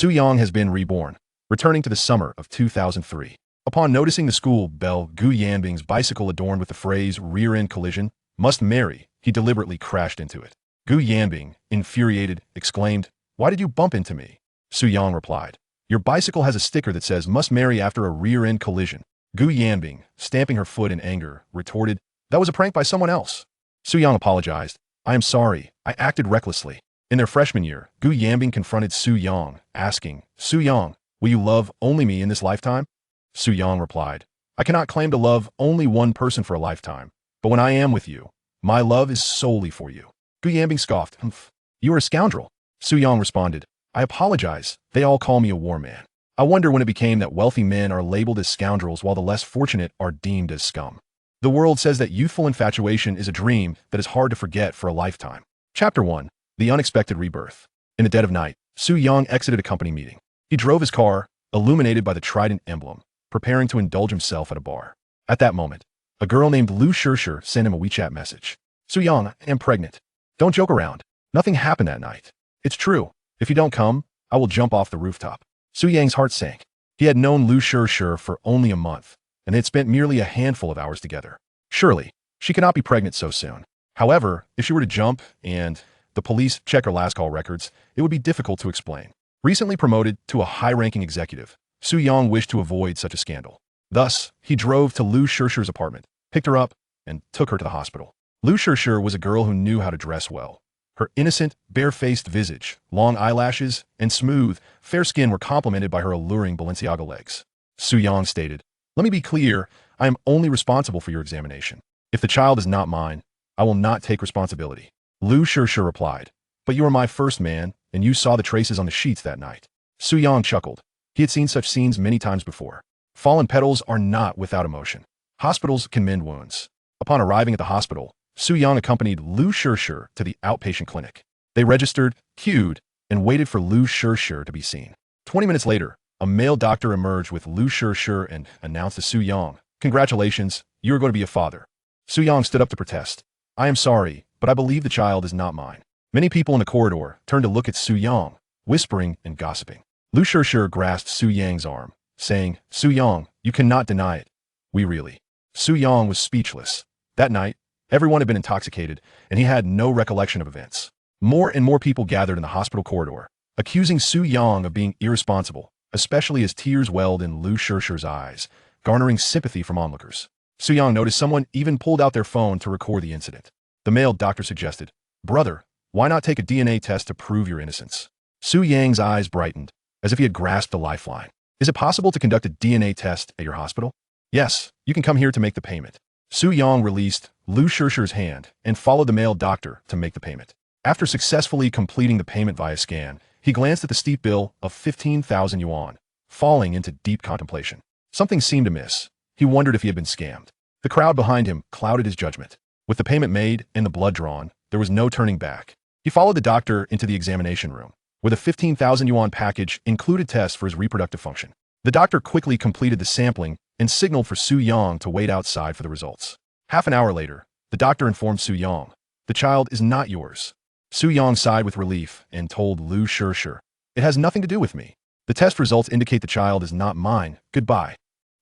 Su Yang has been reborn, returning to the summer of 2003. Upon noticing the school belle Gu Yanbing's bicycle adorned with the phrase rear-end collision, must marry, he deliberately crashed into it. Gu Yanbing, infuriated, exclaimed, "Why did you bump into me?" Su Yang replied, "Your bicycle has a sticker that says must marry after a rear-end collision." Gu Yanbing, stamping her foot in anger, retorted, "That was a prank by someone else." Su Yang apologized, "I am sorry, I acted recklessly." In their freshman year, Gu Yanbing confronted Su Yang, asking, "Su Yang, will you love only me in this lifetime?" Su Yang replied, "I cannot claim to love only one person for a lifetime, but when I am with you, my love is solely for you." Gu Yanbing scoffed, "Humph, you are a scoundrel." Su Yang responded, "I apologize, they all call me a war man. I wonder when it became that wealthy men are labeled as scoundrels while the less fortunate are deemed as scum. The world says that youthful infatuation is a dream that is hard to forget for a lifetime." Chapter 1. The Unexpected Rebirth. In the dead of night, Su Yang exited a company meeting. He drove his car, illuminated by the trident emblem, preparing to indulge himself at a bar. At that moment, a girl named Lu Shishir sent him a WeChat message. "Su Yang, I am pregnant. Don't joke around. Nothing happened that night. It's true. If you don't come, I will jump off the rooftop." Su Yang's heart sank. He had known Lu Shishir for only a month, and they had spent merely a handful of hours together. Surely, she cannot be pregnant so soon. However, if she were to jump and the police check her last call records, it would be difficult to explain. Recently promoted to a high-ranking executive, Su Yang wished to avoid such a scandal. Thus, he drove to Lu Shishir's apartment, picked her up, and took her to the hospital. Lu Shishir was a girl who knew how to dress well. Her innocent, bare-faced visage, long eyelashes, and smooth, fair skin were complemented by her alluring Balenciaga legs. Su Yang stated, "Let me be clear, I am only responsible for your examination. If the child is not mine, I will not take responsibility." Lu Shishir replied, "But you are my first man, and you saw the traces on the sheets that night." Su Yang chuckled. He had seen such scenes many times before. Fallen petals are not without emotion. Hospitals can mend wounds. Upon arriving at the hospital, Su Yang accompanied Lu Shishir to the outpatient clinic. They registered, queued, and waited for Lu Shishir to be seen. 20 minutes later, a male doctor emerged with Lu Shishir and announced to Su Yang, "Congratulations, you are going to be a father." Su Yang stood up to protest. "I am sorry, but I believe the child is not mine." Many people in the corridor turned to look at Su Yang, whispering and gossiping. Lu Shishir grasped Su Yang's arm, saying, "Su Yang, you cannot deny it. We really." Su Yang was speechless. That night, everyone had been intoxicated, and he had no recollection of events. More and more people gathered in the hospital corridor, accusing Su Yang of being irresponsible, especially as tears welled in Lu Shishir's eyes, garnering sympathy from onlookers. Su Yang noticed someone even pulled out their phone to record the incident. The male doctor suggested, "Brother, why not take a DNA test to prove your innocence?" Su Yang's eyes brightened, as if he had grasped a lifeline. "Is it possible to conduct a DNA test at your hospital?" "Yes, you can come here to make the payment." Su Yang released Lu Shishir's hand and followed the male doctor to make the payment. After successfully completing the payment via scan, he glanced at the steep bill of 15,000 yuan, falling into deep contemplation. Something seemed amiss. He wondered if he had been scammed. The crowd behind him clouded his judgment. With the payment made and the blood drawn, there was no turning back. He followed the doctor into the examination room, where the 15,000 yuan package included tests for his reproductive function. The doctor quickly completed the sampling and signaled for Su Yang to wait outside for the results. Half an hour later, the doctor informed Su Yang, "The child is not yours." Su Yang sighed with relief and told Lu Shishir, "It has nothing to do with me. The test results indicate the child is not mine. Goodbye."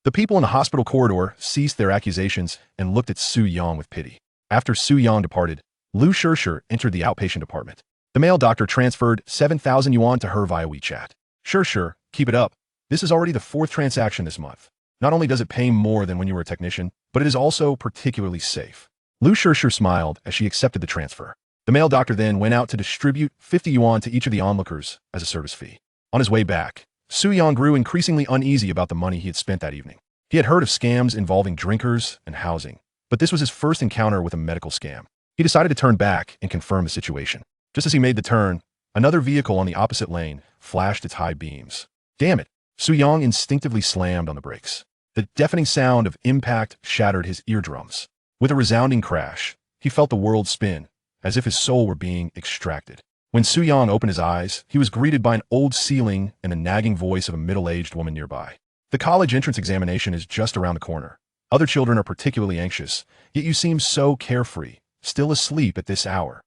The people in the hospital corridor ceased their accusations and looked at Su Yang with pity. After Su Yang departed, Lu Shishir entered the outpatient department. The male doctor transferred 7,000 yuan to her via WeChat. "Sure, keep it up. This is already the 4th transaction this month. Not only does it pay more than when you were a technician, but it is also particularly safe." Lu Shishir smiled as she accepted the transfer. The male doctor then went out to distribute 50 yuan to each of the onlookers as a service fee. On his way back, Su Yang grew increasingly uneasy about the money he had spent that evening. He had heard of scams involving drinkers and housing, but this was his first encounter with a medical scam. He decided to turn back and confirm the situation. Just as he made the turn, another vehicle on the opposite lane flashed its high beams. Damn it! Su Yang instinctively slammed on the brakes. The deafening sound of impact shattered his eardrums. With a resounding crash, he felt the world spin, as if his soul were being extracted. When Su Yang opened his eyes, he was greeted by an old ceiling and the nagging voice of a middle-aged woman nearby. "The college entrance examination is just around the corner. Other children are particularly anxious, yet you seem so carefree, still asleep at this hour.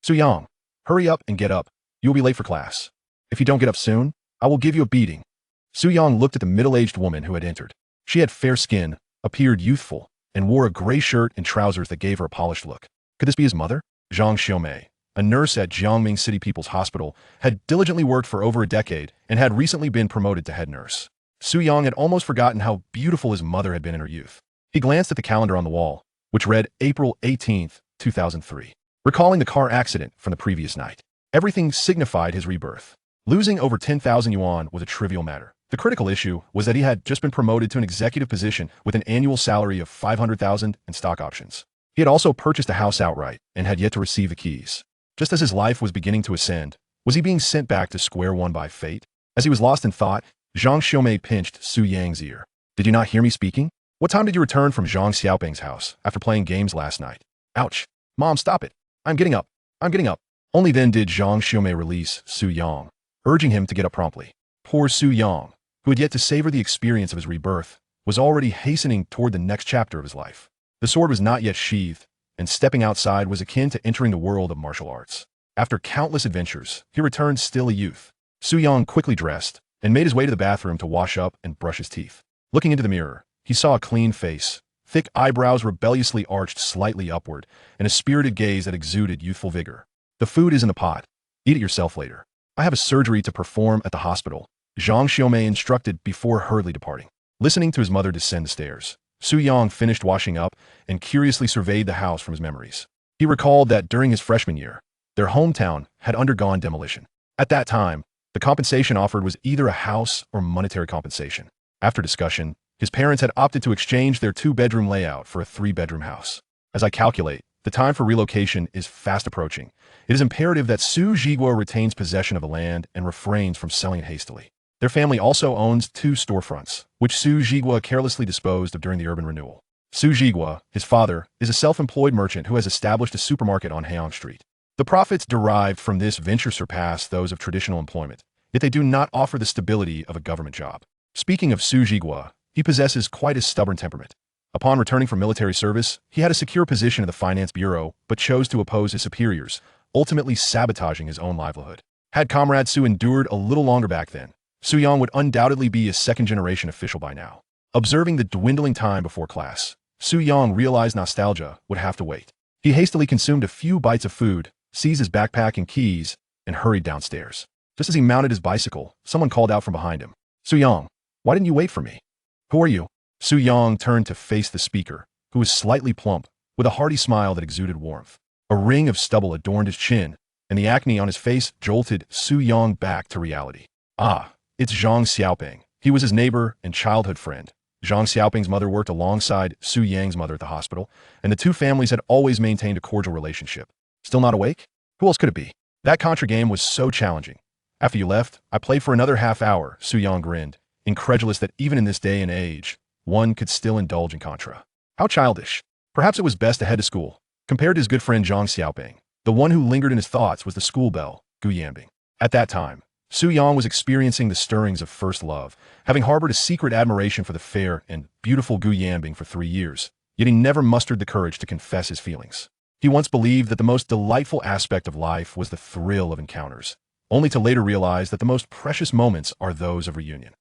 Su Yang, hurry up and get up. You will be late for class. If you don't get up soon, I will give you a beating. Su Yang looked at the middle-aged woman who had entered. She had fair skin, appeared youthful, and wore a gray shirt and trousers that gave her a polished look. Could this be his mother? Zheng Xiaomei, a nurse at Jiangming City People's Hospital, had diligently worked for over a decade and had recently been promoted to head nurse. Su Yang had almost forgotten how beautiful his mother had been in her youth. He glanced at the calendar on the wall, which read April 18, 2003, recalling the car accident from the previous night. Everything signified his rebirth. Losing over 10,000 yuan was a trivial matter. The critical issue was that he had just been promoted to an executive position with an annual salary of 500,000 and stock options. He had also purchased a house outright and had yet to receive the keys. Just as his life was beginning to ascend, was he being sent back to square one by fate? As he was lost in thought, Zhang Xiaomei pinched Su Yang's ear. Did you not hear me speaking? What time did you return from Zhang Xiaoping's house after playing games last night? Ouch. Mom, stop it. I'm getting up. I'm getting up. Only then did Zhang Xiaomei release Su Yang, urging him to get up promptly. Poor Su Yang, who had yet to savor the experience of his rebirth, was already hastening toward the next chapter of his life. The sword was not yet sheathed, and stepping outside was akin to entering the world of martial arts. After countless adventures, he returned still a youth. Su Yang quickly dressed and made his way to the bathroom to wash up and brush his teeth. Looking into the mirror, he saw a clean face, thick eyebrows rebelliously arched slightly upward, and a spirited gaze that exuded youthful vigor. The food is in the pot. Eat it yourself later. I have a surgery to perform at the hospital, Zhang Xiaomei instructed before hurriedly departing. Listening to his mother descend the stairs, Su Yang finished washing up and curiously surveyed the house from his memories. He recalled that during his freshman year, their hometown had undergone demolition. At that time, the compensation offered was either a house or monetary compensation. After discussion, his parents had opted to exchange their 2-bedroom layout for a 3-bedroom house. As I calculate, the time for relocation is fast approaching. It is imperative that Su Zhiguo retains possession of the land and refrains from selling it hastily. Their family also owns 2 storefronts, which Su Zhiguo carelessly disposed of during the urban renewal. Su Zhiguo, his father, is a self-employed merchant who has established a supermarket on Hayang Street. The profits derived from this venture surpass those of traditional employment, yet they do not offer the stability of a government job. Speaking of Su Zhiguo, he possesses quite a stubborn temperament. Upon returning from military service, he had a secure position in the finance bureau, but chose to oppose his superiors, ultimately sabotaging his own livelihood. Had Comrade Su endured a little longer back then, Su Yang would undoubtedly be a second-generation official by now. Observing the dwindling time before class, Su Yang realized nostalgia would have to wait. He hastily consumed a few bites of food, seized his backpack and keys, and hurried downstairs. Just as he mounted his bicycle, someone called out from behind him. Su Yang, why didn't you wait for me? Who are you? Su Yang turned to face the speaker, who was slightly plump, with a hearty smile that exuded warmth. A ring of stubble adorned his chin, and the acne on his face jolted Su Yang back to reality. Ah, it's Zhang Xiaoping. He was his neighbor and childhood friend. Zhang Xiaoping's mother worked alongside Su Yang's mother at the hospital, and the two families had always maintained a cordial relationship. Still not awake? Who else could it be? That Contra game was so challenging. After you left, I played for another half hour, Su Yang grinned, incredulous that even in this day and age, one could still indulge in Contra. How childish. Perhaps it was best to head to school. Compared to his good friend Zhang Xiaoping, the one who lingered in his thoughts was the school belle, Gu Yanbing. At that time, Su Yang was experiencing the stirrings of first love, having harbored a secret admiration for the fair and beautiful Gu Yanbing for 3 years, yet he never mustered the courage to confess his feelings. He once believed that the most delightful aspect of life was the thrill of encounters, only to later realize that the most precious moments are those of reunion.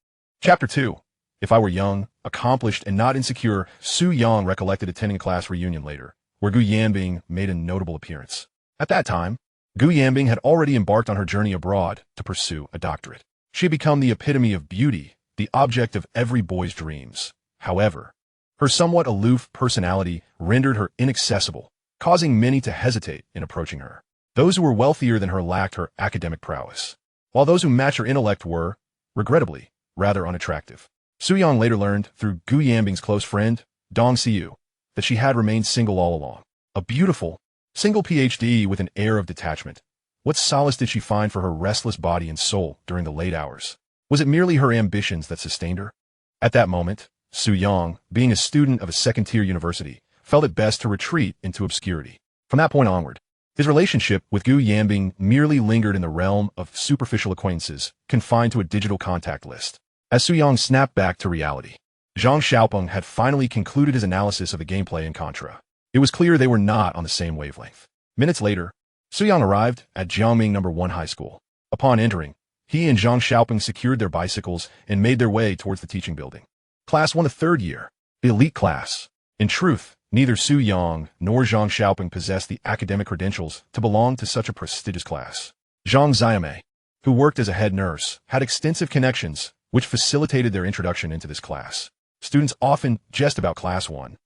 Chapter 2. If I were young, accomplished, and not insecure, Su Yang recollected attending a class reunion later, where Gu Yanbing made a notable appearance. At that time, Gu Yanbing had already embarked on her journey abroad to pursue a doctorate. She had become the epitome of beauty, the object of every boy's dreams. However, her somewhat aloof personality rendered her inaccessible, causing many to hesitate in approaching her. Those who were wealthier than her lacked her academic prowess, while those who matched her intellect were, regrettably, rather unattractive. Su Yang later learned, through Gu Yanbing's close friend, Dong Xiu, that she had remained single all along. A beautiful, single PhD with an air of detachment. What solace did she find for her restless body and soul during the late hours? Was it merely her ambitions that sustained her? At that moment, Su Yang, being a student of a second-tier university, felt it best to retreat into obscurity. From that point onward, his relationship with Gu Yanbing merely lingered in the realm of superficial acquaintances, confined to a digital contact list. As Su Yang snapped back to reality, Zhang Xiaoping had finally concluded his analysis of the gameplay in Contra. It was clear they were not on the same wavelength. Minutes later, Su Yang arrived at Jiangming No. 1 High School. Upon entering, he and Zhang Xiaoping secured their bicycles and made their way towards the teaching building. Class 1, the third year. The elite class. In truth, neither Su Yang nor Zhang Xiaoping possessed the academic credentials to belong to such a prestigious class. Zhang Xiame, who worked as a head nurse, had extensive connections, which facilitated their introduction into this class. Students often jest about Class 1,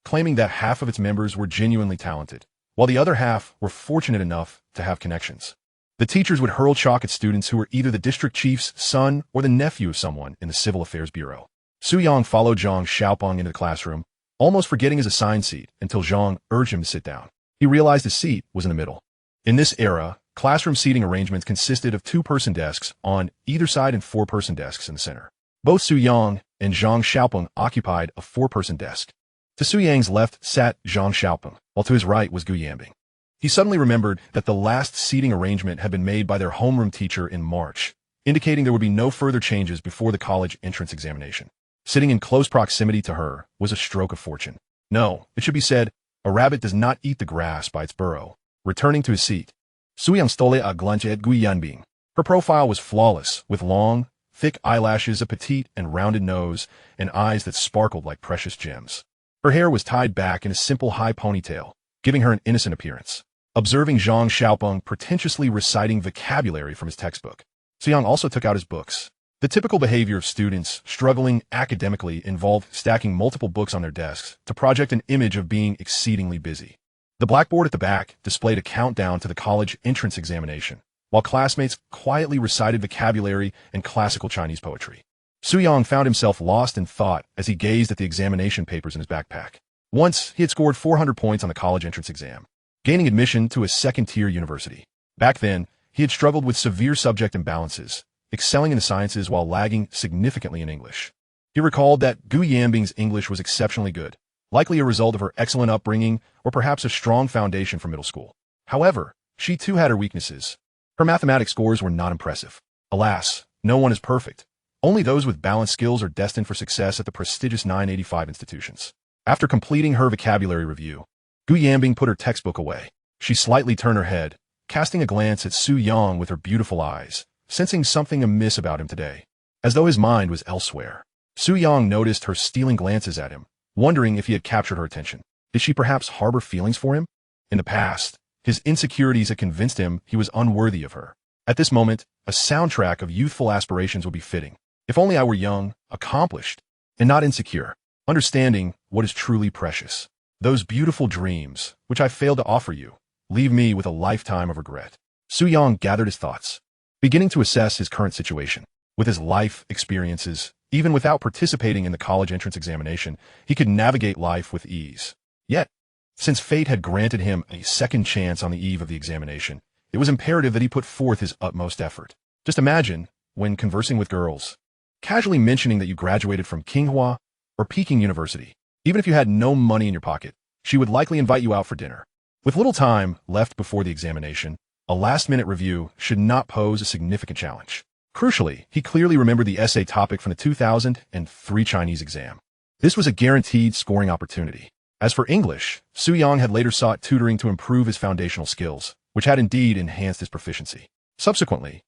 claiming that half of its members were genuinely talented, while the other half were fortunate enough to have connections. The teachers would hurl chalk at students who were either the district chief's son or the nephew of someone in the Civil Affairs Bureau. Su Yang followed Zhang Xiaoping into the classroom, almost forgetting his assigned seat until Zhang urged him to sit down. He realized his seat was in the middle. In this era, classroom seating arrangements consisted of 2-person desks on either side and 4-person desks in the center. Both Su Yang and Zhang Xiaoping occupied a 4-person desk. To Su Yang's left sat Zhang Xiaoping, while to his right was Gu Yanbing. He suddenly remembered that the last seating arrangement had been made by their homeroom teacher in March, indicating there would be no further changes before the college entrance examination. Sitting in close proximity to her was a stroke of fortune. No, it should be said, a rabbit does not eat the grass by its burrow. Returning to his seat, Su Yang stole a glance at Gu Yanbing. Her profile was flawless, with long, thick eyelashes, a petite and rounded nose, and eyes that sparkled like precious gems. Her hair was tied back in a simple high ponytail, giving her an innocent appearance. Observing Zhang Xiaoping pretentiously reciting vocabulary from his textbook, Su Yang also took out his books. The typical behavior of students struggling academically involved stacking multiple books on their desks to project an image of being exceedingly busy. The blackboard at the back displayed a countdown to the college entrance examination, while classmates quietly recited vocabulary and classical Chinese poetry. Su Yang found himself lost in thought as he gazed at the examination papers in his backpack. Once, he had scored 400 points on the college entrance exam, gaining admission to a second-tier university. Back then, he had struggled with severe subject imbalances, excelling in the sciences while lagging significantly in English. He recalled that Gu Yanbing's English was exceptionally good, likely a result of her excellent upbringing or perhaps a strong foundation from middle school. However, she too had her weaknesses. Her mathematics scores were not impressive. Alas, no one is perfect. Only those with balanced skills are destined for success at the prestigious 985 institutions. After completing her vocabulary review, Gu Yanbing put her textbook away. She slightly turned her head, casting a glance at Su Yang with her beautiful eyes, sensing something amiss about him today, as though his mind was elsewhere. Su Yang noticed her stealing glances at him, wondering if he had captured her attention. Did she perhaps harbor feelings for him? In the past, his insecurities had convinced him he was unworthy of her. At this moment, a soundtrack of youthful aspirations would be fitting. If only I were young, accomplished, and not insecure, understanding what is truly precious. Those beautiful dreams, which I failed to offer you, leave me with a lifetime of regret. Su Yang gathered his thoughts, beginning to assess his current situation. With his life experiences, even without participating in the college entrance examination, he could navigate life with ease. Yet, since fate had granted him a second chance on the eve of the examination, it was imperative that he put forth his utmost effort. Just imagine, when conversing with girls, casually mentioning that you graduated from Tsinghua or Peking University. Even if you had no money in your pocket, she would likely invite you out for dinner. With little time left before the examination, a last-minute review should not pose a significant challenge. Crucially, he clearly remembered the essay topic from the 2003 Chinese exam. This was a guaranteed scoring opportunity. As for English, Su Yang had later sought tutoring to improve his foundational skills, which had indeed enhanced his proficiency. Subsequently,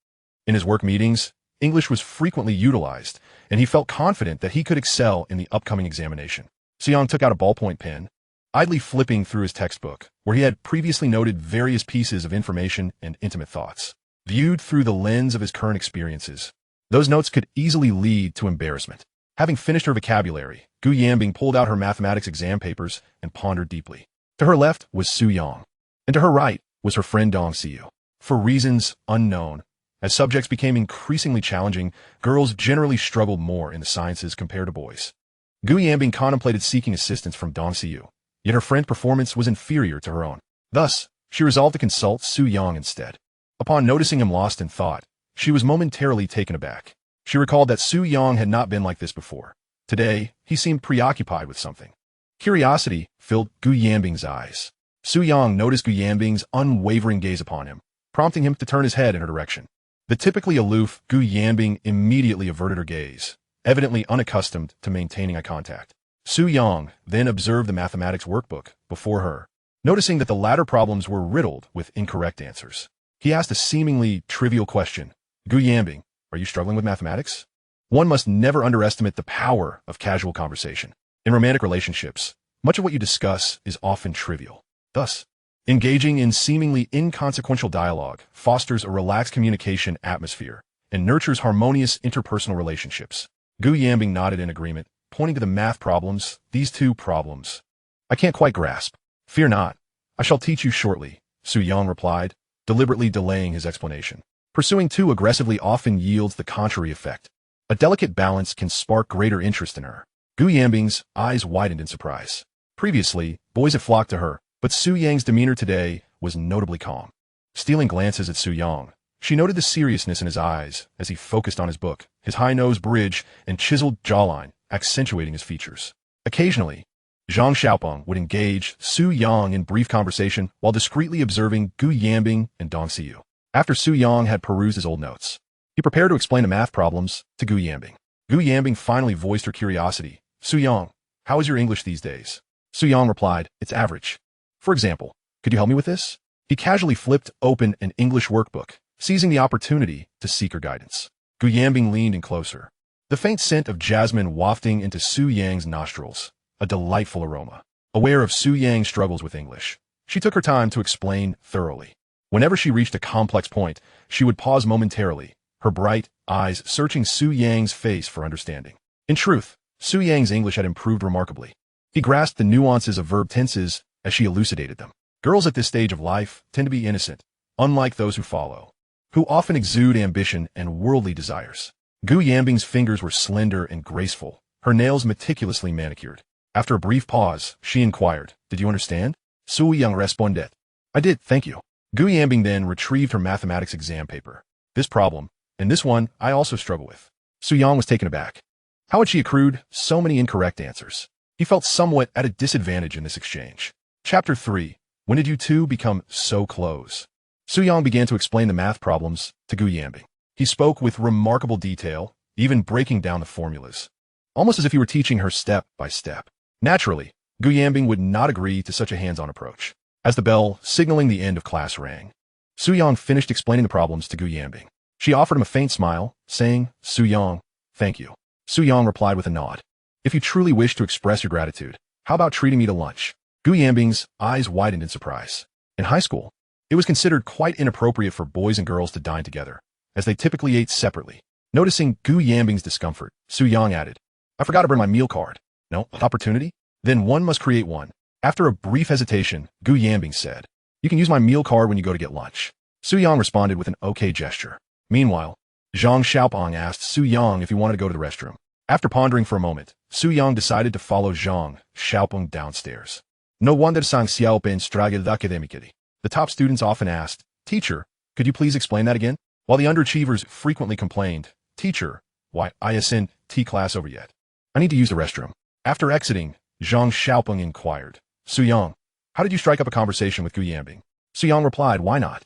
in his work meetings, English was frequently utilized, and he felt confident that he could excel in the upcoming examination. Su Yang took out a ballpoint pen, idly flipping through his textbook, where he had previously noted various pieces of information and intimate thoughts. Viewed through the lens of his current experiences, those notes could easily lead to embarrassment. Having finished her vocabulary, Gu Yanbing pulled out her mathematics exam papers and pondered deeply. To her left was Su Yang, and to her right was her friend Dong Xiu. For reasons unknown, as subjects became increasingly challenging, girls generally struggled more in the sciences compared to boys. Gu Yanbing contemplated seeking assistance from Dong Xiu, yet her friend's performance was inferior to her own. Thus, she resolved to consult Su Yang instead. Upon noticing him lost in thought, she was momentarily taken aback. She recalled that Su Yang had not been like this before. Today, he seemed preoccupied with something. Curiosity filled Gu Yanbing's eyes. Su Yang noticed Gu Yanbing's unwavering gaze upon him, prompting him to turn his head in her direction. The typically aloof Gu Yanbing immediately averted her gaze, evidently unaccustomed to maintaining eye contact. Su Yang then observed the mathematics workbook before her, noticing that the latter problems were riddled with incorrect answers. He asked a seemingly trivial question. Gu Yanbing, are you struggling with mathematics? One must never underestimate the power of casual conversation. In romantic relationships, much of what you discuss is often trivial. Thus, engaging in seemingly inconsequential dialogue fosters a relaxed communication atmosphere and nurtures harmonious interpersonal relationships. Gu Yanbing nodded in agreement, pointing to the math problems. These two problems I can't quite grasp. Fear not. I shall teach you shortly, Su Yang replied, deliberately delaying his explanation. Pursuing too aggressively often yields the contrary effect. A delicate balance can spark greater interest in her. Gu Yanbing's eyes widened in surprise. Previously, boys had flocked to her, but Su Yang's demeanor today was notably calm. Stealing glances at Su Yang, she noted the seriousness in his eyes as he focused on his book, his high-nosed bridge and chiseled jawline accentuating his features. Occasionally, Zhang Xiaopeng would engage Su Yang in brief conversation while discreetly observing Gu Yanbing and Dong Xiu. After Su Yang had perused his old notes, he prepared to explain the math problems to Gu Yanbing. Gu Yanbing finally voiced her curiosity. Su Yang, how is your English these days? Su Yang replied, it's average. For example, could you help me with this? He casually flipped open an English workbook, seizing the opportunity to seek her guidance. Gu Yanbing leaned in closer, the faint scent of jasmine wafting into Su Yang's nostrils, a delightful aroma. Aware of Su Yang's struggles with English, she took her time to explain thoroughly. Whenever she reached a complex point, she would pause momentarily, her bright eyes searching Su Yang's face for understanding. In truth, Su Yang's English had improved remarkably. He grasped the nuances of verb tenses as she elucidated them. Girls at this stage of life tend to be innocent, unlike those who follow, who often exude ambition and worldly desires. Gu Yanbing's fingers were slender and graceful, her nails meticulously manicured. After a brief pause, she inquired, did you understand? Su Yang responded, I did, thank you. Gu Yanbing then retrieved her mathematics exam paper. This problem, and this one, I also struggle with. Su Yang was taken aback. How had she accrued so many incorrect answers? He felt somewhat at a disadvantage in this exchange. Chapter 3. When did you two become so close? Su Yang began to explain the math problems to Gu Yanbing. He spoke with remarkable detail, even breaking down the formulas, almost as if he were teaching her step by step. Naturally, Gu Yanbing would not agree to such a hands-on approach. As the bell signaling the end of class rang, Su Yang finished explaining the problems to Gu Yanbing. She offered him a faint smile, saying, Su Yang, thank you. Su Yang replied with a nod. If you truly wish to express your gratitude, how about treating me to lunch? Gu Yanbing's eyes widened in surprise. In high school, it was considered quite inappropriate for boys and girls to dine together, as they typically ate separately. Noticing Gu Yanbing's discomfort, Su Yang added, I forgot to bring my meal card. No opportunity? Then one must create one. After a brief hesitation, Gu Yanbing said, you can use my meal card when you go to get lunch. Su Yang responded with an okay gesture. Meanwhile, Zhang Xiaopeng asked Su Yang if he wanted to go to the restroom. After pondering for a moment, Su Yang decided to follow Zhang Xiaopeng downstairs. No wonder Zhang Xiaopeng struggled academically. The top students often asked, Teacher, could you please explain that again? While the underachievers frequently complained, Teacher, why isn't T class over yet? I need to use the restroom. After exiting, Zhang Xiaopeng inquired, Su Yang, how did you strike up a conversation with Gu Yanbing? Su Yang replied, why not?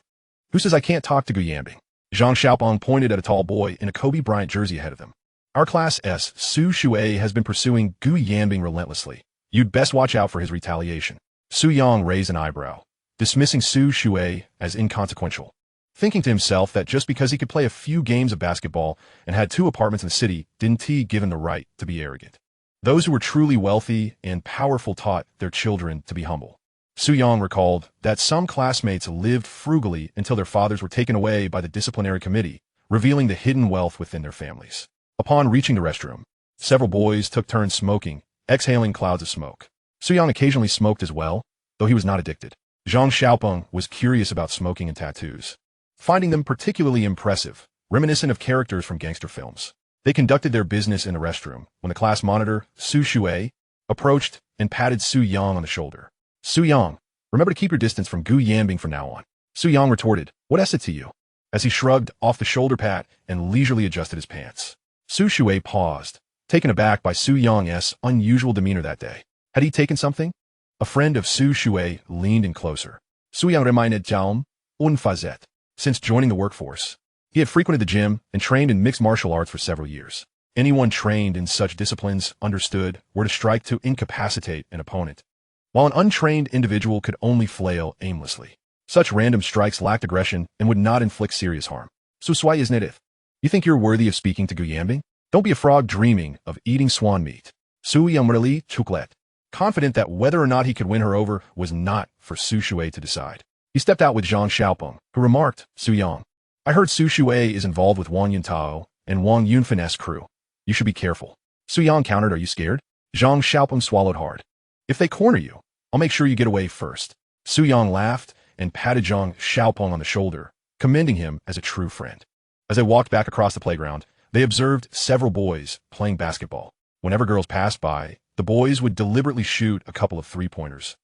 Who says I can't talk to Gu Yanbing? Zhang Xiaopeng pointed at a tall boy in a Kobe Bryant jersey ahead of them. Our class S, Su Shuai, has been pursuing Gu Yanbing relentlessly. You'd best watch out for his retaliation. Su Yang raised an eyebrow, dismissing Su Shuai as inconsequential, thinking to himself that just because he could play a few games of basketball and had 2 apartments in the city, didn't he give him the right to be arrogant. Those who were truly wealthy and powerful taught their children to be humble. Su Yang recalled that some classmates lived frugally until their fathers were taken away by the disciplinary committee, revealing the hidden wealth within their families. Upon reaching the restroom, several boys took turns smoking, exhaling clouds of smoke. Su Yang occasionally smoked as well, though he was not addicted. Zhang Xiaopeng was curious about smoking and tattoos, finding them particularly impressive, reminiscent of characters from gangster films. They conducted their business in the restroom when the class monitor, Su Shuai, approached and patted Su Yang on the shoulder. Su Yang, remember to keep your distance from Gu Yanbing from now on. Su Yang retorted, what is it to you? As he shrugged off the shoulder pat and leisurely adjusted his pants. Su Shuai paused, taken aback by Su Yang's unusual demeanor that day. Had he taken something? A friend of Su Shuai leaned in closer. Su Yang reminded Jaum, un fazet. Since joining the workforce, he had frequented the gym and trained in mixed martial arts for several years. Anyone trained in such disciplines understood where to strike to incapacitate an opponent, while an untrained individual could only flail aimlessly. Such random strikes lacked aggression and would not inflict serious harm. So swai isn't it? You think you're worthy of speaking to Gu Yanbing? Don't be a frog dreaming of eating swan meat. Su Yamrili Chuklet. Confident that whether or not he could win her over was not for Su Shui to decide. He stepped out with Zhang Xiaopeng, who remarked, Su Yang, I heard Su Shui is involved with Wang Yuntao and Wang Yunfin's crew. You should be careful. Su Yang countered, are you scared? Zhang Xiaopeng swallowed hard. If they corner you, I'll make sure you get away first. Su Yang laughed and patted Zhang Xiaopeng on the shoulder, commending him as a true friend. As they walked back across the playground, they observed several boys playing basketball. Whenever girls passed by, the boys would deliberately shoot a couple of three-pointers,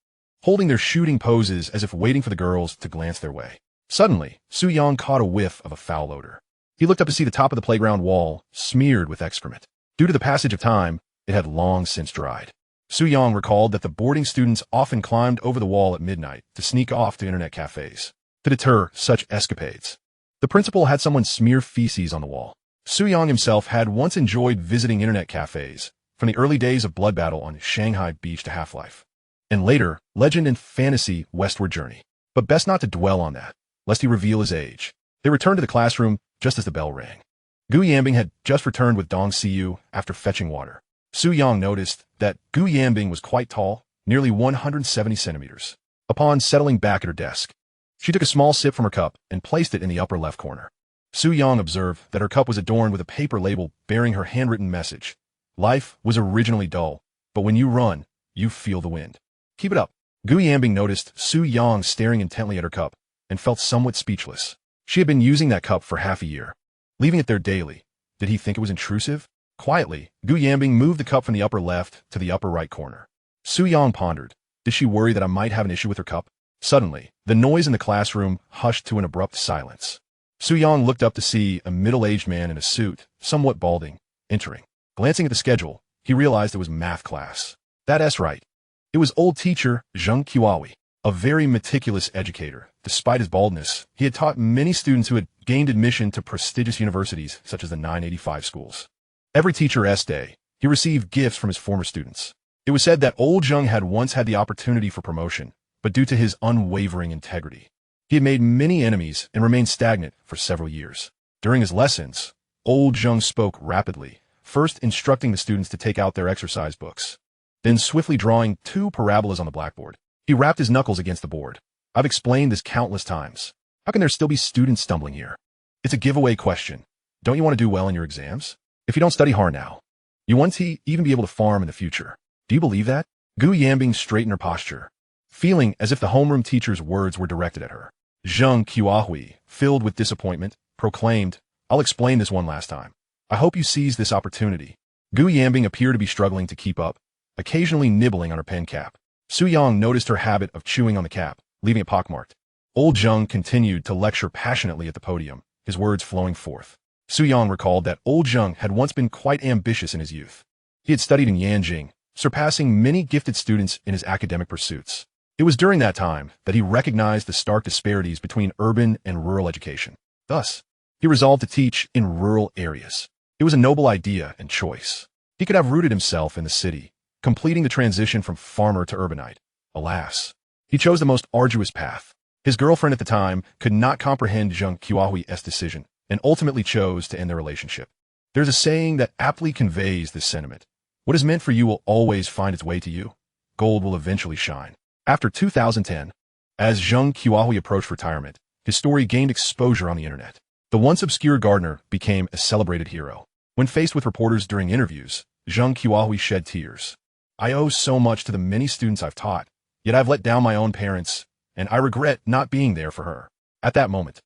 holding their shooting poses as if waiting for the girls to glance their way. Suddenly, Su Yang caught a whiff of a foul odor. He looked up to see the top of the playground wall smeared with excrement. Due to the passage of time, it had long since dried. Su Yang recalled that the boarding students often climbed over the wall at midnight to sneak off to internet cafes. To deter such escapades, the principal had someone smear feces on the wall. Su Yang himself had once enjoyed visiting internet cafes, from the early days of Blood Battle on Shanghai Beach to Half-Life, and later, Legend and Fantasy Westward Journey. But best not to dwell on that, lest he reveal his age. They returned to the classroom just as the bell rang. Gu Yanbing had just returned with Dong Siyu after fetching water. Su Yang noticed that Gu Yanbing was quite tall, nearly 170 centimeters. Upon settling back at her desk, she took a small sip from her cup and placed it in the upper left corner. Su Yang observed that her cup was adorned with a paper label bearing her handwritten message. Life was originally dull, but when you run, you feel the wind. Keep it up. Gu Yanbing noticed Su Yang staring intently at her cup and felt somewhat speechless. She had been using that cup for half a year, leaving it there daily. Did he think it was intrusive? Quietly, Gu Yanbing moved the cup from the upper left to the upper right corner. Su Yang pondered, did she worry that I might have an issue with her cup? Suddenly, the noise in the classroom hushed to an abrupt silence. Su Yang looked up to see a middle-aged man in a suit, somewhat balding, entering. Glancing at the schedule, he realized it was math class. That's right. It was old teacher Zheng Qiaohui, a very meticulous educator. Despite his baldness, he had taught many students who had gained admission to prestigious universities such as the 985 schools. Every teacher's day, he received gifts from his former students. It was said that old Zheng had once had the opportunity for promotion, but due to his unwavering integrity, he had made many enemies and remained stagnant for several years. During his lessons, old Zheng spoke rapidly, first instructing the students to take out their exercise books, then swiftly drawing 2 parabolas on the blackboard. He rapped his knuckles against the board. I've explained this countless times. How can there still be students stumbling here? It's a giveaway question. Don't you want to do well in your exams? If you don't study hard now, you won't even be able to farm in the future. Do you believe that? Gu Yanbing straightened her posture, feeling as if the homeroom teacher's words were directed at her. Zheng Qiaohui, filled with disappointment, proclaimed, I'll explain this one last time. I hope you seize this opportunity. Gu Yanbing appeared to be struggling to keep up, occasionally nibbling on her pen cap. Su Yang noticed her habit of chewing on the cap, leaving it pockmarked. Old Zheng continued to lecture passionately at the podium, his words flowing forth. Su Yang recalled that old Zheng had once been quite ambitious in his youth. He had studied in Yanjing, surpassing many gifted students in his academic pursuits. It was during that time that he recognized the stark disparities between urban and rural education. Thus, he resolved to teach in rural areas. It was a noble idea and choice. He could have rooted himself in the city, completing the transition from farmer to urbanite. Alas, he chose the most arduous path. His girlfriend at the time could not comprehend Zheng Qiaohui's decision and ultimately chose to end their relationship. There's a saying that aptly conveys this sentiment. What is meant for you will always find its way to you. Gold will eventually shine. After 2010, as Zheng Qiaohui approached retirement, his story gained exposure on the internet. The once obscure gardener became a celebrated hero. When faced with reporters during interviews, Zheng Qiaohui shed tears. I owe so much to the many students I've taught, yet I've let down my own parents, and I regret not being there for her. At that moment,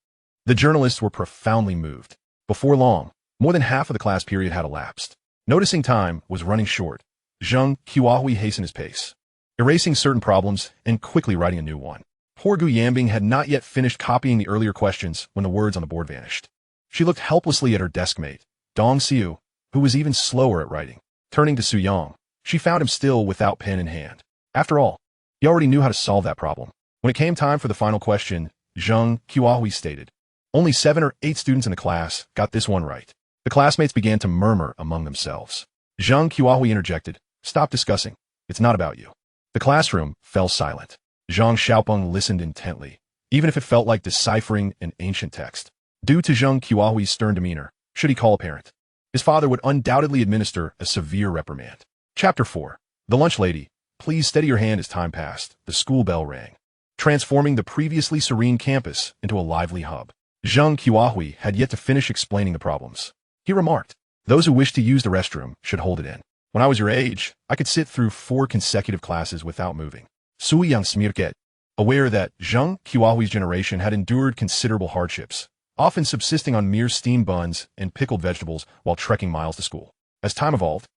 the journalists were profoundly moved. Before long, more than half of the class period had elapsed. Noticing time was running short, Zheng Qiaohui hastened his pace, erasing certain problems and quickly writing a new one. Poor Gu Yanbing had not yet finished copying the earlier questions when the words on the board vanished. She looked helplessly at her deskmate, Dong Siyu, who was even slower at writing. Turning to Su Yang, she found him still without pen in hand. After all, he already knew how to solve that problem. When it came time for the final question, Zheng Qiaohui stated, only 7 or 8 students in the class got this one right. The classmates began to murmur among themselves. Zheng Qiaohui interjected, stop discussing. It's not about you. The classroom fell silent. Zhang Xiaopeng listened intently, even if it felt like deciphering an ancient text. Due to Zheng Qiaohui's stern demeanor, Should he call a parent? His father would undoubtedly administer a severe reprimand. Chapter 4. The lunch lady. Please steady your hand as time passed. The school bell rang, transforming the previously serene campus into a lively hub. Zheng had yet to finish explaining the problems. He remarked, those who wish to use the restroom should hold it in. When I was your age, I could sit through 4 consecutive classes without moving. Suyang Smirket, aware that Zheng Qiahui's generation had endured considerable hardships, often subsisting on mere steamed buns and pickled vegetables while trekking miles to school. As time evolved,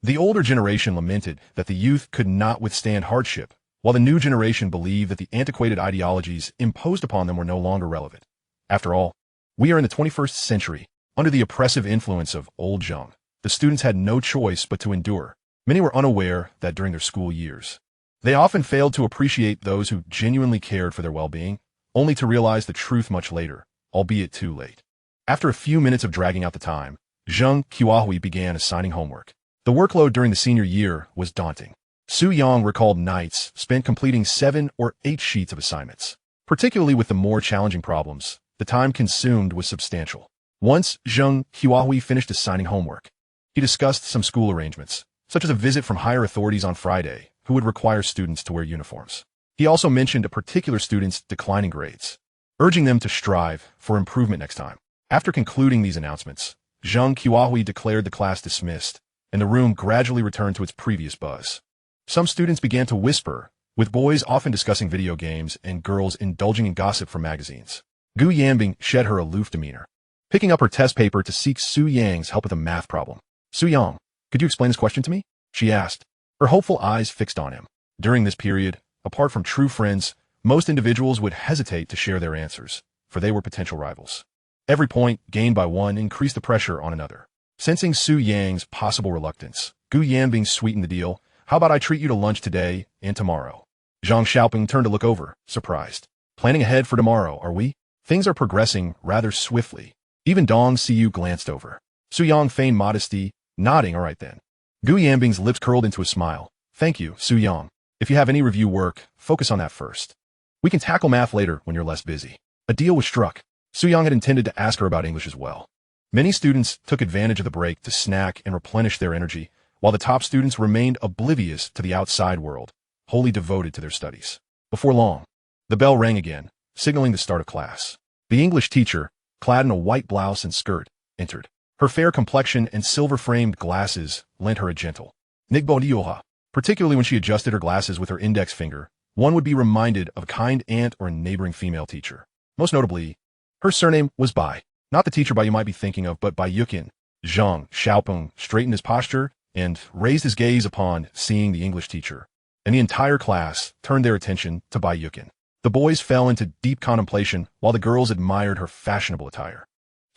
the older generation lamented that the youth could not withstand hardship, while the new generation believed that the antiquated ideologies imposed upon them were no longer relevant. After all, we are in the 21st century, under the oppressive influence of old Zheng. The students had no choice but to endure. Many were unaware that during their school years, they often failed to appreciate those who genuinely cared for their well-being, only to realize the truth much later, albeit too late. After a few minutes of dragging out the time, Zheng Qiahui began assigning homework. The workload during the senior year was daunting. Su Yang recalled nights spent completing 7 or 8 sheets of assignments. Particularly with the more challenging problems, the time consumed was substantial. Once Zheng Qiahui finished assigning homework, he discussed some school arrangements, such as a visit from higher authorities on Friday, who would require students to wear uniforms. He also mentioned a particular student's declining grades, urging them to strive for improvement next time. After concluding these announcements, Zheng Qiahui declared the class dismissed, and the room gradually returned to its previous buzz. Some students began to whisper, with boys often discussing video games and girls indulging in gossip from magazines. Gu Yanbing shed her aloof demeanor, picking up her test paper to seek Su Yang's help with a math problem. Su Yang, could you explain this question to me? She asked, her hopeful eyes fixed on him. During this period, apart from true friends, most individuals would hesitate to share their answers, for they were potential rivals. Every point gained by one increased the pressure on another. Sensing Su Yang's possible reluctance, Gu Yanbing sweetened the deal. How about I treat you to lunch today and tomorrow? Zhang Xiaoping turned to look over, surprised. Planning ahead for tomorrow, are we? Things are progressing rather swiftly. Even Dong Siyu glanced over. Su Yang feigned modesty, nodding, all right then. Gu Yanbing's lips curled into a smile. Thank you, Su Yang. If you have any review work, focus on that first. We can tackle math later when you're less busy. A deal was struck. Su Yang had intended to ask her about English as well. Many students took advantage of the break to snack and replenish their energy, while the top students remained oblivious to the outside world, wholly devoted to their studies. Before long, the bell rang again, signaling the start of class. The English teacher, clad in a white blouse and skirt, entered. Her fair complexion and silver-framed glasses lent her a gentle nigbodioha. Particularly when she adjusted her glasses with her index finger, one would be reminded of a kind aunt or a neighboring female teacher. Most notably, her surname was Bai. Not the teacher Bai you might be thinking of, but Bai Yukin. Zhang Xiaopeng straightened his posture and raised his gaze upon seeing the English teacher, and the entire class turned their attention to Bai Yukin. The boys fell into deep contemplation while the girls admired her fashionable attire.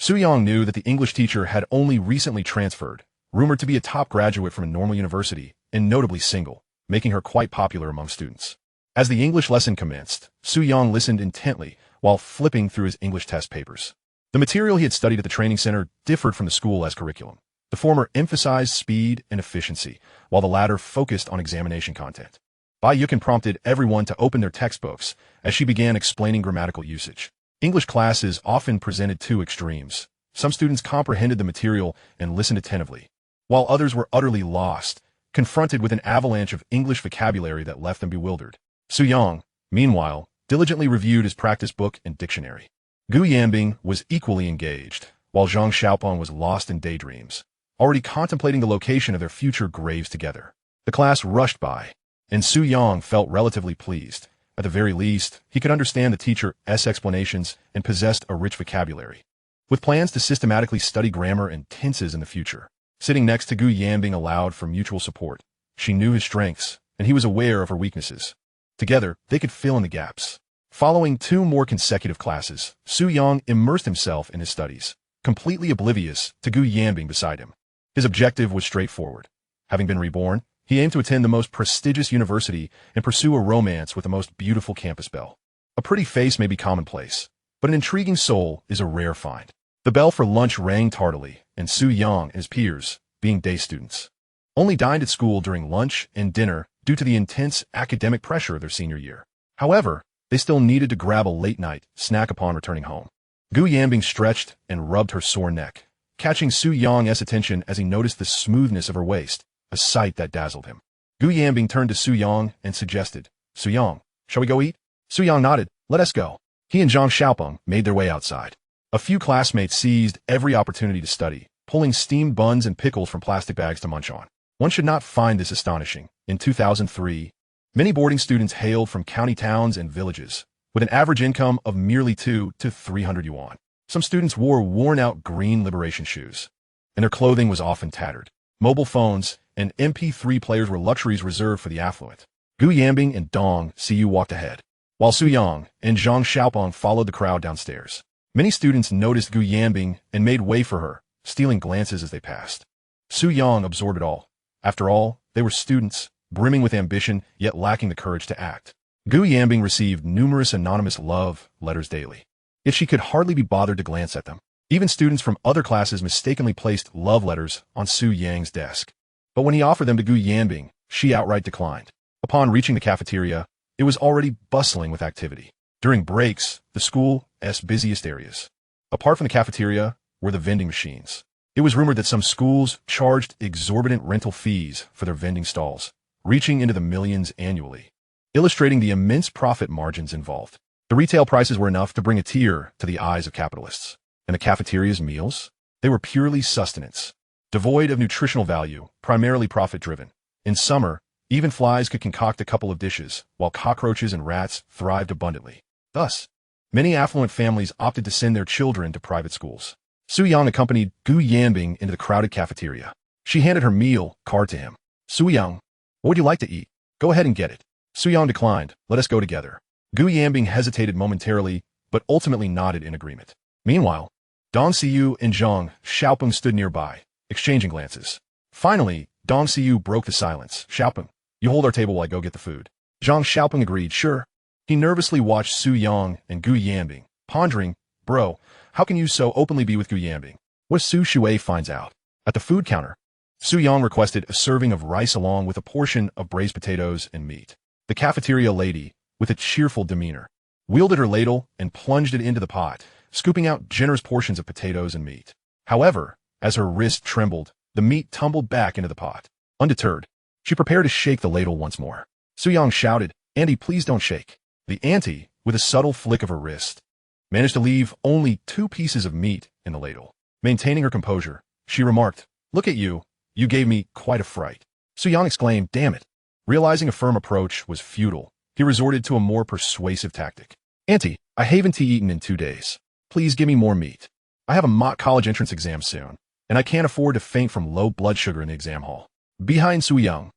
Su Yang knew that the English teacher had only recently transferred, rumored to be a top graduate from a normal university, and notably single, making her quite popular among students. As the English lesson commenced, Su Yang listened intently while flipping through his English test papers. The material he had studied at the training center differed from the school as curriculum. The former emphasized speed and efficiency, while the latter focused on examination content. Bai Yukin prompted everyone to open their textbooks as she began explaining grammatical usage. English classes often presented two extremes. Some students comprehended the material and listened attentively, while others were utterly lost, confronted with an avalanche of English vocabulary that left them bewildered. Su Yang, meanwhile, diligently reviewed his practice book and dictionary. Gu Yanbing was equally engaged, while Zhang Xiaopeng was lost in daydreams, already contemplating the location of their future graves together. The class rushed by, and Su Yang felt relatively pleased. At the very least, he could understand the teacher's explanations and possessed a rich vocabulary, with plans to systematically study grammar and tenses in the future. Sitting next to Gu Yanbing allowed for mutual support. She knew his strengths, and he was aware of her weaknesses. Together, they could fill in the gaps. Following 2 more consecutive classes, Su Yang immersed himself in his studies, completely oblivious to Gu Yanbing beside him. His objective was straightforward. Having been reborn, he aimed to attend the most prestigious university and pursue a romance with the most beautiful campus belle. A pretty face may be commonplace, but an intriguing soul is a rare find. The bell for lunch rang tardily, and Su Yang and his peers, being day students, only dined at school during lunch and dinner due to the intense academic pressure of their senior year. However, they still needed to grab a late-night snack upon returning home. Gu Yanbing stretched and rubbed her sore neck, catching Su Yang's attention as he noticed the smoothness of her waist, a sight that dazzled him. Gu Yanbing turned to Su Yang and suggested, "Su Yang, shall we go eat?" Su Yang nodded. "Let us go." He and Zhang Xiaopeng made their way outside. A few classmates seized every opportunity to study, pulling steamed buns and pickles from plastic bags to munch on. One should not find this astonishing. In 2003, many boarding students hailed from county towns and villages, with an average income of merely 200 to 300 yuan. Some students wore worn-out green liberation shoes, and their clothing was often tattered. Mobile phones and MP3 players were luxuries reserved for the affluent. Gu Yanbing and Dong Xiyu walked ahead, while Su Yang and Zhang Xiaopeng followed the crowd downstairs. Many students noticed Gu Yanbing and made way for her, stealing glances as they passed. Su Yang absorbed it all. After all, they were students, brimming with ambition, yet lacking the courage to act. Gu Yanbing received numerous anonymous love letters daily, yet she could hardly be bothered to glance at them. Even students from other classes mistakenly placed love letters on Su Yang's desk. But when he offered them to Gu Yanbing, she outright declined. Upon reaching the cafeteria, it was already bustling with activity. During breaks, the school's busiest areas. Apart from the cafeteria were the vending machines. It was rumored that some schools charged exorbitant rental fees for their vending stalls, reaching into the millions annually, illustrating the immense profit margins involved. The retail prices were enough to bring a tear to the eyes of capitalists. And the cafeteria's meals? They were purely sustenance, devoid of nutritional value, primarily profit-driven. In summer, even flies could concoct a couple of dishes, while cockroaches and rats thrived abundantly. Thus, many affluent families opted to send their children to private schools. Su Yang accompanied Gu Yanbing into the crowded cafeteria. She handed her meal card to him. "Su Yang, what would you like to eat? Go ahead and get it." Su Yang declined. "Let us go together." Gu Yanbing hesitated momentarily, but ultimately nodded in agreement. Meanwhile, Dong Xiyu and Zhang Xiaopeng stood nearby, exchanging glances. Finally, Dong Xiyu broke the silence. "Xiaopeng, you hold our table while I go get the food." Zhang Xiaopeng agreed, "Sure." He nervously watched Su Yang and Gu Yanbing, pondering, "Bro, how can you so openly be with Gu Yanbing? What if Su Shui finds out?" At the food counter, Su Yang requested a serving of rice along with a portion of braised potatoes and meat. The cafeteria lady, with a cheerful demeanor, wielded her ladle and plunged it into the pot, scooping out generous portions of potatoes and meat. However, as her wrist trembled, the meat tumbled back into the pot. Undeterred, she prepared to shake the ladle once more. Su Yang shouted, "Auntie, please don't shake." The auntie, with a subtle flick of her wrist, managed to leave only 2 pieces of meat in the ladle. Maintaining her composure, she remarked, "Look at you, you gave me quite a fright." Su Yang exclaimed, "Damn it." Realizing a firm approach was futile, he resorted to a more persuasive tactic. "Auntie, I haven't eaten in 2 days. Please give me more meat. I have a mock college entrance exam soon, and I can't afford to faint from low blood sugar in the exam hall." Behind Su Yang,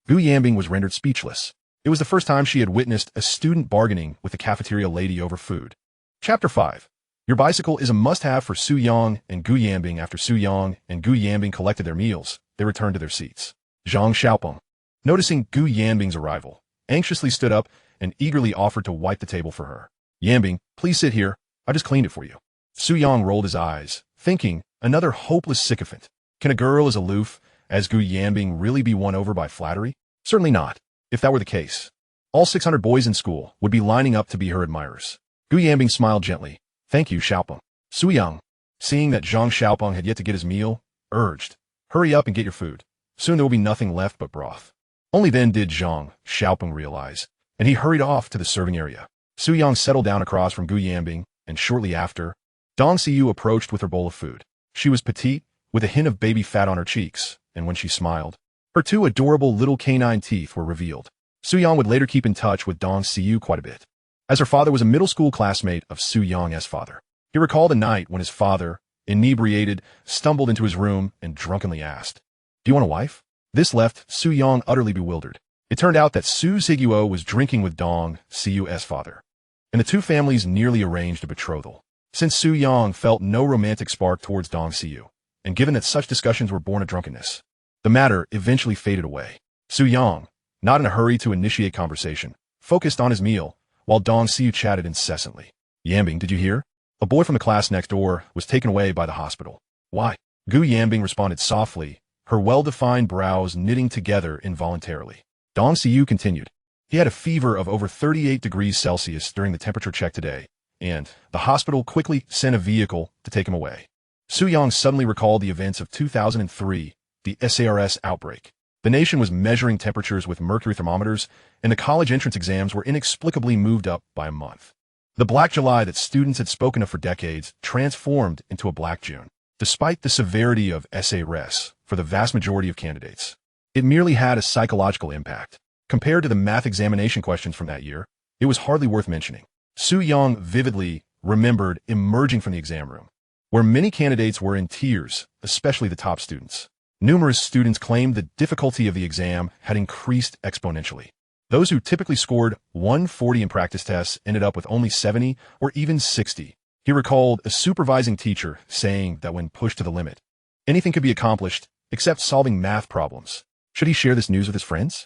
Gu Yanbing was rendered speechless. It was the first time she had witnessed a student bargaining with the cafeteria lady over food. Chapter 5. Your bicycle is a must-have for Su Yang and Gu Yanbing. After Su Yang and Gu Yanbing collected their meals, they returned to their seats. Zhang Xiaopeng, noticing Gu Yanbing's arrival, anxiously stood up and eagerly offered to wipe the table for her. "Yanbing, please sit here. I just cleaned it for you." Su Yang rolled his eyes, thinking, another hopeless sycophant. Can a girl as aloof as Gu Yanbing really be won over by flattery? Certainly not. If that were the case, all 600 boys in school would be lining up to be her admirers. Gu Yanbing smiled gently. "Thank you, Xiaopeng." Su Yang, seeing that Zhang Xiaopeng had yet to get his meal, urged, "Hurry up and get your food. Soon there will be nothing left but broth." Only then did Zhang Xiaopeng realize, and he hurried off to the serving area. Su Yang settled down across from Gu Yanbing, and shortly after, Dong Xiyu approached with her bowl of food. She was petite, with a hint of baby fat on her cheeks, and when she smiled, her 2 adorable little canine teeth were revealed. Su Yang would later keep in touch with Dong Xiyu quite a bit, as her father was a middle school classmate of Su Yang's father. He recalled a night when his father, inebriated, stumbled into his room and drunkenly asked, "Do you want a wife?" This left Su Yang utterly bewildered. It turned out that Su Ziguo was drinking with Dong Xiyu's father, and the 2 families nearly arranged a betrothal. Since Su Yang felt no romantic spark towards Dong Xiyu, and given that such discussions were born of drunkenness, the matter eventually faded away. Su Yang, not in a hurry to initiate conversation, focused on his meal, while Dong Xiyu chatted incessantly. "Yanbing, did you hear? A boy from the class next door was taken away by the hospital." "Why?" Gu Yanbing responded softly, her well-defined brows knitting together involuntarily. Dong Xiyu continued, "He had a fever of over 38 degrees Celsius during the temperature check today, and the hospital quickly sent a vehicle to take him away." Su Yang suddenly recalled the events of 2003, the SARS outbreak. The nation was measuring temperatures with mercury thermometers, and the college entrance exams were inexplicably moved up by a month. The Black July that students had spoken of for decades transformed into a Black June. Despite the severity of SARS for the vast majority of candidates, it merely had a psychological impact. Compared to the math examination questions from that year, it was hardly worth mentioning. Su Yang vividly remembered emerging from the exam room, where many candidates were in tears, especially the top students. Numerous students claimed the difficulty of the exam had increased exponentially. Those who typically scored 140 in practice tests ended up with only 70 or even 60. He recalled a supervising teacher saying that when pushed to the limit, anything could be accomplished except solving math problems. Should he share this news with his friends?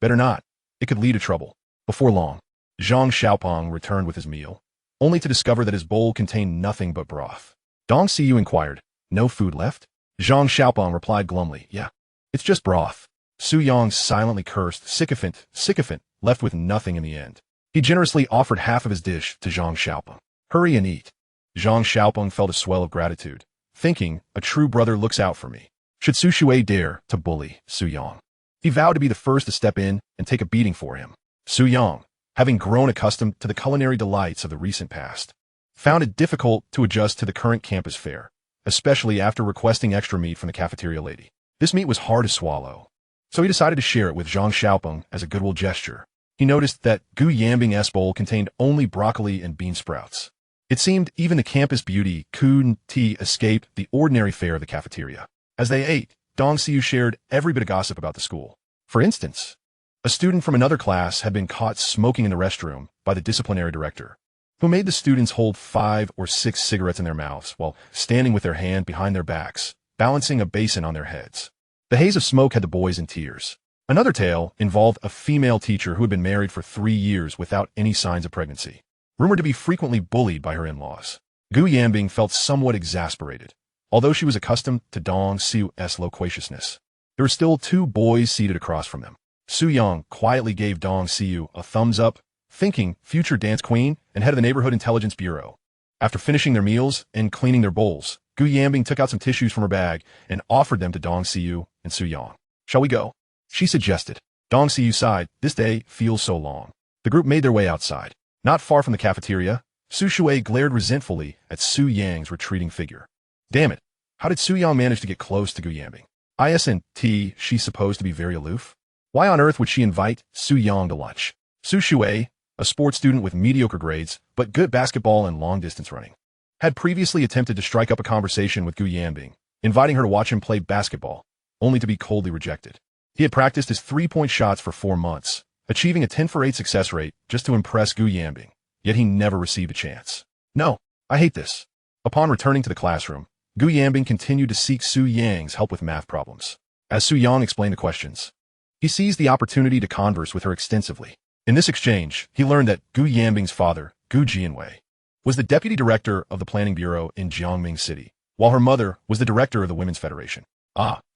Better not. It could lead to trouble. Before long, Zhang Xiaopeng returned with his meal, only to discover that his bowl contained nothing but broth. Dong Xiyu inquired, "No food left?" Zhang Xiaopeng replied glumly, "Yeah, it's just broth." Su Yang silently cursed, sycophant, left with nothing in the end. He generously offered half of his dish to Zhang Xiaopeng. "Hurry and eat." Zhang Xiaopeng felt a swell of gratitude, thinking, a true brother looks out for me. Should Su Shui dare to bully Su Yang? He vowed to be the first to step in and take a beating for him. Su Yang, having grown accustomed to the culinary delights of the recent past, found it difficult to adjust to the current campus fare, especially after requesting extra meat from the cafeteria lady. This meat was hard to swallow, so he decided to share it with Zhang Xiaopeng as a goodwill gesture. He noticed that Gu Yanbing's bowl contained only broccoli and bean sprouts. It seemed even the campus beauty couldn't escape the ordinary fare of the cafeteria. As they ate, Dong Xiu shared every bit of gossip about the school. For instance, a student from another class had been caught smoking in the restroom by the disciplinary director, who made the students hold 5 or 6 cigarettes in their mouths while standing with their hand behind their backs, balancing a basin on their heads. The haze of smoke had the boys in tears. Another tale involved a female teacher who had been married for 3 years without any signs of pregnancy, rumored to be frequently bullied by her in-laws. Gu Yanbing felt somewhat exasperated. Although she was accustomed to Dong Xiu's loquaciousness, there were still 2 boys seated across from them. Su Yang quietly gave Dong Xiu a thumbs up, thinking future dance queen and head of the neighborhood intelligence bureau. After finishing their meals and cleaning their bowls, Gu Yanbing took out some tissues from her bag and offered them to Dong Xiu and Su Yang. "Shall we go?" she suggested. Dong Xiu sighed. "This day feels so long." The group made their way outside. Not far from the cafeteria, Su Shui glared resentfully at Su Yang's retreating figure. Damn it, how did Su Yang manage to get close to Gu Yanbing? Isn't she supposed to be very aloof? Why on earth would she invite Su Yang to lunch? Su Shui, a sports student with mediocre grades, but good basketball and long-distance running, had previously attempted to strike up a conversation with Gu Yanbing, inviting her to watch him play basketball, only to be coldly rejected. He had practiced his 3-point shots for 4 months, achieving a 10-for-8 success rate just to impress Gu Yanbing, yet he never received a chance. "No, I hate this." Upon returning to the classroom, Gu Yanbing continued to seek Su Yang's help with math problems. As Su Yang explained the questions, he seized the opportunity to converse with her extensively. In this exchange, he learned that Gu Yanbing's father, Gu Jianwei, was the deputy director of the planning bureau in Jiangming City, while her mother was the director of the Women's Federation.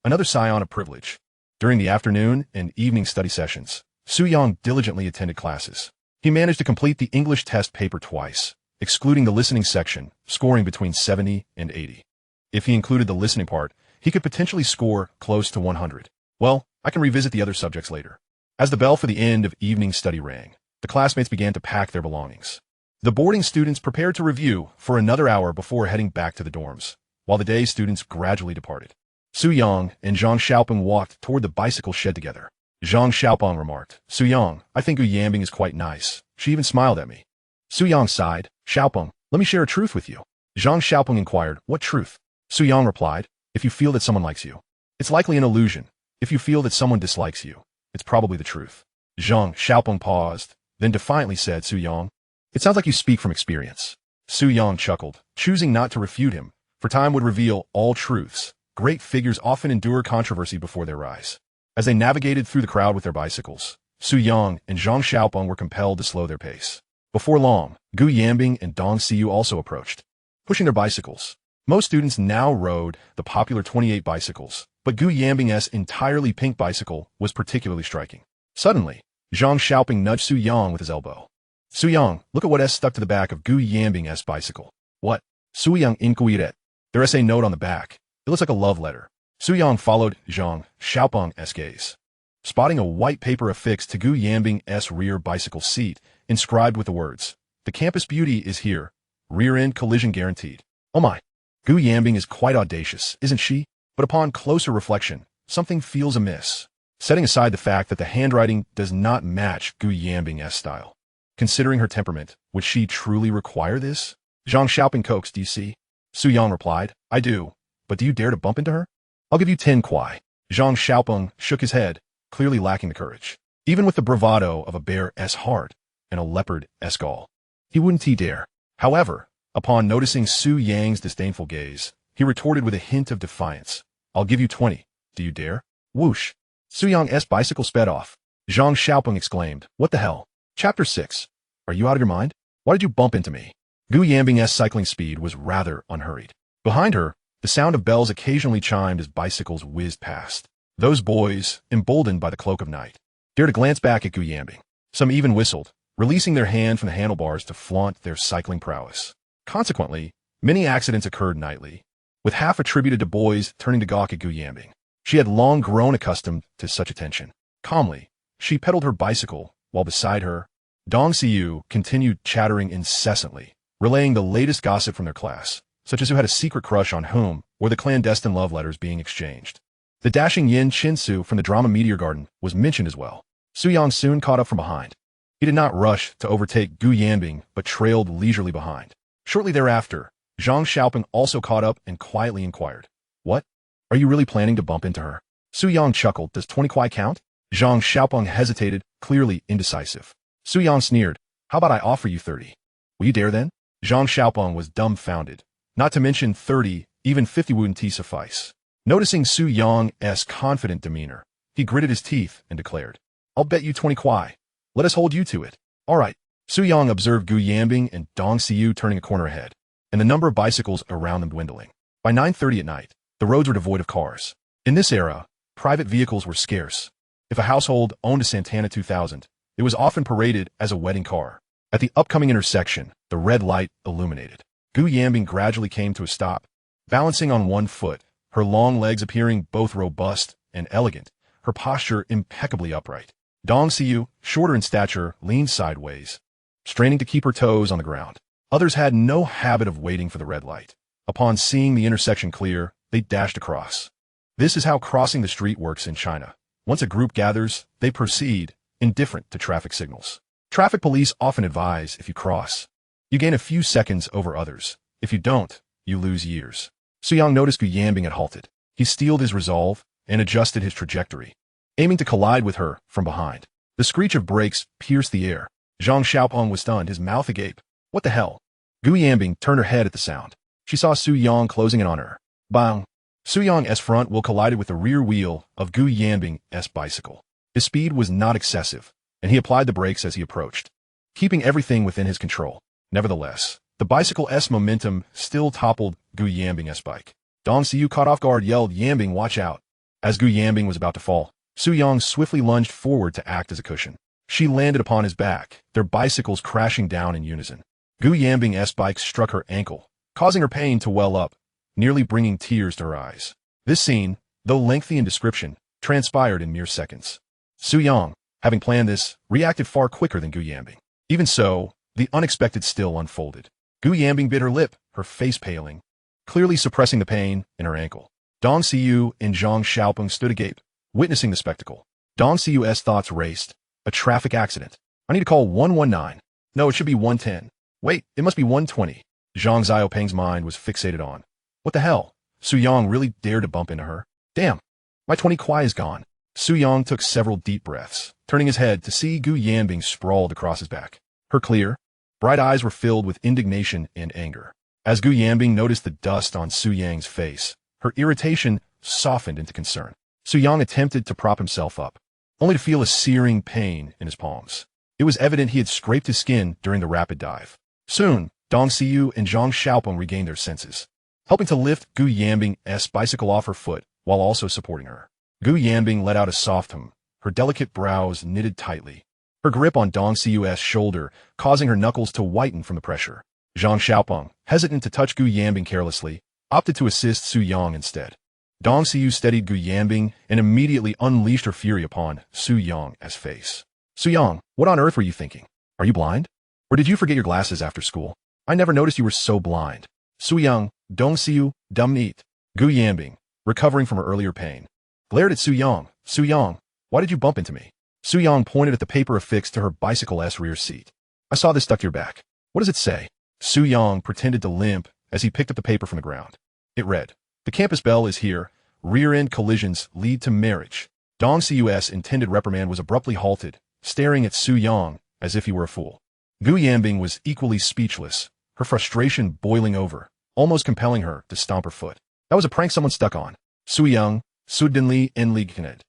Another scion of privilege. During the afternoon and evening study sessions, Su Yang diligently attended classes. He managed to complete the English test paper twice, excluding the listening section, scoring between 70 and 80. If he included the listening part, he could potentially score close to 100. Well, I can revisit the other subjects later. As the bell for the end of evening study rang, the classmates began to pack their belongings. The boarding students prepared to review for another hour before heading back to the dorms, while the day students gradually departed. Su Yang and Zhang Xiaopeng walked toward the bicycle shed together. Zhang Xiaopeng remarked, "Su Yang, I think Gu Yanbing is quite nice. She even smiled at me." Su Yang sighed. "Xiaopeng, let me share a truth with you." Zhang Xiaopeng inquired, "What truth?" Su Yang replied, "If you feel that someone likes you, it's likely an illusion. If you feel that someone dislikes you, it's probably the truth." Zhang Xiaopeng paused, then defiantly said, "Su Yang, it sounds like you speak from experience." Su Yang chuckled, choosing not to refute him, for time would reveal all truths. Great figures often endure controversy before their rise. As they navigated through the crowd with their bicycles, Su Yang and Zhang Xiaopeng were compelled to slow their pace. Before long, Gu Yanbing and Dong Xiu also approached, pushing their bicycles. Most students now rode the popular 28 bicycles, but Gu Yanbing's entirely pink bicycle was particularly striking. Suddenly, Zhang Xiaopeng nudged Su Yang with his elbow. "Su Yang, look at what S stuck to the back of Gu Yanbing's bicycle." "What?" Su Yang inquired. Their essay note on the back. It looks like a love letter. Su Yang followed Zheng Xiaopeng's gaze, spotting a white paper affixed to Gu Yanbing's rear bicycle seat, inscribed with the words, "The campus beauty is here. Rear-end collision guaranteed." Oh my. Gu Yanbing is quite audacious, isn't she? But upon closer reflection, something feels amiss. Setting aside the fact that the handwriting does not match Gu Yanbing's style. Considering her temperament, would she truly require this? Zhang Xiaoping coaxed, "Do you see?" Su Yang replied, "I do. But do you dare to bump into her?" "I'll give you 10 kuai." Zhang Xiaopeng shook his head, clearly lacking the courage. Even with the bravado of a bear's heart and a leopard's gall, he wouldn't dare. However, upon noticing Su Yang's disdainful gaze, he retorted with a hint of defiance. "I'll give you 20. Do you dare?" Whoosh! Su Yang's bicycle sped off. Zhang Xiaopeng exclaimed, "What the hell?" Chapter 6. Are you out of your mind? Why did you bump into me? Gu Yanbing's cycling speed was rather unhurried. Behind her, the sound of bells occasionally chimed as bicycles whizzed past. Those boys, emboldened by the cloak of night, dared to glance back at Gu Yanbing. Some even whistled, releasing their hand from the handlebars to flaunt their cycling prowess. Consequently, many accidents occurred nightly, with half attributed to boys turning to gawk at Gu Yanbing. She had long grown accustomed to such attention. Calmly, she pedaled her bicycle, while beside her, Dong Siyu continued chattering incessantly, relaying the latest gossip from their class, such as who had a secret crush on whom, or the clandestine love letters being exchanged. The dashing Yin Chinsu from the drama Meteor Garden was mentioned as well. Su Yang soon caught up from behind. He did not rush to overtake Gu Yanbing, but trailed leisurely behind. Shortly thereafter, Zhang Xiaopeng also caught up and quietly inquired, "What? Are you really planning to bump into her?" Su Yang chuckled, "Does 20 kuai count?" Zhang Xiaopeng hesitated, clearly indecisive. Su Yang sneered, "How about I offer you 30? Will you dare then?" Zhang Xiaopeng was dumbfounded. Not to mention 30, even 50 wouldn't suffice. Noticing Su Yang's confident demeanor, he gritted his teeth and declared, "I'll bet you 20 kuai. Let us hold you to it." "All right." Su Yang observed Gu Yanbing and Dong Siyu turning a corner ahead, and the number of bicycles around them dwindling. By 9:30 at night, the roads were devoid of cars. In this era, private vehicles were scarce. If a household owned a Santana 2000, it was often paraded as a wedding car. At the upcoming intersection, the red light illuminated. Gu Yanbing gradually came to a stop, balancing on one foot, her long legs appearing both robust and elegant, her posture impeccably upright. Dong Siyu, shorter in stature, leaned sideways, straining to keep her toes on the ground. Others had no habit of waiting for the red light. Upon seeing the intersection clear, they dashed across. This is how crossing the street works in China. Once a group gathers, they proceed, indifferent to traffic signals. Traffic police often advise if you cross, you gain a few seconds over others. If you don't, you lose years. Su Yang noticed Gu Yanbing had halted. He steeled his resolve and adjusted his trajectory, aiming to collide with her from behind. The screech of brakes pierced the air. Zhang Xiaopeng was stunned, his mouth agape. What the hell? Gu Yanbing turned her head at the sound. She saw Su Yang closing in on her. Bang! Su Yang's front wheel collided with the rear wheel of Gu Yanbing's bicycle. His speed was not excessive, and he applied the brakes as he approached, keeping everything within his control. Nevertheless, the bicycle's momentum still toppled Gu Yanbing's bike. Dong Siyu, caught off guard, yelled, "Yanbing, watch out!" As Gu Yanbing was about to fall, Su Yang swiftly lunged forward to act as a cushion. She landed upon his back, their bicycles crashing down in unison. Gu Yanbing's bike struck her ankle, causing her pain to well up, nearly bringing tears to her eyes. This scene, though lengthy in description, transpired in mere seconds. Su Yang, having planned this, reacted far quicker than Gu Yanbing. Even so, the unexpected still unfolded. Gu Yanbing bit her lip, her face paling, clearly suppressing the pain in her ankle. Dong Siyu and Zhang Xiaopeng stood agape, witnessing the spectacle. Dong Siyu's thoughts raced. A traffic accident. I need to call 119. No, it should be 110. Wait, it must be 120. Zhang Xiaopeng's mind was fixated on. What the hell? Su Yang really dared to bump into her? Damn, my 20 kuai is gone. Su Yang took several deep breaths, turning his head to see Gu Yanbing sprawled across his back. Her clear, bright eyes were filled with indignation and anger. As Gu Yanbing noticed the dust on Su Yang's face, her irritation softened into concern. Su Yang attempted to prop himself up, only to feel a searing pain in his palms. It was evident he had scraped his skin during the rapid dive. Soon, Dong Siyu and Zhang Xiaopeng regained their senses, helping to lift Gu Yanbing's bicycle off her foot while also supporting her. Gu Yanbing let out a soft hum, her delicate brows knitted tightly, her grip on Dong Siyu's shoulder causing her knuckles to whiten from the pressure. Zhang Xiaopeng, hesitant to touch Gu Yanbing carelessly, opted to assist Su Yang instead. Dong Xiu steadied Gu Yanbing and immediately unleashed her fury upon Su Yang's face. Su Yang, what on earth were you thinking? Are you blind? Or did you forget your glasses after school? I never noticed you were so blind. Su Yang, Dong Xiu, dumb neat. Gu Yanbing, recovering from her earlier pain, glared at Su Yang. Su Yang, why did you bump into me? Su Yang pointed at the paper affixed to her bicycle's rear seat. I saw this stuck to your back. What does it say? Su Yang pretended to limp as he picked up the paper from the ground. It read, the campus bell is here. Rear-end collisions lead to marriage. Dong Xiu's intended reprimand was abruptly halted, staring at Su Yang as if he were a fool. Gu Yanbing was equally speechless, her frustration boiling over, almost compelling her to stomp her foot. That was a prank someone stuck on. Su Yang, suddenly enlightened,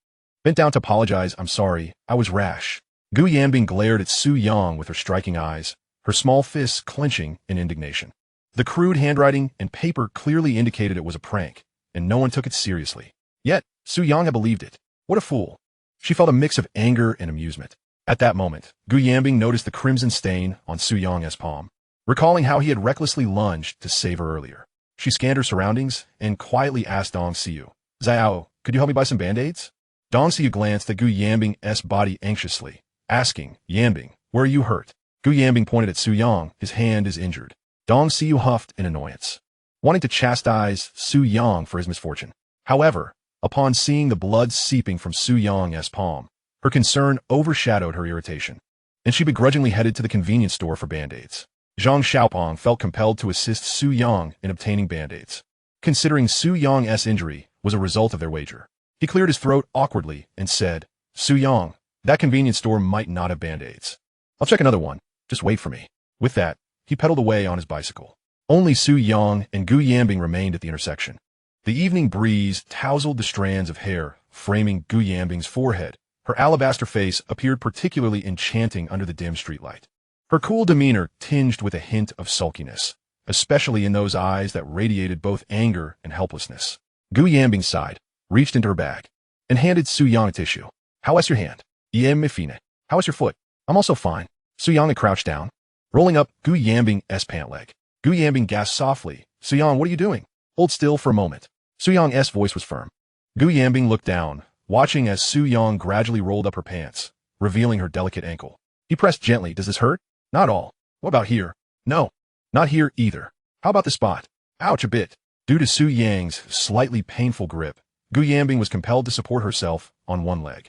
bent down to apologize. I'm sorry, I was rash. Gu Yanbing glared at Su Yang with her striking eyes, her small fists clenching in indignation. The crude handwriting and paper clearly indicated it was a prank, and no one took it seriously. Yet, Su Yang had believed it. What a fool. She felt a mix of anger and amusement. At that moment, Gu Yanbing noticed the crimson stain on Su Yang's palm, recalling how he had recklessly lunged to save her earlier. She scanned her surroundings and quietly asked Dong Xiu, Xiao, could you help me buy some band-aids? Dong Xiu glanced at Gu Yanbing's body anxiously, asking, Yanbing, where are you hurt? Gu Yanbing pointed at Su Yang, his hand is injured. Dong Xiu huffed in annoyance, wanting to chastise Su Yang for his misfortune. However, upon seeing the blood seeping from Su Yang's palm, her concern overshadowed her irritation, and she begrudgingly headed to the convenience store for band-aids. Zhang Xiaopong felt compelled to assist Su Yang in obtaining band-aids, considering Su Yang's injury was a result of their wager. He cleared his throat awkwardly and said, Su Yang, that convenience store might not have band-aids. I'll check another one. Just wait for me. With that, he pedaled away on his bicycle. Only Su Yang and Gu Yanbing remained at the intersection. The evening breeze tousled the strands of hair framing Gu Yanbing's forehead. Her alabaster face appeared particularly enchanting under the dim streetlight. Her cool demeanor tinged with a hint of sulkiness, especially in those eyes that radiated both anger and helplessness. Gu Yanbing sighed, reached into her bag, and handed Su Yang a tissue. How is your hand? Me fine. How is your foot? I'm also fine. Su Yang had crouched down, rolling up Gu Yanbing's pant leg. Gu Yanbing gasped softly. Su Yang, what are you doing? Hold still for a moment. Su Yang's voice was firm. Gu Yanbing looked down, watching as Su Yang gradually rolled up her pants, revealing her delicate ankle. He pressed gently. Does this hurt? Not all. What about here? No. Not here either. How about the spot? Ouch a bit. Due to Su Yang's slightly painful grip, Gu Yanbing was compelled to support herself on one leg.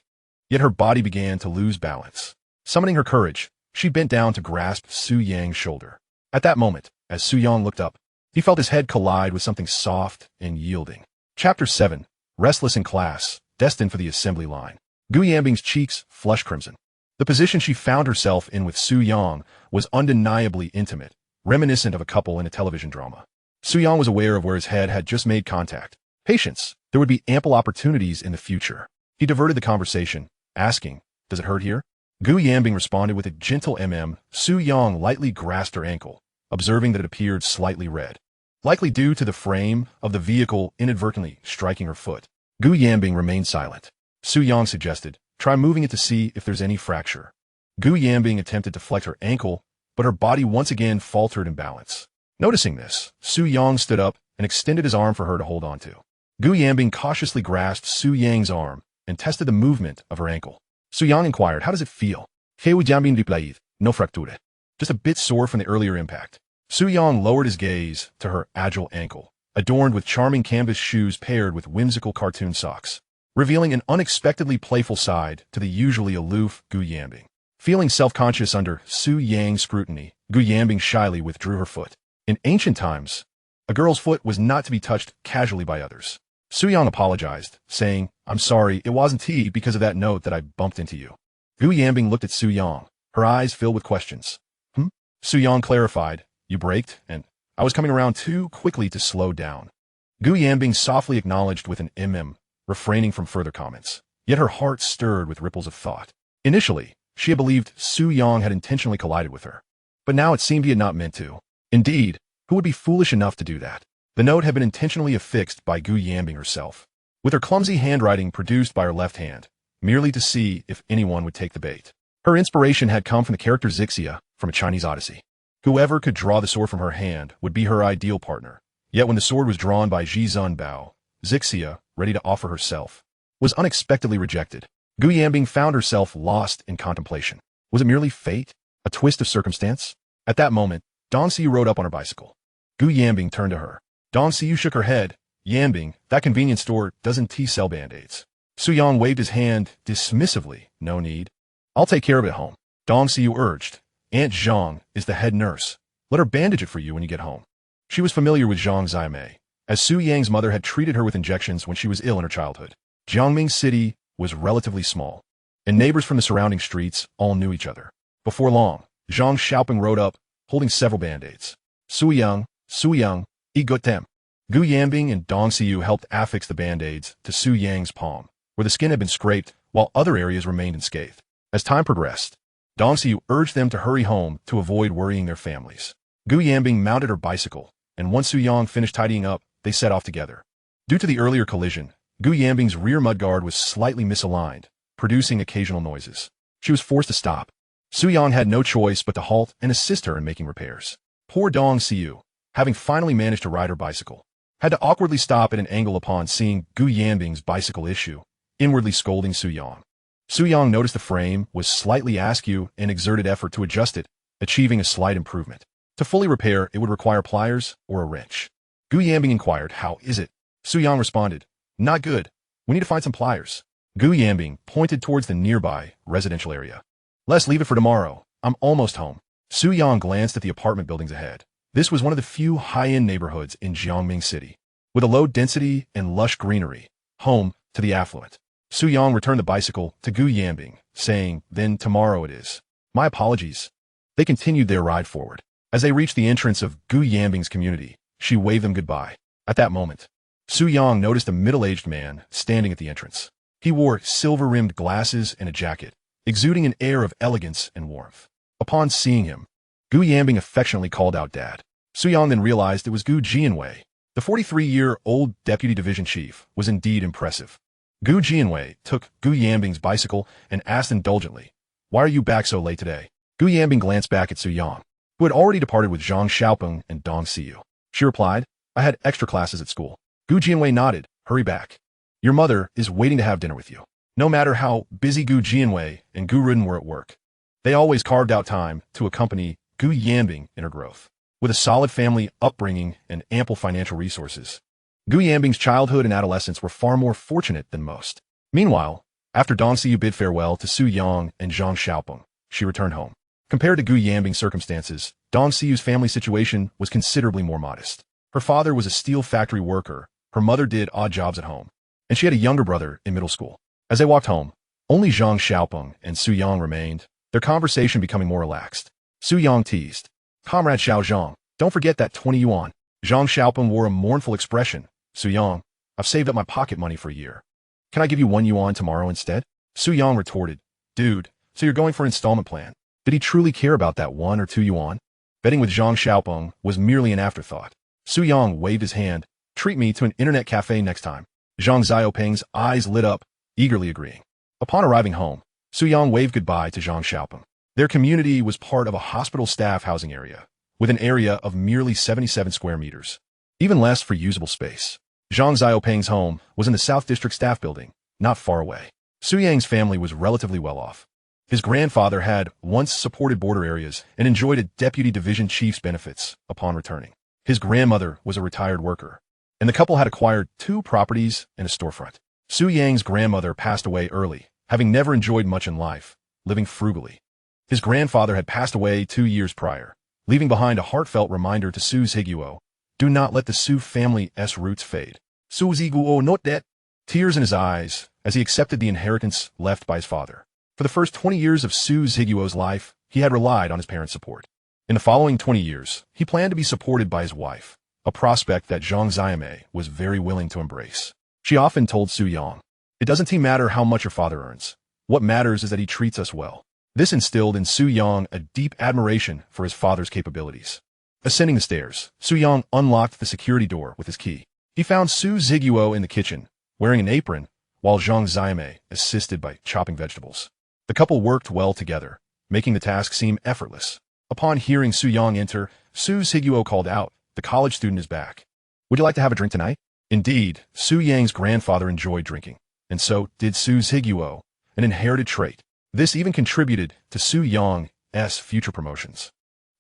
Yet her body began to lose balance. Summoning her courage, she bent down to grasp Su Yang's shoulder. At that moment, as Su Yang looked up, he felt his head collide with something soft and yielding. Chapter 7. Restless in class, destined for the assembly line. Gu Yanbing's cheeks flushed crimson. The position she found herself in with Su Yang was undeniably intimate, reminiscent of a couple in a television drama. Su Yang was aware of where his head had just made contact. Patience. There would be ample opportunities in the future. He diverted the conversation, asking, Does it hurt here? Gu Yanbing responded with a gentle Su Yang lightly grasped her ankle, observing that it appeared slightly red, likely due to the frame of the vehicle inadvertently striking her foot. Gu Yanbing remained silent. Su Yang suggested, Try moving it to see if there's any fracture. Gu Yanbing attempted to flex her ankle, but her body once again faltered in balance. Noticing this, Su Yang stood up and extended his arm for her to hold on to. Gu Yanbing cautiously grasped Su Yang's arm and tested the movement of her ankle. Su Yang inquired, How does it feel? Replies, no fracture. Just a bit sore from the earlier impact. Su Yang lowered his gaze to her agile ankle, adorned with charming canvas shoes paired with whimsical cartoon socks, revealing an unexpectedly playful side to the usually aloof Gu Yanbing. Feeling self-conscious under Su Yang's scrutiny, Gu Yanbing shyly withdrew her foot. In ancient times, a girl's foot was not to be touched casually by others. Su Yang apologized, saying, I'm sorry, it wasn't tea because of that note that I bumped into you. Gu Yanbing looked at Su Yang, her eyes filled with questions. Su Yang clarified, You braked, and I was coming around too quickly to slow down. Gu Yanbing softly acknowledged with an refraining from further comments. Yet her heart stirred with ripples of thought. Initially, she had believed Su Yang had intentionally collided with her, but now it seemed he had not meant to. Indeed, who would be foolish enough to do that? The note had been intentionally affixed by Gu Yanbing herself, with her clumsy handwriting produced by her left hand, merely to see if anyone would take the bait. Her inspiration had come from the character Zixia from a Chinese Odyssey. Whoever could draw the sword from her hand would be her ideal partner, Yet when the sword was drawn by Ji Zun Bao, Zixia, ready to offer herself, was unexpectedly rejected. Gu Yanbing found herself lost in contemplation. Was it merely fate? A twist of circumstance? At that moment, Dong Siyu rode up on her bicycle. Gu Yanbing turned to her. Dong Siyu shook her head. Yanbing, that convenience store doesn't sell band-aids. Su Yang waved his hand dismissively. No need. I'll take care of it at home. Dong Siyu urged. Aunt Zheng is the head nurse. Let her bandage it for you when you get home. She was familiar with Zhang Ziamei, as Su Yang's mother had treated her with injections when she was ill in her childhood. Jiangming City was relatively small, and neighbors from the surrounding streets all knew each other. Before long, Zhang Xiaoping rode up, holding several band-aids. Su Yang, eat good them. Gu Yanbing and Dong Siyu helped affix the band-aids to Su Yang's palm, where the skin had been scraped, while other areas remained unscathed. As time progressed, Dong Siyu urged them to hurry home to avoid worrying their families. Gu Yanbing mounted her bicycle, and once Su Yang finished tidying up, they set off together. Due to the earlier collision, Gu Yanbing's rear mudguard was slightly misaligned, producing occasional noises. She was forced to stop. Su Yang had no choice but to halt and assist her in making repairs. Poor Dong Siyu, having finally managed to ride her bicycle, had to awkwardly stop at an angle upon seeing Gu Yanbing's bicycle issue, inwardly scolding Su Yang. Su Yang noticed the frame was slightly askew and exerted effort to adjust it, achieving a slight improvement. To fully repair, it would require pliers or a wrench. Gu Yanbing inquired, "How is it?" Su Yang responded, "Not good. We need to find some pliers." Gu Yanbing pointed towards the nearby residential area. "Let's leave it for tomorrow. I'm almost home." Su Yang glanced at the apartment buildings ahead. This was one of the few high-end neighborhoods in Jiangming City, with a low density and lush greenery, home to the affluent. Su Yang returned the bicycle to Gu Yanbing, saying, "Then tomorrow it is. My apologies." They continued their ride forward. As they reached the entrance of Gu Yanbing's community, she waved them goodbye. At that moment, Su Yang noticed a middle-aged man standing at the entrance. He wore silver-rimmed glasses and a jacket, exuding an air of elegance and warmth. Upon seeing him, Gu Yanbing affectionately called out Dad. Su Yang then realized it was Gu Jianwei. The 43-year-old deputy division chief was indeed impressive. Gu Jianwei took Gu Yanbing's bicycle and asked indulgently, "Why are you back so late today?" Gu Yanbing glanced back at Su Yang, who had already departed with Zhang Xiaopeng and Dong Siyu. She replied, "I had extra classes at school." Gu Jianwei nodded. "Hurry back. Your mother is waiting to have dinner with you." No matter how busy Gu Jianwei and Gu Ruden were at work, they always carved out time to accompany Gu Yanbing in her growth. With a solid family upbringing and ample financial resources, Gu Yanbing's childhood and adolescence were far more fortunate than most. Meanwhile, after Dong Siyu bid farewell to Su Yang and Zhang Xiaopeng, she returned home. Compared to Gu Yanbing's circumstances, Dong Siyu's family situation was considerably more modest. Her father was a steel factory worker, her mother did odd jobs at home, and she had a younger brother in middle school. As they walked home, only Zhang Xiaopeng and Su Yang remained, their conversation becoming more relaxed. Su Yang teased, "Comrade Xiao Zhang, don't forget that 20 yuan." Zhang Xiaopeng wore a mournful expression. "Su Yang, I've saved up my pocket money for a year. Can I give you 1 yuan tomorrow instead?" Su Yang retorted, "Dude, so you're going for an installment plan." Did he truly care about that 1 or 2 yuan? Betting with Zhang Xiaopeng was merely an afterthought. Su Yang waved his hand. "Treat me to an internet cafe next time." Zhang Xiaopeng's eyes lit up, eagerly agreeing. Upon arriving home, Su Yang waved goodbye to Zhang Xiaopeng. Their community was part of a hospital staff housing area, with an area of merely 77 square meters, even less for usable space. Zhang Xiaopeng's home was in the South District Staff Building, not far away. Su Yang's family was relatively well off. His grandfather had once supported border areas and enjoyed a deputy division chief's benefits upon returning. His grandmother was a retired worker, and the couple had acquired 2 properties and a storefront. Su Yang's grandmother passed away early, having never enjoyed much in life, living frugally. His grandfather had passed away 2 years prior, leaving behind a heartfelt reminder to Su Zhiguo, "Do not let the Su family's roots fade." Su Zhiguo note that, tears in his eyes as he accepted the inheritance left by his father. For the first 20 years of Su Zhiguo's life, he had relied on his parents' support. In the following 20 years, he planned to be supported by his wife, a prospect that Zhang Ziamei was very willing to embrace. She often told Su Yang, "It doesn't matter how much your father earns. What matters is that he treats us well." This instilled in Su Yang a deep admiration for his father's capabilities. Ascending the stairs, Su Yang unlocked the security door with his key. He found Su Zhiguo in the kitchen, wearing an apron, while Zhang Ziamei assisted by chopping vegetables. The couple worked well together, making the task seem effortless. Upon hearing Su Yang enter, Su Zhiguo called out, "The college student is back." Would you like to have a drink tonight? Indeed, Su Yang's grandfather enjoyed drinking, and so did Su Zhiguo, an inherited trait. This even contributed to Su Yang's future promotions,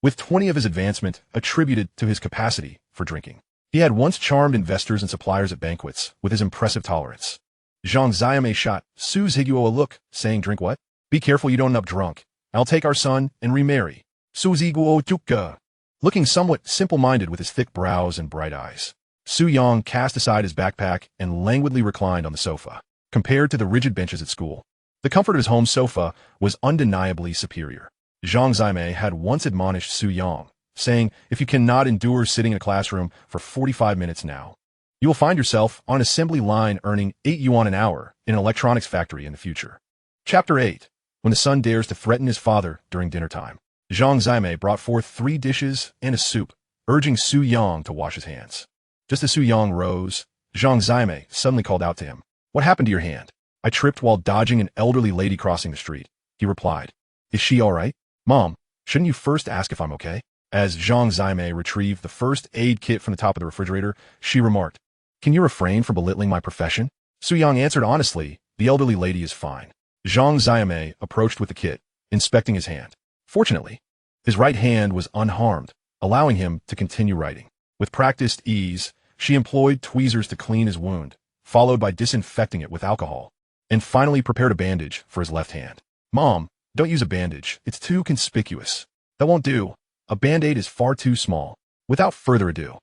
with 20 of his advancement attributed to his capacity for drinking. He had once charmed investors and suppliers at banquets with his impressive tolerance. Zhang Xiame shot Su Zhiguo a look, saying, "Drink what? Be careful you don't end up drunk. I'll take our son and remarry." Su Zhiguo Zhuge, looking somewhat simple-minded with his thick brows and bright eyes. Su Yang cast aside his backpack and languidly reclined on the sofa. Compared to the rigid benches at school, the comfort of his home sofa was undeniably superior. Zhang Xiame had once admonished Su Yang, saying, "If you cannot endure sitting in a classroom for 45 minutes now, you will find yourself on an assembly line earning 8 yuan an hour in an electronics factory in the future." Chapter 8. When the son dares to threaten his father during dinner time. Zhang Xiame brought forth 3 dishes and a soup, urging Su Yang to wash his hands. Just as Su Yang rose, Zhang Xiame suddenly called out to him, "What happened to your hand?" "I tripped while dodging an elderly lady crossing the street," he replied. "Is she all right?" "Mom, shouldn't you first ask if I'm okay?" As Zhang Xiame retrieved the first aid kit from the top of the refrigerator, she remarked, "Can you refrain from belittling my profession?" Su Yang answered honestly, "The elderly lady is fine." Zhang Xiame approached with the kit, inspecting his hand. Fortunately, his right hand was unharmed, allowing him to continue writing. With practiced ease, she employed tweezers to clean his wound, followed by disinfecting it with alcohol, and finally prepared a bandage for his left hand. "Mom, don't use a bandage. It's too conspicuous." "That won't do. A band-aid is far too small." Without further ado,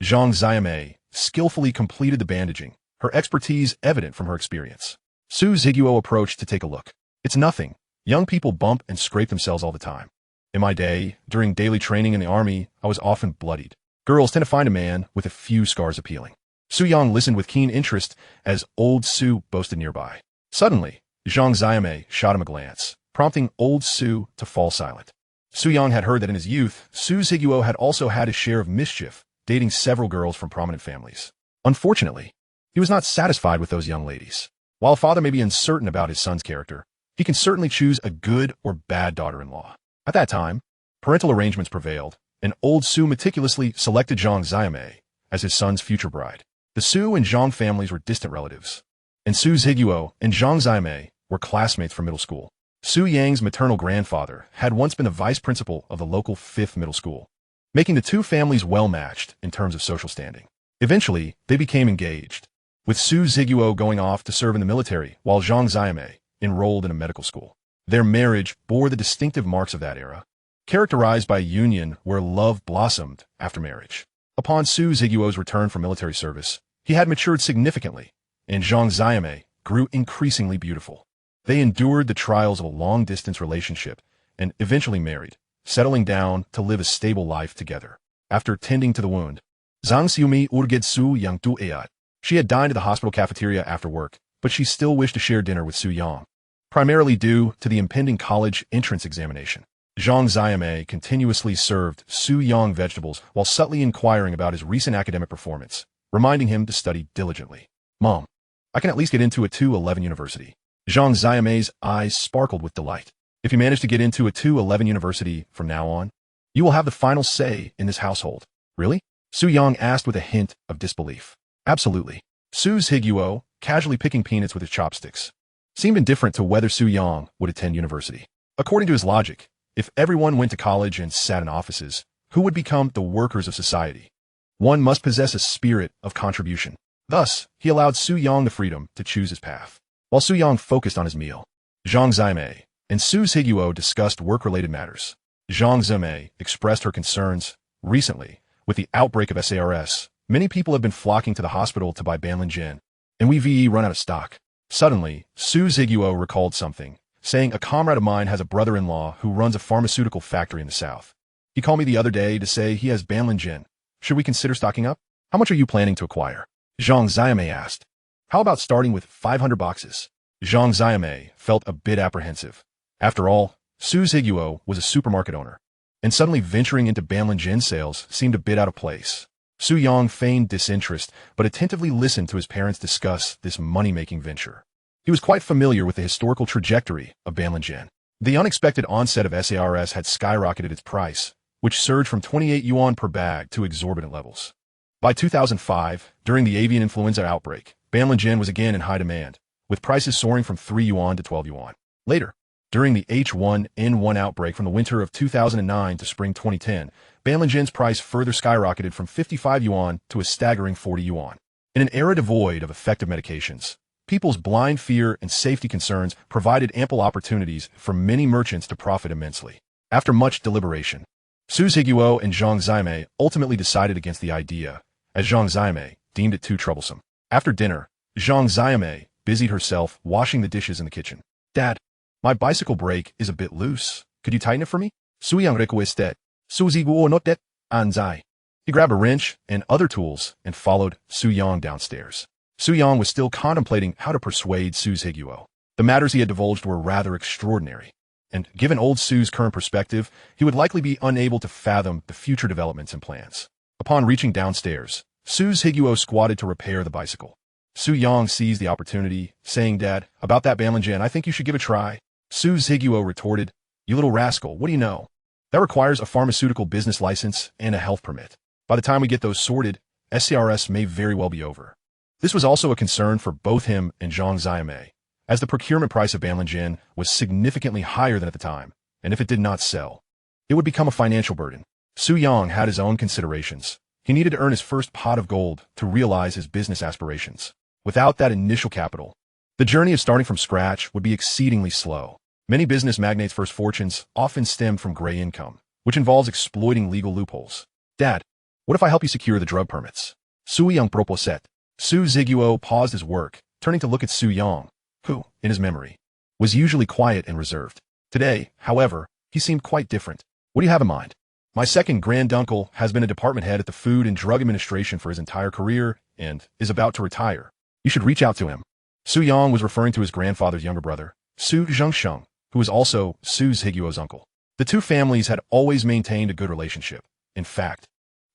Zhang Xiame skillfully completed the bandaging, her expertise evident from her experience. Su Zhiguo approached to take a look. "It's nothing. Young people bump and scrape themselves all the time. In my day, during daily training in the army, I was often bloodied. Girls tend to find a man with a few scars appealing." Su Yang listened with keen interest as old Su boasted nearby. Suddenly, Zhang Xiame shot him a glance, prompting old Su to fall silent. Su Yang had heard that in his youth, Su Zhiguo had also had his share of mischief, dating several girls from prominent families. Unfortunately, he was not satisfied with those young ladies. While a father may be uncertain about his son's character, he can certainly choose a good or bad daughter-in-law. At that time, parental arrangements prevailed, and old Su meticulously selected Zhang Xiame as his son's future bride. The Su and Zhang families were distant relatives, and Su Zhiguo and Zhang Xiame were classmates from middle school. Su Yang's maternal grandfather had once been the vice principal of the local 5th middle school, making the two families well-matched in terms of social standing. Eventually, they became engaged, with Su Zhiguo going off to serve in the military while Zhang Xiame enrolled in a medical school. Their marriage bore the distinctive marks of that era, characterized by a union where love blossomed after marriage. Upon Su Zhiguo's return from military service, he had matured significantly, and Zhang Xiame grew increasingly beautiful. They endured the trials of a long-distance relationship and eventually married, settling down to live a stable life together. After tending to the wound, Zhang Xiumi urged Su Yang tu eat. She had dined at the hospital cafeteria after work, but she still wished to share dinner with Su Yang, primarily due to the impending college entrance examination. Zhang Xiame continuously served Su Yang vegetables while subtly inquiring about his recent academic performance, reminding him to study diligently. "Mom, I can at least get into a 211 university." Zhang Xiame's eyes sparkled with delight. "If you manage to get into a 211 university from now on, you will have the final say in this household." "Really?" Su Yang asked with a hint of disbelief. "Absolutely." Su Zhiguo, casually picking peanuts with his chopsticks, seemed indifferent to whether Su Yang would attend university. According to his logic, if everyone went to college and sat in offices, who would become the workers of society? One must possess a spirit of contribution. Thus, he allowed Su Yang the freedom to choose his path. While Su Yang focused on his meal, Zhang Xiame and Su Zhiguo discussed work-related matters. Zhang Xiame expressed her concerns. Recently, with the outbreak of SARS, many people have been flocking to the hospital to buy Banlin, and we've run out of stock. Suddenly, Su Zhiguo recalled something, saying, "A comrade of mine has a brother-in-law who runs a pharmaceutical factory in the south. He called me the other day to say he has Banlin. Should we consider stocking up? How much are you planning to acquire?" Zhang Xiame asked. "How about starting with 500 boxes? Zhang Xiame felt a bit apprehensive. After all, Su Zhiguo was a supermarket owner, and suddenly venturing into Banlin sales seemed a bit out of place. Su Yang feigned disinterest, but attentively listened to his parents discuss this money-making venture. He was quite familiar with the historical trajectory of Banlin. The unexpected onset of SARS had skyrocketed its price, which surged from 28 yuan per bag to exorbitant levels. By 2005, during the avian influenza outbreak, Banlin was again in high demand, with prices soaring from 3 yuan to 12 yuan. Later, during the H1N1 outbreak from the winter of 2009 to spring 2010, Banlin's price further skyrocketed from 55 yuan to a staggering 40 yuan. In an era devoid of effective medications, people's blind fear and safety concerns provided ample opportunities for many merchants to profit immensely. After much deliberation, Su Zhiguo and Zhang Zime ultimately decided against the idea, as Zhang Zime deemed it too troublesome. After dinner, Zhang Zime busied herself washing the dishes in the kitchen. "Dad, my bicycle brake is a bit loose. Could you tighten it for me?" Su Yang requested. Su Zhiguo noted. Anzai. He grabbed a wrench and other tools and followed Su Yang downstairs. Su Yang was still contemplating how to persuade Su Zhiguo. The matters he had divulged were rather extraordinary, and given old Su's current perspective, he would likely be unable to fathom the future developments and plans. Upon reaching downstairs, Su Zhiguo squatted to repair the bicycle. Su Yang seized the opportunity, saying, "Dad, about that Banlin, I think you should give it a try." Su Zhiguo retorted, "You little rascal, what do you know? That requires a pharmaceutical business license and a health permit. By the time we get those sorted, SCRS may very well be over." This was also a concern for both him and Zhang Zime, as the procurement price of Banlin was significantly higher than at the time, and if it did not sell, it would become a financial burden. Su Yang had his own considerations. He needed to earn his first pot of gold to realize his business aspirations. Without that initial capital, the journey of starting from scratch would be exceedingly slow. Many business magnates' first fortunes often stemmed from gray income, which involves exploiting legal loopholes. "Dad, what if I help you secure the drug permits?" Su Yang proposed. Su Zhiguo paused his work, turning to look at Su Yang, who, in his memory, was usually quiet and reserved. Today, however, he seemed quite different. "What do you have in mind?" "My second granduncle has been a department head at the Food and Drug Administration for his entire career and is about to retire. You should reach out to him." Su Yang was referring to his grandfather's younger brother, Su Zhengsheng, who was also Su Zhiguo's uncle. The two families had always maintained a good relationship. In fact,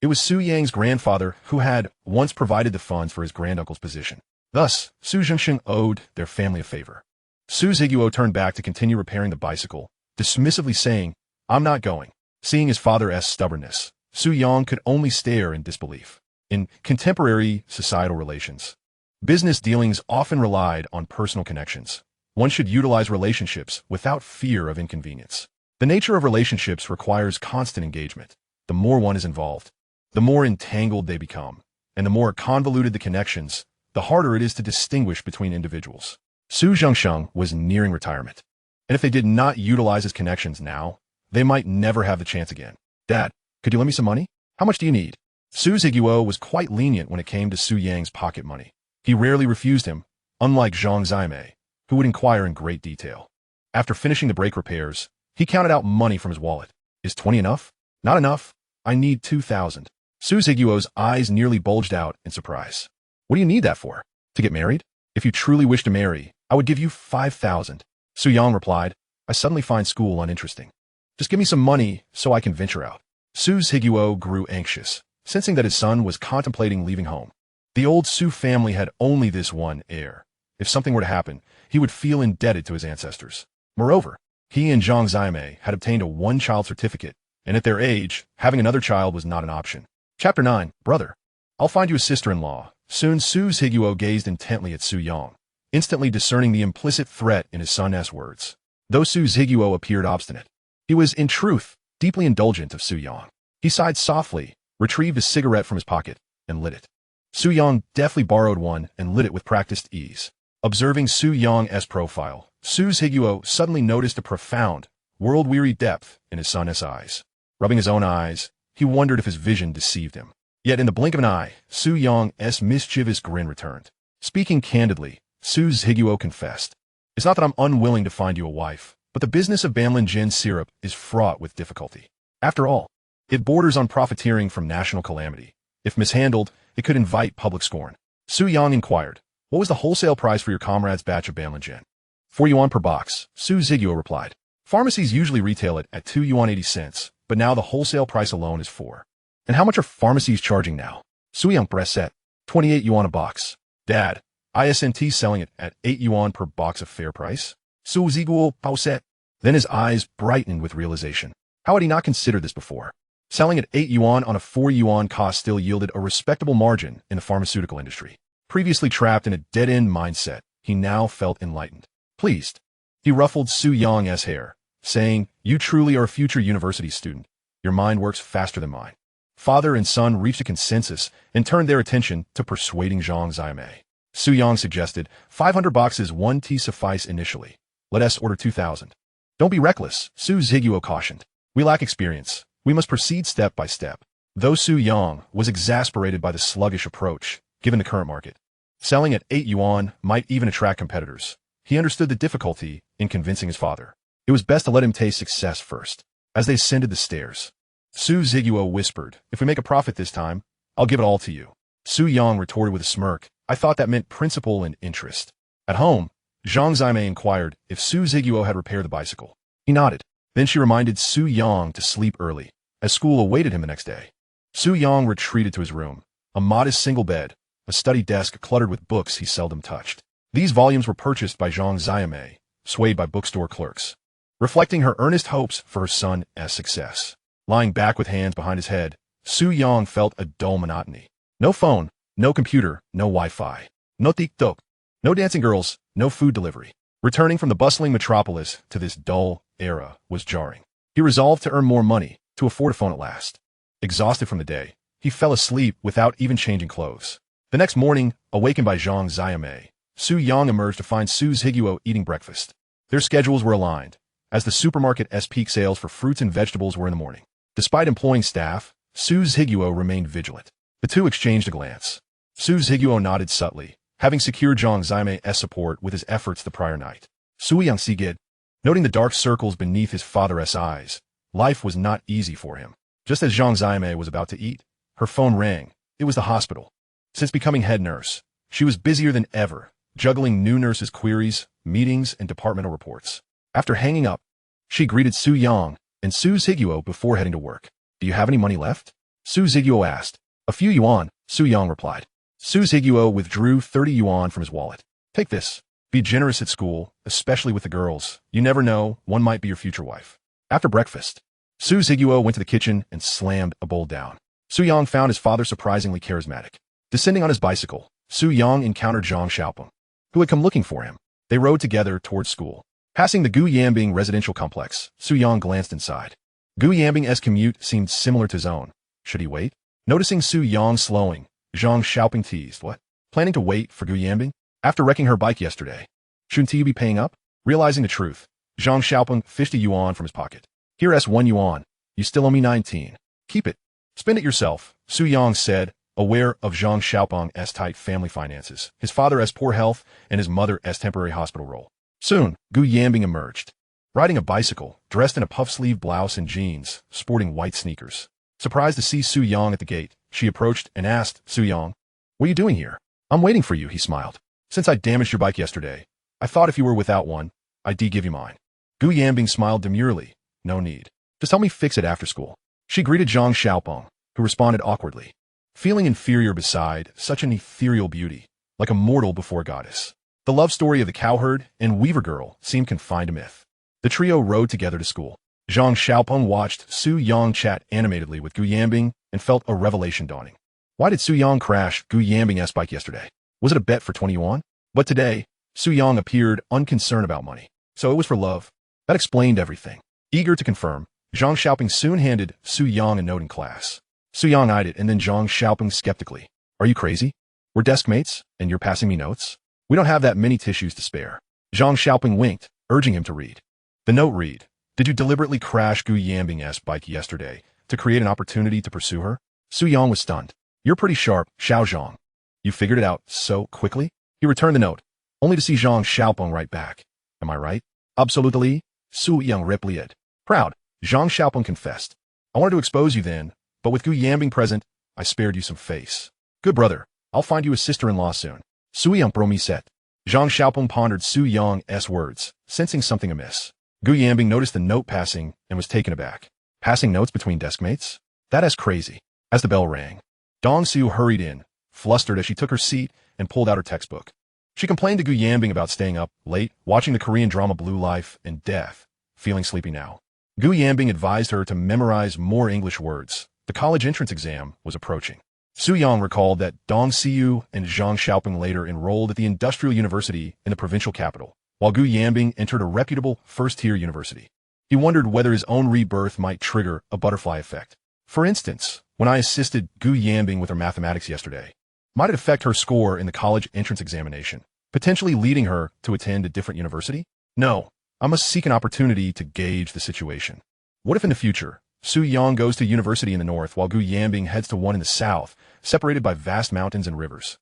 it was Su Yang's grandfather who had once provided the funds for his granduncle's position. Thus, Su Zhengsheng owed their family a favor. Su Zhiguo turned back to continue repairing the bicycle, dismissively saying, "I'm not going." Seeing his father's stubbornness, Su Yang could only stare in disbelief. In contemporary societal relations, business dealings often relied on personal connections. One should utilize relationships without fear of inconvenience. The nature of relationships requires constant engagement. The more one is involved, the more entangled they become, and the more convoluted the connections, the harder it is to distinguish between individuals. Su Zhengsheng was nearing retirement, and if they did not utilize his connections now, they might never have the chance again. "Dad, could you lend me some money? How much do you need?" Su Zhiguo was quite lenient when it came to Su Yang's pocket money. He rarely refused him, unlike Zhang Zime, who would inquire in great detail. After finishing the brake repairs, he counted out money from his wallet. "Is 20 enough?" "Not enough. I need 2,000. Su Zhiguo's eyes nearly bulged out in surprise. "What do you need that for? To get married? If you truly wish to marry, I would give you 5,000. Su Yang replied, "I suddenly find school uninteresting. Just give me some money so I can venture out." Su Zhiguo grew anxious, sensing that his son was contemplating leaving home. The old Su family had only this one heir. If something were to happen, he would feel indebted to his ancestors. Moreover, he and Zhang Zime had obtained a one-child certificate, and at their age, having another child was not an option. Chapter 9, Brother. "I'll find you a sister-in-law." Soon Su Zhiguo gazed intently at Su Yang, instantly discerning the implicit threat in his son's words. Though Su Zhiguo appeared obstinate, he was, in truth, deeply indulgent of Su Yang. He sighed softly, retrieved a cigarette from his pocket, and lit it. Su Yang deftly borrowed one and lit it with practiced ease. Observing Su Yang's profile, Su Zhiguo suddenly noticed a profound, world-weary depth in his son's eyes. Rubbing his own eyes, he wondered if his vision deceived him. Yet in the blink of an eye, Su Yang's mischievous grin returned. Speaking candidly, Su Zhiguo confessed, "It's not that I'm unwilling to find you a wife, but the business of Banlin syrup is fraught with difficulty. After all, it borders on profiteering from national calamity. If mishandled, it could invite public scorn." Su Yang inquired, "What was the wholesale price for your comrade's batch of Banlin? 4 yuan per box," Su Zhiguo replied. "Pharmacies usually retail it at 2 yuan 80 cents, but now the wholesale price alone is 4. "And how much are pharmacies charging now?" Su Yang pressed, 28 yuan a box. "Dad, ISNT selling it at 8 yuan per box of fair price?" Su Zhiguo paused. Then his eyes brightened with realization. How had he not considered this before? Selling at 8 yuan on a 4 yuan cost still yielded a respectable margin in the pharmaceutical industry. Previously trapped in a dead-end mindset, he now felt enlightened. Pleased. He ruffled Su Yang's hair, saying, "You truly are a future university student. Your mind works faster than mine." Father and son reached a consensus and turned their attention to persuading Zhang Ziyame. Su Yang suggested, 500 boxes, 1 tea suffice initially. Let us order 2,000. Don't be reckless, Su Ziguo cautioned. We lack experience. We must proceed step by step. Though Su Yang was exasperated by the sluggish approach, given the current market, selling at 8 yuan might even attract competitors. He understood the difficulty in convincing his father. It was best to let him taste success first. As they ascended the stairs, Su Ziguo whispered, "If we make a profit this time, I'll give it all to you." Su Yang retorted with a smirk, "I thought that meant principal and interest." At home, Zhang Ziyame inquired if Su Ziguo had repaired the bicycle. He nodded. Then she reminded Su Yang to sleep early, as school awaited him the next day. Su Yang retreated to his room, a modest single bed, a study desk cluttered with books he seldom touched. These volumes were purchased by Zhang Ziyame, swayed by bookstore clerks, reflecting her earnest hopes for her son's success. Lying back with hands behind his head, Su Yang felt a dull monotony. No phone, no computer, no Wi-Fi, no TikTok, no dancing girls, no food delivery. Returning from the bustling metropolis to this dull era was jarring. He resolved to earn more money, to afford a phone at last. Exhausted from the day, he fell asleep without even changing clothes. The next morning, awakened by Zhang Ziyame, Su Yang emerged to find Su Ziguo eating breakfast. Their schedules were aligned, as the supermarket's peak sales for fruits and vegetables were in the morning. Despite employing staff, Su Ziguo remained vigilant. The two exchanged a glance. Su Ziguo nodded subtly, having secured Zhang Ziyame's support with his efforts the prior night. Su Yang sighed, noting the dark circles beneath his father's eyes. Life was not easy for him. Just as Zhang Ziyame was about to eat, her phone rang. It was the hospital. Since becoming head nurse, she was busier than ever, juggling new nurses' queries, meetings, and departmental reports. After hanging up, she greeted Su Yang and Su Ziguo before heading to work. "Do you have any money left?" Su Ziguo asked. "A few yuan," Su Yang replied. Su Ziguo withdrew 30 yuan from his wallet. "Take this. Be generous at school, especially with the girls. You never know, one might be your future wife." After breakfast, Su Ziguo went to the kitchen and slammed a bowl down. Su Yang found his father surprisingly charismatic. Descending on his bicycle, Su Yang encountered Zhang Xiaopeng, who had come looking for him. They rode together towards school. Passing the Gu Yanbing residential complex, Su Yang glanced inside. Gu Yanbing's commute seemed similar to his own. Should he wait? Noticing Su Yang slowing, Zhang Xiaopeng teased, "What? Planning to wait for Gu Yanbing? After wrecking her bike yesterday? Shouldn't you be paying up?" Realizing the truth, Zhang Xiaopeng fished a yuan from his pocket. "Here's 1 yuan. You still owe me 19. Keep it. Spend it yourself," Su Yang said, aware of Zhang Xiaopeng's tight family finances, his father's poor health, and his mother's temporary hospital role. Soon, Gu Yanbing emerged, riding a bicycle, dressed in a puff-sleeve blouse and jeans, sporting white sneakers. Surprised to see Su Yang at the gate, she approached and asked, "Su Yang, what are you doing here?" "I'm waiting for you," he smiled. "Since I damaged your bike yesterday, I thought if you were without one, I'd give you mine." Gu Yanbing smiled demurely. "No need. Just help me fix it after school." She greeted Zhang Xiaopeng, who responded awkwardly, feeling inferior beside such an ethereal beauty, like a mortal before a goddess. The love story of the cowherd and weaver girl seemed confined to myth. The trio rode together to school. Zhang Xiaopeng watched Su Yang chat animatedly with Gu Yanbing and felt a revelation dawning. Why did Su Yang crash Gu Yanbing's bike yesterday? Was it a bet for 20 yuan? But today, Su Yang appeared unconcerned about money. So it was for love. That explained everything. Eager to confirm, Zhang Xiaopeng soon handed Su Yang a note in class. Su Yang eyed it and then Zhang Xiaopeng skeptically. "Are you crazy? We're desk mates, and you're passing me notes? We don't have that many tissues to spare." Zhang Xiaopeng winked, urging him to read. The note read, "Did you deliberately crash Gu Yanbing's bike yesterday to create an opportunity to pursue her?" Su Yang was stunned. "You're pretty sharp, Xiao Zhang. You figured it out so quickly?" He returned the note, only to see Zhang Xiaopeng write back. "Am I right?" "Absolutely," Su Yang replied. Proud, Zhang Xiaopeng confessed. "I wanted to expose you then, but with Gu Yanbing present, I spared you some face. Good brother, I'll find you a sister-in-law soon." Su Yang promised. Zhang Xiaopeng pondered Su Yang's words, sensing something amiss. Gu Yanbing noticed the note passing and was taken aback. Passing notes between desk mates? That's crazy. As the bell rang, Dong Su hurried in, flustered as she took her seat and pulled out her textbook. She complained to Gu Yanbing about staying up late, watching the Korean drama Blue Life and Death, feeling sleepy now. Gu Yanbing advised her to memorize more English words. The college entrance exam was approaching. Su Yang recalled that Dong Xiu and Zhang Xiaoping later enrolled at the Industrial University in the provincial capital, while Gu Yanbing entered a reputable first-tier university. He wondered whether his own rebirth might trigger a butterfly effect. For instance, when I assisted Gu Yanbing with her mathematics yesterday, might it affect her score in the college entrance examination, potentially leading her to attend a different university? No, I must seek an opportunity to gauge the situation. What if in the future, Su Yang goes to university in the north while Gu Yanbing heads to one in the south, separated by vast mountains and rivers?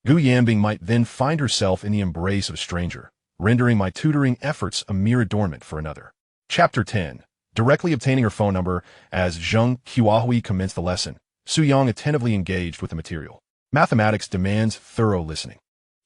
Gu Yanbing might then find herself in the embrace of a stranger, rendering my tutoring efforts a mere adornment for another. Chapter 10. Directly obtaining her phone number. As Zheng Qiahui commenced the lesson, Su Yang attentively engaged with the material. Mathematics demands thorough listening.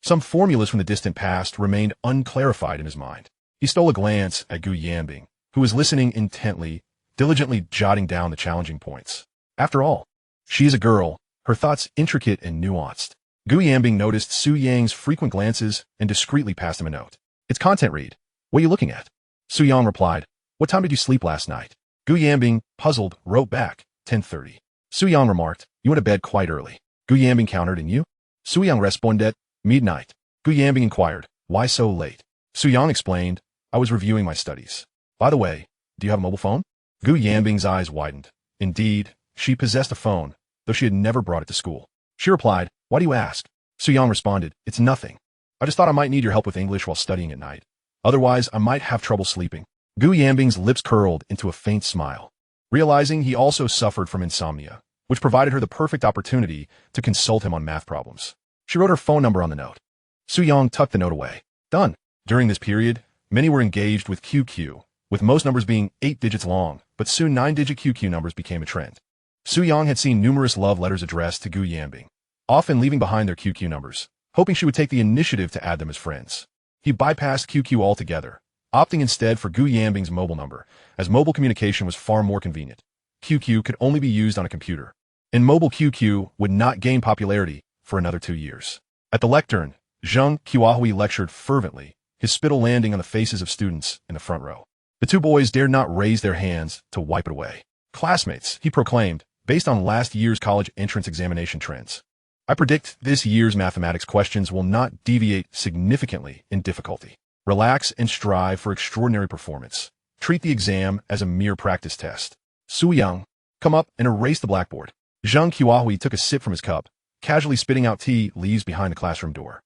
Some formulas from the distant past remained unclarified in his mind. He stole a glance at Gu Yanbing, who was listening intently, diligently jotting down the challenging points. After all, she is a girl, her thoughts intricate and nuanced. Gu Yanbing noticed Su Yang's frequent glances and discreetly passed him a note. It's content read. What are you looking at? Su Yang replied, What time did you sleep last night? Gu Yanbing, puzzled, wrote back, 10:30. Su Yang remarked, You went to bed quite early. Gu Yanbing countered, And you? Su Yang responded, Midnight. Gu Yanbing inquired, Why so late? Su Yang explained, I was reviewing my studies. By the way, do you have a mobile phone? Gu Yanbing's eyes widened. Indeed, she possessed a phone, though she had never brought it to school. She replied, Why do you ask? Su Yang responded, It's nothing. I just thought I might need your help with English while studying at night. Otherwise, I might have trouble sleeping. Gu Yanbing's lips curled into a faint smile, realizing he also suffered from insomnia, which provided her the perfect opportunity to consult him on math problems. She wrote her phone number on the note. Su Yang tucked the note away. Done. During this period, many were engaged with QQ, with most numbers being 8 digits long, but soon 9-digit QQ numbers became a trend. Su Yang had seen numerous love letters addressed to Gu Yanbing, often leaving behind their QQ numbers, hoping she would take the initiative to add them as friends. He bypassed QQ altogether, opting instead for Gu Yanbing's mobile number, as mobile communication was far more convenient. QQ could only be used on a computer, and mobile QQ would not gain popularity for another 2 years. At the lectern, Zheng Qiahui lectured fervently, his spittle landing on the faces of students in the front row. The two boys dared not raise their hands to wipe it away. Classmates, he proclaimed, based on last year's college entrance examination trends, I predict this year's mathematics questions will not deviate significantly in difficulty. Relax and strive for extraordinary performance. Treat the exam as a mere practice test. Su Yang, come up and erase the blackboard. Zheng Qiahui took a sip from his cup, casually spitting out tea leaves behind the classroom door.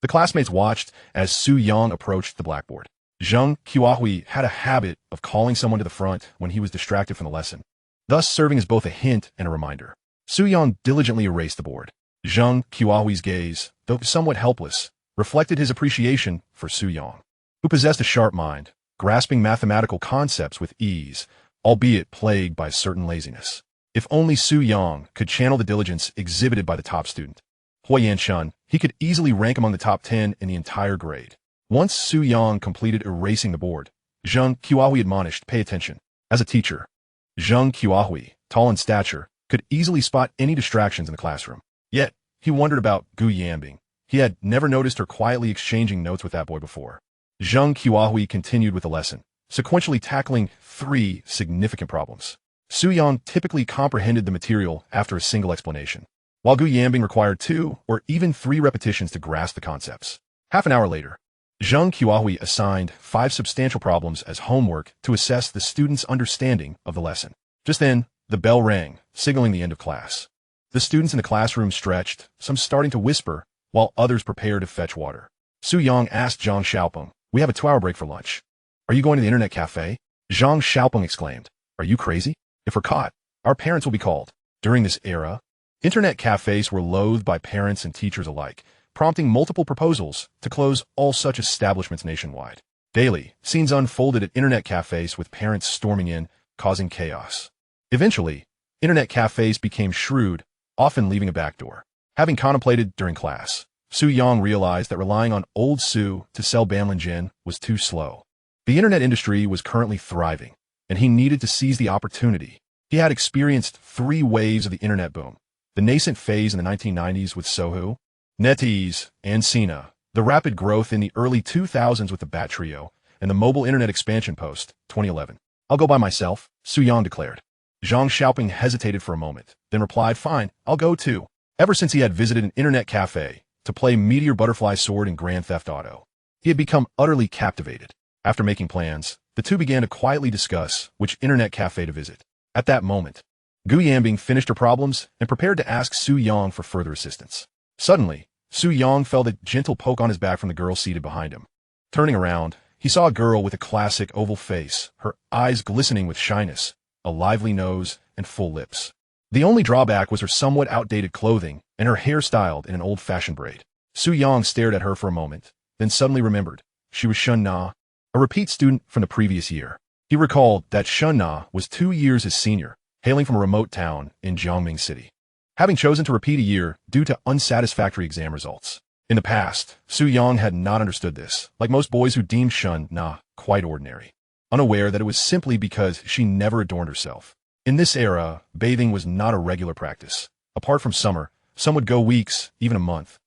The classmates watched as Su Yang approached the blackboard. Zheng Qiahui had a habit of calling someone to the front when he was distracted from the lesson, thus serving as both a hint and a reminder. Su Yang diligently erased the board. Zheng Qiahui's gaze, though somewhat helpless, reflected his appreciation for Su Yang, who possessed a sharp mind, grasping mathematical concepts with ease, albeit plagued by certain laziness. If only Su Yang could channel the diligence exhibited by the top student, Huayan Shun, he could easily rank among the top 10 in the entire grade. Once Su Yang completed erasing the board, Zheng Qiahui admonished, Pay attention. As a teacher, Zheng Qiahui, tall in stature, could easily spot any distractions in the classroom. Yet, he wondered about Gu Yanbing. He had never noticed her quietly exchanging notes with that boy before. Zheng Qiahui continued with the lesson, sequentially tackling 3 significant problems. Su Yang typically comprehended the material after a single explanation, while Gu Yanbing required 2 or even 3 repetitions to grasp the concepts. Half an hour later, Zheng Qiahui assigned 5 substantial problems as homework to assess the students' understanding of the lesson. Just then, the bell rang, signaling the end of class. The students in the classroom stretched, some starting to whisper, while others prepared to fetch water. Su Yang asked Zhang Xiaopeng, We have a 2-hour break for lunch. Are you going to the internet cafe? Zhang Xiaopeng exclaimed, Are you crazy? If we're caught, our parents will be called. During this era, internet cafes were loathed by parents and teachers alike, prompting multiple proposals to close all such establishments nationwide. Daily, scenes unfolded at internet cafes with parents storming in, causing chaos. Eventually, internet cafes became shrewd, often leaving a back door. Having contemplated during class, Su Yang realized that relying on old Su to sell Banlin was too slow. The internet industry was currently thriving, and he needed to seize the opportunity. He had experienced 3 waves of the internet boom: the nascent phase in the 1990s with Sohu, NetEase, and Sina, the rapid growth in the early 2000s with the Bat Trio, and the mobile internet expansion post, 2011. I'll go by myself, Su Yang declared. Zhang Xiaoping hesitated for a moment, then replied, fine, I'll go too. Ever since he had visited an internet cafe to play Meteor Butterfly Sword in Grand Theft Auto, he had become utterly captivated. After making plans, the two began to quietly discuss which internet cafe to visit. At that moment, Gu Yanbing finished her problems and prepared to ask Su Yang for further assistance. Suddenly, Su Yang felt a gentle poke on his back from the girl seated behind him. Turning around, he saw a girl with a classic oval face, her eyes glistening with shyness, a lively nose, and full lips. The only drawback was her somewhat outdated clothing and her hair styled in an old-fashioned braid. Su Yang stared at her for a moment, then suddenly remembered. She was Shun Na, a repeat student from the previous year. He recalled that Shun Na was 2 years his senior, hailing from a remote town in Jiangming City, having chosen to repeat a year due to unsatisfactory exam results. In the past, Su Yang had not understood this, like most boys who deemed Shun Na quite ordinary, unaware that it was simply because she never adorned herself. In this era, bathing was not a regular practice. Apart from summer, some would go weeks, even a month,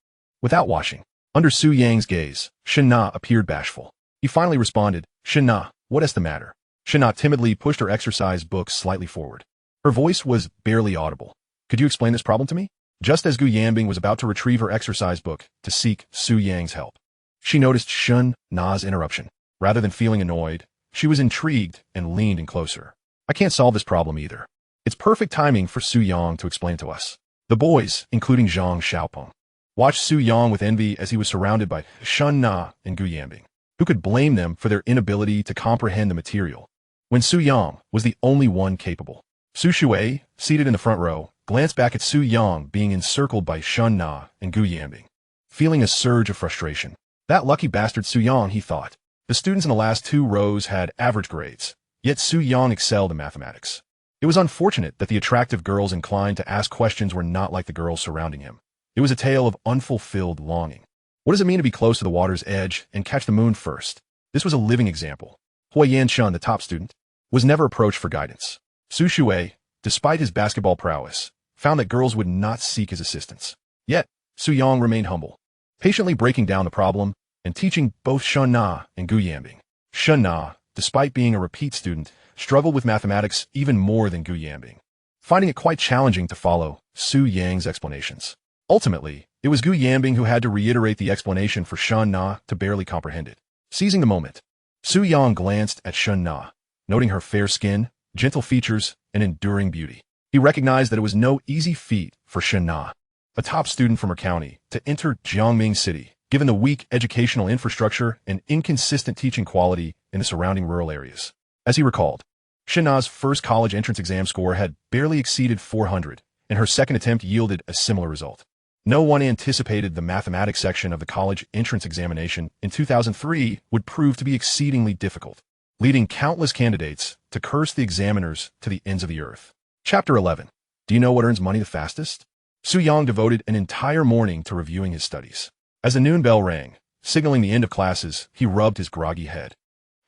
without washing. Under Su Yang's gaze, Shun Na appeared bashful. He finally responded, Shun Na, what is the matter? Shun Na timidly pushed her exercise book slightly forward. Her voice was barely audible. Could you explain this problem to me? Just as Gu Yanbing was about to retrieve her exercise book to seek Su Yang's help, she noticed Shun Na's interruption. Rather than feeling annoyed, she was intrigued and leaned in closer. I can't solve this problem either. It's perfect timing for Su Yang to explain to us. The boys, including Zhang Xiaopeng, watched Su Yang with envy as he was surrounded by Shun Na and Gu Yanbing. Who could blame them for their inability to comprehend the material, when Su Yang was the only one capable? Su Shui, seated in the front row, glanced back at Su Yang being encircled by Shun Na and Gu Yanbing, feeling a surge of frustration. That lucky bastard Su Yang, he thought. The students in the last 2 rows had average grades, yet Su Yang excelled in mathematics. It was unfortunate that the attractive girls inclined to ask questions were not like the girls surrounding him. It was a tale of unfulfilled longing. What does it mean to be close to the water's edge and catch the moon first? This was a living example. Hui Yanshun, the top student, was never approached for guidance. Su Shui, despite his basketball prowess, found that girls would not seek his assistance. Yet, Su Yang remained humble, patiently breaking down the problem and teaching both Shun Na and Gu Yanbing. Shun Na, despite being a repeat student, struggled with mathematics even more than Gu Yanbing, finding it quite challenging to follow Su Yang's explanations. Ultimately, it was Gu Yanbing who had to reiterate the explanation for Shun Na to barely comprehend it. Seizing the moment, Su Yang glanced at Shun Na, noting her fair skin, gentle features, and enduring beauty. He recognized that it was no easy feat for Shun Na, a top student from her county, to enter Jiangming City, given the weak educational infrastructure and inconsistent teaching quality in the surrounding rural areas. As he recalled, Shun Na's first college entrance exam score had barely exceeded 400, and her second attempt yielded a similar result. No one anticipated the mathematics section of the college entrance examination in 2003 would prove to be exceedingly difficult, leading countless candidates to curse the examiners to the ends of the earth. Chapter 11. Do you know what earns money the fastest? Su Yang devoted an entire morning to reviewing his studies. As the noon bell rang, signaling the end of classes, he rubbed his groggy head.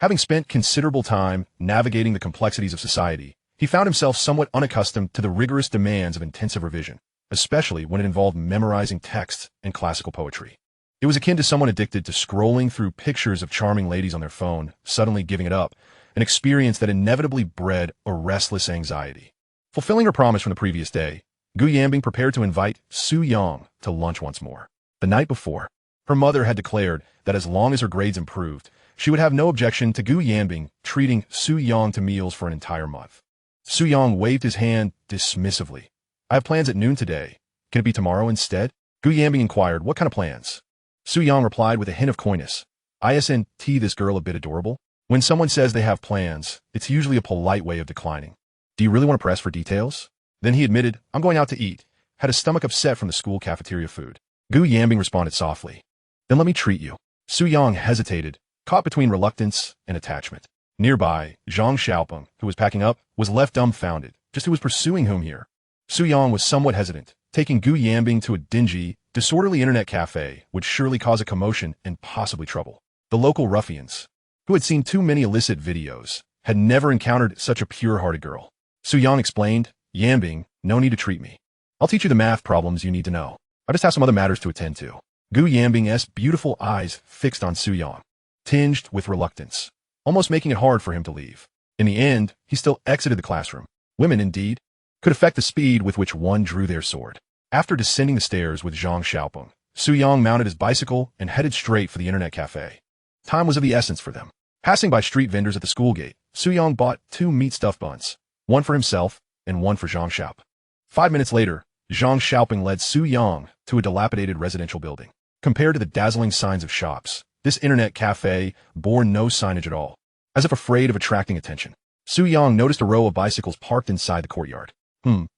Having spent considerable time navigating the complexities of society, he found himself somewhat unaccustomed to the rigorous demands of intensive revision, especially when it involved memorizing texts and classical poetry. It was akin to someone addicted to scrolling through pictures of charming ladies on their phone, suddenly giving it up, an experience that inevitably bred a restless anxiety. Fulfilling her promise from the previous day, Gu Yanbing prepared to invite Su Yang to lunch once more. The night before, her mother had declared that as long as her grades improved, she would have no objection to Gu Yanbing treating Su Yang to meals for an entire month. Su Yang waved his hand dismissively. I have plans at noon today. Can it be tomorrow instead? Gu Yanbing inquired, what kind of plans? Su Yang replied with a hint of coyness. Isn't this girl a bit adorable? When someone says they have plans, it's usually a polite way of declining. Do you really want to press for details? Then he admitted, I'm going out to eat. Had a stomach upset from the school cafeteria food. Gu Yanbing responded softly. Then let me treat you. Su Yang hesitated, caught between reluctance and attachment. Nearby, Zhang Xiaopeng, who was packing up, was left dumbfounded. Just who was pursuing whom here? Su Yang was somewhat hesitant. Taking Gu Yanbing to a dingy, disorderly internet cafe would surely cause a commotion and possibly trouble. The local ruffians, who had seen too many illicit videos, had never encountered such a pure-hearted girl. Su Yang explained, Yanbing, no need to treat me. I'll teach you the math problems you need to know. I just have some other matters to attend to. Gu Yanbing's beautiful eyes fixed on Su Yang, tinged with reluctance, almost making it hard for him to leave. In the end, he still exited the classroom. Women, indeed, could affect the speed with which one drew their sword. After descending the stairs with Zhang Xiaopeng, Su Yang mounted his bicycle and headed straight for the internet cafe. Time was of the essence for them. Passing by street vendors at the school gate, Su Yang bought 2 meat stuffed buns, one for himself and one for Zhang Xiaopeng. 5 minutes later, Zhang Xiaopeng led Su Yang to a dilapidated residential building. Compared to the dazzling signs of shops, this internet cafe bore no signage at all. As if afraid of attracting attention, Su Yang noticed a row of bicycles parked inside the courtyard.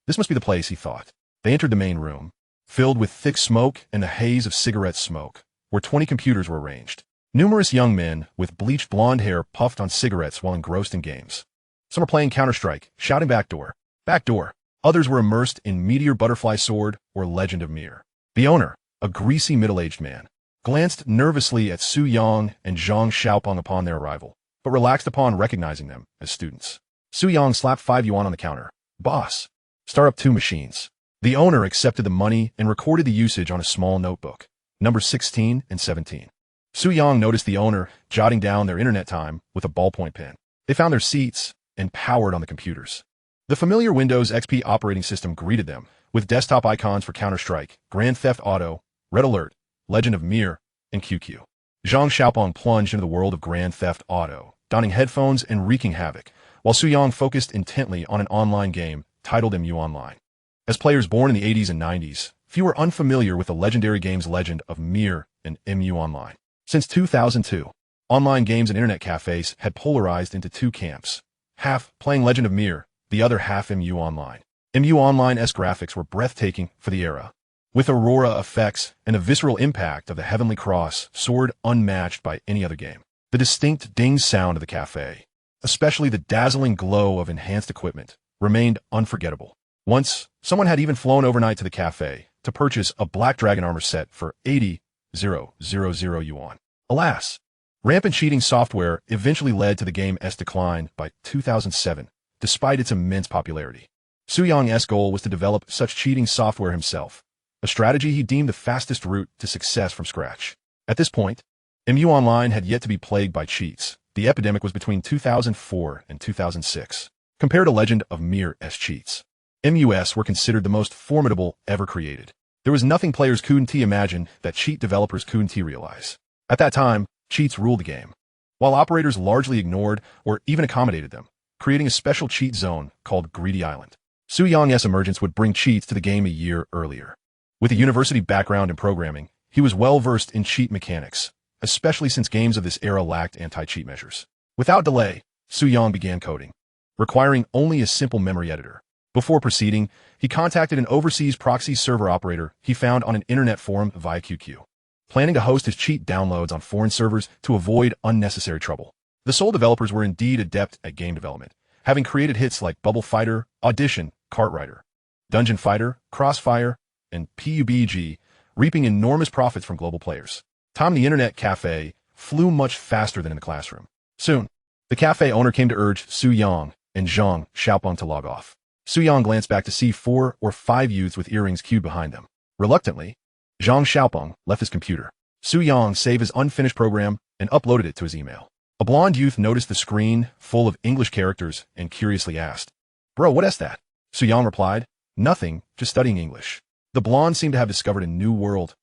This must be the place, he thought. They entered the main room, filled with thick smoke and the haze of cigarette smoke, where 20 computers were arranged. Numerous young men with bleached blonde hair puffed on cigarettes while engrossed in games. Some were playing Counter-Strike, shouting backdoor, backdoor. Others were immersed in Meteor Butterfly Sword or Legend of Mir. The owner, a greasy middle-aged man, glanced nervously at Su Yang and Zhang Xiaopeng upon their arrival, but relaxed upon recognizing them as students. Su Yang slapped 5 yuan on the counter. Boss, start up 2 machines. The owner accepted the money and recorded the usage on a small notebook, numbers 16 and 17. Su Yang noticed the owner jotting down their internet time with a ballpoint pen. They found their seats and powered on the computers. The familiar Windows XP operating system greeted them, with desktop icons for Counter-Strike, Grand Theft Auto, Red Alert, Legend of Mir, and QQ. Zhang Xiaopeng plunged into the world of Grand Theft Auto, donning headphones and wreaking havoc, while Su Yang focused intently on an online game titled MU Online. As players born in the 80s and 90s, few were unfamiliar with the legendary game's Legend of Mir and MU Online. Since 2002, online games and internet cafes had polarized into 2 camps, half playing Legend of Mir, the other half MU Online. MU Online's graphics were breathtaking for the era, with aurora effects and a visceral impact of the Heavenly Cross sword unmatched by any other game. The distinct ding sound of the cafe, especially the dazzling glow of enhanced equipment, remained unforgettable. Once, someone had even flown overnight to the cafe to purchase a Black Dragon armor set for 80,000 yuan. Alas, rampant cheating software eventually led to the game's decline by 2007, despite its immense popularity. Su Yang's goal was to develop such cheating software himself, a strategy he deemed the fastest route to success from scratch. At this point, MU Online had yet to be plagued by cheats. The epidemic was between 2004 and 2006. Compared to Legend of Mir's cheats, MUS were considered the most formidable ever created. There was nothing players couldn't imagine that cheat developers couldn't realize. At that time, cheats ruled the game, while operators largely ignored or even accommodated them, creating a special cheat zone called Greedy Island. Su Yang's emergence would bring cheats to the game a year earlier. With a university background in programming, he was well-versed in cheat mechanics, especially since games of this era lacked anti-cheat measures. Without delay, Su Yang began coding, requiring only a simple memory editor. Before proceeding, he contacted an overseas proxy server operator he found on an internet forum via QQ, planning to host his cheat downloads on foreign servers to avoid unnecessary trouble. The Seoul developers were indeed adept at game development, having created hits like Bubble Fighter, Audition, Cartwriter, Dungeon Fighter, Crossfire, and PUBG, reaping enormous profits from global players. Time in the internet cafe flew much faster than in the classroom. Soon, the cafe owner came to urge Su Yang and Zhang Xiaopeng to log off. Su Yang glanced back to see 4 or 5 youths with earrings queued behind them. Reluctantly, Zhang Xiaopeng left his computer. Su Yang saved his unfinished program and uploaded it to his email. A blonde youth noticed the screen full of English characters and curiously asked, "Bro, what is that?" Su Yang replied, "Nothing, just studying English." The blonde seemed to have discovered a new world.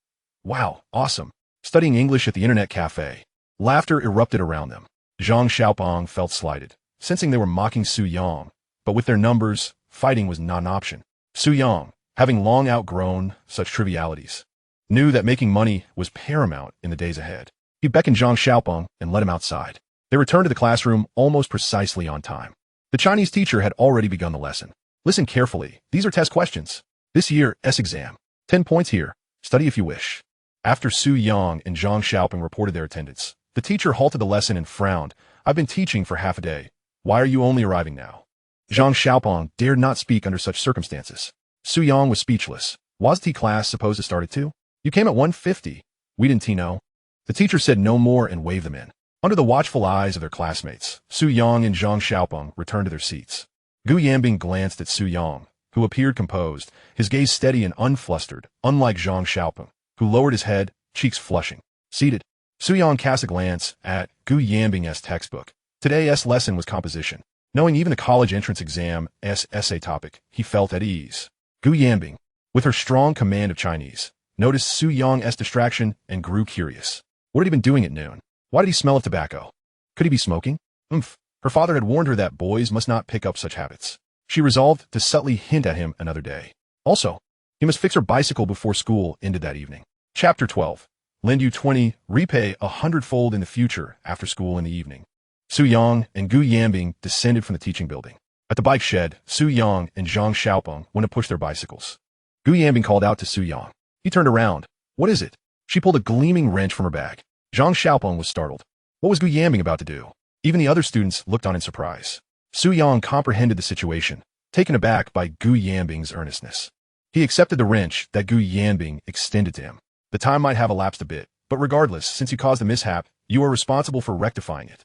Wow, awesome. Studying English at the internet cafe. Laughter erupted around them. Zhang Xiaopeng felt slighted, sensing they were mocking Su Yang, but with their numbers, fighting was not an option. Su Yang, having long outgrown such trivialities, knew that making money was paramount in the days ahead. He beckoned Zhang Xiaopeng and led him outside. They returned to the classroom almost precisely on time. The Chinese teacher had already begun the lesson. Listen carefully. These are test questions. This year's exam. 10 points here. Study if you wish. After Su Yang and Zhang Xiaopeng reported their attendance, the teacher halted the lesson and frowned. "I've been teaching for half a day. Why are you only arriving now?" Zhang Xiaopeng dared not speak under such circumstances. Su Yang was speechless. Was the class supposed to start at 2? You came at 1:50. We didn't know. The teacher said no more and waved them in. Under the watchful eyes of their classmates, Su Yang and Zhang Xiaopeng returned to their seats. Gu Yanbing glanced at Su Yang, who appeared composed, his gaze steady and unflustered, unlike Zhang Xiaopeng, who lowered his head, cheeks flushing. Seated, Su Yang cast a glance at Gu Yanbing's textbook. Today's lesson was composition. Knowing even the college entrance exam essay topic, he felt at ease. Gu Yanbing, with her strong command of Chinese, noticed Su Yang's distraction and grew curious. What had he been doing at noon? Why did he smell of tobacco? Could he be smoking? Her father had warned her that boys must not pick up such habits. She resolved to subtly hint at him another day. Also, he must fix her bicycle before school ended that evening. Chapter 12. Lend you 20, repay 100-fold in the future after school in the evening. Su Yang and Gu Yanbing descended from the teaching building. At the bike shed, Su Yang and Zheng Xiaopeng went to push their bicycles. Gu Yanbing called out to Su Yang. He turned around. What is it? She pulled a gleaming wrench from her bag. Zheng Xiaopeng was startled. What was Gu Yanbing about to do? Even the other students looked on in surprise. Su Yang comprehended the situation, taken aback by Gu Yanbing's earnestness. He accepted the wrench that Gu Yanbing extended to him. The time might have elapsed a bit, but regardless, since you caused the mishap, you are responsible for rectifying it.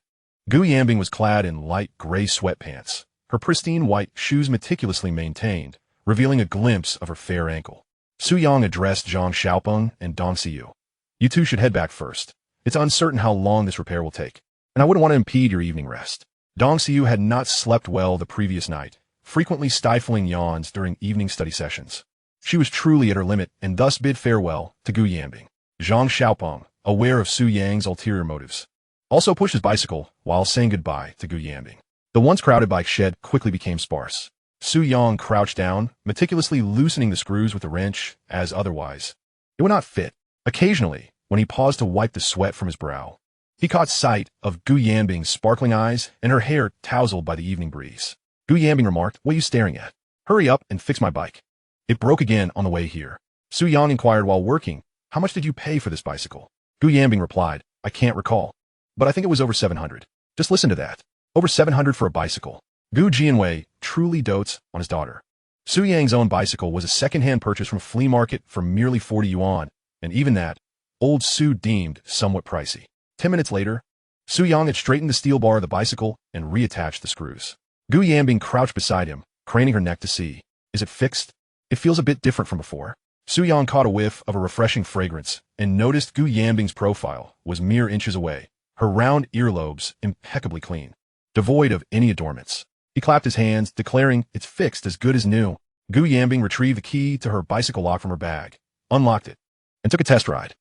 Gu Yanbing was clad in light gray sweatpants, her pristine white shoes meticulously maintained, revealing a glimpse of her fair ankle. Su Yang addressed Zheng Xiaopeng and Dong Xiu. You two should head back first. It's uncertain how long this repair will take, and I wouldn't want to impede your evening rest. Dong Xiu had not slept well the previous night, frequently stifling yawns during evening study sessions. She was truly at her limit and thus bid farewell to Gu Yanbing. Zheng Xiaopeng, aware of Su Yang's ulterior motives, also pushed his bicycle while saying goodbye to Gu Yanbing. The once crowded bike shed quickly became sparse. Su Yang crouched down, meticulously loosening the screws with a wrench, as otherwise it would not fit. Occasionally, when he paused to wipe the sweat from his brow, he caught sight of Gu Yanbing's sparkling eyes and her hair tousled by the evening breeze. Gu Yanbing remarked, "What are you staring at? Hurry up and fix my bike. It broke again on the way here." Su Yang inquired while working, "How much did you pay for this bicycle?" Gu Yanbing replied, "I can't recall, but I think it was over 700. Just listen to that. Over 700 for a bicycle." Gu Jianwei truly dotes on his daughter. Su Yang's own bicycle was a second-hand purchase from a flea market for merely 40 yuan, and even that, old Su deemed somewhat pricey. 10 minutes later, Su Yang had straightened the steel bar of the bicycle and reattached the screws. Gu Yanbing crouched beside him, craning her neck to see. "Is it fixed? It feels a bit different from before." Su Yang caught a whiff of a refreshing fragrance and noticed Gu Yanbing's profile was mere inches away, her round earlobes impeccably clean, devoid of any adornments. He clapped his hands, declaring, "It's fixed as good as new." Gu Yanbing retrieved the key to her bicycle lock from her bag, unlocked it, and took a test ride.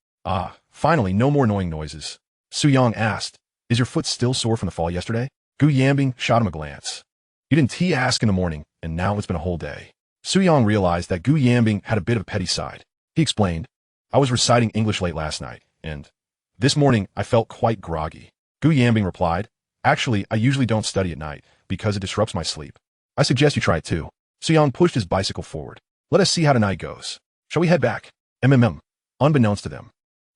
Finally, no more annoying noises. Su Yang asked, "Is your foot still sore from the fall yesterday?" Gu Yanbing shot him a glance. "You didn't ask in the morning, and now it's been a whole day." Su Yang realized that Gu Yanbing had a bit of a petty side. He explained, "I was reciting English late last night, and this morning I felt quite groggy." Gu Yanbing replied, "Actually, I usually don't study at night because it disrupts my sleep. I suggest you try it too." Su Yang pushed his bicycle forward. "Let us see how tonight goes. Shall we head back?" Unbeknownst to them,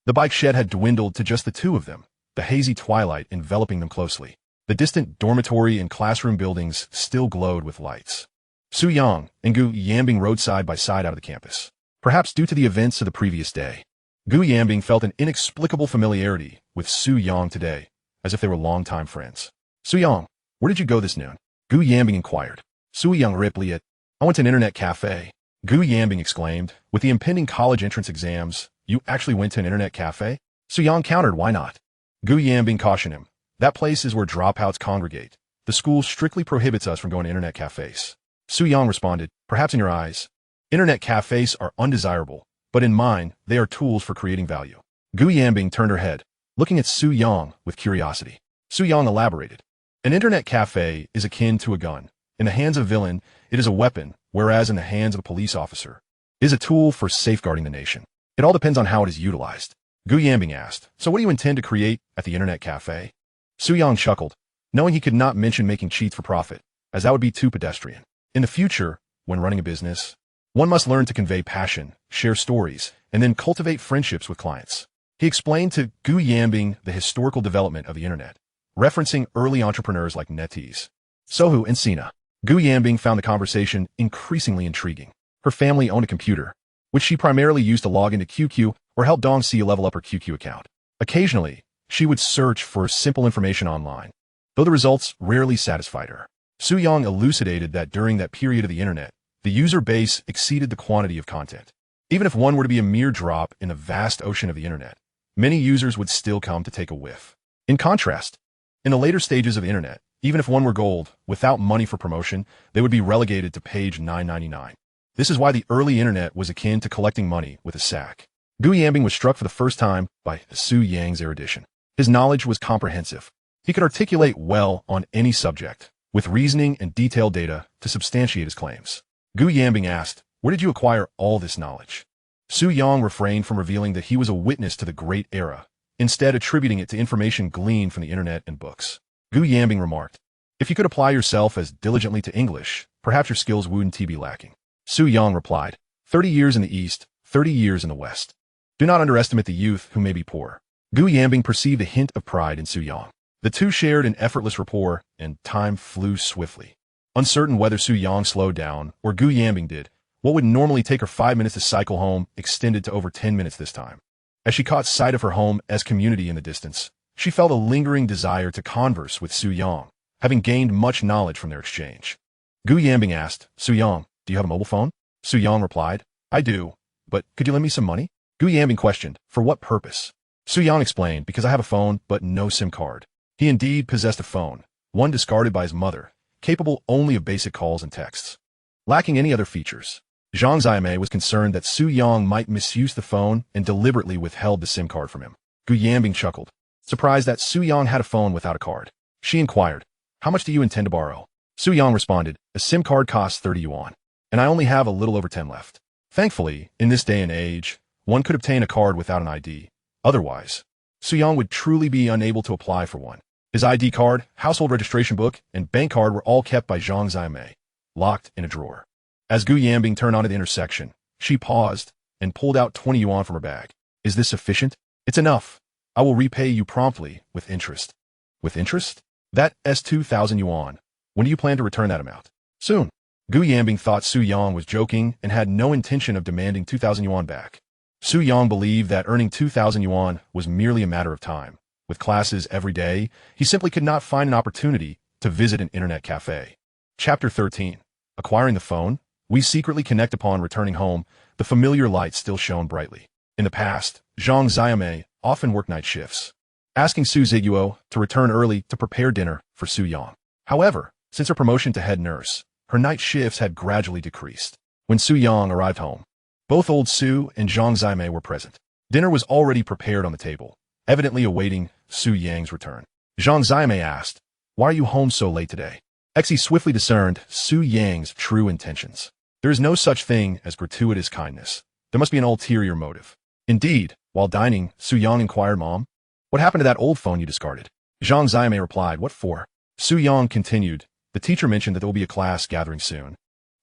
the bike shed had dwindled to just the two of them, the hazy twilight enveloping them closely. The distant dormitory and classroom buildings still glowed with lights. Su Yang and Gu Yanbing rode side by side out of the campus. Perhaps due to the events of the previous day, Gu Yanbing felt an inexplicable familiarity with Su Yang today, as if they were longtime friends. "Su Yang, where did you go this noon?" Gu Yanbing inquired. Su Yang replied, "I went to an internet cafe." Gu Yanbing exclaimed, "With the impending college entrance exams, you actually went to an internet cafe?" Su Yang countered, "Why not?" Gu Yanbing cautioned him, "That place is where dropouts congregate. The school strictly prohibits us from going to internet cafes." Su Yang responded, "Perhaps in your eyes, internet cafes are undesirable, but in mine, they are tools for creating value." Gu Yanbing turned her head, looking at Su Yang with curiosity. Su Yang elaborated, "An internet cafe is akin to a gun. In the hands of a villain, it is a weapon, whereas in the hands of a police officer, it is a tool for safeguarding the nation. It all depends on how it is utilized." Gu Yanbing asked, "So what do you intend to create at the internet cafe?" Su Yang chuckled, knowing he could not mention making cheats for profit, as that would be too pedestrian. In the future, when running a business, one must learn to convey passion, share stories, and then cultivate friendships with clients. He explained to Gu Yanbing the historical development of the internet, referencing early entrepreneurs like NetEase, Sohu, and Sina. Gu Yanbing found the conversation increasingly intriguing. Her family owned a computer, which she primarily used to log into QQ or help Dong Xi level up her QQ account. Occasionally, she would search for simple information online, though the results rarely satisfied her. Su Yang elucidated that during that period of the internet, the user base exceeded the quantity of content. Even if one were to be a mere drop in the vast ocean of the internet, many users would still come to take a whiff. In contrast, in the later stages of the internet, Even if one were gold, without money for promotion, they would be relegated to page 999. This is why the early internet was akin to collecting money with a sack. Gu Yanbing was struck for the first time by Su Yang's erudition. His knowledge was comprehensive. He could articulate well on any subject, with reasoning and detailed data to substantiate his claims. Gu Yanbing asked, "Where did you acquire all this knowledge?" Su Yang refrained from revealing that he was a witness to the great era, instead attributing it to information gleaned from the internet and books. Gu Yanbing remarked, "If you could apply yourself as diligently to English, perhaps your skills wouldn't be lacking." Su Yang replied, 30 years in the East, 30 years in the West. Do not underestimate the youth who may be poor. Gu Yanbing perceived a hint of pride in Su Yang. The two shared an effortless rapport, and time flew swiftly. Uncertain whether Su Yang slowed down, or Gu Yanbing did, what would normally take her 5 minutes to cycle home extended to over 10 minutes this time. As she caught sight of her home as community in the distance, she felt a lingering desire to converse with Su Yang, having gained much knowledge from their exchange. Gu Yanbing asked, "Su Yang, do you have a mobile phone?" Su Yang replied, "I do, but could you lend me some money?" Gu Yanbing questioned, "For what purpose?" Su Yang explained, "Because I have a phone, but no SIM card." He indeed possessed a phone, one discarded by his mother, capable only of basic calls and texts. Lacking any other features, Zhang Ziame was concerned that Su Yang might misuse the phone and deliberately withheld the SIM card from him. Gu Yanbing chuckled, surprised that Su Yang had a phone without a card. She inquired, "How much do you intend to borrow?" Su Yang responded, "A SIM card costs 30 yuan, and I only have a little over 10 left." Thankfully, in this day and age, one could obtain a card without an ID. Otherwise, Su Yang would truly be unable to apply for one. His ID card, household registration book, and bank card were all kept by Zhang Ziame, locked in a drawer. As Gu Yanbing turned onto the intersection, she paused and pulled out 20 yuan from her bag. "Is this sufficient?" "It's enough. I will repay you promptly with interest." "With interest?" "That's 2,000 yuan. When do you plan to return that amount?" "Soon." Gu Yanbing thought Su Yang was joking and had no intention of demanding 2,000 yuan back. Su Yang believed that earning 2,000 yuan was merely a matter of time. With classes every day, he simply could not find an opportunity to visit an internet cafe. Chapter 13. Acquiring the phone. We secretly connect upon returning home. The familiar light still shone brightly. In the past, Zhang Ziame often worked night shifts, asking Su Ziguo to return early to prepare dinner for Su Yang. However, since her promotion to head nurse, her night shifts had gradually decreased. When Su Yang arrived home, both old Su and Zhang Ziame were present. Dinner was already prepared on the table, evidently awaiting Su Yang's return. Zhang Ziame asked, "Why are you home so late today?" Exi swiftly discerned Su Yang's true intentions. There is no such thing as gratuitous kindness. There must be an ulterior motive. Indeed, while dining, Su Yang inquired, "Mom, what happened to that old phone you discarded?" Zhang Ziame replied, "What for?" Su Yang continued, "The teacher mentioned that there will be a class gathering soon,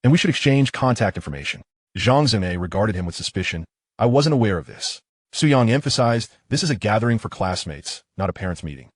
and we should exchange contact information." Zhang Ziame regarded him with suspicion. "I wasn't aware of this." Su Yang emphasized, "This is a gathering for classmates, not a parents' meeting."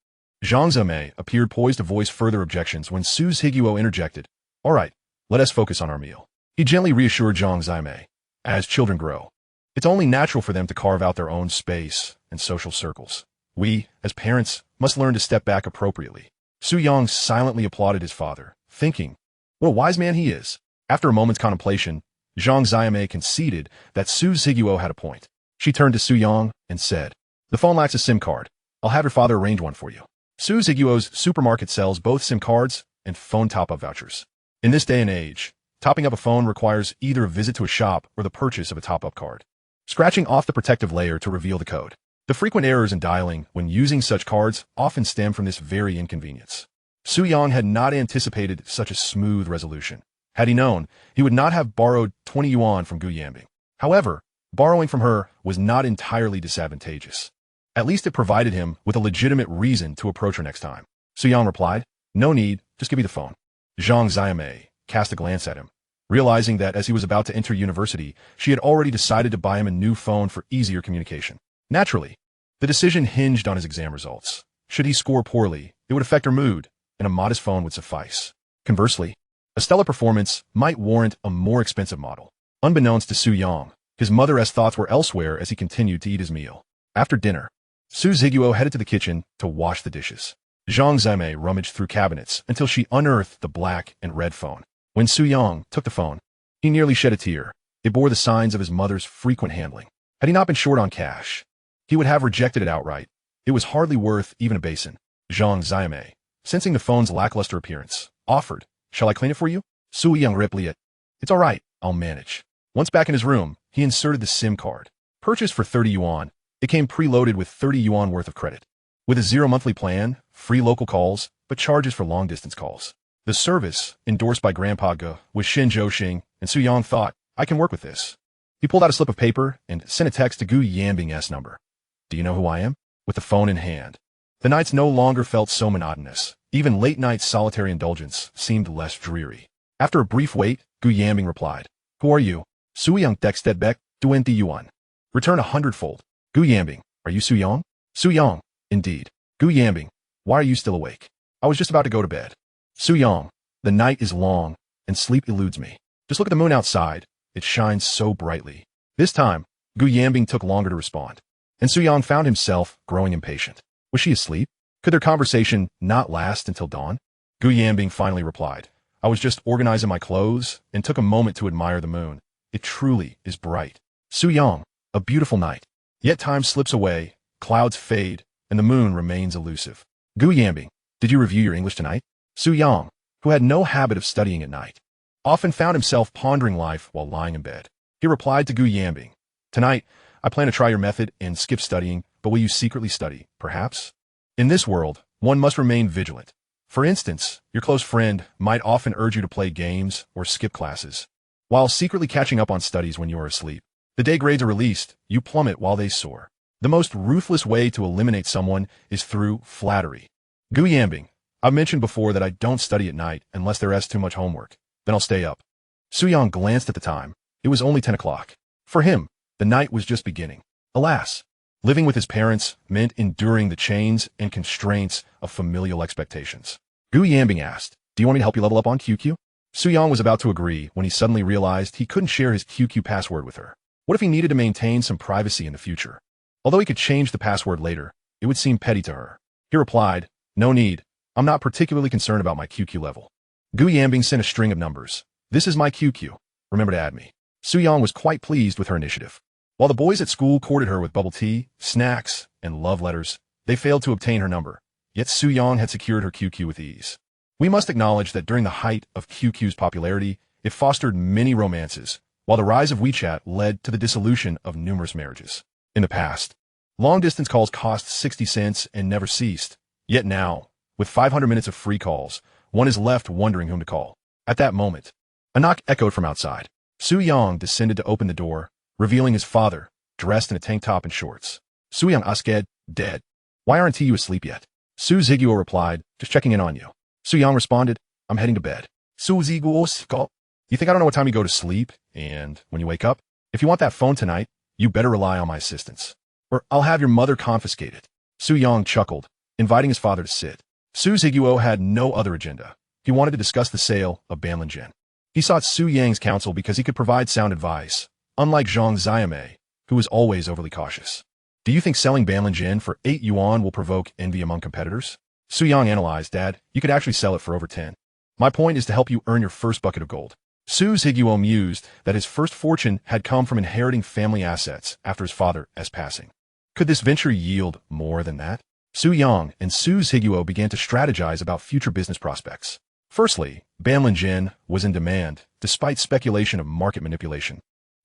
Zhang Ziame appeared poised to voice further objections when Su Ziguo interjected, "All right, let us focus on our meal." He gently reassured Zhang Ziame, "As children grow, it's only natural for them to carve out their own space and social circles. We, as parents, must learn to step back appropriately." Su Yang silently applauded his father, thinking, "What a wise man he is." After a moment's contemplation, Zhang Ziame conceded that Su Ziguo had a point. She turned to Su Yang and said, "The phone lacks a SIM card. I'll have your father arrange one for you." Su Ziguo's supermarket sells both SIM cards and phone top-up vouchers. In this day and age, topping up a phone requires either a visit to a shop or the purchase of a top-up card, scratching off the protective layer to reveal the code. The frequent errors in dialing when using such cards often stem from this very inconvenience. Su Yang had not anticipated such a smooth resolution. Had he known, he would not have borrowed 20 yuan from Gu Yanbing. However, borrowing from her was not entirely disadvantageous. At least it provided him with a legitimate reason to approach her next time. Su Yang replied, "No need, just give me the phone." Zhang Ziame cast a glance at him, realizing that as he was about to enter university, she had already decided to buy him a new phone for easier communication. Naturally, the decision hinged on his exam results. Should he score poorly, it would affect her mood, and a modest phone would suffice. Conversely, a stellar performance might warrant a more expensive model. Unbeknownst to Su Yang, his mother's thoughts were elsewhere as he continued to eat his meal. After dinner, Su Ziguo headed to the kitchen to wash the dishes. Zhang Ziame rummaged through cabinets until she unearthed the black and red phone. When Su Yang took the phone, he nearly shed a tear. It bore the signs of his mother's frequent handling. Had he not been short on cash, he would have rejected it outright. It was hardly worth even a basin. Zhang Ziame sensing the phone's lackluster appearance, offered, "Shall I clean it for you?" Su Young replied, "It's all right, I'll manage." Once back in his room, he inserted the SIM card. Purchased for 30 yuan, it came preloaded with 30 yuan worth of credit. With a 0 monthly plan, free local calls, but charges for long-distance calls. The service, endorsed by Grandpa Gu, was Shin Zhou, and Su Yang thought, "I can work with this." He pulled out a slip of paper and sent a text to Gu Yanbing's number. "Do you know who I am?" With the phone in hand. The nights no longer felt so monotonous. Even late-night solitary indulgence seemed less dreary. After a brief wait, Gu Yanbing replied, "Who are you?" Su Yang texted back, 20 yuan. Return 100-fold. Gu Yanbing, are you Su Yang? Su Yang, indeed. Gu Yanbing, why are you still awake? I was just about to go to bed. Su Yang, the night is long, and sleep eludes me. Just look at the moon outside. It shines so brightly. This time, Gu Yanbing took longer to respond, and Su Yang found himself growing impatient. Was she asleep? Could their conversation not last until dawn? Gu Yanbing finally replied, "I was just organizing my clothes and took a moment to admire the moon. It truly is bright." Su Yang, a beautiful night. Yet time slips away, clouds fade, and the moon remains elusive. Gu Yanbing, did you review your English tonight? Su Yang, who had no habit of studying at night, often found himself pondering life while lying in bed. He replied to Gu Yanbing, "Tonight, I plan to try your method and skip studying, but will you secretly study, perhaps?" In this world, one must remain vigilant. For instance, your close friend might often urge you to play games or skip classes, while secretly catching up on studies when you are asleep. The day grades are released, you plummet while they soar. The most ruthless way to eliminate someone is through flattery. Gu Yanbing, I've mentioned before that I don't study at night unless there is too much homework. Then I'll stay up. Su Yang glanced at the time. It was only 10 o'clock. For him, the night was just beginning. Alas, living with his parents meant enduring the chains and constraints of familial expectations. Gu Yanbing asked, "Do you want me to help you level up on QQ?" Su Yang was about to agree when he suddenly realized he couldn't share his QQ password with her. What if he needed to maintain some privacy in the future? Although he could change the password later, it would seem petty to her. He replied, "No need. I'm not particularly concerned about my QQ level." Gu Yanbing sent a string of numbers. "This is my QQ. Remember to add me." Su Yang was quite pleased with her initiative. While the boys at school courted her with bubble tea, snacks, and love letters, they failed to obtain her number. Yet Su Yang had secured her QQ with ease. We must acknowledge that during the height of QQ's popularity, it fostered many romances, while the rise of WeChat led to the dissolution of numerous marriages. In the past, long-distance calls cost 60 cents and never ceased. Yet now, with 500 minutes of free calls, one is left wondering whom to call. At that moment, a knock echoed from outside. Su Yang descended to open the door, revealing his father, dressed in a tank top and shorts. Su Yang asked, "Dead. Why aren't you asleep yet?" Su Ziguo replied, "Just checking in on you." Su Yang responded, "I'm heading to bed." Su Ziguo scoffed, "You think I don't know what time you go to sleep? And when you wake up? If you want that phone tonight, you better rely on my assistance, or I'll have your mother confiscated." Su Yang chuckled, inviting his father to sit. Su Ziguo had no other agenda. He wanted to discuss the sale of Banlin. He sought Su Yang's counsel because he could provide sound advice, unlike Zhang Xiaomei, who was always overly cautious. "Do you think selling Banlin for 8 yuan will provoke envy among competitors?" Su Yang analyzed, "Dad, you could actually sell it for over 10. My point is to help you earn your first bucket of gold." Su Ziguo mused that his first fortune had come from inheriting family assets after his father's passing. Could this venture yield more than that? Su Yang and Su Ziguo began to strategize about future business prospects. Firstly, Banlin was in demand, despite speculation of market manipulation.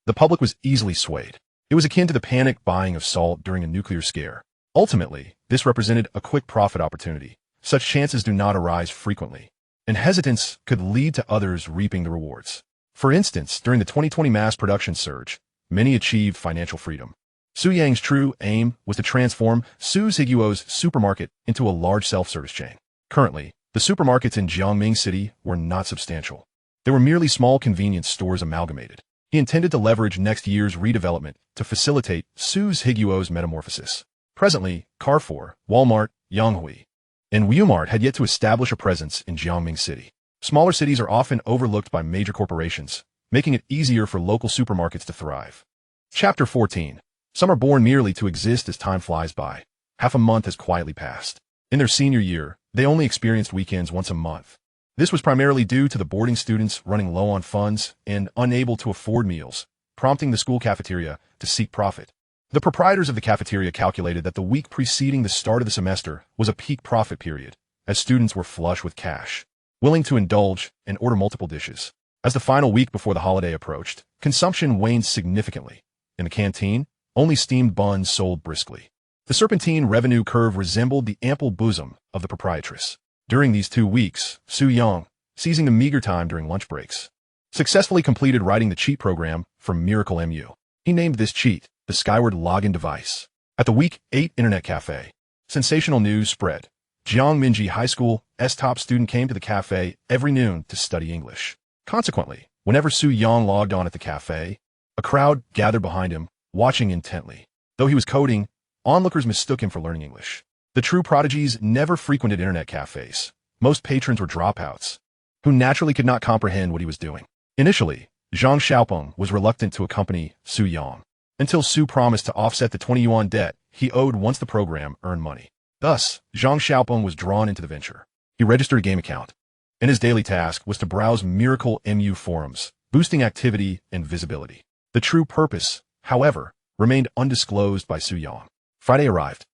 The public was easily swayed. It was akin to the panic buying of salt during a nuclear scare. Ultimately, this represented a quick profit opportunity. Such chances do not arise frequently, and hesitance could lead to others reaping the rewards. For instance, during the 2020 mass production surge, many achieved financial freedom. Su Yang's true aim was to transform Su Ziguo's supermarket into a large self-service chain. Currently, the supermarkets in Jiangming City were not substantial. They were merely small convenience stores amalgamated. He intended to leverage next year's redevelopment to facilitate Su Ziguo's metamorphosis. Presently, Carrefour, Walmart, Yonghui, and Wumart had yet to establish a presence in Jiangming City. Smaller cities are often overlooked by major corporations, making it easier for local supermarkets to thrive. Chapter 14. Some are born merely to exist as time flies by. Half a month has quietly passed. In their senior year, they only experienced weekends once a month. This was primarily due to the boarding students running low on funds and unable to afford meals, prompting the school cafeteria to seek profit. The proprietors of the cafeteria calculated that the week preceding the start of the semester was a peak profit period, as students were flush with cash, willing to indulge and order multiple dishes. As the final week before the holiday approached, consumption waned significantly. In the canteen, only steamed buns sold briskly. The serpentine revenue curve resembled the ample bosom of the proprietress. During these 2 weeks, Su Yang, seizing the meager time during lunch breaks, successfully completed writing the cheat program for Miracle MU. He named this cheat the Skyward Login Device. At the Week 8 Internet Cafe, sensational news spread. Jiangminji High School's top student came to the cafe every noon to study English. Consequently, whenever Su Yang logged on at the cafe, a crowd gathered behind him, watching intently. Though he was coding, onlookers mistook him for learning English. The true prodigies never frequented internet cafes. Most patrons were dropouts, who naturally could not comprehend what he was doing. Initially, Zhang Xiaopeng was reluctant to accompany Su Yang, until Su promised to offset the 20 yuan debt he owed once the program earned money. Thus, Zhang Xiaopeng was drawn into the venture. He registered a game account, and his daily task was to browse Miracle MU forums, boosting activity and visibility. The true purpose, however, remained undisclosed by Su Yang. Friday arrived.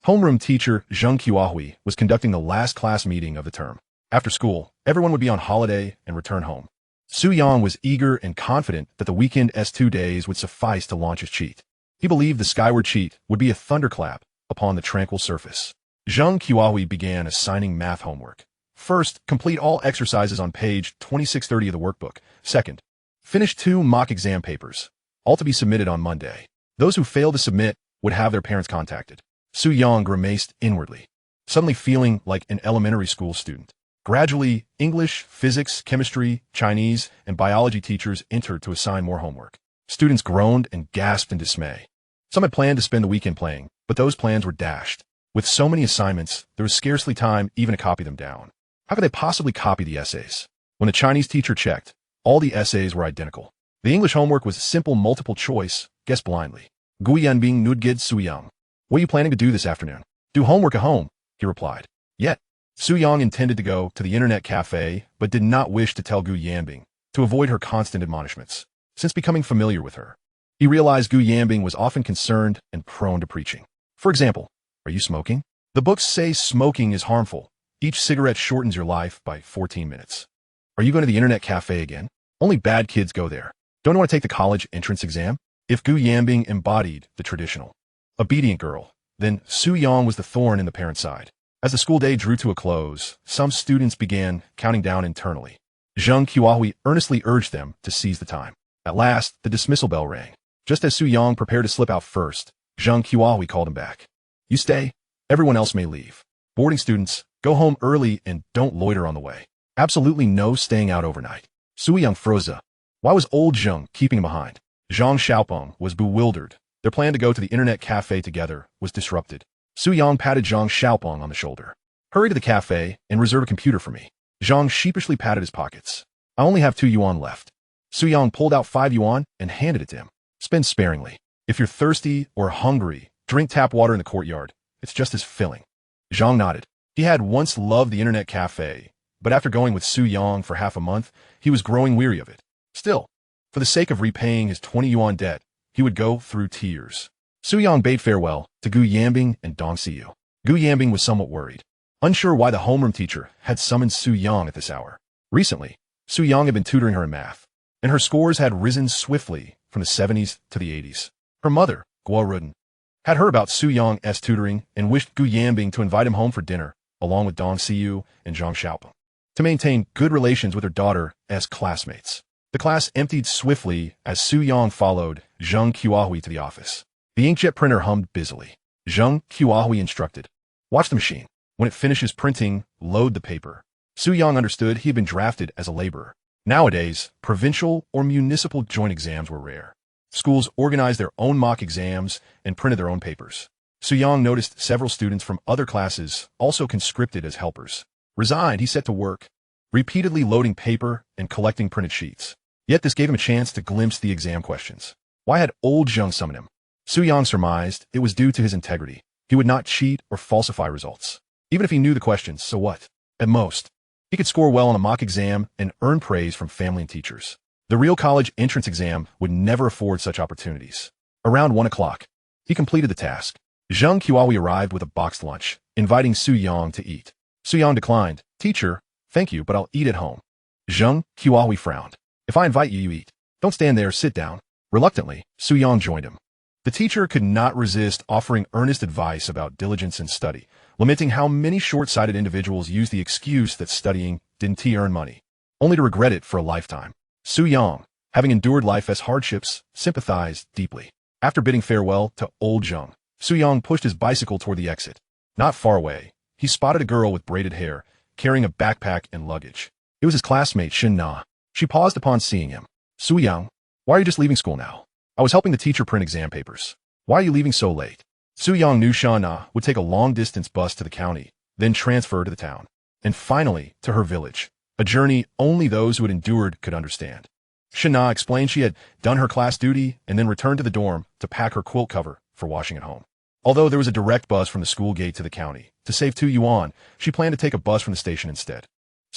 Homeroom teacher Zheng Qiahui was conducting the last class meeting of the term. After school, everyone would be on holiday and return home. Su Yang was eager and confident that the weekend S2 days would suffice to launch his cheat. He believed the skyward cheat would be a thunderclap upon the tranquil surface. Zheng Qiahui began assigning math homework. First, complete all exercises on page 2630 of the workbook. Second, finish 2 mock exam papers, all to be submitted on Monday. Those who failed to submit would have their parents contacted. Su Yang grimaced inwardly, suddenly feeling like an elementary school student. Gradually, English, physics, chemistry, Chinese, and biology teachers entered to assign more homework. Students groaned and gasped in dismay. Some had planned to spend the weekend playing, but those plans were dashed. With so many assignments, there was scarcely time even to copy them down. How could they possibly copy the essays? When the Chinese teacher checked, all the essays were identical. The English homework was simple multiple choice, guess blindly. Gu Yanbing nudgid Su Yang. What are you planning to do this afternoon? Do homework at home, he replied. Yet, Su Yang intended to go to the internet cafe, but did not wish to tell Gu Yanbing, to avoid her constant admonishments. Since becoming familiar with her, he realized Gu Yanbing was often concerned and prone to preaching. For example, are you smoking? The books say smoking is harmful. Each cigarette shortens your life by 14 minutes. Are you going to the internet cafe again? Only bad kids go there. Don't you want to take the college entrance exam? If Gu Yanbing embodied the traditional, obedient girl, then Su Yang was the thorn in the parent's side. As the school day drew to a close, some students began counting down internally. Zheng Qiahui earnestly urged them to seize the time. At last, the dismissal bell rang. Just as Su Yang prepared to slip out first, Zheng Qiahui called him back. You stay. Everyone else may leave. Boarding students, go home early and don't loiter on the way. Absolutely no staying out overnight. Su Yang froze. Why was old Zheng keeping him behind? Zhang Xiaopeng was bewildered. Their plan to go to the internet cafe together was disrupted. Su Yang patted Zhang Xiaopeng on the shoulder. Hurry to the cafe and reserve a computer for me. Zhang sheepishly patted his pockets. I only have 2 yuan left. Su Yang pulled out 5 yuan and handed it to him. Spend sparingly. If you're thirsty or hungry, drink tap water in the courtyard. It's just as filling. Zhang nodded. He had once loved the internet cafe, but after going with Su Yang for half a month, he was growing weary of it. Still, for the sake of repaying his 20 yuan debt, he would go through tears. Su Yang bade farewell to Gu Yanbing and Dong Xiu. Gu Yanbing was somewhat worried, unsure why the homeroom teacher had summoned Su Yang at this hour. Recently, Su Yang had been tutoring her in math, and her scores had risen swiftly from the 70s to the 80s. Her mother, Guo Ruden, had heard about Su Yang's tutoring and wished Gu Yanbing to invite him home for dinner, along with Dong Xiu and Zhang Xiaopeng, to maintain good relations with her daughter as classmates. The class emptied swiftly as Su Yang followed Zheng Qiahui to the office. The inkjet printer hummed busily. Zheng Qiahui instructed, watch the machine. When it finishes printing, load the paper. Su Yang understood he had been drafted as a laborer. Nowadays, provincial or municipal joint exams were rare. Schools organized their own mock exams and printed their own papers. Su Yang noticed several students from other classes also conscripted as helpers. Resigned, he set to work, repeatedly loading paper and collecting printed sheets. Yet this gave him a chance to glimpse the exam questions. Why had old Zheng summoned him? Su Yang surmised it was due to his integrity. He would not cheat or falsify results. Even if he knew the questions, so what? At most, he could score well on a mock exam and earn praise from family and teachers. The real college entrance exam would never afford such opportunities. Around 1 o'clock, he completed the task. Zheng Qiahui arrived with a boxed lunch, inviting Su Yang to eat. Yang declined. Teacher, thank you, but I'll eat at home. Zheng, Huahui frowned. If I invite you, you eat. Don't stand there, sit down. Reluctantly, Yang joined him. The teacher could not resist offering earnest advice about diligence in study, lamenting how many short-sighted individuals use the excuse that studying didn't earn money, only to regret it for a lifetime. Yang, having endured life as hardships, sympathized deeply. After bidding farewell to old Zheng, Yang pushed his bicycle toward the exit. Not far away, he spotted a girl with braided hair, carrying a backpack and luggage. It was his classmate, Shin Na. She paused upon seeing him. Yang, why are you just leaving school now? I was helping the teacher print exam papers. Why are you leaving so late? Yang knew Shin Na would take a long-distance bus to the county, then transfer to the town, and finally to her village, a journey only those who had endured could understand. Shin Na explained she had done her class duty and then returned to the dorm to pack her quilt cover for washing at home. Although there was a direct bus from the school gate to the county, to save 2 yuan, she planned to take a bus from the station instead.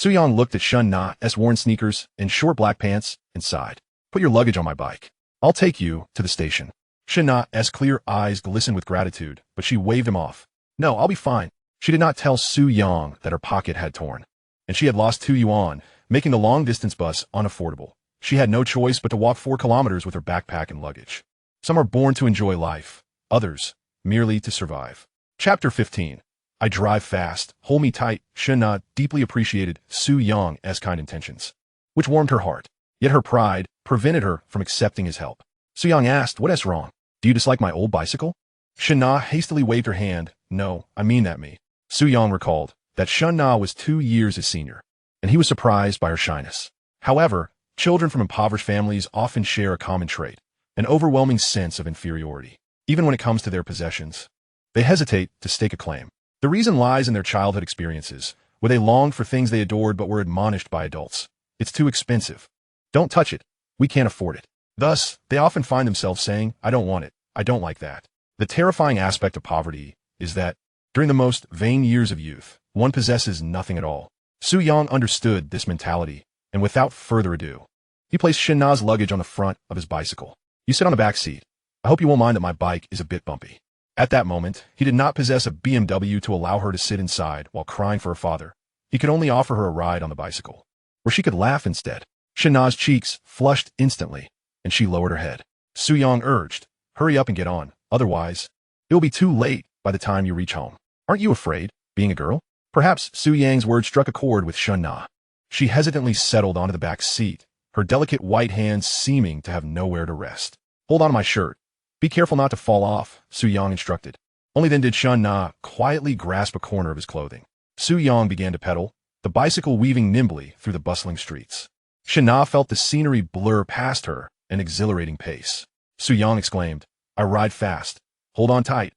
Yang looked at Shin Na's worn sneakers and short black pants and sighed. Put your luggage on my bike. I'll take you to the station. Shin Na's clear eyes glistened with gratitude, but she waved him off. No, I'll be fine. She did not tell Yang that her pocket had torn, and she had lost 2 yuan, making the long-distance bus unaffordable. She had no choice but to walk 4 kilometers with her backpack and luggage. Some are born to enjoy life, others merely to survive. Chapter 15. I drive fast, hold me tight. Shin Na deeply appreciated Yang's kind intentions, which warmed her heart. Yet her pride prevented her from accepting his help. Yang asked, what is wrong? Do you dislike my old bicycle? Shin Na hastily waved her hand. No, I mean that me. Yang recalled that Shin Na was 2 years his senior, and he was surprised by her shyness. However, children from impoverished families often share a common trait, an overwhelming sense of inferiority. Even when it comes to their possessions, they hesitate to stake a claim. The reason lies in their childhood experiences, where they longed for things they adored but were admonished by adults. It's too expensive. Don't touch it. We can't afford it. Thus, they often find themselves saying, I don't want it. I don't like that. The terrifying aspect of poverty is that, during the most vain years of youth, one possesses nothing at all. Yang understood this mentality, and without further ado, he placed Shin Na's luggage on the front of his bicycle. You sit on the back seat. I hope you won't mind that my bike is a bit bumpy. At that moment, he did not possess a BMW to allow her to sit inside while crying for her father. He could only offer her a ride on the bicycle, where she could laugh instead. Shin Na's cheeks flushed instantly, and she lowered her head. Yang urged, hurry up and get on, otherwise, it will be too late by the time you reach home. Aren't you afraid, being a girl? Perhaps Yang's words struck a chord with Shin Na. She hesitantly settled onto the back seat, her delicate white hands seeming to have nowhere to rest. Hold on to my shirt. Be careful not to fall off, Yang instructed. Only then did Shin Na quietly grasp a corner of his clothing. Yang began to pedal, the bicycle weaving nimbly through the bustling streets. Shin Na felt the scenery blur past her at an exhilarating pace. Yang exclaimed, I ride fast. Hold on tight.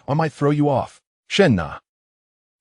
I might throw you off. Shin Na.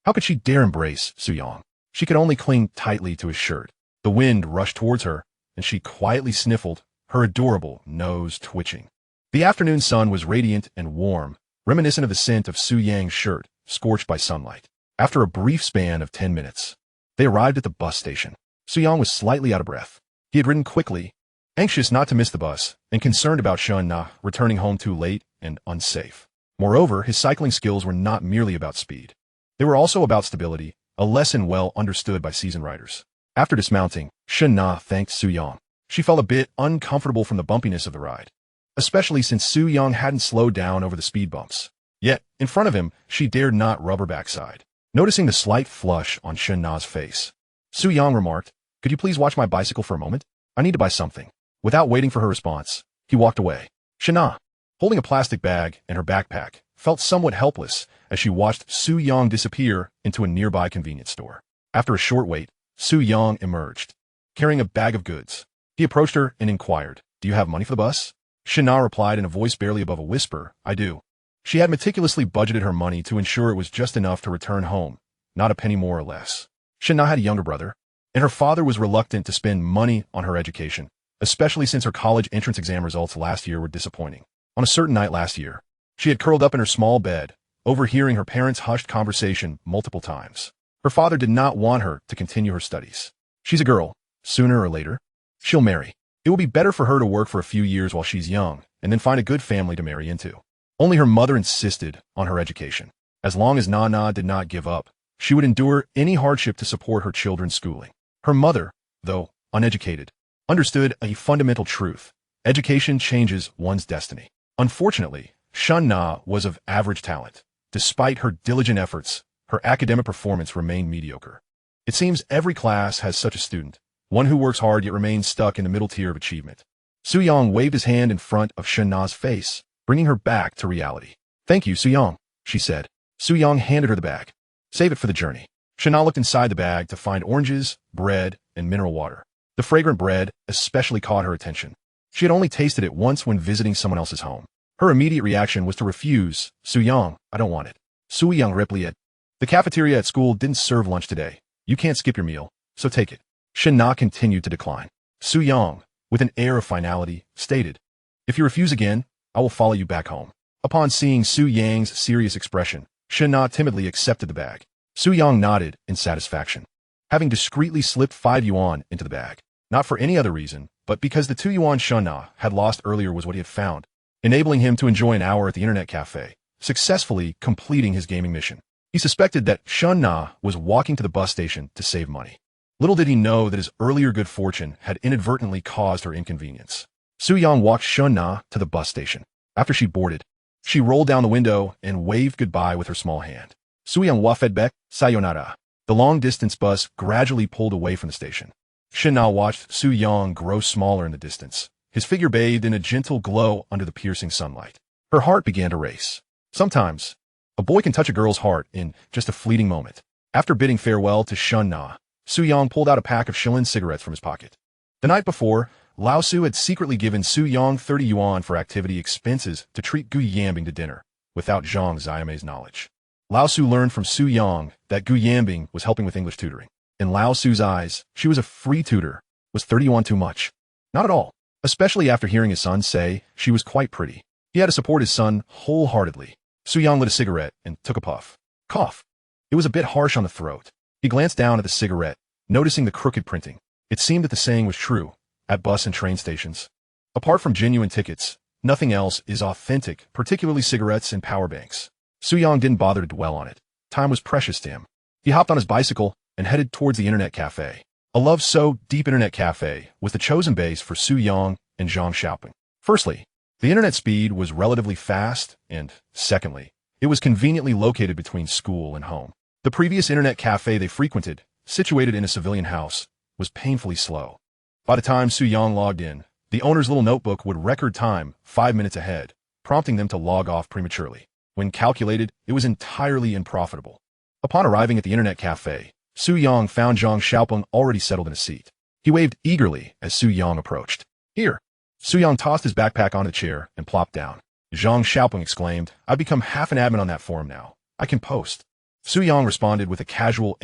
How could she dare embrace Yang? She could only cling tightly to his shirt. The wind rushed towards her, and she quietly sniffled, her adorable nose twitching. The afternoon sun was radiant and warm, reminiscent of the scent of Yang's shirt, scorched by sunlight. After a brief span of 10 minutes, they arrived at the bus station. Yang was slightly out of breath. He had ridden quickly, anxious not to miss the bus, and concerned about Shin Na returning home too late and unsafe. Moreover, his cycling skills were not merely about speed. They were also about stability, a lesson well understood by seasoned riders. After dismounting, Shin Na thanked Yang. She felt a bit uncomfortable from the bumpiness of the ride, especially since Yang hadn't slowed down over the speed bumps. Yet, in front of him, she dared not rub her backside. Noticing the slight flush on Shin Na's face, Yang remarked, could you please watch my bicycle for a moment? I need to buy something. Without waiting for her response, he walked away. Shin Na, holding a plastic bag and her backpack, felt somewhat helpless as she watched Yang disappear into a nearby convenience store. After a short wait, Yang emerged, carrying a bag of goods. He approached her and inquired, do you have money for the bus? Shin Na replied in a voice barely above a whisper, I do. She had meticulously budgeted her money to ensure it was just enough to return home, not a penny more or less. Shin Na had a younger brother, and her father was reluctant to spend money on her education, especially since her college entrance exam results last year were disappointing. On a certain night last year, she had curled up in her small bed, overhearing her parents' hushed conversation multiple times. Her father did not want her to continue her studies. She's a girl. Sooner or later, she'll marry. It will be better for her to work for a few years while she's young, and then find a good family to marry into. Only her mother insisted on her education. As long as Nana did not give up, She would endure any hardship to support her children's schooling. Her mother, though uneducated, understood a fundamental truth. Education changes one's destiny. Unfortunately, Shun Na was of average talent. Despite her diligent efforts, her academic performance remained mediocre. It seems every class has such a student, one who works hard yet remains stuck in the middle tier of achievement. Su-Yang waved his hand in front of Shun Na's face, bringing her back to reality. "Thank you, Su-Yang," she said. Su-Yang handed her the bag. "Save it for the journey." Shun Na looked inside the bag to find oranges, bread, and mineral water. The fragrant bread especially caught her attention. She had only tasted it once when visiting someone else's home. Her immediate reaction was to refuse. "Su-Yang, I don't want it." Su-Yang replied, "The cafeteria at school didn't serve lunch today. You can't skip your meal, so take it." Shun Na continued to decline. Su-Yang, with an air of finality, stated, "If you refuse again, I will follow you back home." Upon seeing Su-Yang's serious expression, Shun Na timidly accepted the bag. Su-Yang nodded in satisfaction, having discreetly slipped 5 yuan into the bag. Not for any other reason, but because the 2 yuan Shun Na had lost earlier was what he had found, enabling him to enjoy an hour at the internet cafe, successfully completing his gaming mission. He suspected that Shun Na was walking to the bus station to save money. Little did he know that his earlier good fortune had inadvertently caused her inconvenience. Su-Yang walked Shun Na to the bus station. After she boarded, she rolled down the window and waved goodbye with her small hand. Su-Yang wafed back, sayonara. The long-distance bus gradually pulled away from the station. Shun Na watched Su-Yang grow smaller in the distance, his figure bathed in a gentle glow under the piercing sunlight. Her heart began to race. Sometimes, a boy can touch a girl's heart in just a fleeting moment. After bidding farewell to Shun Na, Su-Yang pulled out a pack of shilin cigarettes from his pocket. The night before, Lao Su had secretly given Su-Yang 30 yuan for activity expenses to treat Gu Yanbing to dinner, without Zheng Xiaomei's knowledge. Lao Su learned from Su-Yang that Gu Yanbing was helping with English tutoring. In Lao Su's eyes, she was a free tutor. Was 30 yuan too much? Not at all, especially after hearing his son say she was quite pretty. He had to support his son wholeheartedly. Su-Yang lit a cigarette and took a puff. Cough. It was a bit harsh on the throat. He glanced down at the cigarette, noticing the crooked printing. It seemed that the saying was true at bus and train stations. Apart from genuine tickets, nothing else is authentic, particularly cigarettes and power banks. Su-Yang didn't bother to dwell on it. Time was precious to him. He hopped on his bicycle and headed towards the internet cafe. A love so deep internet cafe was the chosen base for Su-Yang and Zhang Xiaoping. Firstly, the internet speed was relatively fast, and secondly, it was conveniently located between school and home. The previous internet cafe they frequented, situated in a civilian house, was painfully slow. By the time Su-Yang logged in, the owner's little notebook would record time 5 minutes ahead, prompting them to log off prematurely. When calculated, it was entirely unprofitable. Upon arriving at the internet cafe, Su-Yang found Zhang Xiaoping already settled in a seat. He waved eagerly as Su-Yang approached. "Here." Su-Yang tossed his backpack onto the chair and plopped down. Zhang Xiaoping exclaimed, "I've become half an admin on that forum now. I can post." Su-Yang responded with a casual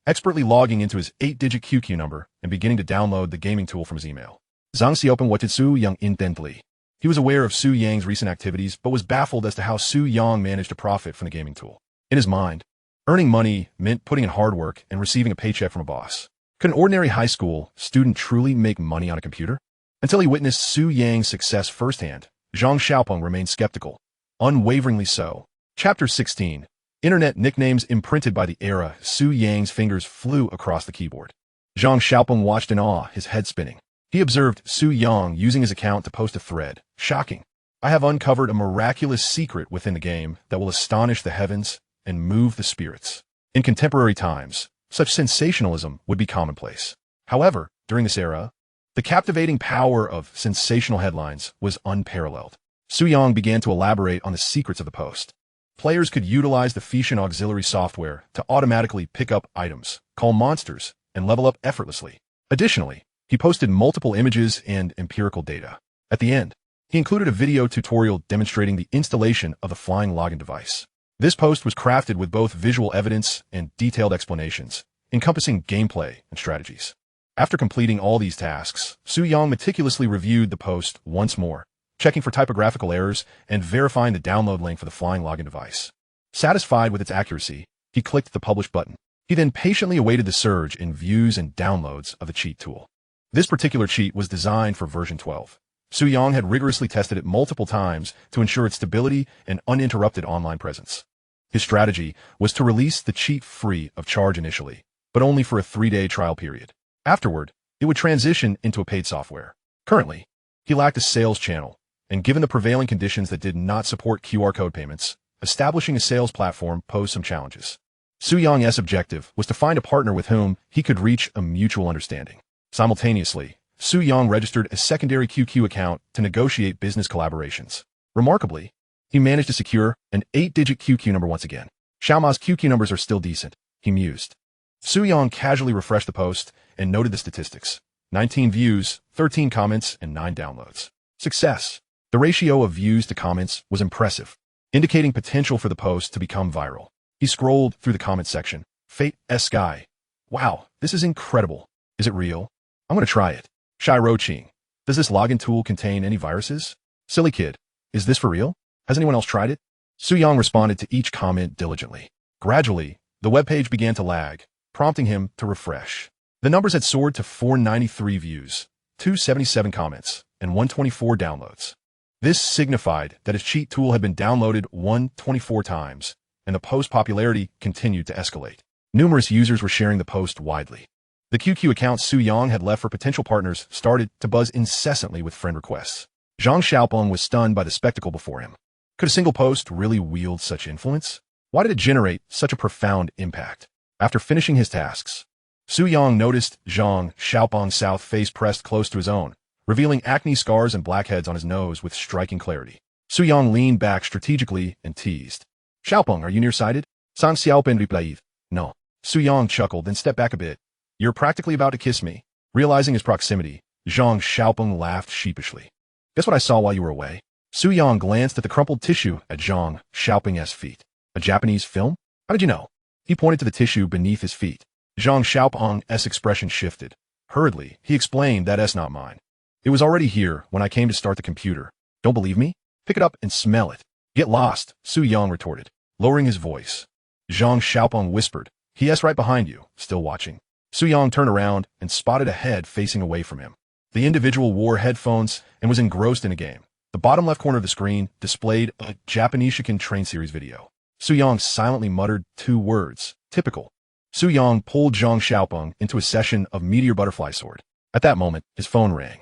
expertly logging into his 8-digit QQ number and beginning to download the gaming tool from his email. Zhang Xiaoping watched Su-Yang intently. He was aware of Su-Yang's recent activities, but was baffled as to how Su-Yang managed to profit from the gaming tool. In his mind, earning money meant putting in hard work and receiving a paycheck from a boss. Could an ordinary high school student truly make money on a computer? Until he witnessed Su-Yang's success firsthand, Zhang Xiaoping remained skeptical, unwaveringly so. Chapter 16. Internet nicknames imprinted by the era. Su-Yang's fingers flew across the keyboard. Zhang Xiaoping watched in awe, his head spinning. He observed Su-Yang using his account to post a thread. Shocking. I have uncovered a miraculous secret within the game that will astonish the heavens and move the spirits. In contemporary times, such sensationalism would be commonplace. However, during this era, the captivating power of sensational headlines was unparalleled. Su-Yang began to elaborate on the secrets of the post. Players could utilize the Fanfictionaudiobook auxiliary software to automatically pick up items, call monsters, and level up effortlessly. Additionally, he posted multiple images and empirical data. At the end, he included a video tutorial demonstrating the installation of the flying login device. This post was crafted with both visual evidence and detailed explanations, encompassing gameplay and strategies. After completing all these tasks, Su-Yang meticulously reviewed the post once more, checking for typographical errors and verifying the download link for the flying login device. Satisfied with its accuracy, he clicked the publish button. He then patiently awaited the surge in views and downloads of the cheat tool. This particular cheat was designed for version 12. Su-Yang had rigorously tested it multiple times to ensure its stability and uninterrupted online presence. His strategy was to release the cheat free of charge initially, but only for a 3-day trial period. Afterward, it would transition into a paid software. Currently, he lacked a sales channel, and given the prevailing conditions that did not support QR code payments, establishing a sales platform posed some challenges. Su Yang's objective was to find a partner with whom he could reach a mutual understanding. Simultaneously, Su Yang registered a secondary QQ account to negotiate business collaborations. Remarkably, he managed to secure an 8-digit QQ number once again. Xiaoma's QQ numbers are still decent, he mused. Su Yang casually refreshed the post and noted the statistics. 19 views, 13 comments, and 9 downloads. Success. The ratio of views to comments was impressive, indicating potential for the post to become viral. He scrolled through the comment section. Fate Sky. Wow, this is incredible. Is it real? I'm going to try it. Shai Roqing. Does this login tool contain any viruses? Silly kid. Is this for real? Has anyone else tried it? Su Yang responded to each comment diligently. Gradually, the webpage began to lag, prompting him to refresh. The numbers had soared to 493 views, 277 comments, and 124 downloads. This signified that his cheat tool had been downloaded 124 times, and the post popularity continued to escalate. Numerous users were sharing the post widely. The QQ account Su Yang had left for potential partners started to buzz incessantly with friend requests. Zhang Xiaopeng was stunned by the spectacle before him. Could a single post really wield such influence? Why did it generate such a profound impact? After finishing his tasks, Su Yang noticed Zhang Xiaopeng's south face pressed close to his own, revealing acne scars and blackheads on his nose with striking clarity. Su Yang leaned back strategically and teased. Xiaopeng, are you nearsighted? Sang Xiaopeng replied. No. Su Yang chuckled, then stepped back a bit. You're practically about to kiss me. Realizing his proximity, Zhang Xiaopeng laughed sheepishly. Guess what I saw while you were away? Su Yang glanced at the crumpled tissue at Zhang Xiaopeng's feet. A Japanese film? How did you know? He pointed to the tissue beneath his feet. Zhang Xiaopeng's expression shifted. Hurriedly, he explained, that's not mine. It was already here when I came to start the computer. Don't believe me? Pick it up and smell it. Get lost, Su Yang retorted, lowering his voice. Zhang Xiaopeng whispered. He's right behind you, still watching. Su Yang turned around and spotted a head facing away from him. The individual wore headphones and was engrossed in a game. The bottom left corner of the screen displayed a Japanese train series video. Su Yang silently muttered 2 words, typical. Su Yang pulled Zhang Xiaopeng into a session of Meteor Butterfly Sword. At that moment, his phone rang.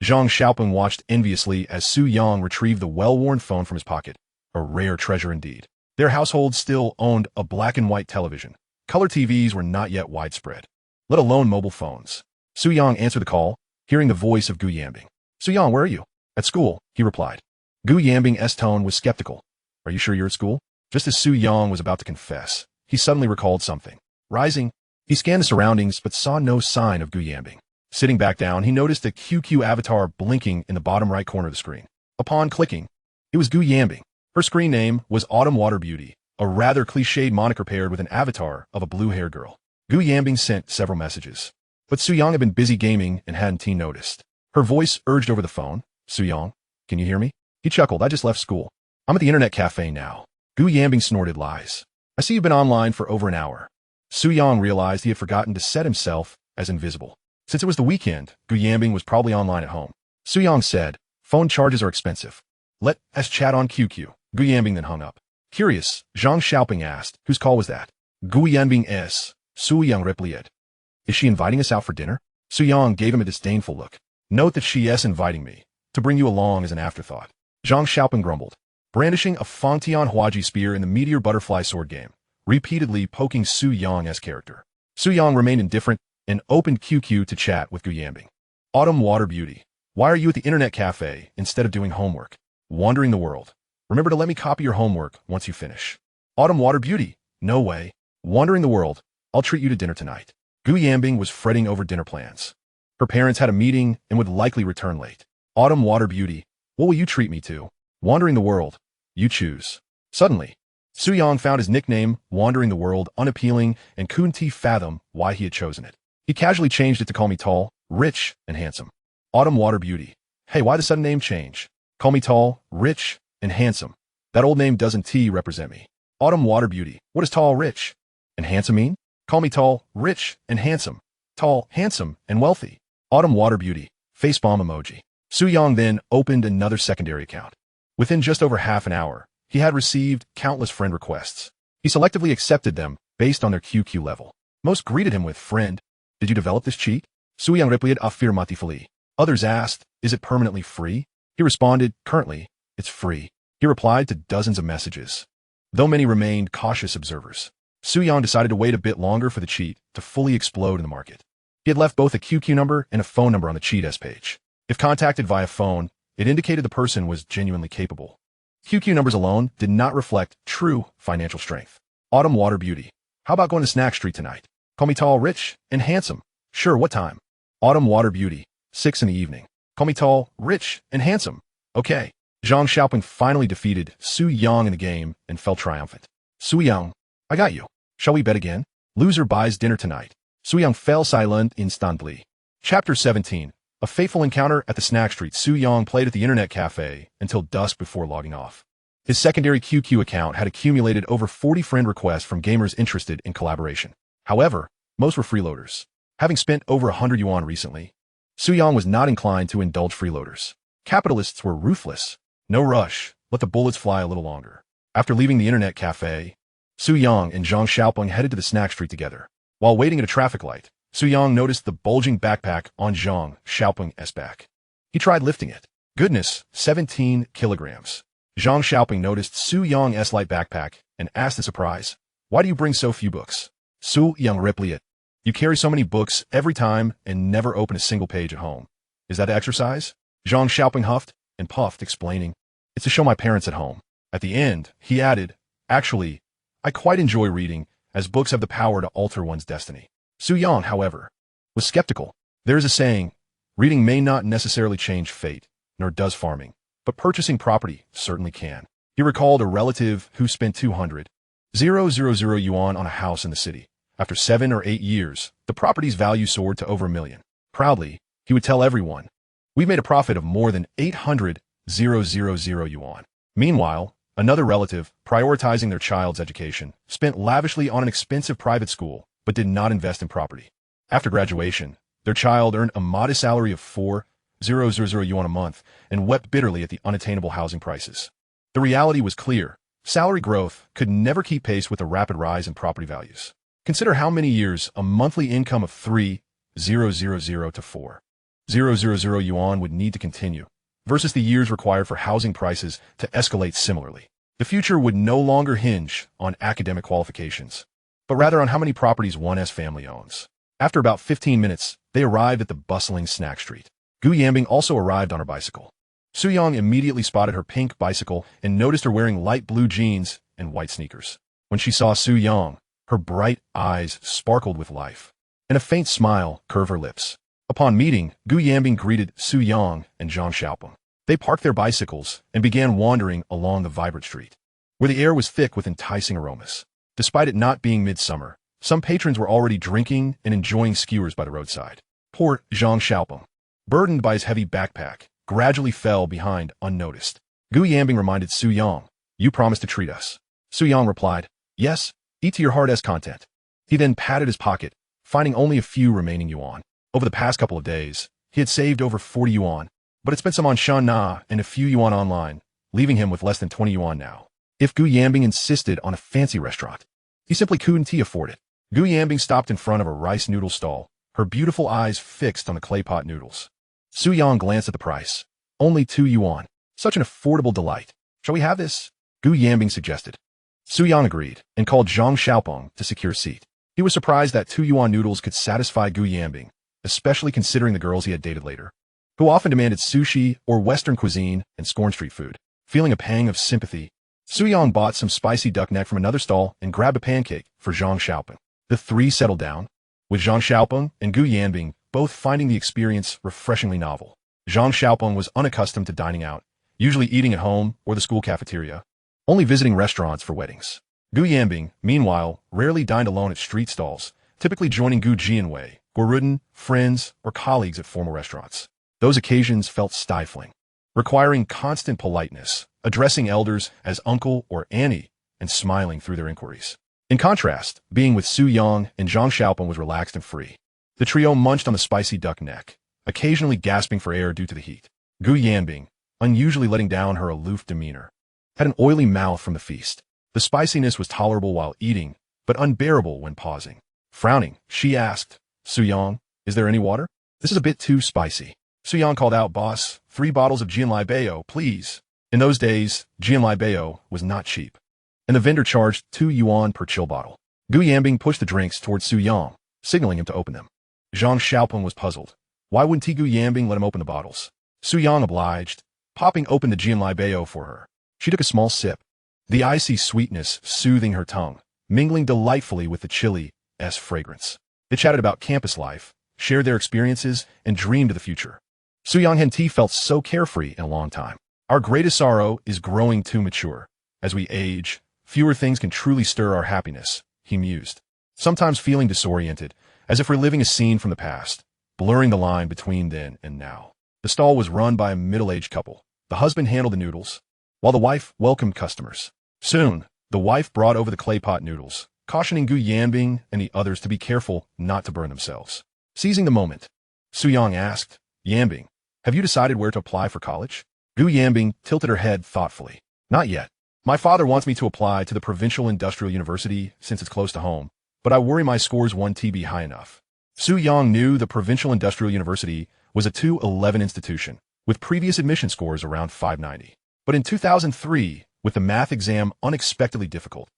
Zhang Xiaopeng watched enviously as Su Yang retrieved the well-worn phone from his pocket. A rare treasure indeed. Their household still owned a black and white television. Color TVs were not yet widespread, let alone mobile phones. Su Yang answered the call, hearing the voice of Gu Yanbing. Su Yang, where are you? At school, he replied. Gu Yanbing's tone was skeptical. Are you sure you're at school? Just as Su Yang was about to confess, he suddenly recalled something. Rising, he scanned the surroundings but saw no sign of Gu Yanbing. Sitting back down, he noticed a QQ avatar blinking in the bottom right corner of the screen. Upon clicking, it was Gu Yanbing. Her screen name was Autumn Water Beauty, a rather cliched moniker paired with an avatar of a blue-haired girl. Gu Yanbing sent several messages, but Su Yang had been busy gaming and hadn't noticed. Her voice urged over the phone. Su Yang, can you hear me? He chuckled. I just left school. I'm at the internet cafe now. Gu Yanbing snorted lies. I see you've been online for over an hour. Su Yang realized he had forgotten to set himself as invisible. Since it was the weekend, Gu Yanbing was probably online at home. Su Yang said, phone charges are expensive. Let us chat on QQ. Gu Yanbing then hung up. Curious, Zhang Xiaopeng asked, whose call was that? Gu Yanbing. Su Yang replied. Is she inviting us out for dinner? Su Yang gave him a disdainful look. Note that she is inviting me, to bring you along as an afterthought. Zhang Xiaopeng grumbled, brandishing a Fangtian Huaji spear in the Meteor Butterfly Sword game, repeatedly poking Su Yang's character. Su Yang remained indifferent and opened QQ to chat with Gu Yanbing. Autumn Water Beauty. Why are you at the internet cafe instead of doing homework? Wandering the world. Remember to let me copy your homework once you finish. Autumn Water Beauty. No way. Wandering the world. I'll treat you to dinner tonight. Gu Yanbing was fretting over dinner plans. Her parents had a meeting and would likely return late. Autumn Water Beauty. What will you treat me to? Wandering the world. You choose. Suddenly, Su Yang found his nickname, Wandering the World, unappealing and couldn't fathom why he had chosen it. He casually changed it to call me tall, rich, and handsome. Autumn Water Beauty. Hey, why the sudden name change? Call me tall, rich, and handsome. That old name doesn't represent me. Autumn Water Beauty. What does tall, rich, and handsome mean? Call me tall, rich, and handsome. Tall, handsome, and wealthy. Autumn Water Beauty. Facepalm emoji. Su Yang then opened another secondary account. Within just over half an hour, he had received countless friend requests. He selectively accepted them based on their QQ level. Most greeted him with, "Friend, did you develop this cheat?" Su Yang replied affirmatively. Others asked, "Is it permanently free?" He responded, "Currently, it's free." He replied to dozens of messages. Though many remained cautious observers, Su Yang decided to wait a bit longer for the cheat to fully explode in the market. He had left both a QQ number and a phone number on the cheat page. If contacted via phone, it indicated the person was genuinely capable. QQ numbers alone did not reflect true financial strength. Autumn Water Beauty. How about going to Snack Street tonight? Call me tall, rich, and handsome. Sure, what time? Autumn Water Beauty. 6 in the evening. Call me tall, rich, and handsome. Okay. Zheng Xiaoping finally defeated Su Yang in the game and felt triumphant. Su Yang, I got you. Shall we bet again? Loser buys dinner tonight. Su Yang fell silent instantly. Chapter 17. A fateful encounter at the Snack Street. Su Yang played at the internet cafe until dusk before logging off. His secondary QQ account had accumulated over 40 friend requests from gamers interested in collaboration. However, most were freeloaders. Having spent over 100 yuan recently, Su Yang was not inclined to indulge freeloaders. Capitalists were ruthless. No rush, let the bullets fly a little longer. After leaving the internet cafe, Su Yang and Zheng Xiaoping headed to the Snack Street together. While waiting at a traffic light, Su Yang noticed the bulging backpack on Zheng Xiaoping's back. He tried lifting it. Goodness, 17 kilograms. Zheng Xiaoping noticed Su Yang's light backpack and asked in surprise, "Why do you bring so few books?" Su Yang replied, "You carry so many books every time and never open a single page at home. Is that exercise?" Zheng Xiaoping huffed and puffed, explaining, "It's to show my parents at home." At the end, he added, "Actually, I quite enjoy reading, as books have the power to alter one's destiny." Su Yang, however, was skeptical. There is a saying, reading may not necessarily change fate, nor does farming, but purchasing property certainly can. He recalled a relative who spent 200,000 yuan on a house in the city. After 7 or 8 years, the property's value soared to over 1 million. Proudly, he would tell everyone, "We've made a profit of more than 800,000 yuan." Meanwhile, another relative, prioritizing their child's education, spent lavishly on an expensive private school, but did not invest in property. After graduation, their child earned a modest salary of 4,000 yuan a month and wept bitterly at the unattainable housing prices. The reality was clear. Salary growth could never keep pace with the rapid rise in property values. Consider how many years a monthly income of 3,000 to 4,000 yuan would need to continue, versus the years required for housing prices to escalate similarly. The future would no longer hinge on academic qualifications, but rather on how many properties one's family owns. After about 15 minutes, they arrived at the bustling Snack Street. Gu Yanbing also arrived on her bicycle. Su Yang immediately spotted her pink bicycle and noticed her wearing light blue jeans and white sneakers. When she saw Su Yang, her bright eyes sparkled with life, and a faint smile curved her lips. Upon meeting, Gu Yanbing greeted Su Yang and Zheng Xiaoping. They parked their bicycles and began wandering along the vibrant street, where the air was thick with enticing aromas. Despite it not being midsummer, some patrons were already drinking and enjoying skewers by the roadside. Poor Zheng Xiaoping, burdened by his heavy backpack, gradually fell behind unnoticed. Gu Yanbing reminded Su Yang, "You promised to treat us." Su Yang replied, "Yes, eat to your heart's content." He then patted his pocket, finding only a few remaining yuan. Over the past couple of days, he had saved over 40 yuan, but had spent some on Shan Na and a few yuan online, leaving him with less than 20 yuan now. If Gu Yanbing insisted on a fancy restaurant, he simply couldn't afford it. Gu Yanbing stopped in front of a rice noodle stall, her beautiful eyes fixed on the clay pot noodles. Su Yang glanced at the price. Only 2 yuan. Such an affordable delight. "Shall we have this?" Gu Yanbing suggested. Su Yang agreed and called Zheng Xiaoping to secure a seat. He was surprised that 2 yuan noodles could satisfy Gu Yanbing, especially considering the girls he had dated later, who often demanded sushi or Western cuisine and scorned street food. Feeling a pang of sympathy, Su Yang bought some spicy duck neck from another stall and grabbed a pancake for Zheng Xiaoping. The three settled down, with Zheng Xiaoping and Gu Yanbing both finding the experience refreshingly novel. Zheng Xiaoping was unaccustomed to dining out, usually eating at home or the school cafeteria, only visiting restaurants for weddings. Gu Yanbing, meanwhile, rarely dined alone at street stalls, typically joining Gu Jianwei, Guoruden, friends, or colleagues at formal restaurants. Those occasions felt stifling, requiring constant politeness, addressing elders as uncle or auntie, and smiling through their inquiries. In contrast, being with Su Yang and Zheng Xiaoping was relaxed and free. The trio munched on the spicy duck neck, occasionally gasping for air due to the heat. Gu Yanbing, unusually letting down her aloof demeanor, had an oily mouth from the feast. The spiciness was tolerable while eating, but unbearable when pausing. Frowning, she asked, Su-yang, is there any water? This is a bit too spicy. Su-yang called out, boss, 3 bottles of Jianlai please. In those days, Jianlai was not cheap, and the vendor charged 2 yuan per chill bottle. Gu Yanbing pushed the drinks towards Su-yang, signaling him to open them. Zhang Xiaopeng was puzzled. Why wouldn't Gu Yanbing let him open the bottles? Su-yang obliged, popping open the Jianlai for her. She took a small sip, the icy sweetness soothing her tongue, mingling delightfully with the chili's fragrance. They chatted about campus life, shared their experiences, and dreamed of the future. Su-yang and T felt so carefree in a long time. Our greatest sorrow is growing too mature. As we age, fewer things can truly stir our happiness, he mused, sometimes feeling disoriented, as if reliving a scene from the past, blurring the line between then and now. The stall was run by a middle-aged couple. The husband handled the noodles, while the wife welcomed customers. Soon, the wife brought over the clay pot noodles, cautioning Gu Yanbing and the others to be careful not to burn themselves. Seizing the moment, Su-yang asked, Yanbing, have you decided where to apply for college? Gu Yanbing tilted her head thoughtfully. Not yet. My father wants me to apply to the Provincial Industrial University since it's close to home, but I worry my scores won't be high enough. Su-yang knew the Provincial Industrial University was a 211 institution, with previous admission scores around 590. But in 2003, with the math exam unexpectedly difficult,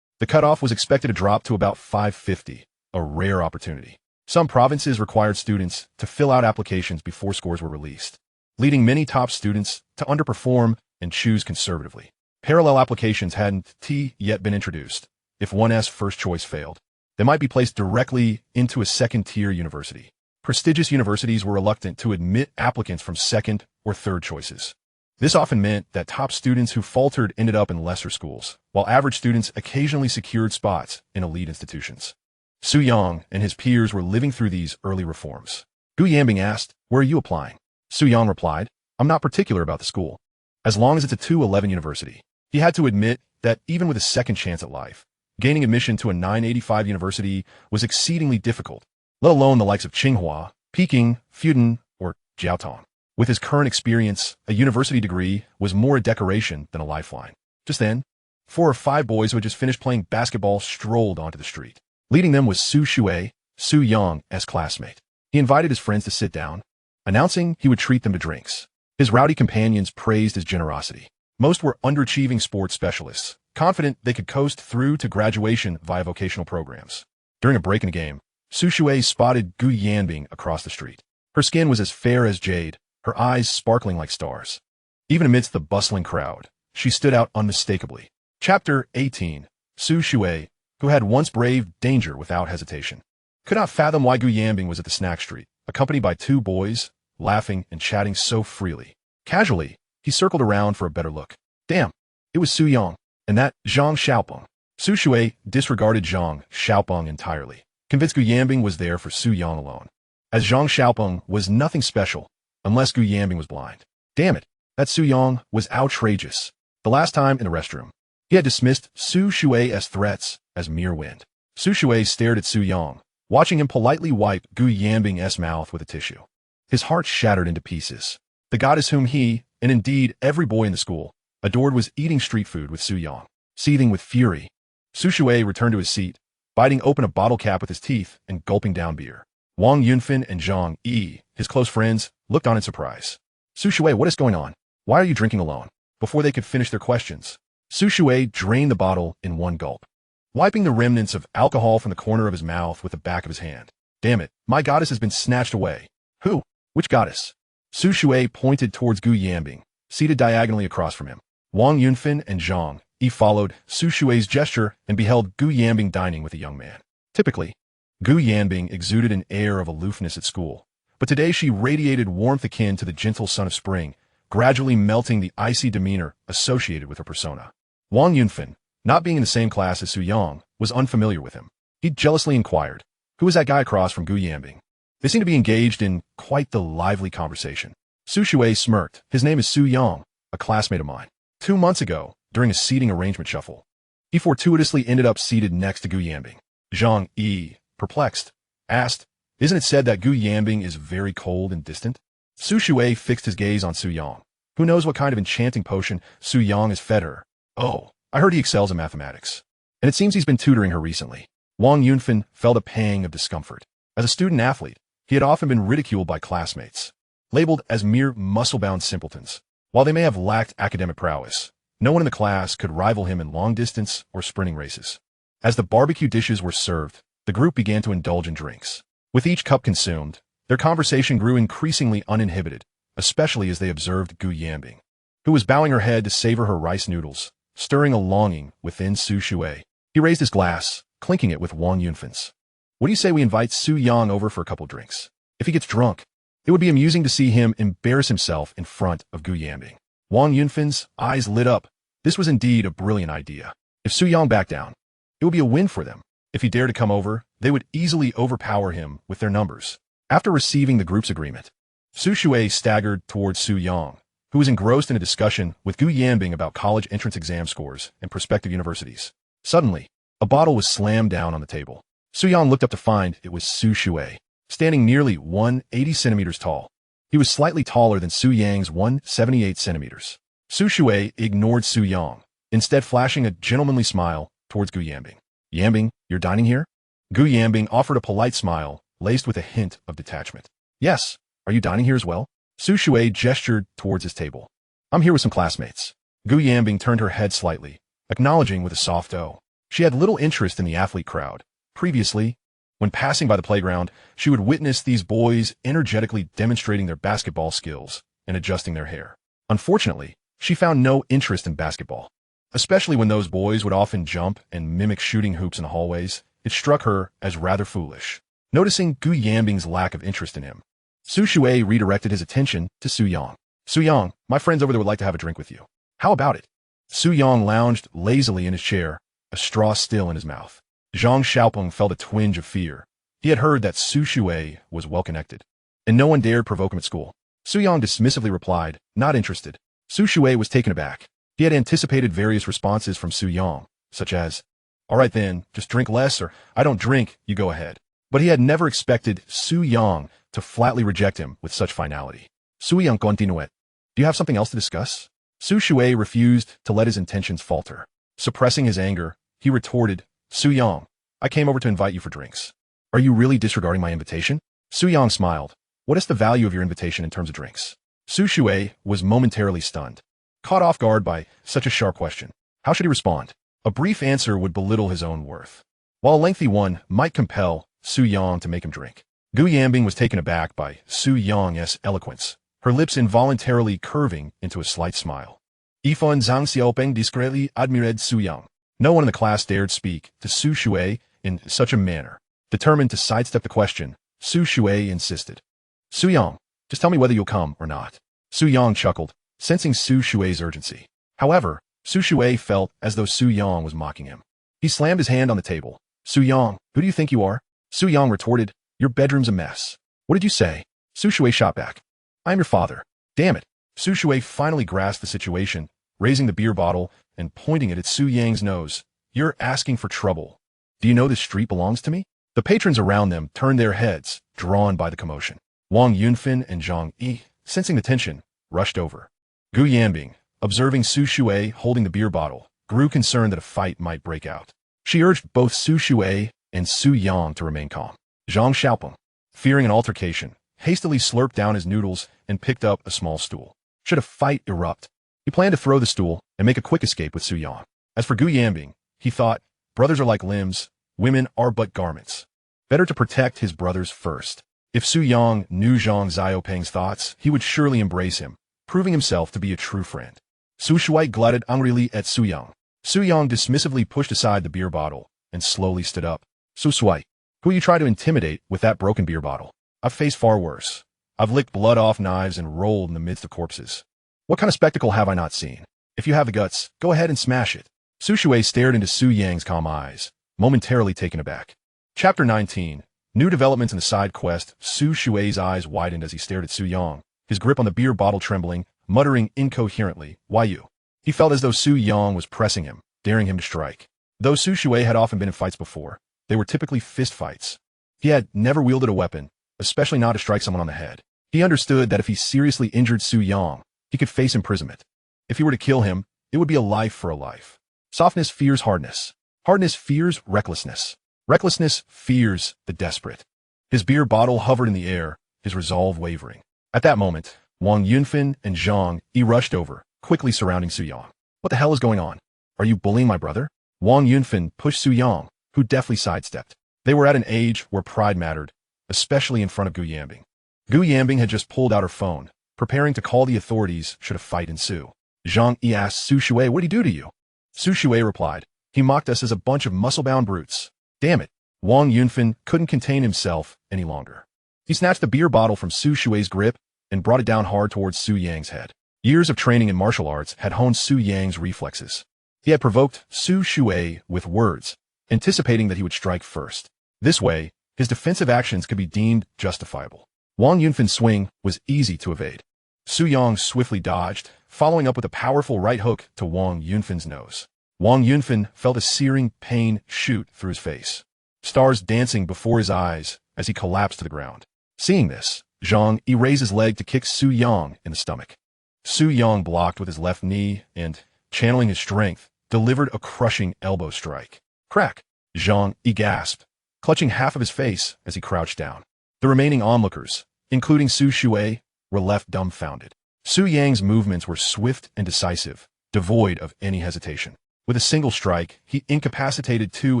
the cutoff was expected to drop to about 550, a rare opportunity. Some provinces required students to fill out applications before scores were released, leading many top students to underperform and choose conservatively. Parallel applications hadn't yet been introduced. If one's first choice failed, they might be placed directly into a second-tier university. Prestigious universities were reluctant to admit applicants from second or third choices. This often meant that top students who faltered ended up in lesser schools, while average students occasionally secured spots in elite institutions. Su-yang and his peers were living through these early reforms. Gu Yanbing asked, where are you applying? Su-yang replied, I'm not particular about the school, as long as it's a 211 university. He had to admit that even with a second chance at life, gaining admission to a 985 university was exceedingly difficult, let alone the likes of Tsinghua, Peking, Fudan, or Jiaotong. With his current experience, a university degree was more a decoration than a lifeline. Just then, 4 or 5 boys who had just finished playing basketball strolled onto the street. Leading them was Su Shui, Su-yang's classmate. He invited his friends to sit down, announcing he would treat them to drinks. His rowdy companions praised his generosity. Most were underachieving sports specialists, confident they could coast through to graduation via vocational programs. During a break in the game, Su Shui spotted Gu Yanbing across the street. Her skin was as fair as jade, her eyes sparkling like stars. Even amidst the bustling crowd, she stood out unmistakably. Chapter 18. Su Shui, who had once braved danger without hesitation, could not fathom why Gu Yanbing was at the snack street, accompanied by 2 boys, laughing and chatting so freely. Casually, he circled around for a better look. Damn, it was Su-yang, and that Zhang Xiaopeng. Su Shui disregarded Zhang Xiaopeng entirely, convinced Gu Yanbing was there for Su-yang alone, as Zhang Xiaopeng was nothing special, unless Gu Yanbing was blind. Damn it, that Su-yang was outrageous. The last time in the restroom, he had dismissed Su Shui's threats as mere wind. Su Shui stared at Su-yang, watching him politely wipe Gu Yanbing's mouth with a tissue. His heart shattered into pieces. The goddess whom he, and indeed every boy in the school, adored was eating street food with Su-yang. Seething with fury, Su Shui returned to his seat, biting open a bottle cap with his teeth and gulping down beer. Wang Yunfin and Zhang Yi, his close friends, looked on in surprise. Su Shui, what is going on? Why are you drinking alone? Before they could finish their questions, Su Shui drained the bottle in one gulp, wiping the remnants of alcohol from the corner of his mouth with the back of his hand. Damn it, my goddess has been snatched away. Who? Which goddess? Su Shui pointed towards Gu Yanbing, seated diagonally across from him. Wang Yunfin and Zhang Yi followed Su Shui's gesture and beheld Gu Yanbing dining with a young man. Typically, Gu Yanbing exuded an air of aloofness at school, but today she radiated warmth akin to the gentle sun of spring, gradually melting the icy demeanor associated with her persona. Wang Yunfin, not being in the same class as Su-yang, was unfamiliar with him. He jealously inquired, who is that guy across from Gu Yanbing? They seemed to be engaged in quite the lively conversation. Su Shui smirked. His name is Su-yang, a classmate of mine. 2 months ago, during a seating arrangement shuffle, he fortuitously ended up seated next to Gu Yanbing. Zhang Yi, perplexed, asked, isn't it said that Gu Yanbing is very cold and distant? Su Shui fixed his gaze on Su-yang. Who knows what kind of enchanting potion Su-yang has fed her? Oh, I heard he excels in mathematics. And it seems he's been tutoring her recently. Wang Yunfan felt a pang of discomfort. As a student athlete, he had often been ridiculed by classmates, labeled as mere muscle-bound simpletons. While they may have lacked academic prowess, no one in the class could rival him in long-distance or sprinting races. As the barbecue dishes were served, the group began to indulge in drinks. With each cup consumed, their conversation grew increasingly uninhibited, especially as they observed Gu Yanbing, who was bowing her head to savor her rice noodles, stirring a longing within Su Shui. He raised his glass, clinking it with Wang Yunfan's. What do you say we invite Su Yang over for a couple drinks? If he gets drunk, it would be amusing to see him embarrass himself in front of Gu Yanbing. Wang Yunfan's eyes lit up. This was indeed a brilliant idea. If Su Yang backed down, it would be a win for them. If he dared to come over, they would easily overpower him with their numbers. After receiving the group's agreement, Su Shui staggered towards Su Yang, who was engrossed in a discussion with Gu Yanbing about college entrance exam scores and prospective universities. Suddenly, a bottle was slammed down on the table. Su Yang looked up to find it was Su Shui, standing nearly 180 centimeters tall. He was slightly taller than Su Yang's 178 centimeters. Su Shui ignored Su Yang, instead flashing a gentlemanly smile towards Gu Yanbing. Yanbing, you're dining here? Gu Yanbing offered a polite smile, laced with a hint of detachment. Yes, are you dining here as well? Su Shui gestured towards his table. I'm here with some classmates. Gu Yanbing turned her head slightly, acknowledging with a soft O. She had little interest in the athlete crowd. Previously, when passing by the playground, she would witness these boys energetically demonstrating their basketball skills and adjusting their hair. Unfortunately, she found no interest in basketball. Especially when those boys would often jump and mimic shooting hoops in the hallways, it struck her as rather foolish. Noticing Gu Yanbing's lack of interest in him, Su Shui redirected his attention to Su Yang. Su Yang, my friends over there would like to have a drink with you. How about it? Su Yang lounged lazily in his chair, a straw still in his mouth. Zhang Xiaopeng felt a twinge of fear. He had heard that Su Shui was well-connected, and no one dared provoke him at school. Su Yang dismissively replied, not interested. Su Shui was taken aback. He had anticipated various responses from Su Yang, such as, all right then, just drink less, or I don't drink, you go ahead. But he had never expected Su Yang to flatly reject him with such finality. Su Yang continued. Do you have something else to discuss? Su Shui refused to let his intentions falter. Suppressing his anger, he retorted, Su Yang, I came over to invite you for drinks. Are you really disregarding my invitation? Su Yang smiled. What is the value of your invitation in terms of drinks? Su Shui was momentarily stunned, caught off guard by such a sharp question. How should he respond? A brief answer would belittle his own worth, while a lengthy one might compel Su Yang to make him drink. Gu Yanbing was taken aback by Su Yang's eloquence, her lips involuntarily curving into a slight smile. Ifan Zhang Xiaopeng discreetly admired Su Yang. No one in the class dared speak to Su Shui in such a manner. Determined to sidestep the question, Su Shui insisted. Su Yang, just tell me whether you'll come or not. Su Yang chuckled, sensing Su Shui's urgency. However, Su Shui felt as though Su Yang was mocking him. He slammed his hand on the table. Su Yang, who do you think you are? Su Yang retorted, your bedroom's a mess. What did you say? Su Shui shot back. I'm your father. Damn it. Su Shui finally grasped the situation, raising the beer bottle and pointing it at Su Yang's nose. You're asking for trouble. Do you know this street belongs to me? The patrons around them turned their heads, drawn by the commotion. Wang Yunfan and Zhang Yi, sensing the tension, rushed over. Gu Yanbing, observing Su Shui holding the beer bottle, grew concerned that a fight might break out. She urged both Su Shui and Su Yang to remain calm. Zhang Xiaopeng, fearing an altercation, hastily slurped down his noodles and picked up a small stool. Should a fight erupt, he planned to throw the stool and make a quick escape with Su Yang. As for Gu Yanbing, he thought, brothers are like limbs, women are but garments. Better to protect his brothers first. If Su Yang knew Zhang Xiaopeng's thoughts, he would surely embrace him, proving himself to be a true friend. Su Shui glutted angrily at Su Yang. Su Yang dismissively pushed aside the beer bottle and slowly stood up. Su Shui, who you try to intimidate with that broken beer bottle? I've faced far worse. I've licked blood off knives and rolled in the midst of corpses. What kind of spectacle have I not seen? If you have the guts, go ahead and smash it. Su Shui stared into Su Yang's calm eyes, momentarily taken aback. Chapter 19. New developments in the side quest. Su Shui's eyes widened as he stared at Su Yang, his grip on the beer bottle trembling, muttering incoherently, why you? He felt as though Su Yang was pressing him, daring him to strike. Though Su Shui had often been in fights before, they were typically fist fights. He had never wielded a weapon, especially not to strike someone on the head. He understood that if he seriously injured Su Yang, he could face imprisonment. If he were to kill him, it would be a life for a life. Softness fears hardness. Hardness fears recklessness. Recklessness fears the desperate. His beer bottle hovered in the air, his resolve wavering. At that moment, Wang Yunfin and Zheng rushed over, quickly surrounding Su Yang. What the hell is going on? Are you bullying my brother? Wang Yunfin pushed Su Yang, who deftly sidestepped. They were at an age where pride mattered, especially in front of Gu Yanbing. Gu Yanbing had just pulled out her phone, preparing to call the authorities should a fight ensue. Zheng asked Su Shui, what did he do to you? Su Shui replied, he mocked us as a bunch of muscle-bound brutes. Damn it. Wang Yunfin couldn't contain himself any longer. He snatched the beer bottle from Su Shui's grip and brought it down hard towards Su Yang's head. Years of training in martial arts had honed Su Yang's reflexes. He had provoked Su Shui with words, anticipating that he would strike first. This way, his defensive actions could be deemed justifiable. Wang Yunfin's swing was easy to evade. Su Yang swiftly dodged, following up with a powerful right hook to Wang Yunfin's nose. Wang Yunfin felt a searing pain shoot through his face, stars dancing before his eyes as he collapsed to the ground. Seeing this, Zheng raised his leg to kick Su Yang in the stomach. Su Yang blocked with his left knee and, channeling his strength, delivered a crushing elbow strike. Crack! Zheng gasped, clutching half of his face as he crouched down. The remaining onlookers, including Su Shui, were left dumbfounded. Su Yang's movements were swift and decisive, devoid of any hesitation. With a single strike, he incapacitated two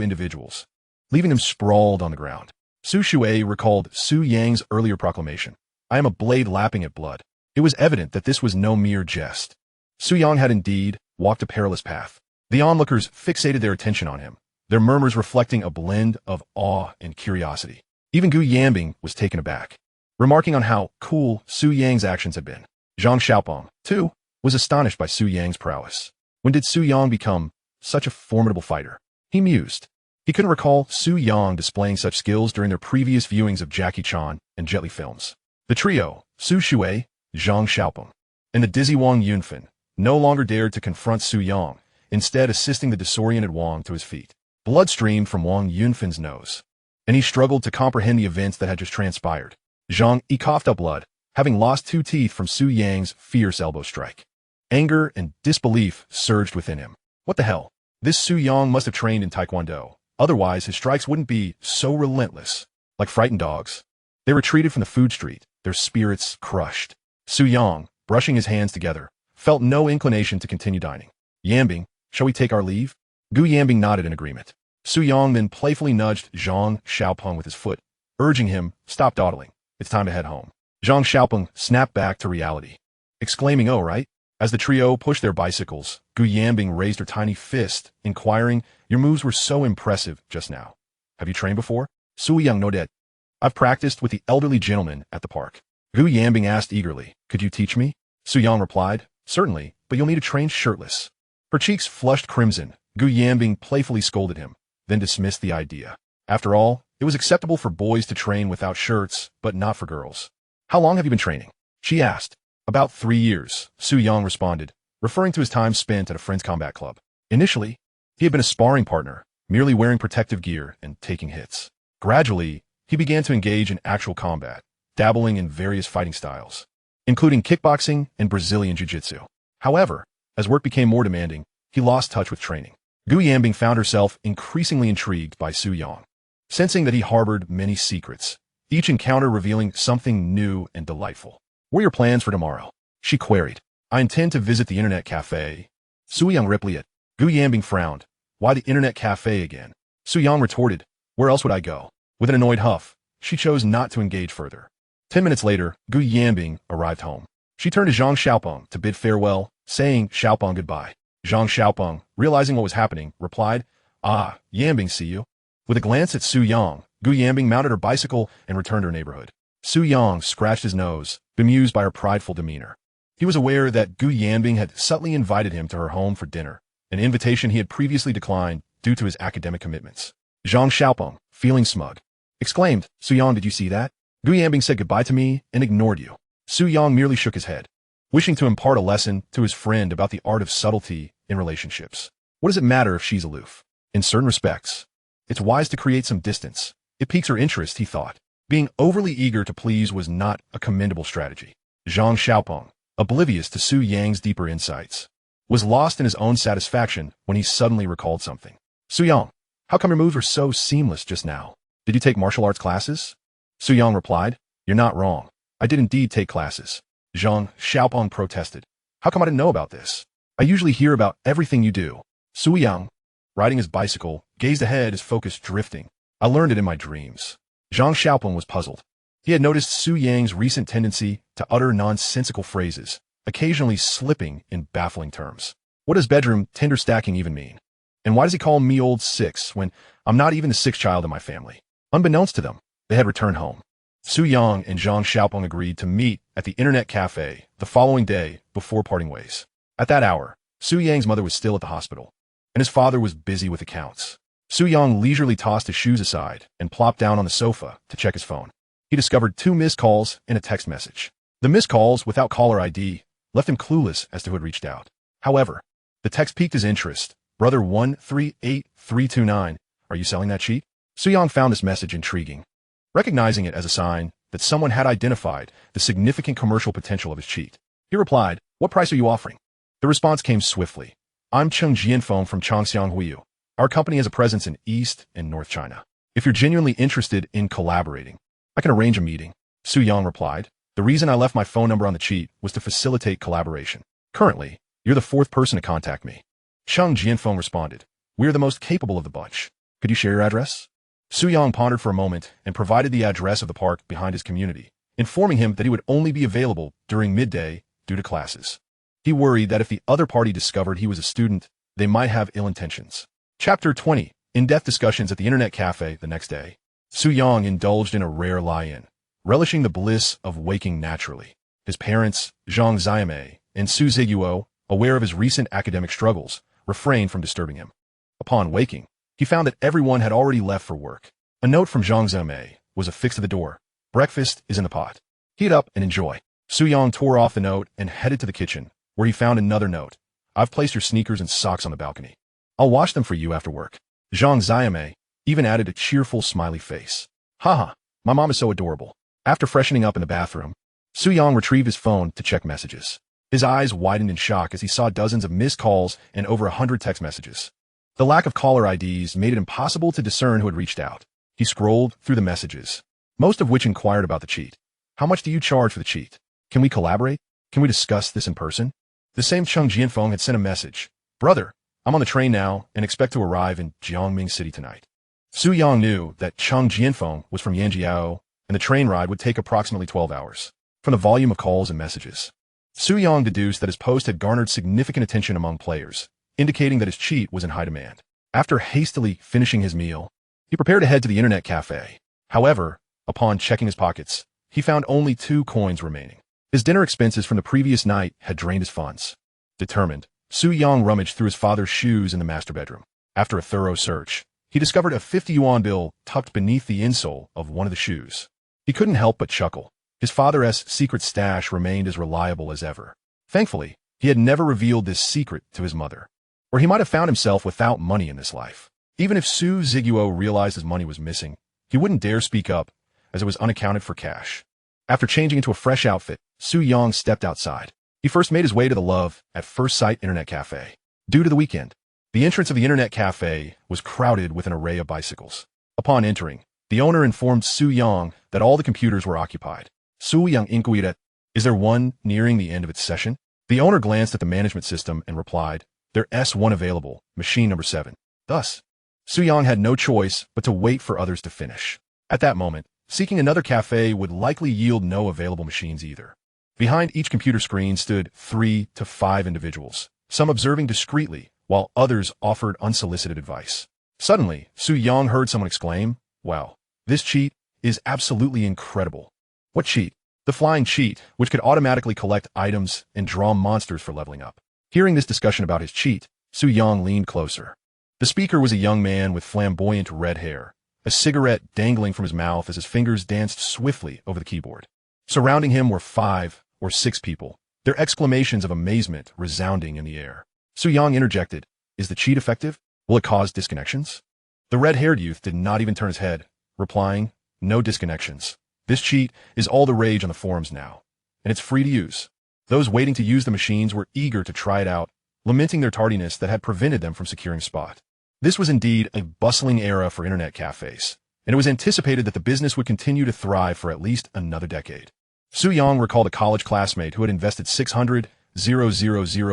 individuals, leaving them sprawled on the ground. Su Shui recalled Su Yang's earlier proclamation, I am a blade lapping at blood. It was evident that this was no mere jest. Su Yang had indeed walked a perilous path. The onlookers fixated their attention on him, their murmurs reflecting a blend of awe and curiosity. Even Gu Yanbing was taken aback, remarking on how cool Su Yang's actions had been. Zhang Xiaopeng, too, was astonished by Su Yang's prowess. When did Su Yang become such a formidable fighter? He mused. He couldn't recall Su Yang displaying such skills during their previous viewings of Jackie Chan and Jet Li films. The trio, Su Shui, Zhang Xiaopeng, and the dizzy Wang Yunfin, no longer dared to confront Su Yang, instead assisting the disoriented Wang to his feet. Blood streamed from Wang Yunfin's nose, and he struggled to comprehend the events that had just transpired. Zhang coughed up blood, having lost two teeth from Su Yang's fierce elbow strike. Anger and disbelief surged within him. What the hell? This Su Yang must have trained in Taekwondo. Otherwise, his strikes wouldn't be so relentless. Like frightened dogs, they retreated from the food street, their spirits crushed. Su Yang, brushing his hands together, felt no inclination to continue dining. Yanbing, shall we take our leave? Gu Yanbing nodded in agreement. Su Yang then playfully nudged Zhang Xiaopeng with his foot, urging him, stop dawdling. It's time to head home. Zhang Xiaopeng snapped back to reality, exclaiming, oh, right? As the trio pushed their bicycles, Gu Yanbing raised her tiny fist, inquiring, your moves were so impressive just now. Have you trained before? Su Yang nodded. I've practiced with the elderly gentleman at the park. Gu Yanbing asked eagerly, could you teach me? Su Yang replied, certainly, but you'll need to train shirtless. Her cheeks flushed crimson. Gu Yanbing playfully scolded him, then dismissed the idea. After all, it was acceptable for boys to train without shirts, but not for girls. How long have you been training? She asked. About 3 years, Su Yang responded, referring to his time spent at a friend's combat club. Initially, he had been a sparring partner, merely wearing protective gear and taking hits. Gradually, he began to engage in actual combat, dabbling in various fighting styles, including kickboxing and Brazilian jiu-jitsu. However, as work became more demanding, he lost touch with training. Gu Yanbing found herself increasingly intrigued by Su Yang, sensing that he harbored many secrets, each encounter revealing something new and delightful. What are your plans for tomorrow? She queried. I intend to visit the internet cafe. Su Yang replied. Gu Yanbing frowned. Why the internet cafe again? Su Yang retorted. Where else would I go? With an annoyed huff, she chose not to engage further. 10 minutes later, Gu Yanbing arrived home. She turned to Zhang Xiaopeng to bid farewell, saying Xiaopeng goodbye. Zhang Xiaopeng, realizing what was happening, replied, Ah, Yanbing see you. With a glance at Su Yang, Gu Yanbing mounted her bicycle and returned to her neighborhood. Su Yang scratched his nose, bemused by her prideful demeanor. He was aware that Gu Yanbing had subtly invited him to her home for dinner, an invitation he had previously declined due to his academic commitments. Zhang Xiaopeng, feeling smug, exclaimed, Su Yang, did you see that? Gu Yanbing said goodbye to me and ignored you. Su Yang merely shook his head, wishing to impart a lesson to his friend about the art of subtlety in relationships. What does it matter if she's aloof? In certain respects, it's wise to create some distance. It piques her interest, he thought. Being overly eager to please was not a commendable strategy. Zhang Xiaopeng, oblivious to Su Yang's deeper insights, was lost in his own satisfaction when he suddenly recalled something. Suyang, how come your moves were so seamless just now? Did you take martial arts classes? Suyang replied, you're not wrong. I did indeed take classes. Zheng Xiaopeng protested. How come I didn't know about this? I usually hear about everything you do. Suyang, riding his bicycle, gazed ahead, his focus drifting. I learned it in my dreams. Zheng Xiaopeng was puzzled. He had noticed Su Yang's recent tendency to utter nonsensical phrases, occasionally slipping in baffling terms. What does bedroom Tinder stacking even mean? And why does he call me old six when I'm not even the sixth child in my family? Unbeknownst to them, they had returned home. Su Yang and Zheng Xiaopeng agreed to meet at the internet cafe the following day before parting ways. At that hour, Su Yang's mother was still at the hospital, and his father was busy with accounts. Su Yang leisurely tossed his shoes aside and plopped down on the sofa to check his phone. He discovered 2 missed calls and a text message. The missed calls, without caller ID, left him clueless as to who had reached out. However, the text piqued his interest. Brother 138329, are you selling that cheat? Su Yang found this message intriguing, recognizing it as a sign that someone had identified the significant commercial potential of his cheat. He replied, what price are you offering? The response came swiftly. I'm Cheng Jianfeng from Changxiang Huiyu. Our company has a presence in East and North China. If you're genuinely interested in collaborating, I can arrange a meeting. Su Yang replied, the reason I left my phone number on the cheat was to facilitate collaboration. Currently, you're the 4th person to contact me. Cheng Jianfeng responded, we're the most capable of the bunch. Could you share your address? Su Yang pondered for a moment and provided the address of the park behind his community, informing him that he would only be available during midday due to classes. He worried that if the other party discovered he was a student, they might have ill intentions. Chapter 20. In-depth discussions at the internet cafe the next day. Su Yang indulged in a rare lie-in, relishing the bliss of waking naturally. His parents, Zhang Xiame and Su Ziguo, aware of his recent academic struggles, refrained from disturbing him. Upon waking, he found that everyone had already left for work. A note from Zhang Xiame was affixed to the door. Breakfast is in the pot. Heat up and enjoy. Su Yang tore off the note and headed to the kitchen, where he found another note. I've placed your sneakers and socks on the balcony. I'll wash them for you after work. Zhang Xiame even added a cheerful smiley face. Haha, my mom is so adorable. After freshening up in the bathroom, Su Yang retrieved his phone to check messages. His eyes widened in shock as he saw dozens of missed calls and over 100 text messages. The lack of caller IDs made it impossible to discern who had reached out. He scrolled through the messages, most of which inquired about the cheat. How much do you charge for the cheat? Can we collaborate? Can we discuss this in person? The same Cheng Jianfeng had sent a message. Brother, I'm on the train now and expect to arrive in Jiangming City tonight. Su Yang knew that Cheng Jianfeng was from Yanjiao, and the train ride would take approximately 12 hours. From the volume of calls and messages, Su Yang deduced that his post had garnered significant attention among players, indicating that his cheat was in high demand. After hastily finishing his meal, he prepared to head to the internet cafe. However, upon checking his pockets, he found only 2 coins remaining. His dinner expenses from the previous night had drained his funds. Determined, Su Yang rummaged through his father's shoes in the master bedroom. After a thorough search, he discovered a 50-yuan bill tucked beneath the insole of one of the shoes. He couldn't help but chuckle. His father's secret stash remained as reliable as ever. Thankfully, he had never revealed this secret to his mother, or he might have found himself without money in this life. Even if Su Ziguo realized his money was missing, he wouldn't dare speak up, as it was unaccounted for cash. After changing into a fresh outfit, Su Yang stepped outside. He first made his way to the Love at First Sight Internet Cafe. Due to the weekend, the entrance of the Internet Cafe was crowded with an array of bicycles. Upon entering, the owner informed Su Yang that all the computers were occupied. Su Yang inquired, is there one nearing the end of its session? The owner glanced at the management system and replied, there's one available, machine number 7. Thus, Su Yang had no choice but to wait for others to finish. At that moment, seeking another cafe would likely yield no available machines either. Behind each computer screen stood 3 to 5 individuals, some observing discreetly, while others offered unsolicited advice. Suddenly, Su Yang heard someone exclaim, wow, this cheat is absolutely incredible. What cheat? The flying cheat, which could automatically collect items and draw monsters for leveling up. Hearing this discussion about his cheat, Su Yang leaned closer. The speaker was a young man with flamboyant red hair, a cigarette dangling from his mouth as his fingers danced swiftly over the keyboard. Surrounding him were 5 or 6 people, their exclamations of amazement resounding in the air. Su Yang interjected, is the cheat effective? Will it cause disconnections? The red-haired youth did not even turn his head, replying, no disconnections. This cheat is all the rage on the forums now, and it's free to use. Those waiting to use the machines were eager to try it out, lamenting their tardiness that had prevented them from securing a spot. This was indeed a bustling era for internet cafes, and it was anticipated that the business would continue to thrive for at least another decade. Su Yang recalled a college classmate who had invested 600,000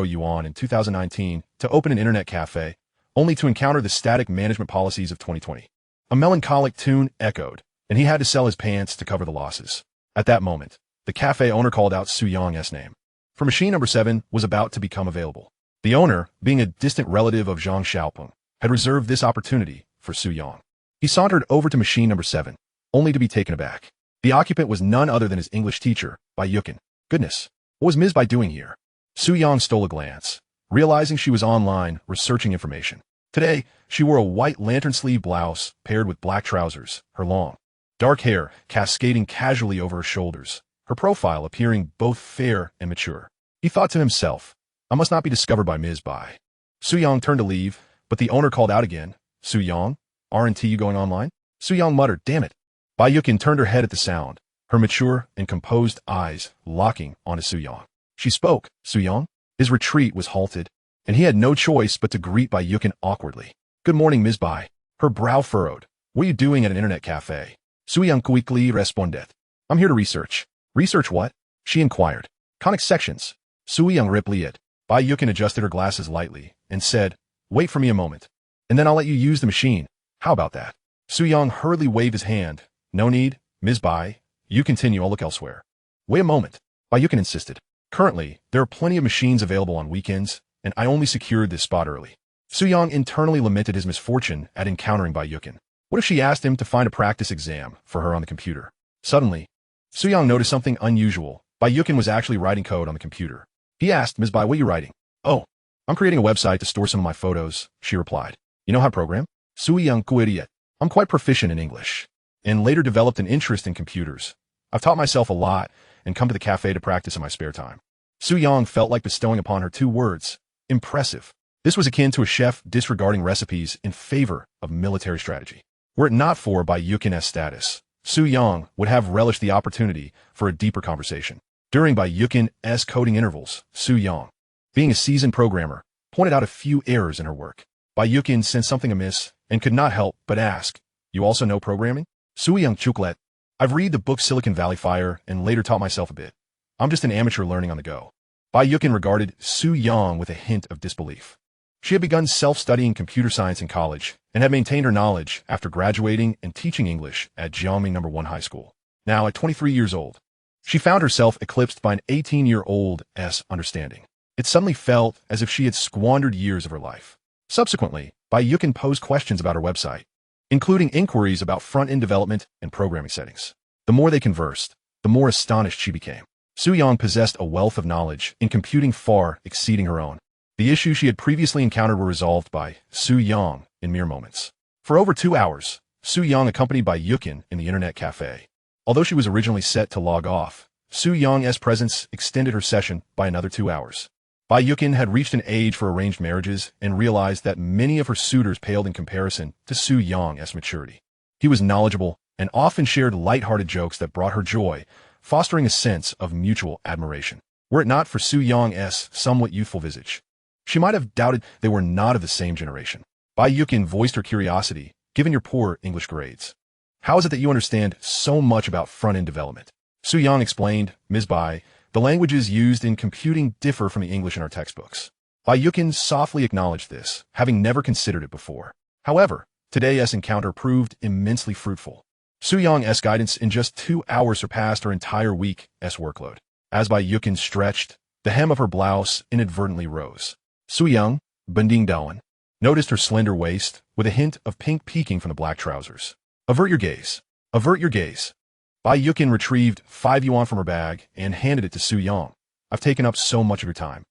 yuan in 2019 to open an internet cafe, only to encounter the static management policies of 2020. A melancholic tune echoed, and he had to sell his pants to cover the losses. At that moment, the cafe owner called out Su Yang's name, for machine number 7 was about to become available. The owner, being a distant relative of Zhang Xiaopeng, had reserved this opportunity for Su Yang. He sauntered over to machine number 7, only to be taken aback. The occupant was none other than his English teacher, Bai Yukin. Goodness, what was Ms. Bai doing here? Su Yang stole a glance, realizing she was online researching information. Today, she wore a white lantern-sleeve blouse paired with black trousers, her long, dark hair cascading casually over her shoulders, her profile appearing both fair and mature. He thought to himself, I must not be discovered by Ms. Bai. Su Yang turned to leave, but the owner called out again, Su Yang, aren't you going online? Su Yang muttered, damn it. Bai Yukin turned her head at the sound, her mature and composed eyes locking onto Su Yang. She spoke, Su Yang. His retreat was halted, and he had no choice but to greet Bai Yukin awkwardly. Good morning, Ms. Bai. Her brow furrowed. What are you doing at an internet cafe? Su Yang quickly responded. I'm here to research. Research what? She inquired. Conic sections. Su Yang replied. Bai Yukin adjusted her glasses lightly and said, wait for me a moment, and then I'll let you use the machine. How about that? Su Yang hurriedly waved his hand. No need, Ms. Bai. You continue, I'll look elsewhere. Wait a moment, Bai Yukin insisted. Currently, there are plenty of machines available on weekends, and I only secured this spot early. Su Yang internally lamented his misfortune at encountering Bai Yukin. What if she asked him to find a practice exam for her on the computer? Suddenly, Su Yang noticed something unusual. Bai Yukin was actually writing code on the computer. He asked, Ms. Bai, what are you writing? Oh, I'm creating a website to store some of my photos, she replied. You know how to program? Su Yang queried. I'm quite proficient in English, and later developed an interest in computers. I've taught myself a lot and come to the cafe to practice in my spare time. Su Yang felt like bestowing upon her 2 words, impressive. This was akin to a chef disregarding recipes in favor of military strategy. Were it not for Bai Yukin's status, Su Yang would have relished the opportunity for a deeper conversation. During Bai Yukin's coding intervals, Su Yang, being a seasoned programmer, pointed out a few errors in her work. Bai Yukin sensed something amiss and could not help but ask, you also know programming? Su Yang chucklet. I've read the book Silicon Valley Fire and later taught myself a bit. I'm just an amateur learning on the go. Bai Yukin regarded Su Yang with a hint of disbelief. She had begun self-studying computer science in college and had maintained her knowledge after graduating and teaching English at Jiangming No. 1 High School. Now, at 23 years old, she found herself eclipsed by an 18-year-old's understanding. It suddenly felt as if she had squandered years of her life. Subsequently, Bai Yukin posed questions about her website, including inquiries about front-end development and programming settings. The more they conversed, the more astonished she became. Su Yang possessed a wealth of knowledge in computing far exceeding her own. The issues she had previously encountered were resolved by Su Yang in mere moments. For over 2 hours, Su Yang accompanied Bai Yukin in the internet cafe. Although she was originally set to log off, Su Yang's presence extended her session by another 2 hours. Bai Yukin had reached an age for arranged marriages and realized that many of her suitors paled in comparison to Su Yang's maturity. He was knowledgeable and often shared light-hearted jokes that brought her joy, fostering a sense of mutual admiration. Were it not for Su Yang's somewhat youthful visage, she might have doubted they were not of the same generation. Bai Yukin voiced her curiosity, given your poor English grades. How is it that you understand so much about front-end development? Su Yang explained, Ms. Bai, the languages used in computing differ from the English in our textbooks. Bai Yukin softly acknowledged this, having never considered it before. However, today's encounter proved immensely fruitful. Su Yang's guidance in just 2 hours surpassed her entire week's workload. As Bai Yukin stretched, the hem of her blouse inadvertently rose. Su Yang, Bending Dawan, noticed her slender waist, with a hint of pink peeking from the black trousers. Avert your gaze. Avert your gaze. Bai Yukin retrieved 5 yuan from her bag and handed it to Su Yang. I've taken up so much of your time.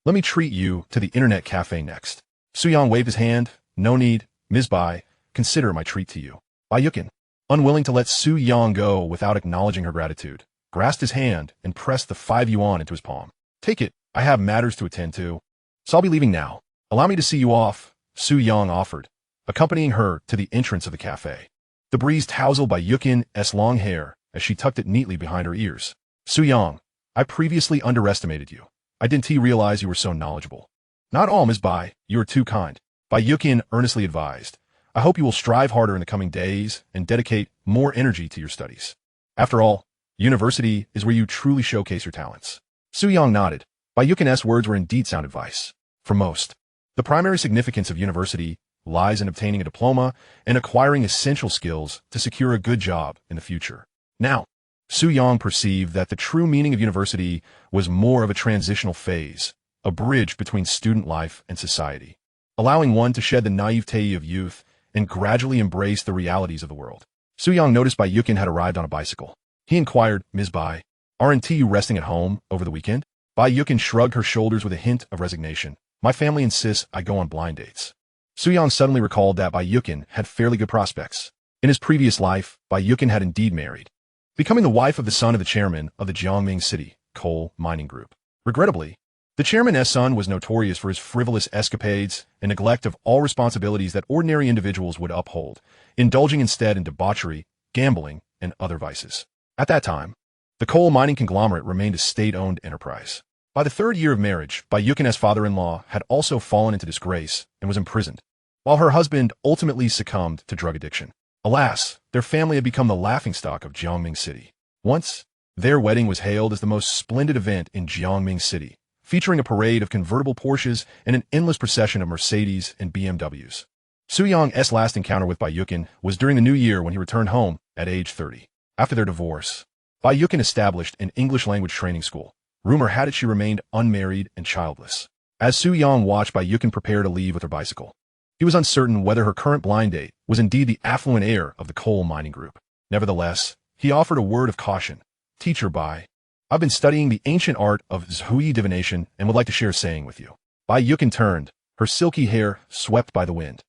Let me treat you to the internet cafe next. Su Yang waved his hand. No need, Ms. Bai. Consider my treat to you. Bai Yukin, unwilling to let Su Yang go without acknowledging her gratitude, grasped his hand and pressed the 5 yuan into his palm. Take it. I have matters to attend to. So I'll be leaving now. Allow me to see you off, Su Yang offered, accompanying her to the entrance of the cafe. The breeze tousled Bai Yukin's long hair as she tucked it neatly behind her ears. Su Yang, I previously underestimated you. I didn't realize you were so knowledgeable. Not all, Ms. Bai. You are too kind. Bai Yukin earnestly advised. I hope you will strive harder in the coming days and dedicate more energy to your studies. After all, university is where you truly showcase your talents. Su Yang nodded. Bai Yukin's words were indeed sound advice. For most, the primary significance of university lies in obtaining a diploma and acquiring essential skills to secure a good job in the future. Now, Su Yang perceived that the true meaning of university was more of a transitional phase, a bridge between student life and society, allowing one to shed the naivete of youth and gradually embrace the realities of the world. Su Yang noticed Bai Yukin had arrived on a bicycle. He inquired, Ms. Bai, aren't you resting at home over the weekend? Bai Yukin shrugged her shoulders with a hint of resignation. My family insists I go on blind dates. Su Yang suddenly recalled that Bai Yukin had fairly good prospects. In his previous life, Bai Yukin had indeed married, becoming the wife of the son of the chairman of the Jiangming City coal mining group. Regrettably, the chairman's son was notorious for his frivolous escapades and neglect of all responsibilities that ordinary individuals would uphold, indulging instead in debauchery, gambling, and other vices. At that time, the coal mining conglomerate remained a state-owned enterprise. By the third year of marriage, Bai Yukin's father-in-law had also fallen into disgrace and was imprisoned, while her husband ultimately succumbed to drug addiction. Alas, their family had become the laughingstock of Jiangming City. Once, their wedding was hailed as the most splendid event in Jiangming City, featuring a parade of convertible Porsches and an endless procession of Mercedes and BMWs. Su Yang's last encounter with Bai Yukin was during the new year when he returned home at age 30. After their divorce, Bai Yukin established an English language training school. Rumor had it she remained unmarried and childless. As Su Yang watched Bai Yukin prepare to leave with her bicycle, he was uncertain whether her current blind date was indeed the affluent heir of the coal mining group. Nevertheless, he offered a word of caution. Teacher Bai, I've been studying the ancient art of Zhui divination and would like to share a saying with you. Bai Yukin turned, her silky hair swept by the wind,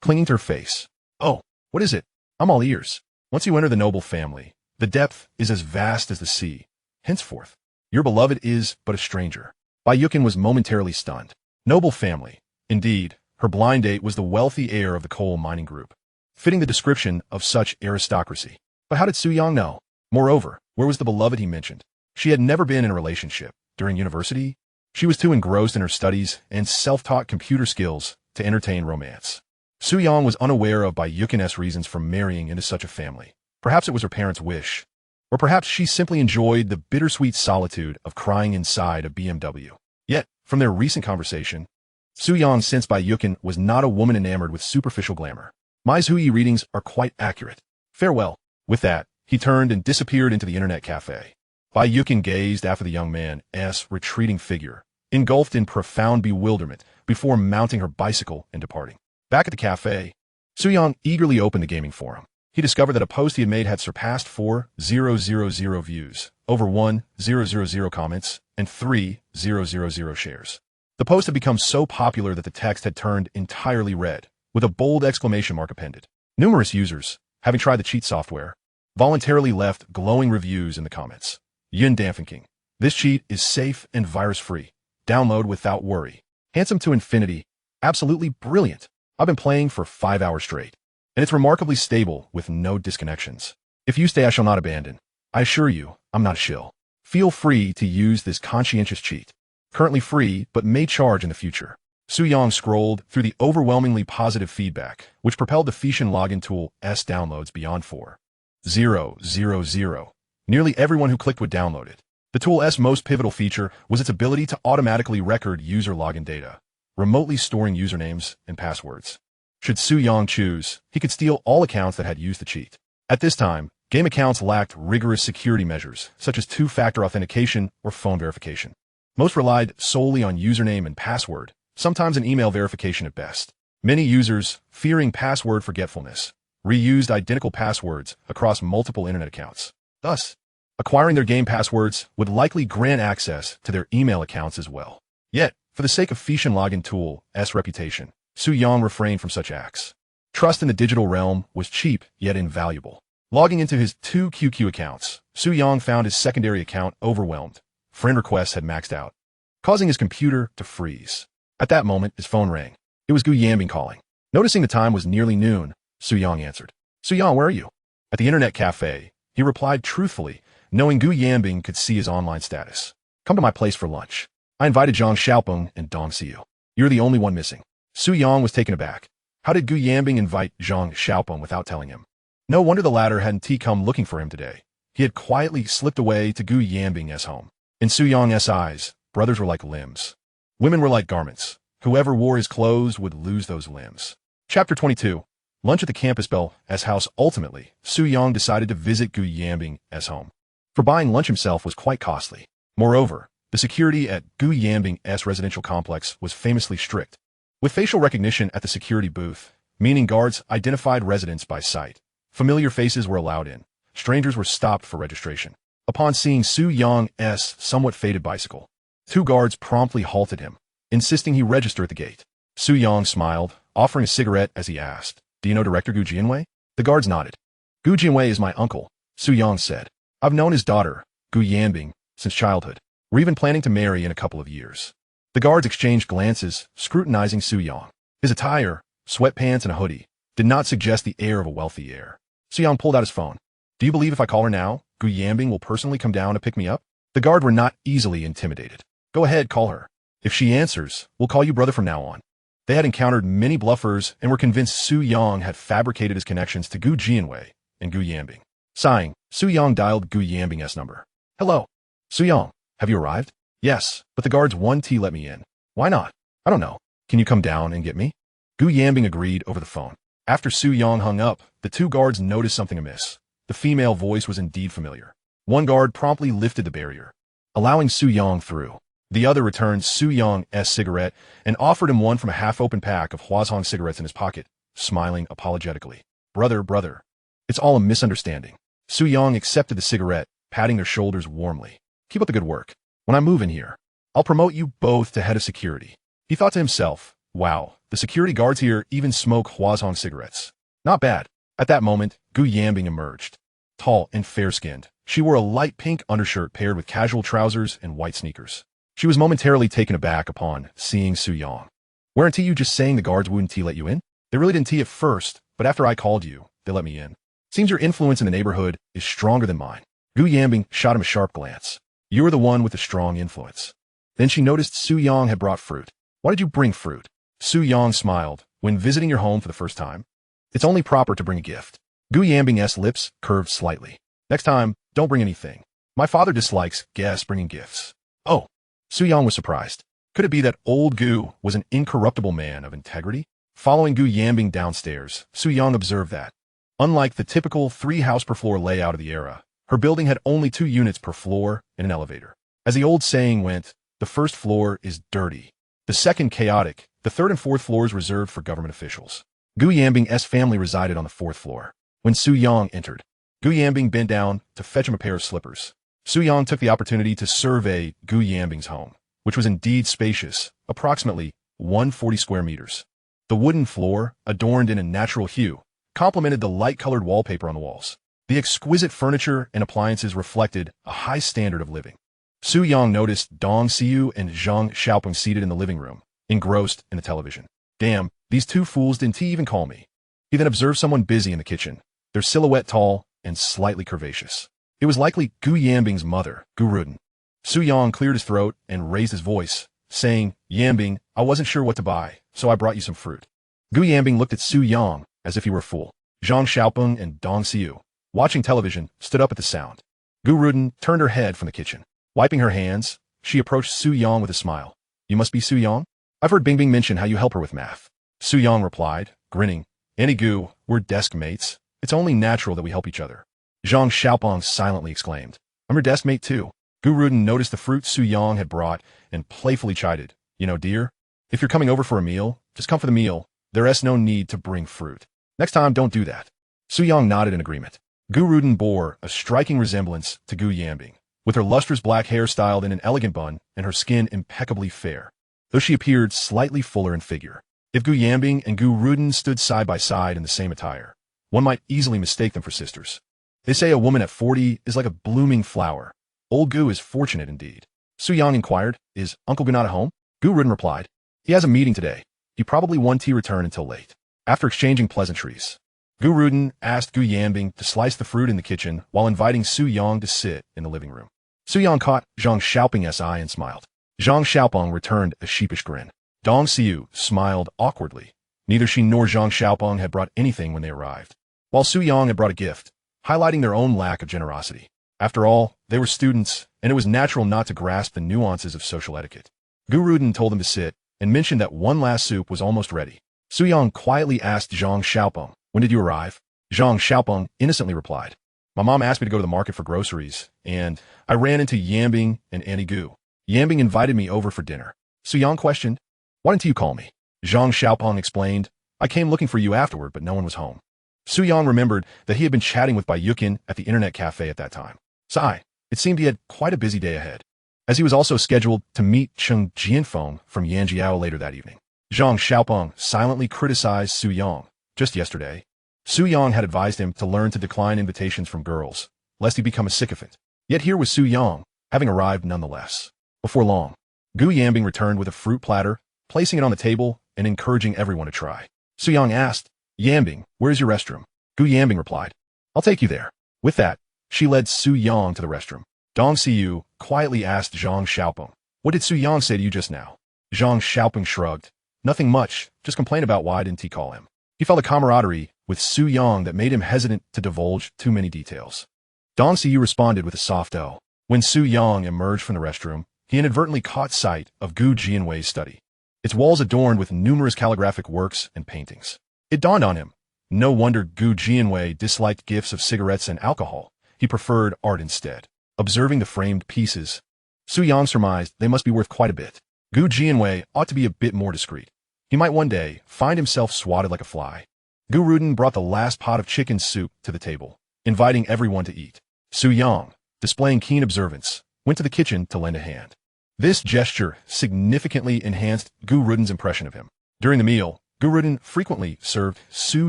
clinging to her face. Oh, what is it? I'm all ears. Once you enter the noble family, the depth is as vast as the sea. Henceforth, your beloved is but a stranger. Bai Yukin was momentarily stunned. Noble family. Indeed, her blind date was the wealthy heir of the coal mining group, fitting the description of such aristocracy. But how did Su Yang know? Moreover, where was the beloved he mentioned? She had never been in a relationship. During university, she was too engrossed in her studies and self-taught computer skills to entertain romance. Su Yang was unaware of Bai Yukin's reasons for marrying into such a family. Perhaps it was her parents' wish, or perhaps she simply enjoyed the bittersweet solitude of crying inside a BMW. Yet, from their recent conversation, Su Yang sensed Bai Yukin was not a woman enamored with superficial glamour. My Zhui readings are quite accurate. Farewell. With that, he turned and disappeared into the internet cafe. Bai Yukin gazed after the young man's retreating figure, engulfed in profound bewilderment before mounting her bicycle and departing. Back at the cafe, Su Yang eagerly opened the gaming forum. He discovered that a post he had made had surpassed 4,000 views, over 1,000 comments, and 3,000 shares. The post had become so popular that the text had turned entirely red, with a bold exclamation mark appended. Numerous users, having tried the cheat software, voluntarily left glowing reviews in the comments. Damping. This cheat is safe and virus-free. Download without worry. Handsome to infinity. Absolutely brilliant. I've been playing for 5 hours straight, and it's remarkably stable with no disconnections. If you stay, I shall not abandon. I assure you, I'm not a shill. Feel free to use this conscientious cheat. Currently free, but may charge in the future. Su Yang scrolled through the overwhelmingly positive feedback, which propelled the Fission login tool's downloads beyond 4,000. Nearly everyone who clicked would download it. The tool's most pivotal feature was its ability to automatically record user login data, remotely storing usernames and passwords. Should Su Yang choose, he could steal all accounts that had used the cheat. At this time, game accounts lacked rigorous security measures, such as two-factor authentication or phone verification. Most relied solely on username and password, sometimes an email verification at best. Many users, fearing password forgetfulness, reused identical passwords across multiple internet accounts. Thus, acquiring their game passwords would likely grant access to their email accounts as well. Yet, for the sake of Fission login tool's reputation, Su Yang refrained from such acts. Trust in the digital realm was cheap yet invaluable. Logging into his 2 QQ accounts, Su Yang found his secondary account overwhelmed. Friend requests had maxed out, causing his computer to freeze. At that moment, his phone rang. It was Gu Yanbing calling. Noticing the time was nearly noon, Su Yang answered. Su Yang, where are you? At the internet cafe, he replied truthfully, knowing Gu Yanbing could see his online status. Come to my place for lunch. I invited Zhang Xiaopeng and Dong Xiu. You're the only one missing. Su Yang was taken aback. How did Gu Yanbing invite Zheng Xiaopeng without telling him? No wonder the latter hadn't come looking for him today. He had quietly slipped away to Gu Yanbing's home. In Su Yang's eyes, brothers were like limbs. Women were like garments. Whoever wore his clothes would lose those limbs. Chapter 22. Lunch at the campus Bel's house. Ultimately, Su Yang decided to visit Gu Yanbing's home. For buying lunch himself was quite costly. Moreover, the security at Gu Yanbing's residential complex was famously strict. With facial recognition at the security booth, meaning guards identified residents by sight, familiar faces were allowed in. Strangers were stopped for registration. Upon seeing Su Yang's somewhat faded bicycle, 2 guards promptly halted him, insisting he register at the gate. Su Yang smiled, offering a cigarette as he asked, "Do you know Director Gu Jianwei?" The guards nodded. "Gu Jianwei is my uncle," Su Yang said. "I've known his daughter, Gu Yanbing, since childhood. We're even planning to marry in a couple of years." The guards exchanged glances, scrutinizing Su Yang. His attire, sweatpants and a hoodie, did not suggest the air of a wealthy heir. Su Yang pulled out his phone. "Do you believe if I call her now, Gu Yanbing will personally come down to pick me up?" The guard were not easily intimidated. "Go ahead, call her. If she answers, we'll call you brother from now on." They had encountered many bluffers and were convinced Su Yang had fabricated his connections to Gu Jianwei and Gu Yanbing. Sighing, Su Yang dialed Gu Yanbing's number. "Hello. Su Yang, have you arrived?" "Yes, but the guards won't let me in." "Why not?" "I don't know. Can you come down and get me?" Gu Yanbing agreed over the phone. After Su Yang hung up, the 2 guards noticed something amiss. The female voice was indeed familiar. One guard promptly lifted the barrier, allowing Su Yang through. The other returned Su Yang's cigarette and offered him one from a half-open pack of Huazhong cigarettes in his pocket, smiling apologetically. Brother. It's all a misunderstanding." Su Yang accepted the cigarette, patting their shoulders warmly. "Keep up the good work. When I move in here, I'll promote you both to head of security." He thought to himself, wow, the security guards here even smoke Huazhong cigarettes. Not bad. At that moment, Gu Yanbing emerged. Tall and fair-skinned, she wore a light pink undershirt paired with casual trousers and white sneakers. She was momentarily taken aback upon seeing Su Yang. "Weren't you just saying the guards wouldn't let you in?" "They really didn't at first, but after I called you, they let me in. Seems your influence in the neighborhood is stronger than mine." Gu Yanbing shot him a sharp glance. "You're the one with the strong influence." Then she noticed Su Yang had brought fruit. "Why did you bring fruit?" Su Yang smiled. "When visiting your home for the first time, it's only proper to bring a gift." Gu Yanbing's lips curved slightly. "Next time, don't bring anything. My father dislikes guests bringing gifts." "Oh." Su Yang was surprised. Could it be that old Gu was an incorruptible man of integrity? Following Gu Yanbing downstairs, Su Yang observed that, unlike the typical 3-house-per-floor layout of the era, her building had only 2 units per floor and an elevator. As the old saying went, the first floor is dirty, the second chaotic, the 3rd and 4th floors reserved for government officials. Gu Yanbing's family resided on the 4th floor. When Su Yang entered, Gu Yanbing bent down to fetch him a pair of slippers. Su Yang took the opportunity to survey Gu Yanbing's home, which was indeed spacious, approximately 140 square meters. The wooden floor, adorned in a natural hue, complemented the light-colored wallpaper on the walls. The exquisite furniture and appliances reflected a high standard of living. Su Yang noticed Dong Xiu and Zheng Xiaopeng seated in the living room, engrossed in the television. "Damn, these 2 fools didn't even call me." He then observed someone busy in the kitchen, their silhouette tall and slightly curvaceous. It was likely Gu Yanbing's mother, Gu Ruden. Su Yang cleared his throat and raised his voice, saying, "Yanbing, I wasn't sure what to buy, so I brought you some fruit." Gu Yanbing looked at Su Yang as if he were a fool. Zheng Xiaopeng and Dong Xiu, watching television, stood up at the sound. Gu Ruden turned her head from the kitchen. Wiping her hands, she approached Su Yang with a smile. "You must be Su Yang? I've heard Bingbing mention how you help her with math." Su Yang replied, grinning, "Annie Gu, we're desk mates. It's only natural that we help each other." Zheng Xiaopeng silently exclaimed, "I'm your desk mate too." Gu Ruden noticed the fruit Su Yang had brought and playfully chided, "You know, dear, if you're coming over for a meal, just come for the meal. There's no need to bring fruit. Next time, don't do that." Su Yang nodded in agreement. Gu Ruden bore a striking resemblance to Gu Yanbing, with her lustrous black hair styled in an elegant bun and her skin impeccably fair, though she appeared slightly fuller in figure. If Gu Yanbing and Gu Ruden stood side by side in the same attire, one might easily mistake them for sisters. They say a woman at 40 is like a blooming flower. Old Gu is fortunate indeed. Su Yang inquired, "Is Uncle Gu not at home?" Gu Ruden replied, "He has a meeting today. He probably won't return until late." After exchanging pleasantries, Gu Ruden asked Gu Yanbing to slice the fruit in the kitchen while inviting Su Yang to sit in the living room. Su Yang caught Zheng Xiaopeng's eye and smiled. Zheng Xiaopeng returned a sheepish grin. Dong Xiu smiled awkwardly. Neither she nor Zhang Xiaopeng had brought anything when they arrived, while Su Yang had brought a gift, highlighting their own lack of generosity. After all, they were students, and it was natural not to grasp the nuances of social etiquette. Gu Ruden told them to sit, and mentioned that one last soup was almost ready. Su Yang quietly asked Zhang Xiaopeng, "When did you arrive?" Zhang Xiaopeng innocently replied, "My mom asked me to go to the market for groceries, and I ran into Yanbing and Auntie Gu. Yanbing invited me over for dinner." Su Yang questioned, "Why didn't you call me?" Zhang Xiaopeng explained, "I came looking for you afterward, but no one was home." Su Yang remembered that he had been chatting with Bai Yukin at the internet cafe at that time. Sigh, it seemed he had quite a busy day ahead, as he was also scheduled to meet Cheng Jianfeng from Yanjiao later that evening. Zhang Xiaopeng silently criticized Su Yang. Just yesterday, Su Yang had advised him to learn to decline invitations from girls, lest he become a sycophant. Yet here was Su Yang, having arrived nonetheless. Before long, Gu Yanbing returned with a fruit platter, placing it on the table and encouraging everyone to try. Su Yang asked, "Yanbing, where's your restroom?" Gu Yanbing replied, "I'll take you there." With that, she led Su Yang to the restroom. Dong Xiu quietly asked Zhang Xiaopeng, "What did Su Yang say to you just now?" Zhang Xiaopeng shrugged. "Nothing much, just complain about why didn't he call him." He felt a camaraderie with Su Yang that made him hesitant to divulge too many details. Dong Xiu responded with a soft "oh." When Su Yang emerged from the restroom, he inadvertently caught sight of Gu Jianwei's study, its walls adorned with numerous calligraphic works and paintings. It dawned on him, no wonder Gu Jianwei disliked gifts of cigarettes and alcohol. He preferred art instead. Observing the framed pieces, Su Yang surmised they must be worth quite a bit. Gu Jianwei ought to be a bit more discreet. He might one day find himself swatted like a fly. Gu Ruden brought the last pot of chicken soup to the table, inviting everyone to eat. Su Yang, displaying keen observance, went to the kitchen to lend a hand. This gesture significantly enhanced Gu Ruden's impression of him. During the meal, Gu Ruden frequently served Su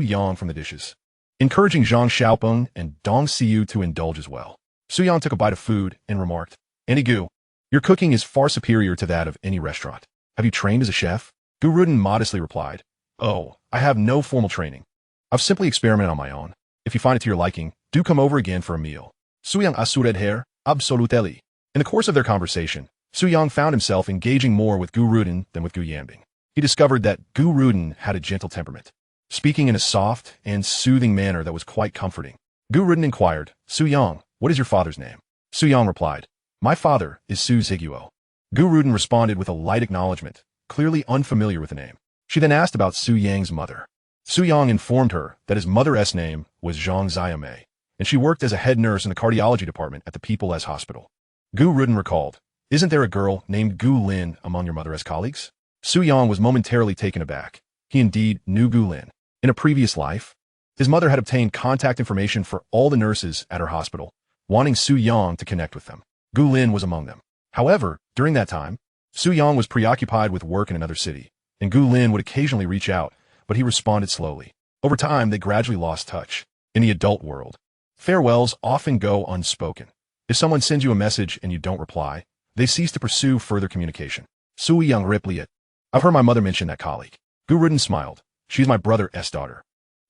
Yang from the dishes, encouraging Zhang Xiaopeng and Dong Xiu to indulge as well. Su Yang took a bite of food and remarked, "Auntie Gu, your cooking is far superior to that of any restaurant. Have you trained as a chef?" Gu Ruden modestly replied, "Oh, I have no formal training. I've simply experimented on my own. If you find it to your liking, do come over again for a meal." Su Yang assured her, absolutely. In the course of their conversation, Su Yang found himself engaging more with Gu Ruden than with Gu Yanbing. He discovered that Gu Ruden had a gentle temperament, speaking in a soft and soothing manner that was quite comforting. Gu Ruden inquired, "Su Yang, what is your father's name?" Su Yang replied, "My father is Su Ziguo." Gu Ruden responded with a light acknowledgement, clearly unfamiliar with the name. She then asked about Su Yang's mother. Su Yang informed her that his mother's name was Zhang Xiaomei, and she worked as a head nurse in the cardiology department at the People's Hospital. Gu Ruden recalled, "Isn't there a girl named Gu Lin among your mother's colleagues?" Su Yang was momentarily taken aback. He indeed knew Gu Lin. In a previous life, his mother had obtained contact information for all the nurses at her hospital, wanting Su Yang to connect with them. Gu Lin was among them. However, during that time, Su Yang was preoccupied with work in another city, and Gu Lin would occasionally reach out, but he responded slowly. Over time, they gradually lost touch. In the adult world, farewells often go unspoken. If someone sends you a message and you don't reply, they cease to pursue further communication. Su Yang replied, "I've heard my mother mention that colleague." Gu Ruden smiled. "She's my brother's daughter.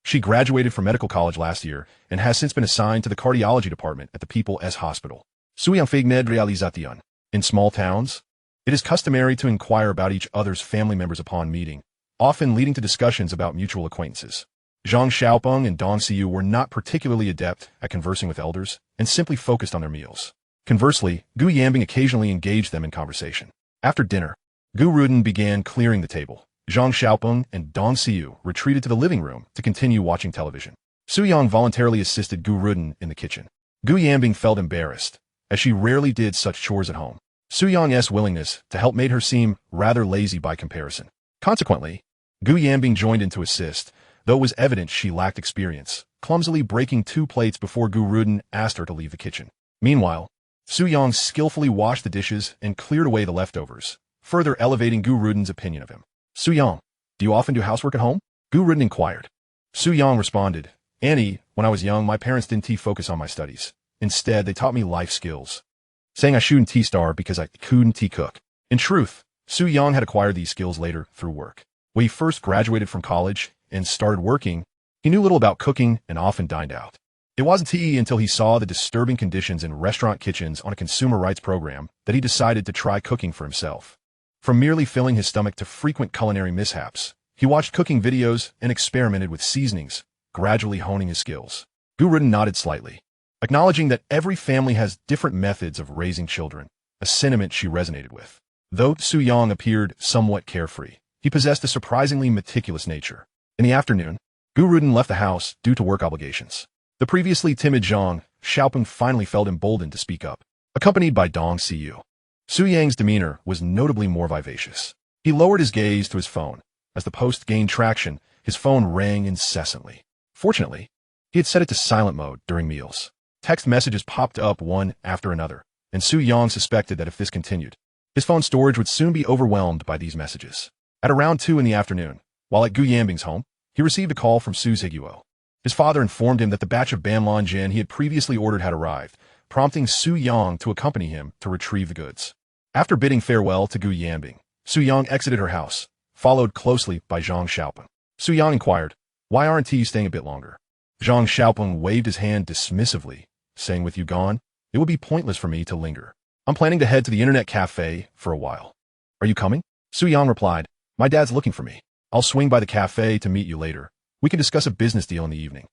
She graduated from medical college last year and has since been assigned to the cardiology department at the People's Hospital." Su Yang feigned réalisation. In small towns, it is customary to inquire about each other's family members upon meeting, often leading to discussions about mutual acquaintances. Zhang Xiaopeng and Dong Xiu were not particularly adept at conversing with elders and simply focused on their meals. Conversely, Gu Yanbing occasionally engaged them in conversation. After dinner, Gu Ruden began clearing the table. Zhang Xiaopeng and Dong Xiu retreated to the living room to continue watching television. Su Yang voluntarily assisted Gu Ruden in the kitchen. Gu Yanbing felt embarrassed, as she rarely did such chores at home. Su Yang's willingness to help made her seem rather lazy by comparison. Consequently, Gu Yanbing joined in to assist, though it was evident she lacked experience, clumsily breaking 2 plates before Gu Ruden asked her to leave the kitchen. Meanwhile, Su Yang skillfully washed the dishes and cleared away the leftovers, further elevating Gu Ruden's opinion of him. "Su Yang, do you often do housework at home?" Gu Ruden inquired. Su Yang responded, "Annie, when I was young, my parents didn't focus on my studies. Instead, they taught me life skills, saying I shouldn't star because I couldn't cook." In truth, Su Yang had acquired these skills later through work. When he first graduated from college and started working, he knew little about cooking and often dined out. It wasn't until he saw the disturbing conditions in restaurant kitchens on a consumer rights program that he decided to try cooking for himself. From merely filling his stomach to frequent culinary mishaps, he watched cooking videos and experimented with seasonings, gradually honing his skills. Gu Yanbing nodded slightly, acknowledging that every family has different methods of raising children, a sentiment she resonated with. Though Su Yang appeared somewhat carefree, he possessed a surprisingly meticulous nature. In the afternoon, Gu Yanbing left the house due to work obligations. The previously timid Zheng Xiaoping finally felt emboldened to speak up. Accompanied by Dong Siyu, Su Yang's demeanor was notably more vivacious. He lowered his gaze to his phone. As the post gained traction, his phone rang incessantly. Fortunately, he had set it to silent mode during meals. Text messages popped up one after another, and Su Yang suspected that if this continued, his phone storage would soon be overwhelmed by these messages. At around 2 in the afternoon, while at Gu Yanbing's home, he received a call from Su Zhiguo. His father informed him that the batch of Banlan Jin he had previously ordered had arrived, prompting Su Yang to accompany him to retrieve the goods. After bidding farewell to Gu Yanbing, Su Yang exited her house, followed closely by Zheng Xiaoping. Su Yang inquired, "Why aren't you staying a bit longer?" Zheng Xiaoping waved his hand dismissively, saying, "With you gone, it would be pointless for me to linger. I'm planning to head to the internet cafe for a while." "Are you coming?" Su Yang replied, "My dad's looking for me. I'll swing by the cafe to meet you later. We can discuss a business deal in the evening."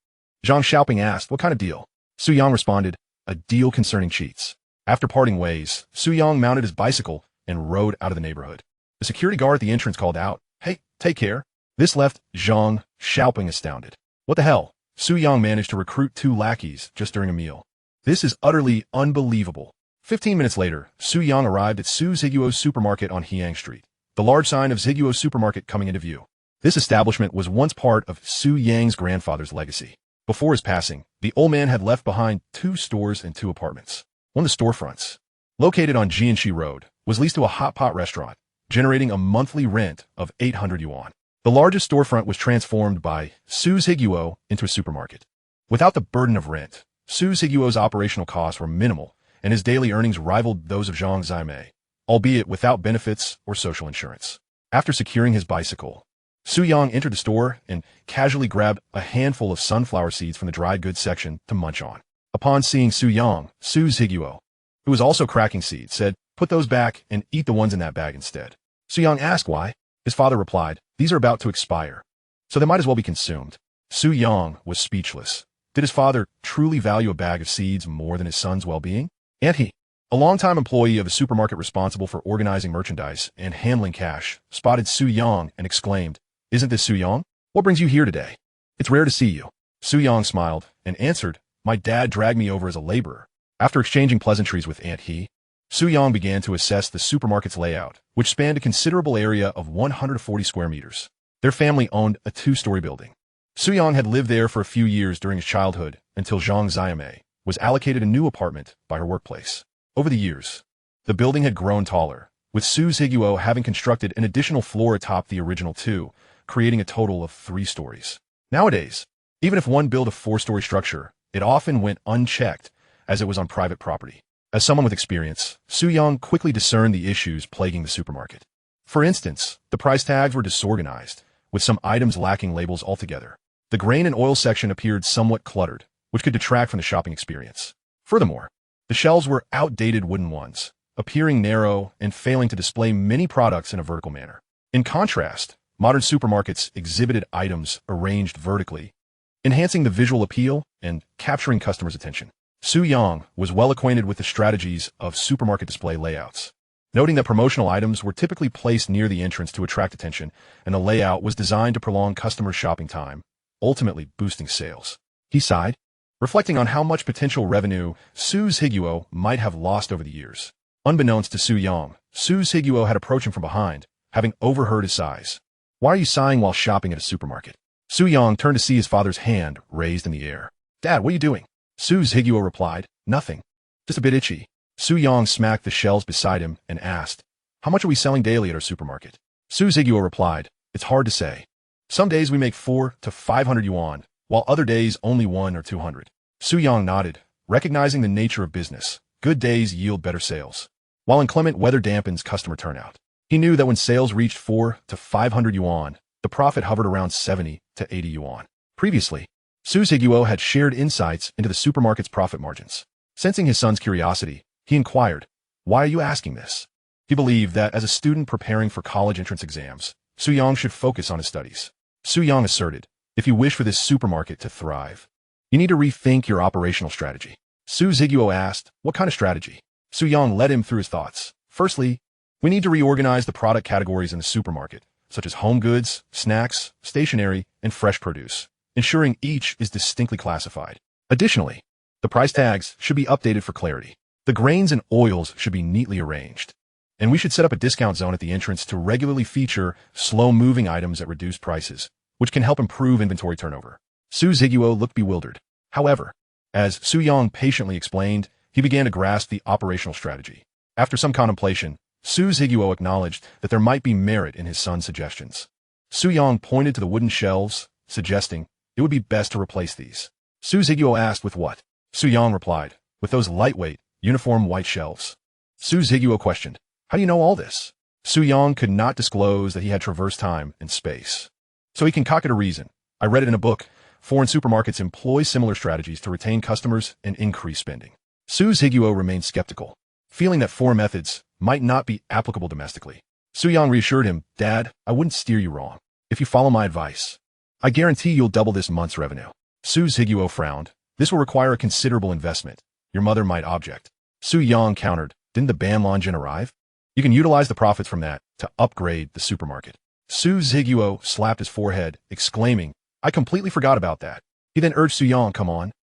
Zheng Xiaoping asked, "What kind of deal?" Su Yang responded, "A deal concerning cheats." After parting ways, Su Yang mounted his bicycle and rode out of the neighborhood. The security guard at the entrance called out, "Hey, take care." This left Zheng Xiaoping astounded. What the hell? Su Yang managed to recruit 2 lackeys just during a meal. This is utterly unbelievable. 15 minutes later, Su Yang arrived at Su Zhiguo's supermarket on Hyang Street, the large sign of Zhiguo's supermarket coming into view. This establishment was once part of Su Yang's grandfather's legacy. Before his passing, the old man had left behind 2 stores and 2 apartments. One of the storefronts, located on Jianxi Road, was leased to a hot pot restaurant, generating a monthly rent of 800 yuan. The largest storefront was transformed by Su Zhiguo into a supermarket. Without the burden of rent, Su Zhiguo's operational costs were minimal, and his daily earnings rivaled those of Zhang Zaimei, albeit without benefits or social insurance. After securing his bicycle, Su Yang entered the store and casually grabbed a handful of sunflower seeds from the dry goods section to munch on. Upon seeing Su Yang, Su Zhiguo, who was also cracking seeds, said, "Put those back and eat the ones in that bag instead." Su Yang asked why. His father replied, "These are about to expire, so they might as well be consumed." Su Yang was speechless. Did his father truly value a bag of seeds more than his son's well-being? And he, a longtime employee of a supermarket responsible for organizing merchandise and handling cash, spotted Su Yang and exclaimed, "Isn't this Su Yang? What brings you here today? It's rare to see you." Su Yang smiled and answered, "My dad dragged me over as a laborer." After exchanging pleasantries with Aunt He, Su Yang began to assess the supermarket's layout, which spanned a considerable area of 140 square meters. Their family owned a 2-story building. Su Yang had lived there for a few years during his childhood until Zhang Zaimei was allocated a new apartment by her workplace. Over the years, the building had grown taller, with Su Zhiguo having constructed an additional floor atop the original 2, creating a total of 3 stories. Nowadays, even if one built a 4-story structure, it often went unchecked as it was on private property. As someone with experience, Su Yang quickly discerned the issues plaguing the supermarket. For instance, the price tags were disorganized, with some items lacking labels altogether. The grain and oil section appeared somewhat cluttered, which could detract from the shopping experience. Furthermore, the shelves were outdated wooden ones, appearing narrow and failing to display many products in a vertical manner. In contrast, modern supermarkets exhibited items arranged vertically, enhancing the visual appeal and capturing customers' attention. Su Yang was well acquainted with the strategies of supermarket display layouts, noting that promotional items were typically placed near the entrance to attract attention, and the layout was designed to prolong customers' shopping time, ultimately boosting sales. He sighed, reflecting on how much potential revenue Su Zhiguo might have lost over the years. Unbeknownst to Su Yang, Su Zhiguo had approached him from behind, having overheard his sighs. "Why are you sighing while shopping at a supermarket?" Su Yang turned to see his father's hand raised in the air. "Dad, what are you doing?" Su Zhiguo replied, "Nothing. Just a bit itchy." Su Yang smacked the shelves beside him and asked, "How much are we selling daily at our supermarket?" Su Zhiguo replied, "It's hard to say. Some days we make 400 to 500 yuan, while other days only 100 or 200. Su Yang nodded, recognizing the nature of business. Good days yield better sales, while inclement weather dampens customer turnout. He knew that when sales reached 400 to 500 yuan, the profit hovered around 70 to 80 yuan. Previously, Su Zhiguo had shared insights into the supermarket's profit margins. Sensing his son's curiosity, he inquired, "Why are you asking this?" He believed that as a student preparing for college entrance exams, Su Yang should focus on his studies. Su Yang asserted, if you wish for this supermarket to thrive, you need to rethink your operational strategy. Su Ziguo asked, what kind of strategy? Su Yang led him through his thoughts. Firstly, we need to reorganize the product categories in the supermarket, such as home goods, snacks, stationery, and fresh produce, ensuring each is distinctly classified. Additionally, the price tags should be updated for clarity. The grains and oils should be neatly arranged. And we should set up a discount zone at the entrance to regularly feature slow-moving items at reduced prices, which can help improve inventory turnover. Su Ziguo looked bewildered. However, as Su Yang patiently explained, he began to grasp the operational strategy. After some contemplation, Su Ziguo acknowledged that there might be merit in his son's suggestions. Su Yang pointed to the wooden shelves, suggesting it would be best to replace these. Su Ziguo asked with what? Su Yang replied, with those lightweight, uniform white shelves. Su Ziguo questioned, how do you know all this? Su Yang could not disclose that he had traversed time and space. So he concocted a reason. I read it in a book. Foreign supermarkets employ similar strategies to retain customers and increase spending. Su Ziguo remained skeptical, feeling that foreign methods might not be applicable domestically. Su Yang reassured him, Dad, I wouldn't steer you wrong. If you follow my advice, I guarantee you'll double this month's revenue. Su Ziguo frowned. This will require a considerable investment. Your mother might object. Su Yang countered, didn't the Banlongen arrive? You can utilize the profits from that to upgrade the supermarket. Su Ziguo slapped his forehead, exclaiming, I completely forgot about that. He then urged Su Yang, come on.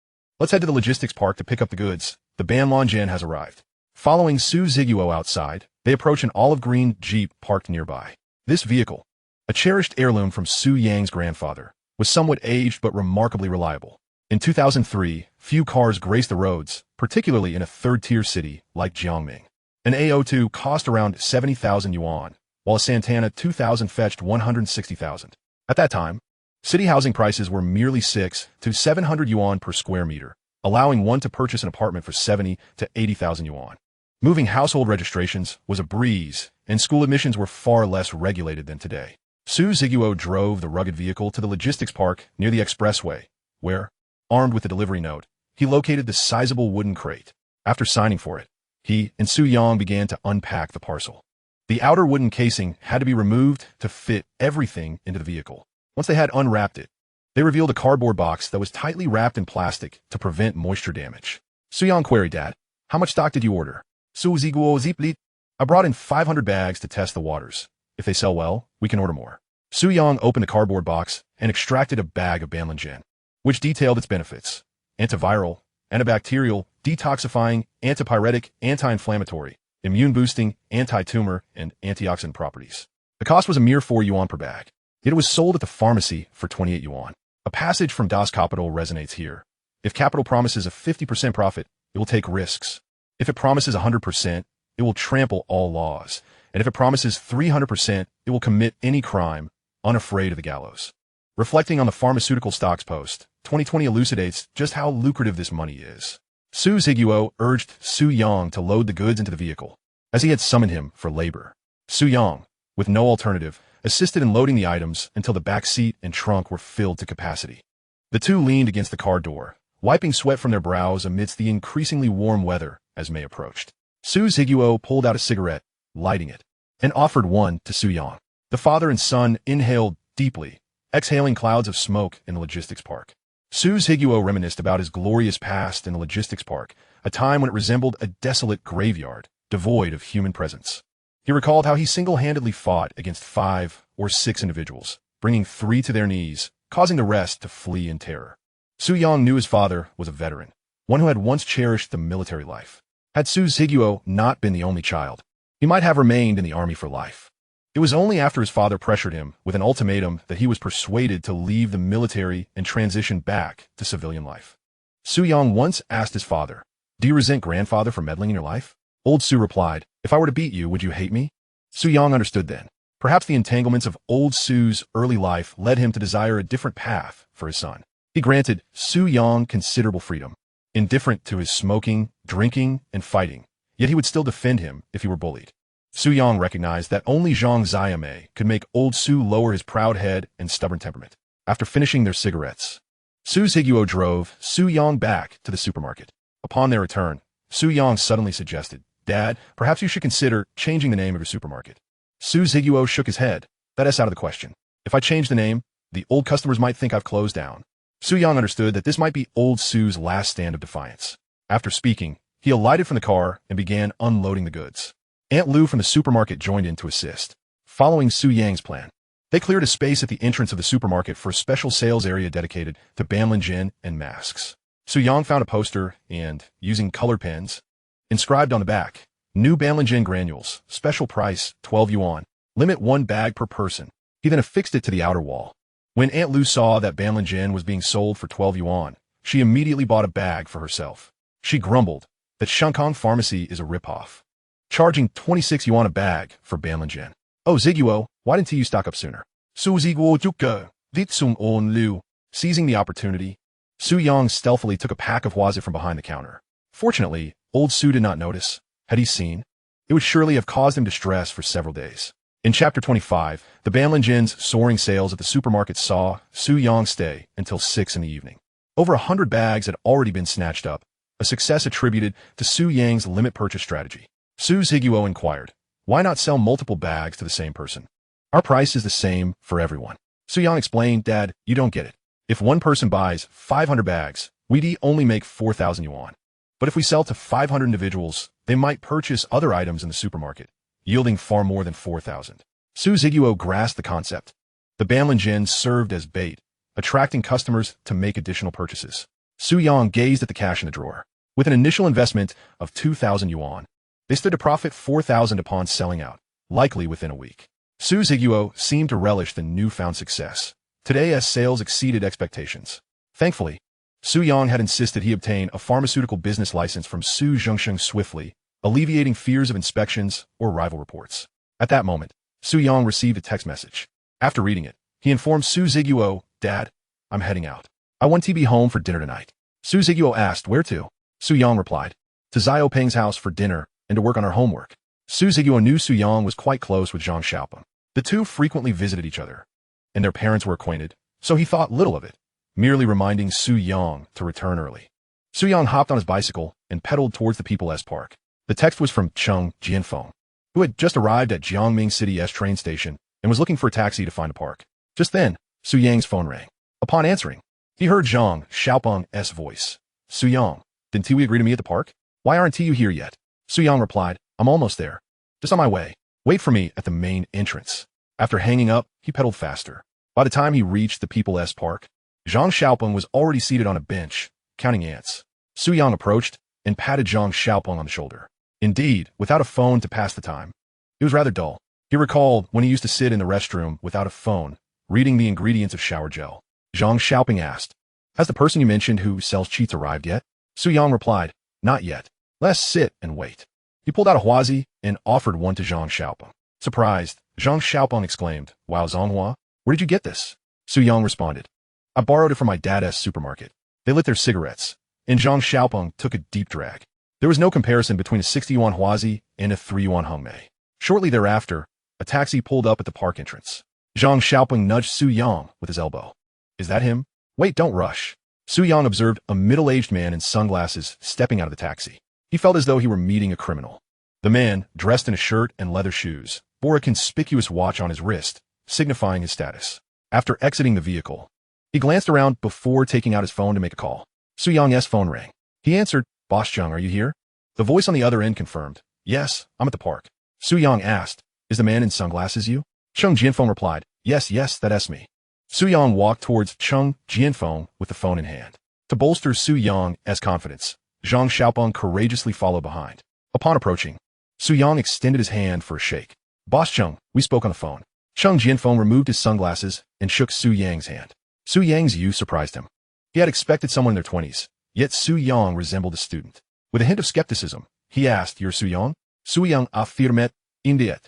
Let's head to the logistics park to pick up the goods. The Banlongen has arrived. Following Su Ziguo outside, they approach an olive green Jeep parked nearby. This vehicle, a cherished heirloom from Su Yang's grandfather, was somewhat aged but remarkably reliable. In 2003, few cars graced the roads, particularly in a third-tier city like Jiangming. An A02 cost around 70,000 yuan, while a Santana 2000 fetched 160,000. At that time, city housing prices were merely 6 to 700 yuan per square meter, allowing one to purchase an apartment for 70 to 80,000 yuan. Moving household registrations was a breeze, and school admissions were far less regulated than today. Su Ziguo drove the rugged vehicle to the logistics park near the expressway, where, armed with a delivery note, he located the sizable wooden crate. After signing for it, he and Su Yang began to unpack the parcel. The outer wooden casing had to be removed to fit everything into the vehicle. Once they had unwrapped it, they revealed a cardboard box that was tightly wrapped in plastic to prevent moisture damage. Su Yang queried, Dad, how much stock did you order? Su Ziguo ziplit. I brought in 500 bags to test the waters. If they sell well, we can order more. Su Yang opened the cardboard box and extracted a bag of Banlongen, which detailed its benefits: antiviral, antibacterial, detoxifying, antipyretic, anti-inflammatory, immune-boosting, anti-tumor, and antioxidant properties. The cost was a mere 4 yuan per bag, yet it was sold at the pharmacy for 28 yuan. A passage from Das Kapital resonates here. If capital promises a 50% profit, it will take risks. If it promises 100%, it will trample all laws. And if it promises 300%, it will commit any crime, unafraid of the gallows. Reflecting on the pharmaceutical stocks post, 2020 elucidates just how lucrative this money is. Su Ziguo urged Su Yang to load the goods into the vehicle, as he had summoned him for labor. Su Yang, with no alternative, assisted in loading the items until the back seat and trunk were filled to capacity. The two leaned against the car door, wiping sweat from their brows amidst the increasingly warm weather as May approached. Su Ziguo pulled out a cigarette, lighting it, and offered one to Su Yang. The father and son inhaled deeply, exhaling clouds of smoke in the logistics park. Su Ziguo reminisced about his glorious past in the logistics park, a time when it resembled a desolate graveyard, devoid of human presence. He recalled how he single-handedly fought against 5 or 6 individuals, bringing 3 to their knees, causing the rest to flee in terror. Su Yang knew his father was a veteran, one who had once cherished the military life. Had Su Ziguo not been the only child, he might have remained in the army for life. It was only after his father pressured him with an ultimatum that he was persuaded to leave the military and transition back to civilian life. Su Yang once asked his father, "Do you resent grandfather for meddling in your life?" Old Su replied, "If I were to beat you, would you hate me?" Su Yang understood then. Perhaps the entanglements of old Su's early life led him to desire a different path for his son. He granted Su Yang considerable freedom, indifferent to his smoking, drinking, and fighting, yet he would still defend him if he were bullied. Su Yang recognized that only Zheng Xiaomei could make old Su lower his proud head and stubborn temperament. After finishing their cigarettes, Su Ziguo drove Su Yang back to the supermarket. Upon their return, Su Yang suddenly suggested, Dad, perhaps you should consider changing the name of your supermarket. Su Ziguo shook his head. That's out of the question. If I change the name, the old customers might think I've closed down. Su Yang understood that this might be old Su's last stand of defiance. After speaking, he alighted from the car and began unloading the goods. Aunt Lu from the supermarket joined in to assist. Following Su Yang's plan, they cleared a space at the entrance of the supermarket for a special sales area dedicated to Banlin and masks. Su Yang found a poster and, using colored pens, inscribed on the back, "New Banlin granules, special price, 12 yuan, limit 1 bag per person." He then affixed it to the outer wall. When Aunt Lu saw that Banlin was being sold for 12 yuan, she immediately bought a bag for herself. She grumbled that Shangkong Pharmacy is a ripoff, charging 26 yuan a bag for Banlin. "Oh, Ziguo, why didn't you stock up sooner?" Su Ziguo Juke, Vitsung On Lu. Seizing the opportunity, Su Yang stealthily took a pack of huazi from behind the counter. Fortunately, old Su did not notice. Had he seen, it would surely have caused him distress for several days. In Chapter 25, the Banlin's soaring sales at the supermarket saw Su Yang stay until 6 in the evening. Over 100 bags had already been snatched up, a success attributed to Su Yang's limit purchase strategy. Su Ziguo inquired, "Why not sell multiple bags to the same person? Our price is the same for everyone." Su Yang explained, "Dad, you don't get it. If one person buys 500 bags, we'd only make 4,000 yuan. But if we sell to 500 individuals, they might purchase other items in the supermarket, yielding far more than 4,000. Su Ziguo grasped the concept. The Banlin served as bait, attracting customers to make additional purchases. Su Yang gazed at the cash in the drawer. With an initial investment of 2,000 yuan, they stood to profit 4,000 upon selling out, likely within a week. Su Ziguo seemed to relish the newfound success. Today, as sales exceeded expectations. Thankfully, Su Yang had insisted he obtain a pharmaceutical business license from Su Zhengsheng swiftly, alleviating fears of inspections or rival reports. At that moment, Su Yang received a text message. After reading it, he informed Su Ziguo, "Dad, I'm heading out. I want to be home for dinner tonight." Su Ziguo asked, "Where to?" Su Yang replied, "To Xiao Peng's house for dinner and to work on our homework." Su Ziguo knew Su Yang was quite close with Zhang Xiaopeng. The two frequently visited each other, and their parents were acquainted, so he thought little of it, merely reminding Su Yang to return early. Su Yang hopped on his bicycle and pedaled towards the People's Park. The text was from Cheng Jianfeng, who had just arrived at Jiangming City's train station and was looking for a taxi to find a park. Just then, Su Yang's phone rang. Upon answering, he heard Zhang Xiaopeng's voice. "Su Yang, didn't we agree to meet at the park? Why aren't you here yet?" Su Yang replied, "I'm almost there. Just on my way. Wait for me at the main entrance." After hanging up, he pedaled faster. By the time he reached the People's Park, Zhang Xiaopeng was already seated on a bench, counting ants. Su Yang approached and patted Zhang Xiaopeng on the shoulder. Indeed, without a phone to pass the time, it was rather dull. He recalled when he used to sit in the restroom without a phone, reading the ingredients of shower gel. Zhang Xiaopeng asked, "Has the person you mentioned who sells cheats arrived yet?" Su Yang replied, "Not yet. Let's sit and wait." He pulled out a huazi and offered one to Zhang Xiaopeng. Surprised, Zhang Xiaopeng exclaimed, "Wow, Zonghua, where did you get this?" Su Yang responded, "I borrowed it from my dad's supermarket." They lit their cigarettes, and Zhang Xiaopeng took a deep drag. There was no comparison between a 60 yuan huazi and a 3 yuan hongmei. Shortly thereafter, a taxi pulled up at the park entrance. Zhang Xiaopeng nudged Su Yang with his elbow. "Is that him?" "Wait, don't rush." Su Yang observed a middle-aged man in sunglasses stepping out of the taxi. He felt as though he were meeting a criminal. The man, dressed in a shirt and leather shoes, bore a conspicuous watch on his wrist, signifying his status. After exiting the vehicle, he glanced around before taking out his phone to make a call. Su Yang's phone rang. He answered, "Boss Zheng, are you here?" The voice on the other end confirmed, "Yes, I'm at the park." Su Yang asked, "Is the man in sunglasses you?" Cheng Jianfeng replied, Yes, that's me." Su Yang walked towards Cheng Jianfeng with the phone in hand. To bolster Su Yang's confidence, Zhang Xiaopeng courageously followed behind. Upon approaching, Su Yang extended his hand for a shake. "Boss Cheng, we spoke on the phone." Cheng Jianfeng removed his sunglasses and shook Su Yang's hand. Su Yang's youth surprised him. He had expected someone in their 20s, yet Su Yang resembled a student. With a hint of skepticism, he asked, "You're Su Yang?" Su Yang affirmed, "Indeed.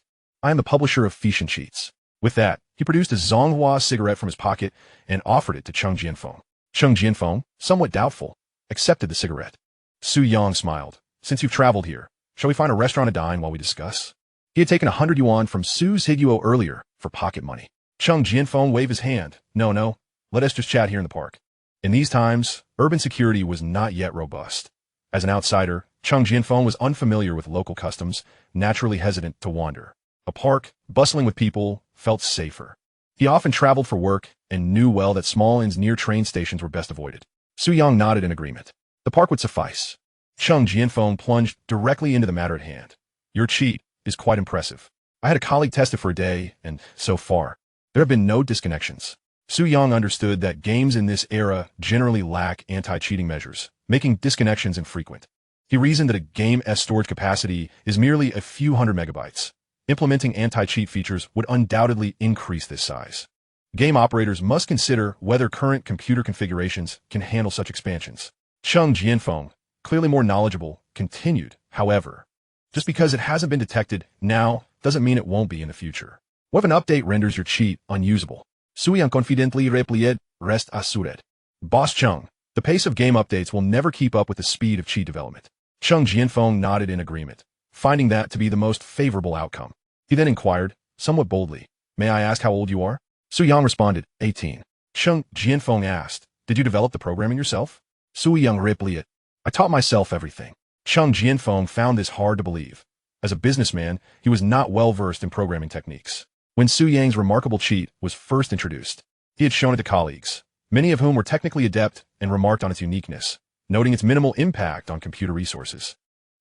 I am the publisher of Fiction Sheets." With that, he produced a Zonghua cigarette from his pocket and offered it to Cheng Jianfeng. Cheng Jianfeng, somewhat doubtful, accepted the cigarette. Su Yang smiled. "Since you've traveled here, shall we find a restaurant to dine while we discuss?" He had taken 100 yuan from Su Ziguo earlier for pocket money. Cheng Jianfeng waved his hand. No, let us just chat here in the park." In these times, urban security was not yet robust. As an outsider, Cheng Jianfeng was unfamiliar with local customs, naturally hesitant to wander. A park, bustling with people, felt safer. He often traveled for work and knew well that small inns near train stations were best avoided. Su Yang nodded in agreement. The park would suffice. Cheng Jianfeng plunged directly into the matter at hand. Your cheat is quite impressive. I had a colleague test it for a day, and so far, there have been no disconnections. Su Yang understood that games in this era generally lack anti-cheating measures, making disconnections infrequent. He reasoned that a game's storage capacity is merely a few hundred megabytes. Implementing anti-cheat features would undoubtedly increase this size. Game operators must consider whether current computer configurations can handle such expansions. Cheng Jianfeng, clearly more knowledgeable, continued, however. Just because it hasn't been detected now doesn't mean it won't be in the future. What if an update renders your cheat unusable? Su Yang confidently replied, rest assured. Boss Cheng, the pace of game updates will never keep up with the speed of cheat development. Cheng Jianfeng nodded in agreement, finding that to be the most favorable outcome. He then inquired, somewhat boldly, may I ask how old you are? Su Yang responded, 18. Cheng Jianfeng asked, did you develop the programming yourself? Su Yang replied, I taught myself everything. Cheng Jianfeng found this hard to believe. As a businessman, he was not well versed in programming techniques. When Su Yang's remarkable cheat was first introduced, he had shown it to colleagues, many of whom were technically adept and remarked on its uniqueness, noting its minimal impact on computer resources.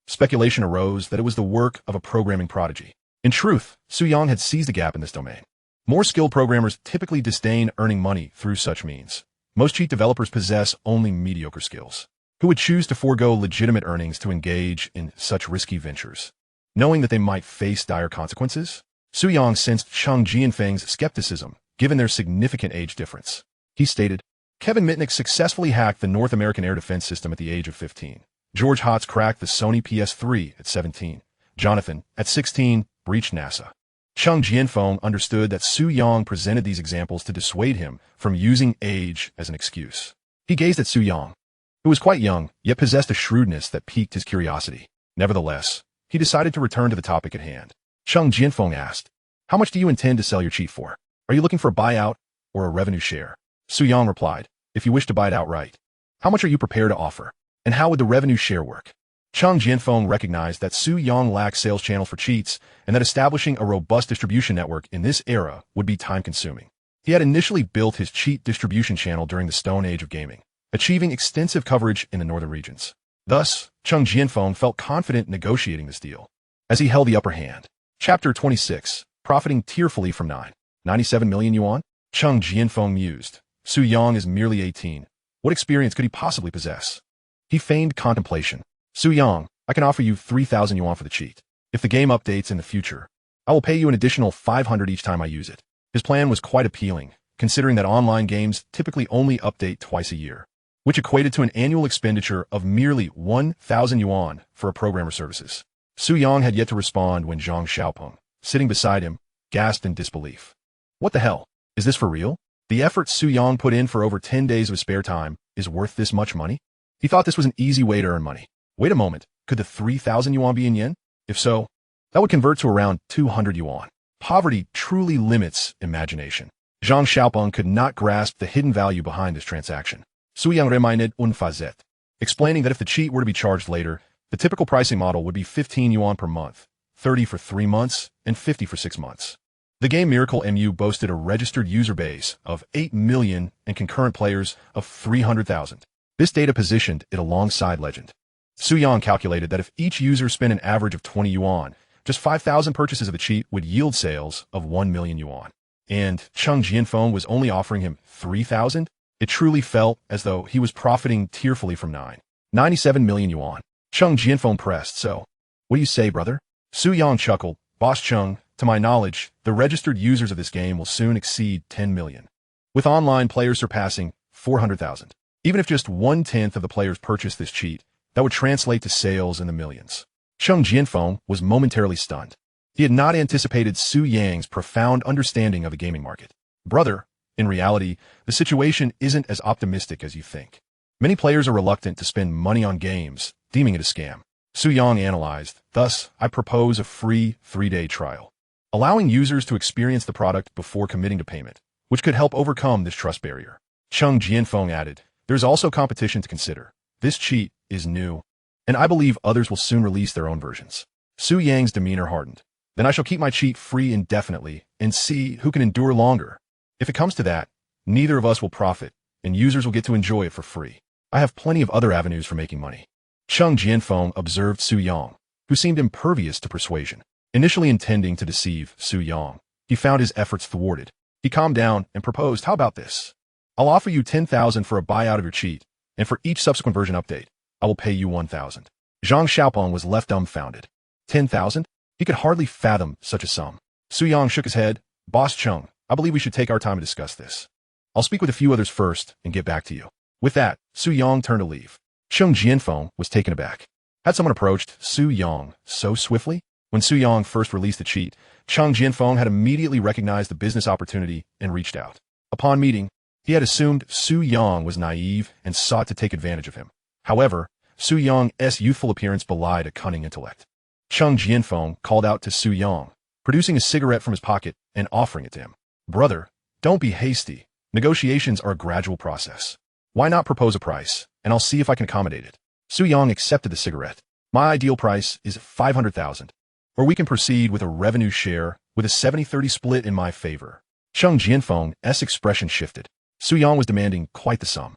Speculation arose that it was the work of a programming prodigy. In truth, Su Yang had seized a gap in this domain. More skilled programmers typically disdain earning money through such means. Most cheat developers possess only mediocre skills. Who would choose to forego legitimate earnings to engage in such risky ventures, knowing that they might face dire consequences? Su Yang sensed Cheng Jianfeng's skepticism, given their significant age difference. He stated, Kevin Mitnick successfully hacked the North American air defense system at the age of 15. George Hotz cracked the Sony PS3 at 17. Jonathan, at 16, breached NASA. Cheng Jianfeng understood that Su Yang presented these examples to dissuade him from using age as an excuse. He gazed at Su Yang, who was quite young, yet possessed a shrewdness that piqued his curiosity. Nevertheless, he decided to return to the topic at hand. Cheng Jianfeng asked, how much do you intend to sell your cheat for? Are you looking for a buyout or a revenue share? Su Yang replied, if you wish to buy it outright. How much are you prepared to offer? And how would the revenue share work? Cheng Jianfeng recognized that Su Yang lacked sales channels for cheats and that establishing a robust distribution network in this era would be time-consuming. He had initially built his cheat distribution channel during the Stone Age of gaming, achieving extensive coverage in the northern regions. Thus, Cheng Jianfeng felt confident negotiating this deal, as he held the upper hand. Chapter 26, profiting tearfully from 97 million yuan? Cheng Jianfeng mused. Su Yang is merely 18. What experience could he possibly possess? He feigned contemplation. Su Yang, I can offer you 3,000 yuan for the cheat. If the game updates in the future, I will pay you an additional 500 each time I use it. His plan was quite appealing, considering that online games typically only update twice a year, which equated to an annual expenditure of merely 1,000 yuan for a programmer's services. Su Yang had yet to respond when Zhang Xiaopeng, sitting beside him, gasped in disbelief. What the hell? Is this for real? The effort Su Yang put in for over 10 days of his spare time is worth this much money? He thought this was an easy way to earn money. Wait a moment, could the 3,000 yuan be in yen? If so, that would convert to around 200 yuan. Poverty truly limits imagination. Zhang Xiaopeng could not grasp the hidden value behind this transaction. Su Yang reminded unfazet, explaining that if the cheat were to be charged later, the typical pricing model would be 15 yuan per month, 30 for 3 months, and 50 for 6 months. The game Miracle MU boasted a registered user base of 8 million and concurrent players of 300,000. This data positioned it alongside Legend. Su Yang calculated that if each user spent an average of 20 yuan, just 5,000 purchases of the cheat would yield sales of 1 million yuan. And Cheng Jianfeng was only offering him 3,000? It truly felt as though he was profiting tearfully from 97 million yuan. Cheng Jianfeng pressed, so, what do you say, brother? Su Yang chuckled, Boss Cheng, to my knowledge, the registered users of this game will soon exceed 10 million, with online players surpassing 400,000. Even if just 1/10 of the players purchased this cheat, that would translate to sales in the millions. Cheng Jianfeng was momentarily stunned. He had not anticipated Su Yang's profound understanding of the gaming market. Brother, in reality, the situation isn't as optimistic as you think. Many players are reluctant to spend money on games, deeming it a scam. Su Yang analyzed, thus, I propose a free 3-day trial, allowing users to experience the product before committing to payment, which could help overcome this trust barrier. Cheng Jianfeng added, there's also competition to consider. This cheat is new. and I believe others will soon release their own versions. Su Yang's demeanor hardened. Then I shall keep my cheat free indefinitely and see who can endure longer. If it comes to that, neither of us will profit, and users will get to enjoy it for free. I have plenty of other avenues for making money. Cheng Jianfeng observed Su Yang, who seemed impervious to persuasion. Initially intending to deceive Su Yang, he found his efforts thwarted. He calmed down and proposed, how about this? I'll offer you 10,000 for a buyout of your cheat, and for each subsequent version update, I will pay you 1,000. Zhang Xiaopeng was left dumbfounded. 10,000? He could hardly fathom such a sum. Su Yang shook his head. Boss Cheng, I believe we should take our time to discuss this. I'll speak with a few others first and get back to you. With that, Su Yang turned to leave. Cheng Jianfeng was taken aback. Had someone approached Su Yang so swiftly? When Su Yang first released the cheat, Cheng Jianfeng had immediately recognized the business opportunity and reached out. Upon meeting, he had assumed Su Yang was naive and sought to take advantage of him. However, Su Yang's youthful appearance belied a cunning intellect. Cheng Jianfeng called out to Su Yang, producing a cigarette from his pocket and offering it to him. Brother, don't be hasty. Negotiations are a gradual process. Why not propose a price, and I'll see if I can accommodate it. Su Yang accepted the cigarette. My ideal price is 500,000. Or we can proceed with a revenue share with a 70-30 split in my favor. Cheng Jianfeng's expression shifted. Su Yang was demanding quite the sum.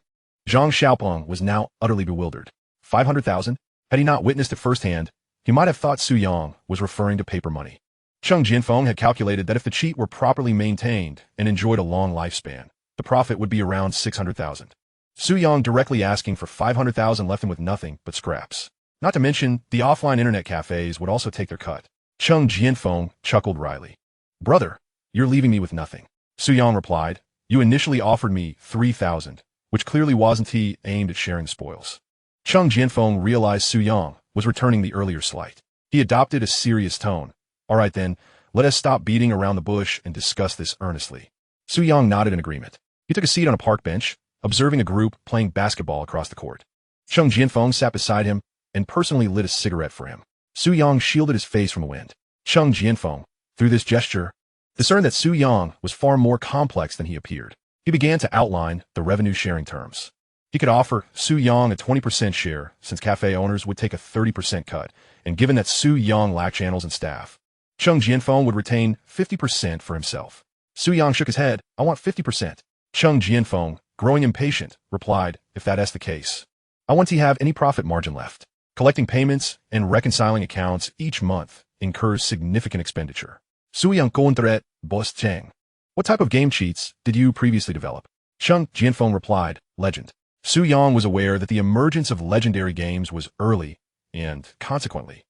Zhang Xiaopeng was now utterly bewildered. 500,000? Had he not witnessed it firsthand, he might have thought Su Yang was referring to paper money. Cheng Jianfeng had calculated that if the cheat were properly maintained and enjoyed a long lifespan, the profit would be around 600,000. Su Yang directly asking for 500,000 left him with nothing but scraps. Not to mention, the offline internet cafes would also take their cut. Cheng Jianfeng chuckled wryly. Brother, you're leaving me with nothing. Su Yang replied, you initially offered me 3,000, which clearly wasn't he aimed at sharing the spoils. Cheng Jianfeng realized Su Yang was returning the earlier slight. He adopted a serious tone. All right then, let us stop beating around the bush and discuss this earnestly. Su Yang nodded in agreement. He took a seat on a park bench, observing a group playing basketball across the court. Cheng Jianfeng sat beside him and personally lit a cigarette for him. Su Yang shielded his face from the wind. Cheng Jianfeng, through this gesture, discerned that Su Yang was far more complex than he appeared. He began to outline the revenue-sharing terms. He could offer Su Yang a 20% share, since cafe owners would take a 30% cut, and given that Su Yang lacked channels and staff, Cheng Jianfeng would retain 50% for himself. Su Yang shook his head. I want 50%. Cheng Jianfeng, growing impatient, replied, if that's the case, I want to have any profit margin left. Collecting payments and reconciling accounts each month incurs significant expenditure. Su Yang Kontret, Boss Zheng. What type of game cheats did you previously develop? Cheng Jianfeng replied, Legend. Su Yang was aware that the emergence of legendary games was early, and, consequently,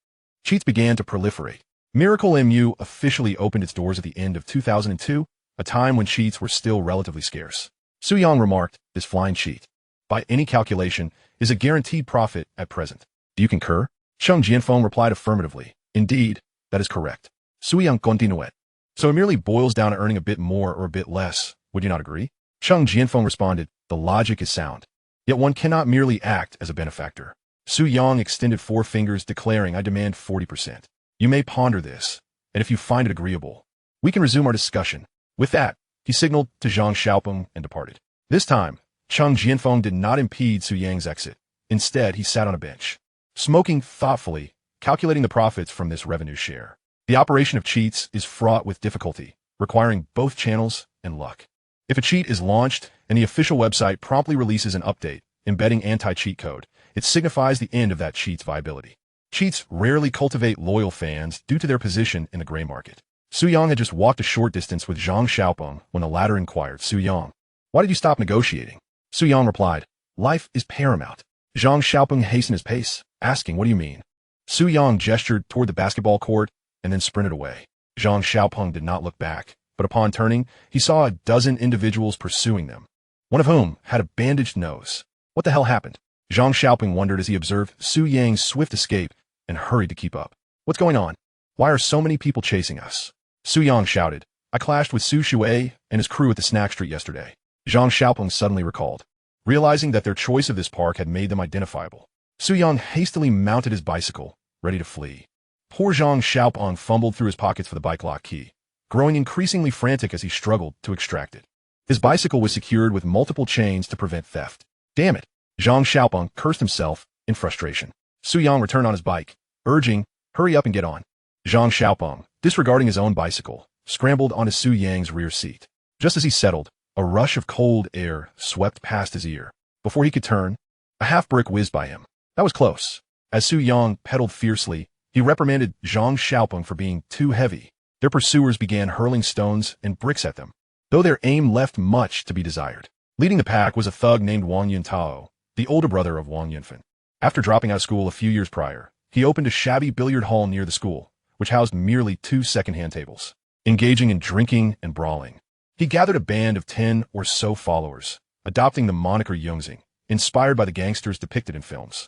cheats began to proliferate. Miracle MU officially opened its doors at the end of 2002, a time when cheats were still relatively scarce. Su Yang remarked, this flying cheat, by any calculation, is a guaranteed profit at present. Do you concur? Cheng Jianfeng replied affirmatively. Indeed, that is correct. Su Yang continued. So it merely boils down to earning a bit more or a bit less, would you not agree? Cheng Jianfeng responded, the logic is sound. Yet one cannot merely act as a benefactor. Su Yang extended 4 fingers, declaring, I demand 40%. You may ponder this, and if you find it agreeable, we can resume our discussion. With that, he signaled to Zhang Xiaopeng and departed. This time, Cheng Jianfeng did not impede Su Yang's exit. Instead, he sat on a bench, smoking thoughtfully, calculating the profits from this revenue share. The operation of cheats is fraught with difficulty, requiring both channels and luck. If a cheat is launched and the official website promptly releases an update embedding anti-cheat code, it signifies the end of that cheat's viability. Cheats rarely cultivate loyal fans due to their position in the gray market. Su Yang had just walked a short distance with Zhang Xiaopeng when the latter inquired, Su Yang, why did you stop negotiating? Su Yang replied, life is paramount. Zhang Xiaopeng hastened his pace, asking, what do you mean? Su Yang gestured toward the basketball court and then sprinted away. Zhang Xiaopeng did not look back, but upon turning, he saw a dozen individuals pursuing them, one of whom had a bandaged nose. What the hell happened? Zhang Xiaopeng wondered as he observed Su Yang's swift escape and hurried to keep up. What's going on? Why are so many people chasing us? Su Yang shouted, I clashed with Su Shui and his crew at the snack street yesterday. Zhang Xiaopeng suddenly recalled, realizing that their choice of this park had made them identifiable. Su Yang hastily mounted his bicycle, ready to flee. Poor Zhang Xiaopeng fumbled through his pockets for the bike lock key, growing increasingly frantic as he struggled to extract it. His bicycle was secured with multiple chains to prevent theft. Damn it! Zhang Xiaopeng cursed himself in frustration. Su Yang returned on his bike, urging, "Hurry up and get on." Zhang Xiaopeng, disregarding his own bicycle, scrambled onto Su Yang's rear seat. Just as he settled, a rush of cold air swept past his ear. Before he could turn, a half-brick whizzed by him. That was close. As Su Yang pedaled fiercely, he reprimanded Zhang Xiaopeng for being too heavy. Their pursuers began hurling stones and bricks at them, though their aim left much to be desired. Leading the pack was a thug named Wang Yuntao, the older brother of Wang Yunfen. After dropping out of school a few years prior, he opened a shabby billiard hall near the school, which housed merely 2 second-hand tables. Engaging in drinking and brawling, he gathered a band of 10 or so followers, adopting the moniker Yungzing, inspired by the gangsters depicted in films.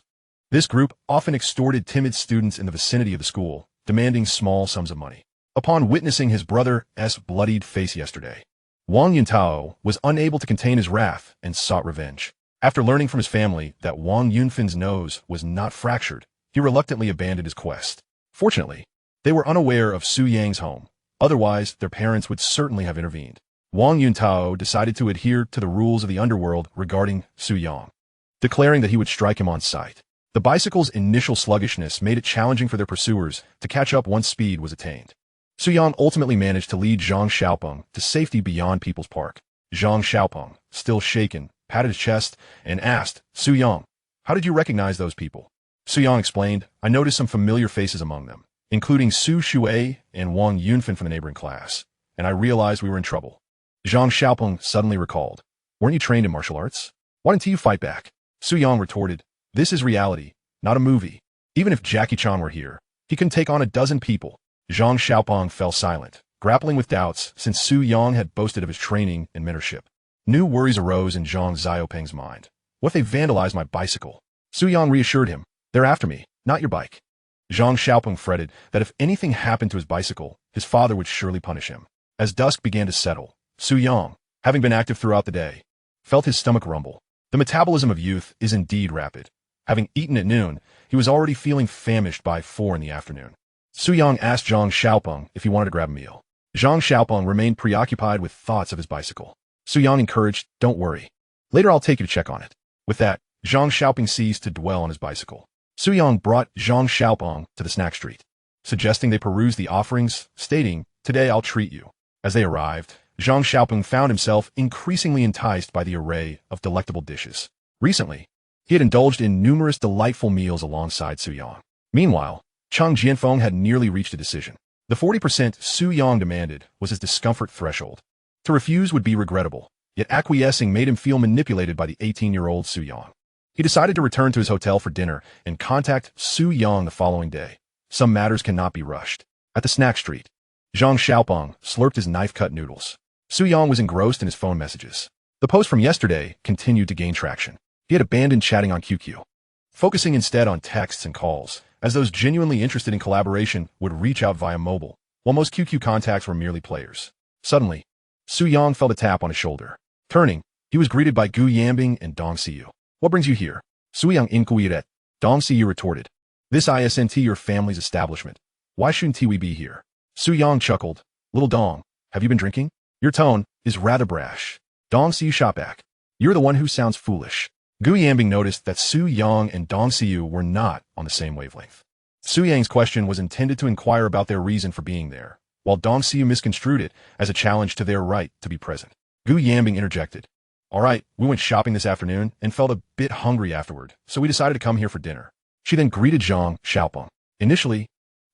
This group often extorted timid students in the vicinity of the school, demanding small sums of money. Upon witnessing his brother's bloodied face yesterday, Wang Yuntao was unable to contain his wrath and sought revenge. After learning from his family that Wang Yunfen's nose was not fractured, he reluctantly abandoned his quest. Fortunately, they were unaware of Su Yang's home. Otherwise, their parents would certainly have intervened. Wang Yuntao decided to adhere to the rules of the underworld regarding Su Yang, declaring that he would strike him on sight. The bicycle's initial sluggishness made it challenging for their pursuers to catch up once speed was attained. Su Yang ultimately managed to lead Zhang Xiaopeng to safety beyond People's Park. Zhang Xiaopeng, still shaken, patted his chest and asked, "Su Yang, how did you recognize those people?" Su Yang explained, "I noticed some familiar faces among them, including Su Shuai and Wang Yunfen from the neighboring class, and I realized we were in trouble." Zhang Xiaopeng suddenly recalled, "Weren't you trained in martial arts? Why didn't you fight back?" Su Yang retorted, "This is reality, not a movie. Even if Jackie Chan were here, he couldn't take on a dozen people." Zhang Xiaopeng fell silent, grappling with doubts since Su Yang had boasted of his training and mentorship. New worries arose in Zhang Xiaopeng's mind. What if they vandalized my bicycle? Su Yang reassured him, "They're after me, not your bike." Zhang Xiaopeng fretted that if anything happened to his bicycle, his father would surely punish him. As dusk began to settle, Su Yang, having been active throughout the day, felt his stomach rumble. The metabolism of youth is indeed rapid. Having eaten at noon, he was already feeling famished by 4 in the afternoon. Su Yang asked Zhang Xiaopeng if he wanted to grab a meal. Zhang Xiaopeng remained preoccupied with thoughts of his bicycle. Su Yang encouraged, "Don't worry. Later I'll take you to check on it." With that, Zhang Xiaopeng ceased to dwell on his bicycle. Su Yang brought Zhang Xiaopeng to the snack street, suggesting they peruse the offerings, stating, "Today I'll treat you." As they arrived, Zhang Xiaopeng found himself increasingly enticed by the array of delectable dishes. Recently, he had indulged in numerous delightful meals alongside Su Yang. Meanwhile, Cheng Jianfeng had nearly reached a decision. The 40% Su Yang demanded was his discomfort threshold. To refuse would be regrettable, yet acquiescing made him feel manipulated by the 18-year-old Su Yang. He decided to return to his hotel for dinner and contact Su Yang the following day. Some matters cannot be rushed. At the snack street, Zhang Xiaopeng slurped his knife-cut noodles. Su Yang was engrossed in his phone messages. The post from yesterday continued to gain traction. He had abandoned chatting on QQ, focusing instead on texts and calls, as those genuinely interested in collaboration would reach out via mobile, while most QQ contacts were merely players. Suddenly, Su Yang felt a tap on his shoulder. Turning, he was greeted by Gu Yanbing and Dong Siyu. "What brings you here?" Su Yang inquired. Dong Siyu retorted, "This isn't your family's establishment. Why shouldn't we be here?" Su Yang chuckled, "Little Dong, have you been drinking? Your tone is rather brash." Dong Siyu shot back, "You're the one who sounds foolish." Gu Yanbing noticed that Su Yang and Dong Siyu were not on the same wavelength. Su Yang's question was intended to inquire about their reason for being there, while Dong Siyu misconstrued it as a challenge to their right to be present. Gu Yanbing interjected, "All right, we went shopping this afternoon and felt a bit hungry afterward, so we decided to come here for dinner." She then greeted Zhang Xiaopeng. Initially,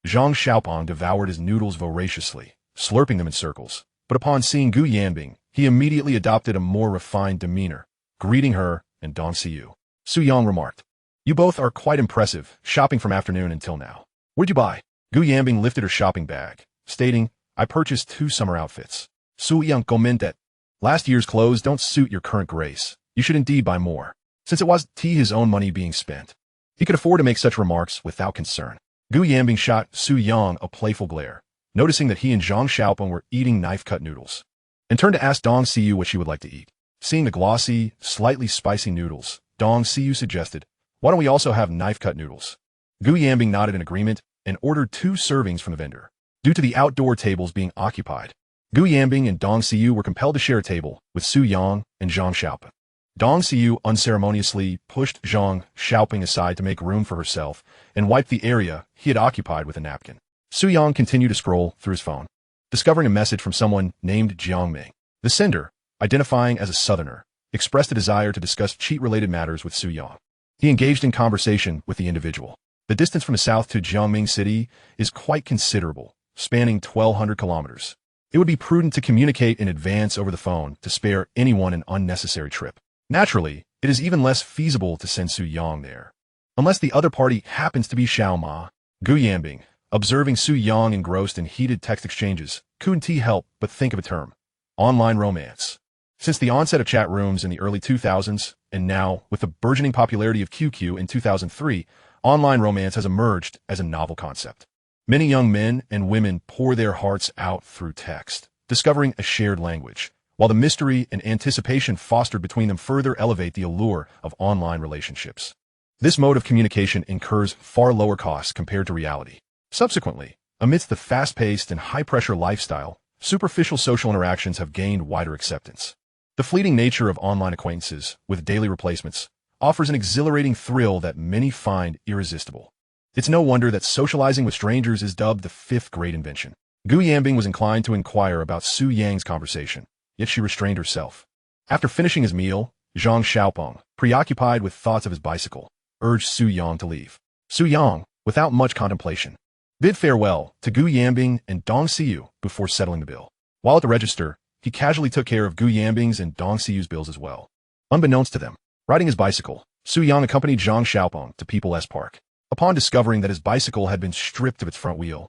Zhang Xiaopeng devoured his noodles voraciously, slurping them in circles. But upon seeing Gu Yanbing, he immediately adopted a more refined demeanor, greeting her and Dong Siyu. Su Yang remarked, "You both are quite impressive, shopping from afternoon until now. Where'd you buy?" Gu Yanbing lifted her shopping bag, stating, "I purchased 2 summer outfits." Su Yang commented, "Last year's clothes don't suit your current grace. You should indeed buy more." Since it was his own money being spent, he could afford to make such remarks without concern. Gu Yanbing shot Su Yang a playful glare, noticing that he and Zhang Xiaopeng were eating knife-cut noodles, and turned to ask Dong Siyu what she would like to eat. Seeing the glossy, slightly spicy noodles, Dong Siyu suggested, "Why don't we also have knife-cut noodles?" Gu Yanbing nodded in agreement and ordered 2 servings from the vendor. Due to the outdoor tables being occupied, Gu Yanbing and Dong Siyu were compelled to share a table with Su Yang and Zhang Xiaopeng. Dong Xiu unceremoniously pushed Zheng Xiaoping aside to make room for herself and wiped the area he had occupied with a napkin. Su Yang continued to scroll through his phone, discovering a message from someone named Jiangming. The sender, identifying as a southerner, expressed a desire to discuss cheat-related matters with Su Yang. He engaged in conversation with the individual. The distance from the south to Jiangming City is quite considerable, spanning 1,200 kilometers. It would be prudent to communicate in advance over the phone to spare anyone an unnecessary trip. Naturally, it is even less feasible to send Su Yang there, unless the other party happens to be Xiao Ma. Gu Yanbing, observing Su Yang engrossed in heated text exchanges, couldn't he help but think of a term: online romance. Since the onset of chat rooms in the early 2000s, and now with the burgeoning popularity of QQ in 2003, online romance has emerged as a novel concept. Many young men and women pour their hearts out through text, discovering a shared language, while the mystery and anticipation fostered between them further elevate the allure of online relationships. This mode of communication incurs far lower costs compared to reality. Subsequently, amidst the fast-paced and high-pressure lifestyle, superficial social interactions have gained wider acceptance. The fleeting nature of online acquaintances, with daily replacements, offers an exhilarating thrill that many find irresistible. It's no wonder that socializing with strangers is dubbed the fifth great invention. Gu Yanbing was inclined to inquire about Su Yang's conversation, yet she restrained herself. After finishing his meal, Zheng Xiaopeng, preoccupied with thoughts of his bicycle, urged Su Yang to leave. Su Yang, without much contemplation, bid farewell to Gu Yanbing and Dong Xiu before settling the bill. While at the register, he casually took care of Gu Yanbing's and Dong Xiu's bills as well. Unbeknownst to them, riding his bicycle, Su Yang accompanied Zheng Xiaopeng to People's Park. Upon discovering that his bicycle had been stripped of its front wheel,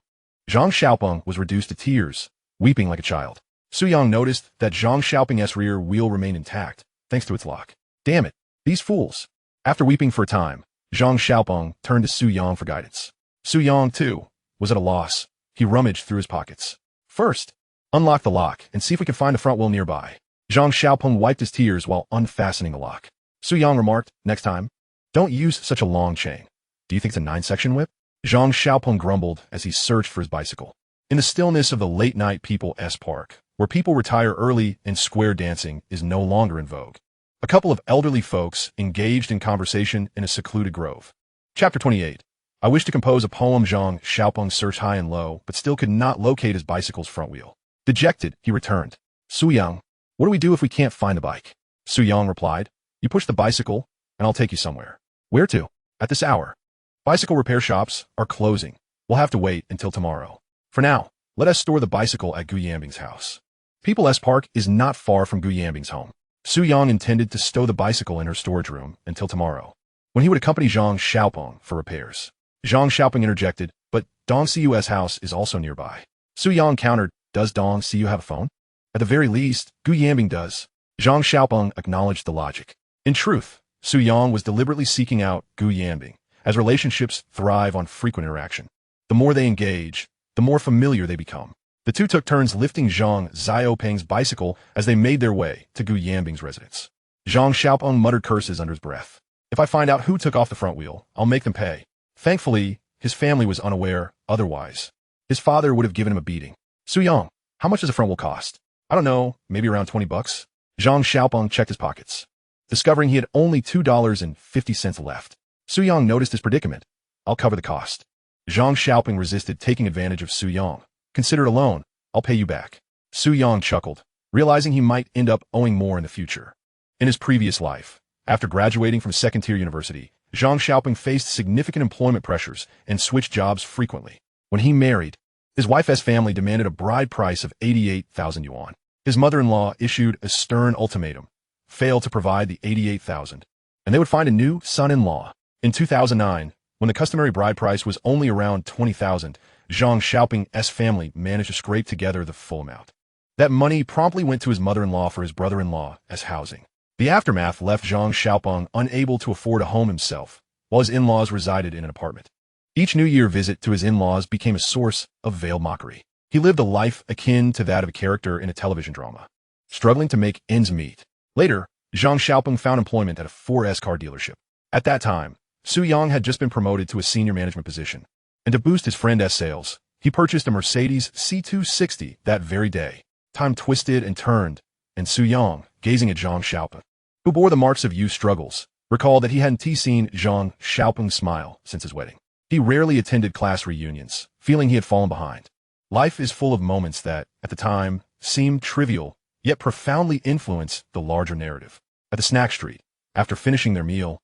Zheng Xiaopeng was reduced to tears, weeping like a child. Su Yang noticed that Zheng Xiaopeng's rear wheel remained intact, thanks to its lock. Damn it, these fools! After weeping for a time, Zheng Xiaopeng turned to Su Yang for guidance. Su Yang, too, was at a loss. He rummaged through his pockets. First, unlock the lock and see if we can find the front wheel nearby. Zheng Xiaopeng wiped his tears while unfastening the lock. Su Yang remarked, next time, don't use such a long chain. Do you think it's a 9-section whip? Zheng Xiaopeng grumbled as he searched for his bicycle. In the stillness of the late-night People's Park, where people retire early and square dancing is no longer in vogue, a couple of elderly folks engaged in conversation in a secluded grove. Chapter 28. I wish to compose a poem. Zheng Xiaopeng searched high and low, but still could not locate his bicycle's front wheel. Dejected, he returned. Su Yang, what do we do if we can't find the bike? Su Yang replied, you push the bicycle, and I'll take you somewhere. Where to? At this hour. Bicycle repair shops are closing. We'll have to wait until tomorrow. For now, let us store the bicycle at Gu Yanbing's house. People's Park is not far from Gu Yanbing's home. Su Yang intended to stow the bicycle in her storage room until tomorrow, when he would accompany Zheng Xiaopeng for repairs. Zheng Xiaopeng interjected, but Dong Xiu's house is also nearby. Su Yang countered, does Dong Xiu have a phone? At the very least, Gu Yanbing does. Zheng Xiaopeng acknowledged the logic. In truth, Su Yang was deliberately seeking out Gu Yanbing, as relationships thrive on frequent interaction. The more they engage, the more familiar they become. The two took turns lifting Zheng Xiaopeng's bicycle as they made their way to Gu Yanbing's residence. Zheng Xiaopeng muttered curses under his breath. If I find out who took off the front wheel, I'll make them pay. Thankfully, his family was unaware, otherwise his father would have given him a beating. Su Yang, how much does a front wheel cost? I don't know, maybe around 20 bucks? Zheng Xiaopeng checked his pockets, discovering he had only $2.50 left. Su Yang noticed his predicament. I'll cover the cost. Zheng Xiaopeng resisted taking advantage of Su Yang. Consider it a loan. I'll pay you back. Su Yang chuckled, realizing he might end up owing more in the future. In his previous life, after graduating from second-tier university, Zheng Xiaopeng faced significant employment pressures and switched jobs frequently. When he married, his wife's family demanded a bride price of 88,000 yuan. His mother-in-law issued a stern ultimatum: fail to provide the 88,000, and they would find a new son-in-law. In 2009, when the customary bride price was only around 20,000, Zheng Xiaopeng's family managed to scrape together the full amount. That money promptly went to his mother-in-law for his brother-in-law as housing. The aftermath left Zheng Xiaopeng unable to afford a home himself, while his in-laws resided in an apartment. Each New Year visit to his in-laws became a source of veiled mockery. He lived a life akin to that of a character in a television drama, struggling to make ends meet. Later, Zheng Xiaopeng found employment at a 4S car dealership. At that time, Su Yang had just been promoted to a senior management position, and to boost his friend's sales, he purchased a Mercedes C260 that very day. Time twisted and turned, and Su Yang, gazing at Zheng Xiaopeng, who bore the marks of youth struggles, recalled that he hadn't seen Zheng Xiaoping smile since his wedding. He rarely attended class reunions, feeling he had fallen behind. Life is full of moments that, at the time, seemed trivial, yet profoundly influence the larger narrative. At the snack street, after finishing their meal,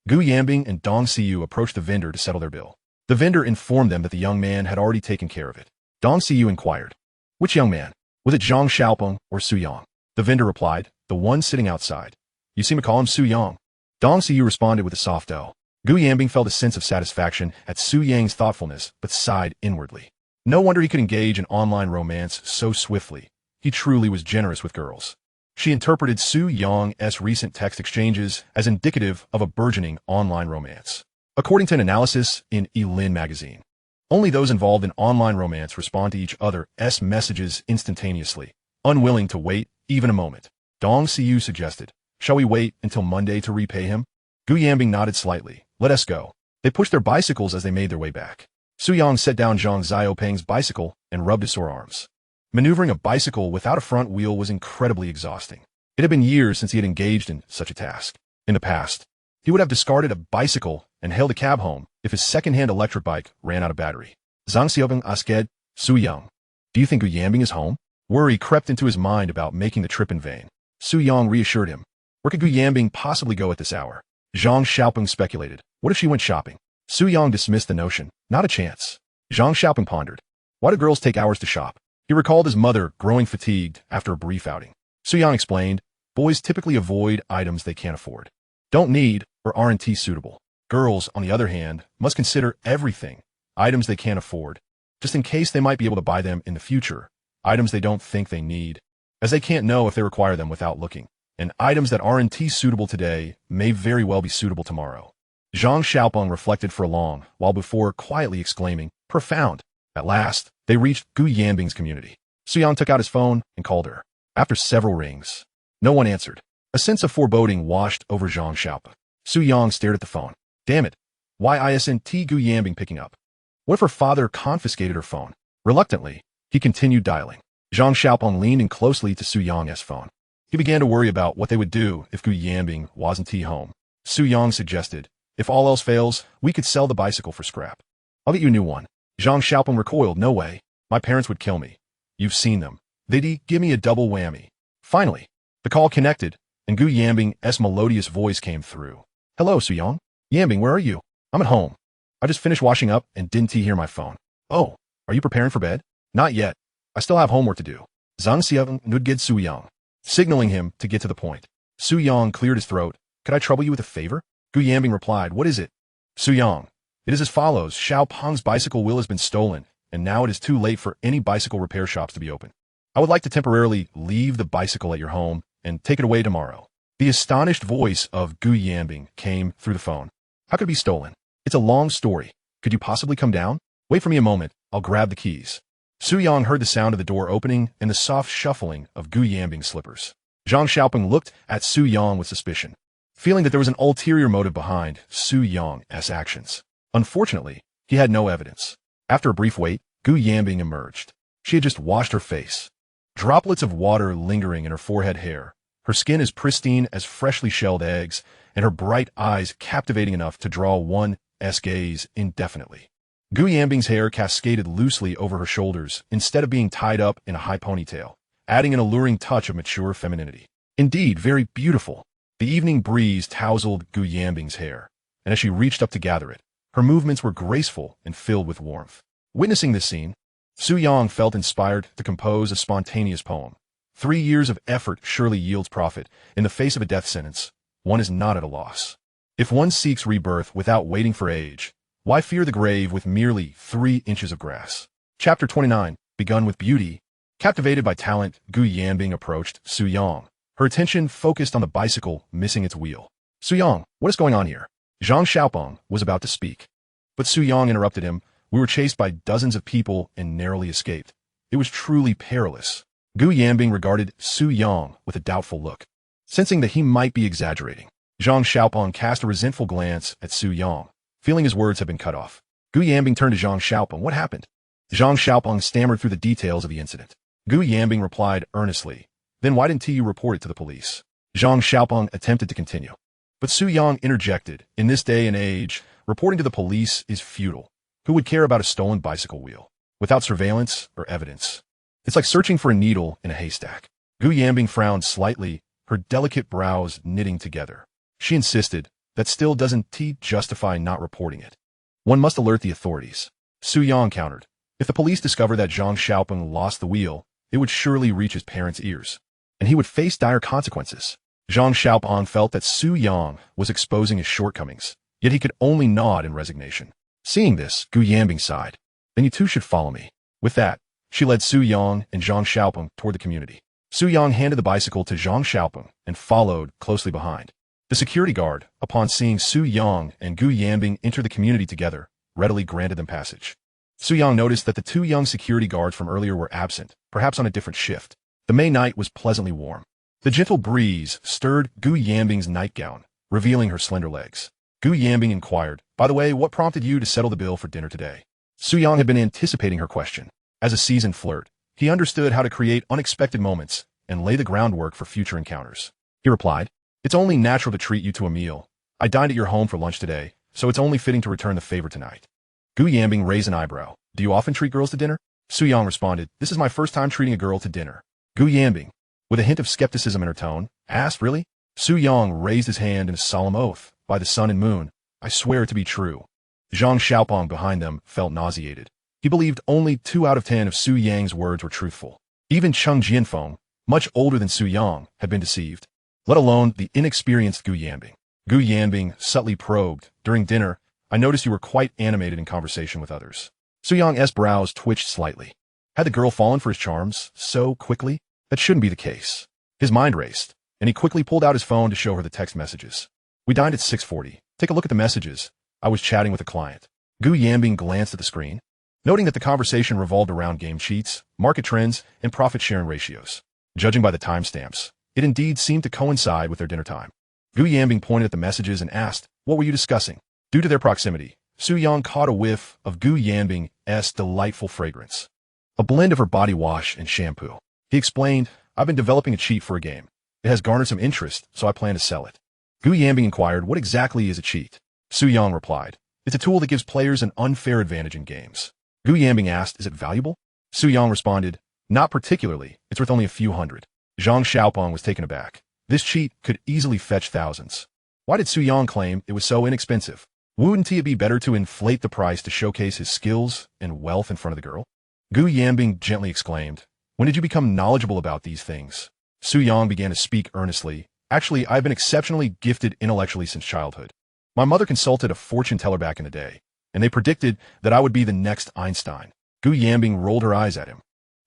Gu Yanbing and Dong Siyu approached the vendor to settle their bill. The vendor informed them that the young man had already taken care of it. Dong Siyu inquired, "Which young man? Was it Zhang Xiaopeng or Su Yang?" The vendor replied, "The one sitting outside. You seem to call him Su Yang." Dong Siyu responded with a soft "Oh." Gu Yanbing felt a sense of satisfaction at Su Yang's thoughtfulness, but sighed inwardly. No wonder he could engage in online romance so swiftly. He truly was generous with girls. She interpreted Su Yang's recent text exchanges as indicative of a burgeoning online romance. According to an analysis in Elin magazine, only those involved in online romance respond to each other's messages instantaneously, unwilling to wait even a moment. Dong Siyu suggested, "Shall we wait until Monday to repay him?" Gu Yanbing nodded slightly. "Let us go." They pushed their bicycles as they made their way back. Su Yang set down Zhang Xiaopeng's bicycle and rubbed his sore arms. Maneuvering a bicycle without a front wheel was incredibly exhausting. It had been years since he had engaged in such a task. In the past, he would have discarded a bicycle and hailed a cab home if his second-hand electric bike ran out of battery. Zhang Xiaopeng asked Su Yang, "Do you think Gu Yanbing is home?" Worry crept into his mind about making the trip in vain. Su Yang reassured him. Where could Gu Yanbing possibly go at this hour? Zhang Xiaopeng speculated. What if she went shopping? Su Yang dismissed the notion. Not a chance. Zhang Xiaopeng pondered. Why do girls take hours to shop? He recalled his mother growing fatigued after a brief outing. Su Yang explained, boys typically avoid items they can't afford, don't need, or aren't suitable. Girls, on the other hand, must consider everything, items they can't afford, just in case they might be able to buy them in the future, items they don't think they need, as they can't know if they require them without looking, and items that aren't suitable today may very well be suitable tomorrow. Zhang Xiaopeng reflected for long, while before quietly exclaiming, "Profound." At last, they reached Gu Yanbing's community. Su Yang took out his phone and called her. After several rings, no one answered. A sense of foreboding washed over Zhang Xiaopeng. Su Yang stared at the phone. Damn it. Why isn't Gu Yanbing picking up? What if her father confiscated her phone? Reluctantly, he continued dialing. Zhang Xiaopeng leaned in closely to Su Yang's phone. He began to worry about what they would do if Gu Yanbing wasn't home. Su Yang suggested, "If all else fails, we could sell the bicycle for scrap. I'll get you a new one." Zhang Xiaopeng recoiled. "No way. My parents would kill me. You've seen them. They'd give me a double whammy." Finally, the call connected, and Gu Yanbing's melodious voice came through. "Hello, Su Yang. Yanbing, where are you?" "I'm at home. I just finished washing up and didn't hear my phone." "Oh, are you preparing for bed?" "Not yet. I still have homework to do." Zhang Xiaopeng nudged Su Yang, signaling him to get to the point. Su Yang cleared his throat. "Could I trouble you with a favor?" Gu Yanbing replied, "What is it?" Su Yang, "It is as follows. Xiaopeng's bicycle wheel has been stolen, and now it is too late for any bicycle repair shops to be open. I would like to temporarily leave the bicycle at your home and take it away tomorrow." The astonished voice of Gu Yanbing came through the phone. "How could it be stolen? It's a long story. Could you possibly come down? Wait for me a moment. I'll grab the keys." Su Yang heard the sound of the door opening and the soft shuffling of Gu Yanbing's slippers. Zhang Xiaopeng looked at Su Yang with suspicion, feeling that there was an ulterior motive behind Su Yang's actions. Unfortunately, he had no evidence. After a brief wait, Gu Yanbing emerged. She had just washed her face, droplets of water lingering in her forehead hair. Her skin as pristine as freshly shelled eggs, and her bright eyes captivating enough to draw one's gaze indefinitely. Gu Yanbing's hair cascaded loosely over her shoulders instead of being tied up in a high ponytail, adding an alluring touch of mature femininity. Indeed, very beautiful. The evening breeze tousled Gu Yanbing's hair, and as she reached up to gather it, her movements were graceful and filled with warmth. Witnessing this scene, Su Yang felt inspired to compose a spontaneous poem. 3 years of effort surely yields profit. In the face of a death sentence, one is not at a loss. If one seeks rebirth without waiting for age, why fear the grave with merely 3 inches of grass? Chapter 29, begun with beauty. Captivated by talent, Gu Yanbing approached Su Yang. Her attention focused on the bicycle missing its wheel. "Su Yang, what is going on here?" Zhang Xiaopeng was about to speak, but Su Yang interrupted him. "We were chased by dozens of people and narrowly escaped. It was truly perilous." Gu Yanbing regarded Su Yang with a doubtful look, sensing that he might be exaggerating. Zhang Xiaopeng cast a resentful glance at Su Yang, feeling his words had been cut off. Gu Yanbing turned to Zhang Xiaopeng. "What happened?" Zhang Xiaopeng stammered through the details of the incident. Gu Yanbing replied earnestly, "Then why didn't you report it to the police?" Zhang Xiaopeng attempted to continue. But Su Yang interjected, in this day and age, reporting to the police is futile. Who would care about a stolen bicycle wheel? Without surveillance or evidence. It's like searching for a needle in a haystack. Gu Yanbing frowned slightly, her delicate brows knitting together. She insisted, that still doesn't justify not reporting it. One must alert the authorities. Su Yang countered. If the police discover that Zhang Xiaopeng lost the wheel, it would surely reach his parents' ears, and he would face dire consequences. Zhang Xiaopeng felt that Su Yang was exposing his shortcomings, yet he could only nod in resignation. Seeing this, Gu Yanbing sighed. Then you two should follow me. With that, she led Su Yang and Zhang Xiaopeng toward the community. Su Yang handed the bicycle to Zhang Xiaopeng and followed closely behind. The security guard, upon seeing Su Yang and Gu Yanbing enter the community together, readily granted them passage. Su Yang noticed that the two young security guards from earlier were absent, perhaps on a different shift. The May night was pleasantly warm. The gentle breeze stirred Gu Yanbing's nightgown, revealing her slender legs. Gu Yanbing inquired, by the way, what prompted you to settle the bill for dinner today? Su Yang had been anticipating her question. As a seasoned flirt, he understood how to create unexpected moments and lay the groundwork for future encounters. He replied, it's only natural to treat you to a meal. I dined at your home for lunch today, so it's only fitting to return the favor tonight. Gu Yanbing raised an eyebrow. Do you often treat girls to dinner? Su Yang responded, this is my first time treating a girl to dinner. Gu Yanbing, with a hint of skepticism in her tone, asked, really? Su Yang raised his hand in a solemn oath. By the sun and moon, I swear it to be true. Zhang Xiaopeng behind them felt nauseated. He believed only 2 out of 10 of Su Yang's words were truthful. Even Cheng Jianfeng, much older than Su Yang, had been deceived, let alone the inexperienced Gu Yanbing. Gu Yanbing subtly probed, during dinner, I noticed you were quite animated in conversation with others. Su Yang's brows twitched slightly. Had the girl fallen for his charms so quickly? That shouldn't be the case. His mind raced, and he quickly pulled out his phone to show her the text messages. We dined at 6:40. Take a look at the messages. I was chatting with a client. Gu Yanbing glanced at the screen, noting that the conversation revolved around game cheats, market trends, and profit-sharing ratios. Judging by the timestamps, it indeed seemed to coincide with their dinner time. Gu Yanbing pointed at the messages and asked, what were you discussing? Due to their proximity, Su Yang caught a whiff of Gu Yanbing's delightful fragrance, a blend of her body wash and shampoo. He explained, I've been developing a cheat for a game. It has garnered some interest, so I plan to sell it. Gu Yanbing inquired, what exactly is a cheat? Su Yang replied, it's a tool that gives players an unfair advantage in games. Gu Yanbing asked, is it valuable? Su Yang responded, not particularly, it's worth only a few hundred. Zhang Xiaopeng was taken aback. This cheat could easily fetch thousands. Why did Su Yang claim it was so inexpensive? Wouldn't it be better to inflate the price to showcase his skills and wealth in front of the girl? Gu Yanbing gently exclaimed, when did you become knowledgeable about these things? Su Yang began to speak earnestly. Actually, I've been exceptionally gifted intellectually since childhood. My mother consulted a fortune teller back in the day, and they predicted that I would be the next Einstein. Gu Yanbing rolled her eyes at him,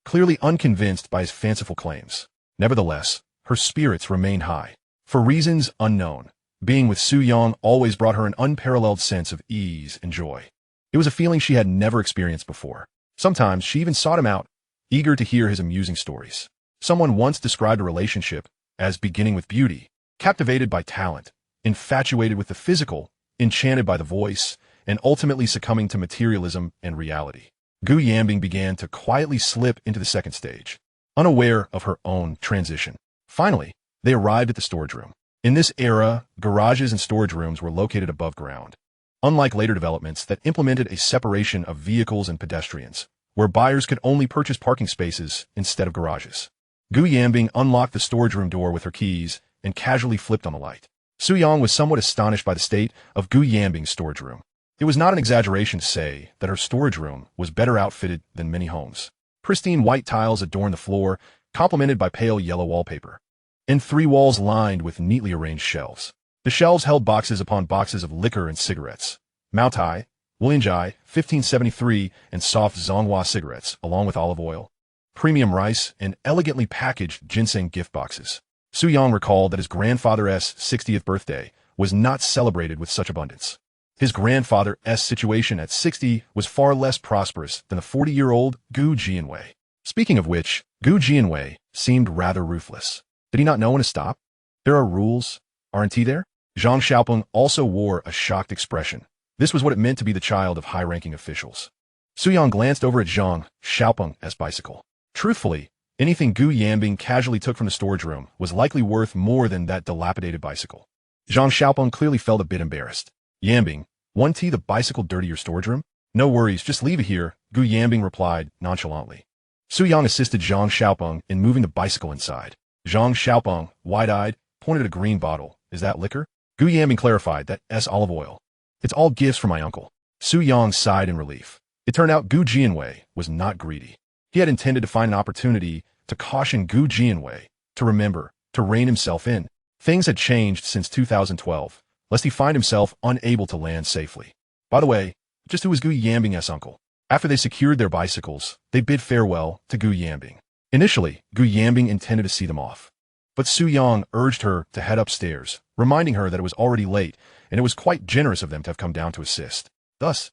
clearly unconvinced by his fanciful claims. Nevertheless, her spirits remained high. For reasons unknown, being with Su Yang always brought her an unparalleled sense of ease and joy. It was a feeling she had never experienced before. Sometimes she even sought him out, eager to hear his amusing stories. Someone once described a relationship as beginning with beauty, captivated by talent, infatuated with the physical, enchanted by the voice, and ultimately succumbing to materialism and reality. Gu Yanbing began to quietly slip into the second stage, unaware of her own transition. Finally, they arrived at the storage room. In this era, garages and storage rooms were located above ground. Unlike later developments that implemented a separation of vehicles and pedestrians, where buyers could only purchase parking spaces instead of garages. Gu Yanbing unlocked the storage room door with her keys and casually flipped on the light. Su Yang was somewhat astonished by the state of Gu Yanbing's storage room. It was not an exaggeration to say that her storage room was better outfitted than many homes. Pristine white tiles adorned the floor, complemented by pale yellow wallpaper, and 3 walls lined with neatly arranged shelves. The shelves held boxes upon boxes of liquor and cigarettes, Maotai, Wulianjai, 1573, and soft Zonghua cigarettes, along with olive oil, premium rice, and elegantly packaged ginseng gift boxes. Su Yang recalled that his grandfather's 60th birthday was not celebrated with such abundance. His grandfather's situation at 60 was far less prosperous than the 40-year-old Gu Jianwei. Speaking of which, Gu Jianwei seemed rather ruthless. Did he not know when to stop? There are rules, aren't he there? Zhang Xiaopeng also wore a shocked expression. This was what it meant to be the child of high-ranking officials. Su Yang glanced over at Zhang Xiaopeng's bicycle. Truthfully, Anything Gu Yanbing casually took from the storage room was likely worth more than that dilapidated bicycle. Zhang Xiaopeng clearly felt a bit embarrassed. Yanbing, won't the bicycle dirty your storage room? No worries, just leave it here, Gu Yanbing replied nonchalantly. Su Yang assisted Zhang Xiaopeng in moving the bicycle inside. Zhang Xiaopeng, wide-eyed, pointed at a green bottle. Is that liquor? Gu Yanbing clarified that olive oil. It's all gifts from my uncle. Su Yang sighed in relief. It turned out Gu Jianwei was not greedy. He had intended to find an opportunity to caution Gu Jianwei to remember, to rein himself in. Things had changed since 2012, lest he find himself unable to land safely. By the way, just who was Gu Yanbing's uncle? After they secured their bicycles, they bid farewell to Gu Yanbing. Initially, Gu Yanbing intended to see them off. But Su Yang urged her to head upstairs, reminding her that it was already late, and it was quite generous of them to have come down to assist. Thus,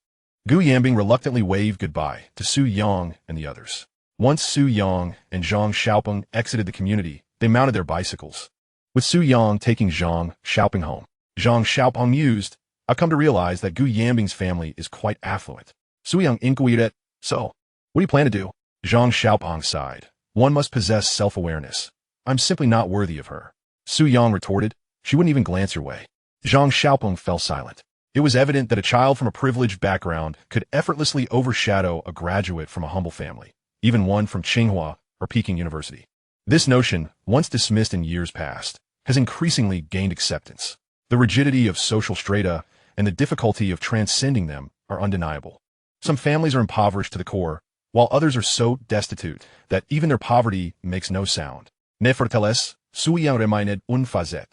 Gu Yanbing reluctantly waved goodbye to Su Yang and the others. Once Su Yang and Zhang Xiaopeng exited the community, they mounted their bicycles, with Su Yang taking Zhang Xiaopeng home. Zhang Xiaopeng mused, I've come to realize that Gu Yanbing's family is quite affluent. Su Yang inquired, so, what do you plan to do? Zhang Xiaopeng sighed. One must possess self-awareness. I'm simply not worthy of her. Su Yang retorted, she wouldn't even glance your way. Zhang Xiaopeng fell silent. It was evident that a child from a privileged background could effortlessly overshadow a graduate from a humble family, even one from Tsinghua or Peking University. This notion, once dismissed in years past, has increasingly gained acceptance. The rigidity of social strata and the difficulty of transcending them are undeniable. Some families are impoverished to the core, while others are so destitute that even their poverty makes no sound. Nevertheless, Su Yang remained unfazed.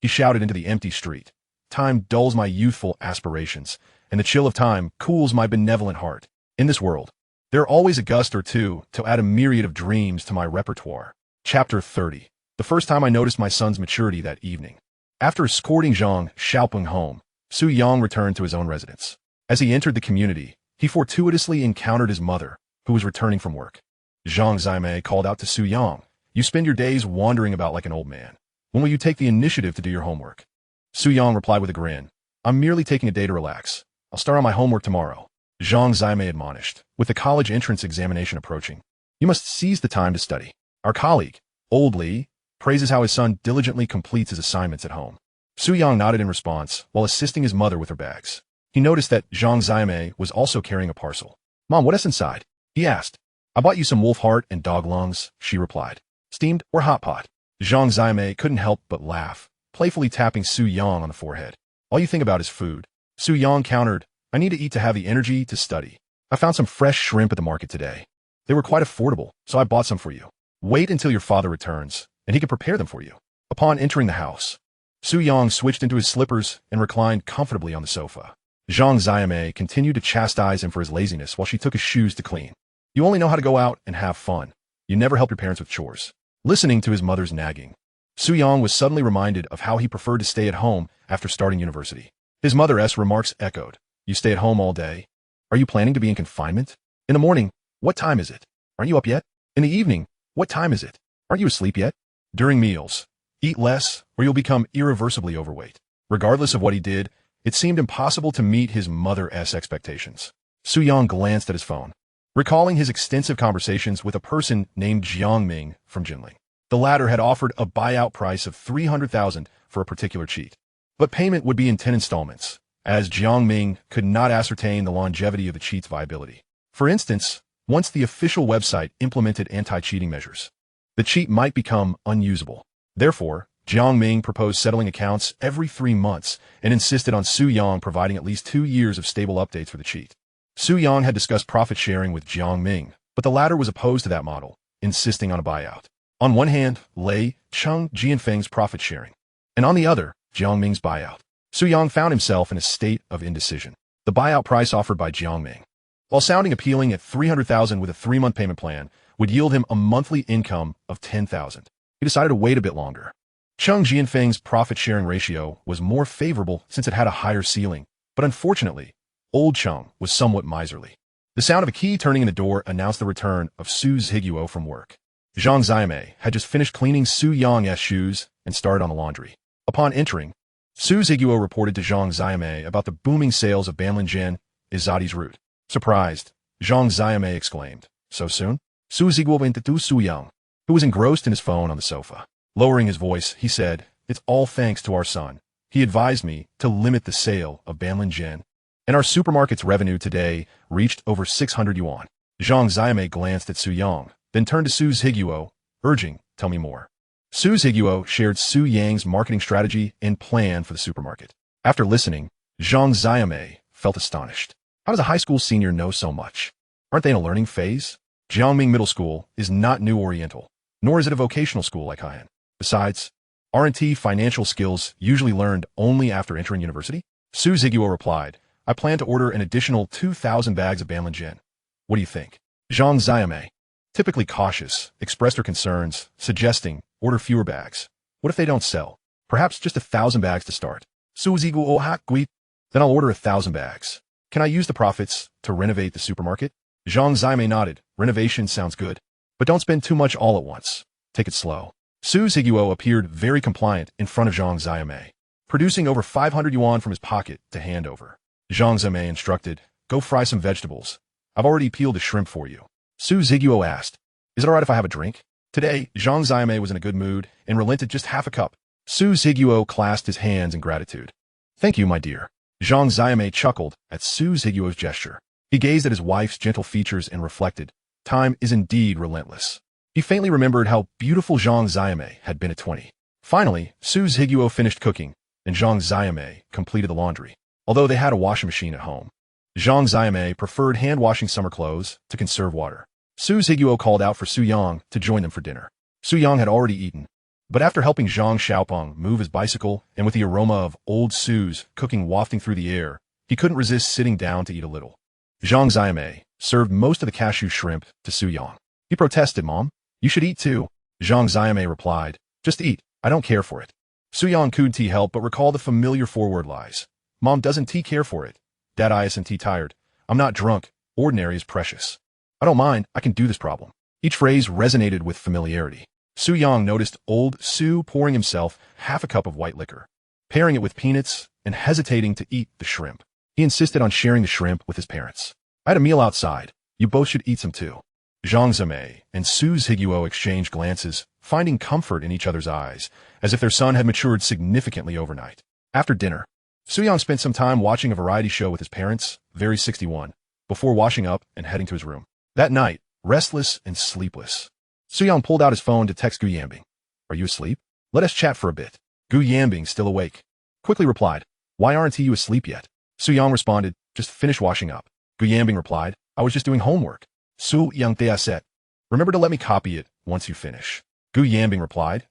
He shouted into the empty street. Time dulls my youthful aspirations, and the chill of time cools my benevolent heart. In this world, there are always a gust or two to add a myriad of dreams to my repertoire. Chapter 30. The first time I noticed my son's maturity that evening. After escorting Zhang Xiaopeng home, Su Yang returned to his own residence. As he entered the community, he fortuitously encountered his mother, who was returning from work. Zhang Zimei called out to Su Yang, you spend your days wandering about like an old man. When will you take the initiative to do your homework? Su Yang replied with a grin, I'm merely taking a day to relax. I'll start on my homework tomorrow. Zhang Zimei admonished, with the college entrance examination approaching. You must seize the time to study. Our colleague, Old Li, praises how his son diligently completes his assignments at home. Su Yang nodded in response while assisting his mother with her bags. He noticed that Zhang Zimei was also carrying a parcel. Mom, what is inside? He asked. I bought you some wolf heart and dog lungs, she replied. Steamed or hot pot? Zhang Zimei couldn't help but laugh, playfully tapping Su Yang on the forehead. All you think about is food. Su Yang countered, I need to eat to have the energy to study. I found some fresh shrimp at the market today. They were quite affordable, so I bought some for you. Wait until your father returns, and he can prepare them for you. Upon entering the house, Su Yang switched into his slippers and reclined comfortably on the sofa. Zhang Zimei continued to chastise him for his laziness while she took his shoes to clean. You only know how to go out and have fun. You never help your parents with chores. Listening to his mother's nagging, Su Yang was suddenly reminded of how he preferred to stay at home after starting university. His mother's remarks echoed. You stay at home all day? Are you planning to be in confinement? In the morning, what time is it? Aren't you up yet? In the evening, what time is it? Aren't you asleep yet? During meals, eat less or you'll become irreversibly overweight. Regardless of what he did, it seemed impossible to meet his mother's expectations. Su Yang glanced at his phone, recalling his extensive conversations with a person named Jiang Ming from Jinling. The latter had offered a buyout price of 300,000 for a particular cheat, but payment would be in 10 installments, as Jiang Ming could not ascertain the longevity of the cheat's viability. For instance, once the official website implemented anti-cheating measures, the cheat might become unusable. Therefore, Jiang Ming proposed settling accounts every 3 months and insisted on Su Yang providing at least 2 years of stable updates for the cheat. Su Yang had discussed profit sharing with Jiang Ming, but the latter was opposed to that model, insisting on a buyout. On one hand, lay Cheng Jianfeng's profit sharing, and on the other, Jiang Ming's buyout. Su Yang found himself in a state of indecision. The buyout price offered by Jiang Ming, while sounding appealing at 300,000 with a 3-month payment plan, would yield him a monthly income of 10,000. He decided to wait a bit longer. Cheng Jianfeng's profit-sharing ratio was more favorable since it had a higher ceiling, but unfortunately, Old Cheng was somewhat miserly. The sound of a key turning in the door announced the return of Su Zhiguo from work. Zhang Zimei had just finished cleaning Su Yang's shoes and started on the laundry. Upon entering, Su Zhiguo reported to Zhang Zimei about the booming sales of Banlin Izadi's root. Surprised, Zhang Zimei exclaimed, so soon? Su Zhiguo went to Su Yang. who was engrossed in his phone on the sofa. Lowering his voice, he said, "It's all thanks to our son. He advised me to limit the sale of Banlin Gen. And our supermarket's revenue today reached over 600 yuan. Zhang Xiaomei glanced at Su Yang, then turned to Su Zhiguo, urging, "Tell me more." Su Zhiguo shared Su Yang's marketing strategy and plan for the supermarket. After listening, Zhang Xiaomei felt astonished. How does a high school senior know so much? Aren't they in a learning phase? Jiangming Middle School is not New Oriental, nor is it a vocational school like Haiyan. Besides, aren't financial skills usually learned only after entering university? Su Zhiguo replied, "I plan to order an additional 2,000 bags of Banlin Gen. What do you think?" Zhang Xiaomei, typically cautious, expressed her concerns, suggesting, order fewer bags. What if they don't sell? Perhaps just 1,000 bags to start. Su Zhiguo gui. Then I'll order 1,000 bags. Can I use the profits to renovate the supermarket? Zhang Xiaomei nodded. Renovation sounds good. But don't spend too much all at once. Take it slow. Su Zhiguo appeared very compliant in front of Zhang Xiaomei, producing over 500 yuan from his pocket to hand over. Zhang Xiaomei instructed, "Go fry some vegetables. I've already peeled the shrimp for you." Su Zhiguo asked, "Is it alright if I have a drink?" Today, Zhang Xiaomei was in a good mood and relented just half a cup. Su Zhiguo clasped his hands in gratitude. "Thank you, my dear." Zhang Xiaomei chuckled at Su Zhiguo's gesture. He gazed at his wife's gentle features and reflected, time is indeed relentless. He faintly remembered how beautiful Zhang Xiaomei had been at 20. Finally, Su Zhiguo finished cooking, and Zhang Xiaomei completed the laundry. Although they had a washing machine at home, Zhang Xiaomei preferred hand-washing summer clothes to conserve water. Su Zhiguo called out for Su Yang to join them for dinner. Su Yang had already eaten, but after helping Zhang Xiaopeng move his bicycle and with the aroma of old Su's cooking wafting through the air, he couldn't resist sitting down to eat a little. Zhang Xiaomei served most of the cashew shrimp to Su Yang. He protested, "Mom, you should eat too." Zhang Xiaomei replied, "Just eat, I don't care for it." Su Yang couldn't help but recall the familiar four-word lies. "Mom doesn't care for it. Dad isn't tired. I'm not drunk. Ordinary is precious. I don't mind, I can do this problem." Each phrase resonated with familiarity. Su Yang noticed old Su pouring himself half a cup of white liquor, pairing it with peanuts, and hesitating to eat the shrimp. He insisted on sharing the shrimp with his parents. "I had a meal outside. You both should eat some too." Zhang Xiaomei and Su Zhiguo exchanged glances, finding comfort in each other's eyes, as if their son had matured significantly overnight. After dinner, Su Yang spent some time watching a variety show with his parents, Very 61, before washing up and heading to his room. That night, restless and sleepless, Su Yang pulled out his phone to text Gu Yanbing. "Are you asleep? Let us chat for a bit." Gu Yanbing, still awake, quickly replied, "Why aren't you asleep yet?" Su Yang responded, "Just finished washing up." Gu Yanbing replied, "I was just doing homework." Su Yang said, "Remember to let me copy it once you finish." Gu Yanbing replied,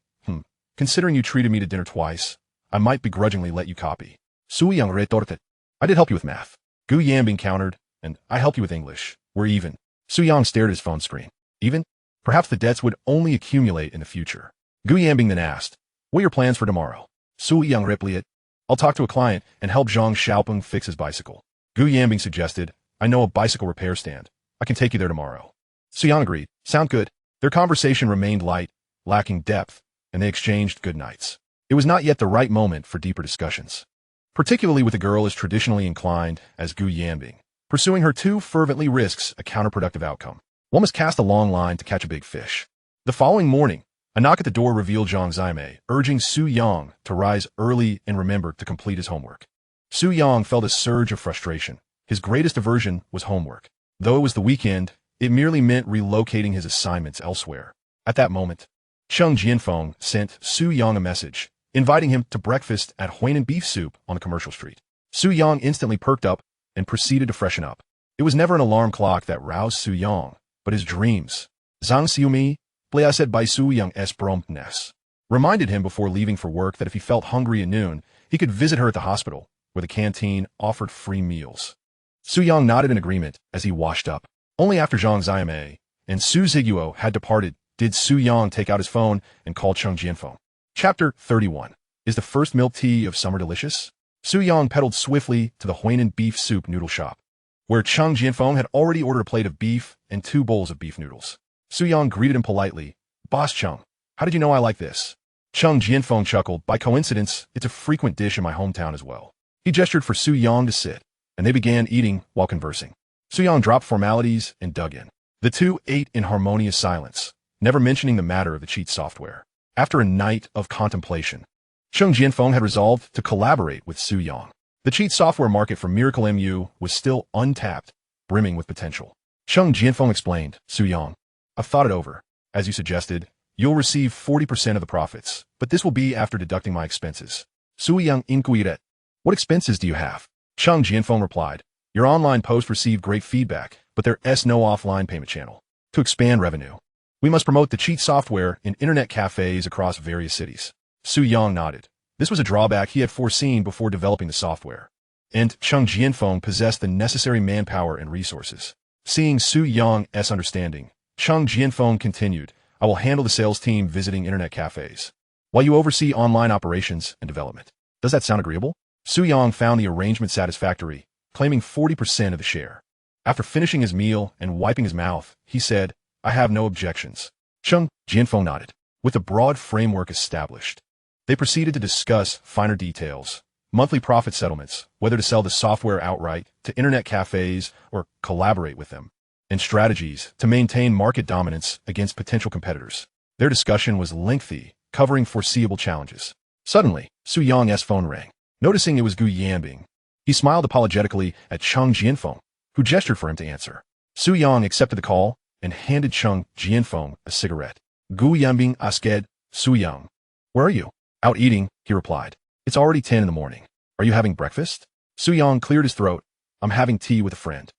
Considering you treated me to dinner twice, I might begrudgingly let you copy." Su Yang retorted, "I did help you with math." Gu Yanbing countered, "And I helped you with English. We're even." Su Yang stared at his phone screen. Even? Perhaps the debts would only accumulate in the future. Gu Yanbing then asked, "What are your plans for tomorrow?" Su Yang replied, "I'll talk to a client and help Zhang Xiaopeng fix his bicycle." Gu Yanbing suggested, "I know a bicycle repair stand. I can take you there tomorrow." Su Yang agreed, "Sound good." Their conversation remained light, lacking depth, and they exchanged good nights. It was not yet the right moment for deeper discussions, particularly with a girl as traditionally inclined as Gu Yanbing. Pursuing her too fervently risks a counterproductive outcome. One must cast a long line to catch a big fish. The following morning, a knock at the door revealed Zhang Xiaomei, urging Su Yang to rise early and remember to complete his homework. Su Yang felt a surge of frustration. His greatest aversion was homework. Though it was the weekend, it merely meant relocating his assignments elsewhere. At that moment, Cheng Jianfeng sent Su Yang a message, inviting him to breakfast at Huainan Beef Soup on the commercial street. Su Yang instantly perked up and proceeded to freshen up. It was never an alarm clock that roused Su Yang, but his dreams. Zhang Xiumi, blessed by Su Yang's promptness, reminded him before leaving for work that if he felt hungry at noon, he could visit her at the hospital, where the canteen offered free meals. Su Yang nodded in agreement as he washed up. Only after Zhang Xiaomei and Su Zhiguo had departed did Su Yang take out his phone and call Cheng Jianfeng. Chapter 31. Is the first milk tea of summer delicious? Su Yang pedaled swiftly to the Huainan Beef Soup noodle shop, where Cheng Jianfeng had already ordered a plate of beef and 2 bowls of beef noodles. Su Yang greeted him politely. "Boss Cheng, how did you know I like this?" Cheng Jianfeng chuckled. "By coincidence, it's a frequent dish in my hometown as well." He gestured for Su Yang to sit, and they began eating while conversing. Su Yang dropped formalities and dug in. The two ate in harmonious silence, never mentioning the matter of the cheat software. After a night of contemplation, Zheng Jianfeng had resolved to collaborate with Su Yang. The cheat software market for Miracle MU was still untapped, brimming with potential. Zheng Jianfeng explained, Su Yang, I've thought it over. As you suggested, you'll receive 40% of the profits, but this will be after deducting my expenses. Su Yang inquired, what expenses do you have? Zheng Jianfeng replied, your online post received great feedback, but there's no offline payment channel. To expand revenue, we must promote the cheat software in internet cafes across various cities. Su Yang nodded. This was a drawback he had foreseen before developing the software. And Zheng Jianfeng possessed the necessary manpower and resources. Seeing Su Yang's understanding, Zheng Jianfeng continued, I will handle the sales team visiting internet cafes, while you oversee online operations and development. Does that sound agreeable? Su Yang found the arrangement satisfactory, claiming 40% of the share. After finishing his meal and wiping his mouth, he said, I have no objections. Zheng Jianfeng nodded. With a broad framework established, they proceeded to discuss finer details, monthly profit settlements, whether to sell the software outright to internet cafes or collaborate with them, and strategies to maintain market dominance against potential competitors. Their discussion was lengthy, covering foreseeable challenges. Suddenly, Su Yang's phone rang. Noticing it was Gu Yanbing, he smiled apologetically at Zheng Jianfeng, who gestured for him to answer. Su Yang accepted the call and handed Zheng Jianfeng a cigarette. Gu Yanbing asked, Su Yang, where are you? Out eating, he replied. It's already 10 in the morning. Are you having breakfast? Su Yang cleared his throat. I'm having tea with a friend.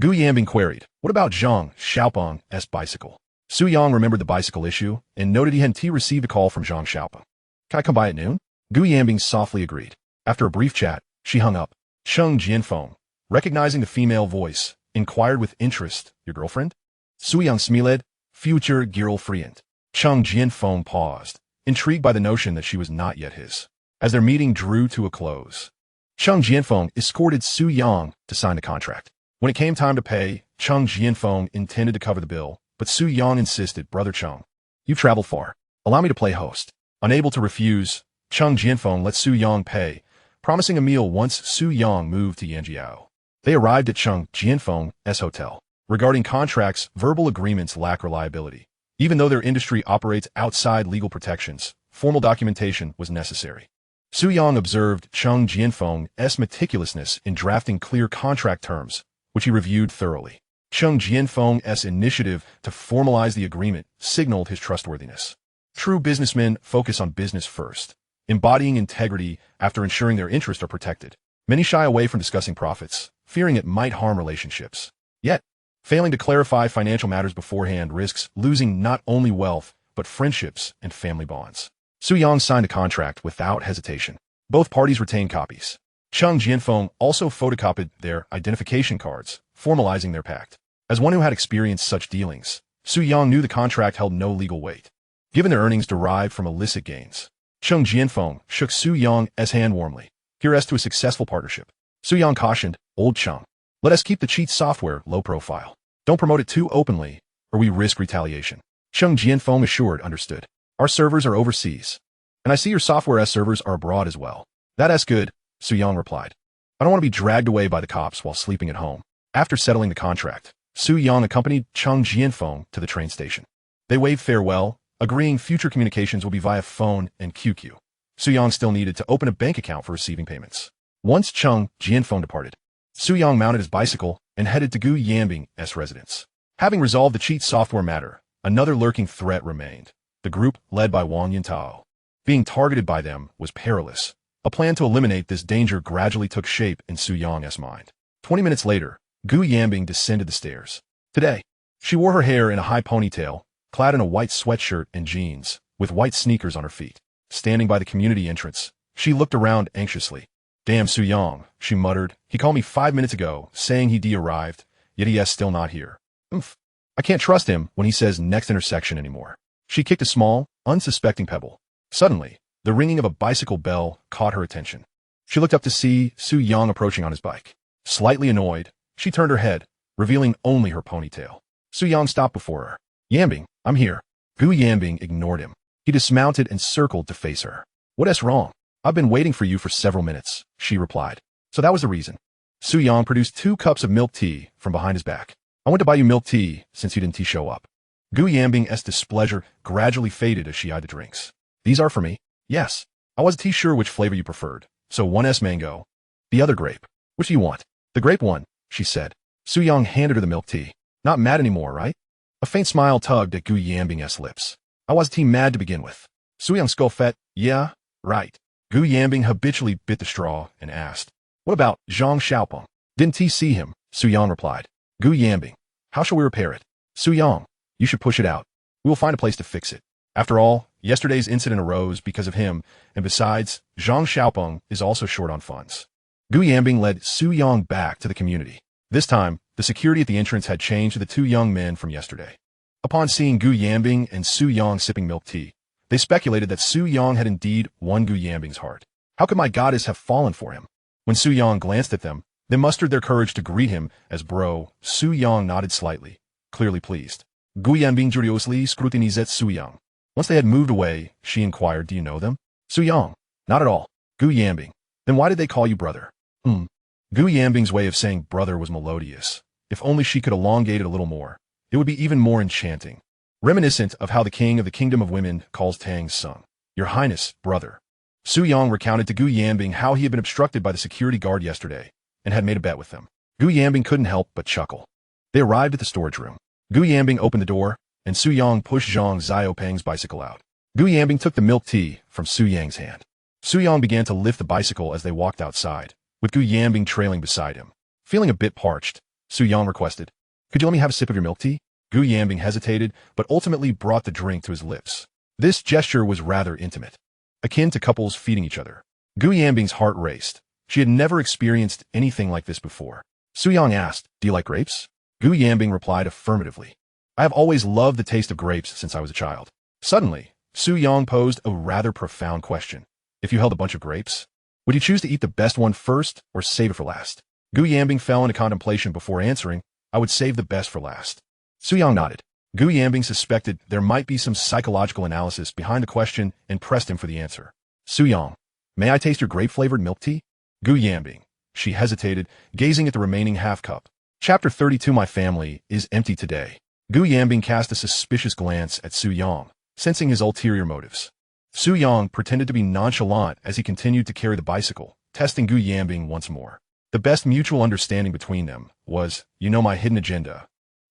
Gu Yanbing queried, what about Zhang Xiaopeng's bicycle? Su Yang remembered the bicycle issue and noted he hadn't received a call from Zhang Xiaopeng. Can I come by at noon? Gu Yanbing softly agreed. After a brief chat, she hung up. Zheng Jianfeng, recognizing the female voice, inquired with interest, your girlfriend? Su Yang smiled, future girlfriend. Zheng Jianfeng paused, intrigued by the notion that she was not yet his. As their meeting drew to a close, Zheng Jianfeng escorted Su Yang to sign the contract. When it came time to pay, Zheng Jianfeng intended to cover the bill, but Su Yang insisted, Brother Zheng, you've traveled far. Allow me to play host. Unable to refuse, Zheng Jianfeng let Su Yang pay, promising a meal once Su Yang moved to Yanjiao. They arrived at Zheng Jianfeng's hotel. Regarding contracts, verbal agreements lack reliability. Even though their industry operates outside legal protections, formal documentation was necessary. Su Yang observed Zheng Jianfeng's meticulousness in drafting clear contract terms, which he reviewed thoroughly. Zheng Jianfeng's initiative to formalize the agreement signaled his trustworthiness. True businessmen focus on business first, embodying integrity after ensuring their interests are protected. Many shy away from discussing profits, fearing it might harm relationships. Yet, failing to clarify financial matters beforehand risks losing not only wealth, but friendships and family bonds. Su Yang signed a contract without hesitation. Both parties retained copies. Zheng Jianfeng also photocopied their identification cards, formalizing their pact. As one who had experienced such dealings, Su Yang knew the contract held no legal weight, given their earnings derived from illicit gains. Zheng Jianfeng shook Su Yang's hand warmly. Here's to a successful partnership. Su Yang cautioned, Old Zheng, let us keep the cheat software low profile. Don't promote it too openly, or we risk retaliation. Zheng Jianfeng assured, understood. Our servers are overseas, and I see your software servers are abroad as well. That's good, Su Yang replied. I don't want to be dragged away by the cops while sleeping at home. After settling the contract, Su Yang accompanied Zheng Jianfeng to the train station. They waved farewell, agreeing future communications will be via phone and QQ. Su Yang still needed to open a bank account for receiving payments. Once Zheng Jianfeng departed, Su Yang mounted his bicycle and headed to Gu Yanbing's residence. Having resolved the cheat software matter, another lurking threat remained. The group, led by Wang Yintao, being targeted by them was perilous. A plan to eliminate this danger gradually took shape in Su Yang's mind. 20 minutes later, Gu Yanbing descended the stairs. Today, she wore her hair in a high ponytail, clad in a white sweatshirt and jeans, with white sneakers on her feet. Standing by the community entrance, she looked around anxiously. Damn Su Yang, she muttered. He called me 5 minutes ago, saying he'd arrived, yet he is still not here. I can't trust him when he says next intersection anymore. She kicked a small, unsuspecting pebble. Suddenly, the ringing of a bicycle bell caught her attention. She looked up to see Su Yang approaching on his bike. Slightly annoyed, she turned her head, revealing only her ponytail. Su Yang stopped before her. Yanbing, I'm here. Gu Yanbing ignored him. He dismounted and circled to face her. What's wrong? I've been waiting for you for several minutes, she replied. So that was the reason. Su Yang produced 2 cups of milk tea from behind his back. I went to buy you milk tea since you didn't show up. Gu Yanbing's displeasure gradually faded as she eyed the drinks. These are for me? Yes. I wasn't sure which flavor you preferred, so one's mango. The other grape. Which do you want? The grape one, she said. Su-young handed her the milk tea. Not mad anymore, right? A faint smile tugged at Gu Yanbing's lips. I was mad to begin with. Su-young scoffed. Yeah, right. Gu Yanbing habitually bit the straw and asked, what about Zhang Xiaopeng? Didn't he see him? Su-young replied. Gu Yanbing, how shall we repair it? Su-young, you should push it out. We will find a place to fix it. After all, yesterday's incident arose because of him, and besides, Zhang Xiaopeng is also short on funds. Gu Yanbing led Su-young back to the community. This time, the security at the entrance had changed to the two young men from yesterday. Upon seeing Gu Yanbing and Su-young sipping milk tea, they speculated that Su-young had indeed won Gu Yanbing's heart. How could my goddess have fallen for him? When Su-young glanced at them, they mustered their courage to greet him as bro. Su-young nodded slightly, clearly pleased. Gu Yanbing curiously scrutinized Su-young. Once they had moved away, she inquired, do you know them? Su-young, not at all. Gu Yanbing, then why did they call you brother? Gu Yanbing's way of saying brother was melodious. If only she could elongate it a little more, it would be even more enchanting. Reminiscent of how the king of the kingdom of women calls Tang's son. Your Highness, brother. Su-young recounted to Gu Yanbing how he had been obstructed by the security guard yesterday and had made a bet with them. Gu Yanbing couldn't help but chuckle. They arrived at the storage room. Gu Yanbing opened the door, and Su-young pushed Zhang Xiaopeng's bicycle out. Gu Yanbing took the milk tea from Su-young's hand. Su-young began to lift the bicycle as they walked outside, with Gu Yanbing trailing beside him. Feeling a bit parched, Su-young requested, could you let me have a sip of your milk tea? Gu Yanbing hesitated, but ultimately brought the drink to his lips. This gesture was rather intimate, akin to couples feeding each other. Gu Yanbing's heart raced. She had never experienced anything like this before. Su-young asked, do you like grapes? Gu Yanbing replied affirmatively. I have always loved the taste of grapes since I was a child. Suddenly, Su-young posed a rather profound question. If you held a bunch of grapes, would you choose to eat the best one first or save it for last? Gu Yanbing fell into contemplation before answering, I would save the best for last. Su-young nodded. Gu Yanbing suspected there might be some psychological analysis behind the question and pressed him for the answer. Su-young, may I taste your grape-flavored milk tea? Gu Yanbing. She hesitated, gazing at the remaining half-cup. Chapter 32 My family is empty today. Gu Yanbing cast a suspicious glance at Su-young, sensing his ulterior motives. Su-young pretended to be nonchalant as he continued to carry the bicycle, testing Gu Yanbing once more. The best mutual understanding between them was, you know my hidden agenda,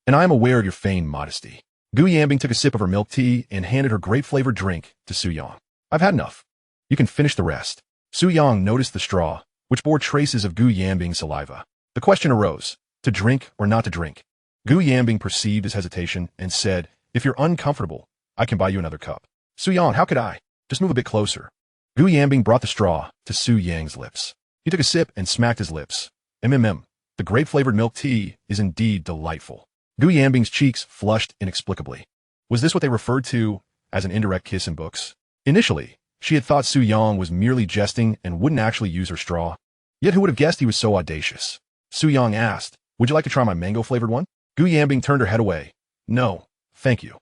and I am aware of your feigned modesty. Gu Yanbing took a sip of her milk tea and handed her grape-flavored drink to Su-young. I've had enough. You can finish the rest. Su-young noticed the straw, which bore traces of Gu Yanbing's saliva. The question arose, to drink or not to drink? Gu Yanbing perceived his hesitation and said, if you're uncomfortable, I can buy you another cup. Su-young, how could I? Just move a bit closer. Gu Yanbing brought the straw to Su-young's lips. He took a sip and smacked his lips. The grape-flavored milk tea is indeed delightful. Gu Yanbing's cheeks flushed inexplicably. Was this what they referred to as an indirect kiss in books? Initially, she had thought Su-young was merely jesting and wouldn't actually use her straw. Yet who would have guessed he was so audacious? Su-young asked, would you like to try my mango-flavored one? Gu Yanbing turned her head away. No, thank you.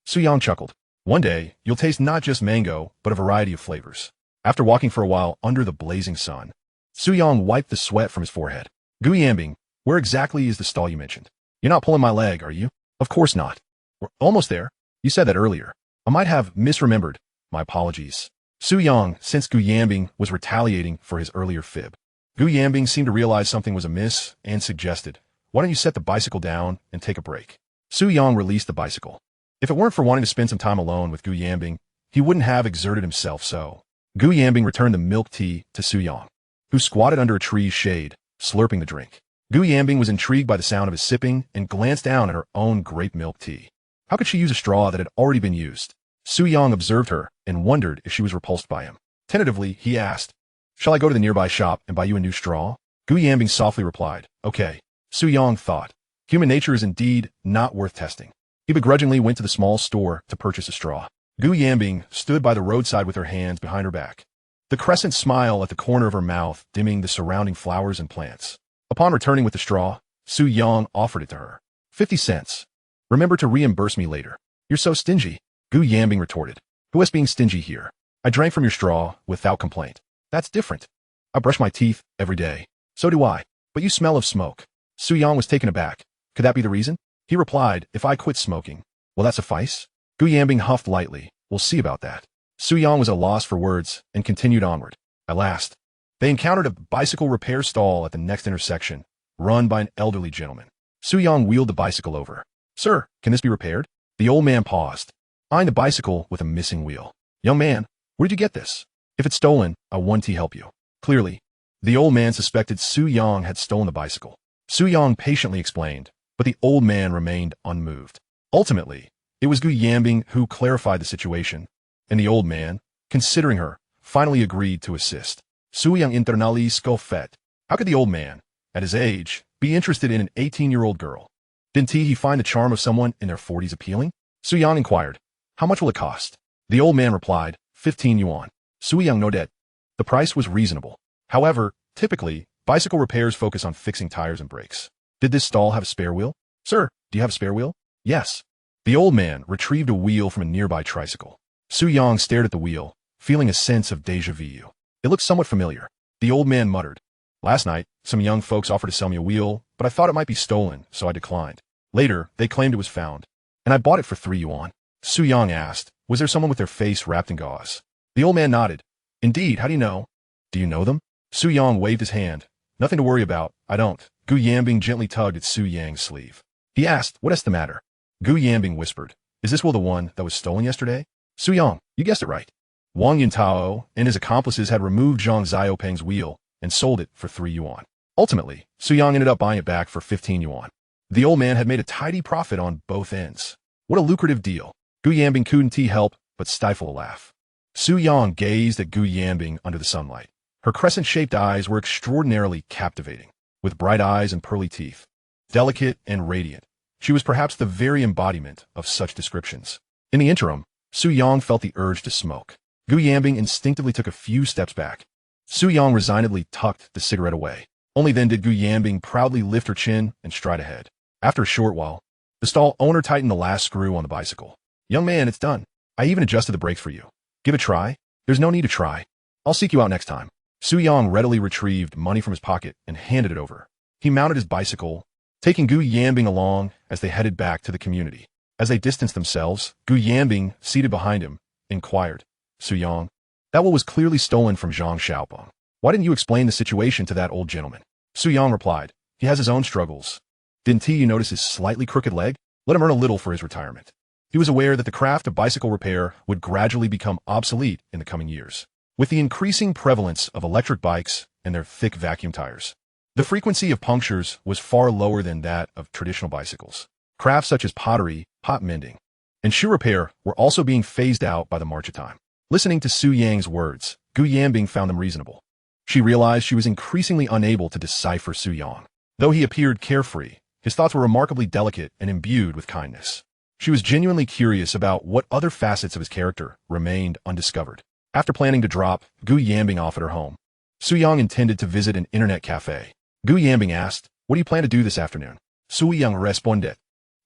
Su-young chuckled. One day, you'll taste not just mango, but a variety of flavors. After walking for a while under the blazing sun, Su-young wiped the sweat from his forehead. Gu Yanbing, where exactly is the stall you mentioned? You're not pulling my leg, are you? Of course not. We're almost there. You said that earlier. I might have misremembered. My apologies. Su-young sensed Gu Yanbing was retaliating for his earlier fib. Gu Yanbing seemed to realize something was amiss and suggested, why don't you set the bicycle down and take a break? Su-young released the bicycle. If it weren't for wanting to spend some time alone with Gu Yanbing, he wouldn't have exerted himself so. Gu Yanbing returned the milk tea to Su-young, who squatted under a tree's shade, slurping the drink. Gu Yanbing was intrigued by the sound of his sipping and glanced down at her own grape milk tea. How could she use a straw that had already been used? Su-young observed her and wondered if she was repulsed by him. Tentatively, he asked, shall I go to the nearby shop and buy you a new straw? Gu Yanbing softly replied, okay. Su-young thought, human nature is indeed not worth testing. He begrudgingly went to the small store to purchase a straw. Gu Yanbing stood by the roadside with her hands behind her back, the crescent smile at the corner of her mouth dimming the surrounding flowers and plants. Upon returning with the straw, Su-young offered it to her. 50 cents. Remember to reimburse me later. You're so stingy. Gu Yanbing retorted. Who is being stingy here? I drank from your straw without complaint. That's different. I brush my teeth every day. So do I. But you smell of smoke. Su-young was taken aback. Could that be the reason? He replied, if I quit smoking, Will that suffice? Gu Yanbing huffed lightly. We'll see about that. Su Yang was at a loss for words and continued onward. At last, they encountered a bicycle repair stall at the next intersection, run by an elderly gentleman. Su Yang wheeled the bicycle over. Sir, can this be repaired? The old man paused, eyeing the bicycle with a missing wheel. Young man, where did you get this? If it's stolen, I want to help you. Clearly, the old man suspected Su Yang had stolen the bicycle. Su Yang patiently explained, but the old man remained unmoved. Ultimately, it was Gu Yanbing who clarified the situation, and the old man, considering her, finally agreed to assist. Su Yang internalisco fait. How could the old man, at his age, be interested in an 18-year-old girl? Didn't he find the charm of someone in their 40s appealing? Su Yang inquired, how much will it cost? The old man replied, 15 yuan. Su Yang nodded. The price was reasonable. However, typically, bicycle repairs focus on fixing tires and brakes. Did this stall have a spare wheel? Sir, do you have a spare wheel? Yes. The old man retrieved a wheel from a nearby tricycle. Su Yang stared at the wheel, feeling a sense of déjà vu. It looked somewhat familiar. The old man muttered. Last night, some young folks offered to sell me a wheel, but I thought it might be stolen, so I declined. Later, they claimed it was found, and I bought it for 3 yuan. Su Yang asked, was there someone with their face wrapped in gauze? The old man nodded. Indeed, how do you know? Do you know them? Su Yang waved his hand. Nothing to worry about, I don't. Gu Yanbing gently tugged at Su Yang's sleeve. He asked, what is the matter? Gu Yanbing whispered, is this wheel the one that was stolen yesterday? Su Yang, you guessed it right. Wang Yintao and his accomplices had removed Zhang Xiaopeng's wheel and sold it for 3 yuan. Ultimately, Su Yang ended up buying it back for 15 yuan. The old man had made a tidy profit on both ends. What a lucrative deal. Gu Yanbing couldn't help but stifle a laugh. Su Yang gazed at Gu Yanbing under the sunlight. Her crescent-shaped eyes were extraordinarily captivating, with bright eyes and pearly teeth. Delicate and radiant, she was perhaps the very embodiment of such descriptions. In the interim, Su Yang felt the urge to smoke. Gu Yanbing instinctively took a few steps back. Su Yang resignedly tucked the cigarette away. Only then did Gu Yanbing proudly lift her chin and stride ahead. After a short while, the stall owner tightened the last screw on the bicycle. Young man, it's done. I even adjusted the brakes for you. Give it a try. There's no need to try. I'll seek you out next time. Su Yang readily retrieved money from his pocket and handed it over. He mounted his bicycle, taking Gu Yanbing along as they headed back to the community. As they distanced themselves, Gu Yanbing, seated behind him, inquired, Su Yang, that wheel was clearly stolen from Zhang Xiaopeng. Why didn't you explain the situation to that old gentleman? Su Yang replied, he has his own struggles. Didn't you notice his slightly crooked leg? Let him earn a little for his retirement. He was aware that the craft of bicycle repair would gradually become obsolete in the coming years, with the increasing prevalence of electric bikes and their thick vacuum tires. The frequency of punctures was far lower than that of traditional bicycles. Crafts such as pottery, pot mending, and shoe repair were also being phased out by the march of time. Listening to Su Yang's words, Gu Yanbing found them reasonable. She realized she was increasingly unable to decipher Su Yang. Though he appeared carefree, his thoughts were remarkably delicate and imbued with kindness. She was genuinely curious about what other facets of his character remained undiscovered. After planning to drop Gu Yanbing off at her home, Su Yang intended to visit an internet cafe. Gu Yanbing asked, what do you plan to do this afternoon? Su Yang responded,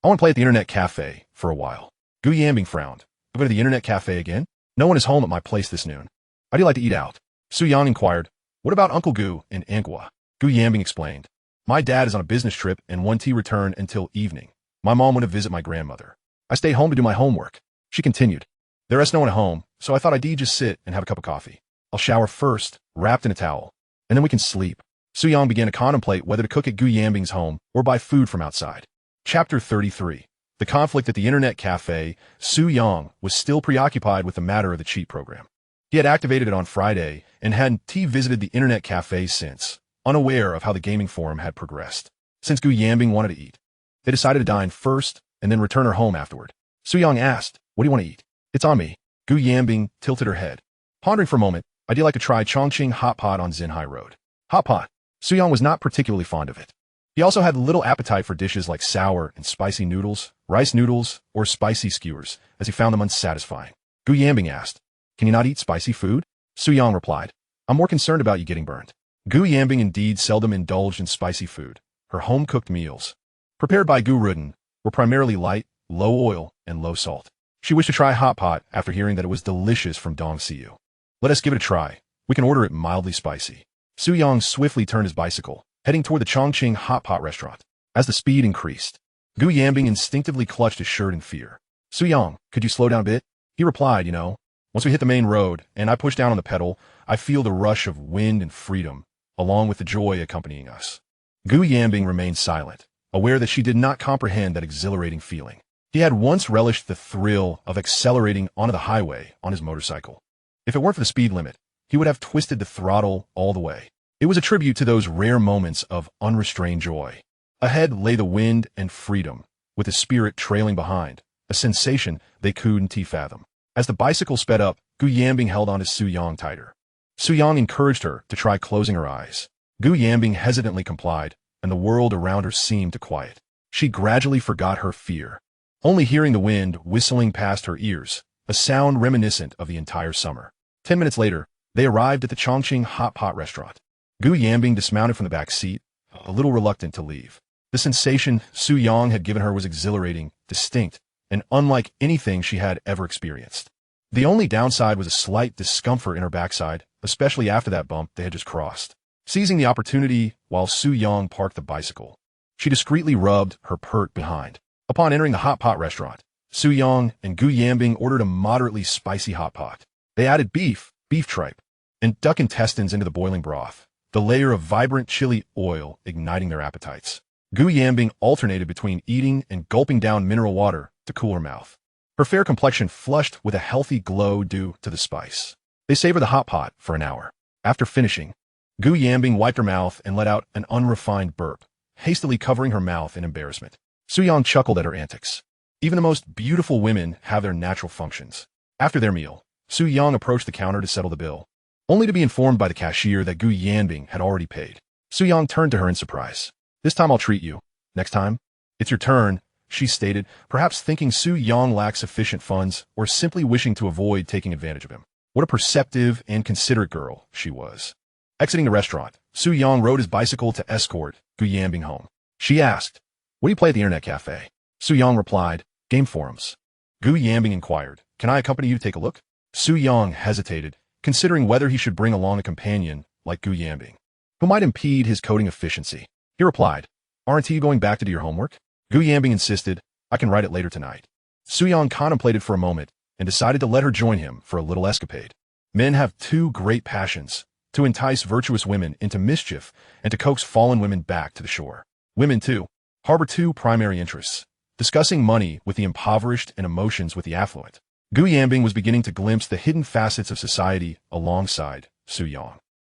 I want to play at the internet cafe for a while. Gu Yanbing frowned. I'll go to the internet cafe again? No one is home at my place this noon. How do you like to eat out? Su Yang inquired, what about Uncle Gu in Anghua? Gu Yanbing explained, my dad is on a business trip and won't return until evening. My mom went to visit my grandmother. I stay home to do my homework. She continued, there is no one at home, so I thought I'd just sit and have a cup of coffee. I'll shower first, wrapped in a towel, and then we can sleep. Su Yang began to contemplate whether to cook at Gu Yanbing's home or buy food from outside. Chapter 33. The conflict at the internet cafe. Su Yang was still preoccupied with the matter of the cheat program. He had activated it on Friday and hadn't visited the internet cafe since, unaware of how the gaming forum had progressed. Since Gu Yanbing wanted to eat, they decided to dine first and then return her home afterward. Su Yang asked, what do you want to eat? It's on me. Gu Yanbing tilted her head. Pondering for a moment, I'd like to try Chongqing hot pot on Zhenhai Road. Hot pot. Su Yang was not particularly fond of it. He also had little appetite for dishes like sour and spicy noodles, rice noodles, or spicy skewers, as he found them unsatisfying. Gu Yanbing asked, can you not eat spicy food? Su Yang replied, I'm more concerned about you getting burned. Gu Yanbing indeed seldom indulged in spicy food. Her home-cooked meals, prepared by Gu Ruden, were primarily light, low oil, and low salt. She wished to try hot pot after hearing that it was delicious from Dong Siu. Let us give it a try. We can order it mildly spicy. Su Yang swiftly turned his bicycle, heading toward the Chongqing hot pot restaurant. As the speed increased, Gu Yanbing instinctively clutched his shirt in fear. Su-young, could you slow down a bit? He replied, once we hit the main road and I push down on the pedal, I feel the rush of wind and freedom, along with the joy accompanying us. Gu Yanbing remained silent, aware that she did not comprehend that exhilarating feeling. He had once relished the thrill of accelerating onto the highway on his motorcycle. If it weren't for the speed limit, he would have twisted the throttle all the way. It was a tribute to those rare moments of unrestrained joy. Ahead lay the wind and freedom, with his spirit trailing behind, a sensation they couldn't fathom. As the bicycle sped up, Gu Yanbing held on to Su-young tighter. Su-young encouraged her to try closing her eyes. Gu Yanbing hesitantly complied, and the world around her seemed to quiet. She gradually forgot her fear, only hearing the wind whistling past her ears, a sound reminiscent of the entire summer. 10 minutes later, they arrived at the Chongqing hot pot restaurant. Gu Yanbing dismounted from the back seat, a little reluctant to leave. The sensation Su-young had given her was exhilarating, distinct, and unlike anything she had ever experienced. The only downside was a slight discomfort in her backside, especially after that bump they had just crossed. Seizing the opportunity while Su-young parked the bicycle, she discreetly rubbed her pert behind. Upon entering the hot pot restaurant, Su-young and Gu Yanbing ordered a moderately spicy hot pot. They added beef tripe, and duck intestines into the boiling broth, the layer of vibrant chili oil igniting their appetites. Gu Yanbing alternated between eating and gulping down mineral water to cool her mouth. Her fair complexion flushed with a healthy glow due to the spice. They savored the hot pot for an hour. After finishing, Gu Yanbing wiped her mouth and let out an unrefined burp, hastily covering her mouth in embarrassment. Su-young chuckled at her antics. Even the most beautiful women have their natural functions. After their meal, Su-young approached the counter to settle the bill, only to be informed by the cashier that Gu Yanbing had already paid. Su-young turned to her in surprise. "This time I'll treat you. Next time, it's your turn," she stated, perhaps thinking Su-young lacked sufficient funds or simply wishing to avoid taking advantage of him. What a perceptive and considerate girl she was. Exiting the restaurant, Su-young rode his bicycle to escort Gu Yanbing home. She asked, "What do you play at the internet cafe?" Su-young replied, "Game forums." Gu Yanbing inquired, "Can I accompany you to take a look?" Su-young hesitated, considering whether he should bring along a companion like Gu Yanbing, who might impede his coding efficiency. He replied, "Aren't you going back to do your homework?" Gu Yanbing insisted, "I can write it later tonight." Su-young contemplated for a moment and decided to let her join him for a little escapade. Men have two great passions: to entice virtuous women into mischief and to coax fallen women back to the shore. Women, too, harbor two primary interests: discussing money with the impoverished and emotions with the affluent. Gu Yanbing was beginning to glimpse the hidden facets of society alongside Su-young.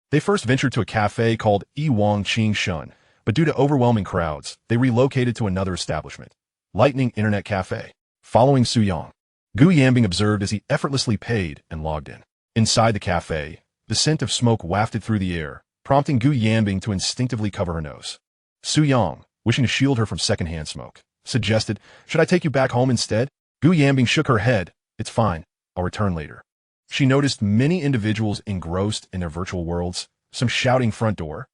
They first ventured to a cafe called Iwang Qing Shun, but due to overwhelming crowds, they relocated to another establishment, Lightning Internet Cafe. Following Su-young, Gu Yanbing observed as he effortlessly paid and logged in. Inside the cafe, the scent of smoke wafted through the air, prompting Gu Yanbing to instinctively cover her nose. Su-young, wishing to shield her from secondhand smoke, suggested, "Should I take you back home instead?" Gu Yanbing shook her head. "It's fine. I'll return later." She noticed many individuals engrossed in their virtual worlds, some shouting front door,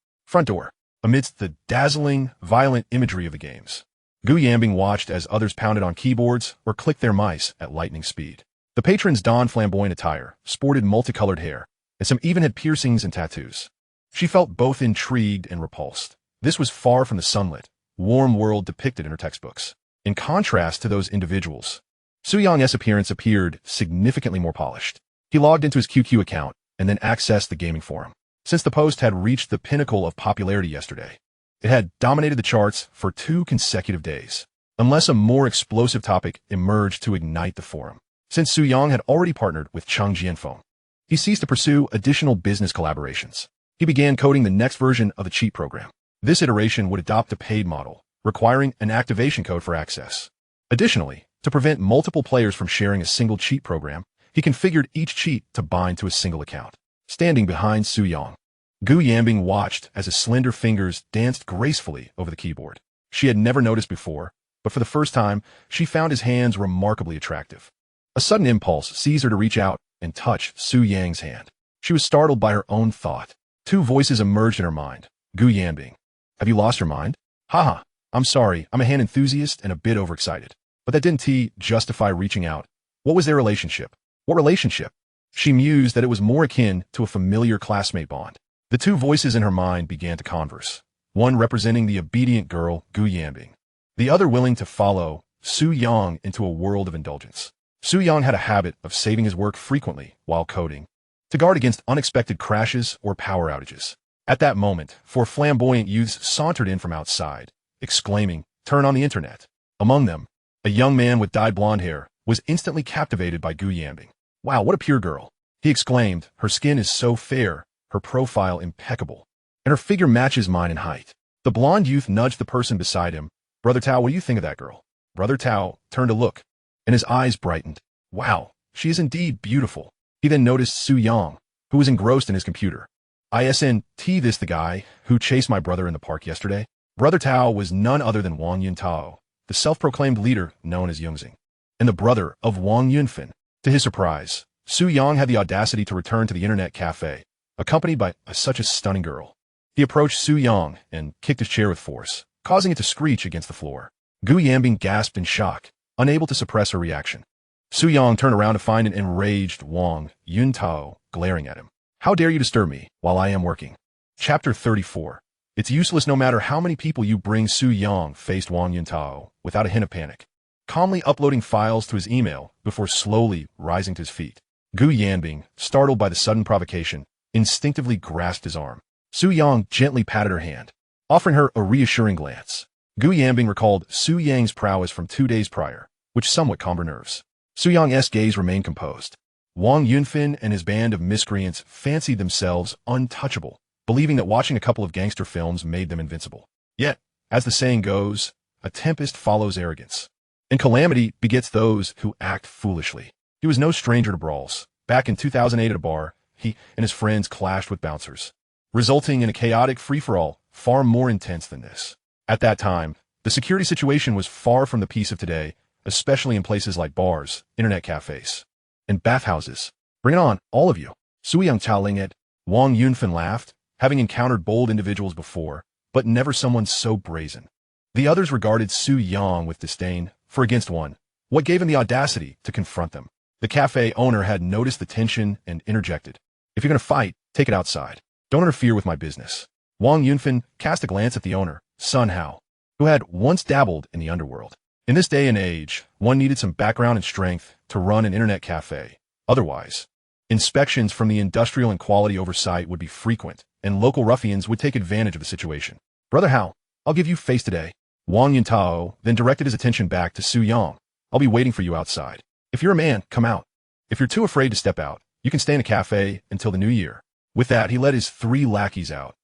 amidst the dazzling, violent imagery of the games. Gu Yanbing watched as others pounded on keyboards or clicked their mice at lightning speed. The patrons donned flamboyant attire, sported multicolored hair, and some even had piercings and tattoos. She felt both intrigued and repulsed. This was far from the sunlit, warm world depicted in her textbooks. In contrast to those individuals, Su-young's appearance appeared significantly more polished. He logged into his QQ account and then accessed the gaming forum. Since the post had reached the pinnacle of popularity yesterday, it had dominated the charts for 2 consecutive days, unless a more explosive topic emerged to ignite the forum. Since Su-young had already partnered with Chang Jianfeng, he ceased to pursue additional business collaborations. He began coding the next version of the cheat program. This iteration would adopt a paid model, requiring an activation code for access. Additionally, to prevent multiple players from sharing a single cheat program, he configured each cheat to bind to a single account. Standing behind Su-young, Gu Yanbing watched as his slender fingers danced gracefully over the keyboard. She had never noticed before, but for the first time, she found his hands remarkably attractive. A sudden impulse seized her to reach out and touch Su-young's hand. She was startled by her own thought. 2 voices emerged in her mind. Gu Yanbing, "Have you lost your mind?" "Haha, I'm sorry, I'm a hand enthusiast and a bit overexcited." But that didn't justify reaching out. What was their relationship? What relationship? She mused that it was more akin to a familiar classmate bond. The 2 voices in her mind began to converse, one representing the obedient girl, Gu Yanbing, the other willing to follow Su Yang into a world of indulgence. Su Yang had a habit of saving his work frequently while coding, to guard against unexpected crashes or power outages. At that moment, four flamboyant youths sauntered in from outside, exclaiming, "Turn on the internet." Among them, a young man with dyed blonde hair was instantly captivated by Gu Yanbing. "Wow, what a pure girl," he exclaimed. "Her skin is so fair, her profile impeccable, and her figure matches mine in height." The blonde youth nudged the person beside him. "Brother Tao, what do you think of that girl?" Brother Tao turned to look, and his eyes brightened. "Wow, she is indeed beautiful." He then noticed Su Yang, who was engrossed in his computer. "Isn't this the guy who chased my brother in the park yesterday?" Brother Tao was none other than Wang Yuntao, the self-proclaimed leader known as Yungzing, and the brother of Wang Yunfin. To his surprise, Su Yang had the audacity to return to the internet cafe, accompanied by such a stunning girl. He approached Su Yang and kicked his chair with force, causing it to screech against the floor. Gu Yanbing gasped in shock, unable to suppress her reaction. Su Yang turned around to find an enraged Wang Yuntao glaring at him. "How dare you disturb me while I am working?" Chapter 34. It's useless no matter how many people you bring. Su Yang faced Wang Yuntao without a hint of panic, calmly uploading files to his email before slowly rising to his feet. Gu Yanbing, startled by the sudden provocation, instinctively grasped his arm. Su Yang gently patted her hand, offering her a reassuring glance. Gu Yanbing recalled Su Yang's prowess from 2 days prior, which somewhat calmed her nerves. Su Yang's gaze remained composed. Wang Yunfin and his band of miscreants fancied themselves untouchable, believing that watching a couple of gangster films made them invincible. Yet, as the saying goes, a tempest follows arrogance, and calamity begets those who act foolishly. He was no stranger to brawls. Back in 2008 at a bar, he and his friends clashed with bouncers, resulting in a chaotic free-for-all far more intense than this. At that time, the security situation was far from the peace of today, especially in places like bars, internet cafes, and bathhouses. "Bring it on, all of you." Su Yang Chaoling it. Wang Yunfin laughed, having encountered bold individuals before, but never someone so brazen. The others regarded Su Yang with disdain, for against one, what gave him the audacity to confront them? The cafe owner had noticed the tension and interjected, "If you're going to fight, take it outside. Don't interfere with my business." Wang Yunfin cast a glance at the owner, Sun Hao, who had once dabbled in the underworld. In this day and age, one needed some background and strength to run an internet cafe. Otherwise, inspections from the industrial and quality oversight would be frequent, and local ruffians would take advantage of the situation. "Brother Hao, I'll give you face today." Wang Yuntao then directed his attention back to Su Yang. "I'll be waiting for you outside. If you're a man, come out. If you're too afraid to step out, you can stay in the cafe until the new year." With that, he led his 3 lackeys out,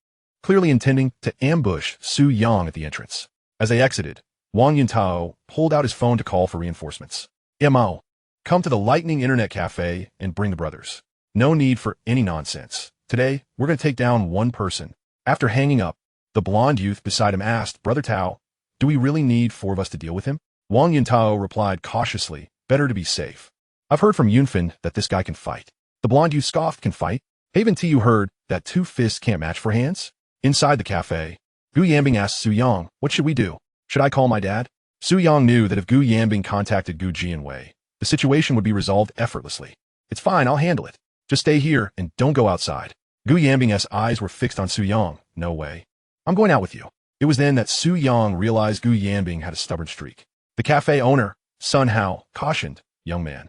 clearly intending to ambush Su Yang at the entrance. As they exited, Wang Yuntao pulled out his phone to call for reinforcements. "Mo, come to the Lightning Internet Cafe and bring the brothers. No need for any nonsense. Today, we're going to take down one person." After hanging up, the blonde youth beside him asked, "Brother Tao, do we really need 4 of us to deal with him?" Wang Yuntao replied cautiously, "Better to be safe. I've heard from Yunfin that this guy can fight." The blonde youth scoffed, "Can fight? Haven't you heard that 2 fists can't match 4 hands?" Inside the cafe, Gu Yanbing asked Su Yang, "What should we do? Should I call my dad?" Su Yang knew that if Gu Yanbing contacted Gu Jianwei, the situation would be resolved effortlessly. "It's fine, I'll handle it. Just stay here and don't go outside." Gu Yanbing's eyes were fixed on Su Yang. "No way. I'm going out with you." It was then that Su Yang realized Gu Yanbing had a stubborn streak. The cafe owner, Sun Hao, cautioned, "Young man,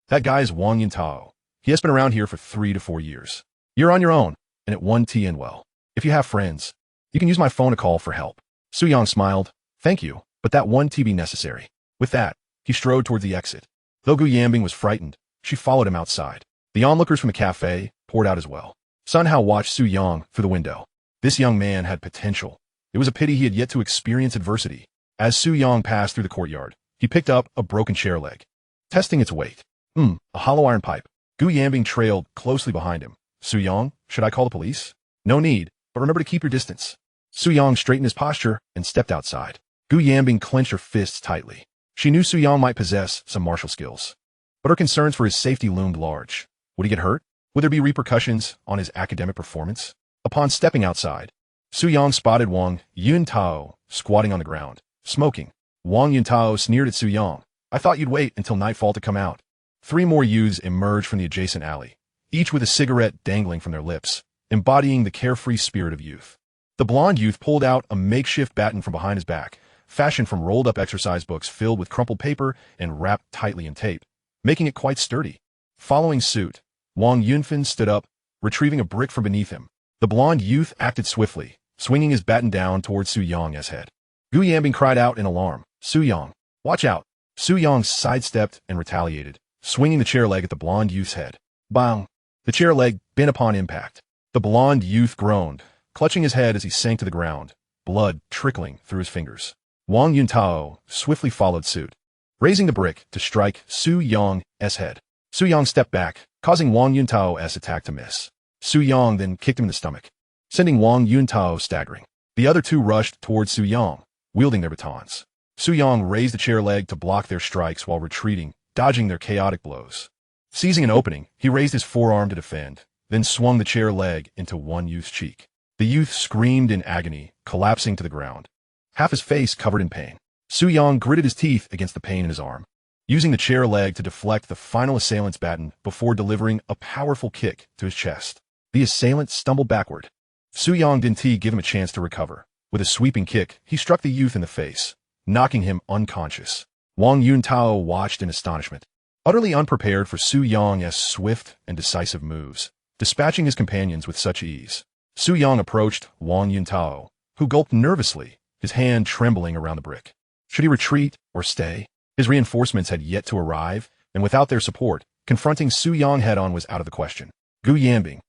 that guy is Wang Yuntao. He has been around here for 3 to 4 years. You're on your own, and it won't end well. If you have friends, you can use my phone to call for help." Su Yang smiled, "Thank you, but that won't be necessary." With that, he strode towards the exit. Though Gu Yanbing was frightened, she followed him outside. The onlookers from the cafe poured out as well. Sun Hao watched Su Yang through the window. This young man had potential. It was a pity he had yet to experience adversity. As Su Yang passed through the courtyard, he picked up a broken chair leg, testing its weight. A hollow iron pipe. Gu Yanbing trailed closely behind him. "Su Yang, should I call the police?" "No need, but remember to keep your distance." Su Yang straightened his posture and stepped outside. Gu Yanbing clenched her fists tightly. She knew Su Yang might possess some martial skills, but her concerns for his safety loomed large. Would he get hurt? Would there be repercussions on his academic performance? Upon stepping outside, Su Yang spotted Wang Yuntao squatting on the ground, smoking. Wang Yuntao sneered at Su Yang. "I thought you'd wait until nightfall to come out." 3 more youths emerged from the adjacent alley, each with a cigarette dangling from their lips, embodying the carefree spirit of youth. The blonde youth pulled out a makeshift baton from behind his back, fashioned from rolled-up exercise books filled with crumpled paper and wrapped tightly in tape, making it quite sturdy. Following suit, Wang Yunfin stood up, retrieving a brick from beneath him. The blond youth acted swiftly, swinging his baton down towards Su Yang's head. Gu Yanbing cried out in alarm, "Su Yang, watch out!" Su Yang sidestepped and retaliated, swinging the chair leg at the blond youth's head. Bang! The chair leg bent upon impact. The blond youth groaned, clutching his head as he sank to the ground, blood trickling through his fingers. Wang Yuntao swiftly followed suit, raising the brick to strike Su Yang's head. Su Yang stepped back, causing Wang Yuntao's attack to miss. Su Yang then kicked him in the stomach, sending Wang Yuntao staggering. The other two rushed towards Su Yang, wielding their batons. Su Yang raised the chair leg to block their strikes while retreating, dodging their chaotic blows. Seizing an opening, he raised his forearm to defend, then swung the chair leg into one youth's cheek. The youth screamed in agony, collapsing to the ground, half his face covered in pain. Su Yang gritted his teeth against the pain in his arm, using the chair leg to deflect the final assailant's baton before delivering a powerful kick to his chest. The assailant stumbled backward. Su Yang didn't give him a chance to recover. With a sweeping kick, he struck the youth in the face, knocking him unconscious. Wang Yuntao watched in astonishment, utterly unprepared for Su Yang's swift and decisive moves, dispatching his companions with such ease. Su Yang approached Wang Yuntao, who gulped nervously, his hand trembling around the brick. Should he retreat or stay? His reinforcements had yet to arrive, and without their support, confronting Su Yang head-on was out of the question. Gu Yanbing,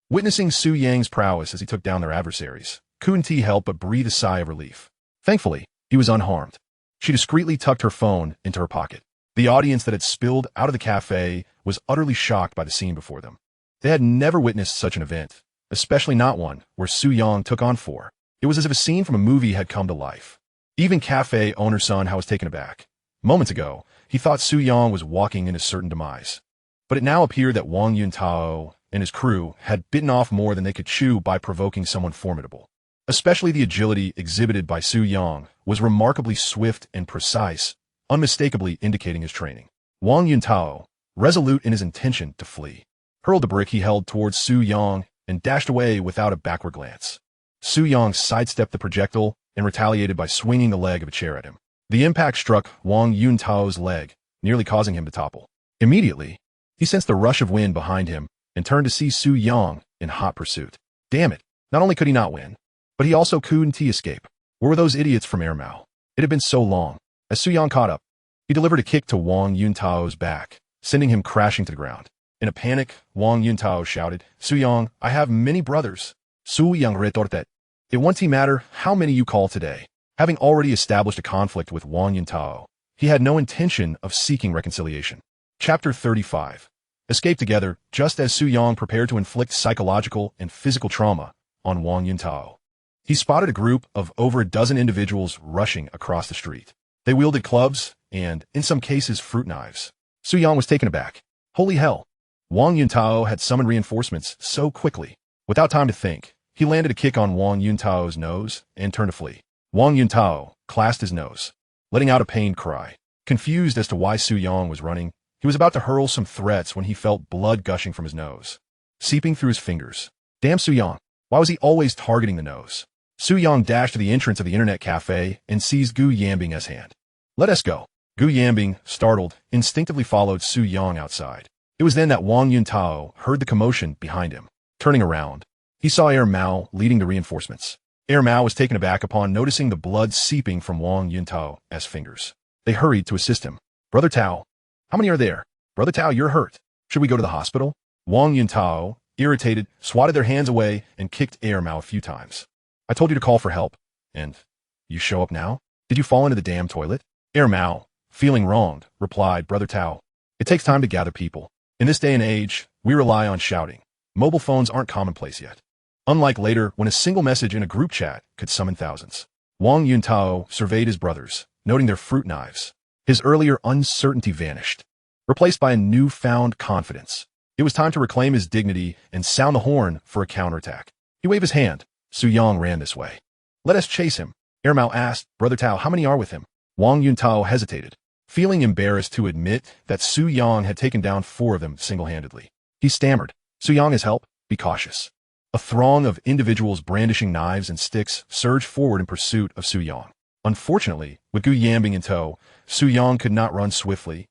witnessing Su Yang's prowess as he took down their adversaries, couldn't help but breathe a sigh of relief. Thankfully, he was unharmed. She discreetly tucked her phone into her pocket. The audience that had spilled out of the cafe was utterly shocked by the scene before them. They had never witnessed such an event, especially not one where Su Yang took on four. It was as if a scene from a movie had come to life. Even cafe owner Sun Hao was taken aback. Moments ago, he thought Su Yang was walking into certain demise. But it now appeared that Wang Yuntao and his crew had bitten off more than they could chew by provoking someone formidable. Especially the agility exhibited by Su Yang was remarkably swift and precise, unmistakably indicating his training. Wang Yuntao, resolute in his intention to flee, hurled the brick he held towards Su Yang and dashed away without a backward glance. Su Yang sidestepped the projectile and retaliated by swinging the leg of a chair at him. The impact struck Wang Yuntao's leg, nearly causing him to topple. Immediately, he sensed the rush of wind behind him and turned to see Su Yang in hot pursuit. Damn it, not only could he not win, but he also couldn't escape. Where were those idiots from Air Mao? It had been so long. As Su Yang caught up, he delivered a kick to Wang Yuntao's back, sending him crashing to the ground. In a panic, Wang Yuntao shouted, "Su Yang, I have many brothers." Su Yang retorted, "It won't matter how many you call today." Having already established a conflict with Wang Yuntao, he had no intention of seeking reconciliation. Chapter 35. Escape together, just as Su Yang prepared to inflict psychological and physical trauma on Wang Yuntao. He spotted a group of over a dozen individuals rushing across the street. They wielded clubs and, in some cases, fruit knives. Su Yang was taken aback. Holy hell! Wang Yuntao had summoned reinforcements so quickly. Without time to think, he landed a kick on Wang Yuntao's nose and turned to flee. Wang Yuntao clasped his nose, letting out a pained cry. Confused as to why Su Yang was running, he was about to hurl some threats when he felt blood gushing from his nose, seeping through his fingers. Damn Su Yang! Why was he always targeting the nose? Su Yang dashed to the entrance of the internet cafe and seized Gu Yanbing's hand. "Let us go." Gu Yanbing, startled, instinctively followed Su Yang outside. It was then that Wang Yuntao heard the commotion behind him. Turning around, he saw Air Mao leading the reinforcements. Air Mao was taken aback upon noticing the blood seeping from Wang Yuntao's fingers. They hurried to assist him. "Brother Tao, how many are there? Brother Tao, you're hurt. Should we go to the hospital?" Wang Yuntao, irritated, swatted their hands away and kicked Air Mao a few times. "I told you to call for help, and you show up now? Did you fall into the damn toilet?" Air Mao, feeling wronged, replied, "Brother Tao, it takes time to gather people. In this day and age, we rely on shouting. Mobile phones aren't commonplace yet. Unlike later, when a single message in a group chat could summon thousands." Wang Yuntao surveyed his brothers, noting their fruit knives. His earlier uncertainty vanished, replaced by a newfound confidence. It was time to reclaim his dignity and sound the horn for a counterattack. He waved his hand. Su Yang ran this way. "Let us chase him." Air Mao asked, "Brother Tao, how many are with him?" Wang Yuntao hesitated, feeling embarrassed to admit that Su Yang had taken down 4 of them single-handedly. He stammered, "Su Yang is help, be cautious." A throng of individuals brandishing knives and sticks surged forward in pursuit of Su Yang. Unfortunately, with Gu Yanbing in tow, Su Yang could not run swiftly,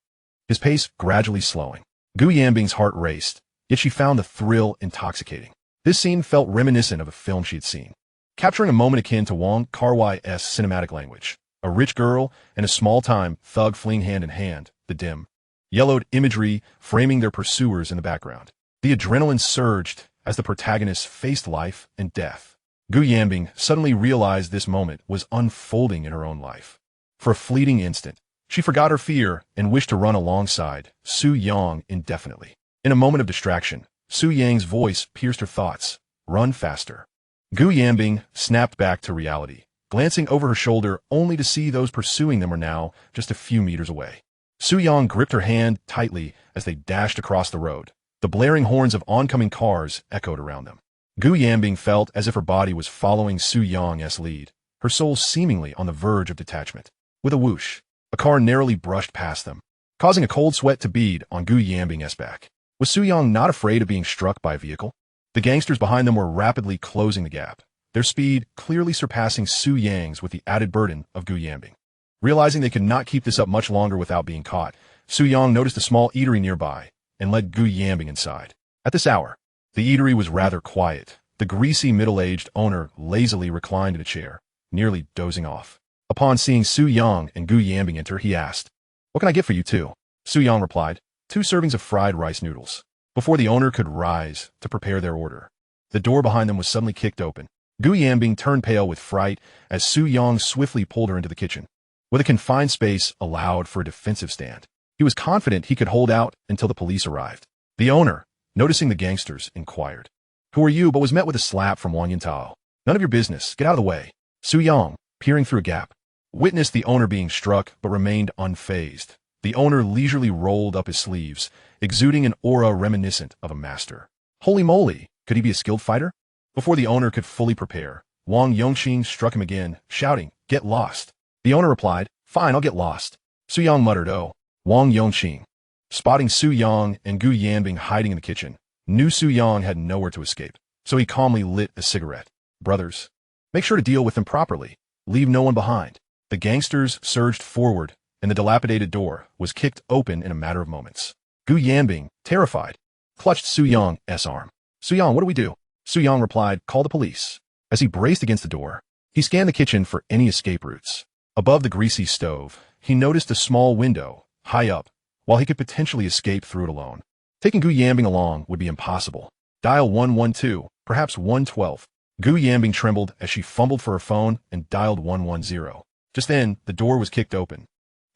his pace gradually slowing. Gu Yanbing's heart raced, yet she found the thrill intoxicating. This scene felt reminiscent of a film she had seen, capturing a moment akin to Wong Kar-wai's cinematic language. A rich girl and a small-time thug fleeing hand in hand, the dim, yellowed imagery framing their pursuers in the background. The adrenaline surged as the protagonists faced life and death. Gu Yanbing suddenly realized this moment was unfolding in her own life. For a fleeting instant, she forgot her fear and wished to run alongside Su Yang indefinitely. In a moment of distraction, Su Yang's voice pierced her thoughts. Run faster. Gu Yanbing snapped back to reality, glancing over her shoulder only to see those pursuing them were now just a few meters away. Su Yang gripped her hand tightly as they dashed across the road. The blaring horns of oncoming cars echoed around them. Gu Yanbing felt as if her body was following Su Yang's lead, her soul seemingly on the verge of detachment. With a whoosh, a car narrowly brushed past them, causing a cold sweat to bead on Gu Yanbing's back. Was Su Yang not afraid of being struck by a vehicle? The gangsters behind them were rapidly closing the gap, their speed clearly surpassing Su Yang's with the added burden of Gu Yanbing. Realizing they could not keep this up much longer without being caught, Su Yang noticed a small eatery nearby and led Gu Yanbing inside. At this hour, the eatery was rather quiet. The greasy middle-aged owner lazily reclined in a chair, nearly dozing off. Upon seeing Su Yang and Gu Yanbing enter, he asked, "What can I get for you two?" Su Yang replied, "2 servings of fried rice noodles." Before the owner could rise to prepare their order, the door behind them was suddenly kicked open. Gu Yanbing turned pale with fright as Su Yang swiftly pulled her into the kitchen. With a confined space allowed for a defensive stand, he was confident he could hold out until the police arrived. The owner, noticing the gangsters, inquired, "Who are you?" but was met with a slap from Wang Yuntao. "None of your business. Get out of the way." Su Yang, peering through a gap, witnessed the owner being struck but remained unfazed. The owner leisurely rolled up his sleeves, exuding an aura reminiscent of a master. Holy moly, could he be a skilled fighter? Before the owner could fully prepare, Wang Yongqing struck him again, shouting, "Get lost." The owner replied, "Fine, I'll get lost." Su Yang muttered, "Oh." Wang Yongqing, spotting Su Yang and Gu Yanbing hiding in the kitchen, knew Su Yang had nowhere to escape, so he calmly lit a cigarette. "Brothers, make sure to deal with them properly. Leave no one behind." The gangsters surged forward, and the dilapidated door was kicked open in a matter of moments. Gu Yanbing, terrified, clutched Su Yang's arm. "Su Yang, what do we do?" Su Yang replied, "Call the police." As he braced against the door, he scanned the kitchen for any escape routes. Above the greasy stove, he noticed a small window, high up, while he could potentially escape through it alone. Taking Gu Yanbing along would be impossible. Dial 112, perhaps 112. Gu Yanbing trembled as she fumbled for her phone and dialed 110. Just then, the door was kicked open,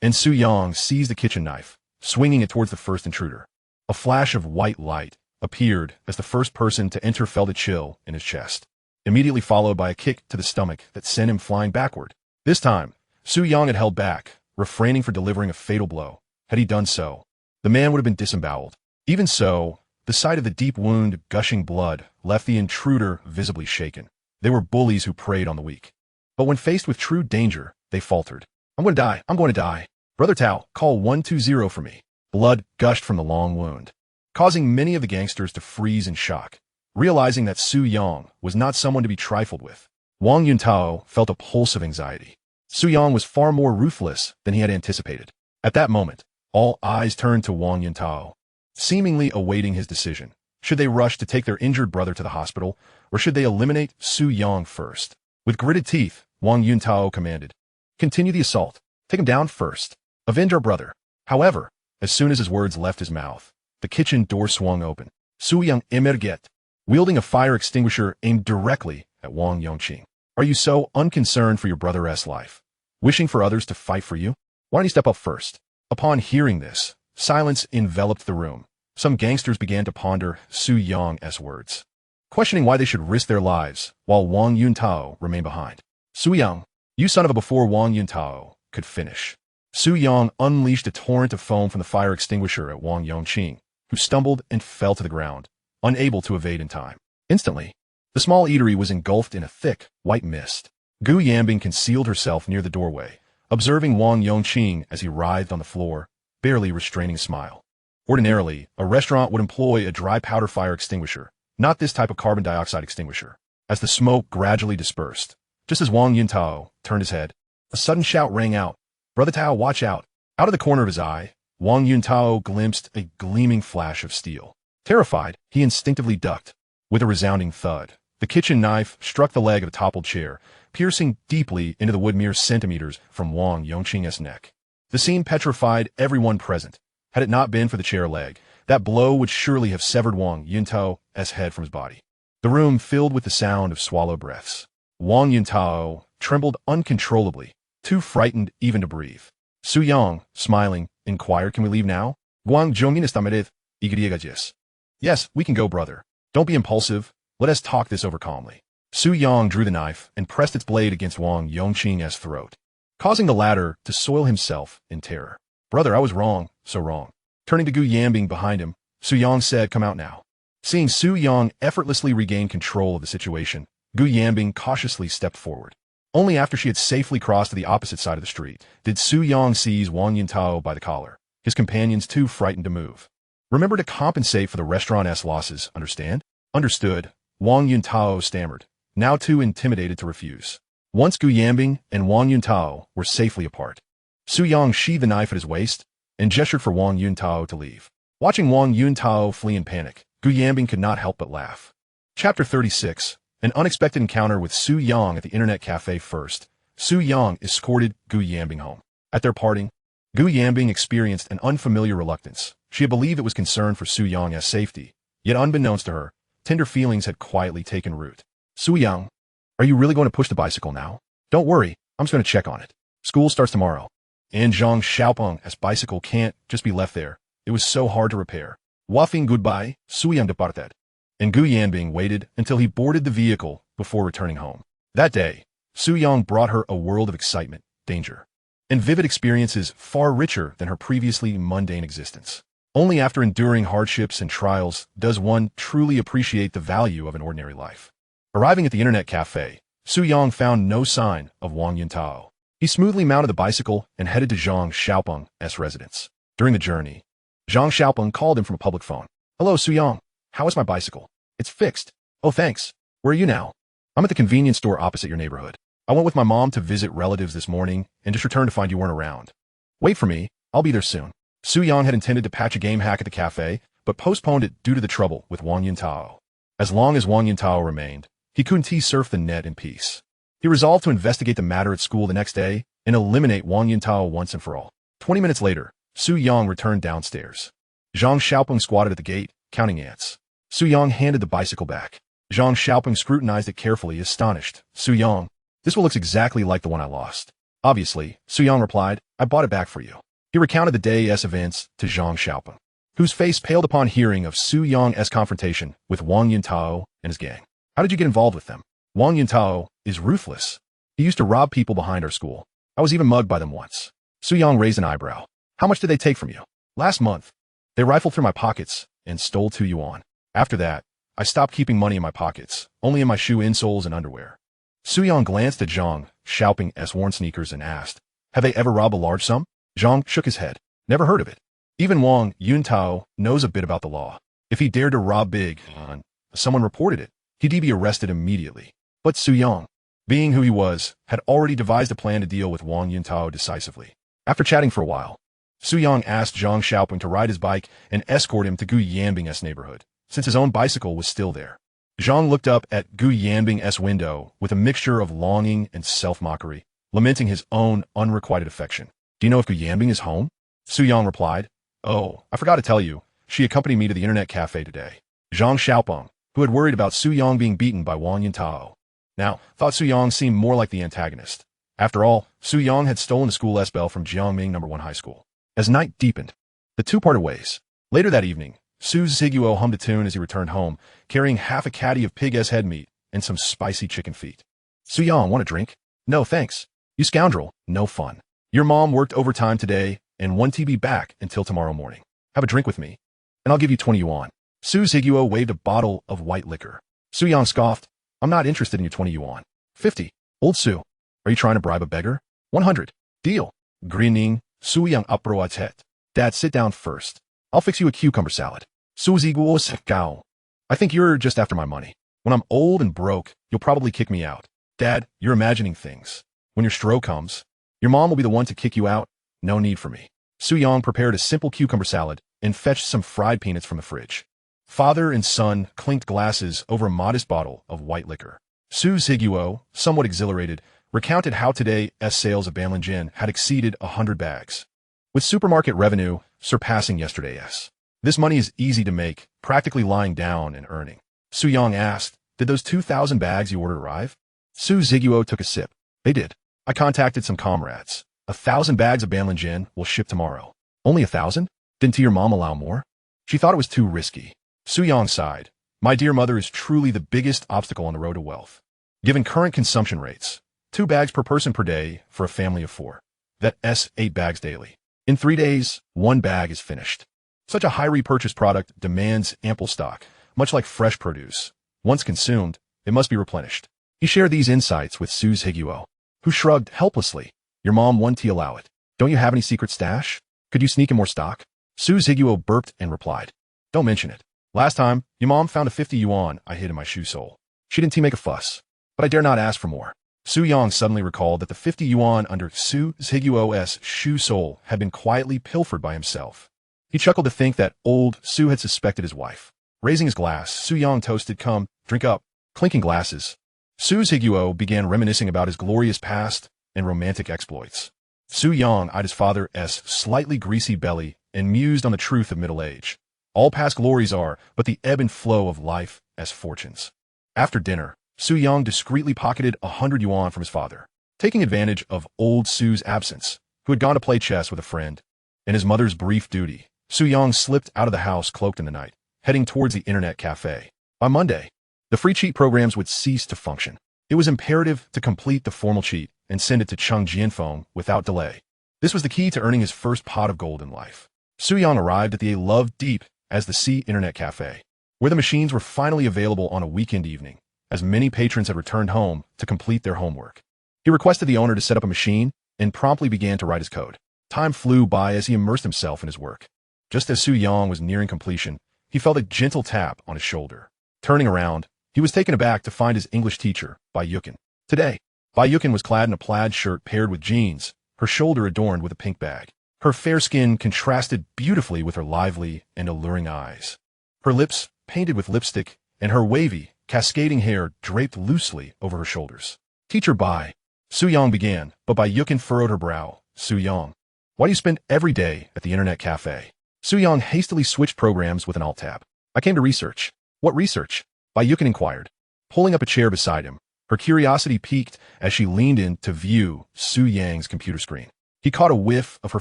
and Su Yang seized the kitchen knife, swinging it towards the first intruder. A flash of white light appeared as the first person to enter felt a chill in his chest, immediately followed by a kick to the stomach that sent him flying backward. This time, Su Yang had held back, refraining from delivering a fatal blow. Had he done so, the man would have been disemboweled. Even so, the sight of the deep wound gushing blood left the intruder visibly shaken. They were bullies who preyed on the weak. But when faced with true danger, they faltered. "I'm going to die. I'm going to die. Brother Tao, call 120 for me." Blood gushed from the long wound, causing many of the gangsters to freeze in shock. Realizing that Su Yang was not someone to be trifled with, Wang Yuntao felt a pulse of anxiety. Su Yang was far more ruthless than he had anticipated. At that moment, all eyes turned to Wang Yuntao, seemingly awaiting his decision. Should they rush to take their injured brother to the hospital, or should they eliminate Su Yang first? With gritted teeth, Wang Yuntao commanded, "Continue the assault. Take him down first. Avenge our brother." However, as soon as his words left his mouth, the kitchen door swung open. Su Yang emerged, wielding a fire extinguisher aimed directly at Wang Yongqing. "Are you so unconcerned for your brother's life, wishing for others to fight for you? Why don't you step up first?" Upon hearing this, silence enveloped the room. Some gangsters began to ponder Su Yang's words, questioning why they should risk their lives while Wang Yuntao remained behind. "Su Yang, you son of a," before Wang Yuntao could finish, Su Yang unleashed a torrent of foam from the fire extinguisher at Wang Yongqing, who stumbled and fell to the ground, unable to evade in time. Instantly, the small eatery was engulfed in a thick, white mist. Gu Yanbing concealed herself near the doorway, observing Wang Yongqing as he writhed on the floor, barely restraining a smile. Ordinarily, a restaurant would employ a dry powder fire extinguisher, not this type of carbon dioxide extinguisher. As the smoke gradually dispersed, just as Wang Yuntao turned his head, A sudden shout rang out. "Brother Tao, watch out." Out of the corner of his eye, Wang Yuntao glimpsed a gleaming flash of steel. Terrified, he instinctively ducked. With a resounding thud, the kitchen knife struck the leg of the toppled chair, piercing deeply into the wood mere centimeters from Wang Yongqing's neck. The scene petrified everyone present. Had it not been for the chair leg, that blow would surely have severed Wang Yuntao's head from his body. The room filled with the sound of swallowed breaths. Wang Yuntao trembled uncontrollably, too frightened even to breathe. Su Yang, smiling, inquired, "Can we leave now?" "Guang Zhongin estamered, igriegajis." "Yes, we can go, brother. Don't be impulsive. Let us talk this over calmly." Su Yang drew the knife and pressed its blade against Wang Yongqing's throat, causing the latter to soil himself in terror. "Brother, I was wrong, so wrong." Turning to Gu Yanbing behind him, Su Yang said, "Come out now." Seeing Su Yang effortlessly regain control of the situation, Gu Yanbing cautiously stepped forward. Only after she had safely crossed to the opposite side of the street did Su Yang seize Wang Yuntao by the collar, his companions too frightened to move. "Remember to compensate for the restaurant's losses, understand?" "Understood," Wang Yuntao stammered, now too intimidated to refuse. Once Gu Yanbing and Wang Yuntao were safely apart, Su Yang sheathed the knife at his waist and gestured for Wang Yuntao to leave. Watching Wang Yuntao flee in panic, Gu Yanbing could not help but laugh. Chapter 36. An unexpected encounter with Su Yang at the internet cafe. First, Su Yang escorted Gu Yanbing home. At their parting, Gu Yanbing experienced an unfamiliar reluctance. She had believed it was concern for Su Yang's safety, yet unbeknownst to her, tender feelings had quietly taken root. "Su Yang, are you really going to push the bicycle now?" "Don't worry, I'm just going to check on it. School starts tomorrow." And Zhang Xiaopeng's bicycle can't just be left there. It was so hard to repair. Waffing goodbye, Su Yang departed, and Gu Yanbing waited until he boarded the vehicle before returning home. That day, Su Yang brought her a world of excitement, danger, and vivid experiences far richer than her previously mundane existence. Only after enduring hardships and trials does one truly appreciate the value of an ordinary life. Arriving at the internet cafe, Su Yang found no sign of Wang Yuntao. He smoothly mounted the bicycle and headed to Zhang Xiaopeng's residence. During the journey, Zhang Xiaopeng called him from a public phone. "Hello, Su Yang. How is my bicycle?" "It's fixed." "Oh, thanks. Where are you now?" "I'm at the convenience store opposite your neighborhood. I went with my mom to visit relatives this morning and just returned to find you weren't around." "Wait for me. I'll be there soon." Su Yang had intended to patch a game hack at the cafe, but postponed it due to the trouble with Wang Yuntao. As long as Wang Yuntao remained, he couldn't surf the net in peace. He resolved to investigate the matter at school the next day and eliminate Wang Yuntao once and for all. 20 minutes later, Su Yang returned downstairs. Zhang Xiaopeng squatted at the gate, counting ants. Su Yang handed the bicycle back. Zhang Xiaopeng scrutinized it carefully, astonished. "Su Yang, this one looks exactly like the one I lost." "Obviously," Su Yang replied, "I bought it back for you." He recounted the day's events to Zhang Xiaopeng, whose face paled upon hearing of Su Yang's confrontation with Wang Yuntao and his gang. "How did you get involved with them?" "Wang Yuntao is ruthless. He used to rob people behind our school. I was even mugged by them once." Su Yang raised an eyebrow. "How much did they take from you?" "Last month, they rifled through my pockets and stole 2 yuan. After that, I stopped keeping money in my pockets, only in my shoe insoles and underwear." Su Yang glanced at Zhang Xiaopeng's worn sneakers and asked, "Have they ever robbed a large sum?" Zhang shook his head. "Never heard of it. Even Wang Yuntao knows a bit about the law. If he dared to rob big and someone reported it, he'd be arrested immediately." But Su Yang, being who he was, had already devised a plan to deal with Wang Yuntao decisively. After chatting for a while, Su Yang asked Zhang Xiaopeng to ride his bike and escort him to Gu Yanbing's neighborhood, since his own bicycle was still there. Zhang looked up at Gu Yanbing's window with a mixture of longing and self-mockery, lamenting his own unrequited affection. "Do you know if Gu Yanbing is home?" Su Yang replied, "Oh, I forgot to tell you. She accompanied me to the internet cafe today." Zhang Xiaopeng, who had worried about Su Yang being beaten by Wang Yuntao, now thought Su Yang seemed more like the antagonist. After all, Su Yang had stolen the school S-Bell from Jiangming No. 1 High School. As night deepened, the two parted ways. Later that evening, Su Ziguo hummed a tune as he returned home, carrying half a caddy of pig's head meat and some spicy chicken feet. "Su Yang, want a drink?" "No, thanks." "You scoundrel, no fun. Your mom worked overtime today and won't be back until tomorrow morning. Have a drink with me, and I'll give you 20 yuan. Su Ziguo waved a bottle of white liquor. Su Yang scoffed, "I'm not interested in your 20 yuan. 50. Old Su, are you trying to bribe a beggar? 100. Deal." Grinning, Su Yang uproarted his head. "Dad, sit down first. I'll fix you a cucumber salad." Su Ziguo said, "Gao. I think you're just after my money. When I'm old and broke, you'll probably kick me out." "Dad, you're imagining things. When your stroke comes, Your mom will be the one to kick you out. No need for me. Su-young prepared a simple cucumber salad and fetched some fried peanuts from the fridge. Father and son clinked glasses over a modest bottle of white liquor. Su Zhiguo, somewhat exhilarated, recounted how today's sales of Banlin had exceeded 100 bags, with supermarket revenue surpassing yesterday's. This money is easy to make, practically lying down and earning. Su-young asked, did those 2,000 bags you ordered arrive? Su Zhiguo took a sip. They did. I contacted some comrades. 1,000 bags of Banlin will ship tomorrow. Only 1,000? Didn't your mom allow more? She thought it was too risky. Su-young sighed. My dear mother is truly the biggest obstacle on the road to wealth. Given current consumption rates, 2 bags per person per day for a family of 4. That's 8 bags daily. In 3 days, 1 bag is finished. Such a high repurchase product demands ample stock, much like fresh produce. Once consumed, it must be replenished. He shared these insights with Su Zhiguo, who shrugged helplessly. Your mom won't allow it. Don't you have any secret stash? Could you sneak in more stock? Su Zhiguo burped and replied. Don't mention it. Last time, your mom found a 50 yuan I hid in my shoe sole. She didn't make a fuss, but I dare not ask for more. Su-young suddenly recalled that the 50 yuan under Su Zhiguo's shoe sole had been quietly pilfered by himself. He chuckled to think that old Su had suspected his wife. Raising his glass, Su-young toasted, come, drink up. Clinking glasses, Su Zhiguo began reminiscing about his glorious past and romantic exploits. Su-young eyed his father's slightly greasy belly and mused on the truth of middle age. All past glories are but the ebb and flow of life as fortunes. After dinner, Su-young discreetly pocketed 100 yuan from his father, taking advantage of old Su's absence, who had gone to play chess with a friend, and his mother's brief duty. Su-young slipped out of the house cloaked in the night, heading towards the internet cafe. By Monday, the free cheat programs would cease to function. It was imperative to complete the formal cheat and send it to Cheng Jianfeng without delay. This was the key to earning his first pot of gold in life. Su-young arrived at the loved Deep as the Sea Internet Cafe, where the machines were finally available on a weekend evening, as many patrons had returned home to complete their homework. He requested the owner to set up a machine and promptly began to write his code. Time flew by as he immersed himself in his work. Just as Su-young was nearing completion, he felt a gentle tap on his shoulder. Turning around, he was taken aback to find his English teacher, Bai Yukin. Today, Bai Yukin was clad in a plaid shirt paired with jeans, her shoulder adorned with a pink bag. Her fair skin contrasted beautifully with her lively and alluring eyes. Her lips painted with lipstick, and her wavy, cascading hair draped loosely over her shoulders. Teacher Bai, Su-young began, but Bai Yukin furrowed her brow. Su-young, why do you spend every day at the internet cafe? Su-young hastily switched programs with an alt-tab. I came to research. What research? Bai Yukin inquired, pulling up a chair beside him. Her curiosity piqued as she leaned in to view Su-young's computer screen. He caught a whiff of her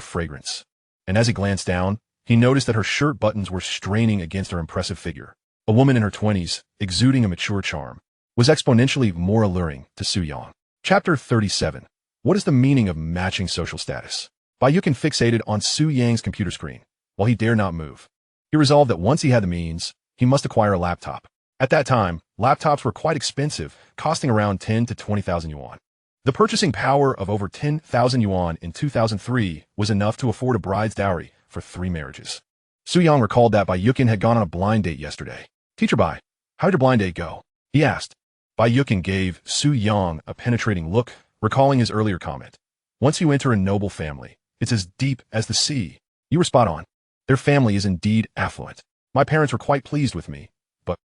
fragrance, and as he glanced down, he noticed that her shirt buttons were straining against her impressive figure. A woman in her 20s, exuding a mature charm, was exponentially more alluring to Su-young. Chapter 37. What is the meaning of matching social status? Bai Yukin fixated on Su-young's computer screen, while he dared not move. He resolved that once he had the means, he must acquire a laptop. At that time, laptops were quite expensive, costing around 10 to 20,000 yuan. The purchasing power of over 10,000 yuan in 2003 was enough to afford a bride's dowry for 3 marriages. Su-young recalled that Bai Yukin had gone on a blind date yesterday. Teacher Bai, how did your blind date go? He asked. Bai Yukin gave Su-young a penetrating look, recalling his earlier comment. Once you enter a noble family, it's as deep as the sea. You were spot on. Their family is indeed affluent. My parents were quite pleased with me.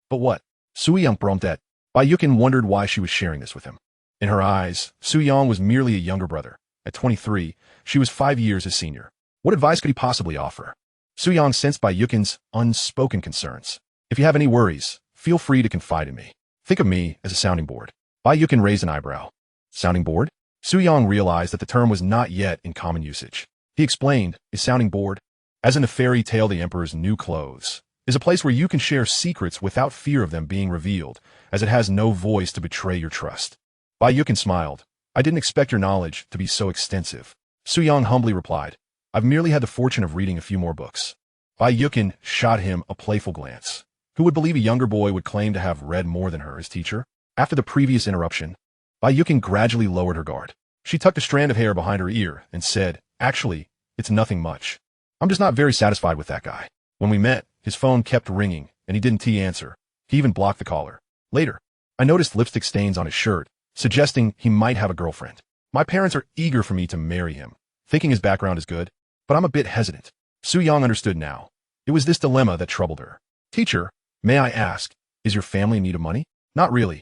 But what? Su-young bromped. Bai Yukin wondered why she was sharing this with him. In her eyes, Su-young was merely a younger brother. At 23, she was 5 years his senior. What advice could he possibly offer? Su-young sensed Bai Yukin's unspoken concerns. If you have any worries, feel free to confide in me. Think of me as a sounding board. Bai Yukin raised an eyebrow. Sounding board? Su-young realized that the term was not yet in common usage. He explained, a sounding board, as in the fairy tale The Emperor's New Clothes, is a place where you can share secrets without fear of them being revealed, as it has no voice to betray your trust. Bai Yukin smiled. I didn't expect your knowledge to be so extensive. Su-young humbly replied, I've merely had the fortune of reading a few more books. Bai Yukin shot him a playful glance. Who would believe a younger boy would claim to have read more than her, his teacher? After the previous interruption, Bai Yukin gradually lowered her guard. She tucked a strand of hair behind her ear and said, actually, it's nothing much. I'm just not very satisfied with that guy. When we met, his phone kept ringing, and he didn't answer. He even blocked the caller. Later, I noticed lipstick stains on his shirt, suggesting he might have a girlfriend. My parents are eager for me to marry him, thinking his background is good, but I'm a bit hesitant. Su Yang understood now. It was this dilemma that troubled her. Teacher, may I ask, is your family in need of money? Not really.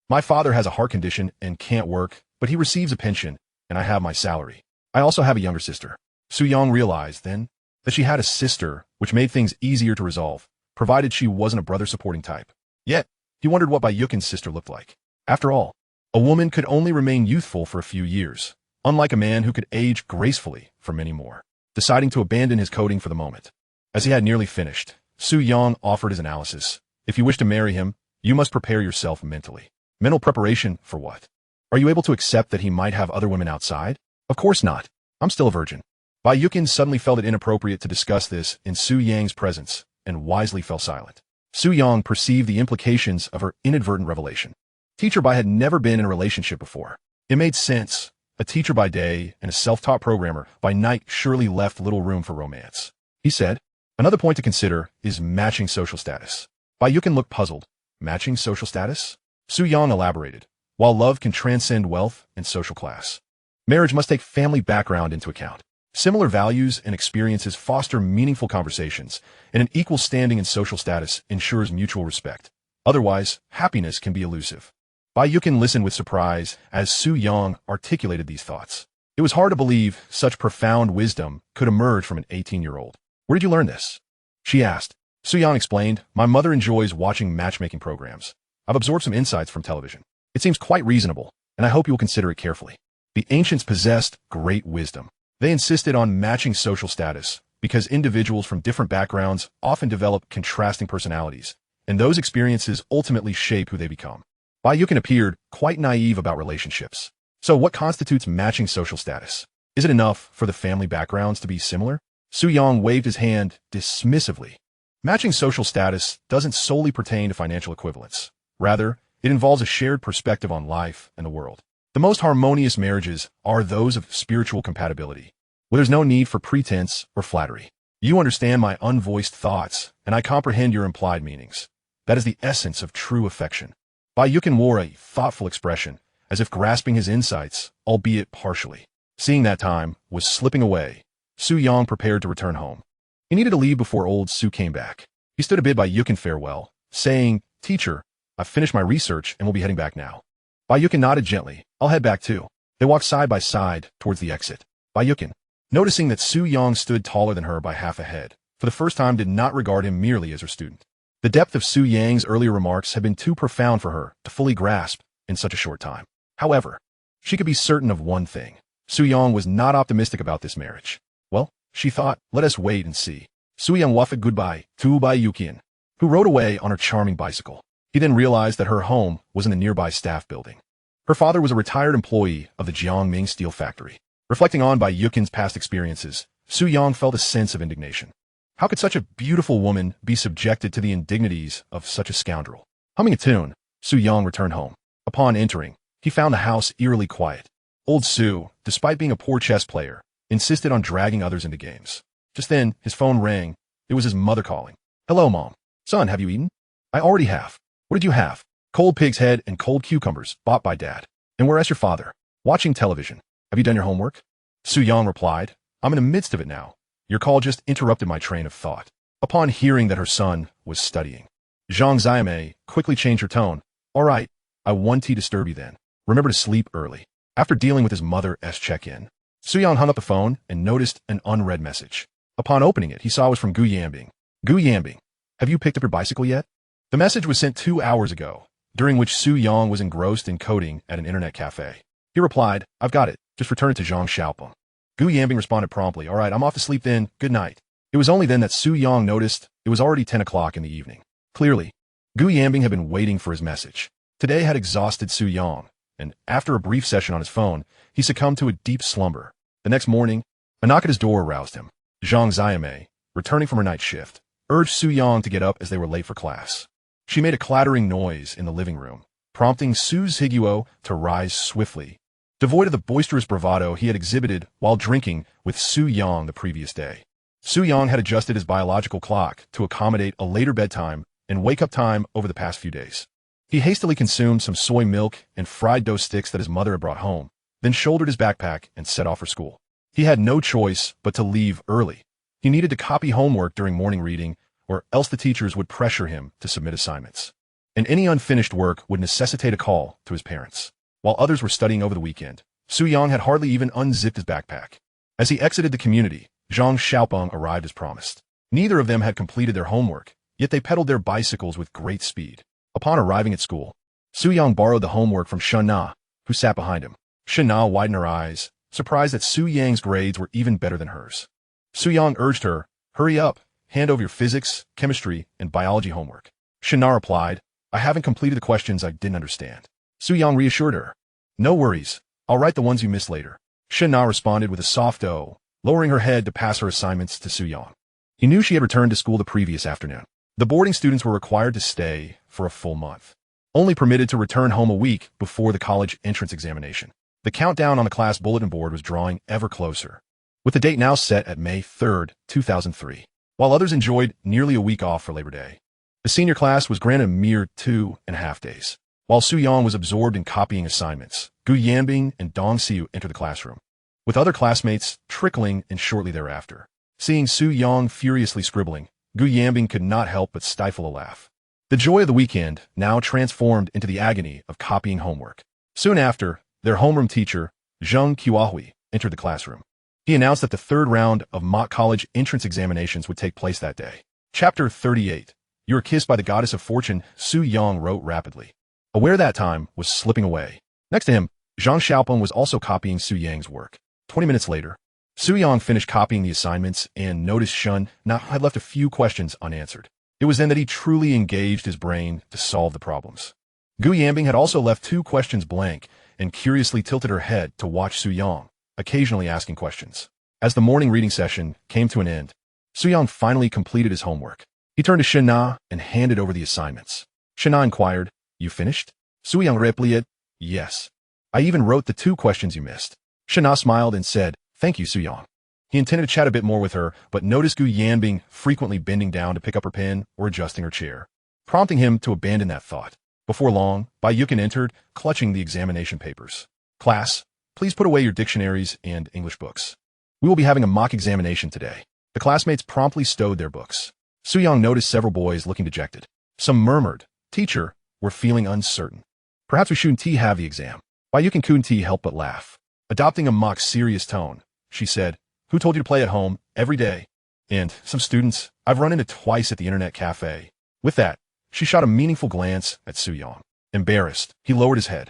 My father has a heart condition and can't work, but he receives a pension, and I have my salary. I also have a younger sister. Su Yang realized, then, that she had a sister, which made things easier to resolve, provided she wasn't a brother-supporting type. Yet, he wondered what Baiyukin's sister looked like. After all, a woman could only remain youthful for a few years, unlike a man who could age gracefully for many more. Deciding to abandon his coding for the moment. As he had nearly finished, Su Yang offered his analysis. If you wish to marry him, you must prepare yourself mentally. Mental preparation for what? Are you able to accept that he might have other women outside? Of course not. I'm still a virgin. Baiyukin suddenly felt it inappropriate to discuss this in Su Yang's presence, and wisely fell silent. Su Yang perceived the implications of her inadvertent revelation. Teacher Bai had never been in a relationship before. It made sense. A teacher by day and a self-taught programmer by night surely left little room for romance. He said, another point to consider is matching social status. Baiyukin looked puzzled. Matching social status? Su Yang elaborated. While love can transcend wealth and social class, marriage must take family background into account. Similar values and experiences foster meaningful conversations, and an equal standing in social status ensures mutual respect. Otherwise, happiness can be elusive. Baiyukin listened with surprise as Su Yang articulated these thoughts. It was hard to believe such profound wisdom could emerge from an 18-year-old. Where did you learn this? She asked. Su Yang explained, my mother enjoys watching matchmaking programs. I've absorbed some insights from television. It seems quite reasonable, and I hope you will consider it carefully. The ancients possessed great wisdom. They insisted on matching social status because individuals from different backgrounds often develop contrasting personalities, and those experiences ultimately shape who they become. Baiyukin appeared quite naive about relationships. So what constitutes matching social status? Is it enough for the family backgrounds to be similar? Su Yang waved his hand dismissively. Matching social status doesn't solely pertain to financial equivalence. Rather, it involves a shared perspective on life and the world. The most harmonious marriages are those of spiritual compatibility, where there's no need for pretense or flattery. You understand my unvoiced thoughts, and I comprehend your implied meanings. That is the essence of true affection. Baiyukin wore a thoughtful expression, as if grasping his insights, albeit partially. Seeing that time was slipping away, Su Yang prepared to return home. He needed to leave before old Su came back. He stood a bit Baiyukin farewell, saying, Teacher, I've finished my research and will be heading back now. Baiyukin nodded gently. I'll head back too. They walked side by side towards the exit. Baiyukin, noticing that Su Yang stood taller than her by half a head, for the first time did not regard him merely as her student. The depth of Su Yang's earlier remarks had been too profound for her to fully grasp in such a short time. However, she could be certain of one thing. Su Yang was not optimistic about this marriage. Well, she thought, let us wait and see. Su Yang wafted goodbye to Baiyukin, who rode away on her charming bicycle. He then realized that her home was in the nearby staff building. Her father was a retired employee of the Jiangming steel factory. Reflecting on Baiyukin's past experiences, Su Yang felt a sense of indignation. How could such a beautiful woman be subjected to the indignities of such a scoundrel? Humming a tune, Su Yang returned home. Upon entering, he found the house eerily quiet. Old Su, despite being a poor chess player, insisted on dragging others into games. Just then, his phone rang. It was his mother calling. Hello, Mom. Son, have you eaten? I already have. What did you have? Cold pig's head and cold cucumbers, bought by Dad. And where's your father? Watching television. Have you done your homework? Su Yang replied, I'm in the midst of it now. Your call just interrupted my train of thought. Upon hearing that her son was studying, Zhang Xiaomei quickly changed her tone. All right, I won't disturb you then. Remember to sleep early. After dealing with his mother's check-in, Su Yang hung up the phone and noticed an unread message. Upon opening it, he saw it was from Gu Yanbing. Gu Yanbing, have you picked up your bicycle yet? The message was sent 2 hours ago, during which Su Yang was engrossed in coding at an internet cafe. He replied, I've got it. Just return it to Zhang Xiaopeng. Gu Yanbing responded promptly, all right, I'm off to sleep then, good night. It was only then that Su Yang noticed it was already 10 o'clock in the evening. Clearly, Gu Yanbing had been waiting for his message. Today had exhausted Su Yang, and after a brief session on his phone, he succumbed to a deep slumber. The next morning, a knock at his door aroused him. Zhang Xiaomei, returning from her night shift, urged Su Yang to get up as they were late for class. She made a clattering noise in the living room, prompting Su Zhiguo to rise swiftly, devoid of the boisterous bravado he had exhibited while drinking with Su Yang the previous day. Su Yang had adjusted his biological clock to accommodate a later bedtime and wake-up time over the past few days. He hastily consumed some soy milk and fried dough sticks that his mother had brought home, then shouldered his backpack and set off for school. He had no choice but to leave early. He needed to copy homework during morning reading, or else the teachers would pressure him to submit assignments. And any unfinished work would necessitate a call to his parents. While others were studying over the weekend, Su-yang had hardly even unzipped his backpack. As he exited the community, Zheng Xiaopeng arrived as promised. Neither of them had completed their homework, yet they pedaled their bicycles with great speed. Upon arriving at school, Su-yang borrowed the homework from Shen-na, who sat behind him. Shen-na widened her eyes, surprised that Su-yang's grades were even better than hers. Su-yang urged her, "Hurry up, hand over your physics, chemistry, and biology homework." Shen-na replied, "I haven't completed the questions I didn't understand." Su-yang reassured her, "No worries, I'll write the ones you missed later." Shen-na responded with a soft "oh," lowering her head to pass her assignments to Su-yang. He knew she had returned to school the previous afternoon. The boarding students were required to stay for a full month, only permitted to return home a week before the college entrance examination. The countdown on the class bulletin board was drawing ever closer, with the date now set at May 3rd, 2003. While others enjoyed nearly a week off for Labor Day, the senior class was granted a mere 2.5 days. While Su-yang was absorbed in copying assignments, Gu Yanbing and Dong Xiu entered the classroom, with other classmates trickling in shortly thereafter. Seeing Su-yang furiously scribbling, Gu Yanbing could not help but stifle a laugh. The joy of the weekend now transformed into the agony of copying homework. Soon after, their homeroom teacher, Zheng Qiahui, entered the classroom. He announced that the third round of mock college entrance examinations would take place that day. Chapter 38. You are kissed by the goddess of fortune, Su-yang wrote rapidly, aware that time was slipping away. Next to him, Zheng Xiaopeng was also copying Su-yang's work. 20 minutes later, Su-yang finished copying the assignments and noticed Shen-na had left a few questions unanswered. It was then that he truly engaged his brain to solve the problems. Gu Yanbing had also left 2 questions blank and curiously tilted her head to watch Su-yang, occasionally asking questions. As the morning reading session came to an end, Su-yang finally completed his homework. He turned to Shen-na and handed over the assignments. Shen-na inquired, "You finished?" Su-yang replied, "Yes. I even wrote the 2 questions you missed." Shen-na smiled and said, "Thank you, Su-yang." He intended to chat a bit more with her, but noticed Gu Yanbing frequently bending down to pick up her pen or adjusting her chair, prompting him to abandon that thought. Before long, Bai Yukin entered, clutching the examination papers. "Class, please put away your dictionaries and English books. We will be having a mock examination today." The classmates promptly stowed their books. Su-yang noticed several boys looking dejected. Some murmured, "Teacher, we're feeling uncertain. Perhaps we shouldn't have the exam." Bai Yukin couldn't help but laugh. Adopting a mock serious tone, she said, "Who told you to play at home every day?" "And some students I've run into twice at the internet cafe." With that, she shot a meaningful glance at Su-yang. Embarrassed, he lowered his head.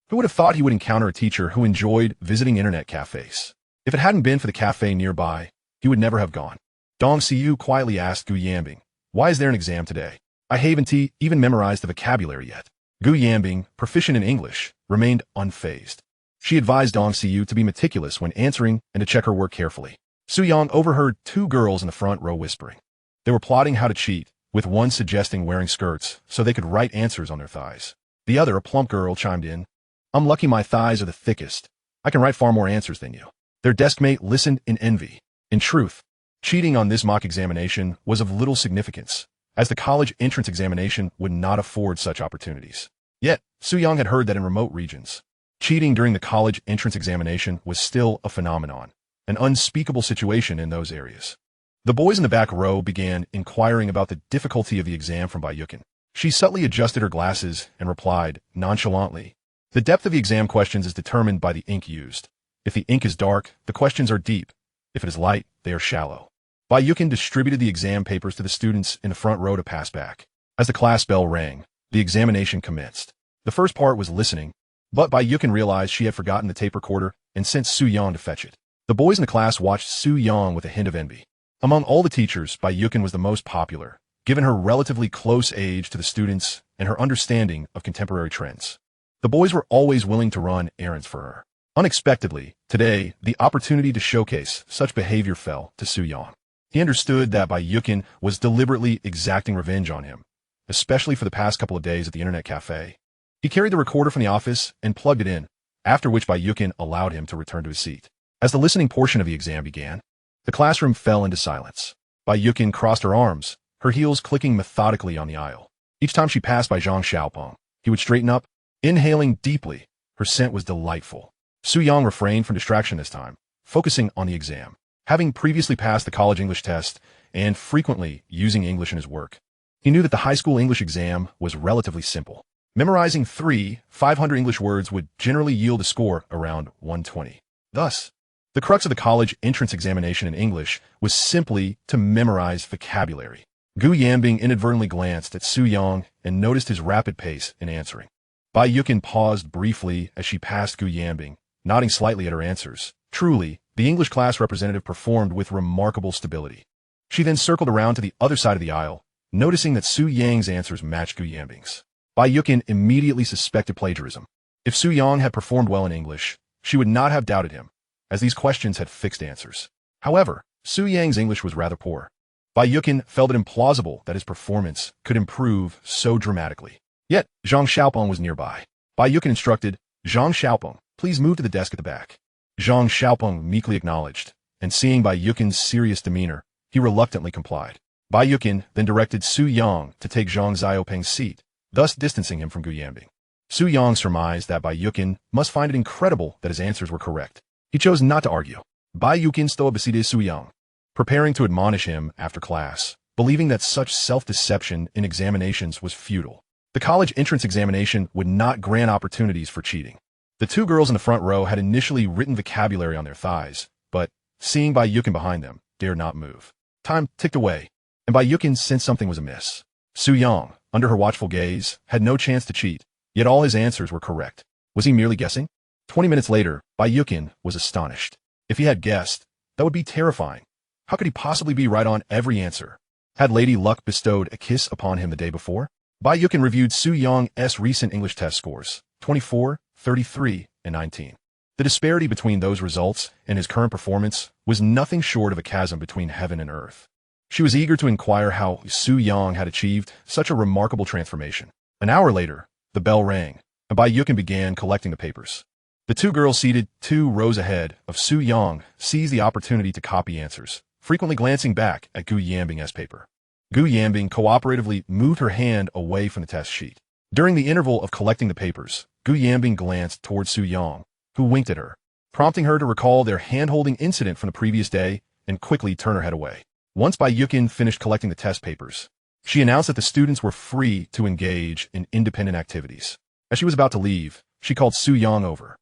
Who would have thought he would encounter a teacher who enjoyed visiting internet cafes? If it hadn't been for the cafe nearby, he would never have gone. Dong Xiu quietly asked Gu Yanbing, "Why is there an exam today? I haven't even memorized the vocabulary yet." Gu Yanbing, proficient in English, remained unfazed. She advised Dong Xiu to be meticulous when answering and to check her work carefully. Su-yang overheard 2 girls in the front row whispering. They were plotting how to cheat, with one suggesting wearing skirts so they could write answers on their thighs. The other, a plump girl, chimed in, "I'm lucky my thighs are the thickest. I can write far more answers than you." Their deskmate listened in envy. In truth, cheating on this mock examination was of little significance, as the college entrance examination would not afford such opportunities. Yet, Su-yang had heard that in remote regions, cheating during the college entrance examination was still a phenomenon, an unspeakable situation in those areas. The boys in the back row began inquiring about the difficulty of the exam from Bai Yukin. She subtly adjusted her glasses and replied nonchalantly, "The depth of the exam questions is determined by the ink used. If the ink is dark, the questions are deep. If it is light, they are shallow." Bai Yukin distributed the exam papers to the students in the front row to pass back. As the class bell rang, the examination commenced. The first part was listening, but Bai Yukin realized she had forgotten the tape recorder and sent Su-yang to fetch it. The boys in the class watched Su-yang with a hint of envy. Among all the teachers, Bai Yukin was the most popular, given her relatively close age to the students and her understanding of contemporary trends. The boys were always willing to run errands for her. Unexpectedly, today, the opportunity to showcase such behavior fell to Su-yang. He understood that Bai Yukin was deliberately exacting revenge on him, especially for the past couple of days at the internet cafe. He carried the recorder from the office and plugged it in, after which Bai Yukin allowed him to return to his seat. As the listening portion of the exam began, the classroom fell into silence. Bai Yukin crossed her arms, her heels clicking methodically on the aisle. Each time she passed by Zheng Xiaopeng, he would straighten up, inhaling deeply. Her scent was delightful. Su Yang refrained from distraction this time, focusing on the exam. Having previously passed the college English test and frequently using English in his work, he knew that the high school English exam was relatively simple. Memorizing 500 English words would generally yield a score around 120. Thus, the crux of the college entrance examination in English was simply to memorize vocabulary. Gu Yanbing inadvertently glanced at Su Yang and noticed his rapid pace in answering. Bai Yukin paused briefly as she passed Gu Yanbing, nodding slightly at her answers. Truly, the English class representative performed with remarkable stability. She then circled around to the other side of the aisle, noticing that Su Yang's answers matched Gu Yanbing's. Bai Yukin immediately suspected plagiarism. If Su Yang had performed well in English, she would not have doubted him, as these questions had fixed answers. However, Su Yang's English was rather poor. Bai Yukin felt it implausible that his performance could improve so dramatically. Yet, Zhang Xiaopeng was nearby. Bai Yukin instructed, "Zhang Xiaopeng, please move to the desk at the back." Zhang Xiaopeng meekly acknowledged, and seeing Bai Yukin's serious demeanor, he reluctantly complied. Bai Yukin then directed Su Yang to take Zhang Xiaopeng's seat, thus distancing him from Gu Yanbing. Su Yang surmised that Bai Yukin must find it incredible that his answers were correct. He chose not to argue. Bai Yukin stole beside Su Yang, preparing to admonish him after class, believing that such self-deception in examinations was futile. The college entrance examination would not grant opportunities for cheating. The two girls in the front row had initially written vocabulary on their thighs, but, seeing Bai Yukin behind them, dared not move. Time ticked away, and Bai Yukin sensed something was amiss. Su Yang, under her watchful gaze, had no chance to cheat, yet all his answers were correct. Was he merely guessing? 20 minutes later, Bai Yukin was astonished. If he had guessed, that would be terrifying. How could he possibly be right on every answer? Had Lady Luck bestowed a kiss upon him the day before? Bai Yukin reviewed Su Yang's recent English test scores, 24, 33, and 19. The disparity between those results and his current performance was nothing short of a chasm between heaven and earth. She was eager to inquire how Su Yang had achieved such a remarkable transformation. An hour later, the bell rang, and Bai Yukin began collecting the papers. The two girls seated 2 rows ahead of Su Yang seized the opportunity to copy answers, frequently glancing back at Gu Yanbing's paper. Gu Yanbing cooperatively moved her hand away from the test sheet. During the interval of collecting the papers, Gu Yanbing glanced towards Su Yang, who winked at her, prompting her to recall their hand-holding incident from the previous day and quickly turn her head away. Once Bai Yukin finished collecting the test papers, she announced that the students were free to engage in independent activities. As she was about to leave, she called Su Yang over.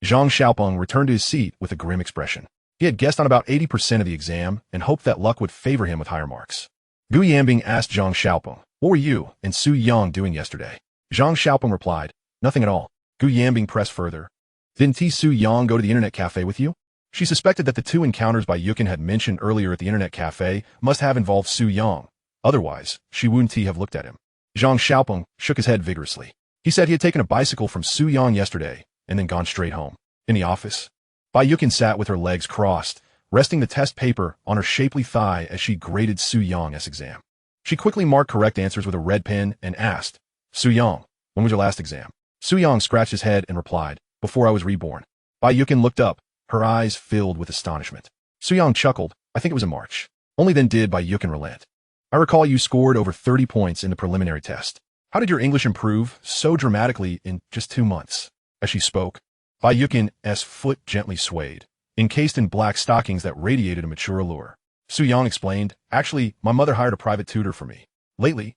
Zhang Xiaopeng returned to his seat with a grim expression. He had guessed on about 80% of the exam and hoped that luck would favor him with higher marks. Gu Yanbing asked Zhang Xiaopeng, "What were you and Su Yang doing yesterday?" Zhang Xiaopeng replied, "Nothing at all." Gu Yanbing pressed further. "Didn't Su Yang go to the internet cafe with you?" She suspected that the 2 encounters Bai Yukin had mentioned earlier at the internet cafe must have involved Su Yang. Otherwise, she wouldn't have looked at him. Zhang Xiaopeng shook his head vigorously. He said he had taken a bicycle from Su Yang yesterday and then gone straight home. In the office, Bai Yukin sat with her legs crossed, resting the test paper on her shapely thigh as she graded Su Yang's exam. She quickly marked correct answers with a red pen and asked, "Su Yang, when was your last exam?" Su Yang scratched his head and replied, "Before I was reborn." Bai Yukin looked up, her eyes filled with astonishment. Su Yang chuckled, "I think it was in March." Only then did Bai Yukin relent. "I recall you scored over 30 points in the preliminary test. How did your English improve so dramatically in just 2 months?" As she spoke, Bai Yukin's foot gently swayed, encased in black stockings that radiated a mature allure. Su Yang explained, "Actually, my mother hired a private tutor for me. Lately,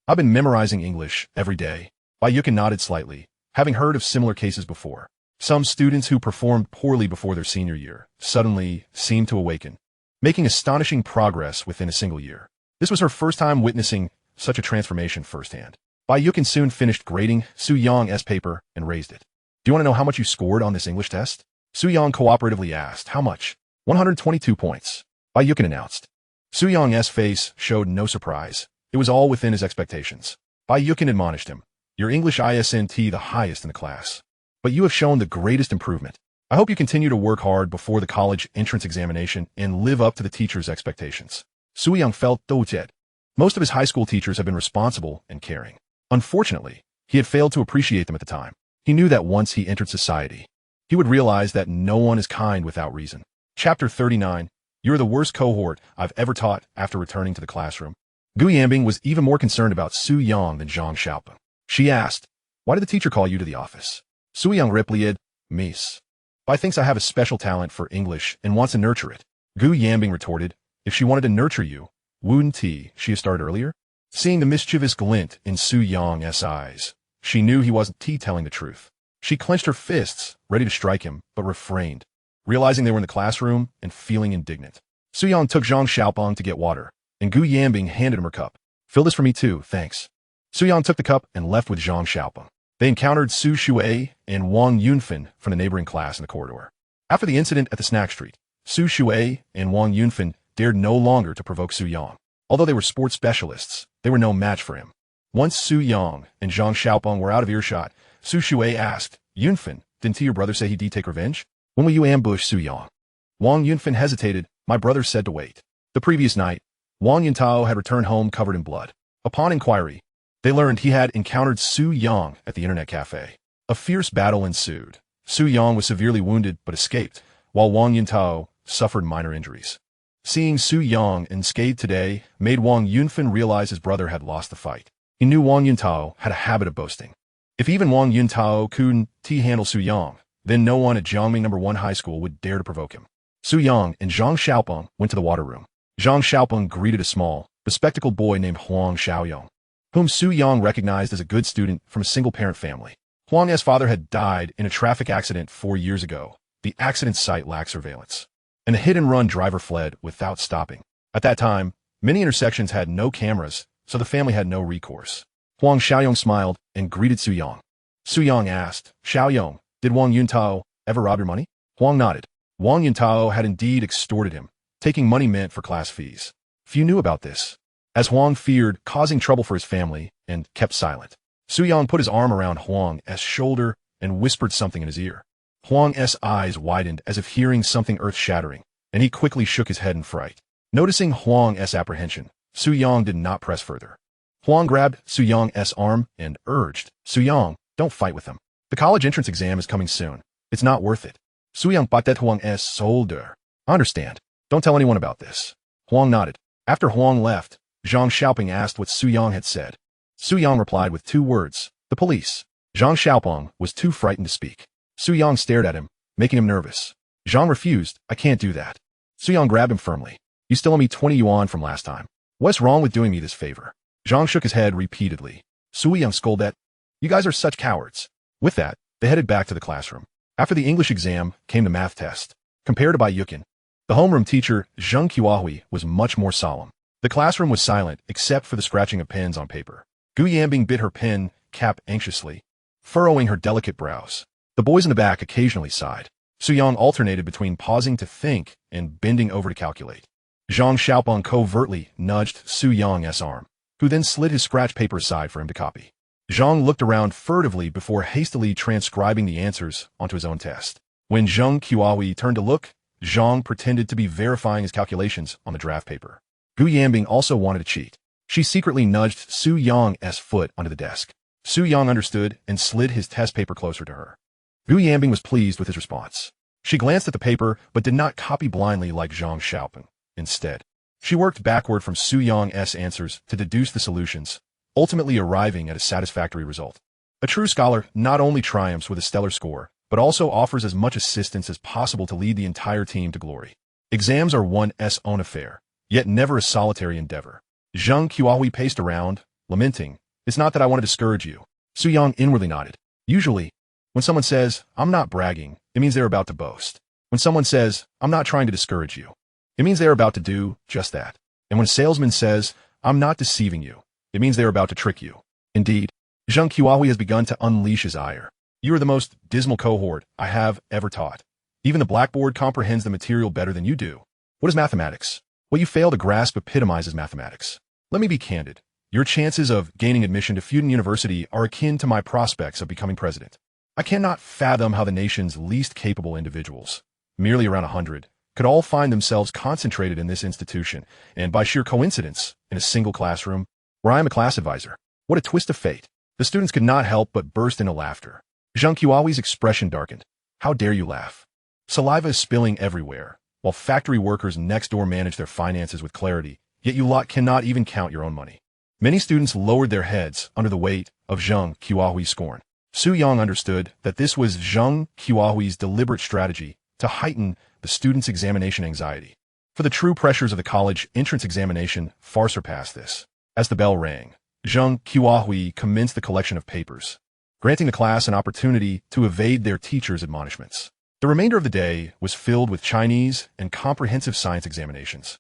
I've been memorizing English every day." Bai Yukin nodded slightly, having heard of similar cases before. Some students who performed poorly before their senior year suddenly seemed to awaken, making astonishing progress within a single year. This was her first time witnessing such a transformation firsthand. Bai Yukin soon finished grading Su Yang's paper and raised it. "Do you want to know how much you scored on this English test?" Su Yang cooperatively asked. "How much?" 122 points. Bai Yukin announced. Su Yang's face showed no surprise. It was all within his expectations. Bai Yukin admonished him, "Your English isn't the highest in the class, but you have shown the greatest improvement. I hope you continue to work hard before the college entrance examination and live up to the teacher's expectations." Su Yang felt doted. Most of his high school teachers had been responsible and caring. Unfortunately, he had failed to appreciate them at the time. He knew that once he entered society, he would realize that no one is kind without reason. Chapter 39, "You're the worst cohort I've ever taught." After returning to the classroom, Gu Yanbing was even more concerned about Su Yang than Zhang Xiaopeng. She asked, "Why did the teacher call you to the office?" Su Yang replied, "Miss, Bai thinks I have a special talent for English and wants to nurture it. Gu Yanbing retorted, if she wanted to nurture you, wouldn't she have started earlier? Seeing the mischievous glint in Su Yang's eyes, she knew he wasn't telling the truth. She clenched her fists, ready to strike him, but refrained, realizing they were in the classroom and feeling indignant. Su Yang took Zhang Xiaopeng to get water, and Gu Yanbing handed him her cup. Fill this for me too, thanks. Su Yang took the cup and left with Zhang Xiaopeng. They encountered Su Shuai and Wang Yunfen from the neighboring class in the corridor. After the incident at the snack street, Su Shuai and Wang Yunfen dared no longer to provoke Su Yang. Although they were sports specialists, they were no match for him. Once Su Yang and Zhang Xiaopeng were out of earshot, Su Shuai asked, Yunfen, didn't your brother say he'd take revenge? When will you ambush Su Yang? Wang Yunfen hesitated. My brother said to wait. The previous night, Wang Yuntao had returned home covered in blood. Upon inquiry, they learned he had encountered Su Yang at the internet cafe. A fierce battle ensued. Su Yang was severely wounded but escaped, while Wang Yuntao suffered minor injuries. Seeing Su Yang unscathed today made Wang Yunfen realize his brother had lost the fight. He knew Wang Yuntao had a habit of boasting. If even Wang Yuntao couldn't handle Su Yang, then no one at Jiangming No. 1 High School would dare to provoke him. Su Yang and Zhang Xiaopeng went to the water room. Zhang Xiaopeng greeted a small, bespectacled boy named Huang Xiaoyong, whom Su Yang recognized as a good student from a single-parent family. Huang's father had died in a traffic accident 4 years ago. The accident site lacked surveillance, and a hit-and-run driver fled without stopping. At that time, many intersections had no cameras, so the family had no recourse. Huang Xiaoyong smiled and greeted Su Yang. Su Yang asked, Xiaoyong, did Wang Yuntao ever rob your money? Huang nodded. Wang Yuntao had indeed extorted him, taking money meant for class fees. Few knew about this, as Huang feared causing trouble for his family and kept silent. Su Yang put his arm around Huang's shoulder and whispered something in his ear. Huang's eyes widened as if hearing something earth-shattering, and he quickly shook his head in fright. Noticing Huang's apprehension, Su Yang did not press further. Huang grabbed Su Yang's arm and urged, Su Yang, don't fight with him. The college entrance exam is coming soon. It's not worth it. Su Yang batted Huang's shoulder. I understand. Don't tell anyone about this. Huang nodded. After Huang left, Zhang Xiaopeng asked what Su Yang had said. Su Yang replied with 2 words, the police. Zhang Xiaopeng was too frightened to speak. Su Yang stared at him, making him nervous. Zhang refused, I can't do that. Su Yang grabbed him firmly. You still owe me 20 yuan from last time. What's wrong with doing me this favor? Zhang shook his head repeatedly. Su Yang scolded, you guys are such cowards. With that, they headed back to the classroom. After the English exam came the math test. Compared to Bai Yukin, the homeroom teacher, Zheng Qiahui, was much more solemn. The classroom was silent except for the scratching of pens on paper. Gu Yanbing bit her pen cap anxiously, furrowing her delicate brows. The boys in the back occasionally sighed. Su Yang alternated between pausing to think and bending over to calculate. Zhang Xiaopeng covertly nudged Su Yang's arm, who then slid his scratch paper aside for him to copy. Zhang looked around furtively before hastily transcribing the answers onto his own test. When Zheng Qiahui turned to look, Zhang pretended to be verifying his calculations on the draft paper. Gu Yanbing also wanted to cheat. She secretly nudged Su Yang's foot onto the desk. Su Yang understood and slid his test paper closer to her. Gu Yanbing was pleased with his response. She glanced at the paper but did not copy blindly like Zhang Xiaopeng. Instead, she worked backward from Su Yang's answers to deduce the solutions, ultimately arriving at a satisfactory result. A true scholar not only triumphs with a stellar score, but also offers as much assistance as possible to lead the entire team to glory. Exams are one's own affair, yet never a solitary endeavor. Zheng Qiahui paced around, lamenting, it's not that I want to discourage you. Su Yang inwardly nodded. Usually, when someone says, I'm not bragging, it means they're about to boast. When someone says, I'm not trying to discourage you, it means they're about to do just that. And when a salesman says, I'm not deceiving you, it means they're about to trick you. Indeed, Zheng Qiahui has begun to unleash his ire. You are the most dismal cohort I have ever taught. Even the blackboard comprehends the material better than you do. What is mathematics? What you fail to grasp epitomizes mathematics. Let me be candid. Your chances of gaining admission to Fudan University are akin to my prospects of becoming president. I cannot fathom how the nation's least capable individuals, merely around 100, could all find themselves concentrated in this institution, and by sheer coincidence, in a single classroom, where I am a class advisor. What a twist of fate. The students could not help but burst into laughter. Zheng Qiahui's expression darkened. How dare you laugh? Saliva is spilling everywhere, while factory workers next door manage their finances with clarity, yet you lot cannot even count your own money. Many students lowered their heads under the weight of Zheng Qiahui's scorn. Su Yang understood that this was Zheng Qiahui's deliberate strategy to heighten the students' examination anxiety. For the true pressures of the college entrance examination far surpassed this. As the bell rang, Zheng Qiahui commenced the collection of papers, granting the class an opportunity to evade their teacher's admonishments. The remainder of the day was filled with Chinese and comprehensive science examinations,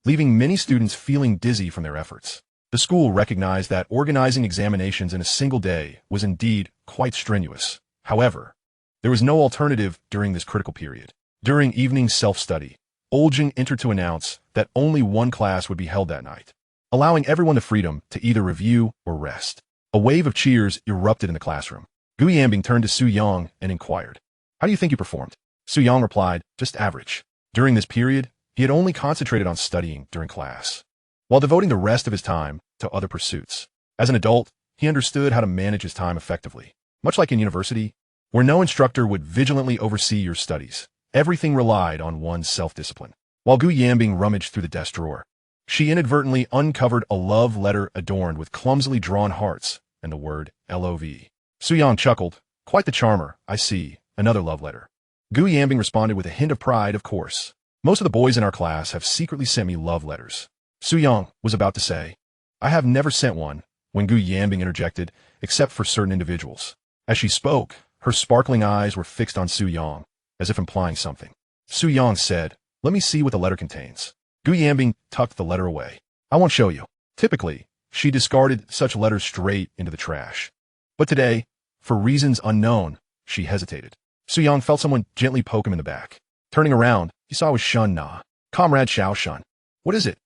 leaving many students feeling dizzy from their efforts. The school recognized that organizing examinations in a single day was indeed quite strenuous. However, there was no alternative during this critical period. During evening self-study, Zheng entered to announce that only one class would be held that night, allowing everyone the freedom to either review or rest. A wave of cheers erupted in the classroom. Gu Yanbing turned to Su Yang and inquired, "How do you think you performed?" Su Yang replied, "Just average." During this period, he had only concentrated on studying during class, while devoting the rest of his time to other pursuits. As an adult, he understood how to manage his time effectively. Much like in university, where no instructor would vigilantly oversee your studies, everything relied on one's self-discipline. While Gu Yanbing rummaged through the desk drawer, she inadvertently uncovered a love letter adorned with clumsily drawn hearts and the word LOV. Su Yang chuckled, "Quite the charmer, I see. Another love letter." Gu Yanbing responded with a hint of pride, "Of course. Most of the boys in our class have secretly sent me love letters." Su Yang was about to say, "I have never sent one," when Gu Yanbing interjected, "except for certain individuals." As she spoke, her sparkling eyes were fixed on Su Yang, as if implying something. Su Yang said, "Let me see what the letter contains." Gu Yanbing tucked the letter away. "I won't show you." Typically, she discarded such letters straight into the trash. But today, for reasons unknown, she hesitated. Su Yang felt someone gently poke him in the back. Turning around, he saw it was Shun Na. "Comrade Xiao Shun. What is it?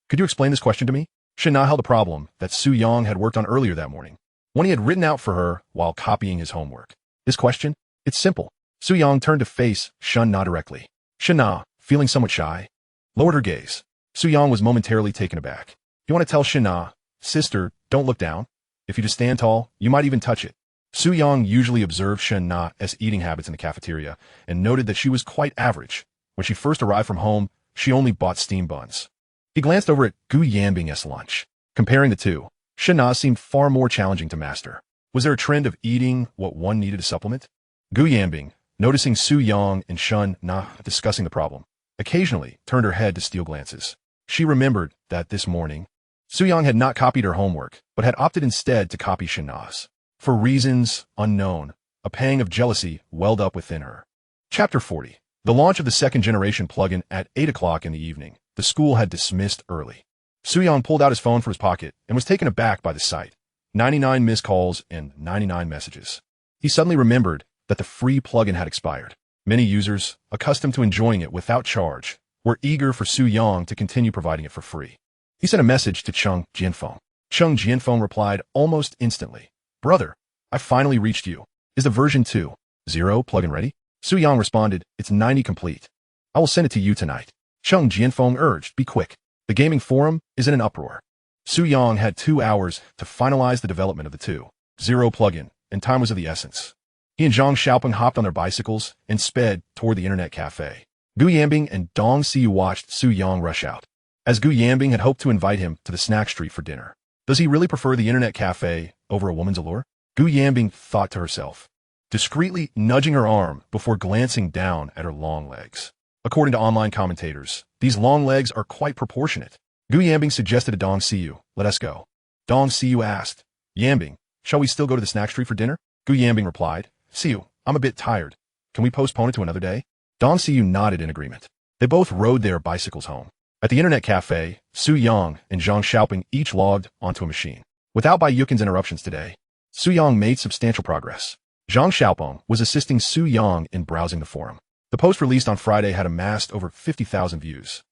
Could you explain this question to me?" Shun Na held a problem that Su Yang had worked on earlier that morning, one he had written out for her while copying his homework. "This question? It's simple." Su Yang turned to face Shun Na directly. Shun Na, feeling somewhat shy, lowered her gaze. Su Yang was momentarily taken aback. "You want to tell Shun Na, sister, don't look down? If you just stand tall, you might even touch it." Su Yang usually observed Shun Na as eating habits in the cafeteria and noted that she was quite average. When she first arrived from home, she only bought steam buns. He glanced over at Gu Yanbing's lunch. Comparing the two, Shun Na seemed far more challenging to master. Was there a trend of eating what one needed to supplement? Gu Yanbing, noticing Su Yang and Shun Na discussing the problem, occasionally turned her head to steal glances. She remembered that this morning, Su Yang had not copied her homework, but had opted instead to copy Shun Na's. For reasons unknown, a pang of jealousy welled up within her. Chapter 40. The launch of the second-generation plugin at 8 o'clock in the evening. The school had dismissed early. Su Yang pulled out his phone from his pocket and was taken aback by the sight. 99 missed calls and 99 messages. He suddenly remembered that the free plugin had expired. Many users, accustomed to enjoying it without charge, were eager for Su Yang to continue providing it for free. He sent a message to Cheng Jianfeng. Cheng Jianfeng replied almost instantly, "Brother, I finally reached you. Is the version 2.0 plugin ready?" Su Yang responded, "It's 90 complete. I will send it to you tonight." Cheng Jianfeng urged, "Be quick. The gaming forum is in an uproar." Su Yang had 2 hours to finalize the development of the 2.0 plugin, and time was of the essence. He and Zhang Xiaoping hopped on their bicycles and sped toward the internet cafe. Gu Yanbing and Dong Xiu watched Su Yang rush out. As Gu Yanbing had hoped to invite him to the snack street for dinner. Does he really prefer the internet cafe over a woman's allure? Gu Yanbing thought to herself, discreetly nudging her arm before glancing down at her long legs. According to online commentators, these long legs are quite proportionate. Gu Yanbing suggested to Dong Xiu, "Let us go." Dong Xiu asked, "Yanbing, shall we still go to the snack street for dinner?" Gu Yanbing replied, "Xiu, I'm a bit tired. Can we postpone it to another day?" Dong Xiu nodded in agreement. They both rode their bicycles home. At the internet cafe, Su Yang and Zhang Xiaoping each logged onto a machine. Without Bai Yukin's interruptions today, Su Yang made substantial progress. Zhang Xiaoping was assisting Su Yang in browsing the forum. The post released on Friday had amassed over 50,000 views,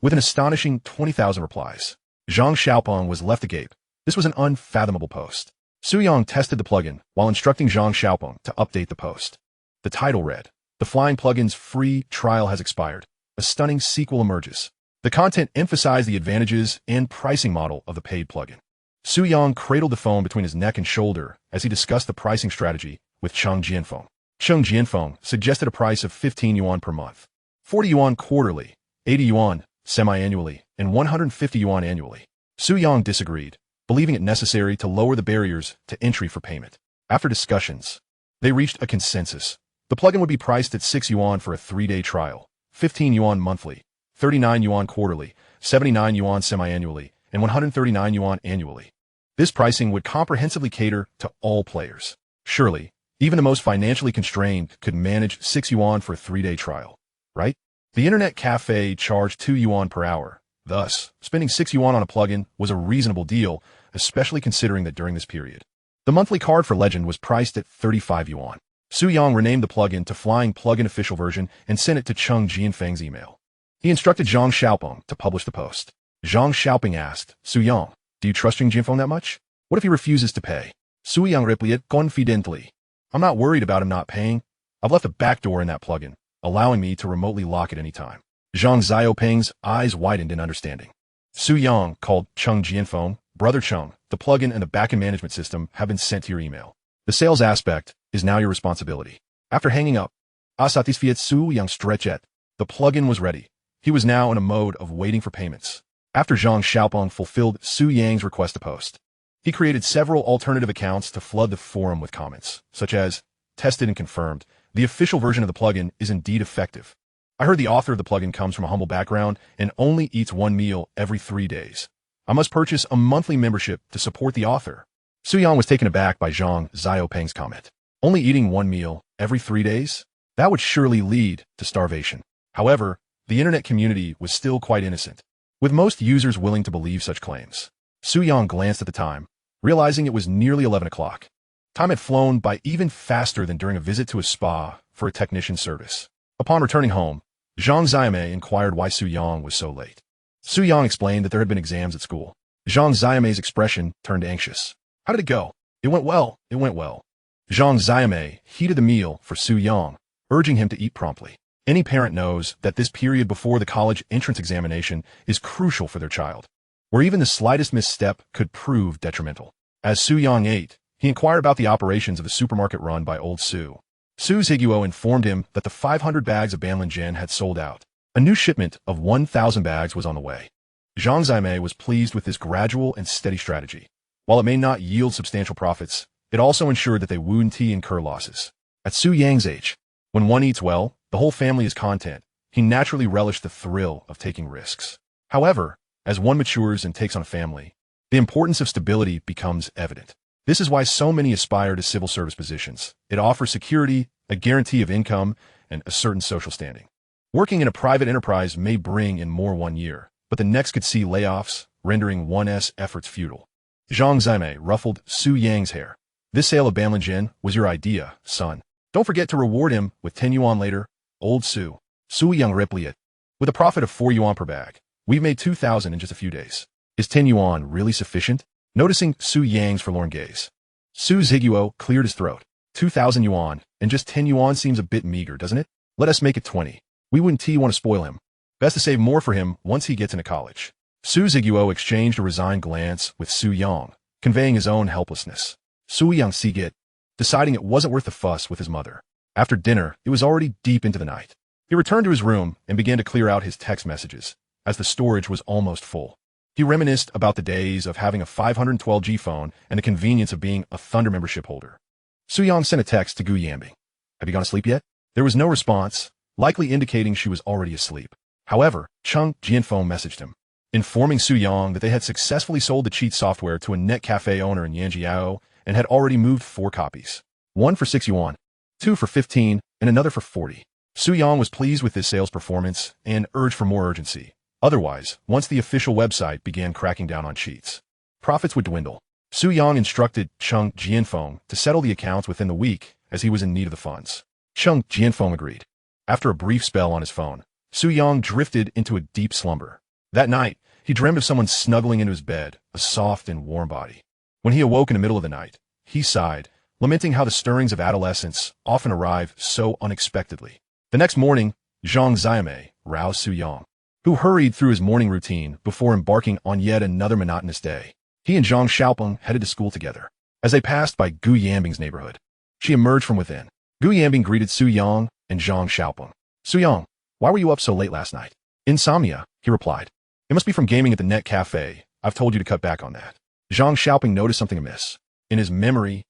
with an astonishing 20,000 replies. Zhang Xiaoping was left agape. This was an unfathomable post. Su Yang tested the plugin while instructing Zhang Xiaoping to update the post. The title read, "The Flying Plugin's free trial has expired. A stunning sequel emerges." The content emphasized the advantages and pricing model of the paid plugin. Su Yang cradled the phone between his neck and shoulder as he discussed the pricing strategy with Cheng Jianfeng. Cheng Jianfeng suggested a price of 15 yuan per month, 40 yuan quarterly, 80 yuan semi-annually, and 150 yuan annually. Su Yang disagreed, believing it necessary to lower the barriers to entry for payment. After discussions, they reached a consensus. The plugin would be priced at 6 yuan for a 3-day trial, 15 yuan monthly, 39 yuan quarterly, 79 yuan semi-annually, and 139 yuan annually. This pricing would comprehensively cater to all players. Surely, even the most financially constrained could manage 6 yuan for a 3-day trial, right? The internet cafe charged 2 yuan per hour. Thus, spending 6 yuan on a plugin was a reasonable deal, especially considering that during this period. The monthly card for Legend was priced at 35 yuan. Su Yang renamed the plugin to Flying Plugin Official Version and sent it to Cheng Jianfeng's email. He instructed Zhang Xiaopeng to publish the post. Zhang Xiaopeng asked, Su Yang, do you trust Zheng Jianfeng that much? What if he refuses to pay? Su Yang replied confidently, I'm not worried about him not paying. I've left a backdoor in that plugin, allowing me to remotely lock at any time. Zhang Xiaopeng's eyes widened in understanding. Su Yang called Cheng Jianfeng, Brother Cheng, the plugin and the backend management system have been sent to your email. The sales aspect is now your responsibility. After hanging up, satisfied Su Yang stretched. The plugin was ready. He was now in a mode of waiting for payments. After Zhang Xiaopeng fulfilled Su Yang's request to post, he created several alternative accounts to flood the forum with comments, such as, tested and confirmed, the official version of the plugin is indeed effective. I heard the author of the plugin comes from a humble background and only eats one meal every 3 days. I must purchase a monthly membership to support the author. Su Yang was taken aback by Zhang Xiaopeng's comment. Only eating one meal every 3 days? That would surely lead to starvation. However, the internet community was still quite innocent, with most users willing to believe such claims. Su Yang glanced at the time, realizing it was nearly 11 o'clock. Time had flown by even faster than during a visit to a spa for a technician's service. Upon returning home, Zhang Xiaomei inquired why Su Yang was so late. Su Yang explained that there had been exams at school. Zhang Xiaomei's expression turned anxious. How did it go? It went well. It went well. Zhang Xiaomei heated the meal for Su Yang, urging him to eat promptly. Any parent knows that this period before the college entrance examination is crucial for their child, where even the slightest misstep could prove detrimental. As Su Yang ate, he inquired about the operations of the supermarket run by old Su. Su Zhiguo informed him that the 500 bags of Banlin had sold out. A new shipment of 1,000 bags was on the way. Zhang Xiaomei was pleased with this gradual and steady strategy. While it may not yield substantial profits, it also ensured that they wouldn't incur losses. At Su Yang's age, when one eats well, the whole family is content. He naturally relished the thrill of taking risks. However, as one matures and takes on a family, the importance of stability becomes evident. This is why so many aspire to civil service positions. It offers security, a guarantee of income, and a certain social standing. Working in a private enterprise may bring in more 1 year, but the next could see layoffs, rendering one's efforts futile. Zhang Xiaomei ruffled Su Yang's hair. This sale of Banlin was your idea, son. Don't forget to reward him with 10 yuan later. Old Su Yang replied. With a profit of 4 yuan per bag, we've made 2,000 in just a few days. Is 10 yuan really sufficient? Noticing Su Yang's forlorn gaze, Su Zhiguo cleared his throat. 2,000 yuan, and just 10 yuan seems a bit meager, doesn't it? Let us make it 20. We wouldn't want to spoil him. Best to save more for him once he gets into college. Su Zhiguo exchanged a resigned glance with Su Yang, conveying his own helplessness. Su Yang sighed, deciding it wasn't worth the fuss with his mother. After dinner, it was already deep into the night. He returned to his room and began to clear out his text messages, as the storage was almost full. He reminisced about the days of having a 512G phone and the convenience of being a Thunder membership holder. Su Yang sent a text to Gu Yanbing. Have you gone to sleep yet? There was no response, likely indicating she was already asleep. However, Cheng Jianfeng messaged him, informing Su Yang that they had successfully sold the cheat software to a net cafe owner in Yanjiao and had already moved 4 copies. One for 6 yuan, 2 for 15, and another for 40. Su Yang was pleased with this sales performance and urged for more urgency. Otherwise, once the official website began cracking down on cheats, profits would dwindle. Su Yang instructed Cheng Jianfeng to settle the accounts within the week as he was in need of the funds. Cheng Jianfeng agreed. After a brief spell on his phone, Su Yang drifted into a deep slumber. That night, he dreamed of someone snuggling into his bed, a soft and warm body. When he awoke in the middle of the night, he sighed, lamenting how the stirrings of adolescence often arrive so unexpectedly. The next morning, Zhang Xiaomei roused Su Yang, who hurried through his morning routine before embarking on yet another monotonous day. He and Zhang Xiaopeng headed to school together. As they passed by Gu Yanbing's neighborhood, she emerged from within. Gu Yanbing greeted Su Yang and Zhang Xiaopeng. Su Yang, why were you up so late last night? Insomnia, he replied. It must be from gaming at the net cafe. I've told you to cut back on that. Zhang Xiaopeng noticed something amiss. In his memory,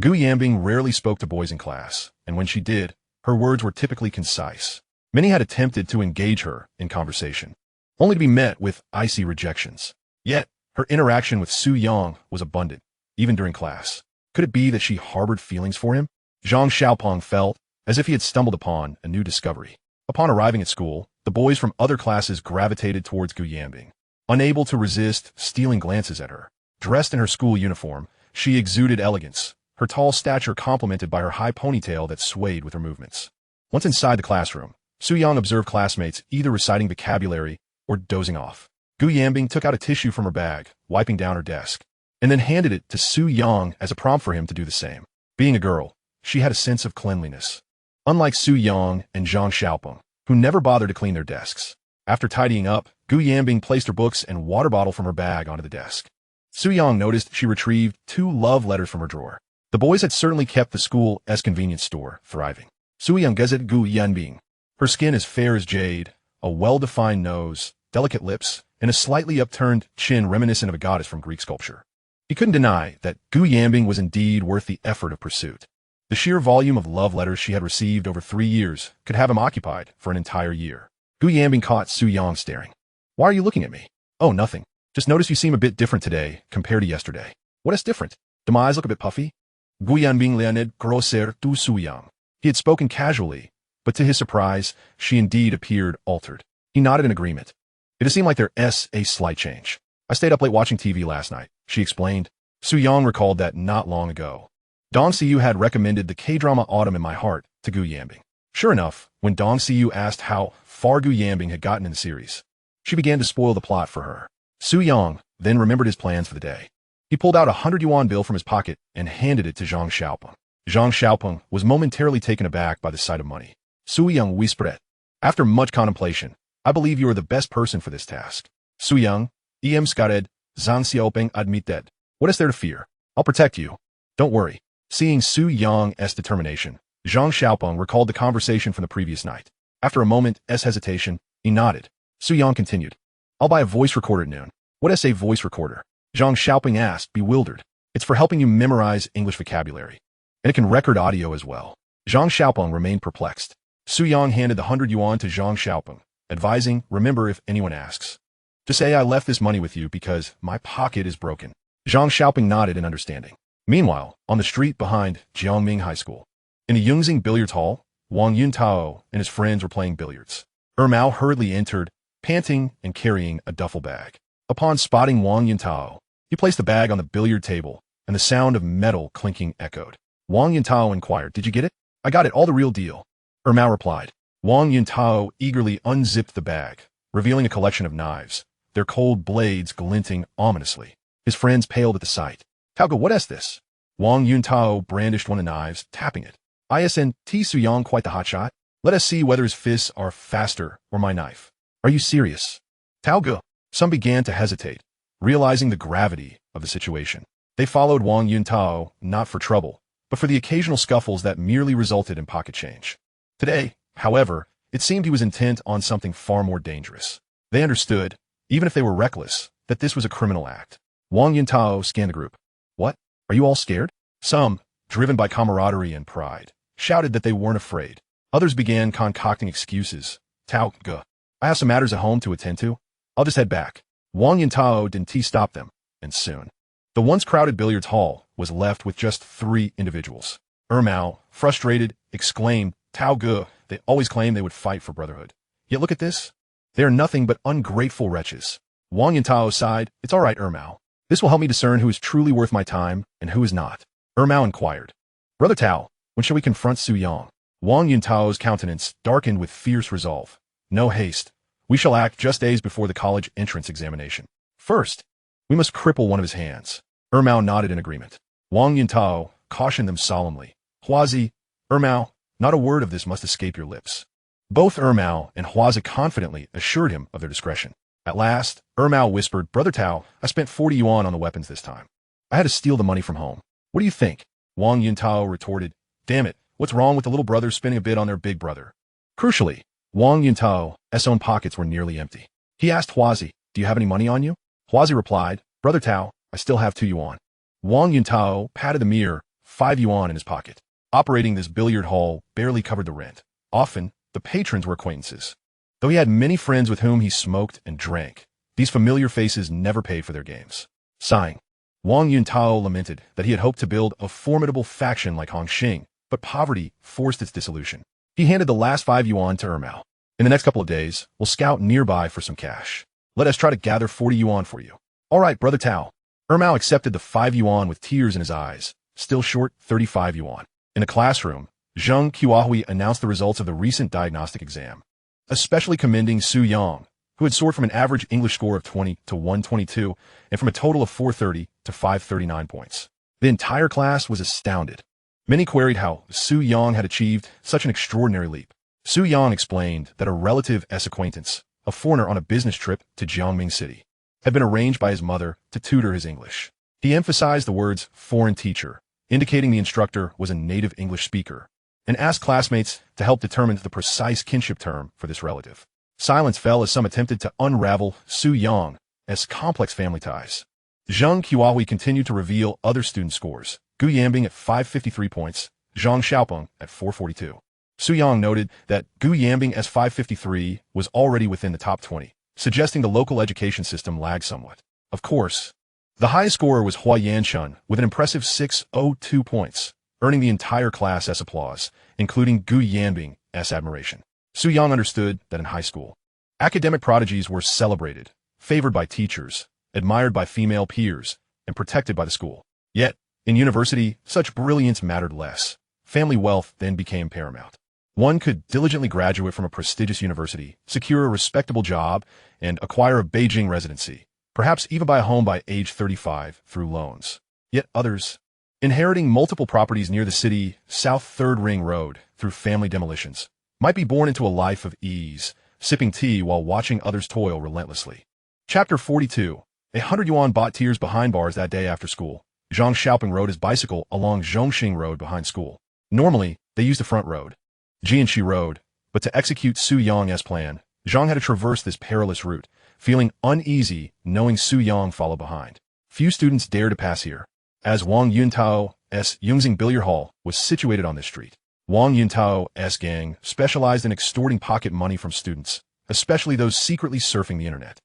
Gu Yanbing rarely spoke to boys in class, and when she did, her words were typically concise. Many had attempted to engage her in conversation, only to be met with icy rejections. Yet, her interaction with Su Yang was abundant, even during class. Could it be that she harbored feelings for him? Zhang Xiaopeng felt as if he had stumbled upon a new discovery. Upon arriving at school, the boys from other classes gravitated towards Gu Yanbing, unable to resist stealing glances at her. Dressed in her school uniform, she exuded elegance, her tall stature complemented by her high ponytail that swayed with her movements. Once inside the classroom, Su Yang observed classmates either reciting vocabulary or dozing off. Gu Yanbing took out a tissue from her bag, wiping down her desk, and then handed it to Su Yang as a prompt for him to do the same. Being a girl, she had a sense of cleanliness. Unlike Su Yang and Zhang Xiaopeng, who never bothered to clean their desks. After tidying up, Gu Yanbing placed her books and water bottle from her bag onto the desk. Su Yang noticed she retrieved 2 love letters from her drawer. The boys had certainly kept the school as convenience store thriving. Su Yang gazet Gu Yanbing. Her skin is fair as jade, a well-defined nose, delicate lips, and a slightly upturned chin reminiscent of a goddess from Greek sculpture. He couldn't deny that Gu Yanbing was indeed worth the effort of pursuit. The sheer volume of love letters she had received over 3 years could have him occupied for an entire year. Gu Yanbing caught Su Yang staring. "Why are you looking at me?" "Oh, nothing. Just notice you seem a bit different today compared to yesterday." "What is different? Do my eyes look a bit puffy?" Gu Yanbing leaned grosser to Su Yang. He had spoken casually, but to his surprise, she indeed appeared altered. He nodded in agreement. "It seemed like there's a slight change. I stayed up late watching TV last night," she explained. Su Yang recalled that not long ago, Dong Siyu had recommended the K-drama Autumn in My Heart to Gu Yanbing. Sure enough, when Dong Siyu asked how far Gu Yanbing had gotten in the series, she began to spoil the plot for her. Su Yang then remembered his plans for the day. He pulled out a 100 yuan bill from his pocket and handed it to Zhang Xiaopeng. Zhang Xiaopeng was momentarily taken aback by the sight of money. Su Yang whispered, "After much contemplation, I believe you are the best person for this task." Su Yang, em skared, Zhang Xiaopeng admitted. "What is there to fear? I'll protect you. Don't worry." Seeing Su Yang's determination, Zhang Xiaopeng recalled the conversation from the previous night. After a moment's hesitation, he nodded. Su Yang continued, "I'll buy a voice recorder at noon." "What is a voice recorder?" Zhang Xiaopeng asked, bewildered. "It's for helping you memorize English vocabulary. And it can record audio as well." Zhang Xiaopeng remained perplexed. Su Yang handed the 100 yuan to Zhang Xiaopeng, advising, "Remember if anyone asks, just say I left this money with you because my pocket is broken." Zhang Xiaopeng nodded in understanding. Meanwhile, on the street behind Jiangming High School, in the Yunxing billiards hall, Wang Yuntao and his friends were playing billiards. Mao hurriedly entered, panting and carrying a duffel bag. Upon spotting Wang Yuntao, he placed the bag on the billiard table, and the sound of metal clinking echoed. Wang Yuntao inquired, "Did you get it?" "I got it, all the real deal," Mao replied. Wang Yuntao eagerly unzipped the bag, revealing a collection of knives, their cold blades glinting ominously. His friends paled at the sight. "Taoge, what is this?" Wang Yuntao brandished one of the knives, tapping it. "Isn't Su Yang quite the hotshot? Let us see whether his fists are faster or my knife." "Are you serious?" "Taoge." Some began to hesitate, realizing the gravity of the situation. They followed Wang Yuntao not for trouble, but for the occasional scuffles that merely resulted in pocket change. Today, however, it seemed he was intent on something far more dangerous. They understood, even if they were reckless, that this was a criminal act. Wang Yuntao scanned the group. "What? Are you all scared?" Some, driven by camaraderie and pride, shouted that they weren't afraid. Others began concocting excuses. "Taoge, I have some matters at home to attend to. I'll just head back." Wang Yuntao didn't stop them, and soon, the once crowded billiards hall was left with just 3 individuals. Mao, frustrated, exclaimed, "Taoge, they always claim they would fight for brotherhood. Yet look at this. They are nothing but ungrateful wretches." Wang Yuntao sighed. "It's all right, Mao. This will help me discern who is truly worth my time and who is not." Mao inquired, "Brother Tao, when shall we confront Su Yang?" Wang Yuntao's countenance darkened with fierce resolve. "No haste. We shall act just days before the college entrance examination. First, we must cripple one of his hands." Mao nodded in agreement. Wang Yuntao cautioned them solemnly. "Huazi, Mao, not a word of this must escape your lips." Both Mao and Huazi confidently assured him of their discretion. At last, Mao whispered, "Brother Tao, I spent 40 yuan on the weapons this time. I had to steal the money from home. What do you think?" Wang Yuntao retorted, "Damn it, what's wrong with the little brothers spending a bit on their big brother?" Crucially, Wang Yuntao's own pockets were nearly empty. He asked Huazi, "Do you have any money on you?" Huazi replied, "Brother Tao, I still have 2 yuan." Wang Yuntao patted the mirror, 5 yuan in his pocket. Operating this billiard hall barely covered the rent. Often, the patrons were acquaintances. Though he had many friends with whom he smoked and drank, these familiar faces never paid for their games. Sighing, Wang Yuntao lamented that he had hoped to build a formidable faction like Hongxing, but poverty forced its dissolution. He handed the last 5 yuan to Ermao. In the next couple of days, we'll scout nearby for some cash. Let us try to gather 40 yuan for you. All right, Brother Tao. Ermao accepted the 5 yuan with tears in his eyes. Still short 35 yuan. In the classroom, Zheng Qiahui announced the results of the recent diagnostic exam, especially commending Su Yang, who had soared from an average English score of 20 to 122 and from a total of 430 to 539 points. The entire class was astounded. Many queried how Su Yang had achieved such an extraordinary leap. Su Yang explained that a relative-s acquaintance, a foreigner on a business trip to Jiangming City, had been arranged by his mother to tutor his English. He emphasized the words foreign teacher, indicating the instructor was a native English speaker, and asked classmates to help determine the precise kinship term for this relative. Silence fell as some attempted to unravel Su Yang's complex family ties. Zheng Qiahui continued to reveal other student scores. Gu Yanbing at 553 points, Zhang Xiaopeng at 442. Su Yang noted that Gu Yanbing's 553 was already within the top 20, suggesting the local education system lagged somewhat. Of course, the highest scorer was Hua Yanshun with an impressive 602 points, earning the entire class's applause, including Gu Yanbing's admiration. Su Yang understood that in high school, academic prodigies were celebrated, favored by teachers, admired by female peers, and protected by the school. Yet, in university, such brilliance mattered less. Family wealth then became paramount. One could diligently graduate from a prestigious university, secure a respectable job, and acquire a Beijing residency, perhaps even buy a home by age 35 through loans. Yet others, inheriting multiple properties near the city, South 3rd Ring Road, through family demolitions, might be born into a life of ease, sipping tea while watching others toil relentlessly. Chapter 42. 100 yuan bought tears behind bars that day after school. Zhang Xiaoping rode his bicycle along Zhongxing Road behind school. Normally, they used the front road, Jianxi Road, but to execute Su Yang's plan, Zhang had to traverse this perilous route, feeling uneasy knowing Su Yang followed behind. Few students dared to pass here, as Wang Yuntao's Yungxing Billiard Hall was situated on this street. Wang Yuntao's gang specialized in extorting pocket money from students, especially those secretly surfing the internet.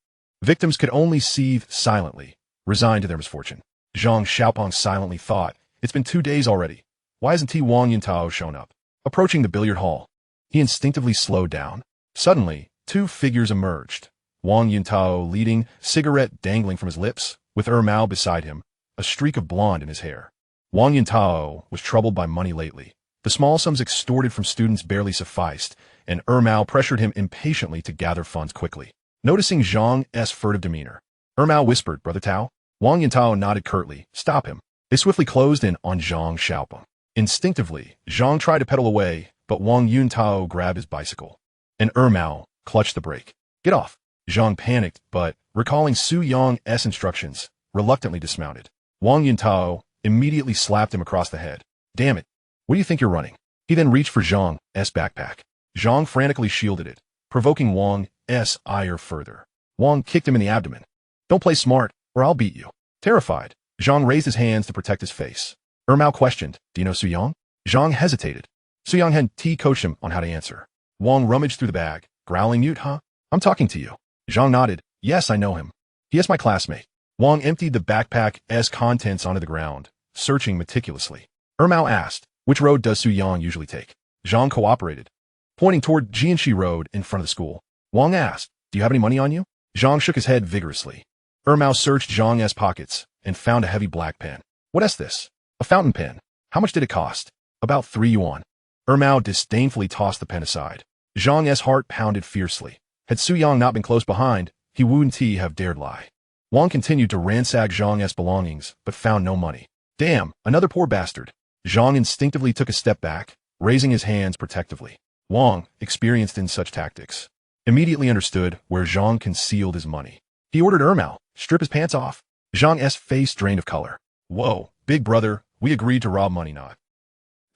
Victims could only seethe silently, resigned to their misfortune. Zhang Xiaopeng silently thought, it's been 2 days already. Why hasn't Wang Yuntao shown up? Approaching the billiard hall, he instinctively slowed down. Suddenly, 2 figures emerged. Wang Yuntao leading, cigarette dangling from his lips, with Ermao beside him, a streak of blonde in his hair. Wang Yuntao was troubled by money lately. The small sums extorted from students barely sufficed, and Ermao pressured him impatiently to gather funds quickly. Noticing Zhang's furtive demeanor, Ermao whispered, Brother Tao. Wang Yuntao nodded curtly. Stop him. They swiftly closed in on Zhang Xiaopeng. Instinctively, Zhang tried to pedal away, but Wang Yuntao grabbed his bicycle, and Ermao clutched the brake. Get off. Zhang panicked, but, recalling Su Yang's instructions, reluctantly dismounted. Wang Yuntao immediately slapped him across the head. Damn it. Where do you think you're running? He then reached for Zhang's backpack. Zhang frantically shielded it, provoking Wang's ire further. Wang kicked him in the abdomen. Don't play smart, or I'll beat you. Terrified, Zhang raised his hands to protect his face. Ermao questioned, do you know Su Yang? Zhang hesitated. Su Yang had coached him on how to answer. Wang rummaged through the bag, growling, mute, huh? I'm talking to you. Zhang nodded. Yes, I know him. He is my classmate. Wang emptied the backpack's contents onto the ground, searching meticulously. Ermao asked, which road does Su Yang usually take? Zhang cooperated, pointing toward Jianxi Road in front of the school. Wang asked, do you have any money on you? Zhang shook his head vigorously. Ermao searched Zhang's pockets and found a heavy black pen. What is this? A fountain pen. How much did it cost? About 3 yuan. Ermao disdainfully tossed the pen aside. Zhang's heart pounded fiercely. Had Su Yang not been close behind, he wouldn't have dared lie. Wang continued to ransack Zhang's belongings, but found no money. Damn, another poor bastard. Zhang instinctively took a step back, raising his hands protectively. Wang, experienced in such tactics, immediately understood where Zhang concealed his money. He ordered Ermao, strip his pants off. Zhang's face drained of color. Whoa, big brother, we agreed to rob money, not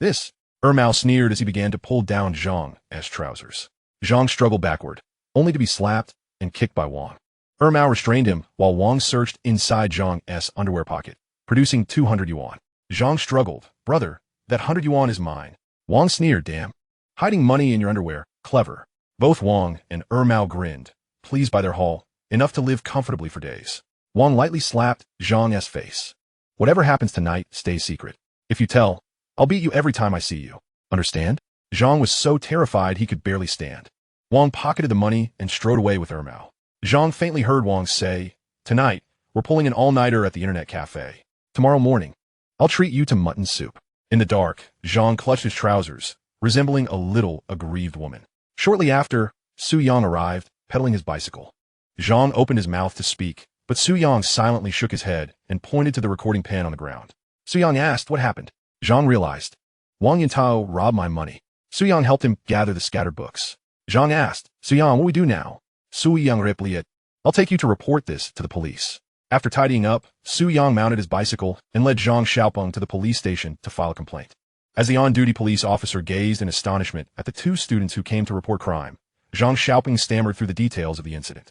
this. Ermao sneered as he began to pull down Zhang's trousers. Zhang struggled backward, only to be slapped and kicked by Wang. Ermao restrained him while Wang searched inside Zhang's underwear pocket, producing 200 yuan. Zhang struggled, Brother, that 100 yuan is mine. Wang sneered, damn. Hiding money in your underwear, clever. Both Wang and Mao grinned, pleased by their haul, enough to live comfortably for days. Wang lightly slapped Zheng's face. Whatever happens tonight stays secret. If you tell, I'll beat you every time I see you. Understand? Zheng was so terrified he could barely stand. Wang pocketed the money and strode away with Mao. Zheng faintly heard Wang say, tonight, we're pulling an all-nighter at the internet cafe. Tomorrow morning, I'll treat you to mutton soup. In the dark, Zheng clutched his trousers, resembling a little aggrieved woman. Shortly after, Su Yang arrived, pedaling his bicycle. Zheng opened his mouth to speak, but Su Yang silently shook his head and pointed to the recording pen on the ground. Su Yang asked what happened. Zheng realized. Wang Yintao robbed my money. Su Yang helped him gather the scattered books. Zheng asked, Su Yang, what do we do now? Su Yang replied, I'll take you to report this to the police. After tidying up, Su Yang mounted his bicycle and led Zhang Xiaopeng to the police station to file a complaint. As the on-duty police officer gazed in astonishment at the two students who came to report crime, Zhang Xiaopeng stammered through the details of the incident.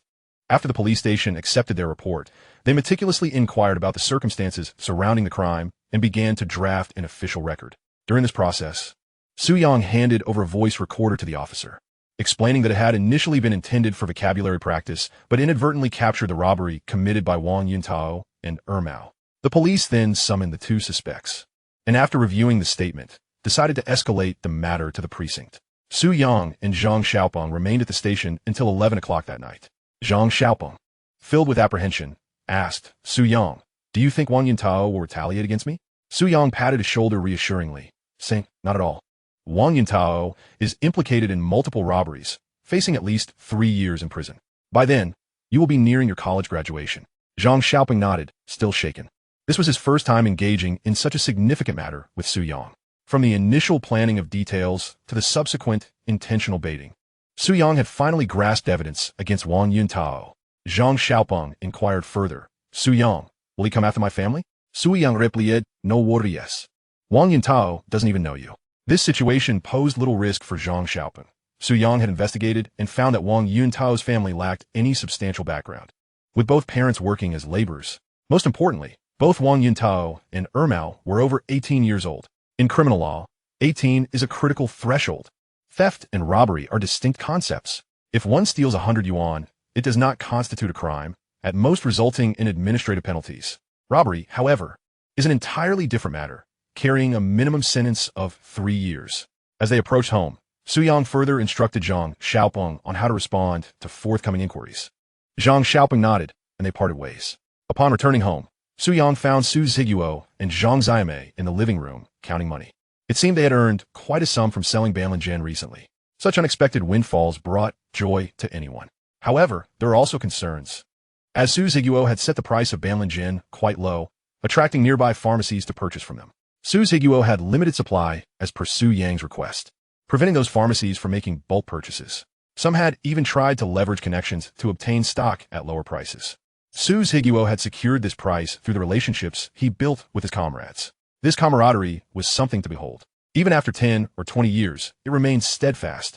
After the police station accepted their report, they meticulously inquired about the circumstances surrounding the crime and began to draft an official record. During this process, Su Yang handed over a voice recorder to the officer, explaining that it had initially been intended for vocabulary practice, but inadvertently captured the robbery committed by Wang Yintao and Mao. The police then summoned the two suspects, and after reviewing the statement, decided to escalate the matter to the precinct. Su Yang and Zhang Xiaopeng remained at the station until 11 o'clock that night. Zhang Xiaopeng, filled with apprehension, asked, Su Yang, do you think Wang Yintao will retaliate against me? Su Yang patted his shoulder reassuringly, saying, not at all. Wang Yintao is implicated in multiple robberies, facing at least 3 years in prison. By then, you will be nearing your college graduation. Zhang Xiaopeng nodded, still shaken. This was his first time engaging in such a significant matter with Su Yang. From the initial planning of details to the subsequent intentional baiting, Su Yang had finally grasped evidence against Wang Yintao. Zhang Xiaopeng inquired further, Su Yang, will he come after my family? Su Yang replied, no worries. Wang Yintao doesn't even know you. This situation posed little risk for Zhang Xiaopeng. Su Yang had investigated and found that Wang Yintao's family lacked any substantial background, with both parents working as laborers. Most importantly, both Wang Yintao and Mao were over 18 years old. In criminal law, 18 is a critical threshold. Theft and robbery are distinct concepts. If one steals 100 yuan, it does not constitute a crime, at most resulting in administrative penalties. Robbery, however, is an entirely different matter, carrying a minimum sentence of 3 years. As they approached home, Su Yang further instructed Zhang Xiaopeng on how to respond to forthcoming inquiries. Zhang Xiaopeng nodded, and they parted ways. Upon returning home, Su Yang found Su Zhiguo and Zhang Ziyame in the living room, counting money. It seemed they had earned quite a sum from selling Banlin recently. Such unexpected windfalls brought joy to anyone. However, there are also concerns, as Su Zhiguo had set the price of Banlin quite low, attracting nearby pharmacies to purchase from them. Su Zhiguo had limited supply as per Su Yang's request, preventing those pharmacies from making bulk purchases. Some had even tried to leverage connections to obtain stock at lower prices. Su Zhiguo had secured this price through the relationships he built with his comrades. This camaraderie was something to behold. Even after 10 or 20 years, it remained steadfast.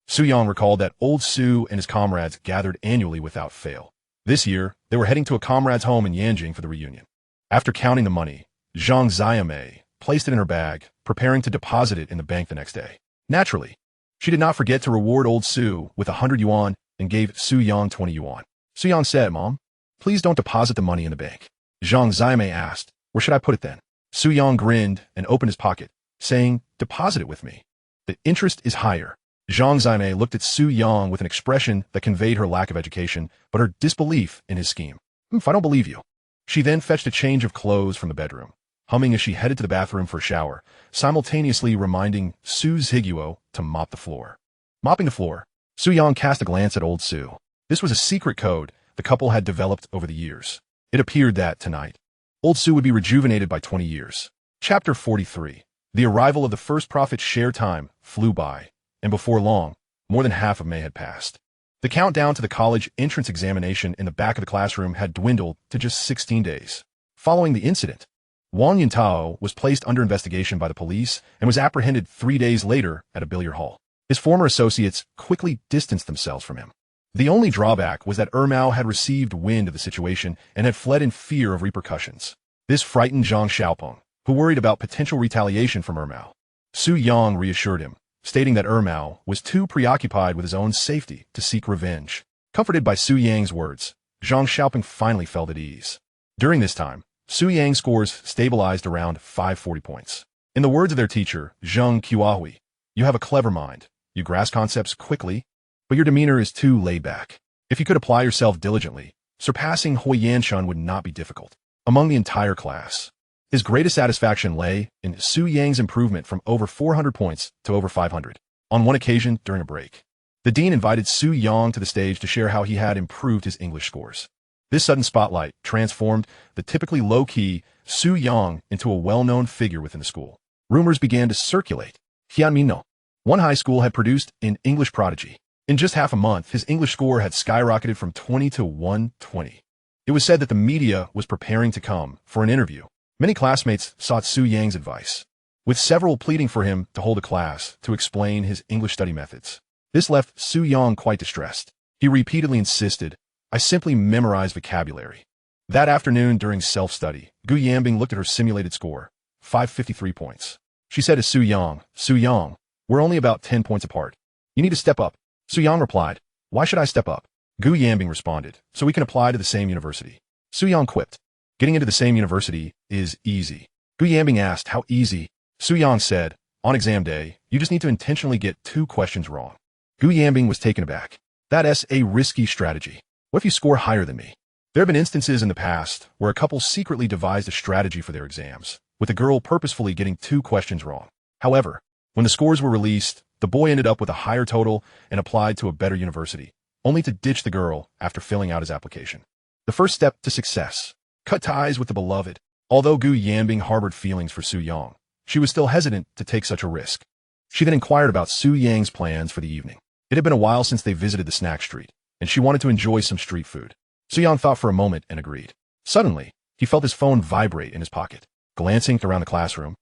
Su Yang recalled that old Su and his comrades gathered annually without fail. This year, they were heading to a comrade's home in Yanjing for the reunion. After counting the money, Zhang Ziyame placed it in her bag, preparing to deposit it in the bank the next day. Naturally, she did not forget to reward old Su with 100 yuan and gave Su Yang 20 yuan. Su Yang said, Mom, please don't deposit the money in the bank. Zhang Ziyame asked, where should I put it then? Su Yang grinned and opened his pocket, saying, deposit it with me. The interest is higher. Zhang Ziyame looked at Su Yang with an expression that conveyed her lack of education, but her disbelief in his scheme. If I don't believe you. She then fetched a change of clothes from the bedroom, humming as she headed to the bathroom for a shower, simultaneously reminding Su Zhiguo to mop the floor. Mopping the floor, Su Yang cast a glance at old Su. This was a secret code the couple had developed over the years. It appeared that, tonight, old Su would be rejuvenated by 20 years. Chapter 43. The arrival of the first prophet's share time flew by, and before long, more than half of May had passed. The countdown to the college entrance examination in the back of the classroom had dwindled to just 16 days. Following the incident, Wang Yintao was placed under investigation by the police and was apprehended 3 days later at a billiard hall. His former associates quickly distanced themselves from him. The only drawback was that Mao had received wind of the situation and had fled in fear of repercussions. This frightened Zhang Xiaopeng, who worried about potential retaliation from Ermao. Su Yang reassured him, stating that Ermao was too preoccupied with his own safety to seek revenge. Comforted by Su Yang's words, Zheng Xiaoping finally felt at ease. During this time, Su Yang's scores stabilized around 540 points. In the words of their teacher, Zheng Qiahui, you have a clever mind, you grasp concepts quickly, but your demeanor is too laid back. If you could apply yourself diligently, surpassing Hui Yanshun would not be difficult. Among the entire class, his greatest satisfaction lay in Su Yang's improvement from over 400 points to over 500. On one occasion, during a break, the dean invited Su Yang to the stage to share how he had improved his English scores. This sudden spotlight transformed the typically low-key Su Yang into a well-known figure within the school. Rumors began to circulate. Tianmino, one high school, had produced an English prodigy. In just half a month, his English score had skyrocketed from 20 to 120. It was said that the media was preparing to come for an interview. Many classmates sought Su Yang's advice, with several pleading for him to hold a class to explain his English study methods. This left Su Yang quite distressed. He repeatedly insisted, I simply memorize vocabulary. That afternoon during self-study, Gu Yanbing looked at her simulated score, 553 points. She said to Su Yang, we're only about 10 points apart. You need to step up. Su Yang replied, why should I step up? Gu Yanbing responded, so we can apply to the same university. Su Yang quipped, getting into the same university is easy. Gu Yanbing asked, how easy? Su Yang said, on exam day, you just need to intentionally get 2 questions wrong. Gu Yanbing was taken aback. That's a risky strategy. What if you score higher than me? There have been instances in the past where a couple secretly devised a strategy for their exams, with a girl purposefully getting 2 questions wrong. However, when the scores were released, the boy ended up with a higher total and applied to a better university, only to ditch the girl after filling out his application. The first step to success: cut ties with the beloved. Although Gu Yanbing harbored feelings for Su Yang, she was still hesitant to take such a risk. She then inquired about Su Yang's plans for the evening. It had been a while since they visited the snack street, and she wanted to enjoy some street food. Su Yang thought for a moment and agreed. Suddenly, he felt his phone vibrate in his pocket. Glancing around the classroom,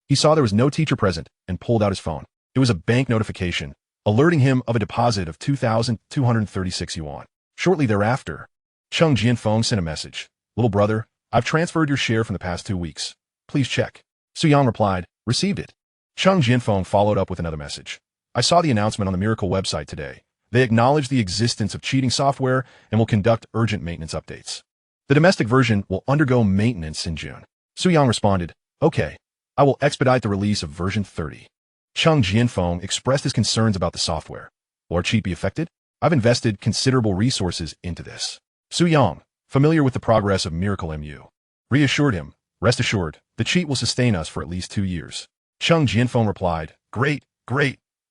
he saw there was no teacher present and pulled out his phone. It was a bank notification, alerting him of a deposit of 2,236 yuan. Shortly thereafter, Cheng Jianfeng sent a message. Little brother, I've transferred your share from the past 2 weeks. Please check. Su Yang replied, received it. Cheng Jianfeng followed up with another message. I saw the announcement on the Miracle website today. They acknowledge the existence of cheating software and will conduct urgent maintenance updates. The domestic version will undergo maintenance in June. Su Yang responded, okay, I will expedite the release of version 30. Cheng Jianfeng expressed his concerns about the software. Will our cheat be affected? I've invested considerable resources into this. Su Yang, familiar with the progress of Miracle MU, reassured him, rest assured, the cheat will sustain us for at least 2 years. Cheng Jianfeng replied, great,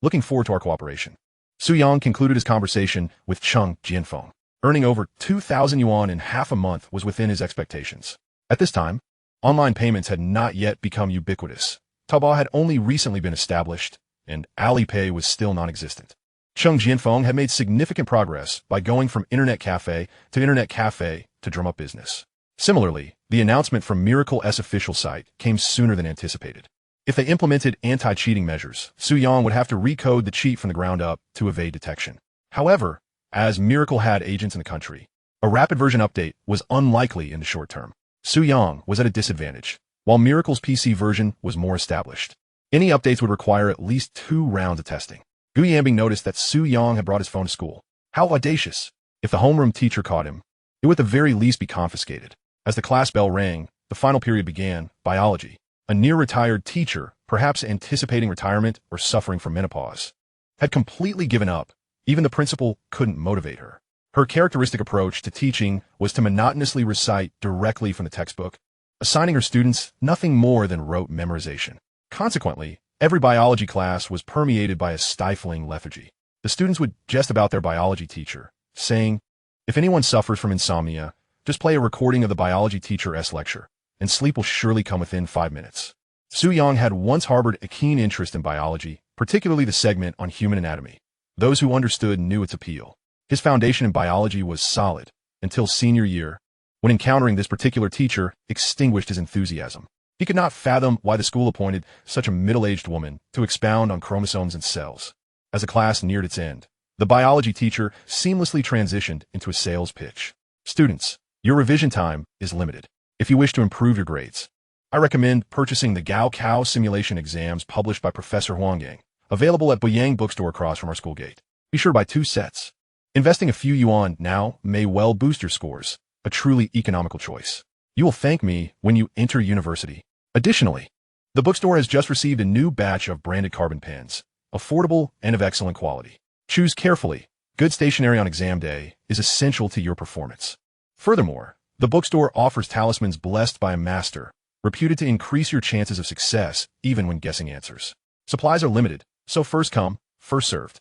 looking forward to our cooperation. Su Yang concluded his conversation with Cheng Jianfeng. Earning over 2,000 yuan in half a month was within his expectations. At this time, online payments had not yet become ubiquitous. Taobao had only recently been established, and Alipay was still non-existent. Cheng Jianfeng had made significant progress by going from internet cafe to drum up business. Similarly, the announcement from Miracle's official site came sooner than anticipated. If they implemented anti-cheating measures, Su Yang would have to recode the cheat from the ground up to evade detection. However, as Miracle had agents in the country, a rapid version update was unlikely in the short term. Su Yang was at a disadvantage, while Miracle's PC version was more established. Any updates would require at least 2 rounds of testing. Gu Yanbing noticed that Su Yang had brought his phone to school. How audacious! If the homeroom teacher caught him, it would at the very least be confiscated. As the class bell rang, the final period began, biology. A near-retired teacher, perhaps anticipating retirement or suffering from menopause, had completely given up. Even the principal couldn't motivate her. Her characteristic approach to teaching was to monotonously recite directly from the textbook, assigning her students nothing more than rote memorization. Consequently, every biology class was permeated by a stifling lethargy. The students would jest about their biology teacher, saying, if anyone suffers from insomnia, just play a recording of the biology teacher's lecture, and sleep will surely come within 5 minutes. Su Yang had once harbored a keen interest in biology, particularly the segment on human anatomy. Those who understood knew its appeal. His foundation in biology was solid, until senior year, when encountering this particular teacher extinguished his enthusiasm. He could not fathom why the school appointed such a middle-aged woman to expound on chromosomes and cells. As the class neared its end, the biology teacher seamlessly transitioned into a sales pitch. Students, your revision time is limited. If you wish to improve your grades, I recommend purchasing the Gaokao Simulation Exams published by Professor Huang Yang, available at Boyang Bookstore across from our school gate. Be sure to buy 2 sets. Investing a few yuan now may well boost your scores, a truly economical choice. You will thank me when you enter university. Additionally, the bookstore has just received a new batch of branded carbon pens, affordable and of excellent quality. Choose carefully. Good stationery on exam day is essential to your performance. Furthermore, the bookstore offers talismans blessed by a master, reputed to increase your chances of success even when guessing answers. Supplies are limited, so first come, first served.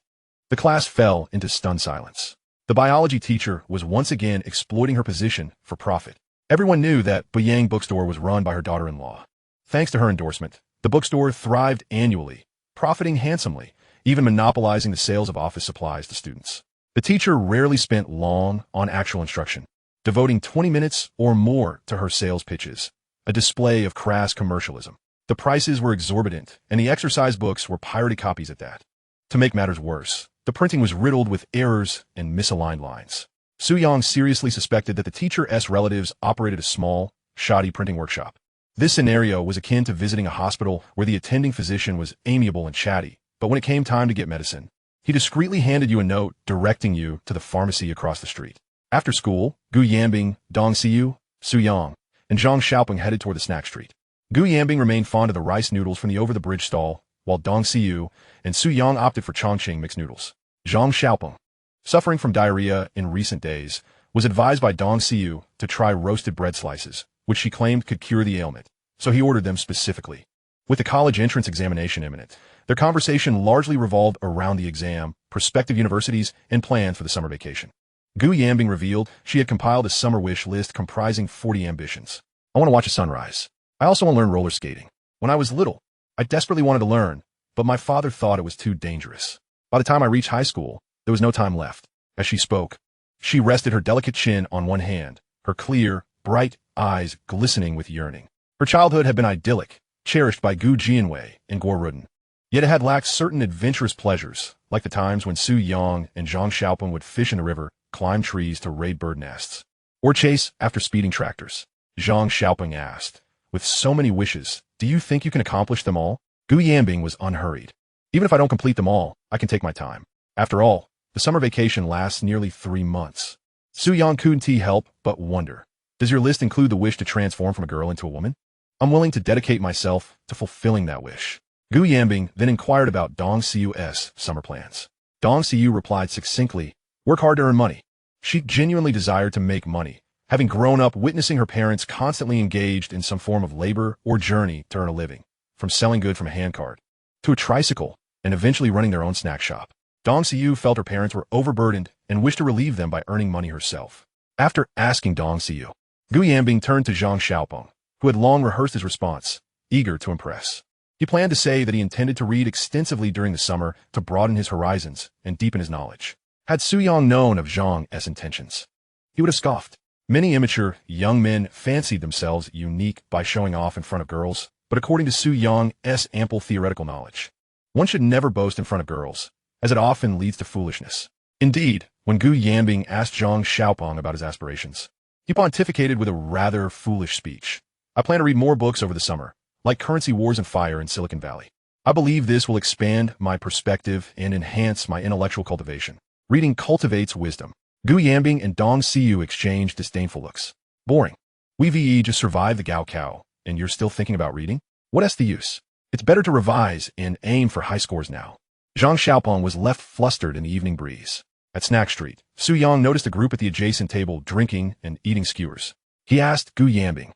The class fell into stunned silence. The biology teacher was once again exploiting her position for profit. Everyone knew that Boyang Bookstore was run by her daughter-in-law. Thanks to her endorsement, the bookstore thrived annually, profiting handsomely, even monopolizing the sales of office supplies to students. The teacher rarely spent long on actual instruction, devoting 20 minutes or more to her sales pitches, a display of crass commercialism. The prices were exorbitant, and the exercise books were pirated copies at that. To make matters worse, the printing was riddled with errors and misaligned lines. Su Yang seriously suspected that the teacher's relatives operated a small, shoddy printing workshop. This scenario was akin to visiting a hospital where the attending physician was amiable and chatty, but when it came time to get medicine, he discreetly handed you a note directing you to the pharmacy across the street. After school, Gu Yanbing, Dong Xiu, Su Yang, and Zhang Xiaoping headed toward the snack street. Gu Yanbing remained fond of the rice noodles from the over-the-bridge stall, while Dong Xiu and Su Yang opted for Chongqing mixed noodles. Zhang Xiaoping, suffering from diarrhea in recent days, was advised by Dong Xiu to try roasted bread slices, which she claimed could cure the ailment, so he ordered them specifically. With the college entrance examination imminent, their conversation largely revolved around the exam, prospective universities, and plans for the summer vacation. Gu Yanbing revealed she had compiled a summer wish list comprising 40 ambitions. I want to watch a sunrise. I also want to learn roller skating. When I was little, I desperately wanted to learn, but my father thought it was too dangerous. By the time I reached high school, there was no time left. As she spoke, she rested her delicate chin on one hand, her clear, bright eyes glistening with yearning. Her childhood had been idyllic, cherished by Gu Jianwei and Guo Ruden. Yet it had lacked certain adventurous pleasures, like the times when Su Yang and Zhang Xiaoping would fish in the river, climb trees to raid bird nests, or chase after speeding tractors. Zhang Xiaoping asked, with so many wishes, do you think you can accomplish them all? Gu Yanbing was unhurried. Even if I don't complete them all, I can take my time. After all, the summer vacation lasts nearly 3 months. Su Yang couldn't help but wonder, does your list include the wish to transform from a girl into a woman? I'm willing to dedicate myself to fulfilling that wish. Gu Yanbing then inquired about Dong Xiu's summer plans. Dong Xiu replied succinctly, work hard to earn money. She genuinely desired to make money, having grown up witnessing her parents constantly engaged in some form of labor or journey to earn a living, from selling good from a handcart to a tricycle and eventually running their own snack shop. Dong Xiu felt her parents were overburdened and wished to relieve them by earning money herself. After asking Dong Xiu, Gu Yanbing turned to Zhang Xiaoping, who had long rehearsed his response, eager to impress. He planned to say that he intended to read extensively during the summer to broaden his horizons and deepen his knowledge. Had Su Yang known of Zhang's intentions, he would have scoffed. Many immature young men fancied themselves unique by showing off in front of girls, but according to Su Yang's ample theoretical knowledge, one should never boast in front of girls, as it often leads to foolishness. Indeed, when Gu Yanbing asked Zhang Xiaoping about his aspirations, he pontificated with a rather foolish speech. I plan to read more books over the summer, like Currency Wars and Fire in Silicon Valley. I believe this will expand my perspective and enhance my intellectual cultivation. Reading cultivates wisdom. Gu Yanbing and Dong Xiu exchanged disdainful looks. Boring. We just survived the Gaokao, and you're still thinking about reading? What's the use? It's better to revise and aim for high scores now. Zhang Xiaoping was left flustered in the evening breeze. At Snack Street, Su Yang noticed a group at the adjacent table drinking and eating skewers. He asked Gu Yanbing,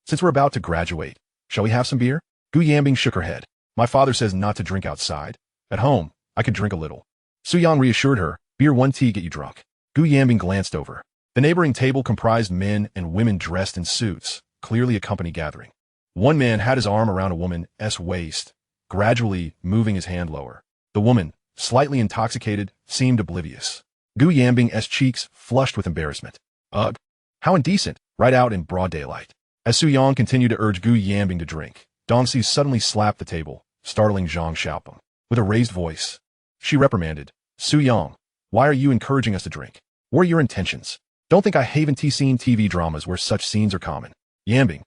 since we're about to graduate, shall we have some beer? Gu Yanbing shook her head. My father says not to drink outside. At home, I could drink a little. Su Yang reassured her, beer 1 tea get you drunk. Gu Yanbing glanced over. The neighboring table comprised men and women dressed in suits, clearly a company gathering. One man had his arm around a woman's waist, gradually moving his hand lower. The woman, slightly intoxicated, seemed oblivious. Gu Yanbing's cheeks flushed with embarrassment. Ugh, how indecent, right out in broad daylight. As Su Yang continued to urge Gu Yanbing to drink, Dong Xiu suddenly slapped the table, startling Zhang Xiaoping. With a raised voice, she reprimanded, Su Yang, why are you encouraging us to drink? What are your intentions? Don't think I haven't seen TV dramas where such scenes are common. Yanbing,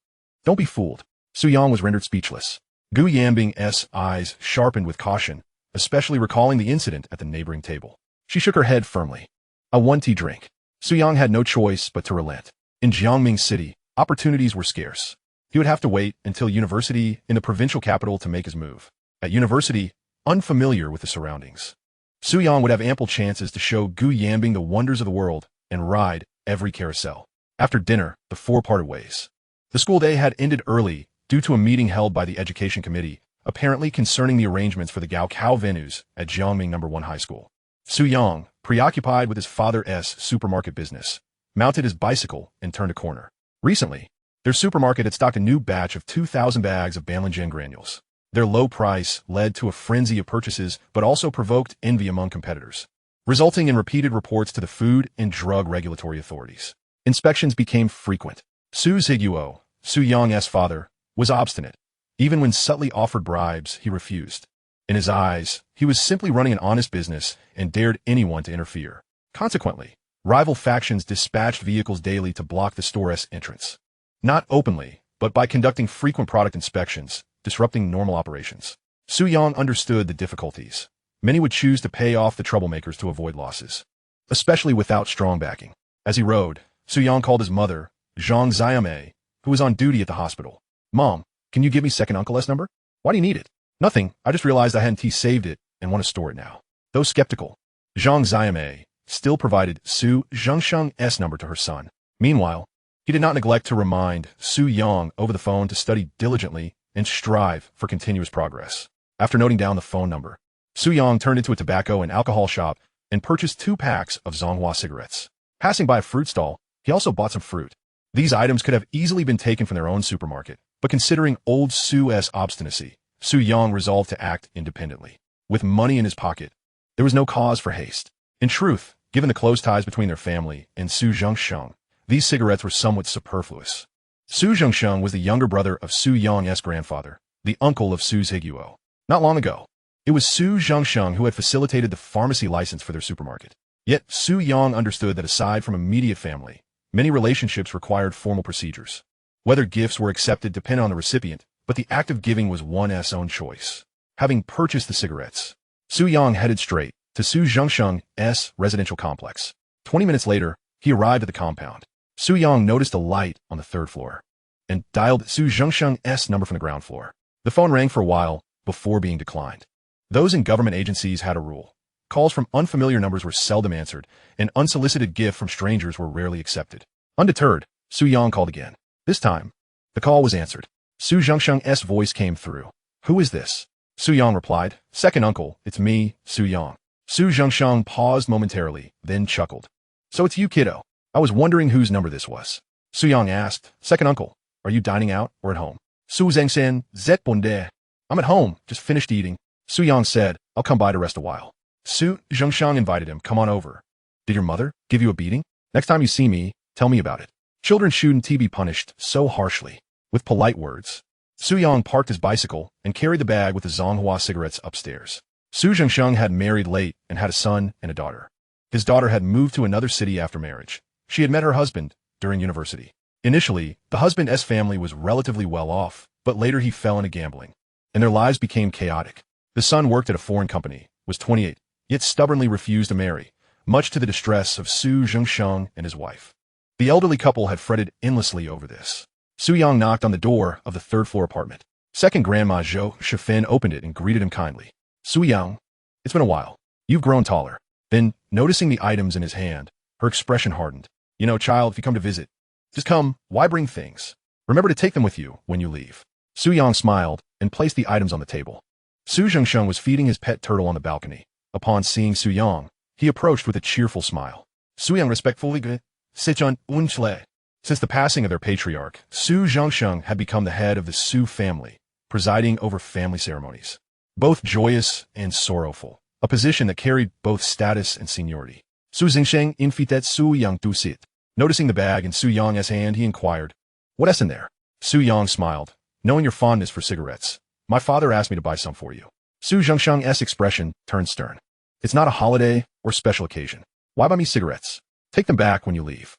don't be fooled. Su Yang was rendered speechless. Gu Yanbing's eyes sharpened with caution, especially recalling the incident at the neighboring table. She shook her head firmly. A one-tea drink. Su Yang had no choice but to relent. In Jiangming City, opportunities were scarce. He would have to wait until university in the provincial capital to make his move. At university, unfamiliar with the surroundings, Su Yang would have ample chances to show Gu Yanbing the wonders of the world and ride every carousel. After dinner, the four parted ways. The school day had ended early due to a meeting held by the education committee, apparently concerning the arrangements for the Gaokao venues at Jiangming No. 1 High School. Su Yang, preoccupied with his father's supermarket business, mounted his bicycle and turned a corner. Recently, their supermarket had stocked a new batch of 2,000 bags of Banlingen granules. Their low price led to a frenzy of purchases but also provoked envy among competitors, resulting in repeated reports to the Food and Drug Regulatory authorities. Inspections became frequent. Su Zhiguo, Su Yang's father, was obstinate. Even when subtly offered bribes, he refused. In his eyes, he was simply running an honest business and dared anyone to interfere. Consequently, rival factions dispatched vehicles daily to block the store's entrance. Not openly, but by conducting frequent product inspections, disrupting normal operations. Su Yang understood the difficulties. Many would choose to pay off the troublemakers to avoid losses, especially without strong backing. As he rode, Su Yang called his mother, Zheng Xiaomei, who was on duty at the hospital. Mom, can you give me second uncle's number? Why do you need it? Nothing, I just realized I hadn't saved it and want to store it now. Though skeptical, Zheng Xiaomei still provided Su Zhengsheng's number to her son. Meanwhile, he did not neglect to remind Su Yang over the phone to study diligently and strive for continuous progress. After noting down the phone number, Su Yang turned into a tobacco and alcohol shop and purchased 2 packs of Zonghua cigarettes. Passing by a fruit stall, he also bought some fruit. These items could have easily been taken from their own supermarket, but considering old Su's obstinacy, Su Yang resolved to act independently. With money in his pocket, there was no cause for haste. In truth, given the close ties between their family and Su Zhengsheng, these cigarettes were somewhat superfluous. Su Zhengsheng was the younger brother of Su Yang's grandfather, the uncle of Su Zhiguo. Not long ago, it was Su Zhengsheng who had facilitated the pharmacy license for their supermarket. Yet Su Yang understood that aside from immediate family, many relationships required formal procedures. Whether gifts were accepted depended on the recipient, but the act of giving was one's own choice. Having purchased the cigarettes, Su Yang headed straight to Su Zhengsheng's residential complex. 20 minutes later, he arrived at the compound. Su Yang noticed a light on the 3rd floor and dialed Su Zhengsheng's number from the ground floor. The phone rang for a while before being declined. Those in government agencies had a rule. Calls from unfamiliar numbers were seldom answered, and unsolicited gifts from strangers were rarely accepted. Undeterred, Su Yang called again. This time, the call was answered. Su Zhengsheng's voice came through. Who is this? Su Yang replied, Second uncle, it's me, Su Yang. Su Zhengsheng paused momentarily, then chuckled. So it's you, kiddo. I was wondering whose number this was. Su Yang asked, Second uncle, are you dining out or at home? Su Zhengsen, zet bonde. I'm at home, just finished eating. Su Yang said, I'll come by to rest a while. Su Zhengsheng invited him, come on over. Did your mother give you a beating? Next time you see me, tell me about it. Children shouldn't be punished so harshly. With polite words, Su Yang parked his bicycle and carried the bag with the Zonghua cigarettes upstairs. Su Zhengsheng had married late and had a son and a daughter. His daughter had moved to another city after marriage. She had met her husband during university. Initially, the husband's family was relatively well off, but later he fell into gambling, and their lives became chaotic. The son worked at a foreign company, was 28, yet stubbornly refused to marry, much to the distress of Su Zhengsheng and his wife. The elderly couple had fretted endlessly over this. Su Yang knocked on the door of the 3rd floor apartment. Second Grandma Zhou Shifan opened it and greeted him kindly. Su Yang, it's been a while. You've grown taller. Then, noticing the items in his hand, her expression hardened. You know, child, if you come to visit, just come, why bring things? Remember to take them with you when you leave. Su Yang smiled and placed the items on the table. Su Zhengsheng was feeding his pet turtle on the balcony. Upon seeing Su Yang, he approached with a cheerful smile. Su Yang respectfully greeted, Sichun Unchle. Since the passing of their patriarch, Su Zhengsheng had become the head of the Su family, presiding over family ceremonies. Both joyous and sorrowful, a position that carried both status and seniority. Su Zhengsheng invited Su Yang to sit. Noticing the bag in Su Yang's hand, he inquired, What's in there? Su Yang smiled, knowing your fondness for cigarettes. My father asked me to buy some for you. Su Zhengsheng's expression turned stern. It's not a holiday or special occasion. Why buy me cigarettes? Take them back when you leave.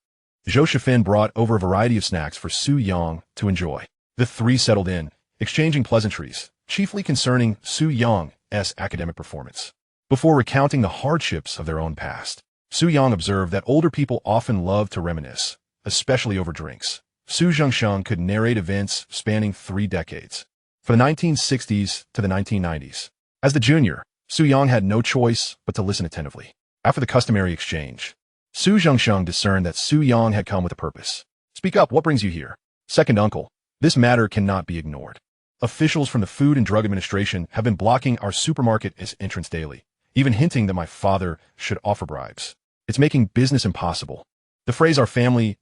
Zhou Shifan brought over a variety of snacks for Su Yang to enjoy. The three settled in, exchanging pleasantries, chiefly concerning Su Yang's academic performance. Before recounting the hardships of their own past, Su Yang observed that older people often love to reminisce, especially over drinks. Su Zhengsheng could narrate events spanning 3 decades, from the 1960s to the 1990s. As the junior, Su Yang had no choice but to listen attentively. After the customary exchange, Su Zhengsheng discerned that Su Yang had come with a purpose. Speak up, what brings you here? Second uncle, this matter cannot be ignored. Officials from the Food and Drug Administration have been blocking our supermarket's entrance daily, even hinting that my father should offer bribes. It's making business impossible. The phrase our family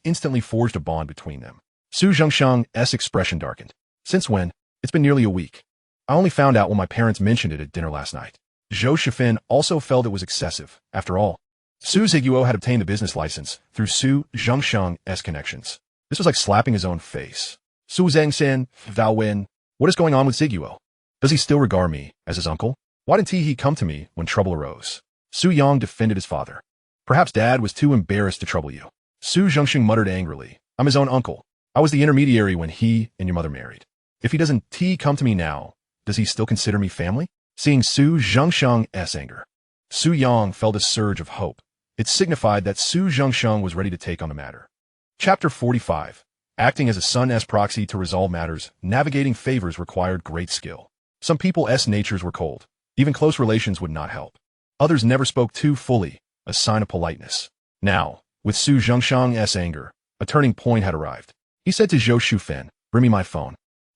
instantly forged a bond between them. Su Zhengsheng's expression darkened. Since when? It's been nearly a week. I only found out when my parents mentioned it at dinner last night. Zhou Shifan also felt it was excessive. After all, Su Ziguo had obtained the business license through Su Zhengsheng's connections. This was like slapping his own face. Su Zhengxian, Thou Wen, what is going on with Ziguo? Does he still regard me as his uncle? Why didn't he come to me when trouble arose? Su Yang defended his father. Perhaps Dad was too embarrassed to trouble you. Su Zhengsheng muttered angrily. I'm his own uncle. I was the intermediary when he and your mother married. If he doesn't come to me now, does he still consider me family? Seeing Su Zhengsheng's anger, Su Yang felt a surge of hope. It signified that Su Zhengsheng was ready to take on the matter. Chapter 45. Acting as a son's proxy to resolve matters, navigating favors required great skill. Some people's natures were cold. Even close relations would not help. Others never spoke too fully, a sign of politeness. Now, with Su Zhengsheng's anger, a turning point had arrived. He said to Zhou Shufan, bring me my phone.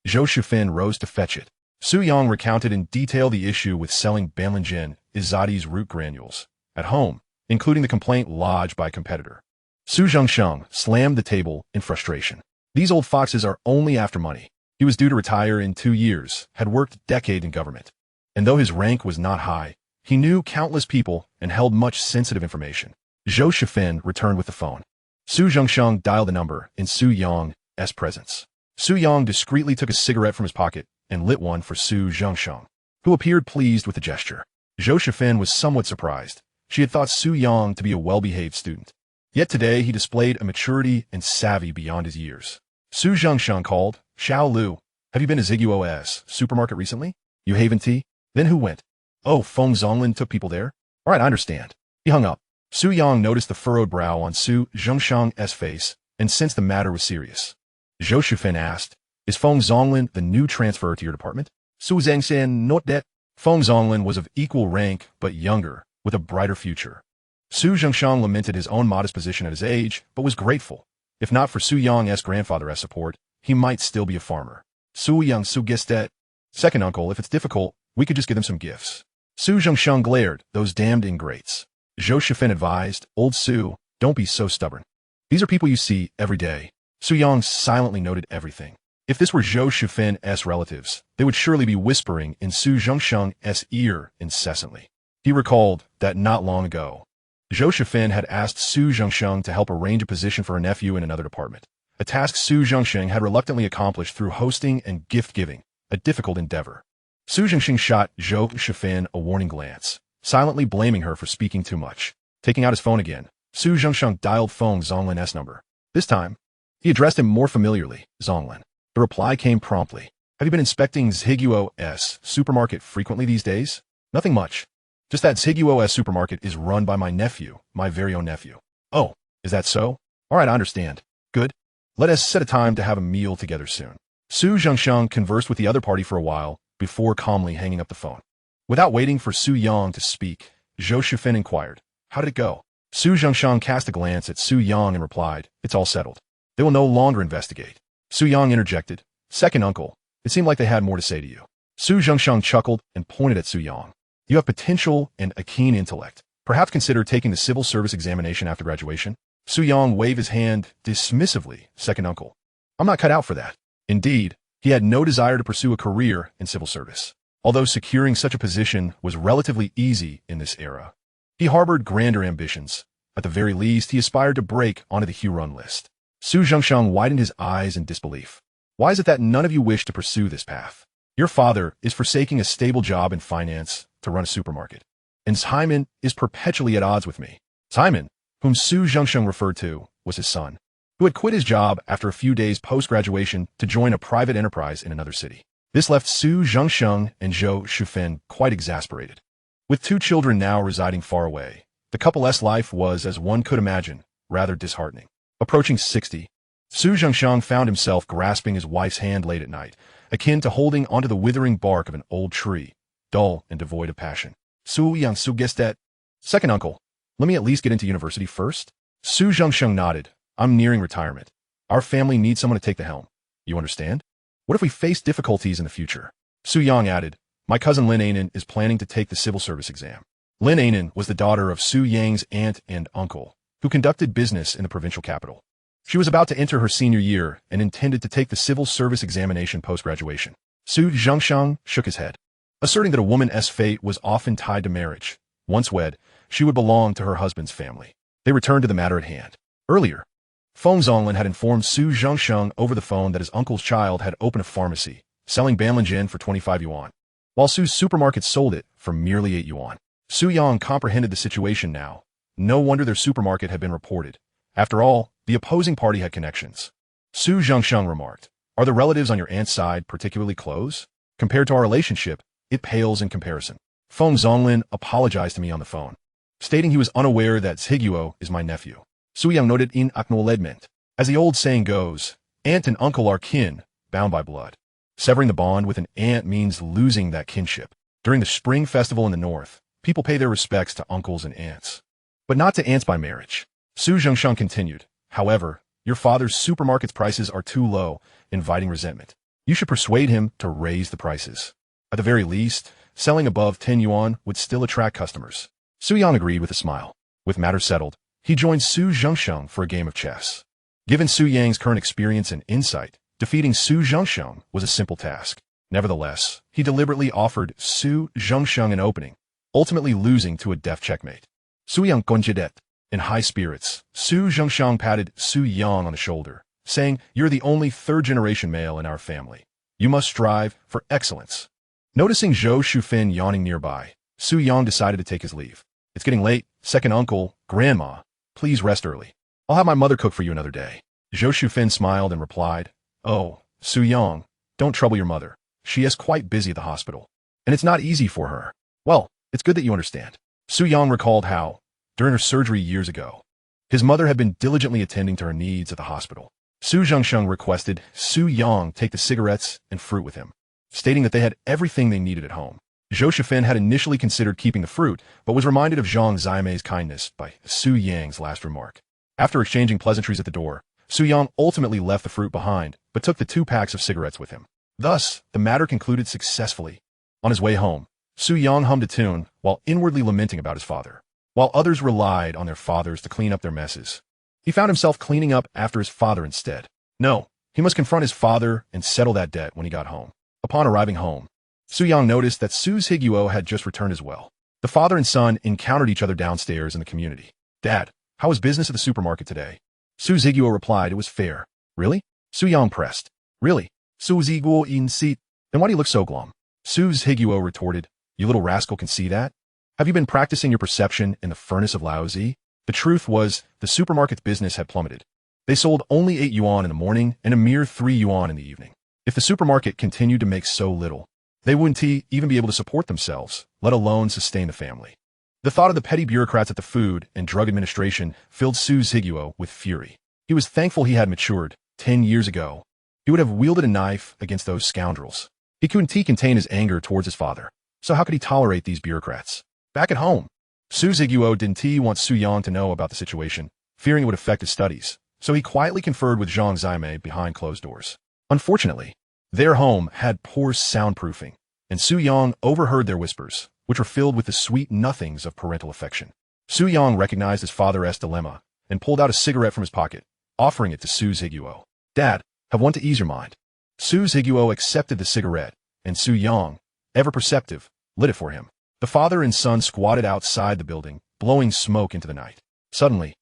Zhou Shufan rose to fetch it. Su Yang recounted in detail the issue with selling Banlinjin, Izadi's root granules, at home, including the complaint lodged by a competitor. Su Zhengsheng slammed the table in frustration. These old foxes are only after money. He was due to retire in 2 years, had worked a decade in government. And though his rank was not high, he knew countless people and held much sensitive information. Zhou Shifan returned with the phone. Su Zhengsheng dialed the number in Su Yang's presence. Su Yang discreetly took a cigarette from his pocket and lit one for Su Zhengsheng, who appeared pleased with the gesture. Zhou Shifan was somewhat surprised. She had thought Su Yang to be a well-behaved student. Yet today he displayed a maturity and savvy beyond his years. Su Zhengsheng called, Xiao Lu, have you been to Ziguo's supermarket recently? You haven't tea? Then who went? Oh, Feng Zonglin took people there? All right, I understand. He hung up. Su Yang noticed the furrowed brow on Su Zhengsheng's face and sensed the matter was serious. Zhou Shufan asked, is Feng Zonglin the new transfer to your department? Su Zhengxian not that. Feng Zonglin was of equal rank but younger, with a brighter future. Su Zhengsheng lamented his own modest position at his age, but was grateful. If not for Su Yang's grandfather's support, he might still be a farmer. Su Yang Su Gestet. Second uncle, if it's difficult, we could just give them some gifts. Su Zhengsheng glared, those damned ingrates. Zhou Shifan advised, old Su, don't be so stubborn. These are people you see every day. Su Yang silently noted everything. If this were Zhou Shifan's relatives, they would surely be whispering in Su Zhengsheng's ear incessantly. He recalled that not long ago, Zhou Shifan had asked Su Zhengsheng to help arrange a position for a nephew in another department, a task Su Zhengsheng had reluctantly accomplished through hosting and gift-giving, a difficult endeavor. Su Zhengsheng shot Zhou Shifan a warning glance, silently blaming her for speaking too much. Taking out his phone again, Su Zhengsheng dialed Feng Zonglin's number. This time, he addressed him more familiarly, Zonglin. The reply came promptly. Have you been inspecting Zhiguo's supermarket frequently these days? Nothing much. Just that Zhiguo's supermarket is run by my nephew, my very own nephew. Oh, is that so? All right, I understand. Good. Let us set a time to have a meal together soon. Su Zhengsheng conversed with the other party for a while before calmly hanging up the phone. Without waiting for Su Yang to speak, Zhou Shifan inquired, how did it go? Su Zhengsheng cast a glance at Su Yang and replied, it's all settled. They will no longer investigate. Su Yang interjected, second uncle, it seemed like they had more to say to you. Su Zhengsheng chuckled and pointed at Su Yang. You have potential and a keen intellect. Perhaps consider taking the civil service examination after graduation. Su Yang waved his hand dismissively, second uncle. I'm not cut out for that. Indeed, he had no desire to pursue a career in civil service, although securing such a position was relatively easy in this era. He harbored grander ambitions. At the very least, he aspired to break onto the Huron list. Su Zhengsheng widened his eyes in disbelief. Why is it that none of you wish to pursue this path? Your father is forsaking a stable job in finance to run a supermarket, and Simon is perpetually at odds with me. Simon, whom Su Zhengsheng referred to, was his son. who had quit his job after a few days post-graduation to join a private enterprise in another city. This left Su Zhengsheng and Zhou Shufan quite exasperated. With 2 children now residing far away, the couple's life was, as one could imagine, rather disheartening. Approaching 60, Su Zhengsheng found himself grasping his wife's hand late at night, akin to holding onto the withering bark of an old tree, dull and devoid of passion. Su Yang Su Gestet. Second uncle, let me at least get into university first? Su Zhengsheng nodded. I'm nearing retirement. Our family needs someone to take the helm. You understand? What if we face difficulties in the future? Su Yang added, my cousin Lin Anan is planning to take the civil service exam. Lin Anan was the daughter of Su Yang's aunt and uncle, who conducted business in the provincial capital. She was about to enter her senior year and intended to take the civil service examination post-graduation. Su Zhengsheng shook his head, asserting that a woman's fate was often tied to marriage. Once wed, she would belong to her husband's family. They returned to the matter at hand. Earlier, Feng Zonglin had informed Su Zhengsheng over the phone that his uncle's child had opened a pharmacy, selling Banlin for 25 yuan, while Su's supermarket sold it for merely 8 yuan. Su Yang comprehended the situation now. No wonder their supermarket had been reported. After all, the opposing party had connections. Su Zhengsheng remarked, are the relatives on your aunt's side particularly close? Compared to our relationship, it pales in comparison. Feng Zonglin apologized to me on the phone, stating he was unaware that Zhiguo is my nephew. Su Yang noted in acknowledgement. As the old saying goes, aunt and uncle are kin, bound by blood. Severing the bond with an aunt means losing that kinship. During the spring festival in the north, people pay their respects to uncles and aunts, but not to aunts by marriage. Su Zhengsheng continued, however, your father's supermarket's prices are too low, inviting resentment. You should persuade him to raise the prices. At the very least, selling above 10 yuan would still attract customers. Su Yang agreed with a smile. With matters settled, he joined Su Zhengsheng for a game of chess. Given Su Yang's current experience and insight, defeating Su Zhengsheng was a simple task. Nevertheless, he deliberately offered Su Zhengsheng an opening, ultimately losing to a deft checkmate. Su Yang Gonjidet. In high spirits, Su Zhengsheng patted Su Yang on the shoulder, saying, you're the only third-generation male in our family. You must strive for excellence. Noticing Zhou Shufan yawning nearby, Su Yang decided to take his leave. It's getting late, second uncle, grandma. Please rest early. I'll have my mother cook for you another day. Zhou Shufan smiled and replied, oh, Su Yang, don't trouble your mother. She is quite busy at the hospital, and it's not easy for her. Well, it's good that you understand. Su Yang recalled how, during her surgery years ago, his mother had been diligently attending to her needs at the hospital. Su Zhengsheng requested Su Yang take the cigarettes and fruit with him, stating that they had everything they needed at home. Zhou Shufan had initially considered keeping the fruit, but was reminded of Zhang Zimei's kindness by Su Yang's last remark. After exchanging pleasantries at the door, Su Yang ultimately left the fruit behind, but took the 2 packs of cigarettes with him. Thus, the matter concluded successfully. On his way home, Su Yang hummed a tune while inwardly lamenting about his father. While others relied on their fathers to clean up their messes, he found himself cleaning up after his father instead. No, he must confront his father and settle that debt when he got home. Upon arriving home, Su Yang noticed that Su Zhiguo had just returned as well. The father and son encountered each other downstairs in the community. Dad, how was business at the supermarket today? Su Zhiguo replied it was fair. Really? Su Yang pressed. Really? Su Zhiguo in seat. Then why do you look so glum? Su Zhiguo retorted, you little rascal can see that? Have you been practicing your perception in the furnace of Laozi? The truth was, the supermarket's business had plummeted. They sold only 8 yuan in the morning and a mere 3 yuan in the evening. If the supermarket continued to make so little, they wouldn't even be able to support themselves, let alone sustain the family. The thought of the petty bureaucrats at the Food and Drug Administration filled Su Zhiguo with fury. He was thankful he had matured. 10 years ago, he would have wielded a knife against those scoundrels. He couldn't contain his anger towards his father. So how could he tolerate these bureaucrats? Back at home, Su Zhiguo didn't want Su Yang to know about the situation, fearing it would affect his studies, so he quietly conferred with Zhang Zimei behind closed doors. Unfortunately, their home had poor soundproofing, and Su Yang overheard their whispers, which were filled with the sweet nothings of parental affection. Su Yang recognized his father's dilemma and pulled out a cigarette from his pocket, offering it to Su Zhiguo. Dad, have one to ease your mind. Su Zhiguo accepted the cigarette, and Su Yang, ever perceptive, lit it for him. The father and son squatted outside the building, blowing smoke into the night. Suddenly,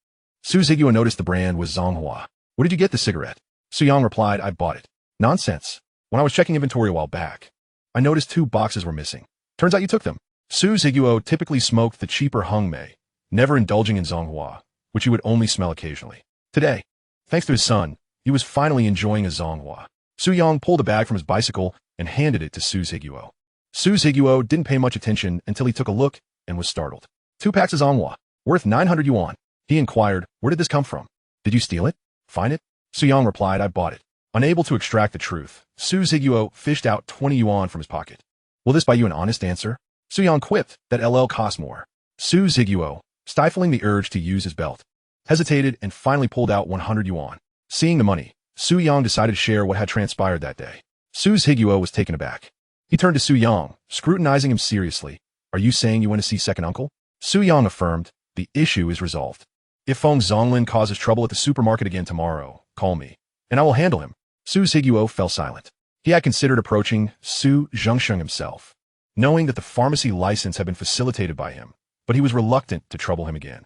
Su Zhiguo noticed the brand was Zonghua. Where did you get the cigarette? Su Yang replied, I bought it. Nonsense. When I was checking inventory a while back, I noticed 2 boxes were missing. Turns out you took them. Su Zhiguo typically smoked the cheaper Hung Mei, never indulging in Zonghua, which he would only smell occasionally. Today, Thanks to his son, he was finally enjoying a Zonghua. Su Yang pulled a bag from his bicycle and handed it to Su Zhiguo. Su Zhiguo didn't pay much attention until he took a look and was startled. 2 packs of Zonghua, worth 900 yuan. He inquired, where did this come from? Did you steal it? Find it? Su Yang replied, I bought it. Unable to extract the truth, Su Zhiguo fished out 20 yuan from his pocket. Will this buy you an honest answer? Su Yang quipped that LL cost more. Su Zhiguo, stifling the urge to use his belt, hesitated and finally pulled out 100 yuan. Seeing the money, Su Yang decided to share what had transpired that day. Su Zhiguo was taken aback. He turned to Su Yang, scrutinizing him seriously. Are you saying you went to see second uncle? Su Yang affirmed, the issue is resolved. If Feng Zonglin causes trouble at the supermarket again tomorrow, call me, and I will handle him. Su Zhiguo fell silent. He had considered approaching Su Zhengsheng himself, knowing that the pharmacy license had been facilitated by him, but he was reluctant to trouble him again.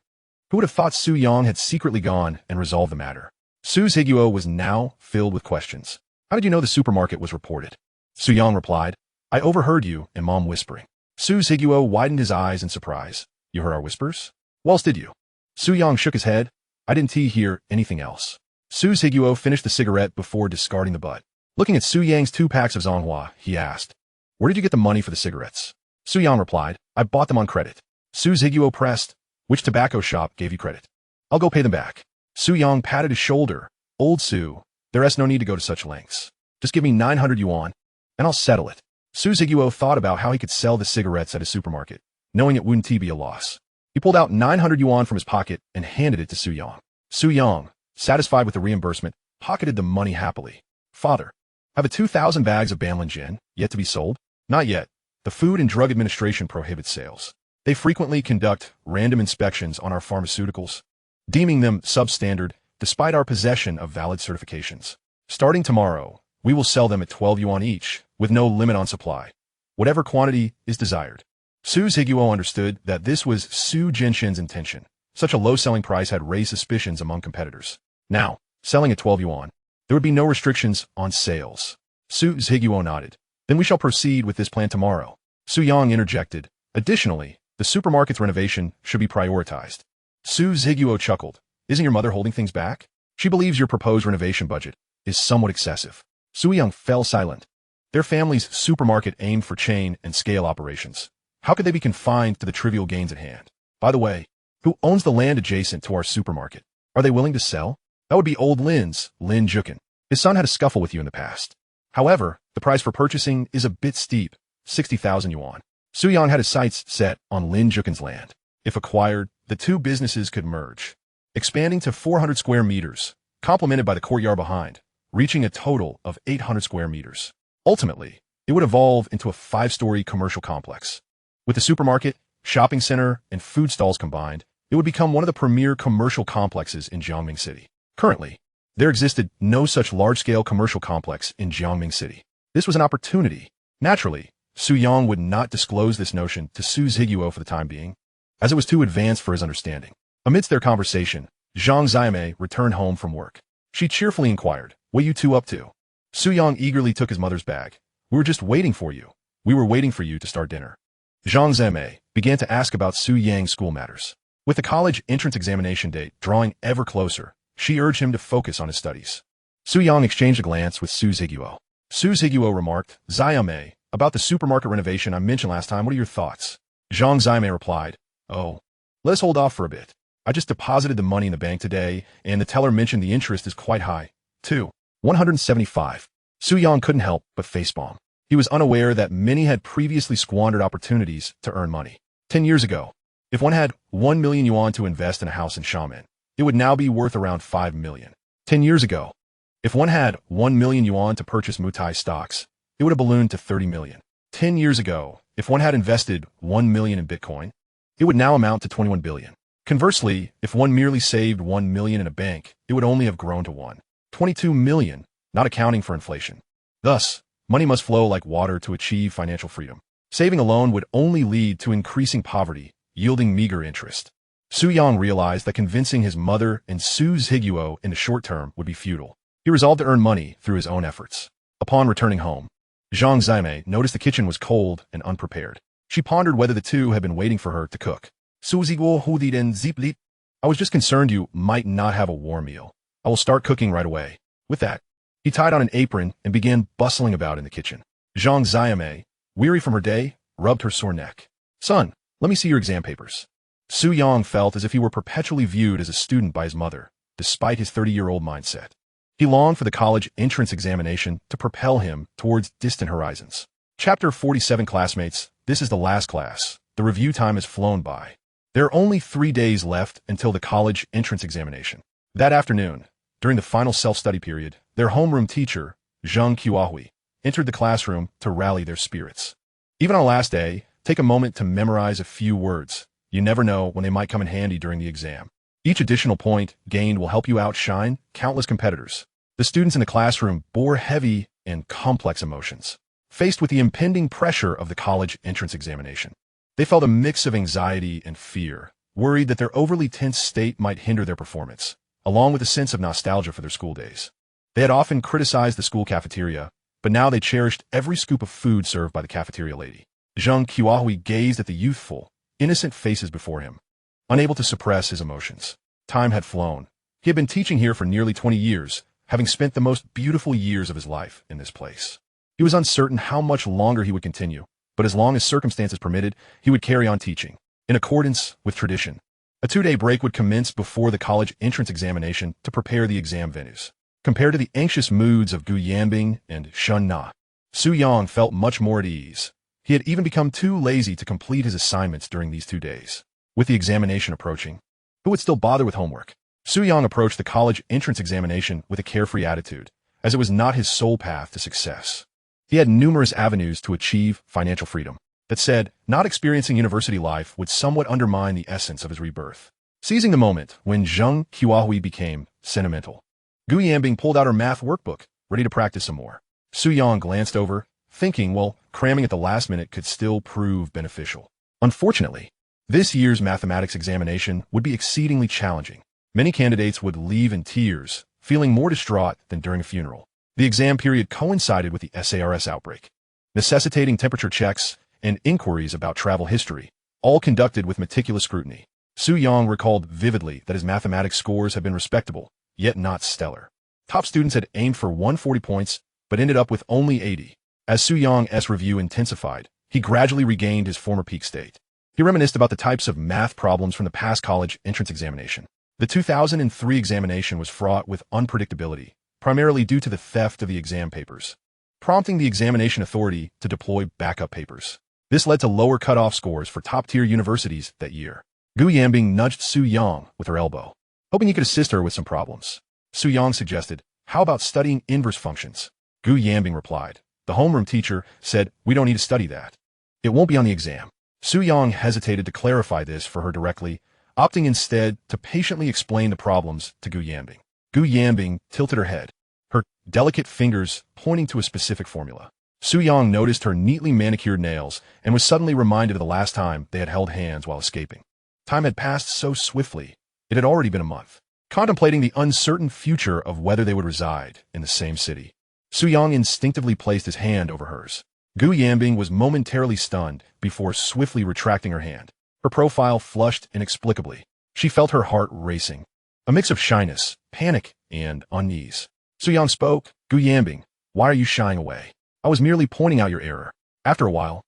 Who would have thought Su Yang had secretly gone and resolved the matter? Su Zhiguo was now filled with questions. How did you know the supermarket was reported? Su Yang replied, I overheard you and Mom whispering. Su Zhiguo widened his eyes in surprise. You heard our whispers? What else did you? Su Yang shook his head. I didn't hear anything else. Su Zhiguo finished the cigarette before discarding the butt. Looking at Su Yang's 2 packs of Zonghua, he asked, where did you get the money for the cigarettes? Su Yang replied, I bought them on credit. Su Zhiguo pressed, which tobacco shop gave you credit? I'll go pay them back. Su Yang patted his shoulder. Old Su, there's no need to go to such lengths. Just give me 900 yuan, and I'll settle it. Su Zhiguo thought about how he could sell the cigarettes at his supermarket, knowing it wouldn't be a loss. He pulled out 900 yuan from his pocket and handed it to Su Yang. Su Yang, satisfied with the reimbursement, pocketed the money happily. Father, have the 2,000 bags of Banlin yet to be sold? Not yet. The Food and Drug Administration prohibits sales. They frequently conduct random inspections on our pharmaceuticals, deeming them substandard despite our possession of valid certifications. Starting tomorrow, we will sell them at 12 yuan each, with no limit on supply, whatever quantity is desired. Su Zhiguo understood that this was Su Jinshin's intention. Such a low selling price had raised suspicions among competitors. Now, selling at 12 yuan, there would be no restrictions on sales. Su Zhiguo nodded. Then we shall proceed with this plan tomorrow. Su Yang interjected. Additionally, the supermarket's renovation should be prioritized. Su Zhiguo chuckled. Isn't your mother holding things back? She believes your proposed renovation budget is somewhat excessive. Su Yang fell silent. Their family's supermarket aimed for chain and scale operations. How could they be confined to the trivial gains at hand? By the way, who owns the land adjacent to our supermarket? Are they willing to sell? That would be old Lin's, Lin Jukin. His son had a scuffle with you in the past. However, the price for purchasing is a bit steep, 60,000 yuan. Su Yang had his sights set on Lin Jukin's land. If acquired, the two businesses could merge, expanding to 400 square meters, complemented by the courtyard behind, reaching a total of 800 square meters. Ultimately, it would evolve into a 5-story commercial complex. With the supermarket, shopping center, and food stalls combined, it would become one of the premier commercial complexes in Jiangming City. Currently, there existed no such large-scale commercial complex in Jiangming City. This was an opportunity. Naturally, Su Yang would not disclose this notion to Su Zhiguo for the time being, as it was too advanced for his understanding. Amidst their conversation, Zhang Xiaomei returned home from work. She cheerfully inquired, what are you two up to? Su Yang eagerly took his mother's bag. We were just waiting for you. We were waiting for you to start dinner. Zhang Xiaomei began to ask about Su Yang's school matters. With the college entrance examination date drawing ever closer, she urged him to focus on his studies. Su Yang exchanged a glance with Su Zhiguo. Su Zhiguo remarked, Xiaomei, about the supermarket renovation I mentioned last time, what are your thoughts? Zhang Xiaomei replied, oh, let us hold off for a bit. I just deposited the money in the bank today, and the teller mentioned the interest is quite high, too. 175. Su Yang couldn't help but facepalm. He was unaware that many had previously squandered opportunities to earn money. 10 years ago, if one had 1 million yuan to invest in a house in Xiamen, it would now be worth around 5 million. 10 years ago, if one had 1 million yuan to purchase Mutai stocks, it would have ballooned to 30 million. 10 years ago, if one had invested 1 million in Bitcoin, it would now amount to 21 billion. Conversely, if one merely saved 1 million in a bank, it would only have grown to 22 million, not accounting for inflation. Thus, money must flow like water to achieve financial freedom. Saving alone would only lead to increasing poverty, yielding meager interest. Su Yang realized that convincing his mother and Su Zhiguo in the short term would be futile. He resolved to earn money through his own efforts. Upon returning home, Zhang Xiaomei noticed the kitchen was cold and unprepared. She pondered whether the two had been waiting for her to cook. Su Zhiguo hu di den zip li. I was just concerned you might not have a warm meal. I will start cooking right away. With that, he tied on an apron and began bustling about in the kitchen. Zheng Xiame, weary from her day, rubbed her sore neck. Son, let me see your exam papers. Su Yang felt as if he were perpetually viewed as a student by his mother, despite his 30-year-old mindset. He longed for the college entrance examination to propel him towards distant horizons. Chapter 47. Classmates, this is the last class. The review time has flown by. There are only 3 days left until the college entrance examination. That afternoon, during the final self-study period, their homeroom teacher, Zheng Qiahui, entered the classroom to rally their spirits. Even on the last day, take a moment to memorize a few words. You never know when they might come in handy during the exam. Each additional point gained will help you outshine countless competitors. The students in the classroom bore heavy and complex emotions. Faced with the impending pressure of the college entrance examination, they felt a mix of anxiety and fear, worried that their overly tense state might hinder their performance, along with a sense of nostalgia for their school days. They had often criticized the school cafeteria, but now they cherished every scoop of food served by the cafeteria lady. Zheng Qiahui gazed at the youthful, innocent faces before him, unable to suppress his emotions. Time had flown. He had been teaching here for nearly 20 years, having spent the most beautiful years of his life in this place. He was uncertain how much longer he would continue, but as long as circumstances permitted, he would carry on teaching, in accordance with tradition. A 2-day break would commence before the college entrance examination to prepare the exam venues. Compared to the anxious moods of Gu Yanbing and Shun Na, Su Yang felt much more at ease. He had even become too lazy to complete his assignments during these 2 days. With the examination approaching, who would still bother with homework? Su Yang approached the college entrance examination with a carefree attitude, as it was not his sole path to success. He had numerous avenues to achieve financial freedom. That said, not experiencing university life would somewhat undermine the essence of his rebirth. Seizing the moment when Zheng Qiahui became sentimental, Gu Yanbing pulled out her math workbook, ready to practice some more. Su Yang glanced over, thinking, well, cramming at the last minute could still prove beneficial. Unfortunately, this year's mathematics examination would be exceedingly challenging. Many candidates would leave in tears, feeling more distraught than during a funeral. The exam period coincided with the SARS outbreak, necessitating temperature checks and inquiries about travel history, all conducted with meticulous scrutiny. Su Yang recalled vividly that his mathematics scores had been respectable, yet not stellar. Top students had aimed for 140 points, but ended up with only 80. As Su Yang's review intensified, he gradually regained his former peak state. He reminisced about the types of math problems from the past college entrance examination. The 2003 examination was fraught with unpredictability, primarily due to the theft of the exam papers, prompting the examination authority to deploy backup papers. This led to lower cutoff scores for top-tier universities that year. Gu Yanbing nudged Su Yang with her elbow, hoping he could assist her with some problems. Su Yang suggested, how about studying inverse functions? Gu Yanbing replied, the homeroom teacher said, we don't need to study that. It won't be on the exam. Su Yang hesitated to clarify this for her directly, opting instead to patiently explain the problems to Gu Yanbing. Gu Yanbing tilted her head, her delicate fingers pointing to a specific formula. Su Yang noticed her neatly manicured nails and was suddenly reminded of the last time they had held hands while escaping. Time had passed so swiftly, it had already been a month. Contemplating the uncertain future of whether they would reside in the same city, Su Yang instinctively placed his hand over hers. Gu Yanbing was momentarily stunned before swiftly retracting her hand. Her profile flushed inexplicably. She felt her heart racing. A mix of shyness, panic, and unease. Su Yang spoke, Gu Yanbing, why are you shying away? I was merely pointing out your error. After a while,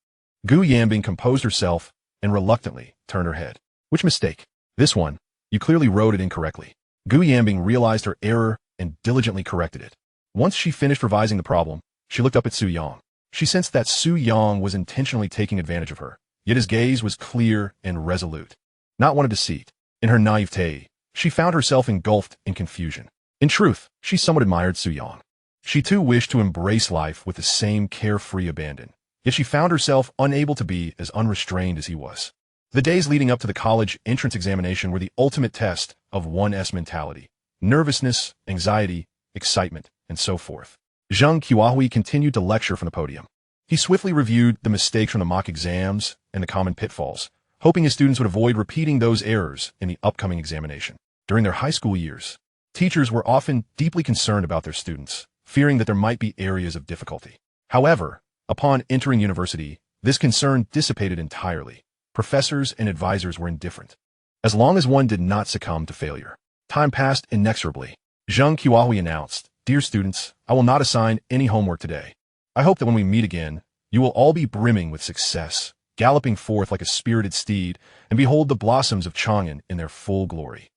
Gu Yanbing composed herself and reluctantly turned her head. Which mistake? This one. You clearly wrote it incorrectly. Gu Yanbing realized her error and diligently corrected it. Once she finished revising the problem, she looked up at Su Yang. She sensed that Su Yang was intentionally taking advantage of her, yet his gaze was clear and resolute, not one of deceit. In her naivete, she found herself engulfed in confusion. In truth, she somewhat admired Su Yang. She too wished to embrace life with the same carefree abandon, yet she found herself unable to be as unrestrained as he was. The days leading up to the college entrance examination were the ultimate test of one's mentality. Nervousness, anxiety, excitement, and so forth. Zheng Qiahui continued to lecture from the podium. He swiftly reviewed the mistakes from the mock exams and the common pitfalls, hoping his students would avoid repeating those errors in the upcoming examination. During their high school years, teachers were often deeply concerned about their students, fearing that there might be areas of difficulty. However, upon entering university, this concern dissipated entirely. Professors and advisors were indifferent, as long as one did not succumb to failure. Time passed inexorably. Zheng Qiahui announced, "Dear students, I will not assign any homework today. I hope that when we meet again, you will all be brimming with success, galloping forth like a spirited steed, and behold the blossoms of Chang'an in their full glory."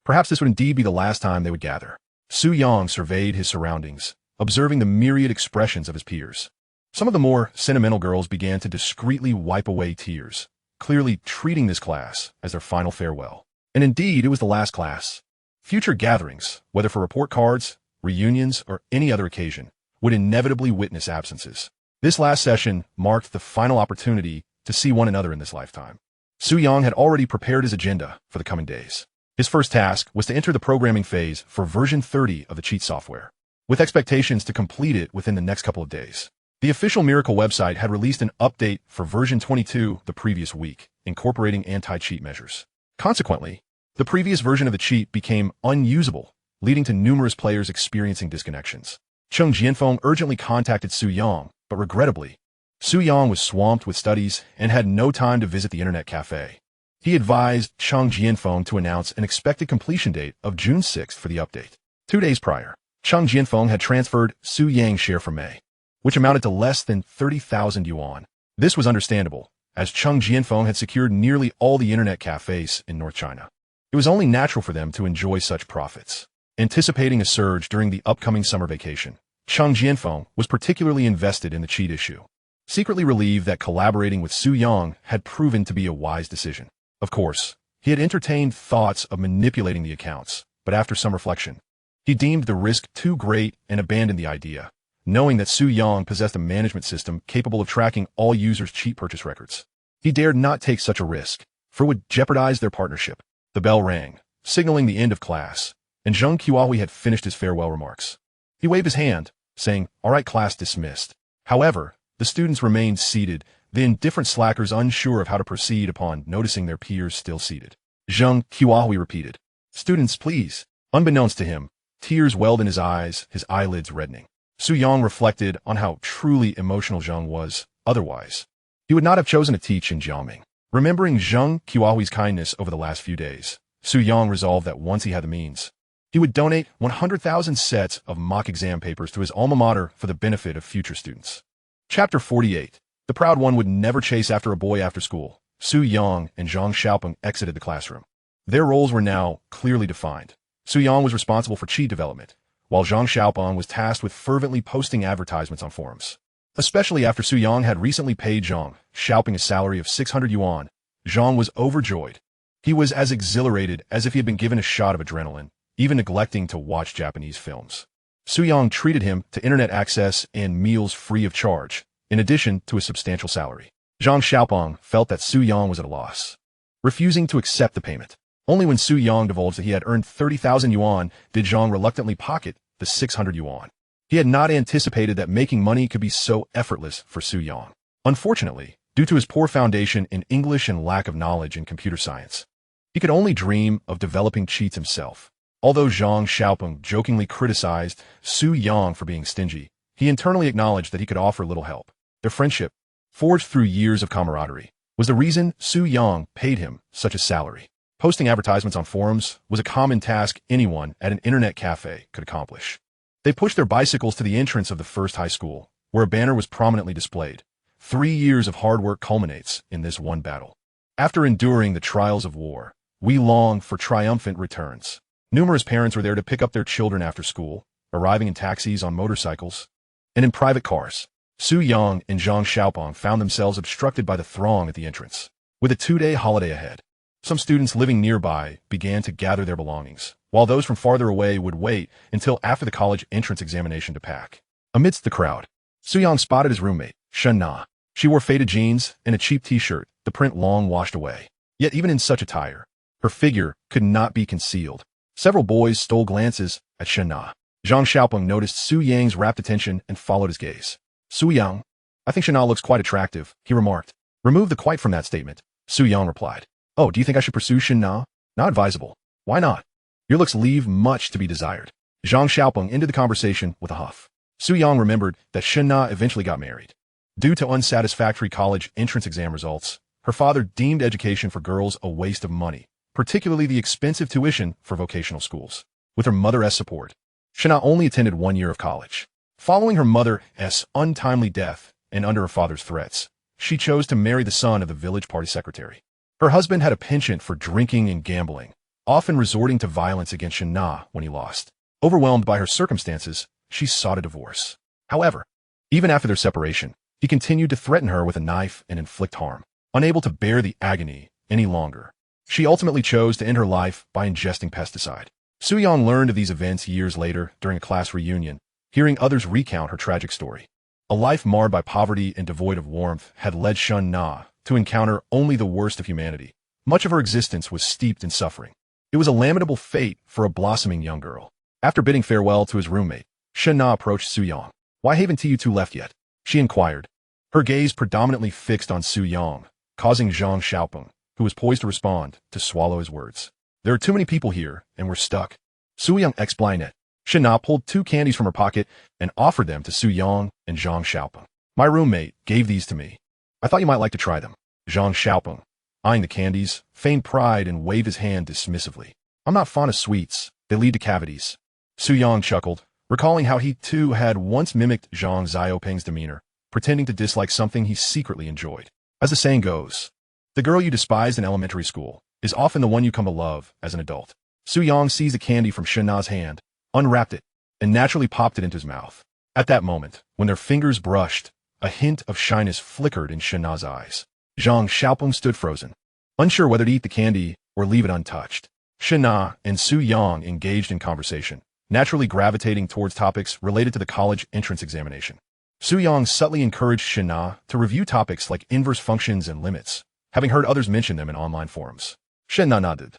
Perhaps this would indeed be the last time they would gather. Su Yang surveyed his surroundings, observing the myriad expressions of his peers. Some of the more sentimental girls began to discreetly wipe away tears, clearly treating this class as their final farewell. And indeed, it was the last class. Future gatherings, whether for report cards, reunions, or any other occasion, would inevitably witness absences. This last session marked the final opportunity to see one another in this lifetime. Su Yang had already prepared his agenda for the coming days. His first task was to enter the programming phase for version 30 of the cheat software, with expectations to complete it within the next couple of days. The official Miracle website had released an update for version 22 the previous week, incorporating anti-cheat measures. Consequently, the previous version of the cheat became unusable, leading to numerous players experiencing disconnections. Cheng Jianfeng urgently contacted Su Yang, but regrettably, Su Yang was swamped with studies and had no time to visit the internet cafe. He advised Cheng Jianfeng to announce an expected completion date of June 6th for the update. 2 days prior, Cheng Jianfeng had transferred Su Yang's share for May, which amounted to less than 30,000 yuan. This was understandable, as Cheng Jianfeng had secured nearly all the internet cafes in North China. It was only natural for them to enjoy such profits. Anticipating a surge during the upcoming summer vacation, Cheng Jianfeng was particularly invested in the cheat issue, secretly relieved that collaborating with Su Yang had proven to be a wise decision. Of course, he had entertained thoughts of manipulating the accounts, but after some reflection, he deemed the risk too great and abandoned the idea, knowing that Su Yang possessed a management system capable of tracking all users' cheat purchase records. He dared not take such a risk, for it would jeopardize their partnership. The bell rang, signaling the end of class, and Zheng Qiahui had finished his farewell remarks. He waved his hand, saying, "All right, class dismissed." However, the students remained seated, the indifferent slackers unsure of how to proceed upon noticing their peers still seated. Zheng Qiahui repeated, "Students, please." Unbeknownst to him, tears welled in his eyes, his eyelids reddening. Su Yang reflected on how truly emotional Zheng was. Otherwise, he would not have chosen to teach in Jiangming. Remembering Zheng Qiahui's kindness over the last few days, Su Yang resolved that once he had the means, he would donate 100,000 sets of mock exam papers to his alma mater for the benefit of future students. Chapter 48. The proud one would never chase after a boy after school. Su Yang and Zhang Xiaopeng exited the classroom. Their roles were now clearly defined. Su Yang was responsible for cheat development, while Zhang Xiaopeng was tasked with fervently posting advertisements on forums. Especially after Su Yang had recently paid Zhang Xiaopeng a salary of 600 yuan, Zhang was overjoyed. He was as exhilarated as if he had been given a shot of adrenaline, even neglecting to watch Japanese films. Su Yang treated him to internet access and meals free of charge, in addition to a substantial salary. Zhang Xiaopeng felt that Su Yang was at a loss, refusing to accept the payment. Only when Su Yang divulged that he had earned 30,000 yuan did Zhang reluctantly pocket the 600 yuan. He had not anticipated that making money could be so effortless for Su Yang. Unfortunately, due to his poor foundation in English and lack of knowledge in computer science, he could only dream of developing cheats himself. Although Zhang Xiaopeng jokingly criticized Su Yang for being stingy, he internally acknowledged that he could offer little help. Their friendship, forged through years of camaraderie, was the reason Su Yang paid him such a salary. Posting advertisements on forums was a common task anyone at an internet cafe could accomplish. They pushed their bicycles to the entrance of the first high school, where a banner was prominently displayed. 3 years of hard work culminates in this one battle. After enduring the trials of war, we long for triumphant returns. Numerous parents were there to pick up their children after school, arriving in taxis, on motorcycles, and in private cars. Su Yang and Zhang Xiaopeng found themselves obstructed by the throng at the entrance. With a 2-day holiday ahead, some students living nearby began to gather their belongings, while those from farther away would wait until after the college entrance examination to pack. Amidst the crowd, Su Yang spotted his roommate, Shen Na. She wore faded jeans and a cheap t-shirt, the print long washed away. Yet even in such attire, her figure could not be concealed. Several boys stole glances at Shen Na. Zhang Xiaopeng noticed Su Yang's rapt attention and followed his gaze. "Su Yang, I think Shen Na looks quite attractive," he remarked. "Remove the quite from that statement," Su Yang replied. "Oh, do you think I should pursue Shen Na? Not advisable." "Why not? Your looks leave much to be desired." Zhang Xiaopeng ended the conversation with a huff. Su Yang remembered that Shen Na eventually got married. Due to unsatisfactory college entrance exam results, her father deemed education for girls a waste of money, particularly the expensive tuition for vocational schools. with her mother's support. Shana only attended 1 year of college. Following her mother's untimely death and under her father's threats, she chose to marry the son of the village party secretary. Her husband had a penchant for drinking and gambling, often resorting to violence against Shana when he lost. Overwhelmed by her circumstances, she sought a divorce. However, even after their separation, he continued to threaten her with a knife and inflict harm. Unable to bear the agony any longer, she ultimately chose to end her life by ingesting pesticide. Soo-young learned of these events years later during a class reunion, hearing others recount her tragic story. A life marred by poverty and devoid of warmth had led Shun-na to encounter only the worst of humanity. Much of her existence was steeped in suffering. It was a lamentable fate for a blossoming young girl. After bidding farewell to his roommate, Shun-na approached Soo-young. "Why haven't you two left yet?" she inquired, her gaze predominantly fixed on Soo-young, causing Zheng Xiaopeng, who was poised to respond, to swallow his words. "There are too many people here, and we're stuck." Soo-young explained it. Shana pulled 2 candies from her pocket and offered them to Soo-young and Zheng Xiaopeng. "My roommate gave these to me. I thought you might like to try them." Zheng Xiaopeng, eyeing the candies, feigned pride and waved his hand dismissively. "I'm not fond of sweets. They lead to cavities." Soo-young chuckled, recalling how he too had once mimicked Zhang Xiaopeng's demeanor, pretending to dislike something he secretly enjoyed. As the saying goes, the girl you despised in elementary school is often the one you come to love as an adult. Soo-young seized the candy from Shana's hand, unwrapped it, and naturally popped it into his mouth. At that moment, when their fingers brushed, a hint of shyness flickered in Shana's eyes. Zhang Xiaopeng stood frozen, unsure whether to eat the candy or leave it untouched. Shana and Soo-young engaged in conversation, naturally gravitating towards topics related to the college entrance examination. Soo-young subtly encouraged Shana to review topics like inverse functions and limits, having heard others mention them in online forums. Shana nodded,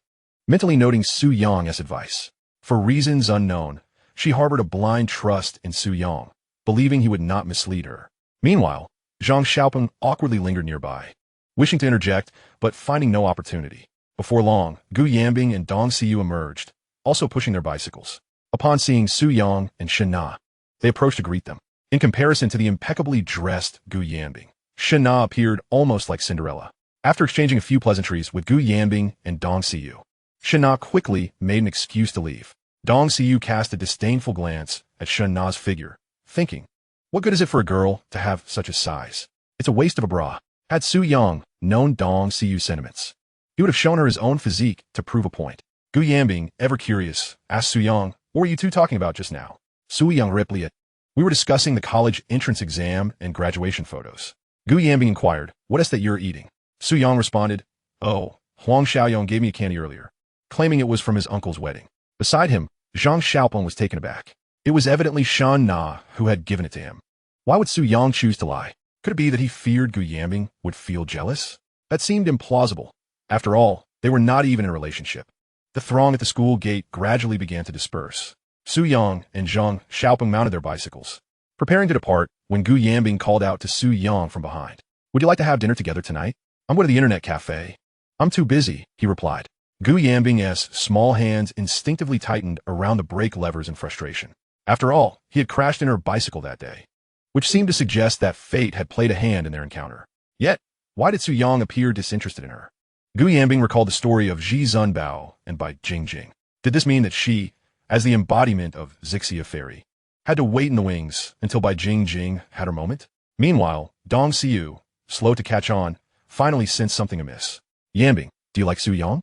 mentally noting Soo-young's advice. For reasons unknown, she harbored a blind trust in Soo-young, believing he would not mislead her. Meanwhile, Zhang Xiaopeng awkwardly lingered nearby, wishing to interject, but finding no opportunity. Before long, Gu Yanbing and Dong Siyu emerged, also pushing their bicycles. Upon seeing Soo-young and Shana, they approached to greet them. In comparison to the impeccably dressed Gu Yanbing, Shana appeared almost like Cinderella. After exchanging a few pleasantries with Gu Yanbing and Dong Siyu, Shana quickly made an excuse to leave. Dong Siyu cast a disdainful glance at Shana's figure, thinking, "What good is it for a girl to have such a size? It's a waste of a bra." Had Soo-young known Dong Siyu's sentiments, he would have shown her his own physique to prove a point. Gu Yanbing, ever curious, asked Soo-young, "What were you two talking about just now?" Soo-young replied, "We were discussing the college entrance exam and graduation photos." Gu Yanbing inquired, "What is that you're eating?" Soo-young responded, "Oh, Huang Xiaoyong gave me a candy earlier," claiming it was from his uncle's wedding. Beside him, Zhang Xiaopeng was taken aback. It was evidently Shun-na who had given it to him. Why would Soo-young choose to lie? Could it be that he feared Gu Yanbing would feel jealous? That seemed implausible. After all, they were not even in a relationship. The throng at the school gate gradually began to disperse. Soo-young and Zhang Xiaopeng mounted their bicycles, preparing to depart when Gu Yanbing called out to Soo-young from behind. "Would you like to have dinner together tonight? I'm going to the internet cafe." "I'm too busy," he replied. Gu Yanbing's small hands instinctively tightened around the brake levers in frustration. After all, he had crashed in her bicycle that day, which seemed to suggest that fate had played a hand in their encounter. Yet, why did Soo-young appear disinterested in her? Gu Yanbing recalled the story of Ji Zunbao and by Jing. Did this mean that she, as the embodiment of Zixia Fairy, had to wait in the wings until Bai Jing had her moment? Meanwhile, Dong Siyu, slow to catch on, finally sensed something amiss. "Yanbing, do you like Soo-young?"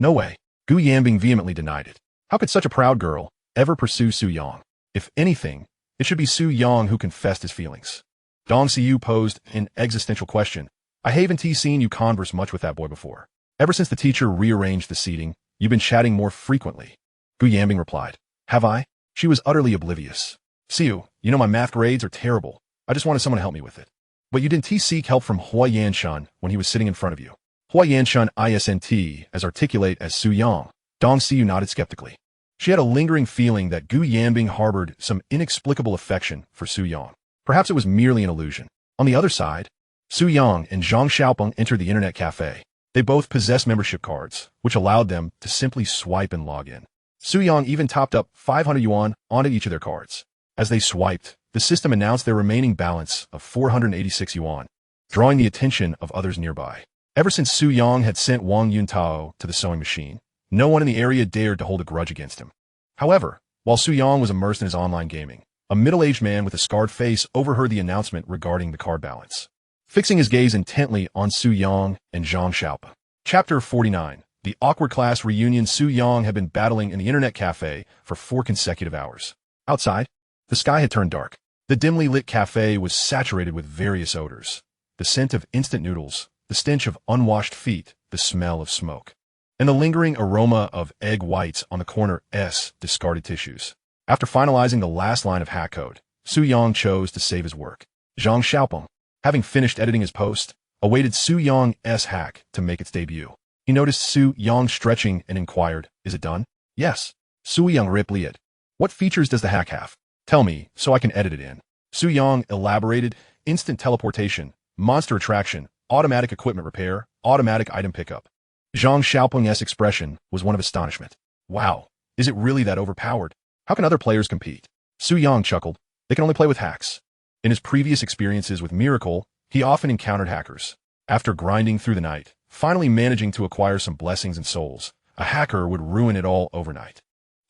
"No way." Gu Yanbing vehemently denied it. How could such a proud girl ever pursue Soo-young? If anything, it should be Soo-young who confessed his feelings. Dong Siyu posed an existential question. "I haven't seen you converse much with that boy before. Ever since the teacher rearranged the seating, you've been chatting more frequently." Gu Yanbing replied. "Have I?" She was utterly oblivious. "Siyu, you know my math grades are terrible. I just wanted someone to help me with it." "But you didn't seek help from Hua Yanshun when he was sitting in front of you." Hua Yanshun isn't as articulate as Soo-young. Dong Siyu nodded skeptically. She had a lingering feeling that Gu Yanbing harbored some inexplicable affection for Soo-young. Perhaps it was merely an illusion. On the other side, Soo-young and Zhang Xiaopeng entered the internet cafe. They both possessed membership cards, which allowed them to simply swipe and log in. Soo-young even topped up 500 yuan onto each of their cards. As they swiped, the system announced their remaining balance of 486 yuan, drawing the attention of others nearby. Ever since Soo-young had sent Wang Yuntao to the sewing machine, no one in the area dared to hold a grudge against him. However, while Su Yang was immersed in his online gaming, a middle-aged man with a scarred face overheard the announcement regarding the card balance. Fixing his gaze intently on Su Yang and Zhang Xiaopa. Chapter 49. The awkward class reunion. Su Yang had been battling in the internet cafe for 4 consecutive hours. Outside, the sky had turned dark. The dimly lit cafe was saturated with various odors. The scent of instant noodles, the stench of unwashed feet, the smell of smoke, and the lingering aroma of egg whites on the corner's discarded tissues. After finalizing the last line of hack code, Su Yang chose to save his work. Zhang Xiaopeng, having finished editing his post, awaited Su Yang's hack to make its debut. He noticed Su Yang stretching and inquired, "Is it done?" "Yes." Su Yang replied, "What features does the hack have? Tell me, so I can edit it in." Su Yang elaborated, instant teleportation, monster attraction, automatic equipment repair, automatic item pickup. Zhang Xiaopeng's expression was one of astonishment. "Wow, is it really that overpowered? How can other players compete?" Su Yang chuckled. "They can only play with hacks." In his previous experiences with Miracle, he often encountered hackers. After grinding through the night, finally managing to acquire some blessings and souls, a hacker would ruin it all overnight.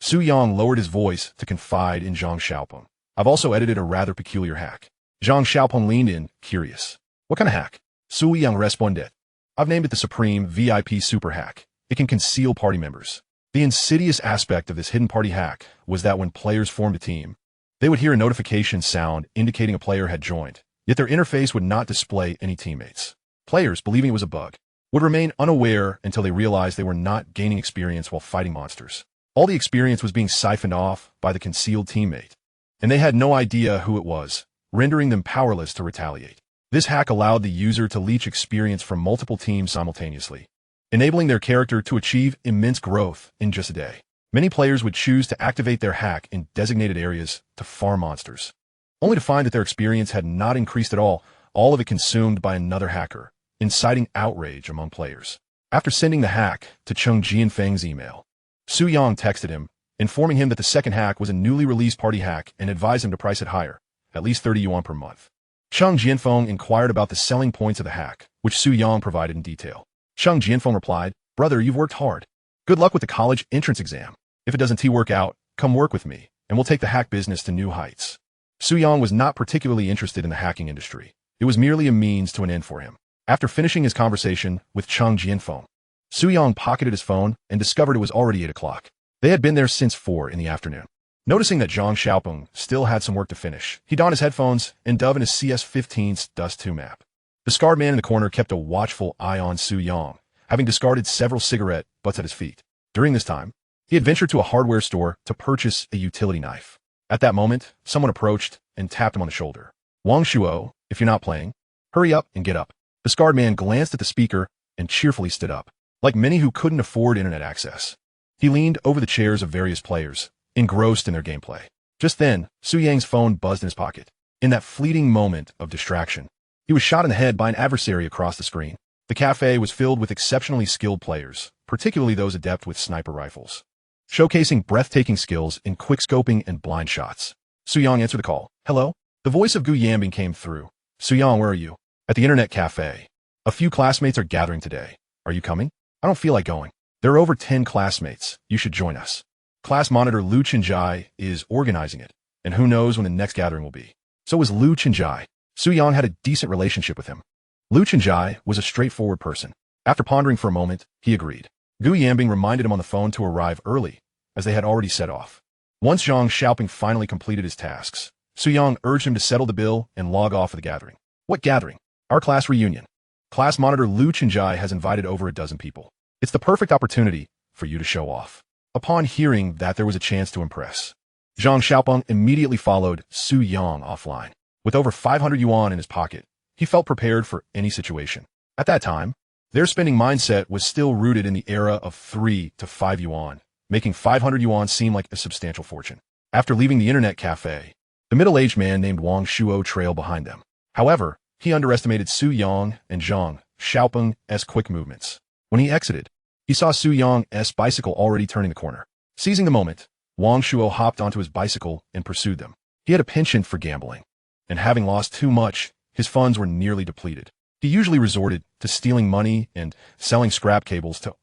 Su Yang lowered his voice to confide in Zhang Xiaopeng. "I've also edited a rather peculiar hack." Zhang Xiaopeng leaned in, curious. "What kind of hack?" Su Yang responded, "I've named it the Supreme VIP Super Hack. It can conceal party members." The insidious aspect of this hidden party hack was that when players formed a team, they would hear a notification sound indicating a player had joined, yet their interface would not display any teammates. Players, believing it was a bug, would remain unaware until they realized they were not gaining experience while fighting monsters. All the experience was being siphoned off by the concealed teammate, and they had no idea who it was, rendering them powerless to retaliate. This hack allowed the user to leech experience from multiple teams simultaneously, enabling their character to achieve immense growth in just a day. Many players would choose to activate their hack in designated areas to farm monsters, only to find that their experience had not increased at all of it consumed by another hacker, inciting outrage among players. After sending the hack to Cheng Jianfeng's email, Su Yang texted him, informing him that the second hack was a newly released party hack and advised him to price it higher, at least 30 yuan per month. Cheng Jianfeng inquired about the selling points of the hack, which Su Yang provided in detail. Cheng Jianfeng replied, "Brother, you've worked hard. Good luck with the college entrance exam. If it doesn't work out, come work with me, and we'll take the hack business to new heights." Su Yang was not particularly interested in the hacking industry. It was merely a means to an end for him. After finishing his conversation with Cheng Jianfeng, Su Yang pocketed his phone and discovered it was already 8 o'clock. They had been there since 4 in the afternoon. Noticing that Zhang Xiaopeng still had some work to finish, he donned his headphones and dove in his CS-15's Dust 2 map. The scarred man in the corner kept a watchful eye on Su Yang, having discarded several cigarette butts at his feet. During this time, he had ventured to a hardware store to purchase a utility knife. At that moment, someone approached and tapped him on the shoulder. "Wang Shuo, if you're not playing, hurry up and get up." The scarred man glanced at the speaker and cheerfully stood up. Like many who couldn't afford internet access, he leaned over the chairs of various players, engrossed in their gameplay. Just then, Su Yang's phone buzzed in his pocket. In that fleeting moment of distraction, he was shot in the head by an adversary across the screen. The cafe was filled with exceptionally skilled players, particularly those adept with sniper rifles, showcasing breathtaking skills in quick-scoping and blind shots. Su Yang answered the call. "Hello?" The voice of Gu Yanbing came through. "Su Yang, where are you?" "At the internet cafe. A few classmates are gathering today. Are you coming?" "I don't feel like going. There are over 10 classmates. You should join us. Class monitor Lu Chenjai is organizing it, and who knows when the next gathering will be." So was Lu Chenjai. Su Yang had a decent relationship with him. Lu Chenjai was a straightforward person. After pondering for a moment, he agreed. Gu Yanbing reminded him on the phone to arrive early, as they had already set off. Once Zhang Xiaopeng finally completed his tasks, Su Yang urged him to settle the bill and log off of the gathering. "What gathering?" "Our class reunion. Class monitor Lu Chenjai has invited over a dozen people. It's the perfect opportunity for you to show off." Upon hearing that there was a chance to impress, Zhang Xiaopeng immediately followed Su Yang offline. With over 500 yuan in his pocket, he felt prepared for any situation. At that time, their spending mindset was still rooted in the era of 3 to 5 yuan, making 500 yuan seem like a substantial fortune. After leaving the internet cafe, the middle-aged man named Wang Shuo trailed behind them. However, he underestimated Su Yang and Zhang Xiaopeng's quick movements. When he exited, he saw Su Yang's bicycle already turning the corner. Seizing the moment, Wang Shuo hopped onto his bicycle and pursued them. He had a penchant for gambling, and having lost too much, his funds were nearly depleted. He usually resorted to stealing money and selling scrap cables to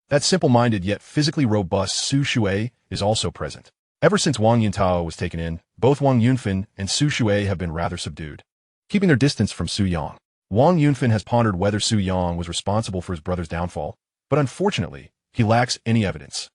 That simple-minded yet physically robust Su Shui is also present. Ever since Wang Yuntao was taken in, both Wang Yunfin and Su Shui have been rather subdued, keeping their distance from Su Yang. Wang Yunfin has pondered whether Su Yang was responsible for his brother's downfall, but unfortunately, he lacks any evidence.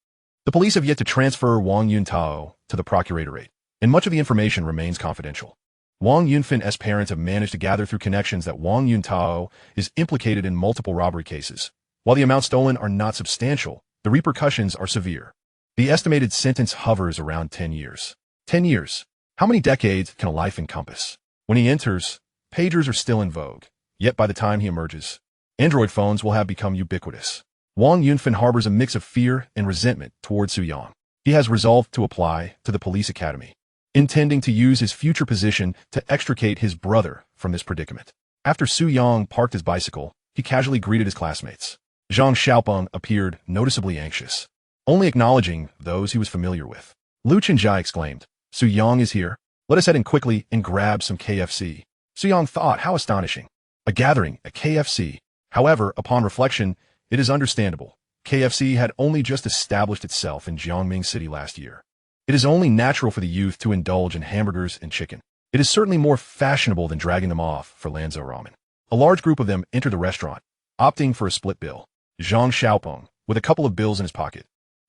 The police have yet to transfer Wang Yuntao to the procuratorate, and much of the information remains confidential. Wang Yunfin's parents have managed to gather through connections that Wang Yuntao is implicated in multiple robbery cases. While the amounts stolen are not substantial, the repercussions are severe. The estimated sentence hovers around 10 years. 10 years. How many decades can a life encompass? When he enters, pagers are still in vogue, yet by the time he emerges, Android phones will have become ubiquitous. Wang Yunfin harbors a mix of fear and resentment towards Su Yang. He has resolved to apply to the police academy, intending to use his future position to extricate his brother from this predicament. After Su Yang parked his bicycle, he casually greeted his classmates. Zhang Xiaopeng appeared noticeably anxious, only acknowledging those he was familiar with. Lu Chenjai exclaimed, "Su Yang is here. Let us head in quickly and grab some KFC." Su Yang thought, how astonishing. A gathering at KFC. However, upon reflection, it is understandable. KFC had only just established itself in Jiangming City last year. It is only natural for the youth to indulge in hamburgers and chicken. It is certainly more fashionable than dragging them off for Lanzhou ramen. A large group of them entered the restaurant, opting for a split bill. Zhang Xiaopeng, with a couple of bills in his pocket,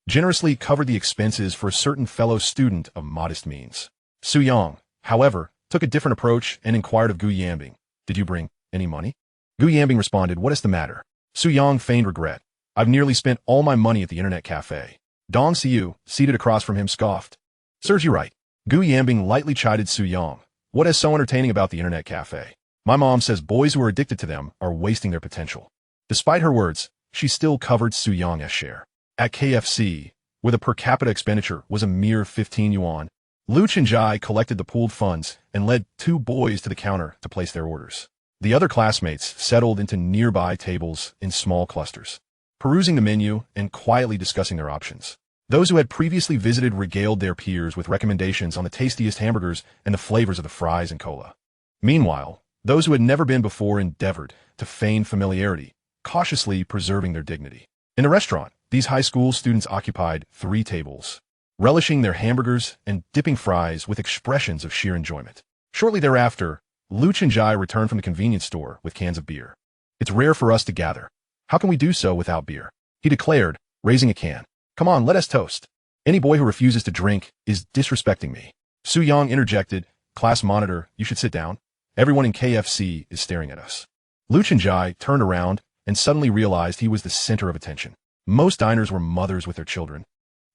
generously covered the expenses for a certain fellow student of modest means. Su Yang, however, took a different approach and inquired of Gu Yanbing, "Did you bring any money?" Gu Yanbing responded, "What is the matter?" Su Yang feigned regret. "I've nearly spent all my money at the internet cafe." Dong Xiu, seated across from him, scoffed. "Serves you right." Gu Yanbing lightly chided Su Yang. "What is so entertaining about the internet cafe? My mom says boys who are addicted to them are wasting their potential." Despite her words, she still covered Su Yang's share. At KFC, where the per capita expenditure was a mere 15 yuan, Lu Chenjai collected the pooled funds and led 2 boys to the counter to place their orders. The other classmates settled into nearby tables in small clusters, perusing the menu and quietly discussing their options. Those who had previously visited regaled their peers with recommendations on the tastiest hamburgers and the flavors of the fries and cola. Meanwhile, those who had never been before endeavored to feign familiarity, cautiously preserving their dignity. In the restaurant, these high school students occupied 3 tables, relishing their hamburgers and dipping fries with expressions of sheer enjoyment. Shortly thereafter, Lu Chenjai returned from the convenience store with cans of beer. "It's rare for us to gather. How can we do so without beer?" he declared, raising a can. "Come on, let us toast. Any boy who refuses to drink is disrespecting me." Su Yang interjected, "Class monitor, you should sit down. Everyone in KFC is staring at us." Lu Chenjai turned around and suddenly realized he was the center of attention. Most diners were mothers with their children,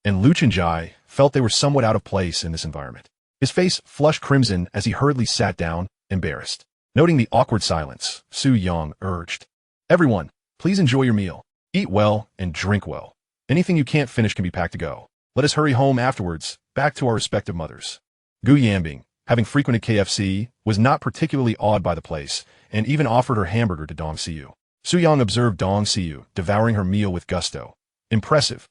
and Lu Chenjai felt they were somewhat out of place in this environment. His face flushed crimson as he hurriedly sat down, embarrassed. Noting the awkward silence, Su Yang urged, "Everyone, please enjoy your meal. Eat well and drink well. Anything you can't finish can be packed to go. Let us hurry home afterwards, back to our respective mothers." Gu Yanbing, having frequented KFC, was not particularly awed by the place, and even offered her hamburger to Dong Xiu. Su Yang observed Dong Xiu devouring her meal with gusto. Impressive.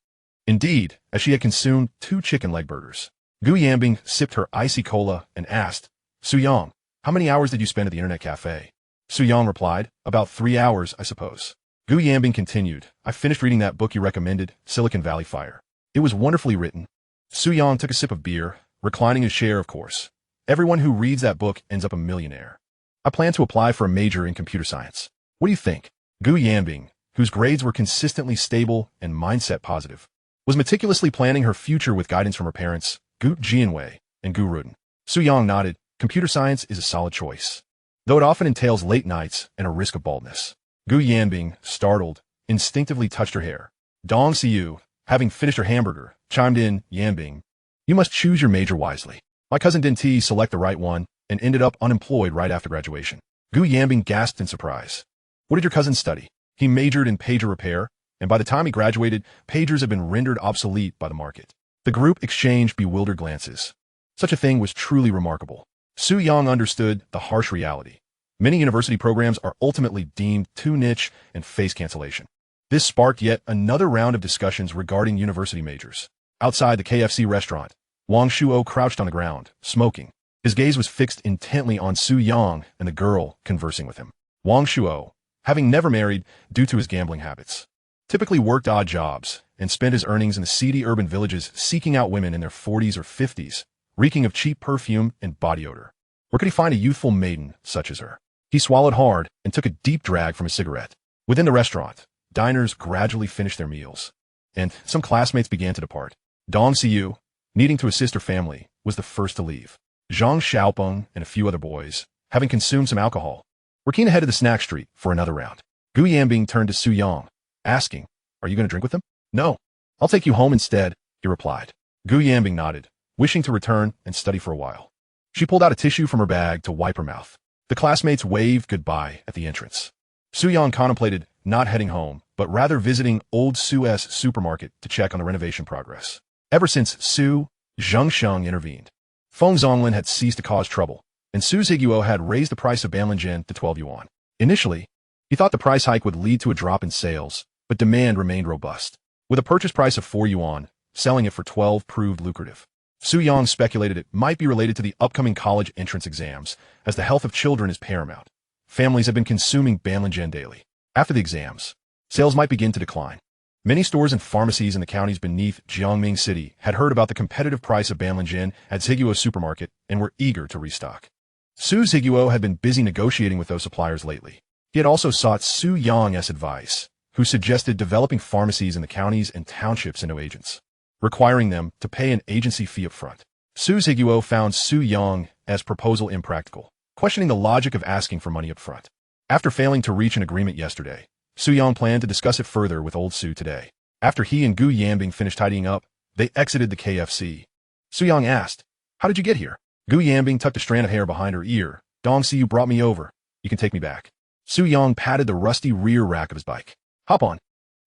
Indeed, as she had consumed 2 chicken leg burgers. Gu Yanbing sipped her icy cola and asked, "Su Yang, how many hours did you spend at the internet cafe?" Su Yang replied, "About 3 hours, I suppose." Gu Yanbing continued, "I finished reading that book you recommended, Silicon Valley Fire. It was wonderfully written." Su Yang took a sip of beer, reclining his chair, of course. "Everyone who reads that book ends up a millionaire. I plan to apply for a major in computer science. What do you think?" Gu Yanbing, whose grades were consistently stable and mindset positive, was meticulously planning her future with guidance from her parents, Gu Jianwei and Gu Ruden. Su Yang nodded. "Computer science is a solid choice, though it often entails late nights and a risk of baldness." Gu Yanbing, startled, instinctively touched her hair. Dong Xiu, having finished her hamburger, chimed in, "Yanbing, you must choose your major wisely. My cousin didn't select the right one and ended up unemployed right after graduation." Gu Yanbing gasped in surprise. "What did your cousin study?" "He majored in pager repair, and by the time he graduated, pagers had been rendered obsolete by the market." The group exchanged bewildered glances. Such a thing was truly remarkable. Su Yang understood the harsh reality. Many university programs are ultimately deemed too niche and face cancellation. This sparked yet another round of discussions regarding university majors. Outside the KFC restaurant, Wang Shuo crouched on the ground, smoking. His gaze was fixed intently on Su Yang and the girl conversing with him. Wang Shuo, having never married due to his gambling habits, typically worked odd jobs, and spent his earnings in the seedy urban villages seeking out women in their 40s or 50s, reeking of cheap perfume and body odor. Where could he find a youthful maiden such as her? He swallowed hard and took a deep drag from a cigarette. Within the restaurant, diners gradually finished their meals, and some classmates began to depart. Dong Siyu, needing to assist her family, was the first to leave. Zhang Xiaopeng and a few other boys, having consumed some alcohol, were keen to head to the snack street for another round. Gu Yanbing turned to Su Yang, asking, "Are you going to drink with them?" "No. I'll take you home instead," he replied. Gu Yanbing nodded, wishing to return and study for a while. She pulled out a tissue from her bag to wipe her mouth. The classmates waved goodbye at the entrance. Su Yang contemplated not heading home, but rather visiting old Su's supermarket to check on the renovation progress. Ever since Su, Zheng intervened, Feng Zonglin had ceased to cause trouble, and Su Zhiguo had raised the price of Banlin to 12 yuan. Initially, he thought the price hike would lead to a drop in sales, but demand remained robust. With a purchase price of 4 yuan, selling it for 12 proved lucrative. Su Yang speculated it might be related to the upcoming college entrance exams, as the health of children is paramount. Families have been consuming Banlin daily. After the exams, sales might begin to decline. Many stores and pharmacies in the counties beneath Jiangming City had heard about the competitive price of Banlin at Zhiguo's supermarket and were eager to restock. Su Zhiguo had been busy negotiating with those suppliers lately. He had also sought Su Yang's advice, who suggested developing pharmacies in the counties and townships into agents, requiring them to pay an agency fee up front. Su Zhiguo found Su Yang's proposal impractical, questioning the logic of asking for money up front. After failing to reach an agreement yesterday, Su Yang planned to discuss it further with old Su today. After he and Gu Yanbing finished tidying up, they exited the KFC. Su Yang asked, "How did you get here?" Gu Yanbing tucked a strand of hair behind her ear. "Dong Siyu brought me over. You can take me back." Su Yang patted the rusty rear rack of his bike. "Hop on."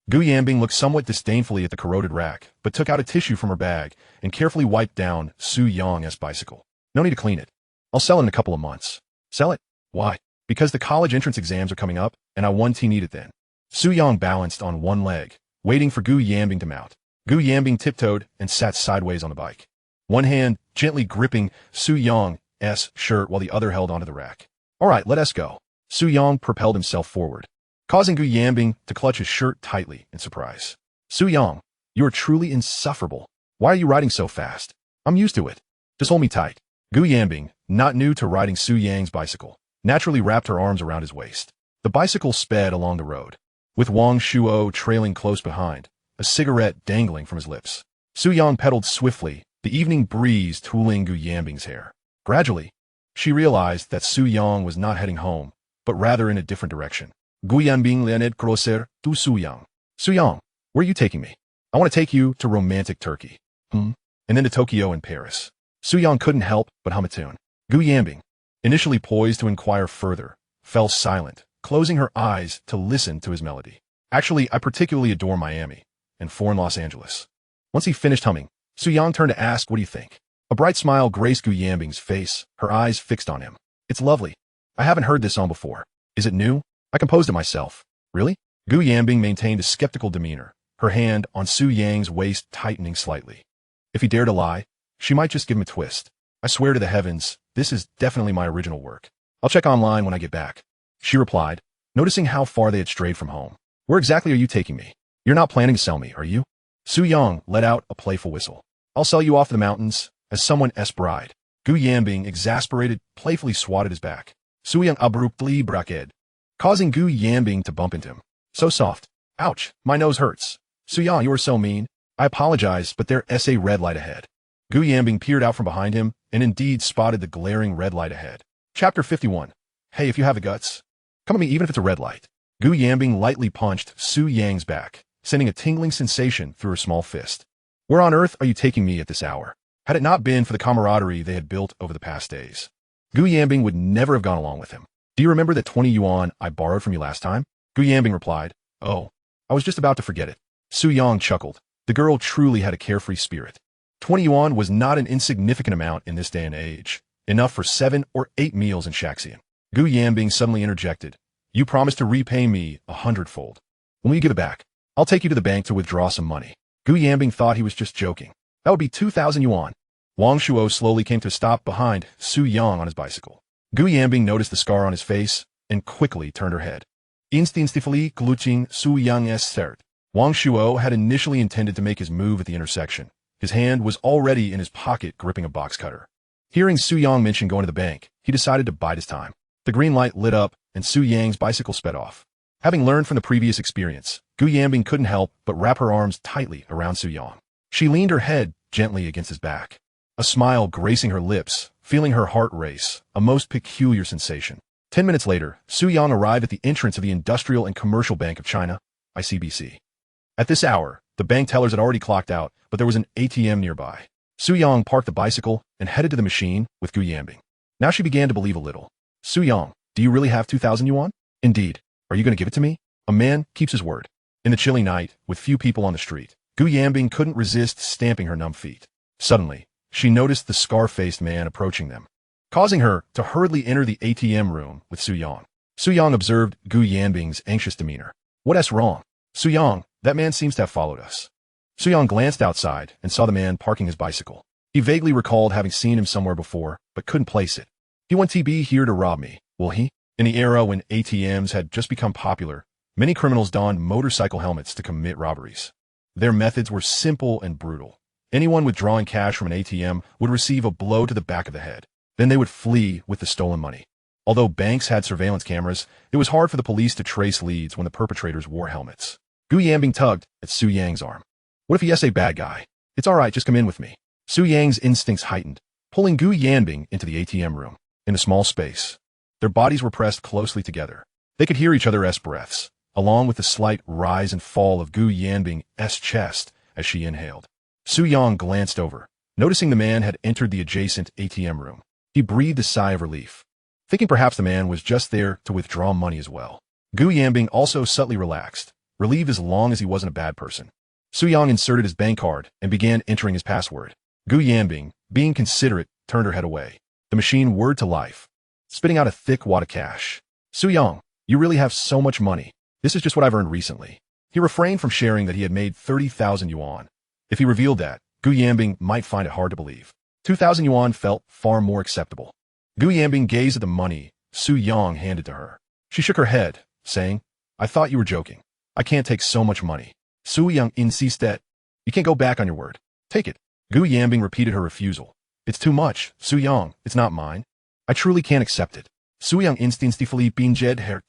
Gu Yanbing looked somewhat disdainfully at the corroded rack, but took out a tissue from her bag and carefully wiped down Su Yang's bicycle. "No need to clean it. I'll sell it in a couple of months." "Sell it? Why?" "Because the college entrance exams are coming up, and I want to need it then." Su Yang balanced on one leg, waiting for Gu Yanbing to mount. Gu Yanbing tiptoed and sat sideways on the bike, one hand gently gripping Su Yang's shirt while the other held onto the rack. "All right, let us go." Su Yang propelled himself forward, causing Gu Yanbing to clutch his shirt tightly in surprise. "Su Yang, you are truly insufferable. Why are you riding so fast?" "I'm used to it. Just hold me tight." Gu Yanbing, not new to riding Su Yang's bicycle, naturally wrapped her arms around his waist. The bicycle sped along the road, with Wang Shuo trailing close behind, a cigarette dangling from his lips. Su Yang pedaled swiftly, the evening breeze tooling Gu Yanbing's hair. Gradually, she realized that Su Yang was not heading home, but rather in a different direction. Gu Yanbing leaned closer to Su Yang. "Su Yang, where are you taking me?" "I want to take you to romantic Turkey." And then to Tokyo and Paris." Su Yang couldn't help but hum a tune. Gu Yanbing, initially poised to inquire further, fell silent, closing her eyes to listen to his melody. "Actually, I particularly adore Miami and foreign Los Angeles." Once he finished humming, Su Yang turned to ask, "What do you think?" A bright smile graced Gu Yanbing's face, her eyes fixed on him. "It's lovely. I haven't heard this song before. Is it new?" "I composed it myself." "Really?" Gu Yanbing maintained a skeptical demeanor, her hand on Su Yang's waist tightening slightly. If he dared to lie, she might just give him a twist. "I swear to the heavens, this is definitely my original work. I'll check online when I get back," she replied, noticing how far they had strayed from home. "Where exactly are you taking me? You're not planning to sell me, are you?" Su Yang let out a playful whistle. "I'll sell you off to the mountains as someone's bride." Gu Yanbing, exasperated, playfully swatted his back. Su Yang abruptly bracket, causing Gu Yanbing to bump into him. "So soft. Ouch, my nose hurts." "Su Yang, you are so mean." "I apologize, but there's a red light ahead." Gu Yanbing peered out from behind him and indeed spotted the glaring red light ahead. Chapter 51. "Hey, if you have the guts, come at me even if it's a red light." Gu Yanbing lightly punched Su Yang's back, sending a tingling sensation through her small fist. "Where on earth are you taking me at this hour?" Had it not been for the camaraderie they had built over the past days, Gu Yanbing would never have gone along with him. "Do you remember that 20 yuan I borrowed from you last time?" Gu Yanbing replied, "Oh, I was just about to forget it." Su Yang chuckled. The girl truly had a carefree spirit. 20 yuan was not an insignificant amount in this day and age, enough for 7 or 8 meals in Shaxian. Gu Yanbing suddenly interjected, "You promised to repay me 100-fold. When will you give it back? I'll take you to the bank to withdraw some money." Gu Yanbing thought he was just joking. "That would be 2,000 yuan. Wang Shuo slowly came to a stop behind Su Yang on his bicycle. Gu Yanbing noticed the scar on his face and quickly turned her head. Instinctively clutching Su Yang's shirt, Wang Shuo had initially intended to make his move at the intersection. His hand was already in his pocket gripping a box cutter. Hearing Su Yang mention going to the bank, he decided to bide his time. The green light lit up, and Su Yang's bicycle sped off. Having learned from the previous experience, Gu Yanbing couldn't help but wrap her arms tightly around Su Yang. She leaned her head gently against his back, a smile gracing her lips, feeling her heart race, a most peculiar sensation. 10 minutes later, Su Yang arrived at the entrance of the Industrial and Commercial Bank of China, ICBC. At this hour, the bank tellers had already clocked out, but there was an ATM nearby. Su Yang parked the bicycle and headed to the machine with Gu Yanbing. Now she began to believe a little. Su Yang, do you really have 2,000 yuan? Indeed. Are you going to give it to me? A man keeps his word. In the chilly night, with few people on the street, Gu Yanbing couldn't resist stamping her numb feet. Suddenly, she noticed the scar-faced man approaching them, causing her to hurriedly enter the ATM room with Su Yang. Su Yang observed Gu Yanbing's anxious demeanor. What's wrong? Su Yang, that man seems to have followed us. Su Yang glanced outside and saw the man parking his bicycle. He vaguely recalled having seen him somewhere before, but couldn't place it. He won't be here to rob me, will he? In the era when ATMs had just become popular, many criminals donned motorcycle helmets to commit robberies. Their methods were simple and brutal. Anyone withdrawing cash from an ATM would receive a blow to the back of the head. Then they would flee with the stolen money. Although banks had surveillance cameras, it was hard for the police to trace leads when the perpetrators wore helmets. Gu Yanbing tugged at Su Yang's arm. What if he's a bad guy? It's all right, just come in with me. Su Yang's instincts heightened, pulling Gu Yanbing into the ATM room. In a small space, their bodies were pressed closely together. They could hear each other's breaths, along with the slight rise and fall of Gu Yanbing's chest as she inhaled. Su Yang glanced over, noticing the man had entered the adjacent ATM room. He breathed a sigh of relief, thinking perhaps the man was just there to withdraw money as well. Gu Yanbing also subtly relaxed, relieved as long as he wasn't a bad person. Su Yang inserted his bank card and began entering his password. Gu Yanbing, being considerate, turned her head away. The machine whirred to life, spitting out a thick wad of cash. Su Yang, you really have so much money. This is just what I've earned recently. He refrained from sharing that he had made 30,000 yuan. If he revealed that, Gu Yanbing might find it hard to believe. 2,000 yuan felt far more acceptable. Gu Yanbing gazed at the money Su Yang handed to her. She shook her head, saying, I thought you were joking. I can't take so much money. Su Yang insisted. You can't go back on your word. Take it. Gu Yanbing repeated her refusal. It's too much, Su Yang. It's not mine. I truly can't accept it. Su Yang instinctively binged her.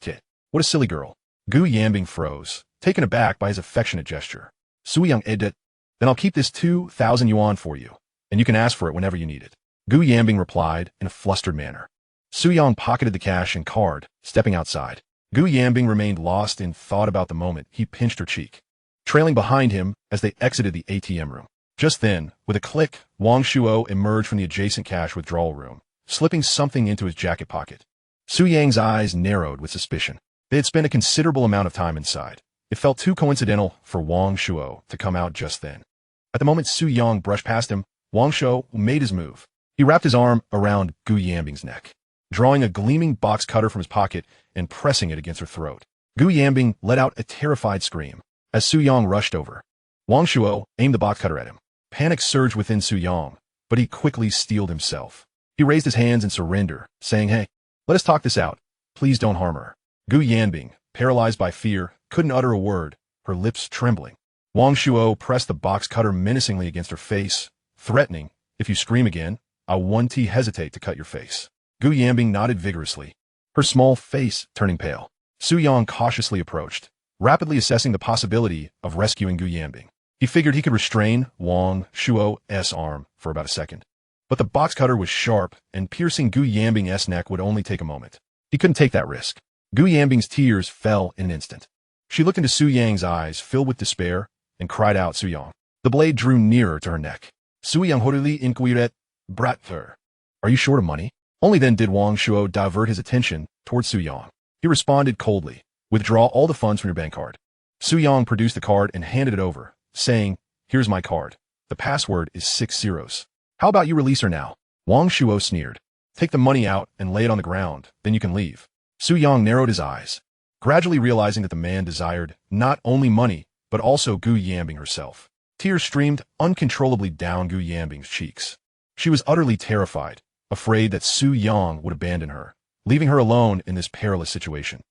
What a silly girl. Gu Yanbing froze, taken aback by his affectionate gesture. Su Yang edit. Then I'll keep this 2,000 yuan for you, and you can ask for it whenever you need it. Gu Yanbing replied in a flustered manner. Su Yang pocketed the cash and card, stepping outside. Gu Yanbing remained lost in thought about the moment he pinched her cheek, trailing behind him as they exited the ATM room. Just then, with a click, Wang Shuo emerged from the adjacent cash withdrawal room, slipping something into his jacket pocket. Su Yang's eyes narrowed with suspicion. They had spent a considerable amount of time inside. It felt too coincidental for Wang Shuo to come out just then. At the moment Su Yang brushed past him, Wang Shuo made his move. He wrapped his arm around Gu Yanbing's neck, drawing a gleaming box cutter from his pocket and pressing it against her throat. Gu Yanbing let out a terrified scream. As Su Yang rushed over, Wang Shuo aimed the box cutter at him. Panic surged within Su Yang, but he quickly steeled himself. He raised his hands in surrender, saying, Hey, let us talk this out. Please don't harm her. Gu Yanbing, paralyzed by fear, couldn't utter a word, her lips trembling. Wang Shuo pressed the box cutter menacingly against her face, threatening, If you scream again, I won't hesitate to cut your face. Gu Yanbing nodded vigorously, her small face turning pale. Su Yang cautiously approached, rapidly assessing the possibility of rescuing Gu Yanbing. He figured he could restrain Wang Shuo's arm for about a second. But the box cutter was sharp, and piercing Gu Yanbing's neck would only take a moment. He couldn't take that risk. Gu Yanbing's tears fell in an instant. She looked into Su Yang's eyes, filled with despair, and cried out, Su Yang. The blade drew nearer to her neck. Su Yang hurriedly inquired, Brather, are you short of money? Only then did Wang Shuo divert his attention towards Su Yang. He responded coldly, Withdraw all the funds from your bank card. Su Yang produced the card and handed it over, saying, Here's my card. The password is 6 zeros. How about you release her now? Wang Shuo sneered. Take the money out and lay it on the ground, then you can leave. Su Yang narrowed his eyes, gradually realizing that the man desired not only money, but also Gu Yanbing herself. Tears streamed uncontrollably down Gu Yanbing's cheeks. She was utterly terrified, afraid that Su Yang would abandon her, leaving her alone in this perilous situation.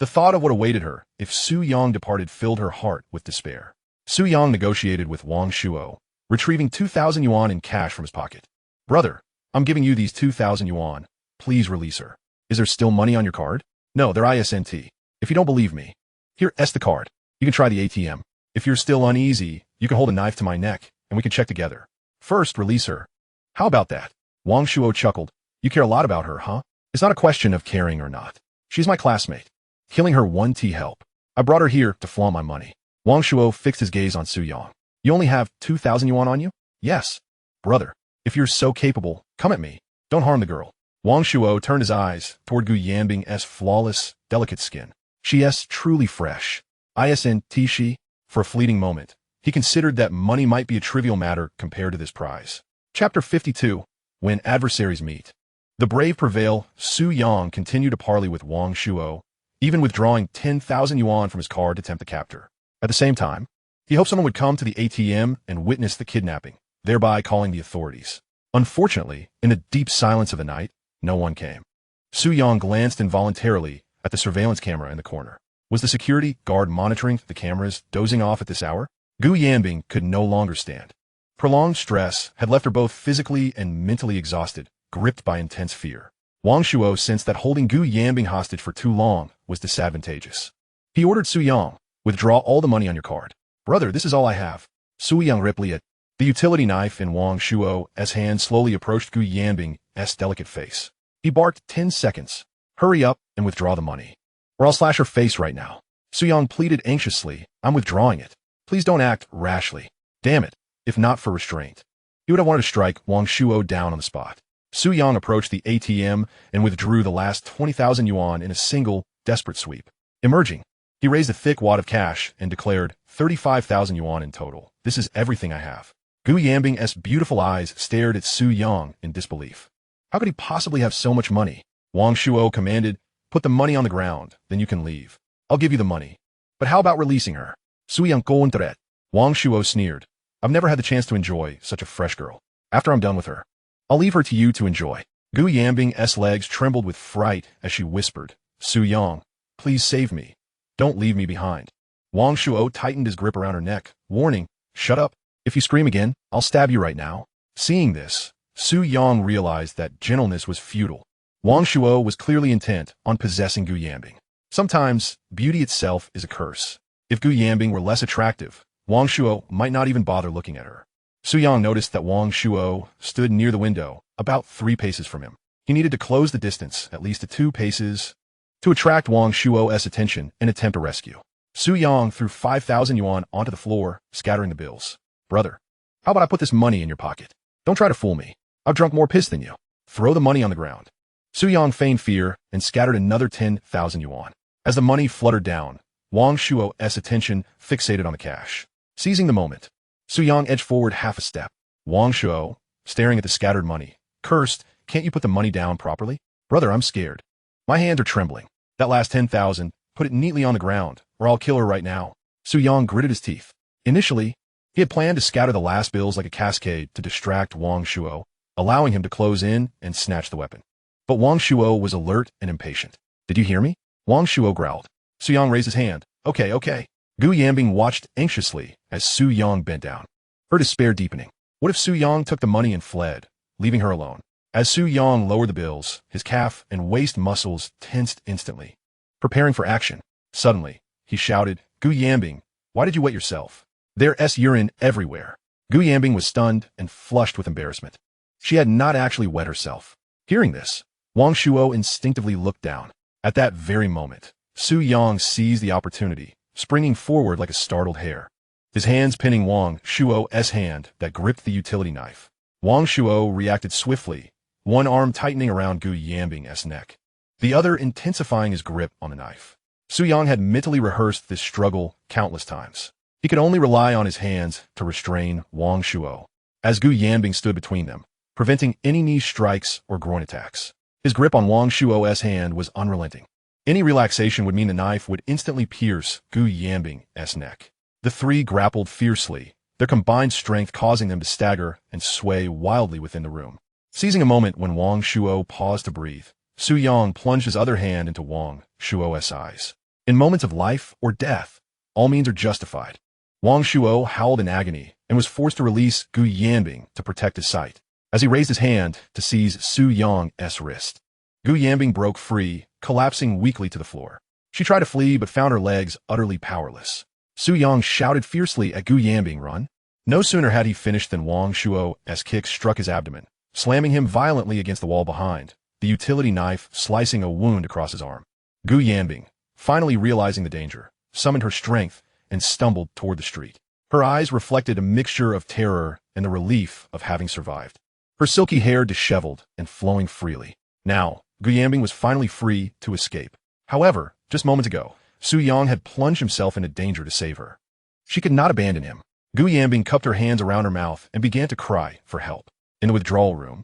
The thought of what awaited her if Su Yang departed filled her heart with despair. Su Yang negotiated with Wang Shuo, retrieving 2,000 yuan in cash from his pocket. Brother, I'm giving you these 2,000 yuan. Please release her. Is there still money on your card? No, they're ISNT. If you don't believe me, here, the card. You can try the ATM. If you're still uneasy, you can hold a knife to my neck, and we can check together. First, release her. How about that? Wang Shuo chuckled. You care a lot about her, huh? It's not a question of caring or not. She's my classmate. Killing her won't help. I brought her here to flaunt my money. Wang Shuo fixed his gaze on Su Yang. You only have 2,000 yuan on you? Yes. Brother, if you're so capable, come at me. Don't harm the girl. Wang Shuo turned his eyes toward Gu Yanbing's flawless, delicate skin. She's truly fresh. ISNT she. For a fleeting moment, he considered that money might be a trivial matter compared to this prize. Chapter 52. When Adversaries Meet. The brave prevail. Su Yang continued to parley with Wang Shuo, even withdrawing 10,000 yuan from his card to tempt the captor. At the same time, he hoped someone would come to the ATM and witness the kidnapping, thereby calling the authorities. Unfortunately, in the deep silence of the night, no one came. Su Yang glanced involuntarily at the surveillance camera in the corner. Was the security guard monitoring the cameras dozing off at this hour? Gu Yanbing could no longer stand. Prolonged stress had left her both physically and mentally exhausted, gripped by intense fear. Wang Shuo sensed that holding Gu Yanbing hostage for too long was disadvantageous. He ordered Su Yang, withdraw all the money on your card. Brother, this is all I have. Su Yang replied. The utility knife in Wang Shuo's hand slowly approached Gu Yanbing's delicate face. He barked 10 seconds. Hurry up and withdraw the money, or I'll slash her face right now. Su Yang pleaded anxiously. I'm withdrawing it. Please don't act rashly. Damn it, if not for restraint. He would have wanted to strike Wang Shuo down on the spot. Su Yang approached the ATM and withdrew the last 20,000 yuan in a single, desperate sweep. Emerging, he raised a thick wad of cash and declared 35,000 yuan in total. This is everything I have. Gu Yanbing's beautiful eyes stared at Su Yang in disbelief. How could he possibly have so much money? Wang Shuo commanded, put the money on the ground, then you can leave. I'll give you the money. But how about releasing her? Su Yang threat. Wang Shuo sneered. I've never had the chance to enjoy such a fresh girl. After I'm done with her, I'll leave her to you to enjoy. Gu Yanbing's legs trembled with fright as she whispered, Su Yang, please save me. Don't leave me behind. Wang Shuo tightened his grip around her neck, warning, shut up. If you scream again, I'll stab you right now. Seeing this, Su Yang realized that gentleness was futile. Wang Shuo was clearly intent on possessing Gu Yanbing. Sometimes, beauty itself is a curse. If Gu Yanbing were less attractive, Wang Shuo might not even bother looking at her. Su Yang noticed that Wang Shuo stood near the window, about 3 paces from him. He needed to close the distance, at least to 2 paces, to attract Wang Shuo's attention and attempt a rescue. Su Yang threw 5,000 yuan onto the floor, scattering the bills. Brother, how about I put this money in your pocket? Don't try to fool me. I've drunk more piss than you. Throw the money on the ground. Su Yang feigned fear and scattered another 10,000 yuan. As the money fluttered down, Wang Shuo's attention fixated on the cash. Seizing the moment, Su Yang edged forward half a step. Wang Shuo, staring at the scattered money, cursed, can't you put the money down properly? Brother, I'm scared. My hands are trembling. That last 10,000, put it neatly on the ground, or I'll kill her right now. Su Yang gritted his teeth. Initially, he had planned to scatter the last bills like a cascade to distract Wang Shuo, allowing him to close in and snatch the weapon. But Wang Shuo was alert and impatient. Did you hear me? Wang Shuo growled. Su Yang raised his hand. Okay. Gu Yanbing watched anxiously as Su Yang bent down. Her despair deepening. What if Su Yang took the money and fled, leaving her alone? As Su Yang lowered the bills, his calf and waist muscles tensed instantly. Preparing for action. Suddenly, he shouted, Gu Yanbing, why did you wet yourself? There's urine everywhere. Gu Yanbing was stunned and flushed with embarrassment. She had not actually wet herself. Hearing this, Wang Shuo instinctively looked down. At that very moment, Su Yang seized the opportunity, springing forward like a startled hare, his hands pinning Wang Shuo's hand that gripped the utility knife. Wang Shuo reacted swiftly, one arm tightening around Gu Yanbing's neck, the other intensifying his grip on the knife. Su Yang had mentally rehearsed this struggle countless times. He could only rely on his hands to restrain Wang Shuo, as Gu Yanbing stood between them, preventing any knee strikes or groin attacks. His grip on Wang Shuo's hand was unrelenting. Any relaxation would mean the knife would instantly pierce Gu Yanbing's neck. The three grappled fiercely, their combined strength causing them to stagger and sway wildly within the room. Seizing a moment when Wang Shuo paused to breathe, Su Yang plunged his other hand into Wang Shuo's eyes. In moments of life or death, all means are justified. Wang Shuo howled in agony and was forced to release Gu Yanbing to protect his sight, as he raised his hand to seize Su Yang's wrist. Gu Yanbing broke free, collapsing weakly to the floor. She tried to flee but found her legs utterly powerless. Su Yang shouted fiercely at Gu Yanbing, "Run!" No sooner had he finished than Wang Shuo's kick struck his abdomen, slamming him violently against the wall behind, the utility knife slicing a wound across his arm. Gu Yanbing, finally realizing the danger, summoned her strength and stumbled toward the street. Her eyes reflected a mixture of terror and the relief of having survived. Her silky hair disheveled and flowing freely. Now, Gu Yanbing was finally free to escape. However, just moments ago, Su Yang had plunged himself into danger to save her. She could not abandon him. Gu Yanbing cupped her hands around her mouth and began to cry for help. In the withdrawal room,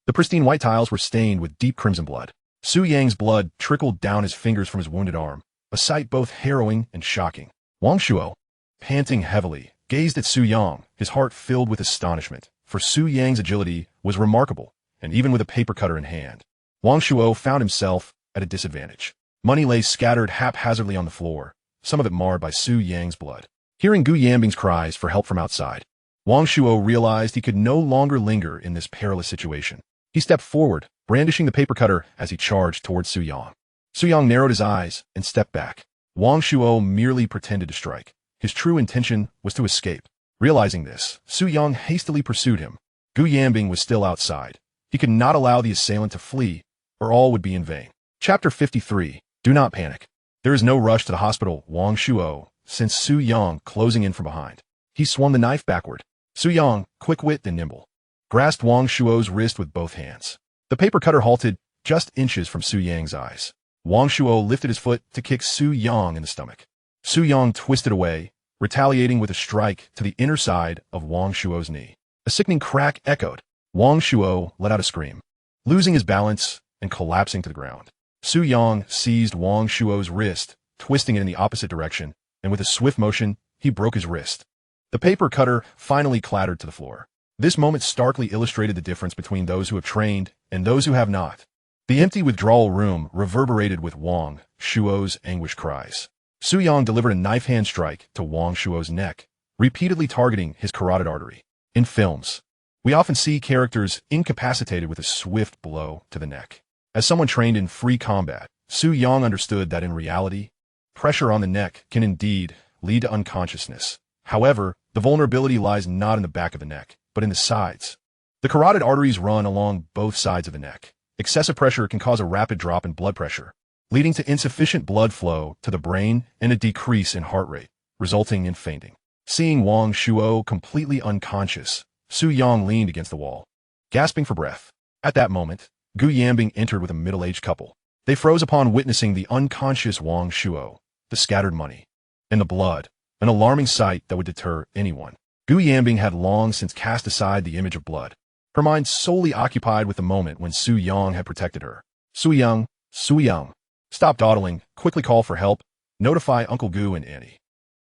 the pristine white tiles were stained with deep crimson blood. Su Yang's blood trickled down his fingers from his wounded arm, a sight both harrowing and shocking. Wang Shuo, panting heavily, gazed at Su Yang, his heart filled with astonishment, for Su Yang's agility was remarkable, and even with a paper cutter in hand, Wang Shuo found himself at a disadvantage. Money lay scattered haphazardly on the floor, some of it marred by Su Yang's blood. Hearing Gu Yanbing's cries for help from outside, Wang Shuo realized he could no longer linger in this perilous situation. He stepped forward, brandishing the paper cutter as he charged towards Su Yang. Su Yang narrowed his eyes and stepped back. Wang Shuo merely pretended to strike. His true intention was to escape. Realizing this, Su Yang hastily pursued him. Gu Yanbing was still outside. He could not allow the assailant to flee, or all would be in vain. Chapter 53. Do not panic. There is no rush to the hospital, Wang Shuo, since Su Yang closing in from behind. He swung the knife backward. Su Yang, quick-witted and nimble, grasped Wang Shuo's wrist with both hands. The paper cutter halted just inches from Su Yang's eyes. Wang Shuo lifted his foot to kick Su Yang in the stomach. Su Yang twisted away, retaliating with a strike to the inner side of Wang Shuo's knee. A sickening crack echoed. Wang Shuo let out a scream, losing his balance and collapsing to the ground. Su Yang seized Wang Shuo's wrist, twisting it in the opposite direction, and with a swift motion, he broke his wrist. The paper cutter finally clattered to the floor. This moment starkly illustrated the difference between those who have trained and those who have not. The empty withdrawal room reverberated with Wang Shuo's anguished cries. Su Yang delivered a knife hand strike to Wang Shuo's neck, repeatedly targeting his carotid artery. In films, we often see characters incapacitated with a swift blow to the neck. As someone trained in free combat, Su Yang understood that in reality, pressure on the neck can indeed lead to unconsciousness. However, the vulnerability lies not in the back of the neck, but in the sides. The carotid arteries run along both sides of the neck. Excessive pressure can cause a rapid drop in blood pressure, leading to insufficient blood flow to the brain and a decrease in heart rate, resulting in fainting. Seeing Wang Shuo completely unconscious, Su Yang leaned against the wall, gasping for breath. At that moment, Gu Yanbing entered with a middle-aged couple. They froze upon witnessing the unconscious Wang Shuo, the scattered money, and the blood, an alarming sight that would deter anyone. Gu Yanbing had long since cast aside the image of blood, her mind solely occupied with the moment when Su Yang had protected her. Su Yang, stop dawdling, quickly call for help, notify Uncle Gu and Annie.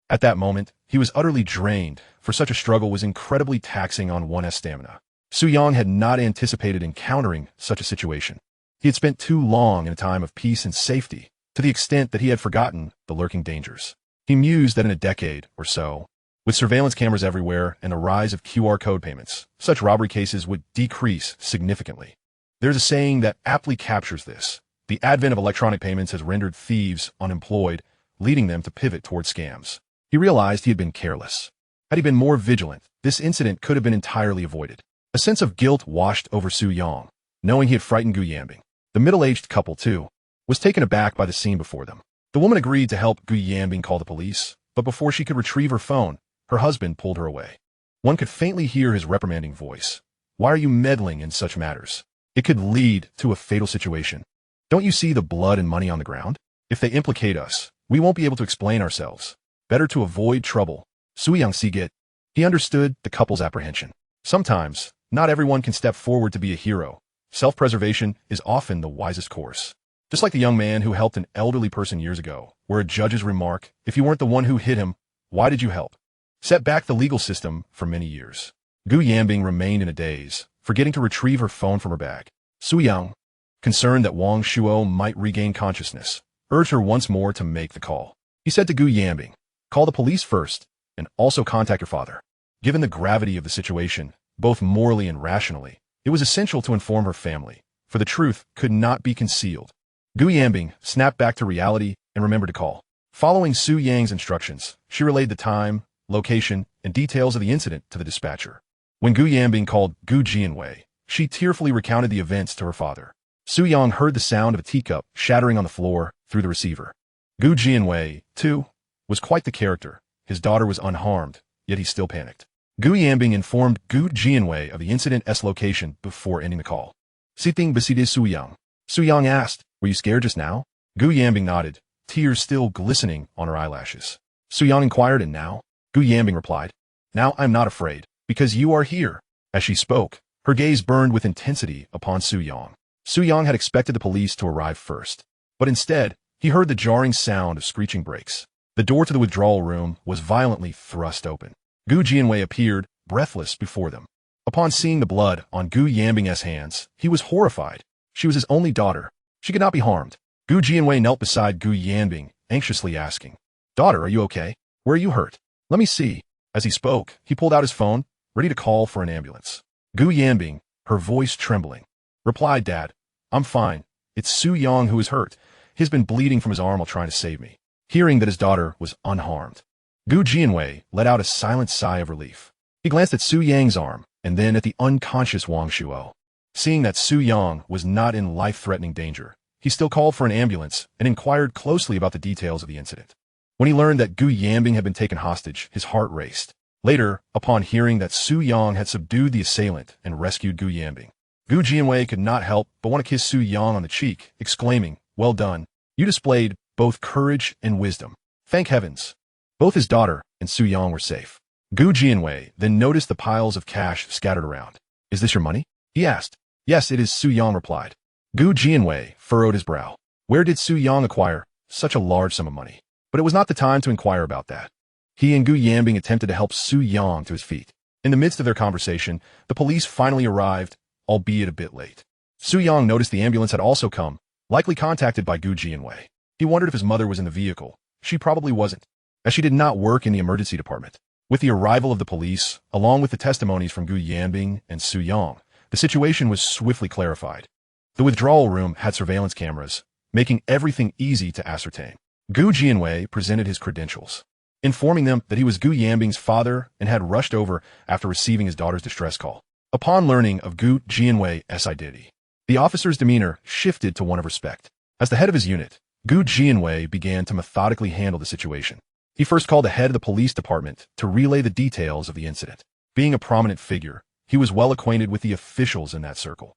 At that moment, he was utterly drained, for such a struggle was incredibly taxing on one's stamina. Su Yang had not anticipated encountering such a situation. He had spent too long in a time of peace and safety, to the extent that he had forgotten the lurking dangers. He mused that in a decade or so, with surveillance cameras everywhere and the rise of QR code payments, such robbery cases would decrease significantly. There's a saying that aptly captures this. The advent of electronic payments has rendered thieves unemployed, leading them to pivot toward scams. He realized he had been careless. Had he been more vigilant, this incident could have been entirely avoided. A sense of guilt washed over Su Yang, knowing he had frightened Gu Yanbing. The middle-aged couple, too, was taken aback by the scene before them. The woman agreed to help Gu Yanbing call the police, but before she could retrieve her phone, her husband pulled her away. One could faintly hear his reprimanding voice. Why are you meddling in such matters? It could lead to a fatal situation. Don't you see the blood and money on the ground? If they implicate us, we won't be able to explain ourselves. Better to avoid trouble. Su Yang Sigit. He understood the couple's apprehension. Sometimes, not everyone can step forward to be a hero. Self-preservation is often the wisest course. Just like the young man who helped an elderly person years ago, where a judge's remark, "If you weren't the one who hit him, why did you help?" set back the legal system for many years. Gu Yanbing remained in a daze, forgetting to retrieve her phone from her bag. Su Yang, concerned that Wang Shuo might regain consciousness, urged her once more to make the call. He said to Gu Yanbing, "Call the police first, and also contact your father." Given the gravity of the situation, both morally and rationally, it was essential to inform her family, for the truth could not be concealed. Gu Yanbing snapped back to reality and remembered to call. Following Su Yang's instructions, she relayed the time, location, and details of the incident to the dispatcher. When Gu Yanbing called Gu Jianwei, she tearfully recounted the events to her father. Su Yang heard the sound of a teacup shattering on the floor through the receiver. Gu Jianwei, too, was quite the character. His daughter was unharmed, yet he still panicked. Gu Yanbing informed Gu Jianwei of the incident's location before ending the call. Sitting beside Su Yang. Su Yang asked, "Were you scared just now?" Gu Yanbing nodded, tears still glistening on her eyelashes. Su Yang inquired, "And now?" Gu Yanbing replied, "Now I'm not afraid, because you are here." As she spoke, her gaze burned with intensity upon Su Yang. Su Yang had expected the police to arrive first, but instead, he heard the jarring sound of screeching brakes. The door to the withdrawal room was violently thrust open. Gu Jianwei appeared, breathless, before them. Upon seeing the blood on Gu Yanbing's hands, he was horrified. She was his only daughter. She could not be harmed. Gu Jianwei knelt beside Gu Yanbing, anxiously asking, "Daughter, are you okay? Where are you hurt? Let me see." As he spoke, he pulled out his phone, ready to call for an ambulance. Gu Yanbing, her voice trembling, replied, "Dad, I'm fine. It's Su Yang who is hurt. He's been bleeding from his arm while trying to save me." Hearing that his daughter was unharmed, Gu Jianwei let out a silent sigh of relief. He glanced at Su Yang's arm, and then at the unconscious Wang Shuo. Seeing that Su Yang was not in life-threatening danger, he still called for an ambulance and inquired closely about the details of the incident. When he learned that Gu Yanbing had been taken hostage, his heart raced. Later, upon hearing that Su Yang had subdued the assailant and rescued Gu Yanbing, Gu Jianwei could not help but want to kiss Su Yang on the cheek, exclaiming, "Well done. You displayed both courage and wisdom. Thank heavens." Both his daughter and Su Yang were safe. Gu Jianwei then noticed the piles of cash scattered around. "Is this your money?" he asked. "Yes, it is," Su Yang replied. Gu Jianwei furrowed his brow. Where did Su Yang acquire such a large sum of money? But it was not the time to inquire about that. He and Gu Yanbing attempted to help Su Yang to his feet. In the midst of their conversation, the police finally arrived, albeit a bit late. Su Yang noticed the ambulance had also come, likely contacted by Gu Jianwei. He wondered if his mother was in the vehicle. She probably wasn't, as she did not work in the emergency department. With the arrival of the police, along with the testimonies from Gu Yanbing and Su Yang, the situation was swiftly clarified. The withdrawal room had surveillance cameras, making everything easy to ascertain. Gu Jianwei presented his credentials, informing them that he was Gu Yanbing's father and had rushed over after receiving his daughter's distress call. Upon learning of Gu Jianwei's identity, the officer's demeanor shifted to one of respect. As the head of his unit, Gu Jianwei began to methodically handle the situation. He first called the head of the police department to relay the details of the incident. Being a prominent figure, he was well acquainted with the officials in that circle.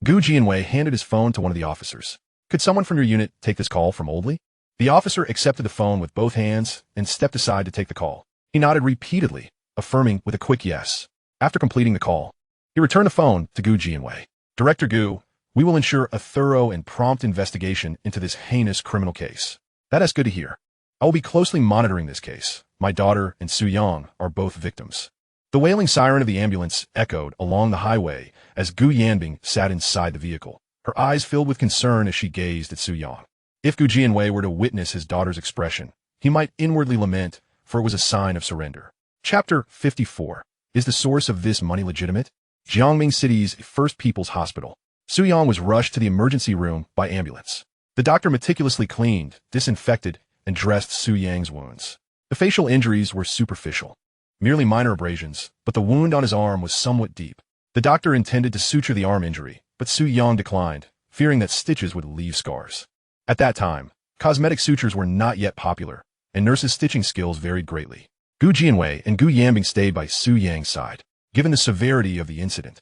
Gu Jianwei handed his phone to one of the officers. "Could someone from your unit take this call from Oldley?" The officer accepted the phone with both hands and stepped aside to take the call. He nodded repeatedly, affirming with a quick yes. After completing the call, he returned the phone to Gu Jianwei. "Director Gu, we will ensure a thorough and prompt investigation into this heinous criminal case." "That is good to hear. I will be closely monitoring this case. My daughter and Su Yang are both victims." The wailing siren of the ambulance echoed along the highway as Gu Yanbing sat inside the vehicle, her eyes filled with concern as she gazed at Su Yang. If Gu Jianwei were to witness his daughter's expression, he might inwardly lament, for it was a sign of surrender. Chapter 54. Is the source of this money legitimate? Jiangming City's First People's Hospital. Su Yang was rushed to the emergency room by ambulance. The doctor meticulously cleaned, disinfected, and dressed Su Yang's wounds. The facial injuries were superficial, merely minor abrasions, but the wound on his arm was somewhat deep. The doctor intended to suture the arm injury, but Su Yang declined, fearing that stitches would leave scars. At that time, cosmetic sutures were not yet popular, and nurses' stitching skills varied greatly. Gu Jianwei and Gu Yanbing stayed by Su Yang's side. Given the severity of the incident,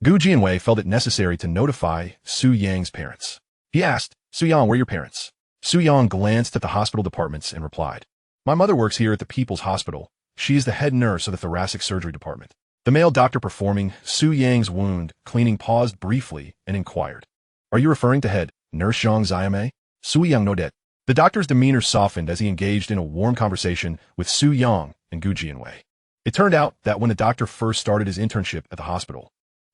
Gu Jianwei felt it necessary to notify Su Yang's parents. He asked, "Su Yang, where are your parents?" Su Yang glanced at the hospital departments and replied, "My mother works here at the People's Hospital. She is the head nurse of the thoracic surgery department." The male doctor performing Su Yang's wound cleaning paused briefly and inquired, "Are you referring to head nurse Zhang Xiame?" Su Yang nodded. The doctor's demeanor softened as he engaged in a warm conversation with Su Yang and Gu Jianwei. It turned out that when the doctor first started his internship at the hospital,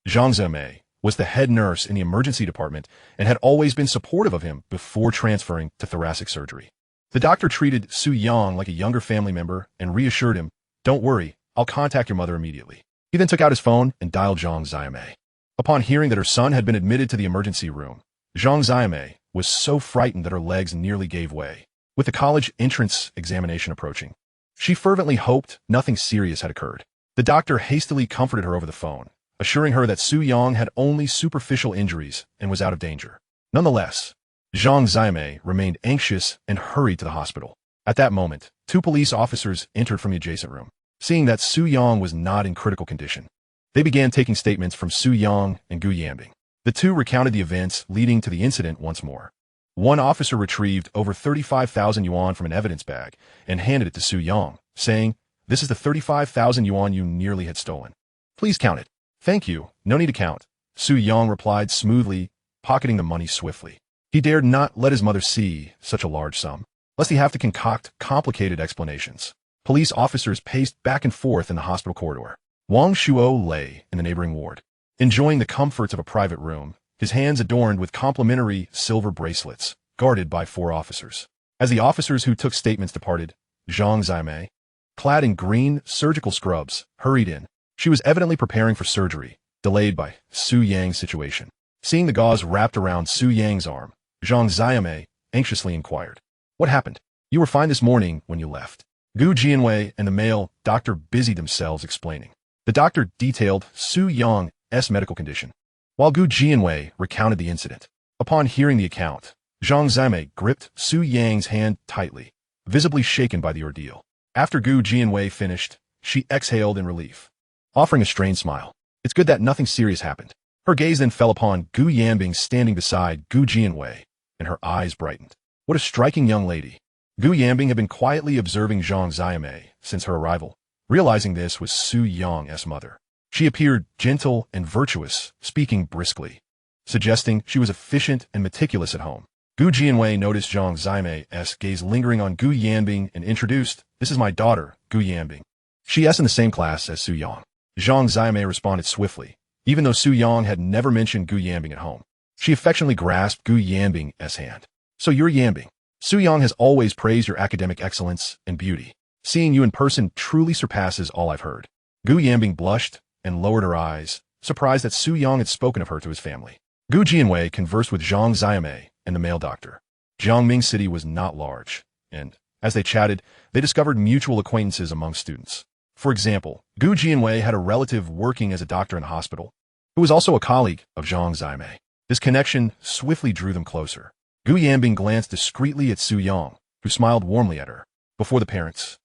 Zhang Xiame was the head nurse in the emergency department and had always been supportive of him before transferring to thoracic surgery. The doctor treated Su Yang like a younger family member and reassured him, "Don't worry, I'll contact your mother immediately." He then took out his phone and dialed Zheng Xiaomei. Upon hearing that her son had been admitted to the emergency room, Zheng Xiaomei was so frightened that her legs nearly gave way. With the college entrance examination approaching, she fervently hoped nothing serious had occurred. The doctor hastily comforted her over the phone, assuring her that Su Yang had only superficial injuries and was out of danger. Nonetheless, Zheng Xiaomei remained anxious and hurried to the hospital. At that moment, 2 police officers entered from the adjacent room. Seeing that Su Yang was not in critical condition, they began taking statements from Su Yang and Gu Yanbing. The two recounted the events leading to the incident once more. One officer retrieved over 35,000 yuan from an evidence bag and handed it to Su Yang, saying, "This is the 35,000 yuan you nearly had stolen. Please count it." "Thank you, no need to count," Su Yang replied smoothly, pocketing the money swiftly. He dared not let his mother see such a large sum, lest he have to concoct complicated explanations. Police officers paced back and forth in the hospital corridor. Wang Shuo lay in the neighboring ward, enjoying the comforts of a private room, his hands adorned with complimentary silver bracelets, guarded by 4 officers. As the officers who took statements departed, Zheng Xiaomei, clad in green surgical scrubs, hurried in. She was evidently preparing for surgery, delayed by Su Yang's situation. Seeing the gauze wrapped around Su Yang's arm, Zheng Xiaomei anxiously inquired, "What happened? You were fine this morning when you left." Gu Jianwei and the male doctor busied themselves explaining. The doctor detailed Su Yang's medical condition, while Gu Jianwei recounted the incident. Upon hearing the account, Zheng Xiaomei gripped Su Yang's hand tightly, visibly shaken by the ordeal. After Gu Jianwei finished, she exhaled in relief, offering a strained smile. "It's good that nothing serious happened." Her gaze then fell upon Gu Yanbing standing beside Gu Jianwei, and her eyes brightened. What a striking young lady. Gu Yanbing had been quietly observing Zheng Xiaomei since her arrival. Realizing this was Su Yang's mother, she appeared gentle and virtuous, speaking briskly, suggesting she was efficient and meticulous at home. Gu Jianwei noticed Zheng Xiaomei's gaze lingering on Gu Yanbing and introduced, "This is my daughter, Gu Yanbing. She is in the same class as Su Yang." Zheng Xiaomei responded swiftly, even though Su Yang had never mentioned Gu Yanbing at home. She affectionately grasped Gu Yanbing's hand. "So you're Yanbing. Su Yang has always praised your academic excellence and beauty. Seeing you in person truly surpasses all I've heard." Gu Yanbing blushed and lowered her eyes, surprised that Su Yang had spoken of her to his family. Gu Jianwei conversed with Zheng Xiaomei and the male doctor. Jiangming City was not large, and, as they chatted, they discovered mutual acquaintances among students. For example, Gu Jianwei had a relative working as a doctor in a hospital, who was also a colleague of Zheng Xiaomei. This connection swiftly drew them closer. Gu Yanbing glanced discreetly at Su Yang, who smiled warmly at her. Before the parents,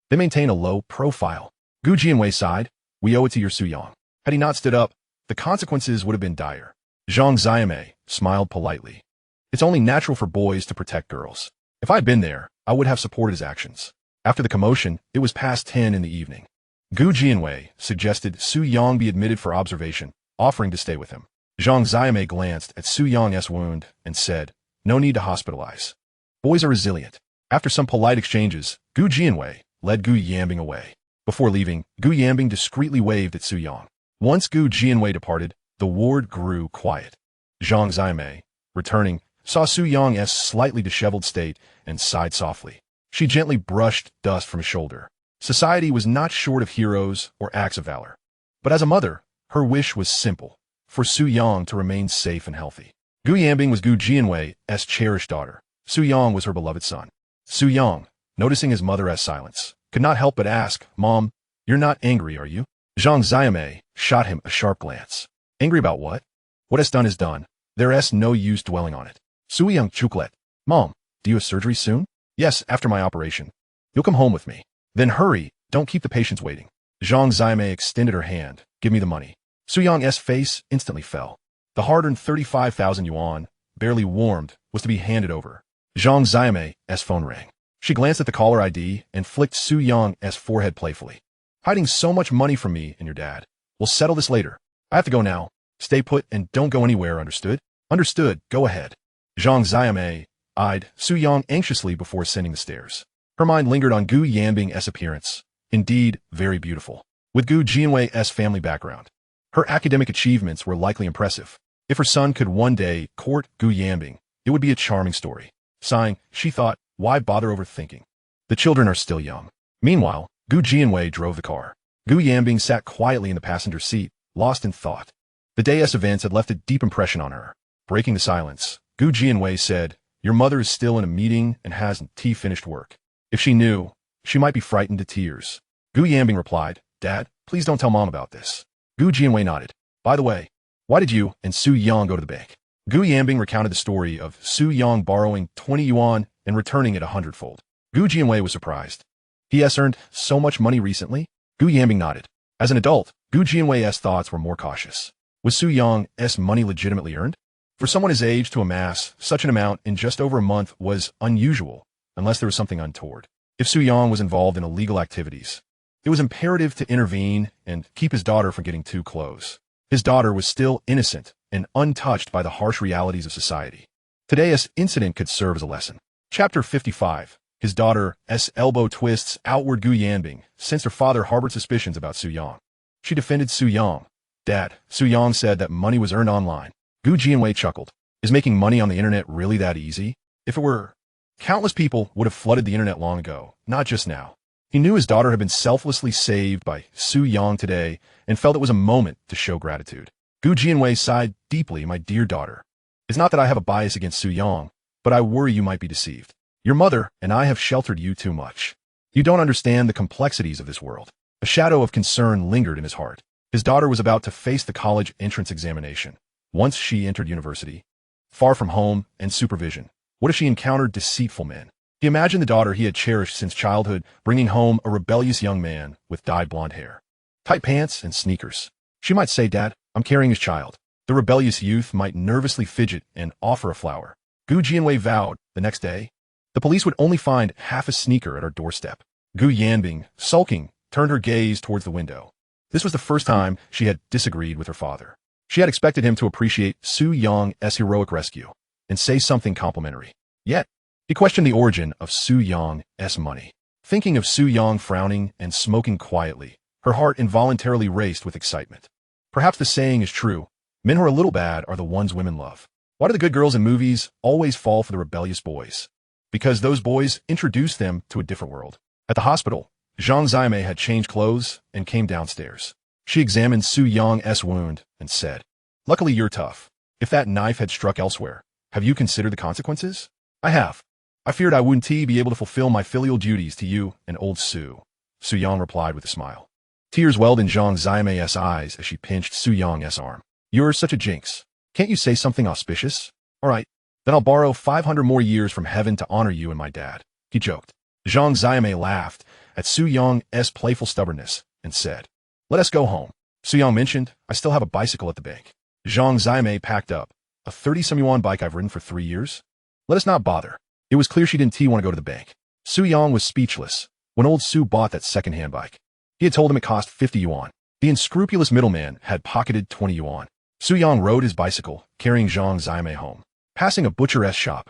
they maintained a low profile. Gu Jianwei sighed, "We owe it to your Su Yang. Had he not stood up, the consequences would have been dire." Zheng Xiaomei smiled politely. "It's only natural for boys to protect girls. If I had been there, I would have supported his actions." After the commotion, it was past 10 in the evening. Gu Jianwei suggested Su Yang be admitted for observation, offering to stay with him. Zheng Xiaomei glanced at Su Yang's wound and said, "No need to hospitalize. Boys are resilient." After some polite exchanges, Gu Jianwei led Gu Yanbing away. Before leaving, Gu Yanbing discreetly waved at Su Yang. Once Gu Jianwei departed, the ward grew quiet. Zheng Xiaomei, returning, saw Su Yang's slightly disheveled state and sighed softly. She gently brushed dust from his shoulder. Society was not short of heroes or acts of valor. But as a mother, her wish was simple, for Su Yang to remain safe and healthy. Gu Yanbing was Gu Jianwei's cherished daughter. Su Yang was her beloved son. Su Yang, noticing his mother's silence, could not help but ask, "Mom, you're not angry, are you?" Zheng Xiaomei shot him a sharp glance. "Angry about what? What is done is done. There's no use dwelling on it." Su Yang chucklet. "Mom, do you have surgery soon?" "Yes, after my operation. You'll come home with me." "Then hurry, don't keep the patients waiting." Zheng Xiaomei extended her hand. "Give me the money." Su Yang's face instantly fell. The hard-earned 35,000 yuan, barely warmed, was to be handed over. Zheng Xiaomei's phone rang. She glanced at the caller ID and flicked Su Yang's forehead playfully. "Hiding so much money from me and your dad. We'll settle this later. I have to go now. Stay put and don't go anywhere, understood?" "Understood, go ahead." Zheng Xiaomei eyed Su Yang anxiously before ascending the stairs. Her mind lingered on Gu Yanbing's appearance. Indeed, very beautiful. With Gu Jianwei's family background, Her academic achievements were likely impressive. If her son could one day court Gu Yanbing, it would be a charming story. Sighing, she thought, why bother overthinking? The children are still young. Meanwhile, Gu Jianwei drove the car. Gu Yanbing sat quietly in the passenger seat, lost in thought. The day's events had left a deep impression on her. Breaking the silence, Gu Jianwei said, "Your mother is still in a meeting and hasn't finished work. If she knew, she might be frightened to tears." Gu Yanbing replied, "Dad, please don't tell Mom about this." Gu Jianwei nodded. "By the way, why did you and Su Yang go to the bank?" Gu Yanbing recounted the story of Su Yang borrowing 20 yuan and returning it 100-fold. Gu Jianwei was surprised. He has earned so much money recently? Gu Yanbing nodded. As an adult, Gu Jianwei's thoughts were more cautious. Was Su Yang's money legitimately earned? For someone his age to amass such an amount in just over a month was unusual, unless there was something untoward. If Su Yang was involved in illegal activities, it was imperative to intervene and keep his daughter from getting too close. His daughter was still innocent and untouched by the harsh realities of society. Today's incident could serve as a lesson. Chapter 55. His daughter's elbow twists outward. Gu Yanbing, since her father harbored suspicions about Su Yang. She defended Su Yang. "Dad, Su Yang said that money was earned online." Gu Jianwei chuckled. "Is making money on the internet really that easy? If it were, countless people would have flooded the internet long ago, not just now." He knew his daughter had been selflessly saved by Su Yang today and felt it was a moment to show gratitude. Gu Jianwei sighed deeply. "My dear daughter, it's not that I have a bias against Su Yang, but I worry you might be deceived. Your mother and I have sheltered you too much. You don't understand the complexities of this world." A shadow of concern lingered in his heart. His daughter was about to face the college entrance examination. Once she entered university, far from home and supervision, what if she encountered deceitful men? He imagined the daughter he had cherished since childhood bringing home a rebellious young man with dyed blonde hair, tight pants, and sneakers. She might say, "Dad, I'm carrying his child." The rebellious youth might nervously fidget and offer a flower. Gu Jianwei vowed, the next day, the police would only find half a sneaker at our doorstep. Gu Yanbing, sulking, turned her gaze towards the window. This was the first time she had disagreed with her father. She had expected him to appreciate Su Yang's heroic rescue and say something complimentary. Yet, he questioned the origin of Su Yang's money. Thinking of Su Yang frowning and smoking quietly, her heart involuntarily raced with excitement. Perhaps the saying is true, men who are a little bad are the ones women love. Why do the good girls in movies always fall for the rebellious boys? Because those boys introduce them to a different world. At the hospital, Zheng Zaimei had changed clothes and came downstairs. She examined Su Yang's wound and said, "Luckily you're tough. If that knife had struck elsewhere, have you considered the consequences?" "I have. I feared I wouldn't be able to fulfill my filial duties to you and old Su." Su Yang replied with a smile. Tears welled in Zheng Zaimei's eyes as she pinched Su Yang's arm. "You're such a jinx. Can't you say something auspicious?" "All right, then I'll borrow 500 more years from heaven to honor you and my dad," he joked. Zheng Zaimei laughed at Su Yang's playful stubbornness and said, "Let us go home." Su Yang mentioned, "I still have a bicycle at the bank." Zheng Zaimei packed up, "A 30-some yuan bike I've ridden for 3 years? Let us not bother." It was clear she didn't want to go to the bank. Su Yang was speechless when old Su bought that second-hand bike. He had told him it cost 50 yuan. The unscrupulous middleman had pocketed 20 yuan. Su Yang rode his bicycle, carrying Zheng Zaimei home. Passing a butcher's shop,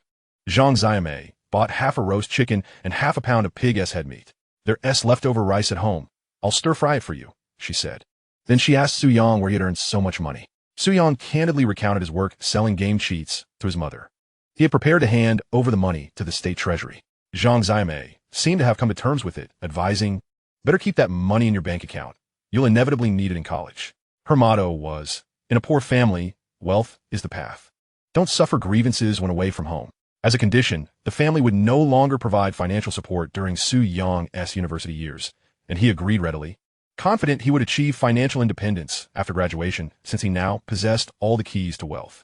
Zheng Zaimei bought half a roast chicken and half a pound of pig's head meat. "There's leftover rice at home. I'll stir-fry it for you," she said. Then she asked Su Yang where he had earned so much money. Su Yang candidly recounted his work selling game cheats to his mother. He had prepared to hand over the money to the state treasury. Zheng Zaimei seemed to have come to terms with it, advising, "Better keep that money in your bank account. You'll inevitably need it in college." Her motto was, "In a poor family, wealth is the path. Don't suffer grievances when away from home." As a condition, the family would no longer provide financial support during Su Yang's university years, and he agreed readily, confident he would achieve financial independence after graduation since he now possessed all the keys to wealth.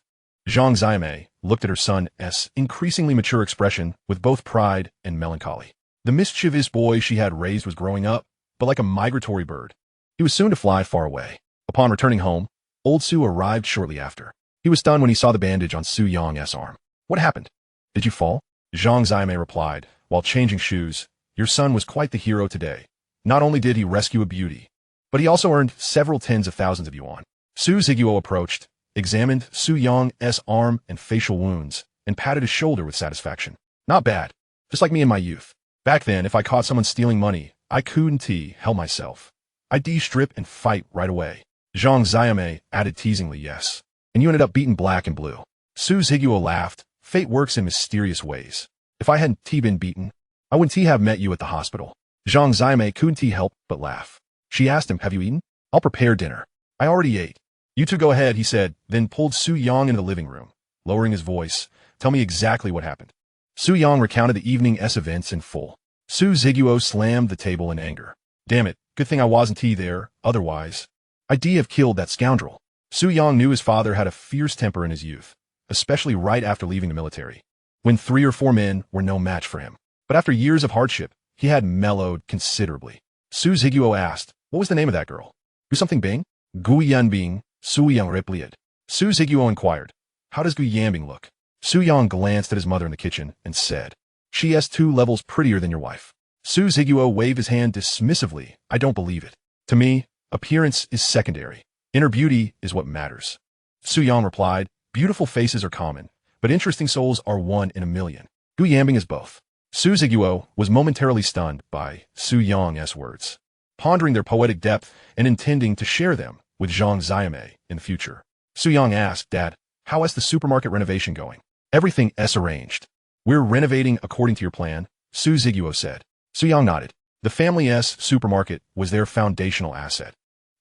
Zheng Zaimei looked at her son's increasingly mature expression with both pride and melancholy. The mischievous boy she had raised was growing up, but like a migratory bird. He was soon to fly far away. Upon returning home, old Su arrived shortly after. He was stunned when he saw the bandage on Su Yang's arm. "What happened? Did you fall?" Zheng Zaimei replied, while changing shoes, "Your son was quite the hero today. Not only did he rescue a beauty, but he also earned several tens of thousands of yuan." Su Ziguo approached, examined Su Yang's arm and facial wounds, and patted his shoulder with satisfaction. "Not bad. Just like me in my youth. Back then, if I caught someone stealing money, I couldn't help myself. I'd strip and fight right away." Zhang Xiame added teasingly, yes. And you ended up beaten black and blue. Su Zhiguo laughed. Fate works in mysterious ways. If I hadn't been beaten, I wouldn't have met you at the hospital. Zhang Xiame couldn't help but laugh. She asked him, have you eaten? I'll prepare dinner. I already ate. You two go ahead, he said, then pulled Su Yang into the living room. Lowering his voice, tell me exactly what happened. Su Yang recounted the evening's events in full. Su Zhiguo slammed the table in anger. Damn it, good thing I wasn't there, otherwise I'd have killed that scoundrel. Su Yang knew his father had a fierce temper in his youth, especially right after leaving the military, when 3 or 4 men were no match for him. But after years of hardship, he had mellowed considerably. Su Zhiguo asked, what was the name of that girl? Gu something Bing? Gu Yanbing, Su Yang replied. Su Zhiguo inquired, how does Gu Yanbing look? Su Yang glanced at his mother in the kitchen and said, she is 2 levels prettier than your wife. Su Zhiguo waved his hand dismissively. I don't believe it. To me, appearance is secondary. Inner beauty is what matters. Su Yang replied, beautiful faces are common, but interesting souls are 1 in a million. Gu Yanbing is both. Su Zhiguo was momentarily stunned by Su Yang's words, pondering their poetic depth and intending to share them with Zhang Xiame in the future. Su Yang asked, Dad, how is the supermarket renovation going? Everything is arranged. We're renovating according to your plan, Su Zhiguo said. Su Yang nodded. The family's supermarket was their foundational asset,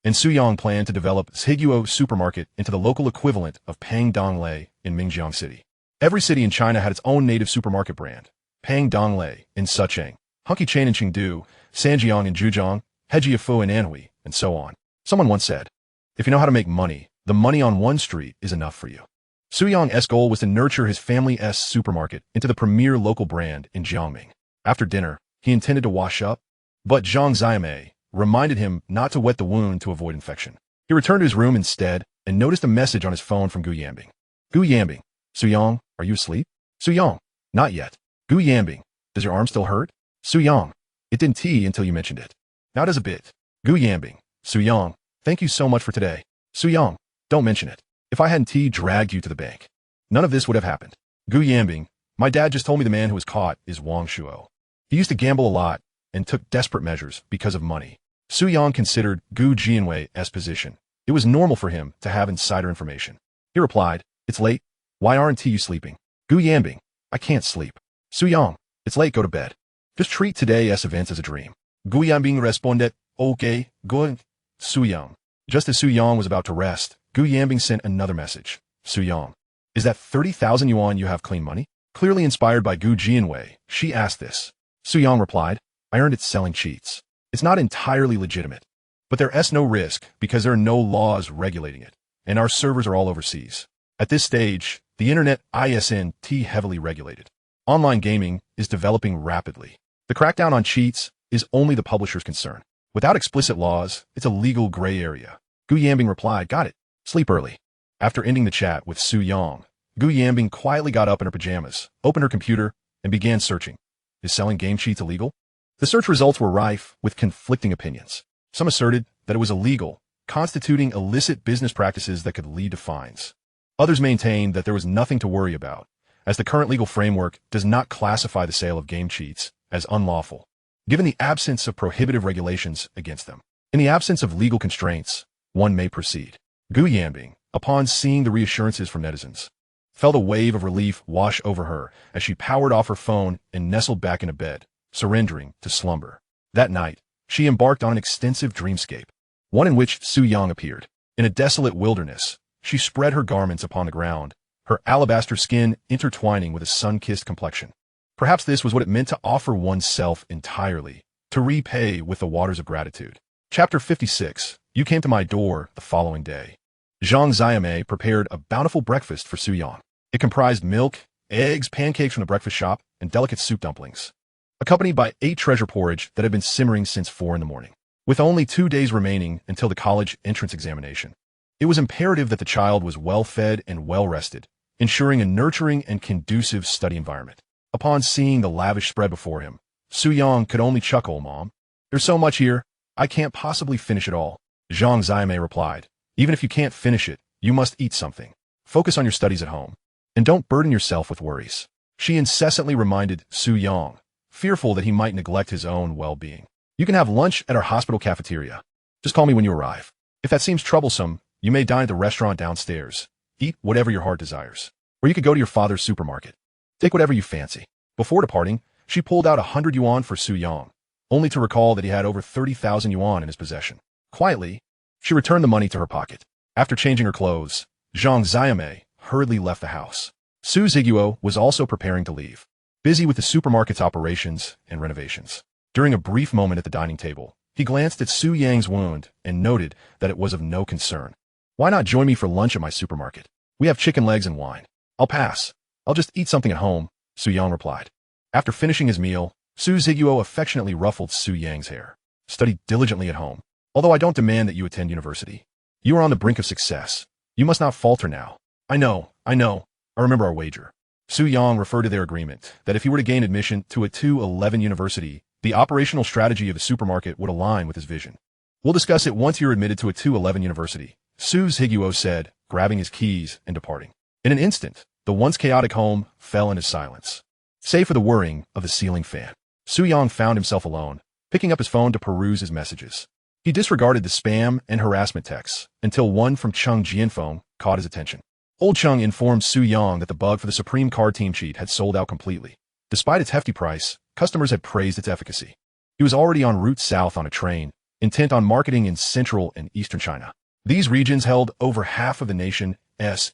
and Su Yang planned to develop Zhiguo Supermarket into the local equivalent of Pangdonglei in Mingjiang City. Every city in China had its own native supermarket brand. Pangdonglei in Sichuan, Hunqichen in Chengdu, Sanjiang in Zhejiang, Hejiafu in Anhui, and so on. Someone once said, if you know how to make money, the money on one street is enough for you. Su Yang's goal was to nurture his family's supermarket into the premier local brand in Jiangming. After dinner, he intended to wash up, but Zhang Xiame reminded him not to wet the wound to avoid infection. He returned to his room instead and noticed a message on his phone from Gu Yanbing. Gu Yanbing, Su Yang, are you asleep? Su Yang, not yet. Gu Yanbing, does your arm still hurt? Su Yang, it didn't until you mentioned it. Now does a bit. Gu Yanbing, Su Yang, thank you so much for today. Su Yang, don't mention it. If I hadn't dragged you to the bank, none of this would have happened. Gu Yanbing, my dad just told me the man who was caught is Wang Shuo. He used to gamble a lot and took desperate measures because of money. Su Yang considered Gu Jianwei's position. It was normal for him to have insider information. He replied, it's late. Why aren't you sleeping? Gu Yanbing, I can't sleep. Su Yang, it's late, go to bed. Just treat today's events as a dream. Gu Yanbing responded, okay, good. Su Yang. Just as Su Yang was about to rest, Gu Yanbing sent another message. Su Yang, is that 30,000 yuan you have clean money? Clearly inspired by Gu Jianwei, she asked this. Su Yang replied, I earned it selling cheats. It's not entirely legitimate, but there is no risk because there are no laws regulating it, and our servers are all overseas. At this stage, the internet isn't heavily regulated. Online gaming is developing rapidly. The crackdown on cheats is only the publisher's concern. Without explicit laws, it's a legal gray area. Gu Yanbing replied, got it. Sleep early. After ending the chat with Su Yang, Gu Yanbing quietly got up in her pajamas, opened her computer, and began searching. Is selling game cheats illegal? The search results were rife with conflicting opinions. Some asserted that it was illegal, constituting illicit business practices that could lead to fines. Others maintained that there was nothing to worry about, as the current legal framework does not classify the sale of game cheats as unlawful, given the absence of prohibitive regulations against them. In the absence of legal constraints, one may proceed. Gu Yanbing, upon seeing the reassurances from netizens, felt a wave of relief wash over her as she powered off her phone and nestled back into bed, surrendering to slumber. That night, she embarked on an extensive dreamscape, one in which Su Yang appeared. In a desolate wilderness, she spread her garments upon the ground, her alabaster skin intertwining with a sun-kissed complexion. Perhaps this was what it meant to offer oneself entirely, to repay with the waters of gratitude. Chapter 56. You came to my door the following day. Zhang Xiame prepared a bountiful breakfast for Su Yang. It comprised milk, eggs, pancakes from the breakfast shop, and delicate soup dumplings, accompanied by 8 treasure porridge that had been simmering since 4 in the morning. With only 2 days remaining until the college entrance examination, it was imperative that the child was well-fed and well-rested, ensuring a nurturing and conducive study environment. Upon seeing the lavish spread before him, Su Yang could only chuckle, Mom. There's so much here, I can't possibly finish it all. Zhang Xiame replied, even if you can't finish it, you must eat something. Focus on your studies at home, and don't burden yourself with worries. She incessantly reminded Su Yang, fearful that he might neglect his own well-being. You can have lunch at our hospital cafeteria. Just call me when you arrive. If that seems troublesome, you may dine at the restaurant downstairs. Eat whatever your heart desires. Or you could go to your father's supermarket. Take whatever you fancy. Before departing, she pulled out 100 yuan for Su Yang, only to recall that he had over 30,000 yuan in his possession. Quietly, she returned the money to her pocket. After changing her clothes, Zhang Xiaomei hurriedly left the house. Su Ziguo was also preparing to leave, busy with the supermarket's operations and renovations. During a brief moment at the dining table, he glanced at Su Yang's wound and noted that it was of no concern. Why not join me for lunch at my supermarket? We have chicken legs and wine. I'll pass. I'll just eat something at home, Su Yang replied. After finishing his meal, Su Ziguo affectionately ruffled Su Yang's hair. Study diligently at home. Although I don't demand that you attend university. You are on the brink of success. You must not falter now. I know. I remember our wager. Su Yang referred to their agreement that if he were to gain admission to a 211 university, the operational strategy of the supermarket would align with his vision. We'll discuss it once you're admitted to a 211 university, Su Ziguo said, grabbing his keys and departing. In an instant, the once chaotic home fell into silence, save for the whirring of the ceiling fan. Su Yang found himself alone, picking up his phone to peruse his messages. He disregarded the spam and harassment texts until one from Cheng Jianfeng caught his attention. Old Cheng informed Su Yang that the bug for the Supreme Card Team cheat had sold out completely. Despite its hefty price, customers had praised its efficacy. He was already en route south on a train, intent on marketing in central and eastern China. These regions held over half of the nation's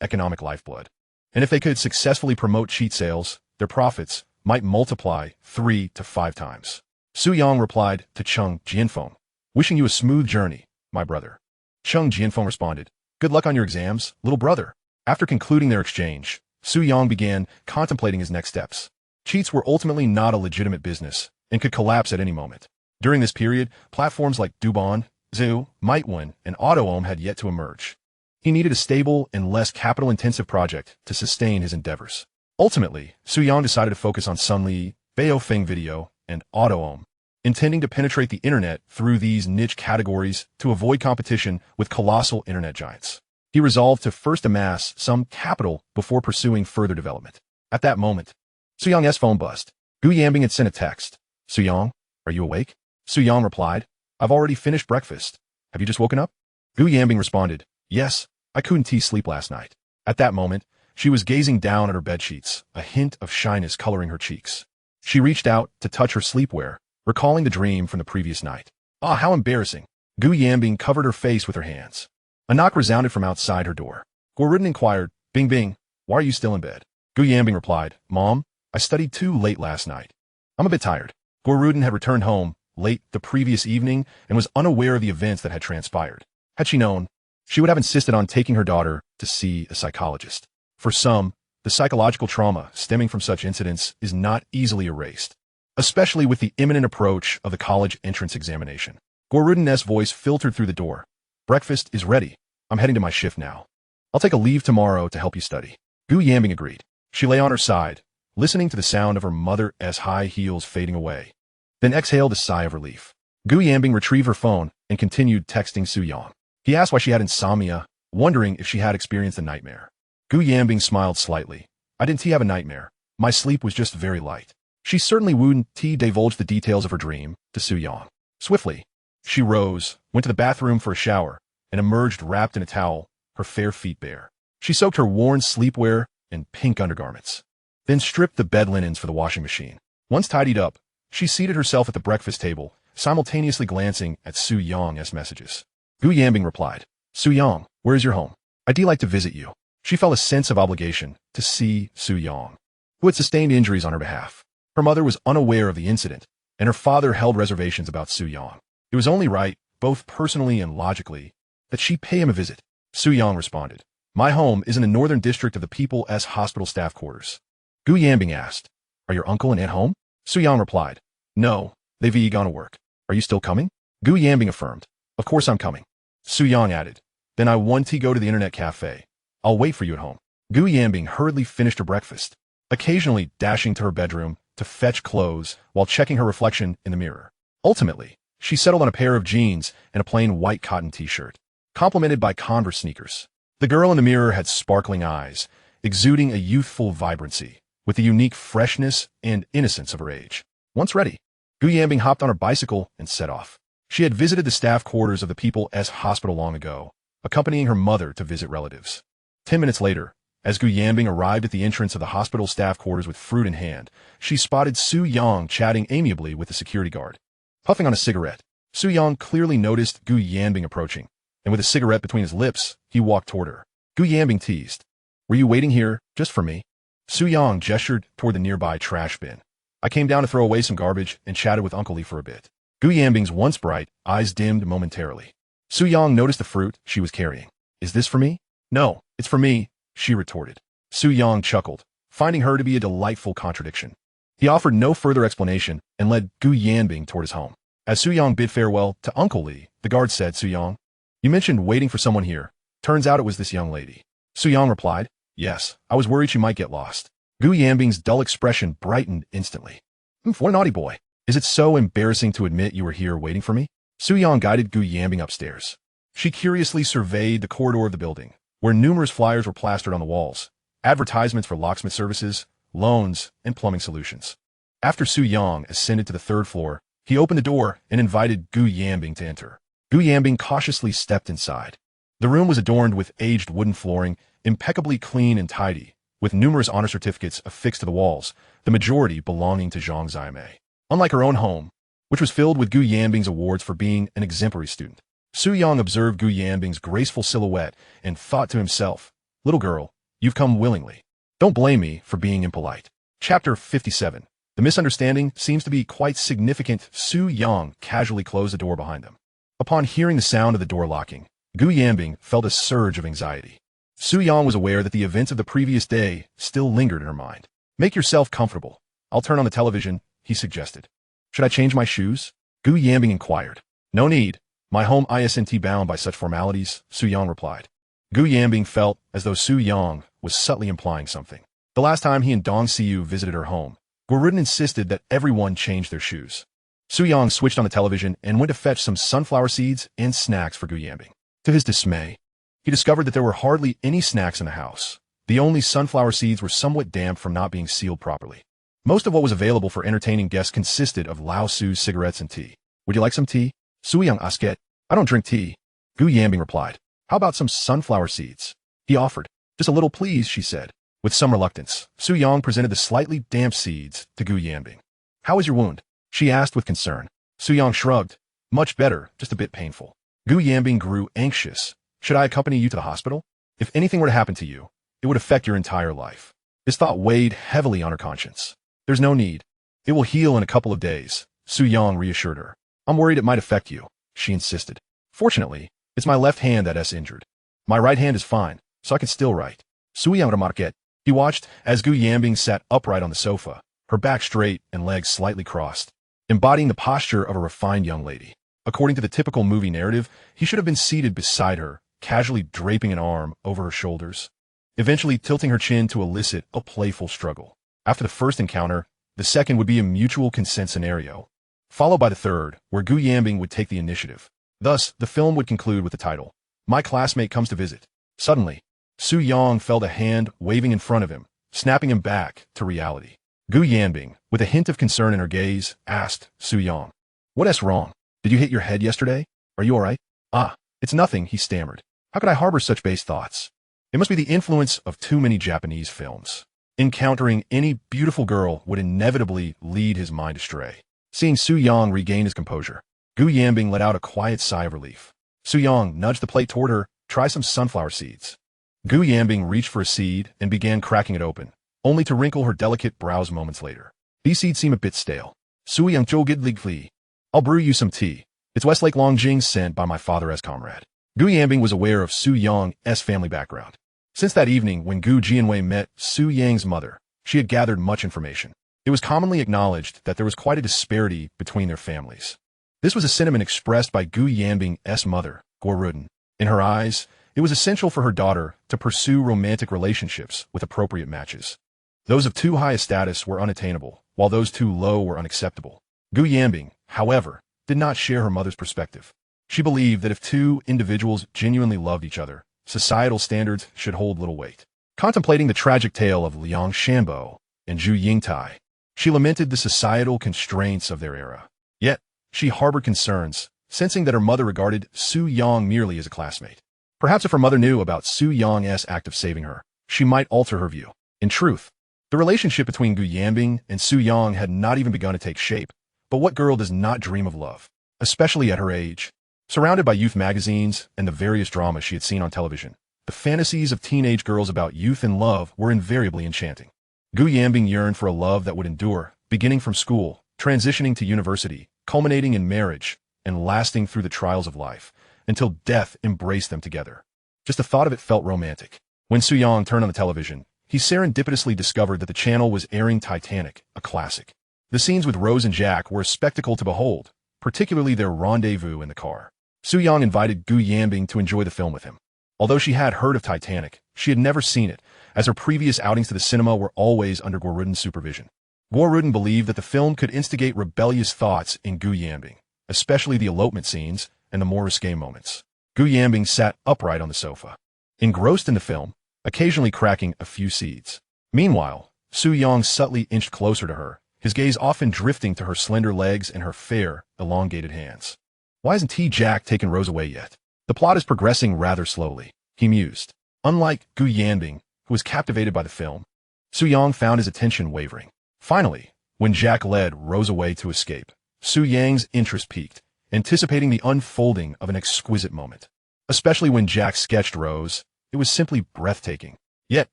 economic lifeblood. And if they could successfully promote cheat sales, their profits might multiply 3 to 5 times. Su Yang replied to Cheng Jianfeng, wishing you a smooth journey, my brother. Cheng Jianfeng responded, good luck on your exams, little brother. After concluding their exchange, Su Yang began contemplating his next steps. Cheats were ultimately not a legitimate business and could collapse at any moment. During this period, platforms like Dubon, Zhu, Meituan, and AutoOhm had yet to emerge. He needed a stable and less capital-intensive project to sustain his endeavors. Ultimately, Su Yang decided to focus on Sunli, Baofeng Video, and AutoOhm, intending to penetrate the internet through these niche categories to avoid competition with colossal internet giants. He resolved to first amass some capital before pursuing further development. At that moment, Su Yang's phone buzzed. Gu Yanbing had sent a text. Su Yang, are you awake? Su Yang replied, I've already finished breakfast. Have you just woken up? Gu Yanbing responded, yes, I couldn't sleep last night. At that moment, she was gazing down at her bedsheets, a hint of shyness coloring her cheeks. She reached out to touch her sleepwear, recalling the dream from the previous night. Ah, how embarrassing. Gu Yanbing covered her face with her hands. A knock resounded from outside her door. Gu Ruden inquired, Bing Bing, why are you still in bed? Gu Yanbing replied, Mom, I studied too late last night. I'm a bit tired. Gu Ruden had returned home late the previous evening and was unaware of the events that had transpired. Had she known, she would have insisted on taking her daughter to see a psychologist. For some, the psychological trauma stemming from such incidents is not easily erased, especially with the imminent approach of the college entrance examination. Gu Ruden's voice filtered through the door. Breakfast is ready. I'm heading to my shift now. I'll take a leave tomorrow to help you study. Gu Yanbing agreed. She lay on her side, listening to the sound of her mother's high heels fading away, then exhaled a sigh of relief. Gu Yanbing retrieved her phone and continued texting Su Yang. He asked why she had insomnia, wondering if she had experienced a nightmare. Gu Yanbing smiled slightly. I didn't have a nightmare. My sleep was just very light. She certainly wouldn't divulge the details of her dream to Su Yang. Swiftly, she rose, went to the bathroom for a shower, and emerged wrapped in a towel, her fair feet bare. She soaked her worn sleepwear and pink undergarments, then stripped the bed linens for the washing machine. Once tidied up, she seated herself at the breakfast table, simultaneously glancing at Su Yang's messages. Gu Yanbing replied, Su Yang, where is your home? I'd like to visit you. She felt a sense of obligation to see Su Yang, who had sustained injuries on her behalf. Her mother was unaware of the incident, and her father held reservations about Su Yang. It was only right, both personally and logically, that she pay him a visit. Su Yang responded, my home is in the northern district of the People's Hospital staff quarters. Gu Yanbing asked, are your uncle and aunt home? Su Yang replied, no, they've gone to work. Are you still coming? Gu Yanbing affirmed, of course I'm coming. Su Yang added, then I want to go to the internet cafe. I'll wait for you at home. Gu Yanbing hurriedly finished her breakfast, occasionally dashing to her bedroom to fetch clothes while checking her reflection in the mirror. Ultimately, she settled on a pair of jeans and a plain white cotton t-shirt, complemented by Converse sneakers. The girl in the mirror had sparkling eyes, exuding a youthful vibrancy, with the unique freshness and innocence of her age. Once ready, Gu Yanbing hopped on her bicycle and set off. She had visited the staff quarters of the People's Hospital long ago, accompanying her mother to visit relatives. 10 minutes later, as Gu Yanbing arrived at the entrance of the hospital staff quarters with fruit in hand, she spotted Su Yang chatting amiably with the security guard. Puffing on a cigarette, Su Yang clearly noticed Gu Yanbing approaching, and with a cigarette between his lips, he walked toward her. Gu Yanbing teased, "Were you waiting here, just for me?" Su Yang gestured toward the nearby trash bin. "I came down to throw away some garbage and chatted with Uncle Lee for a bit." Gu Yanbing's once bright eyes dimmed momentarily. Su Yang noticed the fruit she was carrying. "Is this for me?" "No, it's for me," she retorted. Su Yang chuckled, finding her to be a delightful contradiction. He offered no further explanation and led Gu Yanbing toward his home. As Su Yang bid farewell to Uncle Lee, the guard said, "Su Yang, you mentioned waiting for someone here. Turns out it was this young lady." Su Yang replied, "Yes, I was worried she might get lost." Gu Yanbing's dull expression brightened instantly. "What a naughty boy. Is it so embarrassing to admit you were here waiting for me?" Su Yang guided Gu Yanbing upstairs. She curiously surveyed the corridor of the building, where numerous flyers were plastered on the walls, advertisements for locksmith services, loans, and plumbing solutions. After Su Yang ascended to the third floor, he opened the door and invited Gu Yanbing to enter. Gu Yanbing cautiously stepped inside. The room was adorned with aged wooden flooring, impeccably clean and tidy, with numerous honor certificates affixed to the walls, the majority belonging to Zheng Zime. Unlike her own home, which was filled with Gu Yanbing's awards for being an exemplary student, Su Yang observed Gu Yanbing's graceful silhouette and thought to himself, "Little girl, you've come willingly. Don't blame me for being impolite." Chapter 57. The misunderstanding seems to be quite significant. Su Yang casually closed the door behind them. Upon hearing the sound of the door locking, Gu Yanbing felt a surge of anxiety. Su Yang was aware that the events of the previous day still lingered in her mind. "Make yourself comfortable. I'll turn on the television," he suggested. "Should I change my shoes?" Gu Yanbing inquired. "No need. My home isn't bound by such formalities," Su Yang replied. Gu Yanbing felt as though Su Yang was subtly implying something. The last time he and Dong Siu visited her home, Guoruden insisted that everyone change their shoes. Su Yang switched on the television and went to fetch some sunflower seeds and snacks for Gu Yanbing. To his dismay, he discovered that there were hardly any snacks in the house. The only sunflower seeds were somewhat damp from not being sealed properly. Most of what was available for entertaining guests consisted of Lao Su's cigarettes and tea. "Would you like some tea?" Su Yang asked. "I don't drink tea," Gu Yanbing replied. "How about some sunflower seeds?" he offered. "Just a little, please," she said. With some reluctance, Su Yang presented the slightly damp seeds to Gu Yanbing. "How is your wound?" she asked with concern. Su Yang shrugged. "Much better, just a bit painful." Gu Yanbing grew anxious. "Should I accompany you to the hospital? If anything were to happen to you, it would affect your entire life." This thought weighed heavily on her conscience. "There's no need. It will heal in a couple of days," Su Yang reassured her. "I'm worried it might affect you," she insisted. "Fortunately, it's my left hand that's injured. My right hand is fine, so I can still write." Su Yang remarqued. He watched as Gu Yanbing sat upright on the sofa, her back straight and legs slightly crossed, embodying the posture of a refined young lady. According to the typical movie narrative, he should have been seated beside her, casually draping an arm over her shoulders, eventually tilting her chin to elicit a playful struggle. After the first encounter, the second would be a mutual consent scenario, followed by the third, where Gu Yanbing would take the initiative. Thus, the film would conclude with the title, "My Classmate Comes to Visit." Suddenly, Su Yang felt a hand waving in front of him, snapping him back to reality. Gu Yanbing, with a hint of concern in her gaze, asked Su Yang, "What's wrong? Did you hit your head yesterday? Are you all right?" "Ah, it's nothing," he stammered. "How could I harbor such base thoughts? It must be the influence of too many Japanese films. Encountering any beautiful girl would inevitably lead his mind astray." Seeing Su Yang regain his composure, Gu Yanbing let out a quiet sigh of relief. Su Yang nudged the plate toward her. "Try some sunflower seeds." Gu Yanbing reached for a seed and began cracking it open, only to wrinkle her delicate brows moments later. "These seeds seem a bit stale." "Su Yang zhou gidligli. I'll brew you some tea. It's Westlake Longjing sent by my father as comrade." Gu Yanbing was aware of Su Yang's family background. Since that evening when Gu Jianwei met Su Yang's mother, she had gathered much information. It was commonly acknowledged that there was quite a disparity between their families. This was a sentiment expressed by Gu Yanbing's mother, Guoruden. In her eyes, it was essential for her daughter to pursue romantic relationships with appropriate matches. Those of too high a status were unattainable, while those too low were unacceptable. Gu Yanbing, however, did not share her mother's perspective. She believed that if two individuals genuinely loved each other, societal standards should hold little weight. Contemplating the tragic tale of Liang Shanbo and Zhu Yingtai, she lamented the societal constraints of their era. Yet, she harbored concerns, sensing that her mother regarded Su Yang merely as a classmate. Perhaps if her mother knew about Su Yang's act of saving her, she might alter her view. In truth, the relationship between Gu Yanbing and Su Yang had not even begun to take shape. But what girl does not dream of love, especially at her age? Surrounded by youth magazines and the various dramas she had seen on television, the fantasies of teenage girls about youth and love were invariably enchanting. Gu Yanbing yearned for a love that would endure, beginning from school, transitioning to university, culminating in marriage, and lasting through the trials of life, until death embraced them together. Just the thought of it felt romantic. When Su Yang turned on the television, he serendipitously discovered that the channel was airing Titanic, a classic. The scenes with Rose and Jack were a spectacle to behold, particularly their rendezvous in the car. Su Yang invited Gu Yanbing to enjoy the film with him. Although she had heard of Titanic, she had never seen it, as her previous outings to the cinema were always under Guo supervision. Guo believed that the film could instigate rebellious thoughts in Gu Yanbing, especially the elopement scenes and the more risque moments. Gu Yanbing sat upright on the sofa, engrossed in the film, occasionally cracking a few seeds. Meanwhile, Su Yang subtly inched closer to her, his gaze often drifting to her slender legs and her fair, elongated hands. Why hasn't Jack taken Rose away yet? The plot is progressing rather slowly, he mused. Unlike Gu Yanbing, who was captivated by the film, Su Yang found his attention wavering. Finally, when Jack led Rose away to escape, Su Yang's interest peaked, anticipating the unfolding of an exquisite moment. Especially when Jack sketched Rose, it was simply breathtaking. Yet,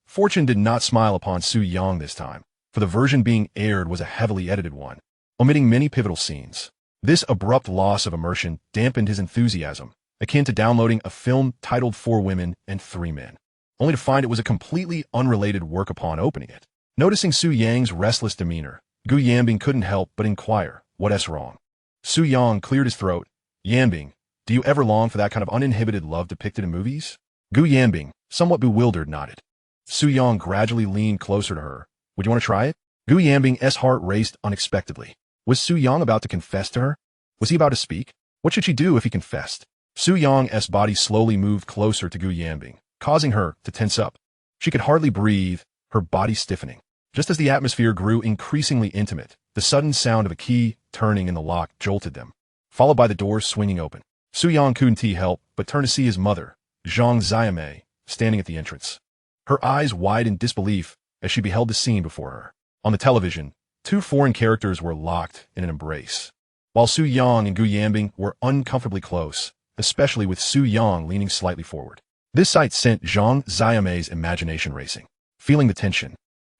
fortune did not smile upon Su Yang this time, for the version being aired was a heavily edited one, omitting many pivotal scenes. This abrupt loss of immersion dampened his enthusiasm, akin to downloading a film titled 4 Women and 3 Men, only to find it was a completely unrelated work upon opening it. Noticing Su Yang's restless demeanor, Gu Yanbing couldn't help but inquire, "What's wrong?" Su Yang cleared his throat. "Yanbing, do you ever long for that kind of uninhibited love depicted in movies?" Gu Yanbing, somewhat bewildered, nodded. Su Yang gradually leaned closer to her. "Would you want to try it?" Gu Yanbing's heart raced unexpectedly. Was Su Yang about to confess to her? Was he about to speak? What should she do if he confessed? Su Yang's body slowly moved closer to Gu Yanbing, causing her to tense up. She could hardly breathe, her body stiffening. Just as the atmosphere grew increasingly intimate, the sudden sound of a key turning in the lock jolted them, followed by the door swinging open. Su Yang couldn't help but turn to see his mother, Zheng, standing at the entrance. Her eyes wide in disbelief as she beheld the scene before her. On the television, 2 foreign characters were locked in an embrace, while Su Yang and Gu Yanbing were uncomfortably close, especially with Su Yang leaning slightly forward. This sight sent Zheng's imagination racing. Feeling the tension,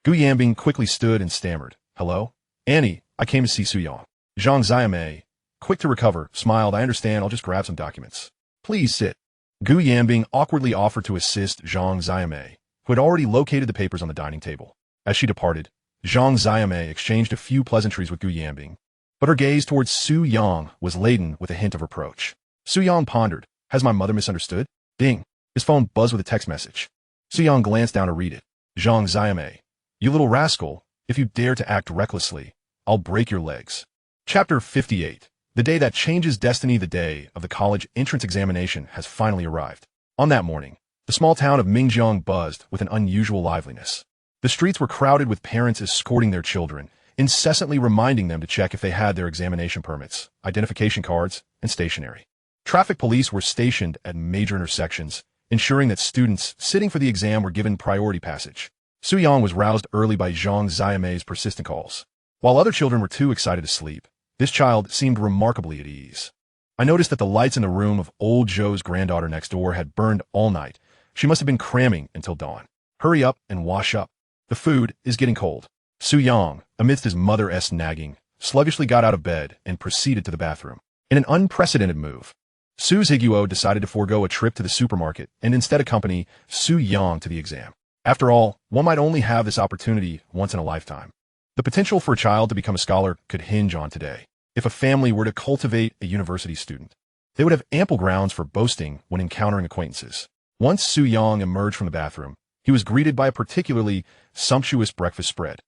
Gu Yanbing quickly stood and stammered, "Hello? Annie, I came to see Su Yang." Zheng, quick to recover, smiled, "I understand, I'll just grab some documents." "Please sit." Gu Yanbing awkwardly offered to assist Zheng, who had already located the papers on the dining table. As she departed, Zheng exchanged a few pleasantries with Gu Yanbing, but her gaze towards Su Yang was laden with a hint of reproach. Su Yang pondered, "Has my mother misunderstood?" Ding! His phone buzzed with a text message. Su Yang glanced down to read it. Zheng, "You little rascal, if you dare to act recklessly, I'll break your legs." Chapter 58. The day that changes destiny. The day of the college entrance examination has finally arrived. On that morning, the small town of Mingjiang buzzed with an unusual liveliness. The streets were crowded with parents escorting their children, incessantly reminding them to check if they had their examination permits, identification cards, and stationery. Traffic police were stationed at major intersections, ensuring that students sitting for the exam were given priority passage. Su Yang was roused early by Zheng's persistent calls. While other children were too excited to sleep, this child seemed remarkably at ease. "I noticed that the lights in the room of old Joe's granddaughter next door had burned all night. She must have been cramming until dawn. Hurry up and wash up. The food is getting cold." Su Yang, amidst his mother's nagging, sluggishly got out of bed and proceeded to the bathroom. In an unprecedented move, Su Zhiguo decided to forego a trip to the supermarket and instead accompany Su Yang to the exam. After all, one might only have this opportunity once in a lifetime. The potential for a child to become a scholar could hinge on today. If a family were to cultivate a university student, they would have ample grounds for boasting when encountering acquaintances. Once Su Yang emerged from the bathroom, he was greeted by a particularly sumptuous breakfast spread.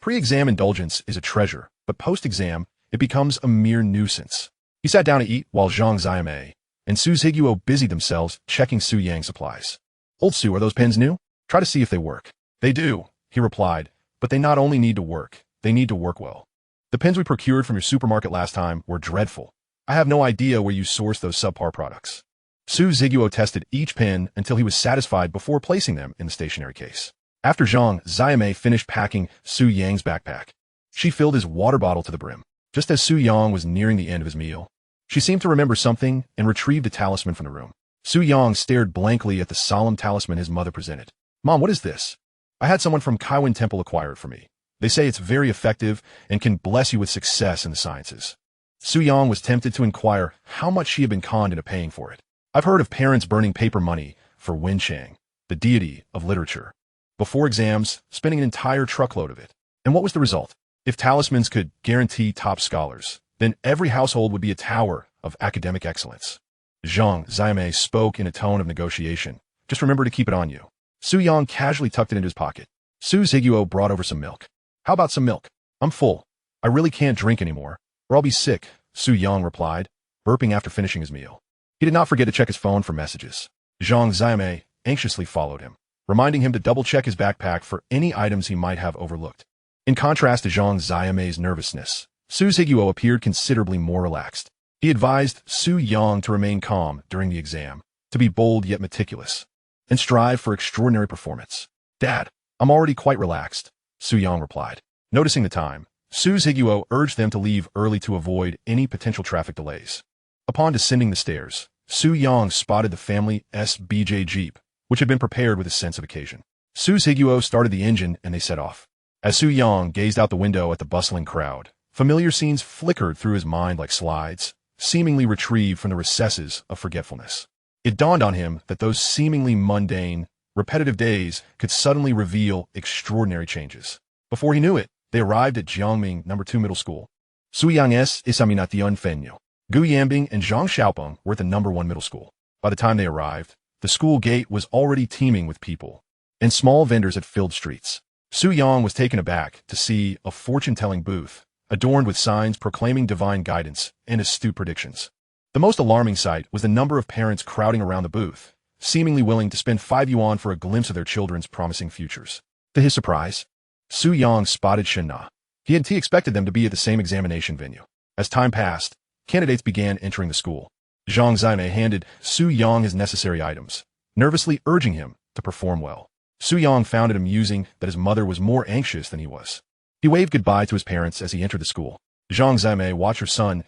Pre-exam indulgence is a treasure, but post-exam, it becomes a mere nuisance. He sat down to eat while Zheng and Su Zhiguo busied themselves checking Su Yang's supplies. "Old Su, are those pens new? Try to see if they work." "They do," he replied, "but they not only need to work, they need to work well. The pens we procured from your supermarket last time were dreadful. I have no idea where you source those subpar products. Su Ziguo tested each pen until he was satisfied before placing them in the stationery case. After Zheng Xiaomei finished packing Su Yang's backpack, she filled his water bottle to the brim. Just as Su Yang was nearing the end of his meal, she seemed to remember something and retrieved a talisman from the room. Su Yang stared blankly at the solemn talisman his mother presented. Mom, what is this? I had someone from Kaiwan Temple acquire it for me. They say it's very effective and can bless you with success in the sciences. Su Yang was tempted to inquire how much she had been conned into paying for it. I've heard of parents burning paper money for Wen Chang, the deity of literature, before exams, spending an entire truckload of it. And what was the result? If talismans could guarantee top scholars, then every household would be a tower of academic excellence. Zheng Xiaomei spoke in a tone of negotiation. Just remember to keep it on you. Su Yang casually tucked it into his pocket. Su Ziguo brought over some milk. How about some milk? I'm full. I really can't drink anymore, or I'll be sick, Su Yang replied, burping after finishing his meal. He did not forget to check his phone for messages. Zheng Xiaomei anxiously followed him, reminding him to double-check his backpack for any items he might have overlooked. In contrast to Zheng Xiaomei's nervousness, Su Ziguo appeared considerably more relaxed. He advised Su Yang to remain calm during the exam, to be bold yet meticulous, and strive for extraordinary performance. Dad, I'm already quite relaxed, Su Yang replied. Noticing the time, Su Ziguo urged them to leave early to avoid any potential traffic delays. Upon descending the stairs, Su Yang spotted the family SBJ Jeep, which had been prepared with a sense of occasion. Su Ziguo started the engine and they set off. As Su Yang gazed out the window at the bustling crowd, familiar scenes flickered through his mind like slides, seemingly retrieved from the recesses of forgetfulness. It dawned on him that those seemingly mundane, repetitive days could suddenly reveal extraordinary changes. Before he knew it, they arrived at Jiangming No. 2 Middle School. Su Yang Examinación Feño. Gu Yanbing and Zhang Xiaopeng were at the No. 1 Middle School. By the time they arrived, the school gate was already teeming with people, and small vendors had filled streets. Su Yang was taken aback to see a fortune-telling booth, adorned with signs proclaiming divine guidance and astute predictions. The most alarming sight was the number of parents crowding around the booth, seemingly willing to spend 5 yuan for a glimpse of their children's promising futures. To his surprise, Su Yang spotted Shen Na. He expected them to be at the same examination venue. As time passed, candidates began entering the school. Zhang Xiaomei handed Su Yang his necessary items, nervously urging him to perform well. Su Yang found it amusing that his mother was more anxious than he was. He waved goodbye to his parents as he entered the school. Zhang Xiaomei watched her son's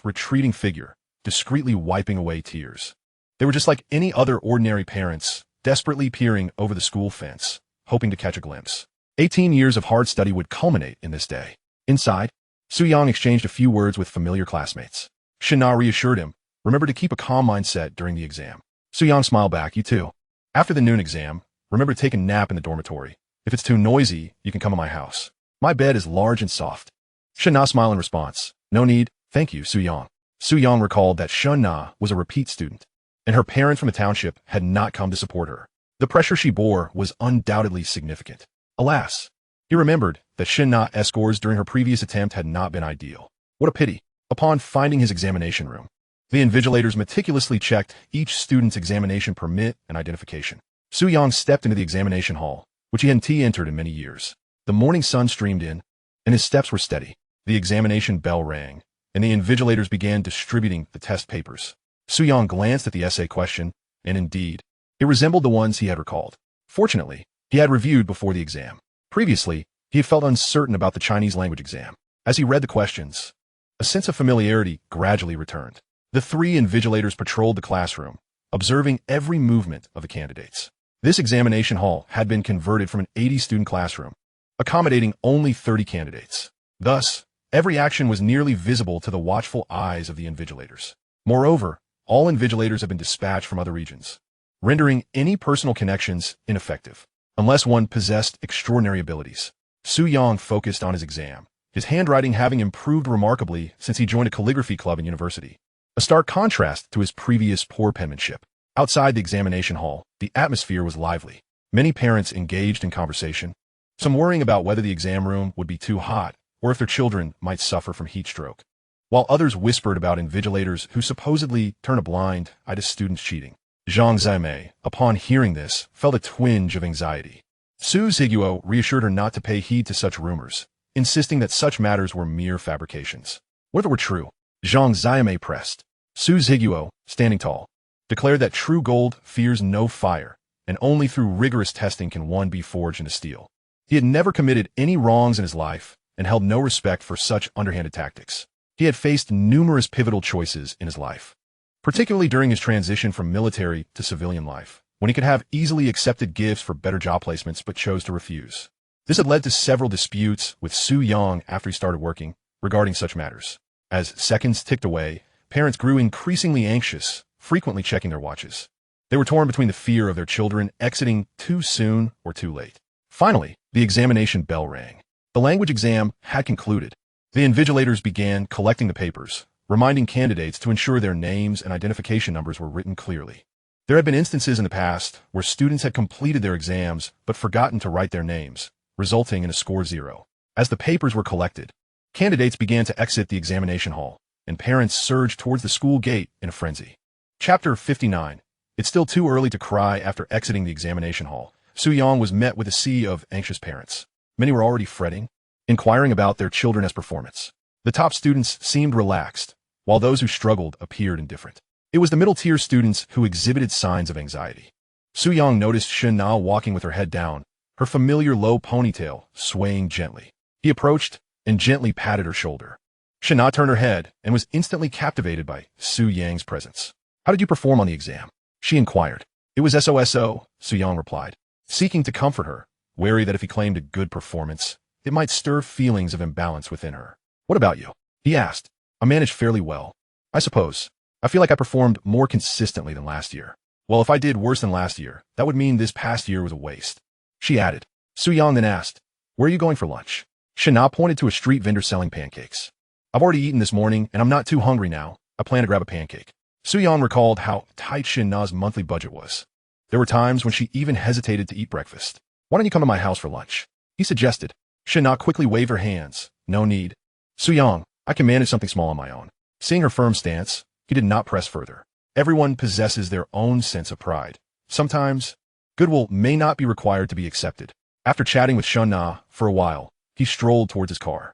retreating figure, discreetly wiping away tears. They were just like any other ordinary parents, desperately peering over the school fence, hoping to catch a glimpse. 18 years of hard study would culminate in this day. Inside, Su Yang exchanged a few words with familiar classmates. Shen Na reassured him, remember to keep a calm mindset during the exam. Su Yang smiled back, you too. After the noon exam, remember to take a nap in the dormitory. If it's too noisy, you can come to my house. My bed is large and soft. Shen Na smiled in response. No need, thank you, Su Yang. Su Yang recalled that Shen Na was a repeat student, and her parents from the township had not come to support her. The pressure she bore was undoubtedly significant. Alas, he remembered that Shen Na's scores during her previous attempt had not been ideal. What a pity. Upon finding his examination room, the invigilators meticulously checked each student's examination permit and identification. Su Yang stepped into the examination hall, which he hadn't entered in many years. The morning sun streamed in, and his steps were steady. The examination bell rang, and the invigilators began distributing the test papers. Su Yang glanced at the essay question, and indeed, it resembled the ones he had recalled. Fortunately, he had reviewed before the exam. Previously, he had felt uncertain about the Chinese language exam. As he read the questions, a sense of familiarity gradually returned. The 3 invigilators patrolled the classroom, observing every movement of the candidates. This examination hall had been converted from an 80-student classroom, accommodating only 30 candidates. Thus, every action was nearly visible to the watchful eyes of the invigilators. Moreover, all invigilators had been dispatched from other regions, rendering any personal connections ineffective, unless one possessed extraordinary abilities. Su Yang focused on his exam, his handwriting having improved remarkably since he joined a calligraphy club in university, a stark contrast to his previous poor penmanship. Outside the examination hall, the atmosphere was lively. Many parents engaged in conversation, some worrying about whether the exam room would be too hot or if their children might suffer from heat stroke, while others whispered about invigilators who supposedly turn a blind eye to students cheating. Zhang Xiaomei, upon hearing this, felt a twinge of anxiety. Su Ziguo reassured her not to pay heed to such rumors, insisting that such matters were mere fabrications. What if it were true? Zhang Xiaomei pressed. Su Zhiguo, standing tall, declared that true gold fears no fire, and only through rigorous testing can one be forged into steel. He had never committed any wrongs in his life and held no respect for such underhanded tactics. He had faced numerous pivotal choices in his life, particularly during his transition from military to civilian life, when he could have easily accepted gifts for better job placements but chose to refuse. This had led to several disputes with Su Yang after he started working regarding such matters. As seconds ticked away, parents grew increasingly anxious, frequently checking their watches. They were torn between the fear of their children exiting too soon or too late. Finally, the examination bell rang. The language exam had concluded. The invigilators began collecting the papers, reminding candidates to ensure their names and identification numbers were written clearly. There had been instances in the past where students had completed their exams but forgotten to write their names, resulting in a score 0. As the papers were collected, candidates began to exit the examination hall, and parents surged towards the school gate in a frenzy. Chapter 59. It's still too early to cry after exiting the examination hall. Su Yang was met with a sea of anxious parents. Many were already fretting, inquiring about their children's performance. The top students seemed relaxed, while those who struggled appeared indifferent. It was the middle-tier students who exhibited signs of anxiety. Su Yang noticed Shen Na walking with her head down, her familiar low ponytail swaying gently. He approached and gently patted her shoulder. Shen Na turned her head and was instantly captivated by Su Yang's presence. "How did you perform on the exam?" she inquired. "It was SOSO," Su Yang replied, seeking to comfort her, wary that if he claimed a good performance, it might stir feelings of imbalance within her. "What about you?" he asked. "I managed fairly well, I suppose. I feel like I performed more consistently than last year." "Well, if I did worse than last year, that would mean this past year was a waste," she added. Su Yang then asked, "Where are you going for lunch?" Shen Na pointed to a street vendor selling pancakes. "I've already eaten this morning, and I'm not too hungry now. I plan to grab a pancake." Su Yang recalled how tight Shen Na's monthly budget was. There were times when she even hesitated to eat breakfast. "Why don't you come to my house for lunch?" he suggested. Shen Na quickly waved her hands. "No need. Su Yang, I can manage something small on my own." Seeing her firm stance, he did not press further. Everyone possesses their own sense of pride. Sometimes, goodwill may not be required to be accepted. After chatting with Shen Na for a while, he strolled towards his car.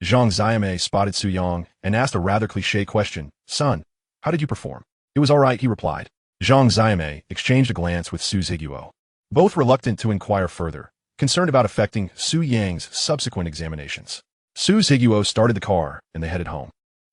Zhang Xiaomei spotted Su Yang and asked a rather cliché question. "Son, how did you perform?" "It was all right," he replied. Zhang Xiaomei exchanged a glance with Su Zhiguo, both reluctant to inquire further, concerned about affecting Su Yang's subsequent examinations. Su Zhiguo started the car, and they headed home.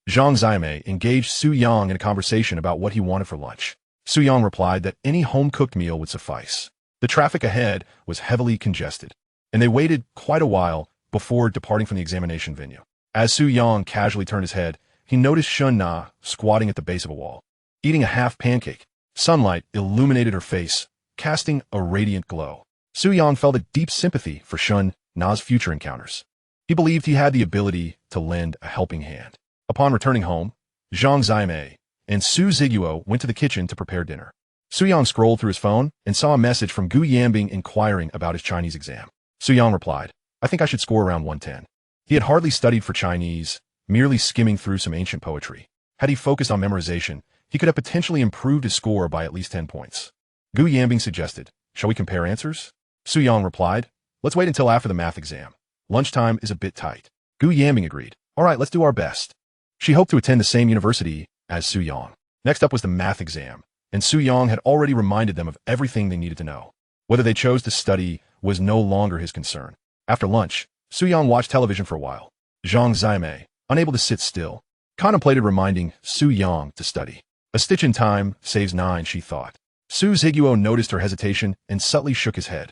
Zhang Xiaomei engaged Su Yang in a conversation about what he wanted for lunch. Su Yang replied that any home-cooked meal would suffice. The traffic ahead was heavily congested, and they waited quite a while before departing from the examination venue. As Su Yang casually turned his head, he noticed Shen Na squatting at the base of a wall, eating a half pancake. Sunlight illuminated her face, casting a radiant glow. Su Yang felt a deep sympathy for Shen Na's future encounters. He believed he had the ability to lend a helping hand. Upon returning home, Zhang Xiaomei and Su Zhiguo went to the kitchen to prepare dinner. Su Yang scrolled through his phone and saw a message from Gu Yanbing inquiring about his Chinese exam. Su Yang replied, "I think I should score around 110. He had hardly studied for Chinese, merely skimming through some ancient poetry. Had he focused on memorization, he could have potentially improved his score by at least 10 points. Gu Yanbing suggested, "Shall we compare answers?" Su Yang replied, "Let's wait until after the math exam. Lunchtime is a bit tight." Gu Yanbing agreed. "All right, let's do our best." She hoped to attend the same university as Su Yang. Next up was the math exam, and Su Yang had already reminded them of everything they needed to know. Whether they chose to study was no longer his concern. After lunch, Su Yang watched television for a while. Zhang Xiaomei, unable to sit still, contemplated reminding Su Yang to study. A stitch in time saves 9, she thought. Su Zhiguo noticed her hesitation and subtly shook his head,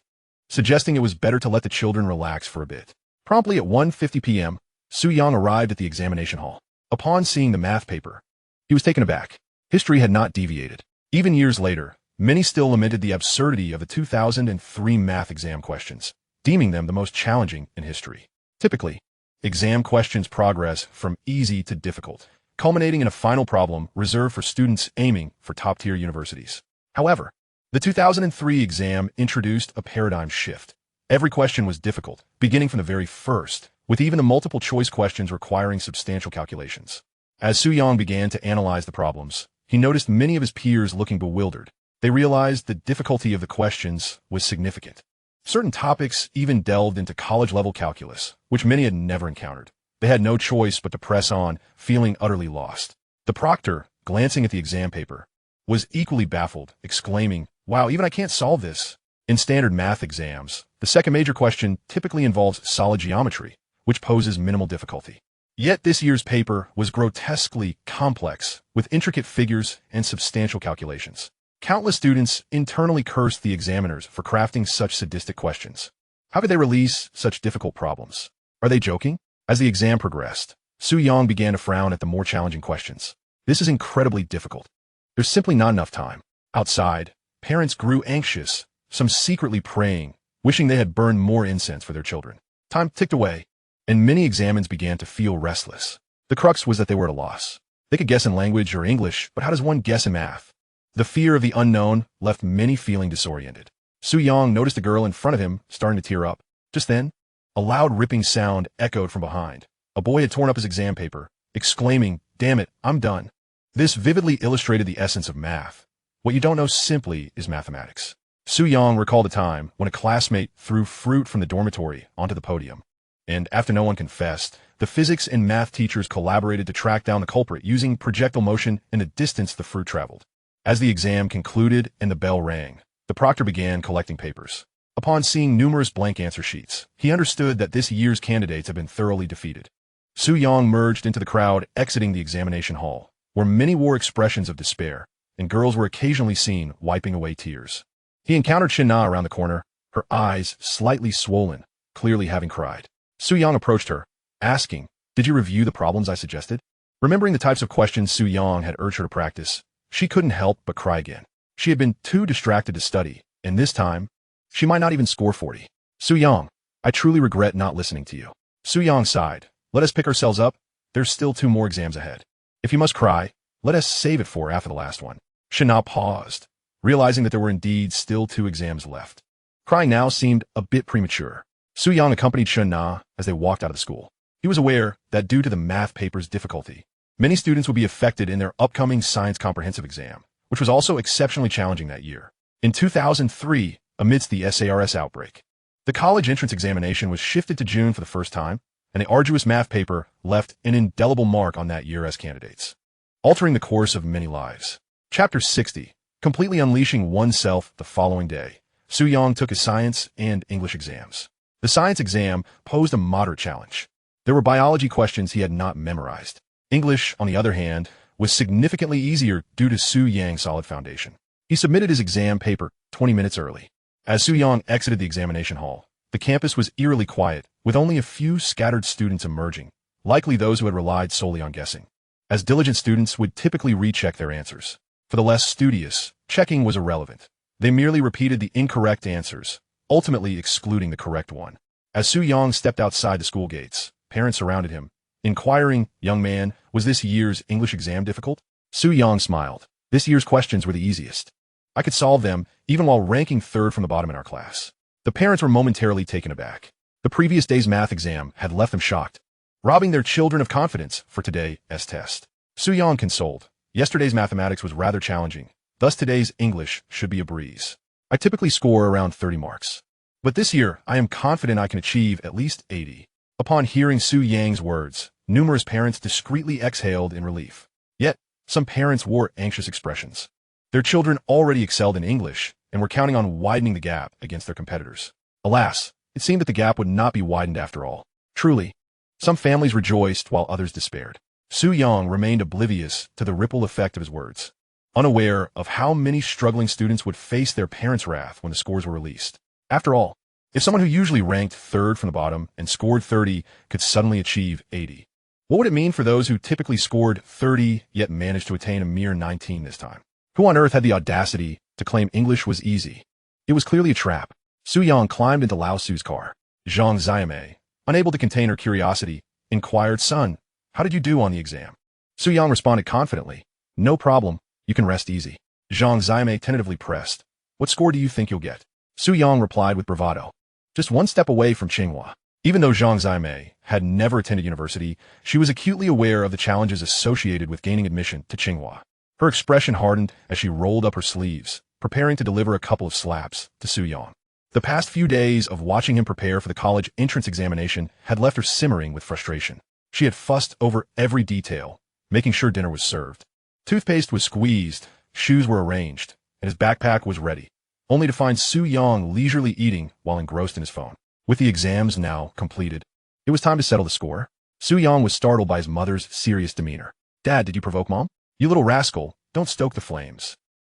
suggesting it was better to let the children relax for a bit. Promptly at 1:50 p.m., Su Yang arrived at the examination hall. Upon seeing the math paper, he was taken aback. History had not deviated. Even years later, many still lamented the absurdity of the 2003 math exam questions, deeming them the most challenging in history. Typically, exam questions progress from easy to difficult, culminating in a final problem reserved for students aiming for top-tier universities. However, the 2003 exam introduced a paradigm shift. Every question was difficult, beginning from the very first, with even the multiple-choice questions requiring substantial calculations. As Su Yang began to analyze the problems, he noticed many of his peers looking bewildered. They realized the difficulty of the questions was significant. Certain topics even delved into college-level calculus, which many had never encountered. They had no choice but to press on, feeling utterly lost. The proctor, glancing at the exam paper, was equally baffled, exclaiming, "Wow, even I can't solve this." In standard math exams, the second major question typically involves solid geometry, which poses minimal difficulty. Yet this year's paper was grotesquely complex, with intricate figures and substantial calculations. Countless students internally cursed the examiners for crafting such sadistic questions. How could they release such difficult problems? Are they joking? As the exam progressed, Su Yang began to frown at the more challenging questions. This is incredibly difficult. There's simply not enough time. Outside, parents grew anxious, some secretly praying, wishing they had burned more incense for their children. Time ticked away, and many examines began to feel restless. The crux was that they were at a loss. They could guess in language or English, but how does one guess in math? The fear of the unknown left many feeling disoriented. Su Yang noticed a girl in front of him starting to tear up. Just then, a loud ripping sound echoed from behind. A boy had torn up his exam paper, exclaiming, "Damn it, I'm done." This vividly illustrated the essence of math. What you don't know simply is mathematics. Su Yang recalled a time when a classmate threw fruit from the dormitory onto the podium. And after no one confessed, the physics and math teachers collaborated to track down the culprit using projectile motion and the distance the fruit traveled. As the exam concluded and the bell rang, the proctor began collecting papers. Upon seeing numerous blank answer sheets, he understood that this year's candidates had been thoroughly defeated. Su Yang merged into the crowd exiting the examination hall, where many wore expressions of despair, and girls were occasionally seen wiping away tears. He encountered Shina around the corner, her eyes slightly swollen, clearly having cried. Su Yang approached her, asking, "Did you review the problems I suggested?" Remembering the types of questions Su Yang had urged her to practice, she couldn't help but cry again. She had been too distracted to study, and this time, she might not even score 40. "Su Yang, I truly regret not listening to you." Su Yang sighed. "Let us pick ourselves up. There's still 2 more exams ahead. If you must cry, let us save it for after the last one." Shina paused, realizing that there were indeed still 2 exams left. Crying now seemed a bit premature. Su Yang accompanied Shina as they walked out of the school. He was aware that due to the math paper's difficulty, many students would be affected in their upcoming science comprehensive exam, which was also exceptionally challenging that year. In 2003, amidst the SARS outbreak, the college entrance examination was shifted to June for the first time, and the arduous math paper left an indelible mark on that year as candidates, altering the course of many lives. Chapter 60, completely unleashing oneself the following day. Su Yang took his science and English exams. The science exam posed a moderate challenge. There were biology questions he had not memorized. English, on the other hand, was significantly easier due to Su Yang's solid foundation. He submitted his exam paper 20 minutes early. As Su Yang exited the examination hall, the campus was eerily quiet, with only a few scattered students emerging, likely those who had relied solely on guessing, as diligent students would typically recheck their answers. For the less studious, checking was irrelevant. They merely repeated the incorrect answers, ultimately excluding the correct one. As Su Yang stepped outside the school gates, parents surrounded him, inquiring, "Young man, was this year's English exam difficult?" Su Yang smiled. "This year's questions were the easiest. I could solve them, even while ranking 3rd from the bottom in our class." The parents were momentarily taken aback. The previous day's math exam had left them shocked, robbing their children of confidence for today's test. Su Yang consoled. "Yesterday's mathematics was rather challenging, thus today's English should be a breeze. I typically score around 30 marks. But this year, I am confident I can achieve at least 80. Upon hearing Su Yang's words, numerous parents discreetly exhaled in relief. Yet, some parents wore anxious expressions. Their children already excelled in English and were counting on widening the gap against their competitors. Alas, it seemed that the gap would not be widened after all. Truly, some families rejoiced while others despaired. Su Yang remained oblivious to the ripple effect of his words, unaware of how many struggling students would face their parents' wrath when the scores were released. After all, if someone who usually ranked 3rd from the bottom and scored 30 could suddenly achieve 80, what would it mean for those who typically scored 30 yet managed to attain a mere 19 this time? Who on earth had the audacity to claim English was easy? It was clearly a trap. Su Yang climbed into Lao Su's car. Zheng Ziyame, unable to contain her curiosity, inquired, "Son, how did you do on the exam?" Su Yang responded confidently, "No problem. You can rest easy." Zhang Ziyame tentatively pressed, "What score do you think you'll get?" Su Yang replied with bravado, "Just 1 step away from Tsinghua." Even though Zhang Ziyame had never attended university, she was acutely aware of the challenges associated with gaining admission to Tsinghua. Her expression hardened as she rolled up her sleeves, preparing to deliver a couple of slaps to Su Yang. The past few days of watching him prepare for the college entrance examination had left her simmering with frustration. She had fussed over every detail, making sure dinner was served. Toothpaste was squeezed, shoes were arranged, and his backpack was ready, only to find Su Yang leisurely eating while engrossed in his phone. With the exams now completed, it was time to settle the score. Su Yang was startled by his mother's serious demeanor. "Dad, did you provoke Mom? You little rascal, don't stoke the flames."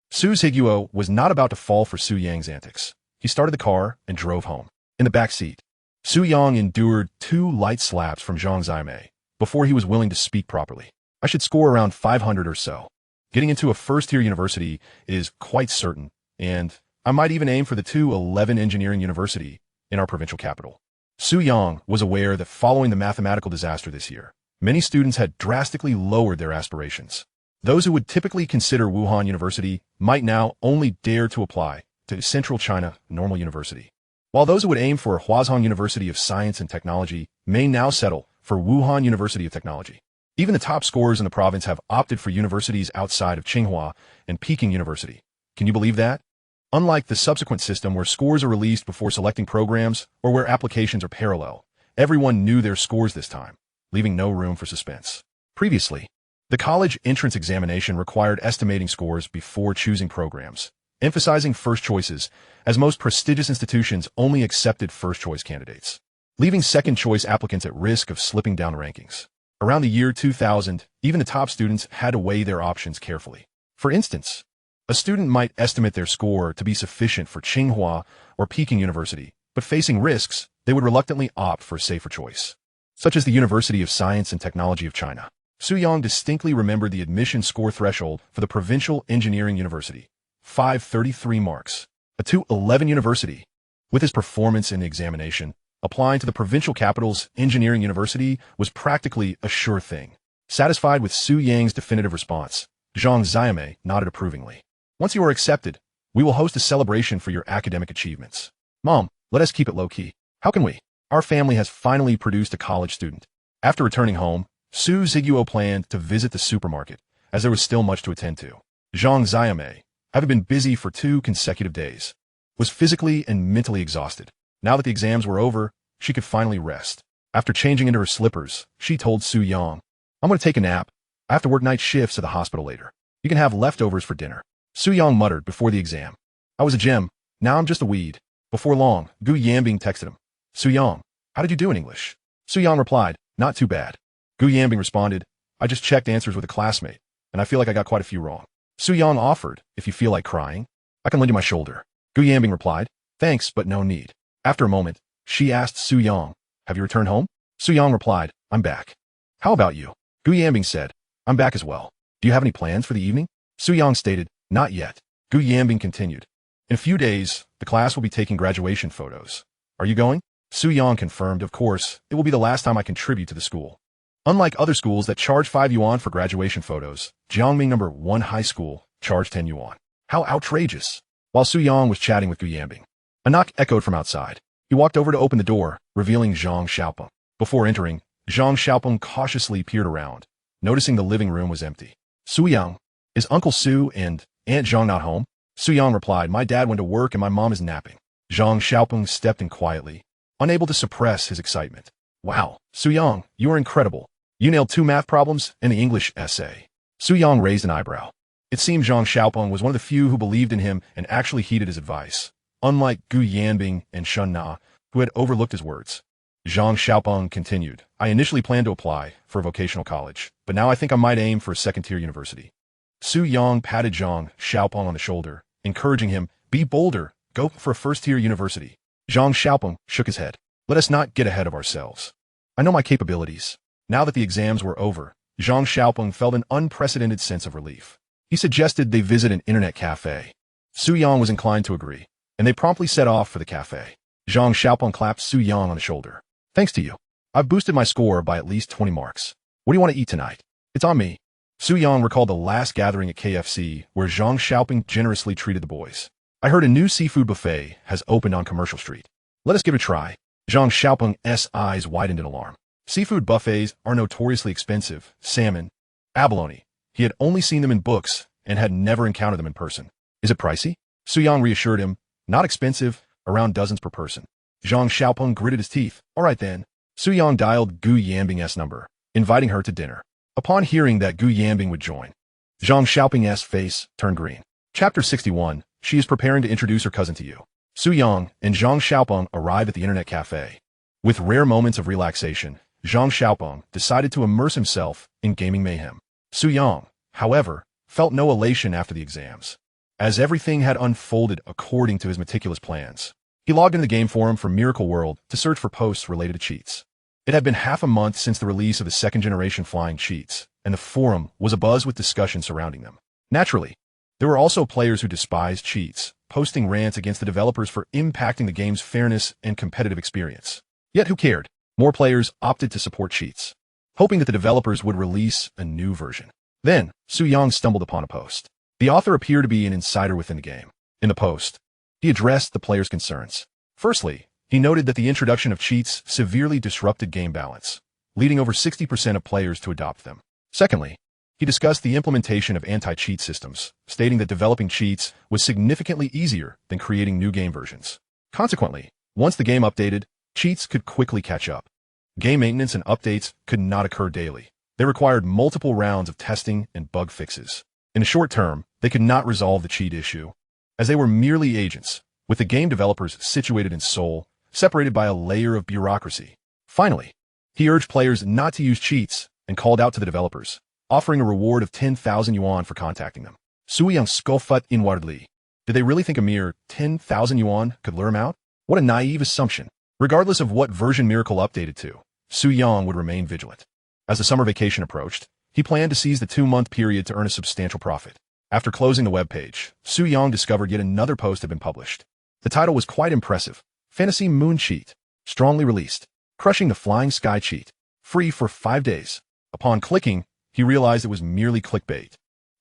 Su's Higuo was not about to fall for Su Yang's antics. He started the car and drove home. In the back seat, Su Yang endured 2 light slaps from Zheng Zime before he was willing to speak properly. "I should score around 500 or so. Getting into a first-tier university is quite certain, and I might even aim for the 211 Engineering University in our provincial capital." Su Yang was aware that following the mathematical disaster this year, many students had drastically lowered their aspirations. Those who would typically consider Wuhan University might now only dare to apply to Central China Normal University, while those who would aim for Huazhong University of Science and Technology may now settle for Wuhan University of Technology. Even the top scorers in the province have opted for universities outside of Tsinghua and Peking University. Can you believe that? Unlike the subsequent system where scores are released before selecting programs or where applications are parallel, everyone knew their scores this time, leaving no room for suspense. Previously, the college entrance examination required estimating scores before choosing programs, emphasizing first choices, as most prestigious institutions only accepted first-choice candidates, leaving second-choice applicants at risk of slipping down rankings. Around the year 2000, even the top students had to weigh their options carefully. For instance, a student might estimate their score to be sufficient for Tsinghua or Peking University, but facing risks, they would reluctantly opt for a safer choice, such as the University of Science and Technology of China. Su Yang distinctly remembered the admission score threshold for the Provincial Engineering University, 533 marks, a 211 university. With his performance in the examination, applying to the provincial capital's engineering university was practically a sure thing. Satisfied with Su Yang's definitive response, Zheng Zime nodded approvingly. "Once you are accepted, we will host a celebration for your academic achievements." "Mom, let us keep it low-key." "How can we? Our family has finally produced a college student." After returning home, Su Ziguo planned to visit the supermarket, as there was still much to attend to. Zheng Zime, having been busy for 2 consecutive days, was physically and mentally exhausted. Now that the exams were over, she could finally rest. After changing into her slippers, she told Su Yang, "I'm going to take a nap. I have to work night shifts at the hospital later. You can have leftovers for dinner." Su Yang muttered before the exam, "I was a gem. Now I'm just a weed." Before long, Gu Yanbing texted him, "Su Yang, how did you do in English?" Su Yang replied, "Not too bad." Gu Yanbing responded, "I just checked answers with a classmate, and I feel like I got quite a few wrong." Su Yang offered, "If you feel like crying, I can lend you my shoulder." Gu Yanbing replied, "Thanks, but no need." After a moment, she asked Su Yang, "Have you returned home?" Su Yang replied, "I'm back." "How about you?" Gu Yanbing said, "I'm back as well. Do you have any plans for the evening?" Su Yang stated, "Not yet." Gu Yanbing continued, "In a few days, the class will be taking graduation photos. Are you going?" Su Yang confirmed, "Of course, it will be the last time I contribute to the school." Unlike other schools that charge 5 yuan for graduation photos, Jiangming No. 1 High School charged 10 yuan. How outrageous! While Su Yang was chatting with Gu Yanbing, a knock echoed from outside. He walked over to open the door, revealing Zhang Xiaopeng. Before entering, Zhang Xiaopeng cautiously peered around, noticing the living room was empty. "Su Yang, is Uncle Su and Aunt Zhang not home?" Su Yang replied, "My dad went to work and my mom is napping." Zhang Xiaopeng stepped in quietly, unable to suppress his excitement. "Wow, Su Yang, you are incredible. You nailed 2 math problems and the English essay." Su Yang raised an eyebrow. It seemed Zhang Xiaopeng was one of the few who believed in him and actually heeded his advice, unlike Gu Yanbing and Shen Na, who had overlooked his words. Zhang Xiaopeng continued, "I initially planned to apply for a vocational college, but now I think I might aim for a second-tier university." Su Yang patted Zhang Xiaopeng on the shoulder, encouraging him, "Be bolder, go for a first-tier university." Zhang Xiaopeng shook his head. "Let us not get ahead of ourselves. I know my capabilities." Now that the exams were over, Zhang Xiaopeng felt an unprecedented sense of relief. He suggested they visit an internet cafe. Su Yang was inclined to agree, and they promptly set off for the cafe. Zhang Xiaopeng clapped Su Yang on the shoulder. "Thanks to you, I've boosted my score by at least 20 marks. What do you want to eat tonight?" "It's on me." Su Yang recalled the last gathering at KFC where Zhang Xiaopeng generously treated the boys. "I heard a new seafood buffet has opened on Commercial Street. Let us give it a try." Zhang Xiaopeng's eyes widened in alarm. Seafood buffets are notoriously expensive. Salmon, abalone. He had only seen them in books and had never encountered them in person. "Is it pricey?" Su Yang reassured him. "Not expensive, around dozens per person." Zhang Xiaopeng gritted his teeth. "All right then." Su Yang dialed Gu Yanbing's number. inviting her to dinner. Upon hearing that Gu Yanbing would join, Zheng Xiaoping's face turned green. Chapter 61. She is preparing to introduce her cousin to you. Su Yang and Zhang Xiaopeng arrive at the internet cafe. With rare moments of relaxation, Zhang Xiaopeng decided to immerse himself in gaming mayhem. Su Yang, however, felt no elation after the exams, as everything had unfolded according to his meticulous plans. He logged into the game forum for Miracle World to search for posts related to cheats. It had been half a month since the release of the second-generation flying cheats, and the forum was abuzz with discussion surrounding them. Naturally, there were also players who despised cheats, posting rants against the developers for impacting the game's fairness and competitive experience. Yet who cared? More players opted to support cheats, hoping that the developers would release a new version. Then, Su Yang stumbled upon a post. The author appeared to be an insider within the game. In the post, he addressed the players' concerns. Firstly, he noted that the introduction of cheats severely disrupted game balance, leading over 60% of players to adopt them. Secondly, he discussed the implementation of anti-cheat systems, stating that developing cheats was significantly easier than creating new game versions. Consequently, once the game updated, cheats could quickly catch up. Game maintenance and updates could not occur daily. They required multiple rounds of testing and bug fixes. In the short term, they could not resolve the cheat issue, as they were merely agents, with the game developers situated in Seoul, separated by a layer of bureaucracy. Finally, he urged players not to use cheats and called out to the developers, offering a reward of 10,000 yuan for contacting them. Su Yang scoffed inwardly. Did they really think a mere 10,000 yuan could lure him out? What a naive assumption. Regardless of what version Miracle updated to, Su Yang would remain vigilant. As the summer vacation approached, he planned to seize the 2-month period to earn a substantial profit. After closing the webpage, Su Yang discovered yet another post had been published. The title was quite impressive. Fantasy Moon Cheat. Strongly released. Crushing the Flying Sky Cheat. Free for 5 days. Upon clicking, he realized it was merely clickbait.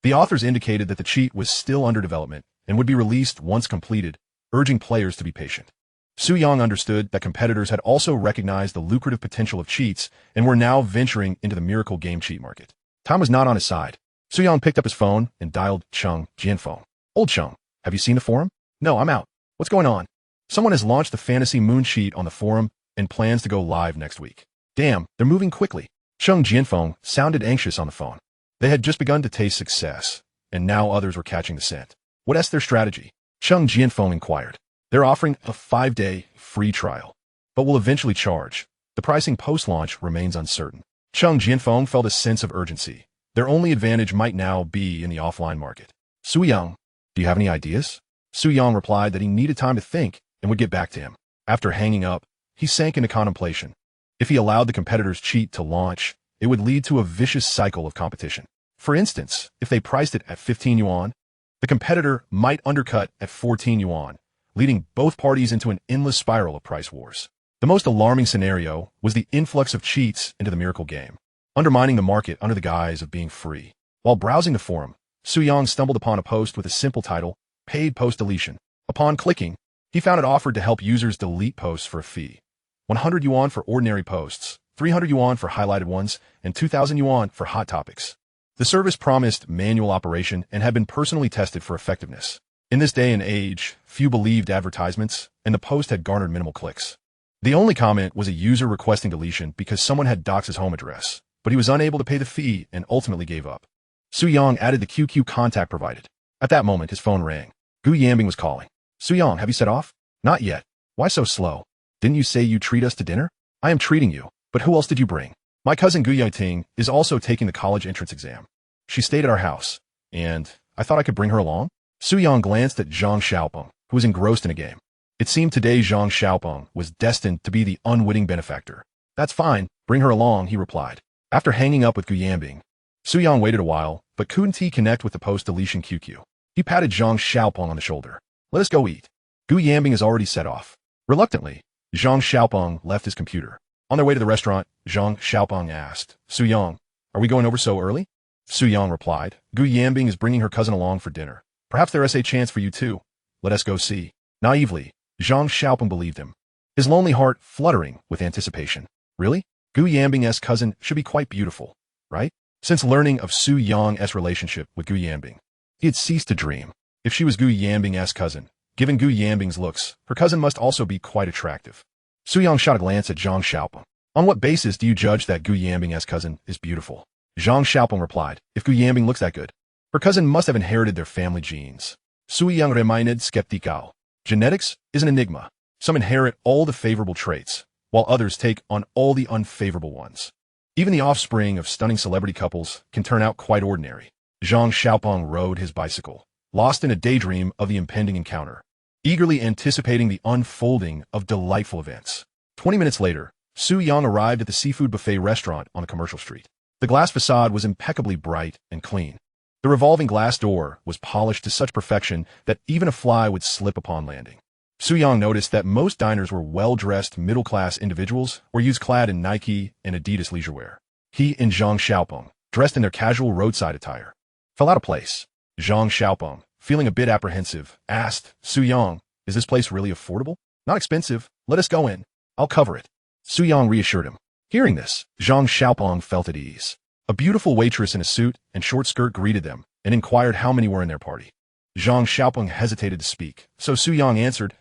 The authors indicated that the cheat was still under development and would be released once completed, urging players to be patient. Su Yang understood that competitors had also recognized the lucrative potential of cheats and were now venturing into the Miracle game cheat market. Time was not on his side. Su Yang picked up his phone and dialed Cheng Jianfeng. Old Cheng, have you seen the forum? No, I'm out. What's going on? Someone has launched the Fantasy Moon cheat on the forum and plans to go live next week. Damn, they're moving quickly. Cheng Jianfeng sounded anxious on the phone. They had just begun to taste success, and now others were catching the scent. What's their strategy? Cheng Jianfeng inquired. They're offering a 5-day free trial, but will eventually charge. The pricing post-launch remains uncertain. Cheng Jianfeng felt a sense of urgency. Their only advantage might now be in the offline market. Su Yang, do you have any ideas? Su Yang replied that he needed time to think and would get back to him. After hanging up, he sank into contemplation. If he allowed the competitor's cheat to launch, it would lead to a vicious cycle of competition. For instance, if they priced it at 15 yuan, the competitor might undercut at 14 yuan, leading both parties into an endless spiral of price wars. The most alarming scenario was the influx of cheats into the Miracle game, undermining the market under the guise of being free. While browsing the forum, Su Yang stumbled upon a post with a simple title, Paid Post Deletion. Upon clicking, he found it offered to help users delete posts for a fee. 100 yuan for ordinary posts, 300 yuan for highlighted ones, and 2,000 yuan for hot topics. The service promised manual operation and had been personally tested for effectiveness. In this day and age, few believed advertisements, and the post had garnered minimal clicks. The only comment was a user requesting deletion because someone had doxed his home address, but he was unable to pay the fee and ultimately gave up. Su Yang added the QQ contact provided. At that moment, his phone rang. Gu Yanbing was calling. Su Yang, have you set off? Not yet. Why so slow? Didn't you say you'd treat us to dinner? I am treating you, but who else did you bring? My cousin Gu Yanbing is also taking the college entrance exam. She stayed at our house, and I thought I could bring her along. Su Yang glanced at Zhang Xiaopeng, who was engrossed in a game. It seemed today Zhang Xiaopeng was destined to be the unwitting benefactor. That's fine, bring her along, he replied. After hanging up with Gu Yanbing, Su Yang waited a while, but couldn't he connect with the post-deletion QQ. He patted Zhang Xiaopeng on the shoulder. Let us go eat. Gu Yanbing is already set off. Reluctantly, Zhang Xiaopeng left his computer. On their way to the restaurant, Zhang Xiaopeng asked, Su Yang, are we going over so early? Su Yang replied, Gu Yanbing is bringing her cousin along for dinner. Perhaps there is a chance for you too. Let us go see. Naively, Zhang Xiaopeng believed him, his lonely heart fluttering with anticipation. Really? Gu Yanbing's cousin should be quite beautiful, right? Since learning of Su Yang's relationship with Gu Yanbing, he had ceased to dream. If she was Gu Yanbing's cousin, given Gu Yanbing's looks, her cousin must also be quite attractive. Su Yang shot a glance at Zhang Xiaopeng. On what basis do you judge that Gu Yanbing's cousin is beautiful? Zhang Xiaopeng replied, if Gu Yanbing looks that good, her cousin must have inherited their family genes. Sui Yang reminded skeptical. Genetics is an enigma. Some inherit all the favorable traits, while others take on all the unfavorable ones. Even the offspring of stunning celebrity couples can turn out quite ordinary. Zhang Xiaopeng rode his bicycle, lost in a daydream of the impending encounter, eagerly anticipating the unfolding of delightful events. 20 minutes later, Su Yang arrived at the seafood buffet restaurant on a commercial street. The glass facade was impeccably bright and clean. The revolving glass door was polished to such perfection that even a fly would slip upon landing. Su Yang noticed that most diners were well-dressed middle-class individuals or used clad in Nike and Adidas leisure wear. He and Zhang Xiaopeng, dressed in their casual roadside attire, fell out of place. Zhang Xiaopeng, feeling a bit apprehensive, asked, Su Yang, is this place really affordable? Not expensive. Let us go in. I'll cover it. Su Yang reassured him. Hearing this, Zhang Xiaopeng felt at ease. A beautiful waitress in a suit and short skirt greeted them and inquired how many were in their party. Zhang Xiaopeng hesitated to speak, so Su Yang answered,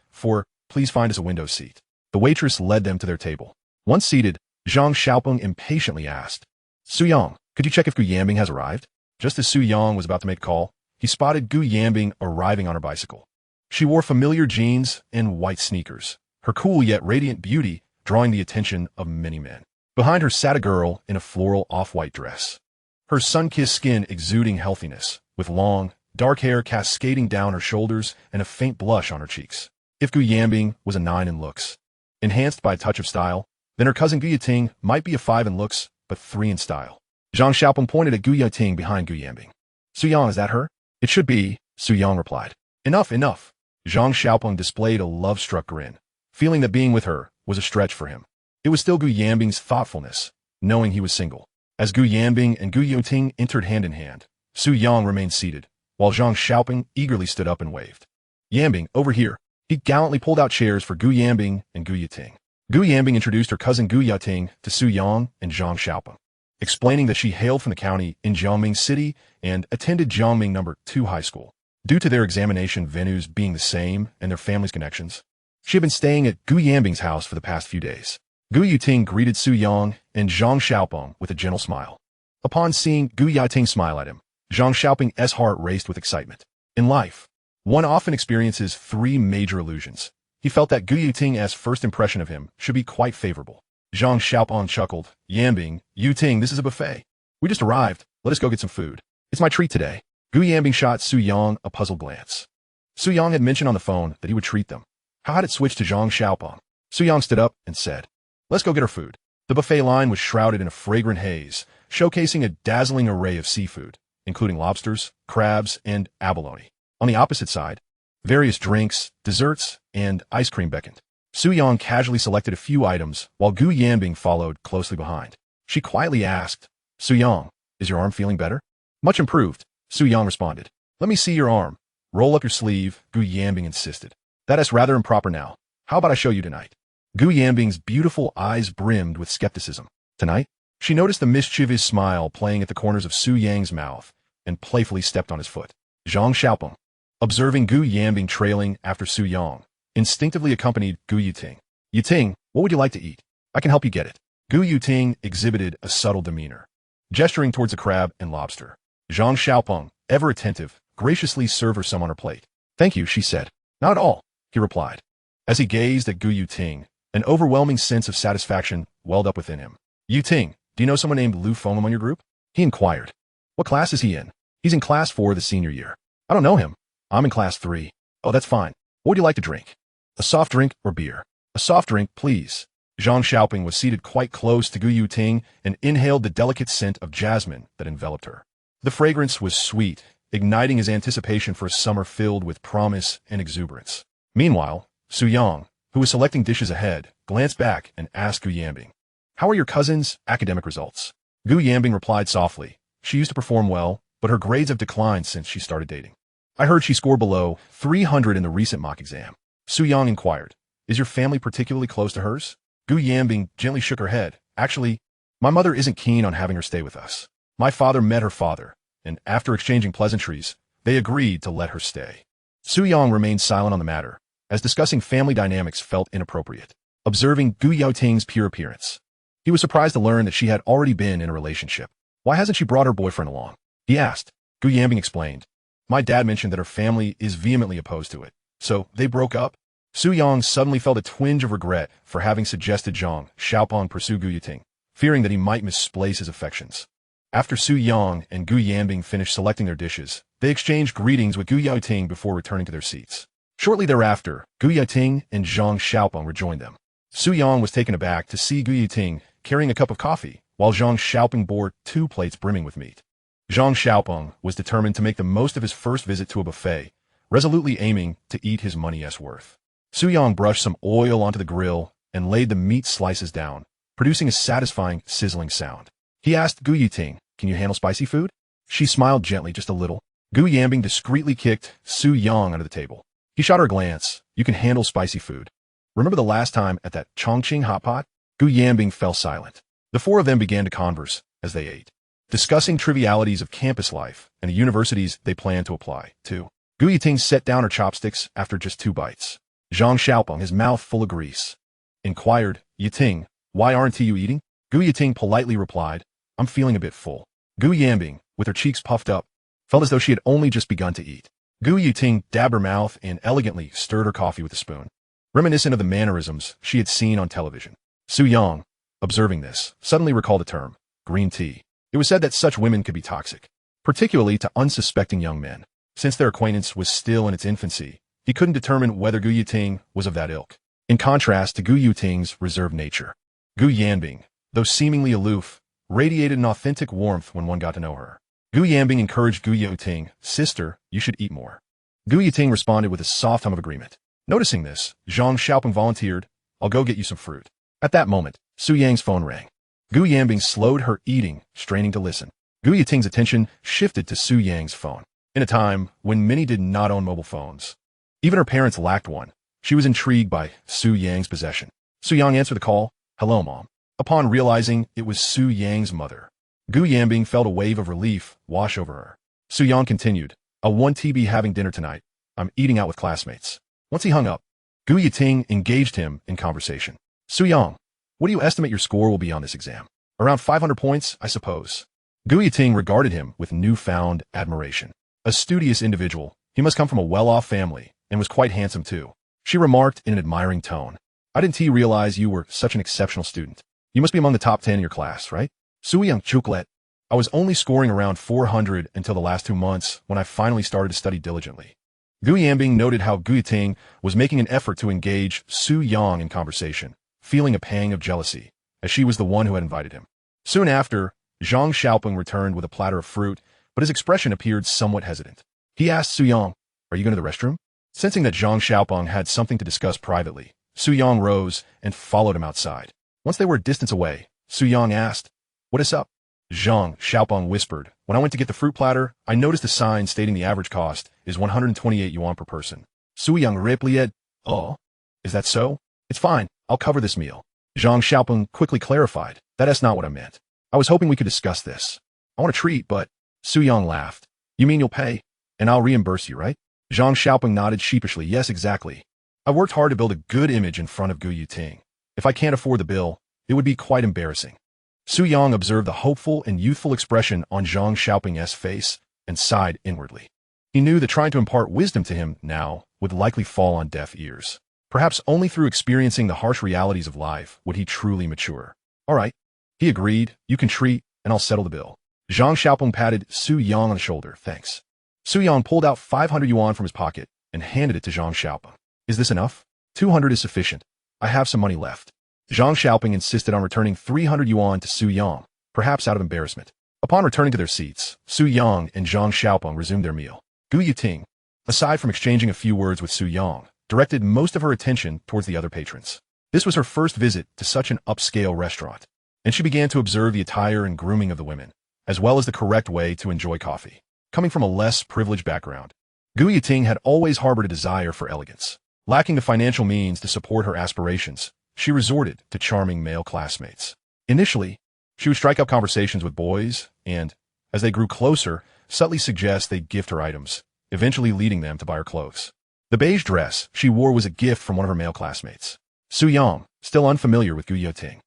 please find us a window seat. The waitress led them to their table. Once seated, Zhang Xiaopeng impatiently asked, Su Yang, could you check if Gu Yanbing has arrived? Just as Su Yang was about to make a call, he spotted Gu Yanbing arriving on her bicycle. She wore familiar jeans and white sneakers, her cool yet radiant beauty drawing the attention of many men. Behind her sat a girl in a floral off-white dress, her sun-kissed skin exuding healthiness, with long, dark hair cascading down her shoulders and a faint blush on her cheeks. If Gu Yanbing was a 9 in looks, enhanced by a touch of style, then her cousin Gu Yating might be a 5 in looks, but 3 in style. Zhang Xiaopeng pointed at Gu Yating behind Gu Yanbing. Su Yang, is that her? It should be, Su Yang replied. Enough, enough. Zhang Xiaopeng displayed a love-struck grin, feeling that being with her was a stretch for him. It was still Gu Yanbing's thoughtfulness, knowing he was single. As Gu Yanbing and Gu Yating entered hand in hand, Su Yang remained seated, while Zhang Xiaopeng eagerly stood up and waved. Yanbing, over here. He gallantly pulled out chairs for Gu Yanbing and Gu Yating. Gu Yanbing introduced her cousin Gu Yating to Su Yang and Zhang Xiaopeng, explaining that she hailed from the county in Jiangming City and attended Jiangming No. 2 High School. Due to their examination venues being the same and their family's connections, she had been staying at Gu Yanbing's house for the past few days. Gu Yating greeted Su Yang and Zhang Xiaopeng with a gentle smile. Upon seeing Gu Yating smile at him, Zhang Xiaopeng's heart raced with excitement. In life, one often experiences 3 major illusions. He felt that Gu Yating's first impression of him should be quite favorable. Zhang Xiaopeng chuckled, Yanbing, Yating, this is a buffet. We just arrived. Let us go get some food. It's my treat today. Gu Yanbing shot Su Yang a puzzled glance. Su Yang had mentioned on the phone that he would treat them. How had it switched to Zhang Xiaopeng? Su Yang stood up and said, let's go get our food. The buffet line was shrouded in a fragrant haze, showcasing a dazzling array of seafood, including lobsters, crabs, and abalone. On the opposite side, various drinks, desserts, and ice cream beckoned. Su Yang casually selected a few items, while Gu Yanbing followed closely behind. She quietly asked, Su Yang, is your arm feeling better? Much improved, Su Yang responded. Let me see your arm. Roll up your sleeve, Gu Yanbing insisted. That is rather improper now. How about I show you tonight? Gu Yanbing's beautiful eyes brimmed with skepticism. Tonight? She noticed the mischievous smile playing at the corners of Su Yang's mouth and playfully stepped on his foot. Zhang Xiaopeng, observing Gu Yanbing trailing after Su Yang, instinctively accompanied Gu Yating. Yating, what would you like to eat? I can help you get it. Gu Yating exhibited a subtle demeanor, gesturing towards the crab and lobster. Zhang Xiaopeng, ever attentive, graciously served her some on her plate. Thank you, she said. Not at all, he replied. As he gazed at Gu Yating, an overwhelming sense of satisfaction welled up within him. Yating, do you know someone named Lu Feng among your group? He inquired. What class is he in? He's in class 4 the senior year. I don't know him. I'm in class 3. Oh, that's fine. What would you like to drink? A soft drink or beer? A soft drink, please. Zhang Xiaopeng was seated quite close to Gu Yating and inhaled the delicate scent of jasmine that enveloped her. The fragrance was sweet, igniting his anticipation for a summer filled with promise and exuberance. Meanwhile, Su Yang, who was selecting dishes ahead, glanced back and asked Gu Yanbing, how are your cousin's academic results? Gu Yanbing replied softly, she used to perform well, but her grades have declined since she started dating. I heard she scored below 300 in the recent mock exam. Su Yang inquired, is your family particularly close to hers? Gu Yanbing gently shook her head. Actually, my mother isn't keen on having her stay with us. My father met her father, and after exchanging pleasantries, they agreed to let her stay. Su Yang remained silent on the matter, as discussing family dynamics felt inappropriate. Observing Gu Yating's pure appearance, He was surprised to learn that she had already been in a relationship. Why hasn't she brought her boyfriend along? He asked. Gu Yanbing explained. My dad mentioned that her family is vehemently opposed to it, so they broke up. Su Yang suddenly felt a twinge of regret for having suggested Zheng Xiaopeng pursue Gu Yiting, fearing that he might misplace his affections. After Su Yang and Gu Yanbing finished selecting their dishes, they exchanged greetings with Gu Yiting before returning to their seats. Shortly thereafter, Gu Yiting and Zheng Xiaopeng rejoined them. Su Yang was taken aback to see Gu Yiting carrying a cup of coffee, while Zheng Xiaopeng bore 2 plates brimming with meat. Zheng Xiaopeng was determined to make the most of his first visit to a buffet, resolutely aiming to eat his money's worth. Su Yang brushed some oil onto the grill and laid the meat slices down, producing a satisfying, sizzling sound. He asked Gu Yiting, can you handle spicy food? She smiled gently, just a little. Gu Yanbing discreetly kicked Su Yang under the table. He shot her a glance. You can handle spicy food. Remember the last time at that Chongqing hot pot? Gu Yanbing fell silent. The 4 of them began to converse as they ate, discussing trivialities of campus life and the universities they planned to apply to. Gu Yiting set down her chopsticks after just 2 bites. Zheng Xiaopeng, his mouth full of grease, inquired, Yiting, why aren't you eating? Gu Yiting politely replied, I'm feeling a bit full. Gu Yanbing, with her cheeks puffed up, felt as though she had only just begun to eat. Gu Yiting dabbed her mouth and elegantly stirred her coffee with a spoon, reminiscent of the mannerisms she had seen on television. Su Yang, observing this, suddenly recalled the term, green tea. It was said that such women could be toxic, particularly to unsuspecting young men. Since their acquaintance was still in its infancy, he couldn't determine whether Gu Yiting was of that ilk, in contrast to Gu Yiting's reserved nature. Gu Yanbing, though seemingly aloof, radiated an authentic warmth when one got to know her. Gu Yanbing encouraged Gu Yiting, sister, you should eat more. Gu Yiting responded with a soft hum of agreement. Noticing this, Zheng Xiaopeng volunteered, I'll go get you some fruit. At that moment, Su Yang's phone rang. Gu Yanbing slowed her eating, straining to listen. Gu Yiting's attention shifted to Su Yang's phone. In a time when many did not own mobile phones, even her parents lacked one, she was intrigued by Su Yang's possession. Su Yang answered the call, hello, Mom. Upon realizing it was Su Yang's mother, Gu Yanbing felt a wave of relief wash over her. Su Yang continued, I won't be having dinner tonight. I'm eating out with classmates. Once he hung up, Gu Yiting engaged him in conversation. Su Yang, what do you estimate your score will be on this exam? Around 500 points, I suppose. Gu Yiting regarded him with newfound admiration. A studious individual, he must come from a well-off family, and was quite handsome too. She remarked in an admiring tone. I didn't realize you were such an exceptional student. You must be among the top 10 in your class, right? Su Yang Chuklet. I was only scoring around 400 until the last 2 months when I finally started to study diligently. Gu Yanbing noted how Gu Yiting was making an effort to engage Su Yang in conversation, feeling a pang of jealousy, as she was the one who had invited him. Soon after, Zheng Xiaopeng returned with a platter of fruit, but his expression appeared somewhat hesitant. He asked Su Yang, are you going to the restroom? Sensing that Zheng Xiaopeng had something to discuss privately, Su Yang rose and followed him outside. Once they were a distance away, Su Yang asked, what is up? Zheng Xiaopeng whispered, when I went to get the fruit platter, I noticed a sign stating the average cost is 128 yuan per person. Su Yang replied, oh, is that so? It's fine, I'll cover this meal. Zheng Xiaopeng quickly clarified, that's not what I meant. I was hoping we could discuss this. I want a treat, but... Su Yang laughed. You mean you'll pay? And I'll reimburse you, right? Zheng Xiaopeng nodded sheepishly. Yes, exactly. I worked hard to build a good image in front of Gu Yiting. If I can't afford the bill, it would be quite embarrassing. Su Yang observed the hopeful and youthful expression on Zheng Xiaopeng's face and sighed inwardly. He knew that trying to impart wisdom to him now would likely fall on deaf ears. Perhaps only through experiencing the harsh realities of life would he truly mature. All right, he agreed. You can treat, and I'll settle the bill. Zheng Xiaopeng patted Su Yang on the shoulder. Thanks. Su Yang pulled out 500 yuan from his pocket and handed it to Zheng Xiaopeng. Is this enough? 200 is sufficient. I have some money left. Zheng Xiaopeng insisted on returning 300 yuan to Su Yang, perhaps out of embarrassment. Upon returning to their seats, Su Yang and Zheng Xiaopeng resumed their meal. Gu Yiting, aside from exchanging a few words with Su Yang, directed most of her attention towards the other patrons. This was her first visit to such an upscale restaurant, and she began to observe the attire and grooming of the women, as well as the correct way to enjoy coffee. Coming from a less privileged background, Gu Yiting had always harbored a desire for elegance. Lacking the financial means to support her aspirations, she resorted to charming male classmates. Initially, she would strike up conversations with boys and, as they grew closer, subtly suggest they gift her items, eventually leading them to buy her clothes. The beige dress she wore was a gift from one of her male classmates. Su Yang, still unfamiliar with Gu Yiting,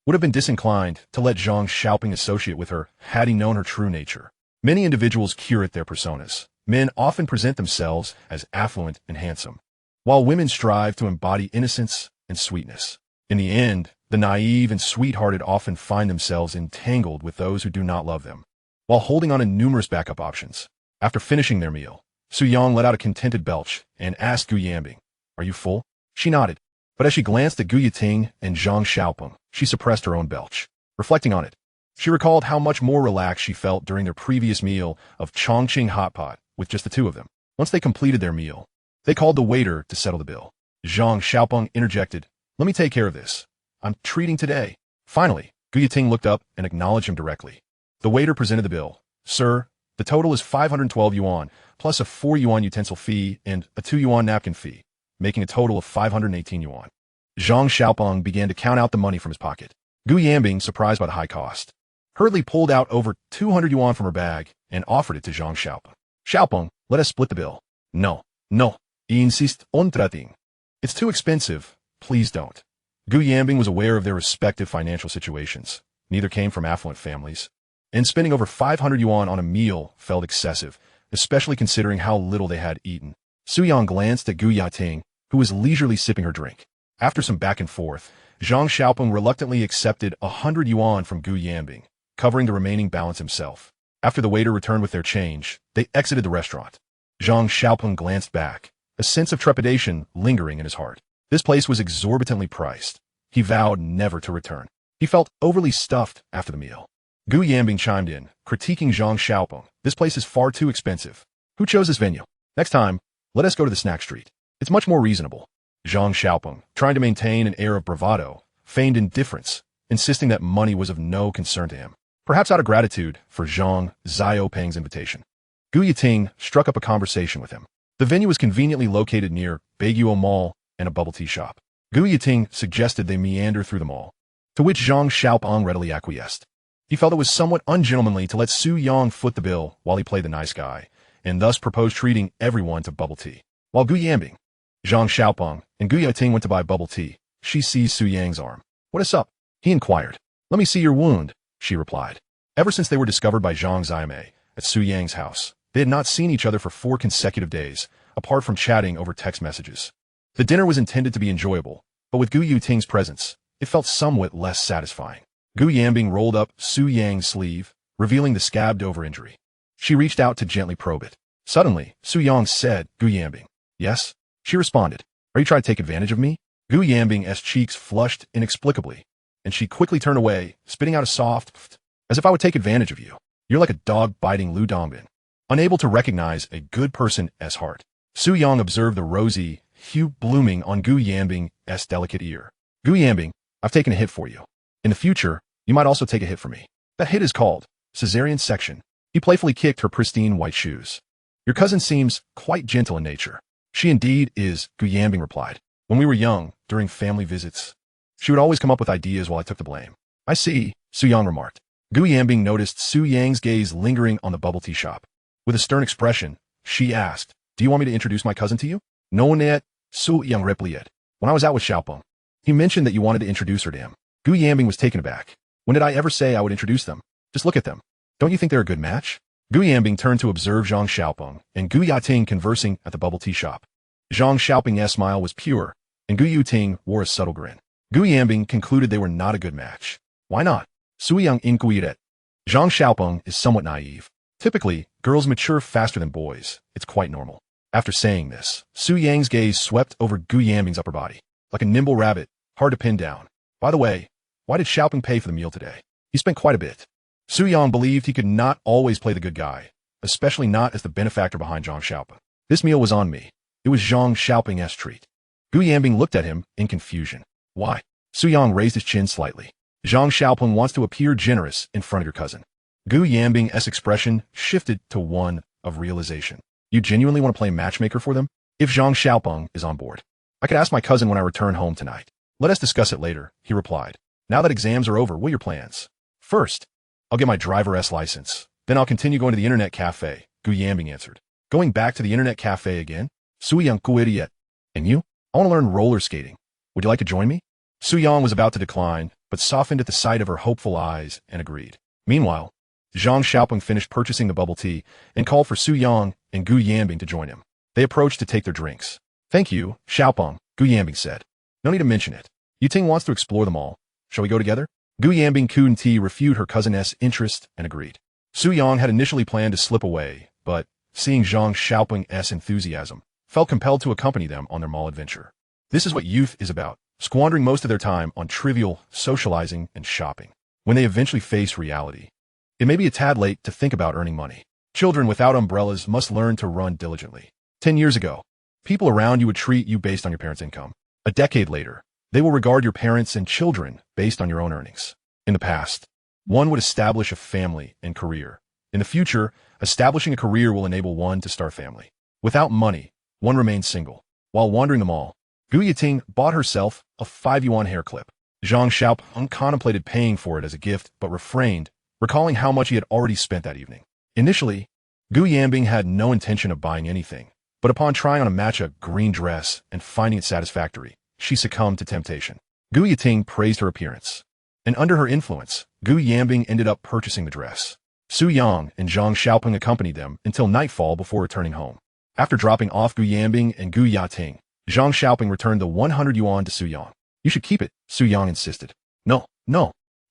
would have been disinclined to let Zhang Xiaoping associate with her had he known her true nature. Many individuals curate their personas. Men often present themselves as affluent and handsome, while women strive to embody innocence and sweetness. In the end, the naive and sweet-hearted often find themselves entangled with those who do not love them, while holding on to numerous backup options. After finishing their meal, Su Yang let out a contented belch and asked Gu Yanbing, "Are you full?" She nodded, but as she glanced at Gu Yating and Zhang Xiaopeng, she suppressed her own belch. Reflecting on it, she recalled how much more relaxed she felt during their previous meal of Chongqing hot pot with just the two of them. Once they completed their meal, they called the waiter to settle the bill. Zhang Xiaopeng interjected, "Let me take care of this. I'm treating today." Finally, Gu Yating looked up and acknowledged him directly. The waiter presented the bill. "Sir, the total is 512 yuan, plus a 4 yuan utensil fee and a 2 yuan napkin fee, making a total of 518 yuan. Zhang Xiaopeng began to count out the money from his pocket. Gu Yanbing, surprised by the high cost, hurriedly pulled out over 200 yuan from her bag and offered it to Zhang Xiaopeng. "Xiaopeng, let us split the bill." No, he insisted on trading. "It's too expensive. Please don't." Gu Yanbing was aware of their respective financial situations. Neither came from affluent families, and spending over 500 yuan on a meal felt excessive, especially considering how little they had eaten. Su Yang glanced at Gu Yating, who was leisurely sipping her drink. After some back and forth, Zhang Xiaopeng reluctantly accepted 100 yuan from Gu Yanbing, covering the remaining balance himself. After the waiter returned with their change, they exited the restaurant. Zhang Xiaopeng glanced back, a sense of trepidation lingering in his heart. This place was exorbitantly priced. He vowed never to return. He felt overly stuffed after the meal. Gu Yanbing chimed in, critiquing Zhang Xiaopeng. "This place is far too expensive. Who chose this venue? Next time, let us go to the snack street. It's much more reasonable." Zhang Xiaopeng, trying to maintain an air of bravado, feigned indifference, insisting that money was of no concern to him, perhaps out of gratitude for Zhang Xiaopeng's invitation. Gu Yating struck up a conversation with him. The venue was conveniently located near Baiguo Mall and a bubble tea shop. Gu Yating suggested they meander through the mall, to which Zhang Xiaopeng readily acquiesced. He felt it was somewhat ungentlemanly to let Su Yang foot the bill while he played the nice guy, and thus proposed treating everyone to bubble tea. While Gu Yanbing, Zhang Xiaopeng, and Gu Yating went to buy bubble tea, she seized Su Yang's arm. "What is up?" he inquired. "Let me see your wound," she replied. Ever since they were discovered by Zhang Xiaomei at Su Yang's house, they had not seen each other for 4 consecutive days, apart from chatting over text messages. The dinner was intended to be enjoyable, but with Gu Yating's presence, it felt somewhat less satisfying. Gu Yanbing rolled up Su Yang's sleeve, revealing the scabbed-over injury. She reached out to gently probe it. Suddenly, Su Yang said, "Gu Yanbing." "Yes?" She responded. "Are you trying to take advantage of me?" Gu Yanbing's cheeks flushed inexplicably, and she quickly turned away, spitting out a soft pft, "As if I would take advantage of you. You're like a dog biting Lu Dongbin." Unable to recognize a good person's heart, Su Yang observed the rosy hue blooming on Gu Yanbing's delicate ear. "Gu Yanbing, I've taken a hit for you. In the future, you might also take a hit for me. That hit is called cesarean section." He playfully kicked her pristine white shoes. "Your cousin seems quite gentle in nature." "She indeed is," Gu Yanbing replied. "When we were young, during family visits, she would always come up with ideas while I took the blame." "I see," Su Yang remarked. Gu Yanbing noticed Su Yang's gaze lingering on the bubble tea shop. With a stern expression, she asked, "Do you want me to introduce my cousin to you?" "No, net," Su Yang replied. "When I was out with Xiaopeng, he mentioned that you wanted to introduce her to him." Gu Yanbing was taken aback. "When did I ever say I would introduce them? Just look at them. Don't you think they're a good match?" Gu Yanbing turned to observe Zhang Xiaopeng and Gu Yating conversing at the bubble tea shop. Zhang Xiaoping's smile was pure, and Gu Yating wore a subtle grin. Gu Yanbing concluded they were not a good match. "Why not?" Su Yang inquired. Zhang Xiaopeng is somewhat naive. Typically, girls mature faster than boys. It's quite normal. After saying this, Su Yang's gaze swept over Gu Yanbing's upper body. Like a nimble rabbit, hard to pin down. "By the way, why did Xiaopeng pay for the meal today? He spent quite a bit." Su Yang believed he could not always play the good guy, especially not as the benefactor behind Zhang Xiaopeng. "This meal was on me. It was Zhang Xiaoping's treat." Gu Yanbing looked at him in confusion. "Why?" Su Yang raised his chin slightly. "Zhang Xiaopeng wants to appear generous in front of your cousin." Gu Yanbing's expression shifted to one of realization. "You genuinely want to play matchmaker for them? If Zhang Xiaopeng is on board, I could ask my cousin when I return home tonight." "Let us discuss it later," he replied. "Now that exams are over, what are your plans?" "First, I'll get my driver's license. Then I'll continue going to the internet cafe," Gu Yanbing answered. "Going back to the internet cafe again?" Su Yang queried. "And you?" "I want to learn roller skating. Would you like to join me?" Su Yang was about to decline, but softened at the sight of her hopeful eyes and agreed. Meanwhile, Zhang Xiaoping finished purchasing the bubble tea and called for Su Yang and Gu Yanbing to join him. They approached to take their drinks. Thank you, Xiaopeng, Gu Yanbing said. No need to mention it. Yuting wants to explore them all. Shall we go together? Gu Yanbing couldn't refute her cousin's interest and agreed. Su Yang had initially planned to slip away, but, seeing Zhang Xiaopeng's enthusiasm, felt compelled to accompany them on their mall adventure. This is what youth is about, squandering most of their time on trivial socializing and shopping. When they eventually face reality, it may be a tad late to think about earning money. Children without umbrellas must learn to run diligently. 10 years ago, people around you would treat you based on your parents' income. A decade later, they will regard your parents and children based on your own earnings. In the past, one would establish a family and career. In the future, establishing a career will enable one to start a family. Without money, one remains single. While wandering the mall, Gu Yiting bought herself a 5 yuan hair clip. Zhang Xiaopeng contemplated paying for it as a gift but refrained, recalling how much he had already spent that evening. Initially, Gu Yanbing had no intention of buying anything, but upon trying on a matcha green dress and finding it satisfactory, she succumbed to temptation. Gu Yiting praised her appearance, and under her influence, Gu Yanbing ended up purchasing the dress. Su Yang and Zhang Xiaopeng accompanied them until nightfall before returning home. After dropping off Gu Yanbing and Gu Yating, Zhang Xiaopeng returned the 100 yuan to Su Yang. You should keep it, Su Yang insisted. No.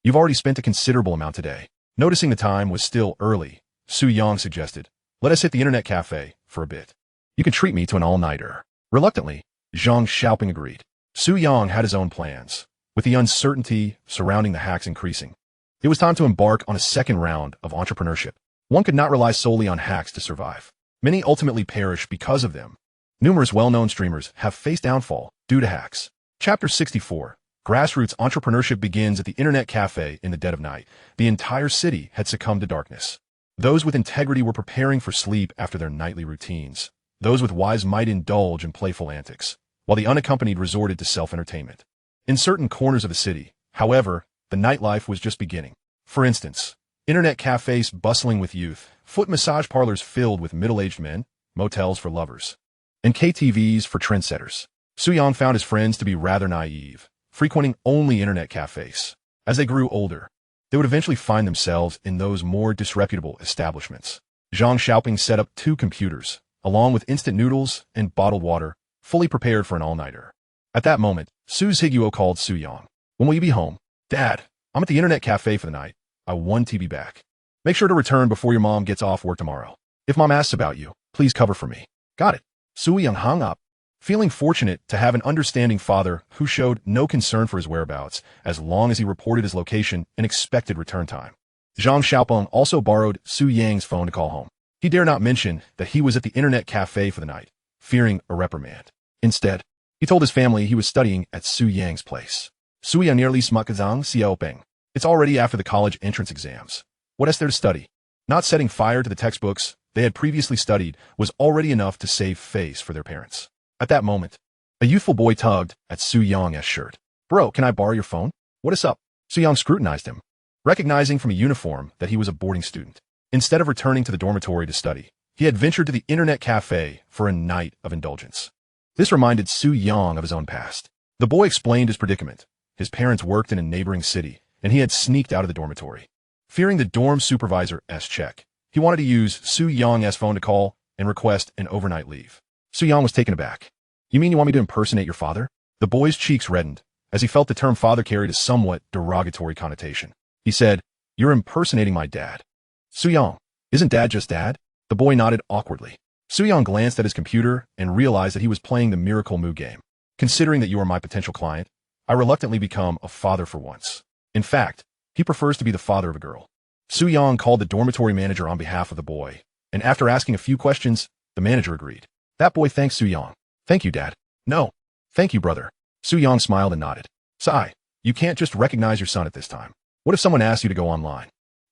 You've already spent a considerable amount today. Noticing the time was still early, Su Yang suggested, let us hit the internet cafe for a bit. You can treat me to an all-nighter. Reluctantly, Zhang Xiaopeng agreed. Su Yang had his own plans, with the uncertainty surrounding the hacks increasing. It was time to embark on a second round of entrepreneurship. One could not rely solely on hacks to survive. Many ultimately perish because of them. Numerous well-known streamers have faced downfall due to hacks. Chapter 64. Grassroots entrepreneurship begins at the internet cafe in the dead of night. The entire city had succumbed to darkness. Those with integrity were preparing for sleep after their nightly routines. Those with wise might indulge in playful antics, while the unaccompanied resorted to self-entertainment. In certain corners of the city, however, the nightlife was just beginning. For instance, internet cafes bustling with youth, foot massage parlors filled with middle-aged men, motels for lovers, and KTVs for trendsetters. Su Yang found his friends to be rather naive, frequenting only internet cafes. As they grew older, they would eventually find themselves in those more disreputable establishments. Zhang Xiaoping set up 2 computers, along with instant noodles and bottled water, fully prepared for an all-nighter. At that moment, Su Zhiguo called Su Yang. When will you be home? Dad, I'm at the internet cafe for the night. I won TB back. Make sure to return before your mom gets off work tomorrow. If mom asks about you, please cover for me. Got it. Su Yang hung up, feeling fortunate to have an understanding father who showed no concern for his whereabouts as long as he reported his location and expected return time. Zhang Xiaopeng also borrowed Su Yang's phone to call home. He dare not mention that he was at the internet cafe for the night, fearing a reprimand. Instead, he told his family he was studying at Su Yang's place. Su Yang nearly smakazang xiaopeng. It's already after the college entrance exams. What is there to study? Not setting fire to the textbooks they had previously studied was already enough to save face for their parents. At that moment, a youthful boy tugged at Su Yang's shirt. Bro, can I borrow your phone? What is up? Su Yang scrutinized him, recognizing from a uniform that he was a boarding student. Instead of returning to the dormitory to study, he had ventured to the internet cafe for a night of indulgence. This reminded Su Yang of his own past. The boy explained his predicament. His parents worked in a neighboring city, and he had sneaked out of the dormitory. Fearing the dorm supervisor's check, he wanted to use Su Yang's phone to call and request an overnight leave. Su Yang was taken aback. You mean you want me to impersonate your father? The boy's cheeks reddened, as he felt the term father carried a somewhat derogatory connotation. He said, You're impersonating my dad. Su Yang, isn't dad just dad? The boy nodded awkwardly. Su Yang glanced at his computer and realized that he was playing the Miracle Moo game. Considering that you are my potential client, I reluctantly become a father for once. In fact, he prefers to be the father of a girl. Su Yang called the dormitory manager on behalf of the boy, and after asking a few questions, the manager agreed. That boy thanks Su Yang. Thank you, Dad. No. Thank you, brother. Su Yang smiled and nodded. Sai, you can't just recognize your son at this time. What if someone asks you to go online?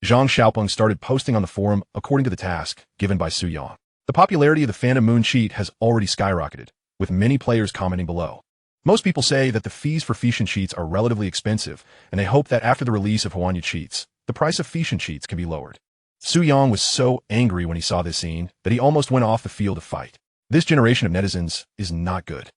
Zhang Xiaopeng started posting on the forum according to the task given by Su Yang. The popularity of the Phantom Moon cheat has already skyrocketed, with many players commenting below. Most people say that the fees for Fission cheats are relatively expensive, and they hope that after the release of Huanyu cheats, the price of Fission cheats can be lowered. Su Yang was so angry when he saw this scene that he almost went off the field to fight. This generation of netizens is not good.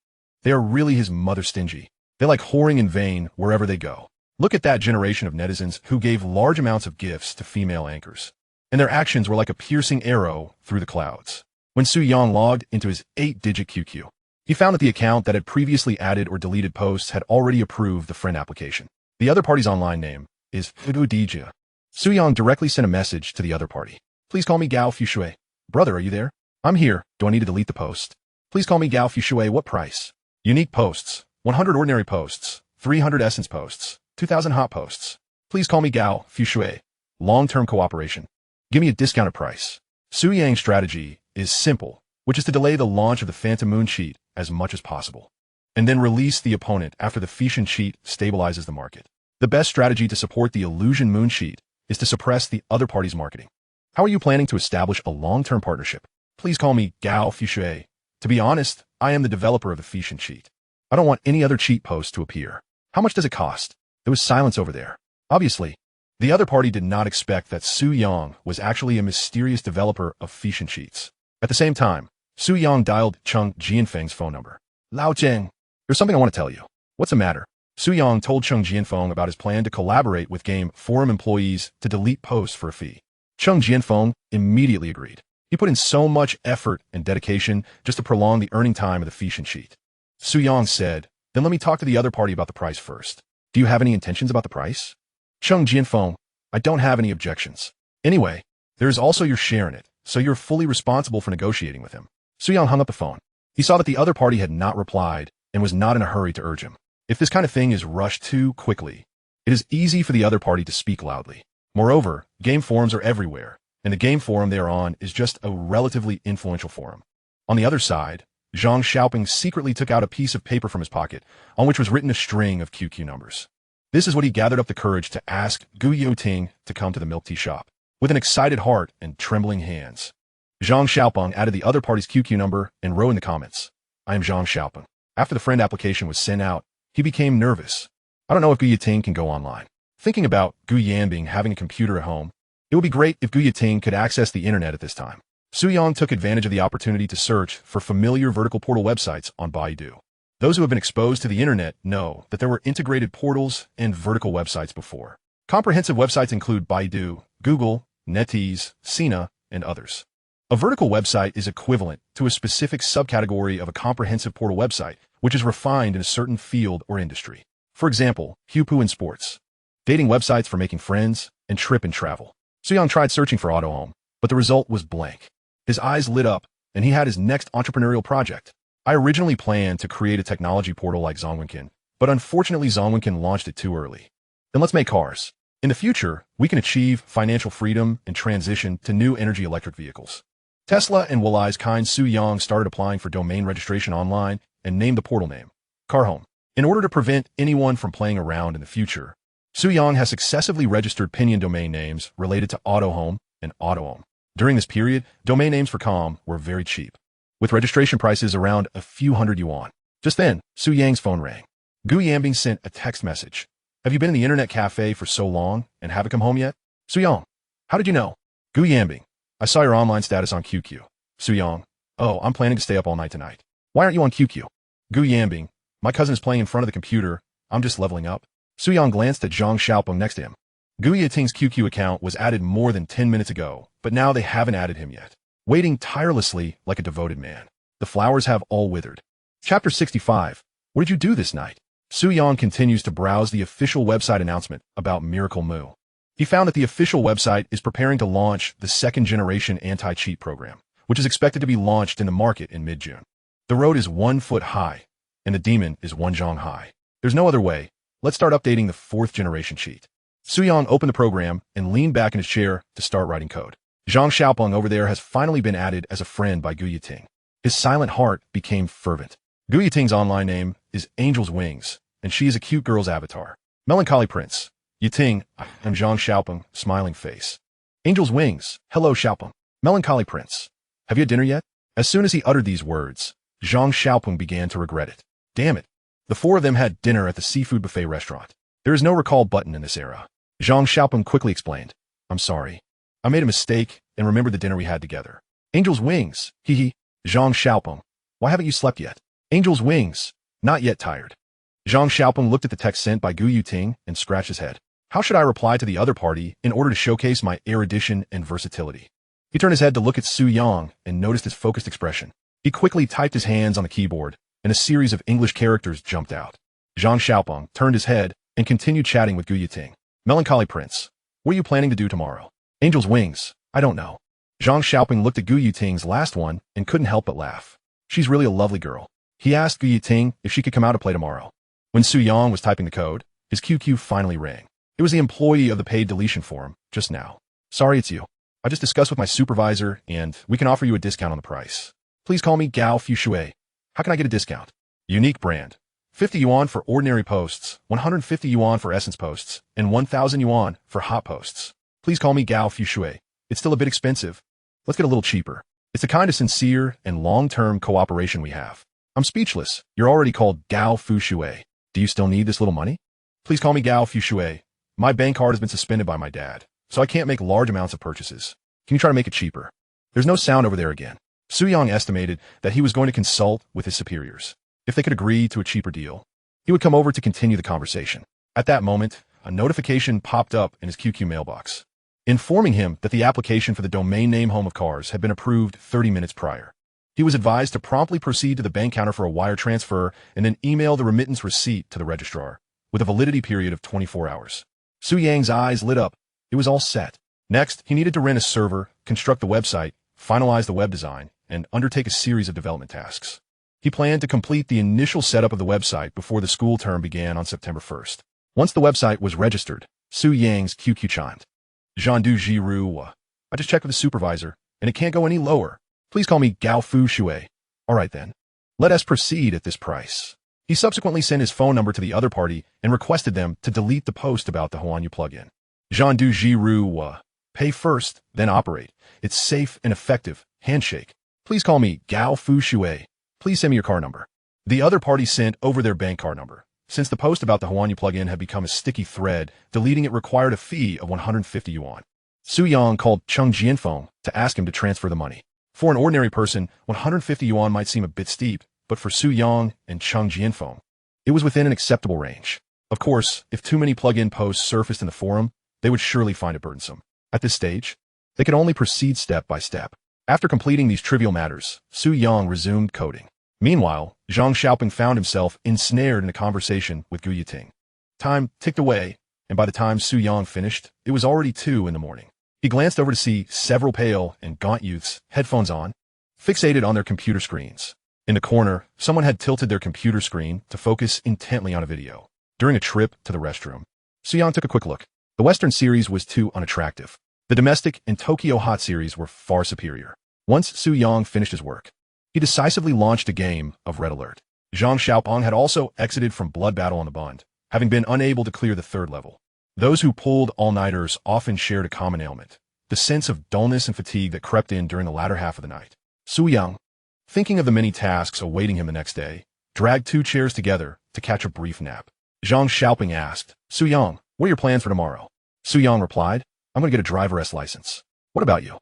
They are really his mother stingy. They like whoring in vain wherever they go. Look at that generation of netizens who gave large amounts of gifts to female anchors. And their actions were like a piercing arrow through the clouds. When Su Yang logged into his 8-digit QQ, he found that the account that had previously added or deleted posts had already approved the friend application. The other party's online name is Dija. Su Yang directly sent a message to the other party. Please call me Gao Fushui. Brother, are you there? I'm here. Do I need to delete the post? Please call me Gao Fushui. What price? Unique posts. 100 ordinary posts. 300 essence posts. 2,000 hot posts. Please call me Gao Fushui. Long-term cooperation. Give me a discounted price. Su Yang's strategy is simple, which is to delay the launch of the Phantom Moon cheat as much as possible, and then release the opponent after the Fission cheat stabilizes the market. The best strategy to support the Illusion Moon cheat is to suppress the other party's marketing. How are you planning to establish a long-term partnership? Please call me Gao Fushui. To be honest, I am the developer of the Fission cheat. I don't want any other cheat post to appear. How much does it cost? There was silence over there. Obviously, the other party did not expect that Su Yang was actually a mysterious developer of Fission cheats. At the same time, Su Yang dialed Cheng Jianfeng's phone number. Lao Zheng, there's something I want to tell you. What's the matter? Su Yang told Cheng Jianfeng about his plan to collaborate with game forum employees to delete posts for a fee. Cheng Jianfeng immediately agreed. He put in so much effort and dedication just to prolong the earning time of the Fission cheat. Su Yang said, then let me talk to the other party about the price first. Do you have any intentions about the price? Cheng Jianfeng, I don't have any objections. Anyway, there is also your share in it, so you're fully responsible for negotiating with him. Su Yang hung up the phone. He saw that the other party had not replied and was not in a hurry to urge him. If this kind of thing is rushed too quickly, it is easy for the other party to speak loudly. Moreover, game forums are everywhere, and the game forum they are on is just a relatively influential forum. On the other side, Zhang Xiaoping secretly took out a piece of paper from his pocket, on which was written a string of QQ numbers. This is what he gathered up the courage to ask Gu Yanbing to come to the milk tea shop. With an excited heart and trembling hands, Zhang Xiaoping added the other party's QQ number and wrote in the comments, I am Zhang Xiaoping. After the friend application was sent out, he became nervous. I don't know if Gu Yanbing can go online. Thinking about Gu Yanbing having a computer at home, it would be great if Gu Yanbing could access the internet at this time. Su Yang took advantage of the opportunity to search for familiar vertical portal websites on Baidu. Those who have been exposed to the internet know that there were integrated portals and vertical websites before. Comprehensive websites include Baidu, Google, NetEase, Sina, and others. A vertical website is equivalent to a specific subcategory of a comprehensive portal website, which is refined in a certain field or industry. For example, Hupu in sports, dating websites for making friends, and trip and travel. Su Yang tried searching for auto home, but the result was blank. His eyes lit up, and he had his next entrepreneurial project. I originally planned to create a technology portal like Zhongwenkin, but unfortunately Zhongwenkin launched it too early. Then let's make cars. In the future, we can achieve financial freedom and transition to new energy electric vehicles. Tesla and Willai's kind Su Yang started applying for domain registration online and named the portal name Car Home. In order to prevent anyone from playing around in the future, Su Yang has successively registered pinyin domain names related to Auto Home and Auto Home. During this period, domain names for Com were very cheap, with registration prices around a few hundred yuan. Just then, Su Yang's phone rang. Gu Yanbing sent a text message. Have you been in the internet cafe for so long and haven't come home yet? Su Yang, how did you know? Gu Yanbing, I saw your online status on QQ. Su Yang, oh, I'm planning to stay up all night tonight. Why aren't you on QQ? Gu Yanbing, my cousin is playing in front of the computer. I'm just leveling up. Su Yang glanced at Zhang Xiaoping next to him. Gu Yanbing's QQ account was added more than 10 minutes ago, but now they haven't added him yet. Waiting tirelessly like a devoted man. The flowers have all withered. Chapter 65. What did you do this night? Su Yang continues to browse the official website announcement about Miracle Moo. He found that the official website is preparing to launch the second-generation anti-cheat program, which is expected to be launched in the market in mid-June. The road is 1 foot high, and the demon is 1 zhong high. There's no other way. Let's start updating the 4th-generation cheat. Su Yang opened the program and leaned back in his chair to start writing code. Zhang Xiaoping over there has finally been added as a friend by Gu Yanbing. His silent heart became fervent. Gu Yanbing's online name is Angel's Wings, and she is a cute girl's avatar. Melancholy Prince. Yanbing, I'm Zhang Xiaoping, smiling face. Angel's Wings. Hello, Xiaoping. Melancholy Prince. Have you had dinner yet? As soon as he uttered these words, Zhang Xiaoping began to regret it. Damn it. The four of them had dinner at the seafood buffet restaurant. There is no recall button in this era. Zhang Xiaoping quickly explained. I'm sorry. I made a mistake and remembered the dinner we had together. Angel's Wings. Hee hee. Zhang Xiaoping. Why haven't you slept yet? Angel's Wings. Not yet tired. Zhang Xiaopeng looked at the text sent by Gu Yuting and scratched his head. How should I reply to the other party in order to showcase my erudition and versatility? He turned his head to look at Su Yang and noticed his focused expression. He quickly typed his hands on the keyboard, and a series of English characters jumped out. Zhang Xiaopeng turned his head and continued chatting with Gu Yuting. Melancholy Prince, what are you planning to do tomorrow? Angel's Wings, I don't know. Zhang Xiaopeng looked at Gu Yuting's last one and couldn't help but laugh. She's really a lovely girl. He asked Gu Yuting if she could come out to play tomorrow. When Su Yang was typing the code, his QQ finally rang. It was the employee of the paid deletion forum, just now. Sorry, it's you. I just discussed with my supervisor, and we can offer you a discount on the price. Please call me Gao Fushui. How can I get a discount? Unique brand. 50 yuan for ordinary posts, 150 yuan for essence posts, and 1,000 yuan for hot posts. Please call me Gao Fushui. It's still a bit expensive. Let's get a little cheaper. It's the kind of sincere and long-term cooperation we have. I'm speechless. You're already called Gao Fushui. Do you still need this little money? Please call me Gao Fushui. My bank card has been suspended by my dad, so I can't make large amounts of purchases. Can you try to make it cheaper? There's no sound over there again. Su Yang estimated that he was going to consult with his superiors. If they could agree to a cheaper deal, he would come over to continue the conversation. At that moment, a notification popped up in his QQ mailbox, informing him that the application for the domain name Home of Cars had been approved 30 minutes prior. He was advised to promptly proceed to the bank counter for a wire transfer and then email the remittance receipt to the registrar, with a validity period of 24 hours. Su Yang's eyes lit up. It was all set. Next, he needed to rent a server, construct the website, finalize the web design, and undertake a series of development tasks. He planned to complete the initial setup of the website before the school term began on September 1st. Once the website was registered, Su Yang's QQ chimed. Zhandu Jiru, I just checked with the supervisor, and it can't go any lower. Please call me Gao Fu Shui. All right then. Let us proceed at this price. He subsequently sent his phone number to the other party and requested them to delete the post about the Huanyu plugin. Zhandu Jiru, pay first, then operate. It's safe and effective. Handshake. Please call me Gao Fu Shui. Please send me your card number. The other party sent over their bank card number. Since the post about the Huanyu plugin had become a sticky thread, deleting it required a fee of 150 yuan. Su Yang called Cheng Jianfeng to ask him to transfer the money. For an ordinary person, 150 yuan might seem a bit steep, but for Su Yang and Cheng Jianfeng, it was within an acceptable range. Of course, if too many plugin posts surfaced in the forum, they would surely find it burdensome. At this stage, they could only proceed step by step. After completing these trivial matters, Su Yang resumed coding. Meanwhile, Zhang Xiaopeng found himself ensnared in a conversation with Gu Yuting. Time ticked away, and by the time Su Yang finished, it was already 2 in the morning. He glanced over to see several pale and gaunt youths, headphones on, fixated on their computer screens. In the corner, someone had tilted their computer screen to focus intently on a video. During a trip to the restroom, Su Yang took a quick look. The Western series was too unattractive. The domestic and Tokyo Hot series were far superior. Once Su Yang finished his work, he decisively launched a game of Red Alert. Zhang Xiaopeng had also exited from Blood Battle on the Bund, having been unable to clear the 3rd level. Those who pulled all-nighters often shared a common ailment, the sense of dullness and fatigue that crept in during the latter half of the night. Su Yang, thinking of the many tasks awaiting him the next day, dragged 2 chairs together to catch a brief nap. Zhang Xiaopeng asked, Su Yang, what are your plans for tomorrow? Su Yang replied, I'm going to get a driver S license. What about you?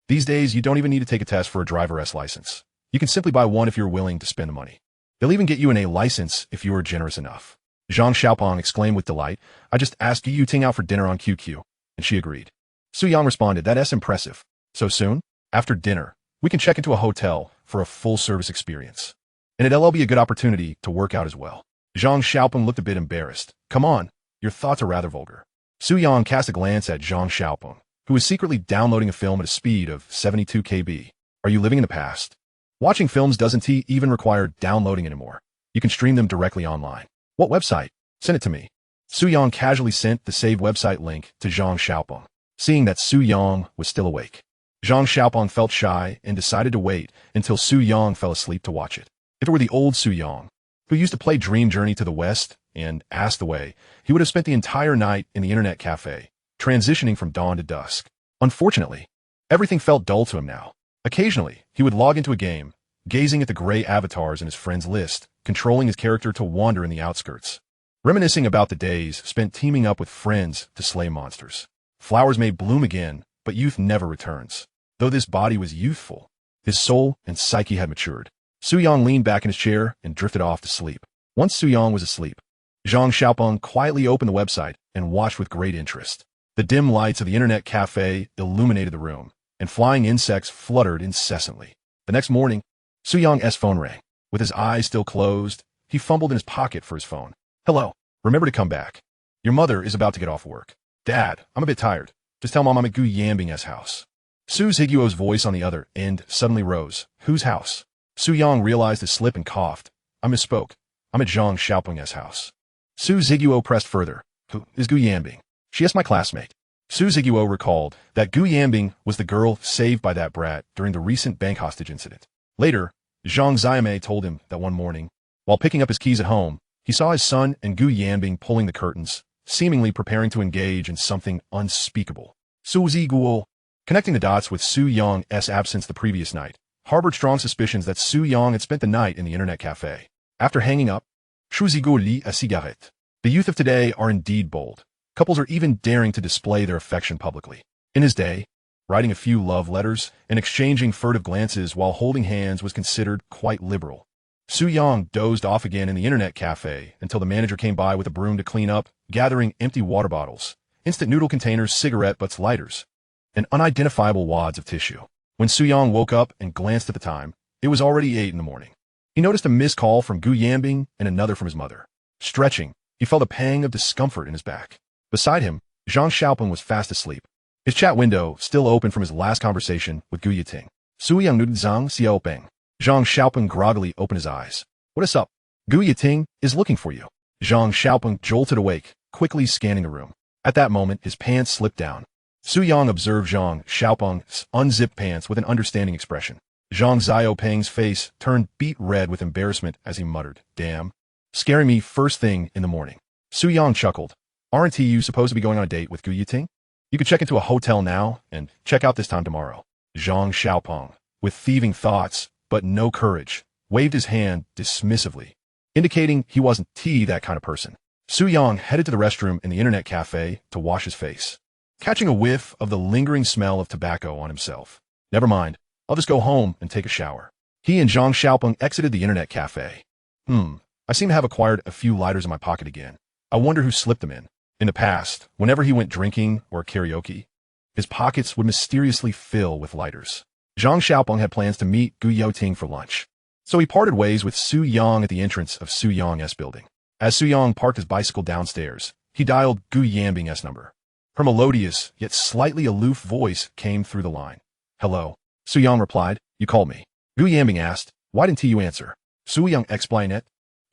These days, you don't even need to take a test for a driver S license. You can simply buy one if you're willing to spend the money. They'll even get you an A license if you are generous enough. Zhang Xiaopeng exclaimed with delight, I just asked Yu Ting out for dinner on QQ, and she agreed. Su Yang responded, that's impressive. So soon? After dinner, we can check into a hotel for a full-service experience. And it'll be a good opportunity to work out as well. Zhang Xiaopeng looked a bit embarrassed. Come on, your thoughts are rather vulgar. Su Yang cast a glance at Zhang Xiaopeng, who was secretly downloading a film at a speed of 72 kb. Are you living in the past? Watching films doesn't even require downloading anymore. You can stream them directly online. What website? Send it to me. Su Yang casually sent the save website link to Zhang Xiaopeng, seeing that Su Yang was still awake. Zhang Xiaopeng felt shy and decided to wait until Su Yang fell asleep to watch it. If it were the old Su Yang, who used to play Dream Journey to the West and Ask the Way, he would have spent the entire night in the internet cafe, transitioning from dawn to dusk. Unfortunately, everything felt dull to him now. Occasionally, he would log into a game, gazing at the gray avatars in his friends' list, controlling his character to wander in the outskirts, reminiscing about the days spent teaming up with friends to slay monsters. Flowers may bloom again, but youth never returns. Though this body was youthful, his soul and psyche had matured. Su Yang leaned back in his chair and drifted off to sleep. Once Su Yang was asleep, Zhang Xiaopeng quietly opened the website and watched with great interest. The dim lights of the internet cafe illuminated the room, and flying insects fluttered incessantly. The next morning, Su Yang's phone rang. With his eyes still closed, he fumbled in his pocket for his phone. Hello. Remember to come back. Your mother is about to get off work. Dad, I'm a bit tired. Just tell Mom I'm at Gu Yanbing's house. Su Zhiguo's voice on the other end suddenly rose. Whose house? Su Yang realized his slip and coughed. I misspoke. I'm at Zhang Xiaopeng's house. Su Zhiguo pressed further. Who is Gu Yanbing? She is my classmate. Su Zhiguo recalled that Gu Yanbing was the girl saved by that brat during the recent bank hostage incident. Later, Zhang Xiaomei told him that one morning, while picking up his keys at home, he saw his son and Gu Yanbing pulling the curtains, seemingly preparing to engage in something unspeakable. Su Zhiguo, connecting the dots with Su Yang's absence the previous night, harbored strong suspicions that Su Yang had spent the night in the internet cafe. After hanging up, Su Zhiguo lit a cigarette. The youth of today are indeed bold. Couples are even daring to display their affection publicly. In his day, writing a few love letters and exchanging furtive glances while holding hands was considered quite liberal. Su Yang dozed off again in the internet cafe until the manager came by with a broom to clean up, gathering empty water bottles, instant noodle containers, cigarette butts, lighters, and unidentifiable wads of tissue. When Su Yang woke up and glanced at the time, it was already 8 in the morning. He noticed a missed call from Gu Yanbing and another from his mother. Stretching, he felt a pang of discomfort in his back. Beside him, Zhang Xiaopeng was fast asleep, his chat window still open from his last conversation with Gu Yiting. Su Yang nude Zhang Xiaopeng. Zhang Xiaopeng groggily opened his eyes. What is up? Gu Yiting is looking for you. Zhang Xiaopeng jolted awake, quickly scanning the room. At that moment, his pants slipped down. Su Yang observed Zhang Xiaopeng's unzipped pants with an understanding expression. Zhang Xiaopeng's face turned beet red with embarrassment as he muttered, Damn. Scaring me first thing in the morning. Su Yang chuckled. Aren't you supposed to be going on a date with Gu Yiting? You could check into a hotel now and check out this time tomorrow. Zhang Xiaopeng, with thieving thoughts, but no courage, waved his hand dismissively, indicating he wasn't that kind of person. Su Yang headed to the restroom in the internet cafe to wash his face, catching a whiff of the lingering smell of tobacco on himself. Never mind, I'll just go home and take a shower. He and Zhang Xiaopeng exited the internet cafe. I seem to have acquired a few lighters in my pocket again. I wonder who slipped them in. In the past, whenever he went drinking or karaoke, his pockets would mysteriously fill with lighters. Zhang Xiaopeng had plans to meet Gu Yaoting for lunch, so he parted ways with Su Yang at the entrance of Su Yang's building. As Su Yang parked his bicycle downstairs, he dialed Gu Yanbing's number. Her melodious, yet slightly aloof voice came through the line. Hello. Su Yang replied, You called me. Gu Yanbing asked, Why didn't you answer? Su Yang explained it.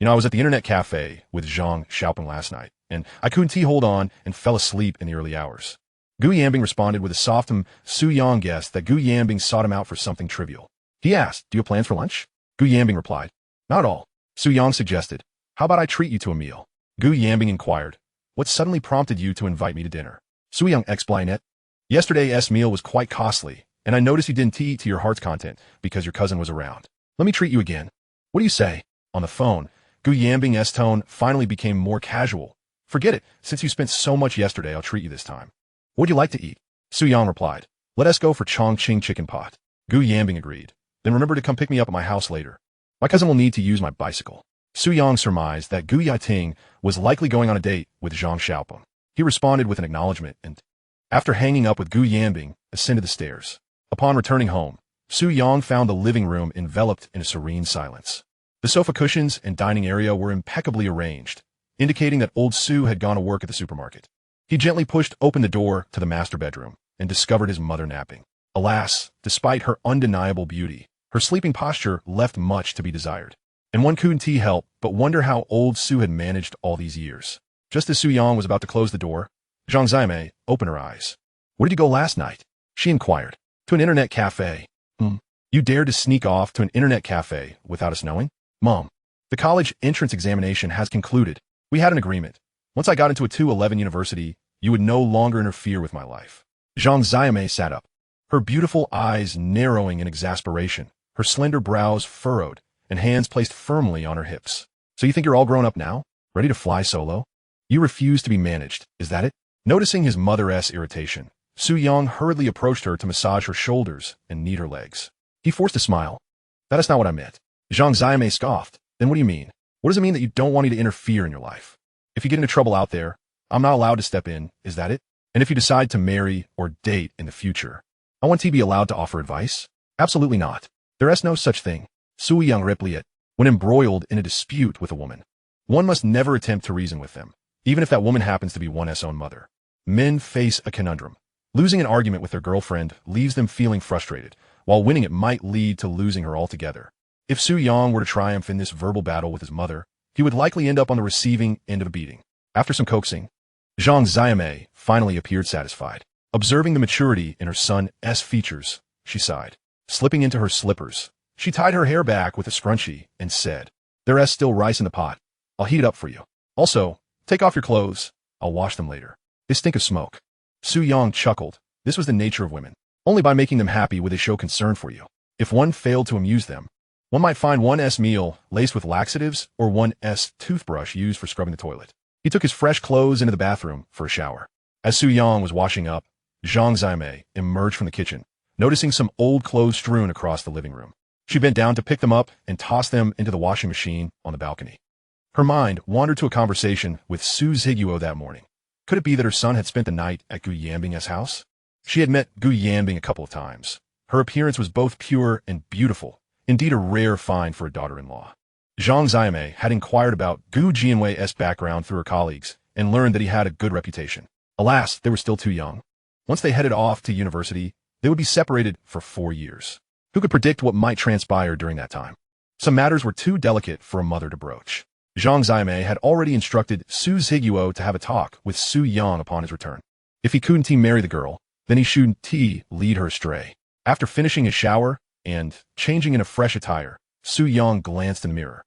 I was at the internet cafe with Zhang Xiaopeng last night, and I couldn't hold on and fell asleep in the early hours. Gu Yanbing responded with a soft Su Yang guessed that Gu Yanbing sought him out for something trivial. He asked, Do you have plans for lunch? Gu Yanbing replied, Not at all. Su Yang suggested, How about I treat you to a meal? Gu Yanbing inquired, What suddenly prompted you to invite me to dinner? Su Yang explained it. Yesterday's meal was quite costly, and I noticed you didn't eat to your heart's content because your cousin was around. Let me treat you again. What do you say? On the phone, Gu Yanbing's tone finally became more casual. Forget it. Since you spent so much yesterday, I'll treat you this time. What would you like to eat? Su Yang replied, Let us go for Chongqing chicken pot. Gu Yanbing agreed. Then remember to come pick me up at my house later. My cousin will need to use my bicycle. Su Yang surmised that Gu Yiting was likely going on a date with Zhang Xiaopeng. He responded with an acknowledgement and, after hanging up with Gu Yanbing, ascended the stairs. Upon returning home, Su Yang found the living room enveloped in a serene silence. The sofa cushions and dining area were impeccably arranged, indicating that old Su had gone to work at the supermarket. He gently pushed open the door to the master bedroom and discovered his mother napping. Alas, despite her undeniable beauty, her sleeping posture left much to be desired, and one couldn't help but wonder how old Su had managed all these years. Just as Su Yang was about to close the door, Zhang Xiaomei opened her eyes. Where did you go last night? She inquired. To an internet cafe. You dared to sneak off to an internet cafe without us knowing? Mom, the college entrance examination has concluded. We had an agreement. Once I got into a 211 university, you would no longer interfere with my life. Zhang Xiaomei sat up, her beautiful eyes narrowing in exasperation, her slender brows furrowed, and hands placed firmly on her hips. So you think you're all grown up now? Ready to fly solo? You refuse to be managed, is that it? Noticing his mother's irritation, Su Yang hurriedly approached her to massage her shoulders and knead her legs. He forced a smile. That is not what I meant. Zhang Xiaomei scoffed. Then what do you mean? What does it mean that you don't want me to interfere in your life? If you get into trouble out there, I'm not allowed to step in, is that it? And if you decide to marry or date in the future, I want to be allowed to offer advice? Absolutely not. There is no such thing. Sui Yang replied, when embroiled in a dispute with a woman, one must never attempt to reason with them, even if that woman happens to be one's own mother. Men face a conundrum. Losing an argument with their girlfriend leaves them feeling frustrated, while winning it might lead to losing her altogether. If Su Yang were to triumph in this verbal battle with his mother, he would likely end up on the receiving end of a beating. After some coaxing, Zheng Xiaomei finally appeared satisfied. Observing the maturity in her son's features, she sighed. Slipping into her slippers, she tied her hair back with a scrunchie and said, "There is still rice in the pot. I'll heat it up for you. Also, take off your clothes. I'll wash them later. They stink of smoke." Su Yang chuckled. This was the nature of women. Only by making them happy would they show concern for you. If one failed to amuse them, one might find one's meal laced with laxatives or one's toothbrush used for scrubbing the toilet. He took his fresh clothes into the bathroom for a shower. As Su Yang was washing up, Zhang Xiaomei emerged from the kitchen, noticing some old clothes strewn across the living room. She bent down to pick them up and toss them into the washing machine on the balcony. Her mind wandered to a conversation with Su Zhiguo that morning. Could it be that her son had spent the night at Gu Yanbing's house? She had met Gu Yanbing a couple of times. Her appearance was both pure and beautiful, indeed a rare find for a daughter-in-law. Zhang Xiaomei had inquired about Gu Jianwei's background through her colleagues and learned that he had a good reputation. Alas, they were still too young. Once they headed off to university, they would be separated for 4 years. Who could predict what might transpire during that time? Some matters were too delicate for a mother to broach. Zhang Xiaomei had already instructed Su Zhiguo to have a talk with Su Yang upon his return. If he couldn't marry the girl, then he shouldn't lead her astray. After finishing his shower and changing in a fresh attire, Su Yang glanced in the mirror.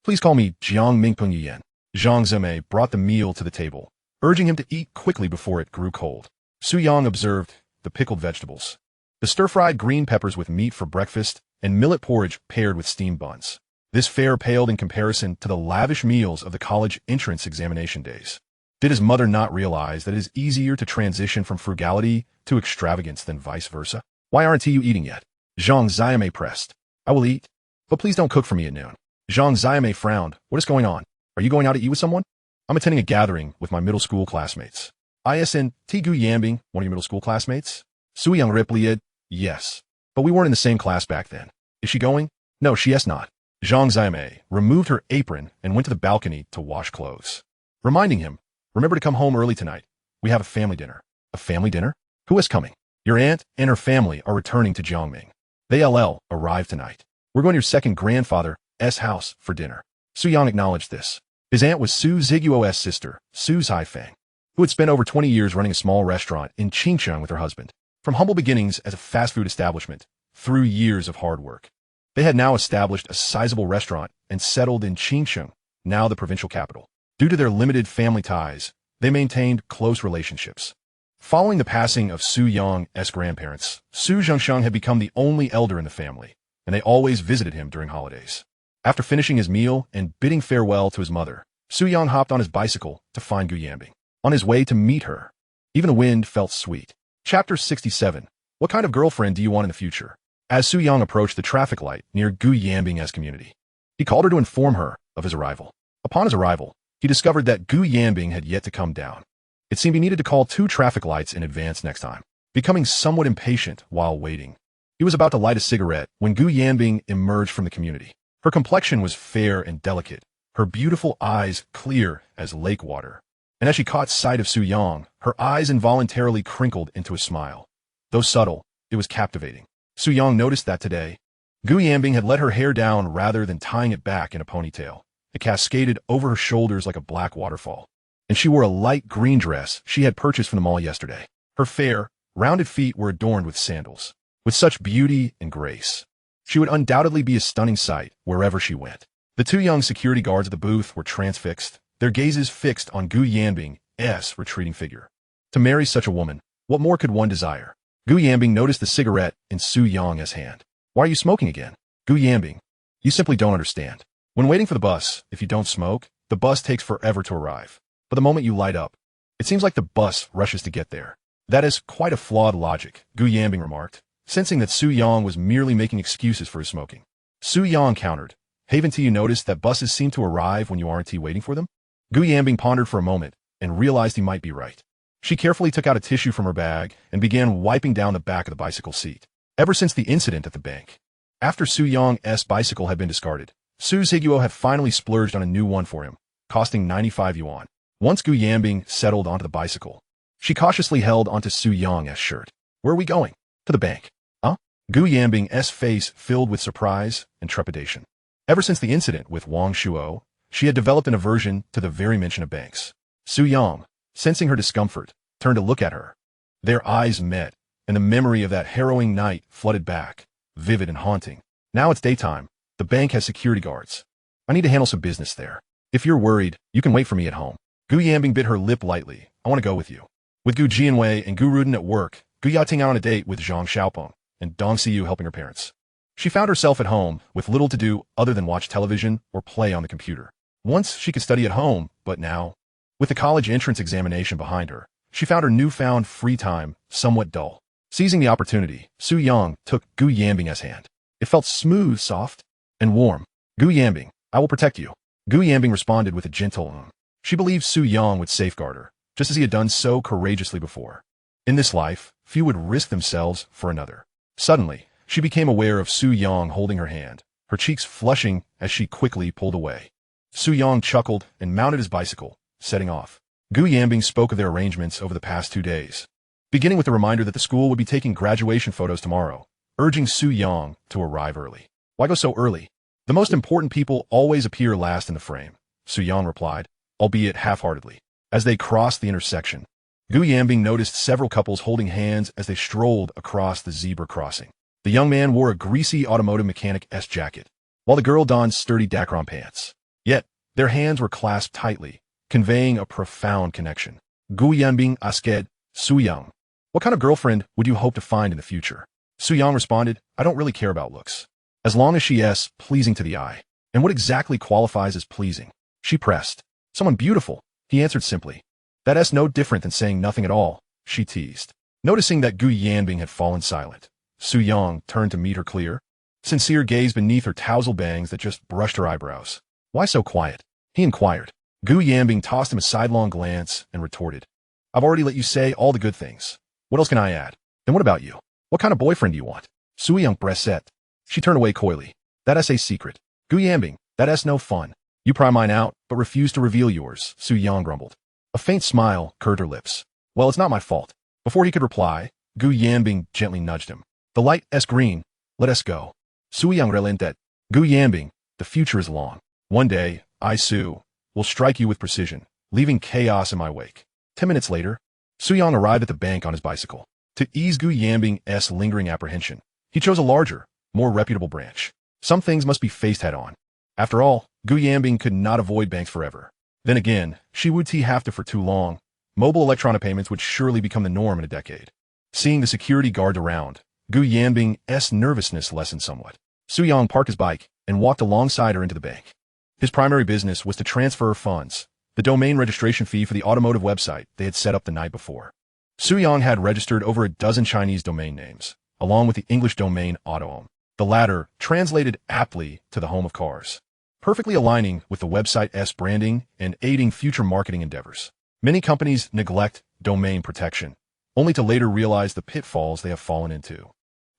Please call me Jiang Mingpeng Yuan." Zhang Xiaomei brought the meal to the table, urging him to eat quickly before it grew cold. Su Yang observed the pickled vegetables, the stir-fried green peppers with meat for breakfast, and millet porridge paired with steamed buns. This fare paled in comparison to the lavish meals of the college entrance examination days. Did his mother not realize that it is easier to transition from frugality to extravagance than vice versa? "Why aren't you eating yet?" Zhang Xiaomei pressed. "I will eat, but please don't cook for me at noon." Zhang Xiaomei frowned. "What is going on? Are you going out to eat with someone?" "I'm attending a gathering with my middle school classmates." "Isn't Gu Yanbing one of your middle school classmates?" Su Yang replied, "Yes, but we weren't in the same class back then." "Is she going?" "No, she is not." Zhang Xiaomei removed her apron and went to the balcony to wash clothes, reminding him, "Remember to come home early tonight. We have a family dinner." "A family dinner? Who is coming?" "Your aunt and her family are returning to Jiangming. They arrived tonight. We're going to your second grandfather's house for dinner." Su Yang acknowledged this. His aunt was Su Zhiguo's sister, Su Haifeng, who had spent over 20 years running a small restaurant in Qingcheng with her husband. From humble beginnings as a fast food establishment, through years of hard work, they had now established a sizable restaurant and settled in Qingcheng, now the provincial capital. Due to their limited family ties, they maintained close relationships. Following the passing of Su Yang's grandparents, Su Zhengsheng had become the only elder in the family, and they always visited him during holidays. After finishing his meal and bidding farewell to his mother, Su Yang hopped on his bicycle to find Gu Yanbing. On his way to meet her, even the wind felt sweet. Chapter 67. What kind of girlfriend do you want in the future? As Su Yang approached the traffic light near Gu Yanbing's community, he called her to inform her of his arrival. Upon his arrival, he discovered that Gu Yanbing had yet to come down. It seemed he needed to call 2 traffic lights in advance next time. Becoming somewhat impatient while waiting, he was about to light a cigarette when Gu Yanbing emerged from the community. Her complexion was fair and delicate, her beautiful eyes clear as lake water. And as she caught sight of Su Yang, her eyes involuntarily crinkled into a smile. Though subtle, it was captivating. Su Yang noticed that today, Gu Yanbing had let her hair down rather than tying it back in a ponytail. It cascaded over her shoulders like a black waterfall. And she wore a light green dress she had purchased from the mall yesterday. Her fair, rounded feet were adorned with sandals. With such beauty and grace, she would undoubtedly be a stunning sight wherever she went. The 2 young security guards at the booth were transfixed, their gazes fixed on Gu Yanbing's retreating figure. To marry such a woman, what more could one desire? Gu Yanbing noticed the cigarette in Su Yang's hand. "Why are you smoking again?" "Gu Yanbing, you simply don't understand. When waiting for the bus, if you don't smoke, the bus takes forever to arrive. But the moment you light up, it seems like the bus rushes to get there." "That is quite a flawed logic," Gu Yanbing remarked, sensing that Su Yang was merely making excuses for his smoking. Su Yang countered, Haven't you noticed that buses seem to arrive when you aren't waiting for them? Gu Yanbing pondered for a moment and realized he might be right. She carefully took out a tissue from her bag and began wiping down the back of the bicycle seat. Ever since the incident at the bank, after Su Yang's bicycle had been discarded, Su Ziguo had finally splurged on a new one for him, costing 95 yuan. Once Gu Yanbing settled onto the bicycle, she cautiously held onto Su Yang's shirt. Where are we going? To the bank. Huh? Gu Yanbing's face filled with surprise and trepidation. Ever since the incident with Wang Shuo, she had developed an aversion to the very mention of banks. Su Yang, sensing her discomfort, turned to look at her. Their eyes met, and the memory of that harrowing night flooded back, vivid and haunting. Now it's daytime. The bank has security guards. I need to handle some business there. If you're worried, you can wait for me at home. Gu Yanbing bit her lip lightly. I want to go with you. With Gu Jianwei and Gu Ruden at work, Gu Yating out on a date with Zhang Xiaopeng, and Dong Xiyu helping her parents. She found herself at home with little to do other than watch television or play on the computer. Once she could study at home, but now, with the college entrance examination behind her, she found her newfound free time somewhat dull. Seizing the opportunity, Su Yang took Gu Yanbing's hand. It felt smooth, soft, and warm. Gu Yanbing, I will protect you. Gu Yanbing responded with a gentle She believed Su Yang would safeguard her, just as he had done so courageously before. In this life, few would risk themselves for another. Suddenly, she became aware of Su Yang holding her hand, her cheeks flushing as she quickly pulled away. Su Yang chuckled and mounted his bicycle, setting off. Gu Yanbing spoke of their arrangements over the past 2 days, beginning with the reminder that the school would be taking graduation photos tomorrow, urging Su Yang to arrive early. Why go so early? The most important people always appear last in the frame, Su Yang replied, albeit half-heartedly. As they crossed the intersection, Gu Yanbing noticed several couples holding hands as they strolled across the zebra crossing. The young man wore a greasy automotive mechanic's jacket, while the girl donned sturdy Dacron pants. Yet, their hands were clasped tightly, conveying a profound connection. Gu Yanbing asked Su Yang, what kind of girlfriend would you hope to find in the future? Su Yang responded, I don't really care about looks, as long as she is pleasing to the eye. And what exactly qualifies as pleasing? She pressed. Someone beautiful, he answered simply. That's no different than saying nothing at all, she teased. Noticing that Gu Yanbing had fallen silent, Su Yang turned to meet her clear, sincere gaze beneath her tousle bangs that just brushed her eyebrows. Why so quiet? He inquired. Gu Yanbing tossed him a sidelong glance and retorted. I've already let you say all the good things. What else can I add? Then what about you? What kind of boyfriend do you want? Su Yang pressed. She turned away coyly. That's a secret. Gu Yanbing, that's no fun. You pry mine out, but refuse to reveal yours, Su Yang grumbled. A faint smile curved her lips. Well, it's not my fault. Before he could reply, Gu Yanbing gently nudged him. The light is green. Let us go. Su Yang relented. Gu Yanbing, the future is long. One day, I, Su, will strike you with precision, leaving chaos in my wake. 10 minutes later, Su Yang arrived at the bank on his bicycle. To ease Gu Yanbing's lingering apprehension, he chose a larger, more reputable branch. Some things must be faced head-on. After all, Gu Yanbing could not avoid banks forever. Then again, she would have to for too long. Mobile electronic payments would surely become the norm in a decade. Seeing the security guards around, Gu Yanbing's nervousness lessened somewhat. Su Yang parked his bike and walked alongside her into the bank. His primary business was to transfer funds, the domain registration fee for the automotive website they had set up the night before. Su Yang had registered over a dozen Chinese domain names, along with the English domain autohome, the latter translated aptly to the home of cars, perfectly aligning with the website's branding and aiding future marketing endeavors. Many companies neglect domain protection, only to later realize the pitfalls they have fallen into.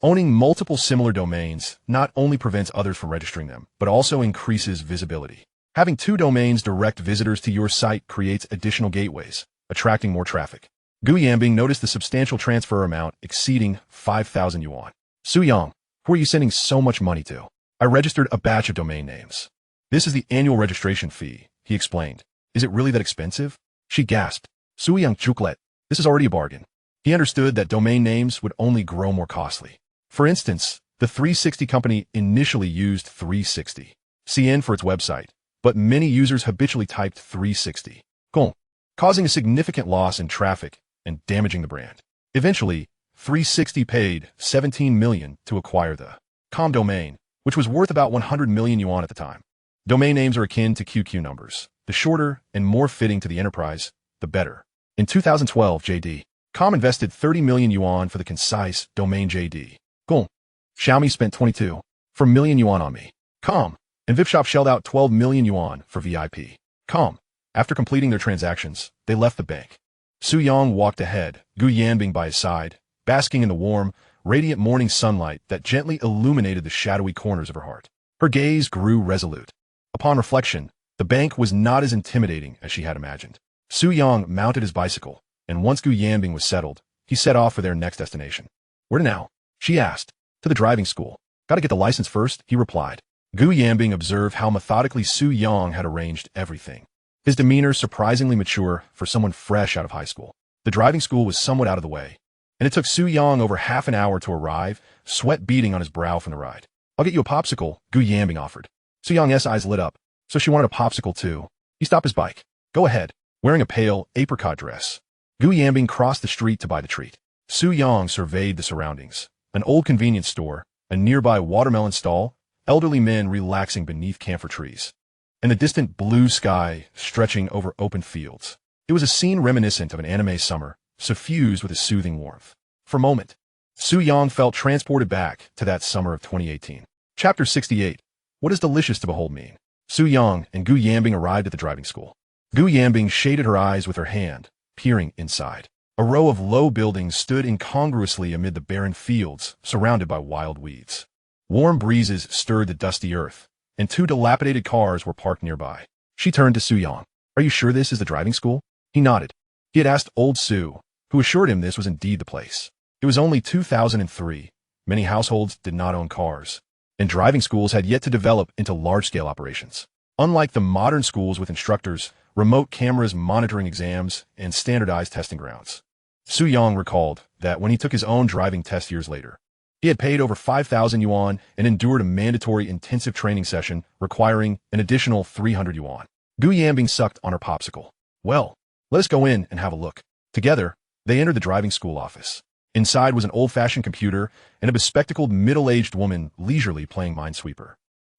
Owning multiple similar domains not only prevents others from registering them, but also increases visibility. Having 2 domains direct visitors to your site creates additional gateways, attracting more traffic. Gu Yanbing noticed the substantial transfer amount exceeding 5,000 yuan. Su Yang, who are you sending so much money to? I registered a batch of domain names. This is the annual registration fee, he explained. Is it really that expensive? She gasped. Su Yang chuklet. This is already a bargain. He understood that domain names would only grow more costly. For instance, the 360 company initially used 360 CN for its website, but many users habitually typed 360 Gong, causing a significant loss in traffic and damaging the brand. Eventually, 360 paid 17 million to acquire the com domain, which was worth about 100 million yuan at the time. Domain names are akin to QQ numbers. The shorter and more fitting to the enterprise, the better. In 2012, JD.com invested 30 million yuan for the concise domain JD. Gong. Xiaomi spent 22 million yuan on me. Com. and VIP Shop shelled out 12 million yuan for VIP. Calm. After completing their transactions, they left the bank. Su Yang walked ahead, Gu Yanbing by his side, basking in the warm, radiant morning sunlight that gently illuminated the shadowy corners of her heart. Her gaze grew resolute. Upon reflection, the bank was not as intimidating as she had imagined. Su Yang mounted his bicycle, and once Gu Yanbing was settled, he set off for their next destination. Where to now? She asked. To the driving school. Gotta get the license first, he replied. Gu Yanbing observed how methodically Su Yang had arranged everything. His demeanor surprisingly mature for someone fresh out of high school. The driving school was somewhat out of the way, and it took Su Yang over half an hour to arrive, sweat beading on his brow from the ride. I'll get you a popsicle, Gu Yanbing offered. Su Yang's eyes lit up, so she wanted a popsicle too. He stopped his bike. Go ahead. Wearing a pale, apricot dress, Gu Yanbing crossed the street to buy the treat. Su Yang surveyed the surroundings. An old convenience store, a nearby watermelon stall, elderly men relaxing beneath camphor trees, and the distant blue sky stretching over open fields. It was a scene reminiscent of an anime summer, suffused with a soothing warmth. For a moment, Su Yang felt transported back to that summer of 2018. Chapter 68. What does delicious to behold mean? Su Yang and Gu Yanbing arrived at the driving school. Gu Yanbing shaded her eyes with her hand, peering inside. A row of low buildings stood incongruously amid the barren fields, surrounded by wild weeds. Warm breezes stirred the dusty earth, and two dilapidated cars were parked nearby. She turned to Su Yang. Are you sure this is the driving school? He nodded. He had asked old Su, who assured him this was indeed the place. It was only 2003. Many households did not own cars, and driving schools had yet to develop into large-scale operations. Unlike the modern schools with instructors, remote cameras monitoring exams, and standardized testing grounds. Su Yang recalled that when he took his own driving test years later, he had paid over 5,000 yuan and endured a mandatory intensive training session requiring an additional 300 yuan. Gu Yanbing sucked on her popsicle. Well, let us go in and have a look. Together, they entered the driving school office. Inside was an old-fashioned computer and a bespectacled middle-aged woman leisurely playing Minesweeper.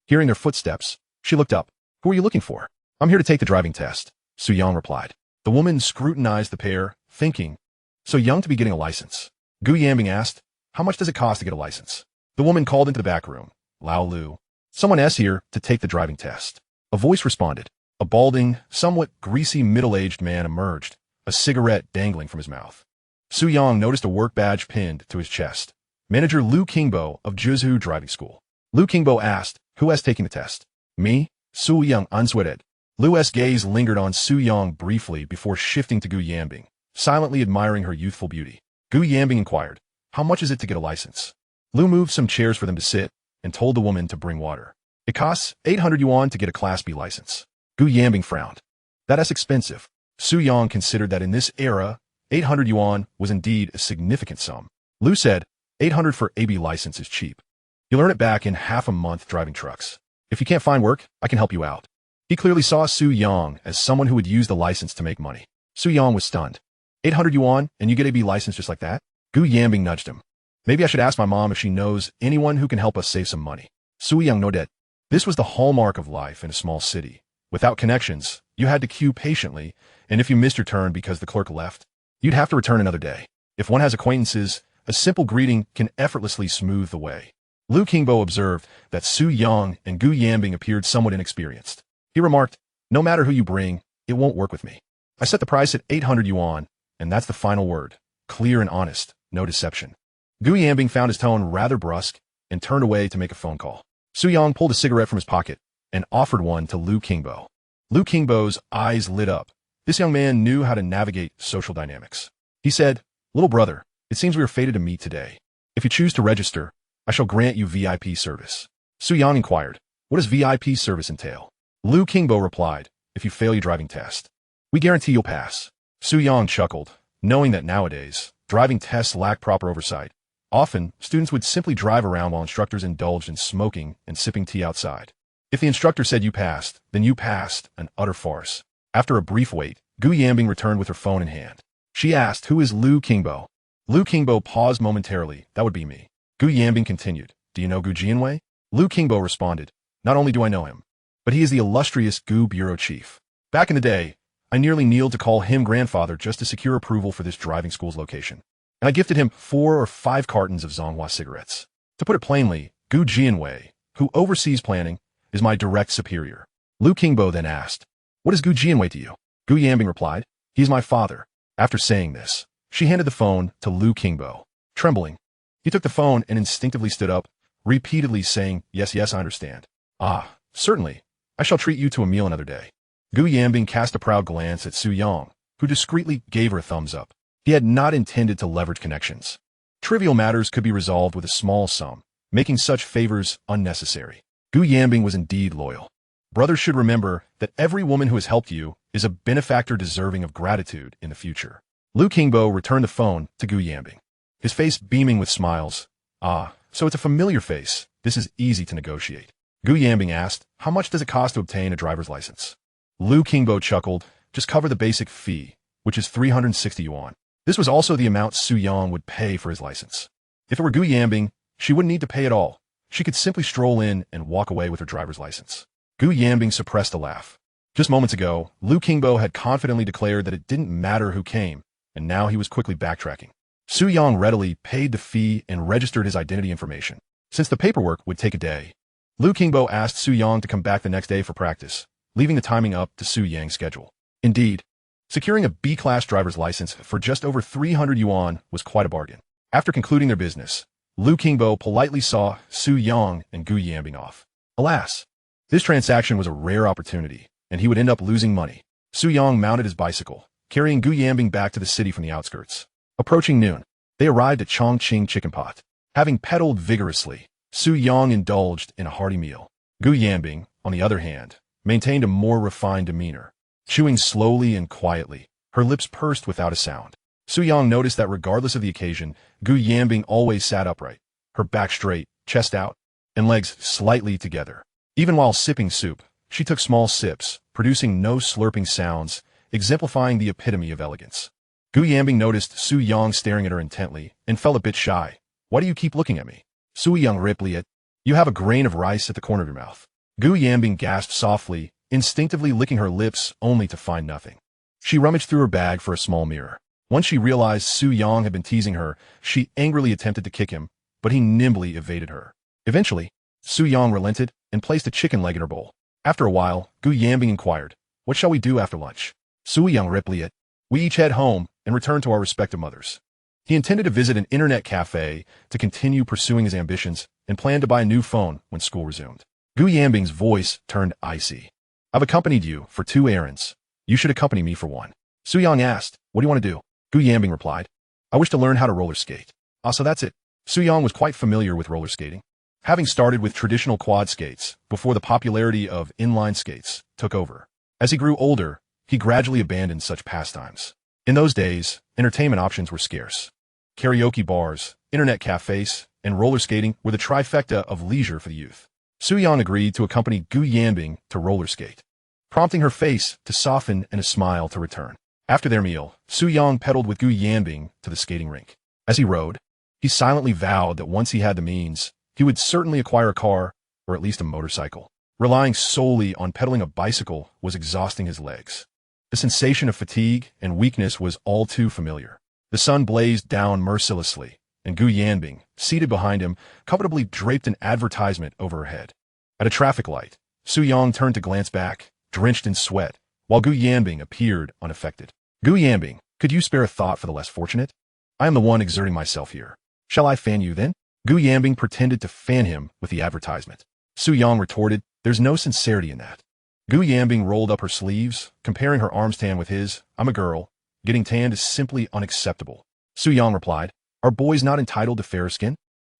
Hearing their footsteps, she looked up. Who are you looking for? I'm here to take the driving test, Su Yang replied. The woman scrutinized the pair, thinking, so young to be getting a license. Gu Yanbing asked, how much does it cost to get a license? The woman called into the back room. Lao Lu. Someone is here to take the driving test. A voice responded. A balding, somewhat greasy middle-aged man emerged, a cigarette dangling from his mouth. Su Yang noticed a work badge pinned to his chest. Manager Lu Qingbo of Zhuzhou Driving School. Lu Qingbo asked, who is taking the test? Me? Su Yang answered. Lu's gaze lingered on Su Yang briefly before shifting to Gu Yanbing, silently admiring her youthful beauty. Gu Yanbing inquired, how much is it to get a license? Lu moved some chairs for them to sit and told the woman to bring water. It costs 800 yuan to get a Class B license. Gu Yanbing frowned. That is expensive. Su Yang considered that in this era, 800 yuan was indeed a significant sum. Lu said, 800 for AB license is cheap. You'll earn it back in half a month driving trucks. If you can't find work, I can help you out. He clearly saw Su Yang as someone who would use the license to make money. Su Yang was stunned. 800 yuan and you get AB license just like that? Gu Yanbing nudged him. Maybe I should ask my mom if she knows anyone who can help us save some money. Su Yang nodded. This was the hallmark of life in a small city. Without connections, you had to queue patiently, and if you missed your turn because the clerk left, you'd have to return another day. If one has acquaintances, a simple greeting can effortlessly smooth the way. Lu Qingbo observed that Su Yang and Gu Yanbing appeared somewhat inexperienced. He remarked, no matter who you bring, it won't work with me. I set the price at 800 yuan, and that's the final word. Clear and honest, no deception. Gu Yanbing found his tone rather brusque and turned away to make a phone call. Su Yang pulled a cigarette from his pocket and offered one to Lu Qingbo. Lu Qingbo's eyes lit up. This young man knew how to navigate social dynamics. He said, little brother, it seems we are fated to meet today. If you choose to register, I shall grant you VIP service. Su Yang inquired, what does VIP service entail? Lu Qingbo replied, if you fail your driving test, we guarantee you'll pass. Su Yang chuckled, knowing that nowadays, driving tests lack proper oversight. Often, students would simply drive around while instructors indulged in smoking and sipping tea outside. If the instructor said you passed, then you passed, an utter farce. After a brief wait, Gu Yanbing returned with her phone in hand. She asked, who is Lu Qingbo? Lu Qingbo paused momentarily. That would be me. Gu Yanbing continued, do you know Gu Jianwei? Lu Qingbo responded, not only do I know him, but he is the illustrious Gu bureau chief. Back in the day, I nearly kneeled to call him grandfather just to secure approval for this driving school's location. And I gifted him 4 or 5 cartons of Zonghua cigarettes. To put it plainly, Gu Jianwei, who oversees planning, is my direct superior. Lu Qingbo then asked, "What is Gu Jianwei to you?" Gu Yanbing replied, "He is my father." After saying this, she handed the phone to Lu Qingbo. Trembling, he took the phone and instinctively stood up, repeatedly saying, "Yes, yes, I understand." "Ah, certainly. I shall treat you to a meal another day." Gu Yanbing cast a proud glance at Su Yang, who discreetly gave her a thumbs up. He had not intended to leverage connections. Trivial matters could be resolved with a small sum, making such favors unnecessary. Gu Yanbing was indeed loyal. Brothers should remember that every woman who has helped you is a benefactor deserving of gratitude in the future. Lu Qingbo returned the phone to Gu Yanbing, his face beaming with smiles. "Ah, so it's a familiar face. This is easy to negotiate." Gu Yanbing asked, "How much does it cost to obtain a driver's license?" Lu Qingbo chuckled, "Just cover the basic fee, which is 360 yuan. This was also the amount Su Yang would pay for his license. If it were Gu Yanbing, she wouldn't need to pay at all. She could simply stroll in and walk away with her driver's license. Gu Yanbing suppressed a laugh. Just moments ago, Lu Qingbo had confidently declared that it didn't matter who came, and now he was quickly backtracking. Su Yang readily paid the fee and registered his identity information. Since the paperwork would take a day, Lu Qingbo asked Su Yang to come back the next day for practice, leaving the timing up to Su Yang's schedule. Indeed, securing a B-class driver's license for just over 300 yuan was quite a bargain. After concluding their business, Lu Qingbo politely saw Su Yang and Gu Yanbing off. Alas, this transaction was a rare opportunity, and he would end up losing money. Su Yang mounted his bicycle, carrying Gu Yanbing back to the city from the outskirts. Approaching noon, they arrived at Chongqing Chicken Pot. Having pedaled vigorously, Su Yang indulged in a hearty meal. Gu Yanbing, on the other hand, maintained a more refined demeanor, chewing slowly and quietly, her lips pursed without a sound. Su Yang noticed that regardless of the occasion, Gu Yanbing always sat upright, her back straight, chest out, and legs slightly together. Even while sipping soup, she took small sips, producing no slurping sounds, exemplifying the epitome of elegance. Gu Yanbing noticed Su Yang staring at her intently and felt a bit shy. "Why do you keep looking at me?" Su Yang replied, "You have a grain of rice at the corner of your mouth." Gu Yanbing gasped softly, instinctively licking her lips only to find nothing. She rummaged through her bag for a small mirror. Once she realized Su Yang had been teasing her, she angrily attempted to kick him, but he nimbly evaded her. Eventually, Su Yang relented and placed a chicken leg in her bowl. After a while, Gu Yanbing inquired, "What shall we do after lunch?" Su Yang replied, "We each head home and return to our respective mothers." He intended to visit an internet cafe to continue pursuing his ambitions and planned to buy a new phone when school resumed. Gu Yanbing's voice turned icy. "I've accompanied you for 2 errands. You should accompany me for one." Su Yang asked, "What do you want to do?" Gu Yanbing replied, "I wish to learn how to roller skate." "Ah, so that's it." Su Yang was quite familiar with roller skating, having started with traditional quad skates before the popularity of inline skates took over. As he grew older, he gradually abandoned such pastimes. In those days, entertainment options were scarce. Karaoke bars, internet cafes, and roller skating were the trifecta of leisure for the youth. Su Yang agreed to accompany Gu Yanbing to roller skate, prompting her face to soften and a smile to return. After their meal, Su Yang pedaled with Gu Yanbing to the skating rink. As he rode, he silently vowed that once he had the means, he would certainly acquire a car, or at least a motorcycle. Relying solely on pedaling a bicycle was exhausting his legs. The sensation of fatigue and weakness was all too familiar. The sun blazed down mercilessly, and Gu Yanbing, seated behind him, comfortably draped an advertisement over her head. At a traffic light, Su Yang turned to glance back, drenched in sweat, while Gu Yanbing appeared unaffected. "Gu Yanbing, could you spare a thought for the less fortunate? I am the one exerting myself here. Shall I fan you then?" Gu Yanbing pretended to fan him with the advertisement. Su Yang retorted, "There's no sincerity in that." Gu Yanbing rolled up her sleeves, comparing her arms tan with his. "I'm a girl. Getting tanned is simply unacceptable." Su Yang replied, "Are boys not entitled to fairer skin?"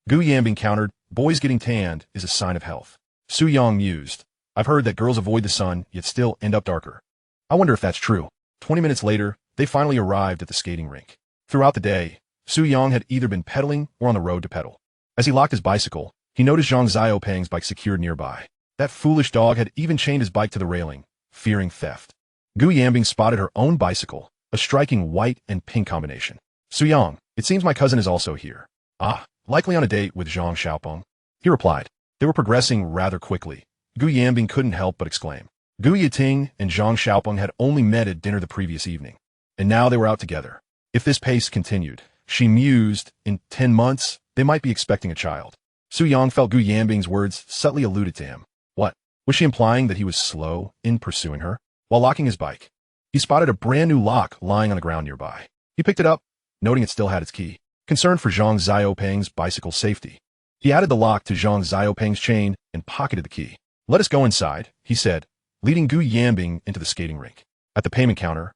Gu Yanbing countered, "Boys getting tanned is a sign of health." Su Yang mused, "I've heard that girls avoid the sun, yet still end up darker. I wonder if that's true." 20 minutes later, they finally arrived at the skating rink. Throughout the day, Su Yang had either been pedaling or on the road to pedal. As he locked his bicycle, he noticed Zhang Xiaopeng's bike secured nearby. That foolish dog had even chained his bike to the railing, fearing theft. Gu Yanbing spotted her own bicycle, a striking white and pink combination. "Su Yang, it seems my cousin is also here." "Ah, likely on a date with Zhang Xiaopeng," he replied. They were progressing rather quickly. Gu Yanbing couldn't help but exclaim. Gu Yiting and Zhang Xiaopeng had only met at dinner the previous evening, and now they were out together. If this pace continued, she mused, in 10 months, they might be expecting a child. Su Yang felt Gu Yanbing's words subtly alluded to him. "What? Was she implying that he was slow in pursuing her? While locking his bike, he spotted a brand new lock lying on the ground nearby. He picked it up, noting it still had its key. Concerned for Zhang Xiaopeng's bicycle safety, he added the lock to Zhang Xiaopeng's chain and pocketed the key. "Let us go inside," he said, leading Gu Yanbing into the skating rink. At the payment counter,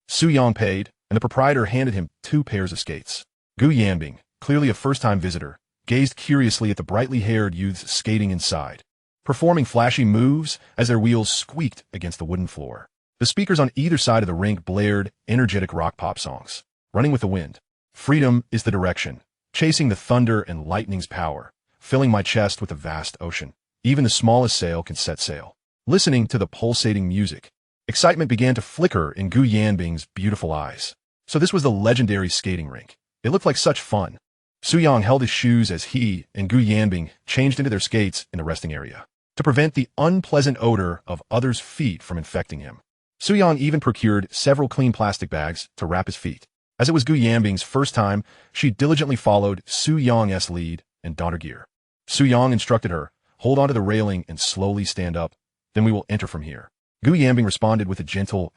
Su Yang paid, and the proprietor handed him 2 pairs of skates. Gu Yanbing, clearly a first-time visitor, gazed curiously at the brightly-haired youths skating inside, performing flashy moves as their wheels squeaked against the wooden floor. The speakers on either side of the rink blared energetic rock-pop songs. "Running with the wind. Freedom is the direction. Chasing the thunder and lightning's power. Filling my chest with a vast ocean. Even the smallest sail can set sail." Listening to the pulsating music, excitement began to flicker in Gu Yanbing's beautiful eyes. So this was the legendary skating rink. It looked like such fun. Su Yang held his shoes as he and Gu Yanbing changed into their skates in the resting area, to prevent the unpleasant odor of others' feet from infecting him. Su Yang even procured several clean plastic bags to wrap his feet. As it was Gu Yanbing's first time, she diligently followed Su Yang's lead and donned her gear. Su Yang instructed her, "Hold onto the railing and slowly stand up, then we will enter from here." Gu Yanbing responded with a gentle,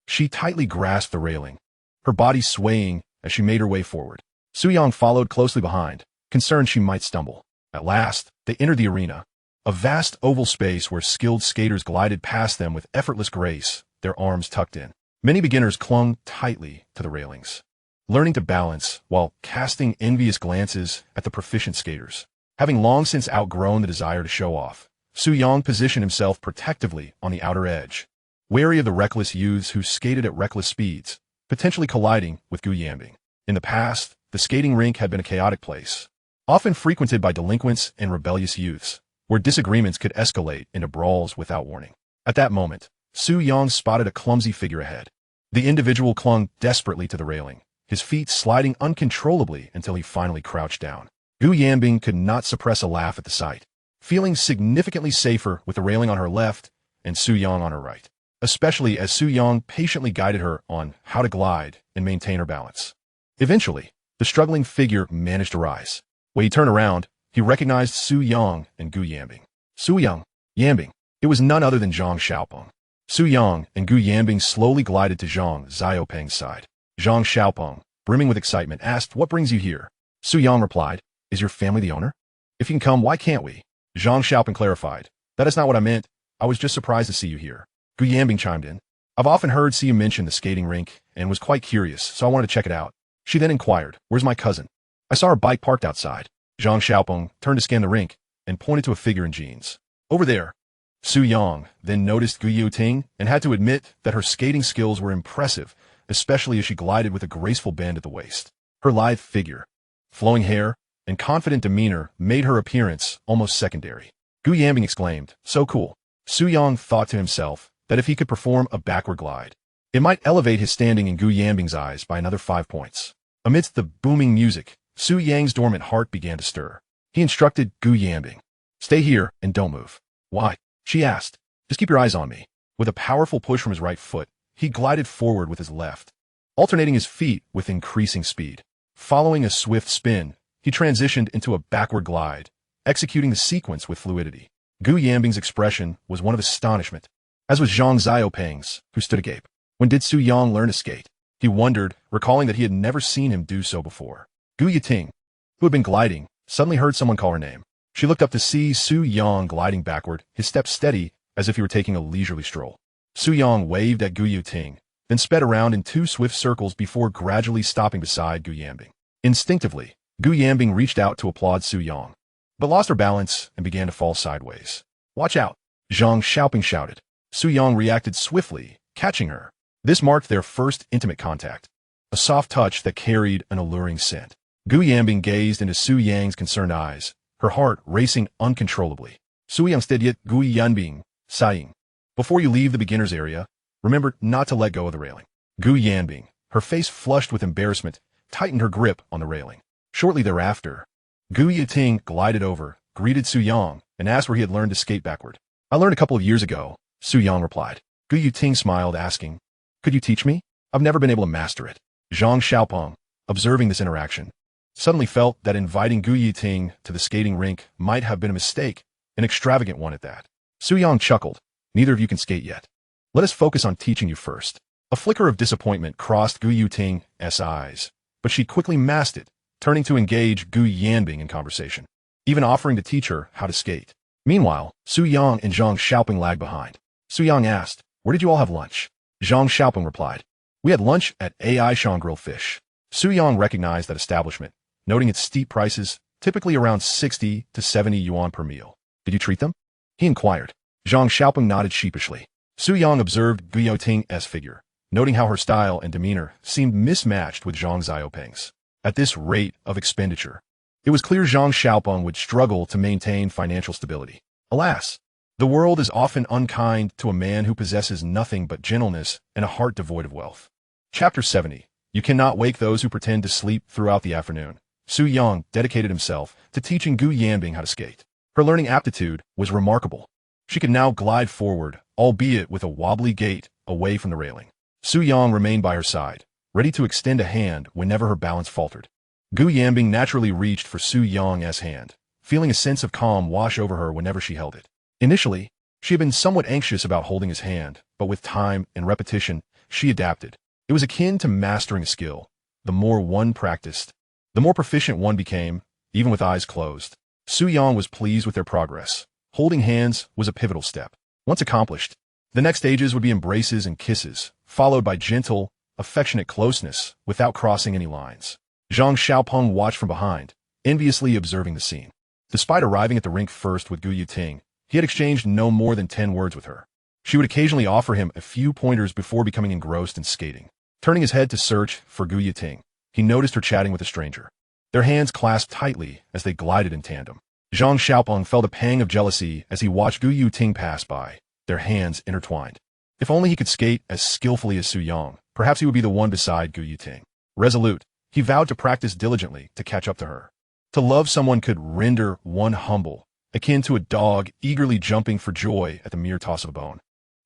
She tightly grasped the railing, her body swaying as she made her way forward. Su Yang followed closely behind, concerned she might stumble. At last, they entered the arena, a vast oval space where skilled skaters glided past them with effortless grace, their arms tucked in. Many beginners clung tightly to the railings, learning to balance while casting envious glances at the proficient skaters. Having long since outgrown the desire to show off, Su Yang positioned himself protectively on the outer edge, wary of the reckless youths who skated at reckless speeds, potentially colliding with Gu Yanbing. In the past, the skating rink had been a chaotic place, often frequented by delinquents and rebellious youths, where disagreements could escalate into brawls without warning. At that moment, Su Yang spotted a clumsy figure ahead. The individual clung desperately to the railing, his feet sliding uncontrollably until he finally crouched down. Gu Yanbing could not suppress a laugh at the sight, feeling significantly safer with the railing on her left and Su Yang on her right, especially as Su Yang patiently guided her on how to glide and maintain her balance. Eventually, the struggling figure managed to rise. When he turned around, he recognized Su Yang and Gu Yanbing. Su Yang, Yanbing. It was none other than Zhang Xiaopeng. Su Yang and Gu Yanbing slowly glided to Zhang Xiaopeng's side. Zhang Xiaopeng, brimming with excitement, asked, "What brings you here?" Su Yang replied, "Is your family the owner? If you can come, why can't we?" Zhang Xiaopeng clarified, "That is not what I meant. I was just surprised to see you here." Gu Yanbing chimed in, "I've often heard you mention the skating rink and was quite curious, so I wanted to check it out." She then inquired, "Where's my cousin?" "I saw her bike parked outside." Zhang Xiaopeng turned to scan the rink and pointed to a figure in jeans. "Over there." Su Yang then noticed Gu Yuting and had to admit that her skating skills were impressive, especially as she glided with a graceful bend at the waist. Her lithe figure, flowing hair, and confident demeanor made her appearance almost secondary. Gu Yanbing exclaimed, "So cool." Su Yang thought to himself that if he could perform a backward glide, it might elevate his standing in Gu Yanbing's eyes by another 5 points. Amidst the booming music, Su Yang's dormant heart began to stir. He instructed Gu Yanbing, "Stay here and don't move." "Why?" she asked. "Just keep your eyes on me." With a powerful push from his right foot, he glided forward with his left, alternating his feet with increasing speed. Following a swift spin, he transitioned into a backward glide, executing the sequence with fluidity. Gu Yanbing's expression was one of astonishment, as was Zhang Xiaopeng's, who stood agape. When did Su Yang learn to skate? He wondered, recalling that he had never seen him do so before. Gu Yiting, who had been gliding, suddenly heard someone call her name. She looked up to see Su Yang gliding backward, his steps steady as if he were taking a leisurely stroll. Su Yang waved at Gu Yiting, then sped around in 2 swift circles before gradually stopping beside Gu Yanbing. Instinctively, Gu Yanbing reached out to applaud Su Yang, but lost her balance and began to fall sideways. "Watch out!" Zhang Xiaoping shouted. Su Yang reacted swiftly, catching her. This marked their first intimate contact, a soft touch that carried an alluring scent. Gu Yanbing gazed into Su Yang's concerned eyes, her heart racing uncontrollably. Su Yang steadied Gu Yanbing, sighing, "Before you leave the beginner's area, remember not to let go of the railing." Gu Yanbing, her face flushed with embarrassment, tightened her grip on the railing. Shortly thereafter, Gu Yiting glided over, greeted Su Yang, and asked where he had learned to skate backward. "I learned a couple of years ago," Su Yang replied. Gu Yiting smiled, asking, "Could you teach me? I've never been able to master it." Zhang Xiaopeng, observing this interaction, suddenly felt that inviting Gu Yiting to the skating rink might have been a mistake, an extravagant one at that. Su Yang chuckled. Neither of you can skate yet. Let us focus on teaching you first. A flicker of disappointment crossed Gu Yuting's eyes, but she quickly masked it, turning to engage Gu Yanbing in conversation, even offering to teach her how to skate. Meanwhile, Su Yang and Zhang Xiaoping lagged behind. Su Yang asked, "Where did you all have lunch?" Zhang Xiaoping replied, "We had lunch at AI Shan Grilled Fish." Su Yang recognized that establishment, noting its steep prices, typically around 60 to 70 yuan per meal. "Did you treat them?" he inquired. Zhang Xiaoping nodded sheepishly. Su Yang observed Gu Yuting's figure, noting how her style and demeanor seemed mismatched with Zhang Xiaoping's. At this rate of expenditure, it was clear Zhang Xiaoping would struggle to maintain financial stability. Alas, the world is often unkind to a man who possesses nothing but gentleness and a heart devoid of wealth. Chapter 70. You cannot wake those who pretend to sleep throughout the afternoon. Su Yang dedicated himself to teaching Gu Yanbing how to skate. Her learning aptitude was remarkable. She could now glide forward, albeit with a wobbly gait, away from the railing. Su Yang remained by her side, ready to extend a hand whenever her balance faltered. Gu Yanbing naturally reached for Su Yang's hand, feeling a sense of calm wash over her whenever she held it. Initially, she had been somewhat anxious about holding his hand, but with time and repetition, she adapted. It was akin to mastering a skill. The more one practiced, the more proficient one became, even with eyes closed. Su Yang was pleased with their progress. Holding hands was a pivotal step. Once accomplished, the next stages would be embraces and kisses, followed by gentle, affectionate closeness without crossing any lines. Zhang Xiaoping watched from behind, enviously observing the scene. Despite arriving at the rink first with Gu Yuting, he had exchanged no more than 10 words with her. She would occasionally offer him a few pointers before becoming engrossed in skating. Turning his head to search for Gu Yuting, he noticed her chatting with a stranger. Their hands clasped tightly as they glided in tandem. Zhang Xiaoping felt a pang of jealousy as he watched Gu Yuting pass by, their hands intertwined. If only he could skate as skillfully as Su Yang, perhaps he would be the one beside Gu Yuting. Resolute, he vowed to practice diligently to catch up to her. To love someone could render one humble, akin to a dog eagerly jumping for joy at the mere toss of a bone,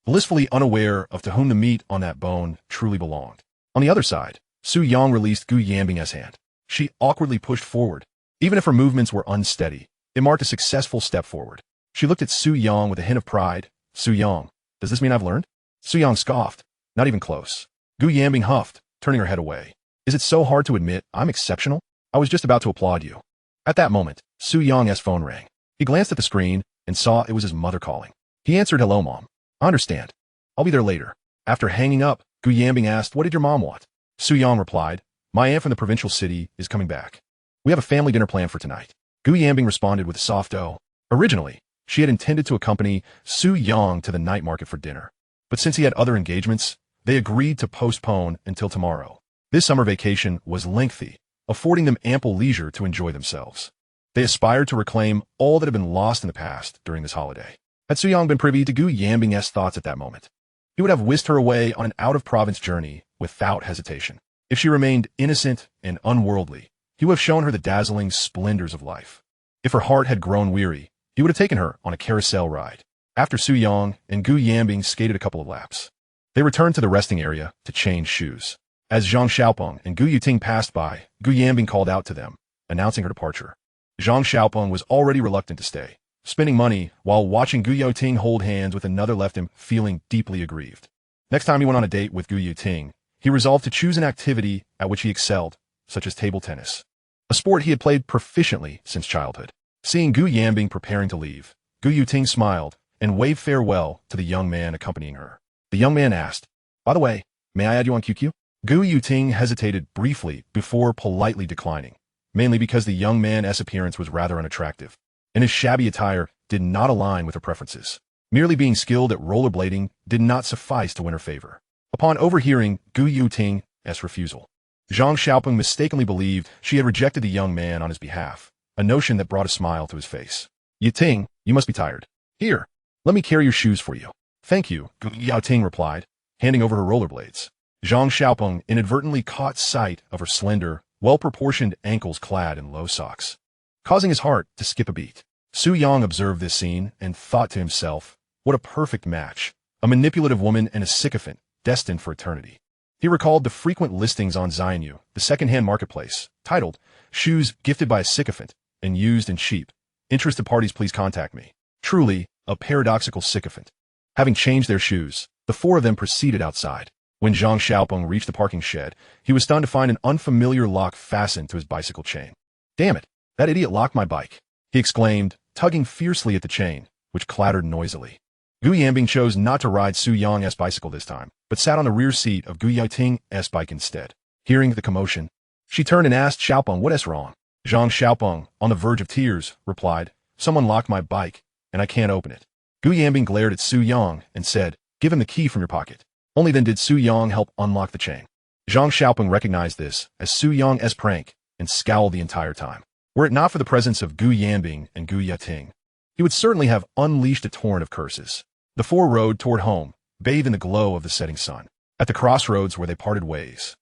blissfully unaware of to whom the meat on that bone truly belonged. On the other side, Su Yang released Gu Yanbing's hand. She awkwardly pushed forward. Even if her movements were unsteady, it marked a successful step forward. She looked at Su Yang with a hint of pride. "Su Yang, does this mean I've learned?" Su Yang scoffed. "Not even close." Gu Yanbing huffed, turning her head away. "Is it so hard to admit I'm exceptional? I was just about to applaud you." At that moment, Su Yang's phone rang. He glanced at the screen and saw it was his mother calling. He answered, "Hello, Mom. I understand. I'll be there later." After hanging up, Gu Yanbing asked, "What did your mom want?" Su Yang replied, "My aunt from the provincial city is coming back. We have a family dinner planned for tonight." Gu Yanbing responded with a soft "oh." Originally, she had intended to accompany Su Yang to the night market for dinner. But since he had other engagements, they agreed to postpone until tomorrow. This summer vacation was lengthy, affording them ample leisure to enjoy themselves. They aspired to reclaim all that had been lost in the past during this holiday. Had Su Yang been privy to Gu Yanbing's thoughts at that moment, he would have whisked her away on an out-of-province journey without hesitation. If she remained innocent and unworldly, he would have shown her the dazzling splendors of life. If her heart had grown weary, he would have taken her on a carousel ride. After Su Yang and Gu Yanbing skated a couple of laps, they returned to the resting area to change shoes. As Zhang Xiaoping and Gu Yuting passed by, Gu Yanbing called out to them, announcing her departure. Zhang Xiaoping was already reluctant to stay. Spending money while watching Gu Yuting hold hands with another left him feeling deeply aggrieved. Next time he went on a date with Gu Yuting, he resolved to choose an activity at which he excelled, such as table tennis, a sport he had played proficiently since childhood. Seeing Gu Yanbing preparing to leave, Gu Yuting smiled and waved farewell to the young man accompanying her. The young man asked, "By the way, may I add you on QQ?" Gu Yuting hesitated briefly before politely declining, mainly because the young man's appearance was rather unattractive, and his shabby attire did not align with her preferences. Merely being skilled at rollerblading did not suffice to win her favor. Upon overhearing Gu Yuting's refusal, Zhang Xiaoping mistakenly believed she had rejected the young man on his behalf, a notion that brought a smile to his face. "Yuting, you must be tired. Here, let me carry your shoes for you." "Thank you," Gu Yuting replied, handing over her rollerblades. Zhang Xiaoping inadvertently caught sight of her slender, well-proportioned ankles clad in low socks, causing his heart to skip a beat. Su Yang observed this scene and thought to himself, what a perfect match, a manipulative woman and a sycophant destined for eternity. He recalled the frequent listings on Xianyu, the second-hand marketplace, titled, "Shoes Gifted by a Sycophant and Used and Cheap. Interested parties please contact me." Truly, a paradoxical sycophant. Having changed their shoes, the four of them proceeded outside. When Zhang Xiaopeng reached the parking shed, he was stunned to find an unfamiliar lock fastened to his bicycle chain. "Damn it, that idiot locked my bike," he exclaimed, tugging fiercely at the chain, which clattered noisily. Gu Yanbing chose not to ride Su Yang's bicycle this time, but sat on the rear seat of Gu Yating's bike instead. Hearing the commotion, she turned and asked Xiaopeng what's wrong. Zhang Xiaopeng, on the verge of tears, replied, "Someone locked my bike, and I can't open it." Gu Yanbing glared at Su Yang and said, "Give him the key from your pocket." Only then did Su Yang help unlock the chain. Zhang Xiaopeng recognized this as Su Yang's prank and scowled the entire time. Were it not for the presence of Gu Yanbing and Gu Yating, he would certainly have unleashed a torrent of curses. The four rode toward home, bathed in the glow of the setting sun. At the crossroads where they parted ways,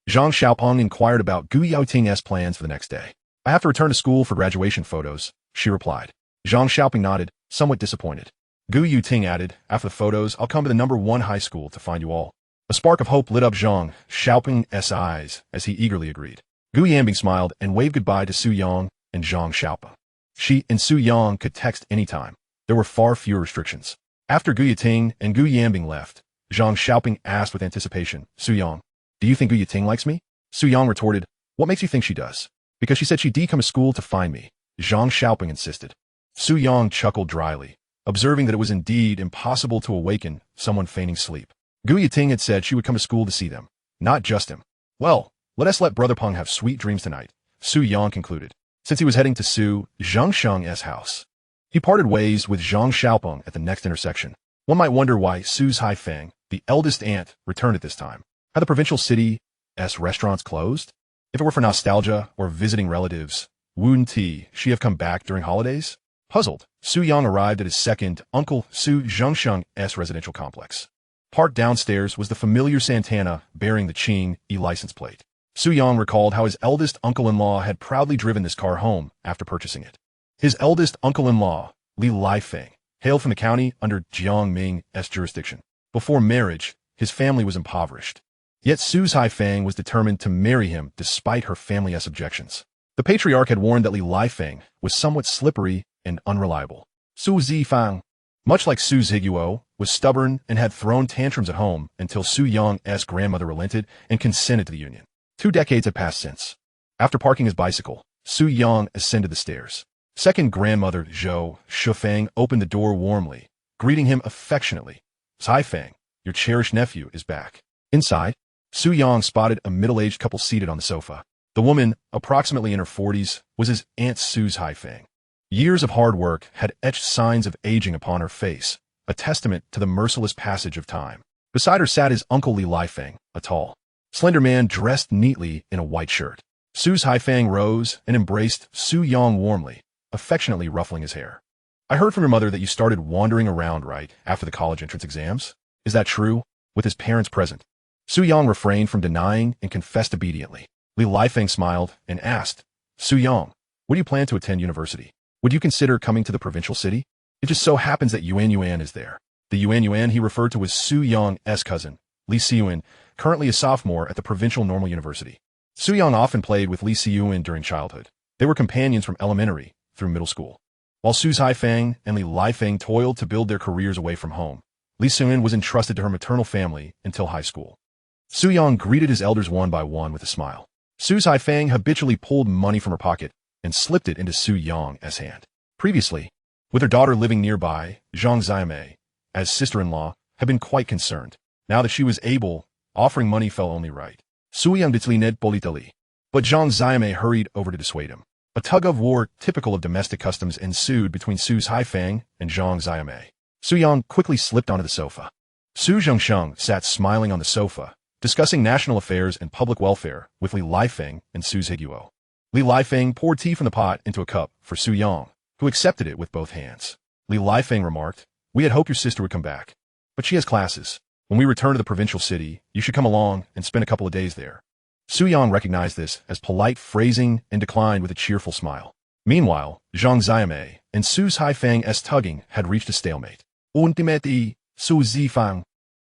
Zhang Xiaopeng inquired about Gu Yating's plans for the next day. "I have to return to school for graduation photos," she replied. Zhang Xiaopeng nodded, somewhat disappointed. Gu Yating added, "After the photos, I'll come to the #1 high school to find you all." A spark of hope lit up Zhang Xiaopeng's eyes as he eagerly agreed. Gu Yanbing smiled and waved goodbye to Su Yang and Zhang Xiaopeng. She and Su Yang could text anytime. There were far fewer restrictions. After Gu Yating and Gu Yanbing left, Zhang Xiaopeng asked with anticipation, "Su Yang, do you think Gu Yating likes me?" Su Yang retorted, "What makes you think she does?" "Because she said she'd come to school to find me," Zhang Xiaopeng insisted. Su Yang chuckled dryly, observing that it was indeed impossible to awaken someone feigning sleep. Gu Yating had said she would come to school to see them, not just him. "Well, let us let Brother Peng have sweet dreams tonight," Su Yang concluded, since he was heading to Su Zhengsheng's house. He parted ways with Zhang Xiaopeng at the next intersection. One might wonder why Su's Haifeng, the eldest aunt, returned at this time. Had the provincial city's restaurants closed? If it were for nostalgia or visiting relatives, wouldn't she have come back during holidays? Puzzled, Su Yang arrived at his second uncle Su Zhengsheng's residential complex. Parked downstairs was the familiar Santana bearing the Qing license plate. Su Yang recalled how his eldest uncle-in-law had proudly driven this car home after purchasing it. His eldest uncle-in-law, Li Lifeng, hailed from the county under Jiang Ming's jurisdiction. Before marriage, his family was impoverished. Yet Su's Haifeng was determined to marry him despite her family's objections. The patriarch had warned that Li Lifeng was somewhat slippery and unreliable. Su Zifang, much like Su Ziguo, was stubborn and had thrown tantrums at home until Su Yang's grandmother relented and consented to the union. 2 decades had passed since. After parking his bicycle, Su Yang ascended the stairs. Second grandmother Zhou Shufeng opened the door warmly, greeting him affectionately. "Haifeng, your cherished nephew is back." Inside, Su Yang spotted a middle-aged couple seated on the sofa. The woman, approximately in her 40s, was his Aunt Su's Haifeng. Years of hard work had etched signs of aging upon her face, a testament to the merciless passage of time. Beside her sat his uncle Li Lifeng, a tall, slender man dressed neatly in a white shirt. Su's Haifeng rose and embraced Su Yang warmly, affectionately ruffling his hair. "I heard from your mother that you started wandering around right after the college entrance exams. Is that true?" With his parents present, Su Yang refrained from denying and confessed obediently. Li Lifeng smiled and asked, "Su Yang, where do you plan to attend university? Would you consider coming to the provincial city? It just so happens that Yuan is there." The Yuan he referred to was Su Yang's cousin, Li Siyuan, currently a sophomore at the Provincial Normal University. Su Yang often played with Li Siyuan during childhood. They were companions from elementary through middle school. While Su's Haifeng and Li Lifeng toiled to build their careers away from home, Li Siyuan was entrusted to her maternal family until high school. Su Yang greeted his elders one by one with a smile. Su's Haifeng habitually pulled money from her pocket and slipped it into Su Yang's hand. Previously, with her daughter living nearby, Zhang Xiaomei, as sister-in-law, had been quite concerned. Now that she was able, offering money felt only right. Su Yang ned politely, but Zhang Xiaomei hurried over to dissuade him. A tug-of-war typical of domestic customs ensued between Su's Haifeng and Zhang Xiaomei. Su Yang quickly slipped onto the sofa. Su Zhengsheng sat smiling on the sofa, discussing national affairs and public welfare with Li Lifeng and Su Ziguo. Li Lifeng poured tea from the pot into a cup for Su Yang, who accepted it with both hands. Li Lifeng remarked, "We had hoped your sister would come back, but she has classes. When we return to the provincial city, you should come along and spend a couple of days there." Su Yang recognized this as polite phrasing and declined with a cheerful smile. Meanwhile, Zhang Xiaomei and Su's Haifeng's tugging had reached a stalemate. Ultimately, Su Zifang,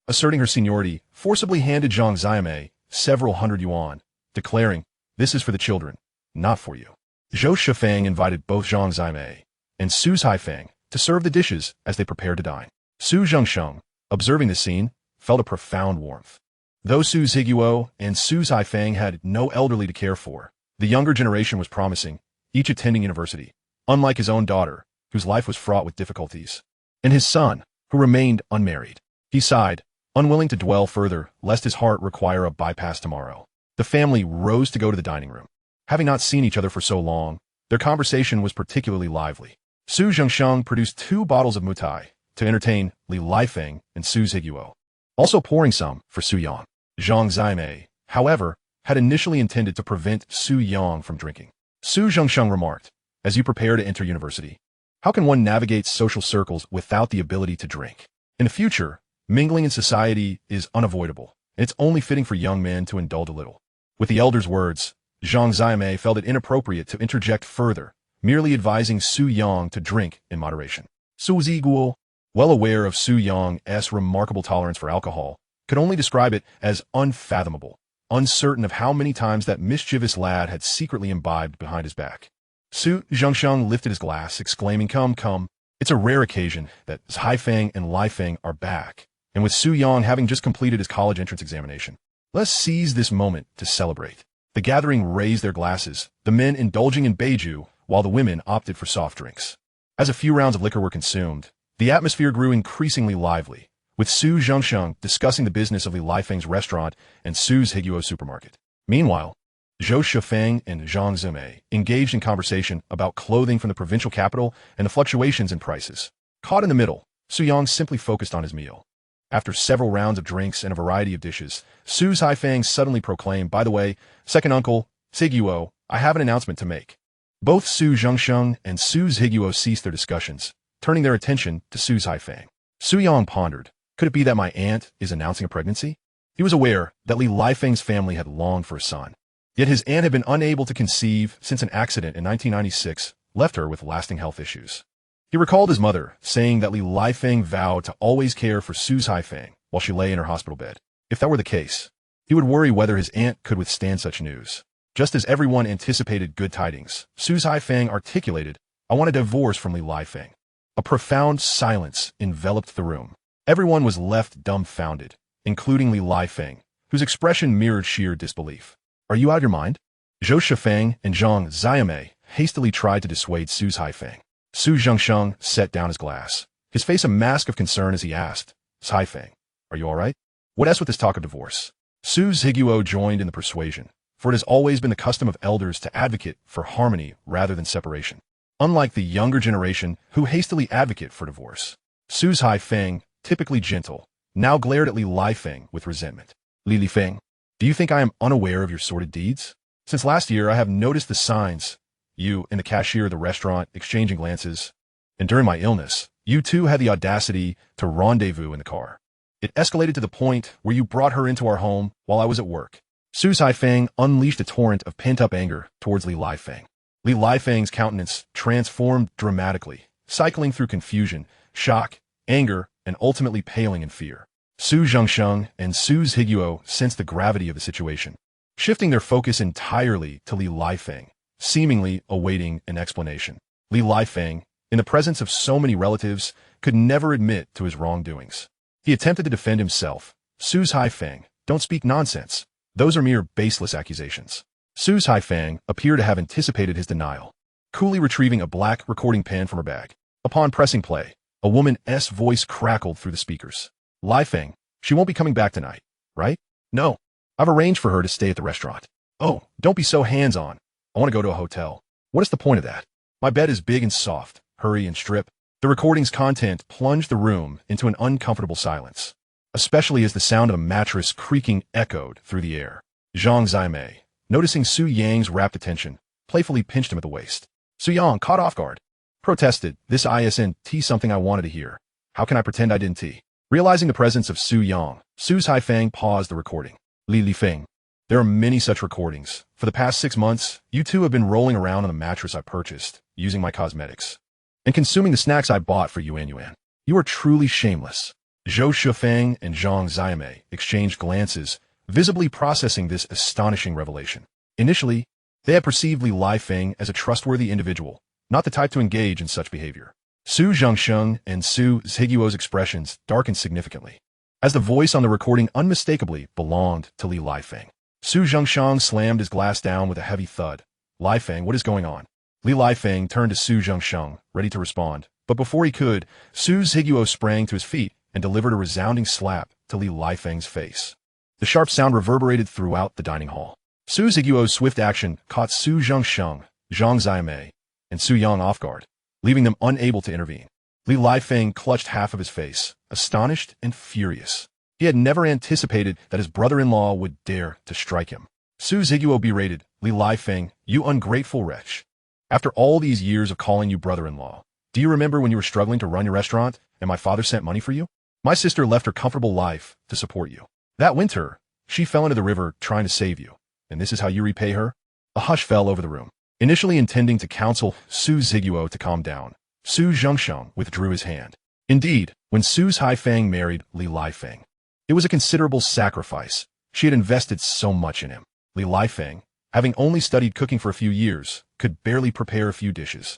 asserting her seniority, forcibly handed Zhang Xiaomei several hundred yuan, declaring, "This is for the children, not for you." Zhou Shifeng invited both Zhang Xiaomei and Su's Haifeng to serve the dishes as they prepared to dine. Su Zhengsheng, observing the scene, felt a profound warmth. Though Su Zhiguo and Su Haifeng had no elderly to care for, the younger generation was promising, each attending university, unlike his own daughter, whose life was fraught with difficulties, and his son, who remained unmarried. He sighed, unwilling to dwell further, lest his heart require a bypass tomorrow. The family rose to go to the dining room. Having not seen each other for so long, their conversation was particularly lively. Su Zhengsheng produced 2 bottles of mutai to entertain Li Lifeng and Su Zhiguo, also pouring some for Su Yang. Zhang Zaimei, however, had initially intended to prevent Su Yang from drinking. Su Zhengsheng remarked, "As you prepare to enter university, how can one navigate social circles without the ability to drink? In the future, mingling in society is unavoidable, and it's only fitting for young men to indulge a little." With the elder's words, Zhang Zaimei felt it inappropriate to interject further, merely advising Su Yang to drink in moderation. Su Ziguo, well aware of Su Yang's remarkable tolerance for alcohol, could only describe it as unfathomable, uncertain of how many times that mischievous lad had secretly imbibed behind his back. Su Zhengsheng lifted his glass, exclaiming, "Come, come, it's a rare occasion that Haifeng and Lifeng are back, and with Su Yang having just completed his college entrance examination. Let's seize this moment to celebrate." The gathering raised their glasses, the men indulging in beiju, while the women opted for soft drinks. As a few rounds of liquor were consumed, the atmosphere grew increasingly lively, with Su Zhengsheng discussing the business of Li Lifeng's restaurant and Su's Higuo supermarket. Meanwhile, Zhou Shifeng and Zhang Zimei engaged in conversation about clothing from the provincial capital and the fluctuations in prices. Caught in the middle, Su Yang simply focused on his meal. After several rounds of drinks and a variety of dishes, Su Haifeng suddenly proclaimed, "By the way, second uncle, Zhiguo, I have an announcement to make." Both Su Zhengsheng and Su Zhiguo ceased their discussions, turning their attention to Su Haifeng. Su Yang pondered, "Could it be that my aunt is announcing a pregnancy?" He was aware that Li Lifeng's family had longed for a son, yet his aunt had been unable to conceive since an accident in 1996 left her with lasting health issues. He recalled his mother saying that Li Lifeng vowed to always care for Su Haifeng while she lay in her hospital bed. If that were the case, he would worry whether his aunt could withstand such news. Just as everyone anticipated good tidings, Su Haifeng articulated, "I want a divorce from Li Lifeng." A profound silence enveloped the room. Everyone was left dumbfounded, including Li Lifeng, whose expression mirrored sheer disbelief. "Are you out of your mind?" Zhou Shifeng and Zhang Zaimei hastily tried to dissuade Su Haifeng. Su Zhengsheng set down his glass, his face a mask of concern as he asked, "Haifeng, are you all right? What else with this talk of divorce?" Su Zhiguo joined in the persuasion, for it has always been the custom of elders to advocate for harmony rather than separation, unlike the younger generation who hastily advocate for divorce. Su Haifeng, typically gentle, now glared at Li Lifeng with resentment. "Li Lifeng, do you think I am unaware of your sordid deeds? Since last year I have noticed the signs, you and the cashier of the restaurant exchanging glances, and during my illness, you two had the audacity to rendezvous in the car. It escalated to the point where you brought her into our home while I was at work." Su Haifeng unleashed a torrent of pent-up anger towards Li Lifeng. Li Lifeng's countenance transformed dramatically, cycling through confusion, shock, anger, and ultimately paling in fear. Su Zhengsheng and Su Zhiguo sensed the gravity of the situation, shifting their focus entirely to Li Lifeng, seemingly awaiting an explanation. Li Lifeng, in the presence of so many relatives, could never admit to his wrongdoings. He attempted to defend himself. "Su Haifeng, don't speak nonsense. Those are mere baseless accusations." Su Haifeng appeared to have anticipated his denial, coolly retrieving a black recording pen from her bag. Upon pressing play, a woman's voice crackled through the speakers. "Lifeng, she won't be coming back tonight, right?" "No. I've arranged for her to stay at the restaurant." "Oh, don't be so hands-on. I want to go to a hotel." "What is the point of that? My bed is big and soft. Hurry and strip." The recording's content plunged the room into an uncomfortable silence, especially as the sound of a mattress creaking echoed through the air. Zhang Zaimei, noticing Su Yang's rapt attention, playfully pinched him at the waist. Su Yang, caught off guard, protested, "This isn't something I wanted to hear. How can I pretend I didn't?" Realizing the presence of Su Yang, Su Haifeng paused the recording. "Li Lifeng, there are many such recordings. For the past 6 months, you two have been rolling around on the mattress I purchased, using my cosmetics, and consuming the snacks I bought for Yuan Yuan. You are truly shameless." Zhou Shifeng and Zhang Zaimei exchanged glances, visibly processing this astonishing revelation. Initially, they had perceived Li Lifeng as a trustworthy individual, not the type to engage in such behavior. Su Zhengsheng and Su Zhiguo's expressions darkened significantly, as the voice on the recording unmistakably belonged to Li Lifeng. Su Zhengsheng slammed his glass down with a heavy thud. Lifeng, what is going on? Li Lifeng turned to Su Zhengsheng, ready to respond, but before he could, Su Zhiguo sprang to his feet and delivered a resounding slap to Li Lifeng's face. The sharp sound reverberated throughout the dining hall. Su Zhiguo's swift action caught Su Zhengsheng, Zhang Ziamei, and Su Yang off guard, leaving them unable to intervene. Li Lifeng clutched half of his face, astonished and furious. He had never anticipated that his brother-in-law would dare to strike him. Su Zhiguo berated, Li Lifeng, you ungrateful wretch. After all these years of calling you brother-in-law, do you remember when you were struggling to run your restaurant and my father sent money for you? My sister left her comfortable life to support you. That winter, she fell into the river trying to save you, and this is how you repay her? A hush fell over the room. Initially intending to counsel Su Zhiguo to calm down, Su Zhengsheng withdrew his hand. Indeed, when Su Haifeng married Li Lifeng, it was a considerable sacrifice. She had invested so much in him. Li Lifeng, having only studied cooking for a few years, could barely prepare a few dishes.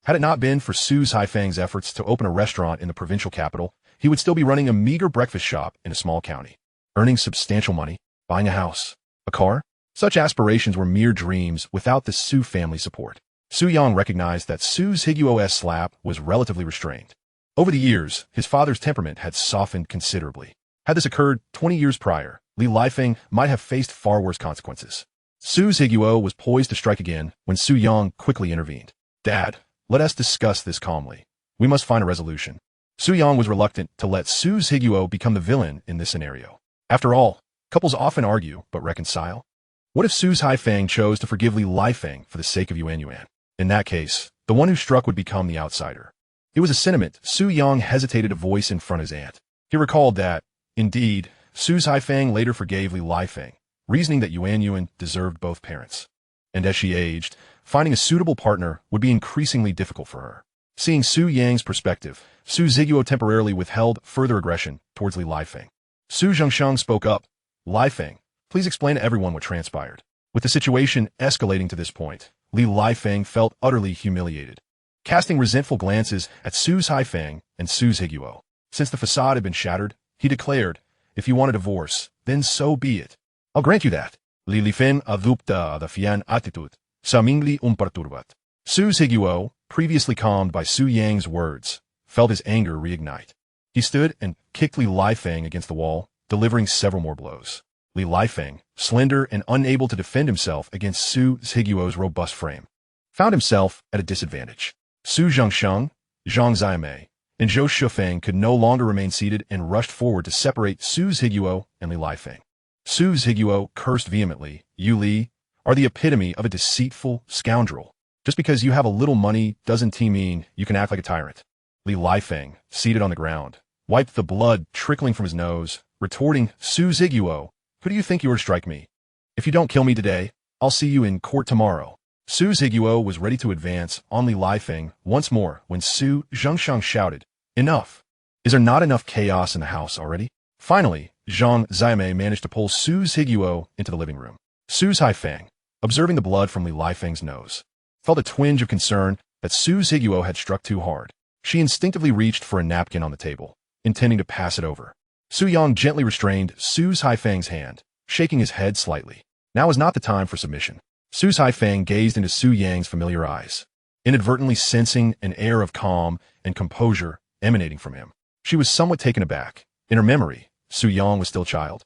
Had it not been for Su Haifeng's efforts to open a restaurant in the provincial capital, he would still be running a meager breakfast shop in a small county, earning substantial money, buying a house, a car. Such aspirations were mere dreams without the Su family support. Su Yang recognized that Su Zhiguo's slap was relatively restrained. Over the years, his father's temperament had softened considerably. Had this occurred 20 years prior, Li Lifeng might have faced far worse consequences. Su Zhiguo was poised to strike again when Su Yang quickly intervened. Dad, let us discuss this calmly. We must find a resolution. Su Yang was reluctant to let Su Zhiguo become the villain in this scenario. After all, couples often argue but reconcile. What if Su Haifeng chose to forgive Li Lifeng for the sake of Yuan Yuan? In that case, the one who struck would become the outsider. It was a sentiment Su Yang hesitated to voice in front of his aunt. He recalled that, indeed, Su Haifeng later forgave Li Lifeng, reasoning that Yuan Yuan deserved both parents. And as she aged, finding a suitable partner would be increasingly difficult for her. Seeing Su Yang's perspective, Su Zhiguo temporarily withheld further aggression towards Li Lifeng. Su Zhengsheng spoke up. Lifeng, please explain to everyone what transpired. With the situation escalating to this point, Li Lifeng felt utterly humiliated. Casting resentful glances at Su Haifeng and Su Zhiguo, since the facade had been shattered, he declared, if you want a divorce, then so be it. I'll grant you that. Li Lifeng adopta the fian attitude, samingli perturbat. Su Zhiguo, previously calmed by Su Yang's words, felt his anger reignite. He stood and kicked Li Lifeng against the wall, delivering several more blows. Li Lifeng, slender and unable to defend himself against Su Zhiguo's robust frame, found himself at a disadvantage. Su Zhengsheng, Zhang Ziamei, and Zhou Shufeng could no longer remain seated and rushed forward to separate Su Zhiguo and Li Lifeng. Su Zhiguo cursed vehemently, You Li are the epitome of a deceitful scoundrel. Just because you have a little money doesn't mean you can act like a tyrant. Li Lifeng, seated on the ground, wiped the blood trickling from his nose, retorting, Su Zhiguo, who do you think you are to strike me? If you don't kill me today, I'll see you in court tomorrow. Su Zhiguo was ready to advance on Li Lifeng once more when Su Zhengsheng shouted, Enough! Is there not enough chaos in the house already? Finally, Zhang Ziamei managed to pull Su Zhiguo into the living room. Su Haifeng, observing the blood from Li Lifeng's nose, felt a twinge of concern that Su Zhiguo had struck too hard. She instinctively reached for a napkin on the table, intending to pass it over. Su Yang gently restrained Su Haifeng's hand, shaking his head slightly. Now is not the time for submission. Su Haifeng gazed into Su Yang's familiar eyes, inadvertently sensing an air of calm and composure emanating from him. She was somewhat taken aback. In her memory, Su Yang was still a child,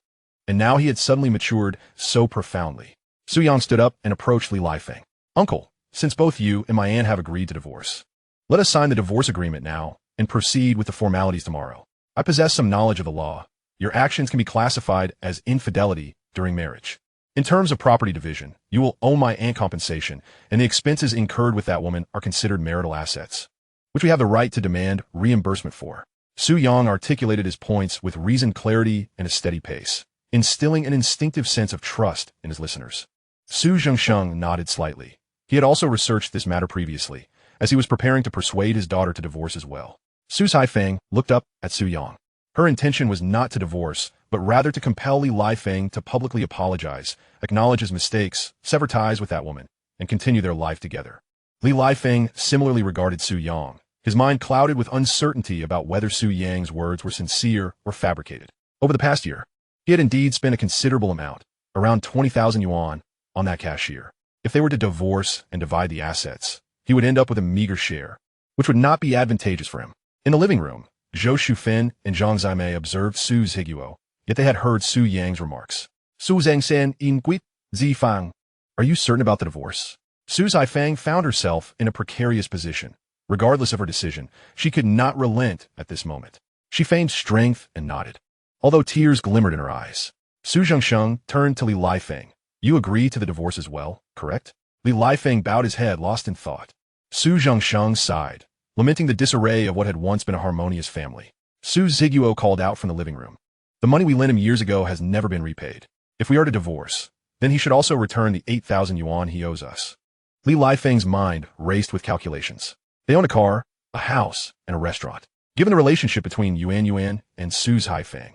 and now he had suddenly matured so profoundly. Su Yang stood up and approached Li Lifeng. Uncle, since both you and my aunt have agreed to divorce, let us sign the divorce agreement now and proceed with the formalities tomorrow. I possess some knowledge of the law. Your actions can be classified as infidelity during marriage. In terms of property division, you will owe my aunt compensation, and the expenses incurred with that woman are considered marital assets, which we have the right to demand reimbursement for. Su Yang articulated his points with reasoned clarity and a steady pace, instilling an instinctive sense of trust in his listeners. Su Zhengsheng nodded slightly. He had also researched this matter previously, as he was preparing to persuade his daughter to divorce as well. Su Haifeng looked up at Su Yang. Her intention was not to divorce, but rather to compel Li Lifeng to publicly apologize, acknowledge his mistakes, sever ties with that woman, and continue their life together. Li Lifeng similarly regarded Su Yang, his mind clouded with uncertainty about whether Su Yang's words were sincere or fabricated. Over the past year, he had indeed spent a considerable amount, around 20,000 yuan, on that cashier. If they were to divorce and divide the assets, he would end up with a meager share, which would not be advantageous for him. In the living room, Zhou Shufeng and Zhang Zimei observed Su's Higuo, yet they had heard Su Yang's remarks. Su Zhengxian in Guit Zifang. Are you certain about the divorce? Su Zifang found herself in a precarious position. Regardless of her decision, she could not relent at this moment. She feigned strength and nodded, although tears glimmered in her eyes. Su Zhengsheng turned to Li Lifeng. You agree to the divorce as well, correct? Li Lifeng bowed his head, lost in thought. Su Zhengsheng sighed, lamenting the disarray of what had once been a harmonious family. Su Ziguo called out from the living room. The money we lent him years ago has never been repaid. If we are to divorce, then he should also return the 8,000 yuan he owes us. Li Lifeng's mind raced with calculations. They owned a car, a house, and a restaurant. Given the relationship between Yuan and Su Haifeng,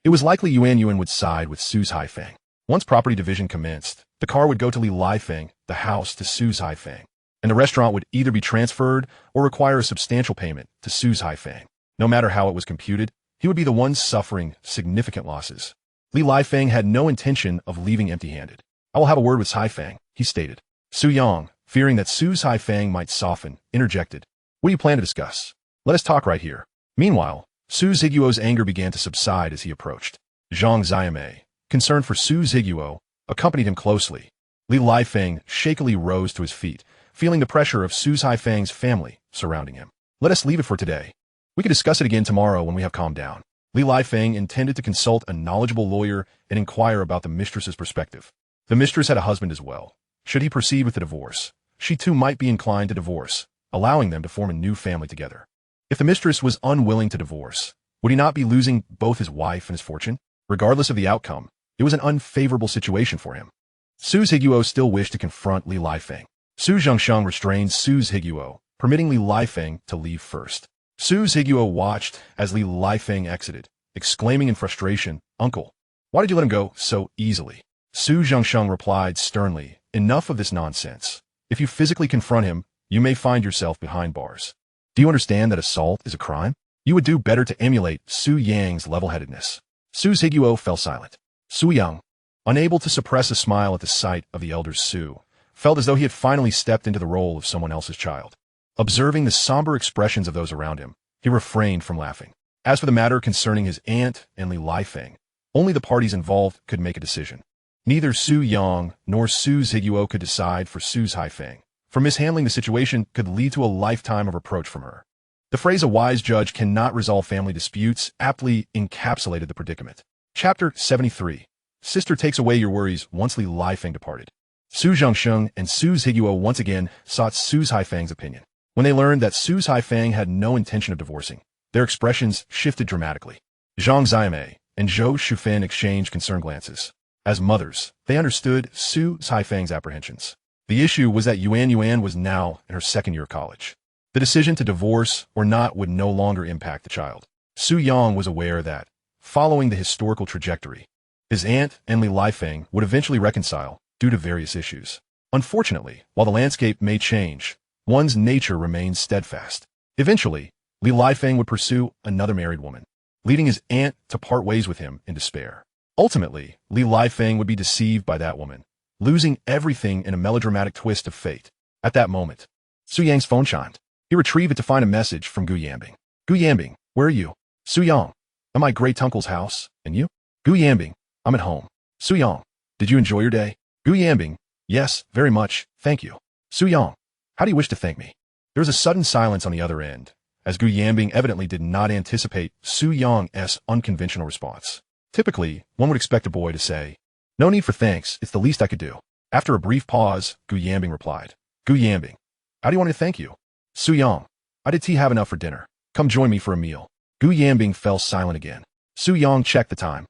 it was likely Yuan would side with Su Haifeng. Once property division commenced, the car would go to Li Lifeng, the house to Su Haifeng, and the restaurant would either be transferred or require a substantial payment to Su Haifeng. No matter how it was computed, he would be the one suffering significant losses. Li Lifeng had no intention of leaving empty-handed. I will have a word with Haifeng, he stated. Su Yang, fearing that Su Haifeng might soften, interjected. What do you plan to discuss? Let us talk right here. Meanwhile, Su Ziguo's anger began to subside as he approached. Zhang Zimei, concerned for Su Ziguo, accompanied him closely. Li Lifeng shakily rose to his feet, feeling the pressure of Su Haifeng's family surrounding him. Let us leave it for today. We can discuss it again tomorrow when we have calmed down. Li Lifeng intended to consult a knowledgeable lawyer and inquire about the mistress's perspective. The mistress had a husband as well. Should he proceed with the divorce, she too might be inclined to divorce, allowing them to form a new family together. If the mistress was unwilling to divorce, would he not be losing both his wife and his fortune? Regardless of the outcome, it was an unfavorable situation for him. Su Higuo still wished to confront Li Lifeng. Su Zhengsheng restrained Su Higuo, permitting Li Lifeng to leave first. Su Higuo watched as Li Lifeng exited, exclaiming in frustration, Uncle, why did you let him go so easily? Su Zhengsheng replied sternly, Enough of this nonsense. If you physically confront him, you may find yourself behind bars. Do you understand that assault is a crime? You would do better to emulate Su Yang's level-headedness. Su Higuo fell silent. Su Yang, unable to suppress a smile at the sight of the elder Su, felt as though he had finally stepped into the role of someone else's child. Observing the somber expressions of those around him, he refrained from laughing. As for the matter concerning his aunt and Li Lifeng, only the parties involved could make a decision. Neither Su Yang nor Su Higuo could decide for Su Haifeng, for mishandling the situation could lead to a lifetime of reproach from her. The phrase a wise judge cannot resolve family disputes aptly encapsulated the predicament. Chapter 73. Sister takes away your worries once Li Lifeng departed. Su Zhengsheng and Su Higuo once again sought Su Haifeng's opinion. When they learned that Su Haifeng had no intention of divorcing, their expressions shifted dramatically. Zhang Zimei and Zhou Shufeng exchanged concerned glances. As mothers, they understood Su Haifeng's apprehensions. The issue was that Yuan was now in her second year of college. The decision to divorce or not would no longer impact the child. Su Yang was aware that, following the historical trajectory, his aunt and Li Lifeng would eventually reconcile due to various issues. Unfortunately, while the landscape may change, one's nature remains steadfast. Eventually, Li Lifeng would pursue another married woman, leading his aunt to part ways with him in despair. Ultimately, Li Lifeng would be deceived by that woman, losing everything in a melodramatic twist of fate. At that moment, Su Yang's phone chimed. He retrieved it to find a message from Gu Yanbing. Gu Yanbing, where are you? Su Yang, at my great-uncle's house, and you? Gu Yanbing, I'm at home. Su Yang, did you enjoy your day? Gu Yanbing, yes, very much, thank you. Su Yang, how do you wish to thank me? There was a sudden silence on the other end, as Gu Yanbing evidently did not anticipate Su Yang's unconventional response. Typically, one would expect a boy to say, No need for thanks, it's the least I could do. After a brief pause, Gu Yanbing replied, Gu Yanbing, how do you want me to thank you? Su Yang, I did tea have enough for dinner. Come join me for a meal. Gu Yanbing fell silent again. Su Yang checked the time.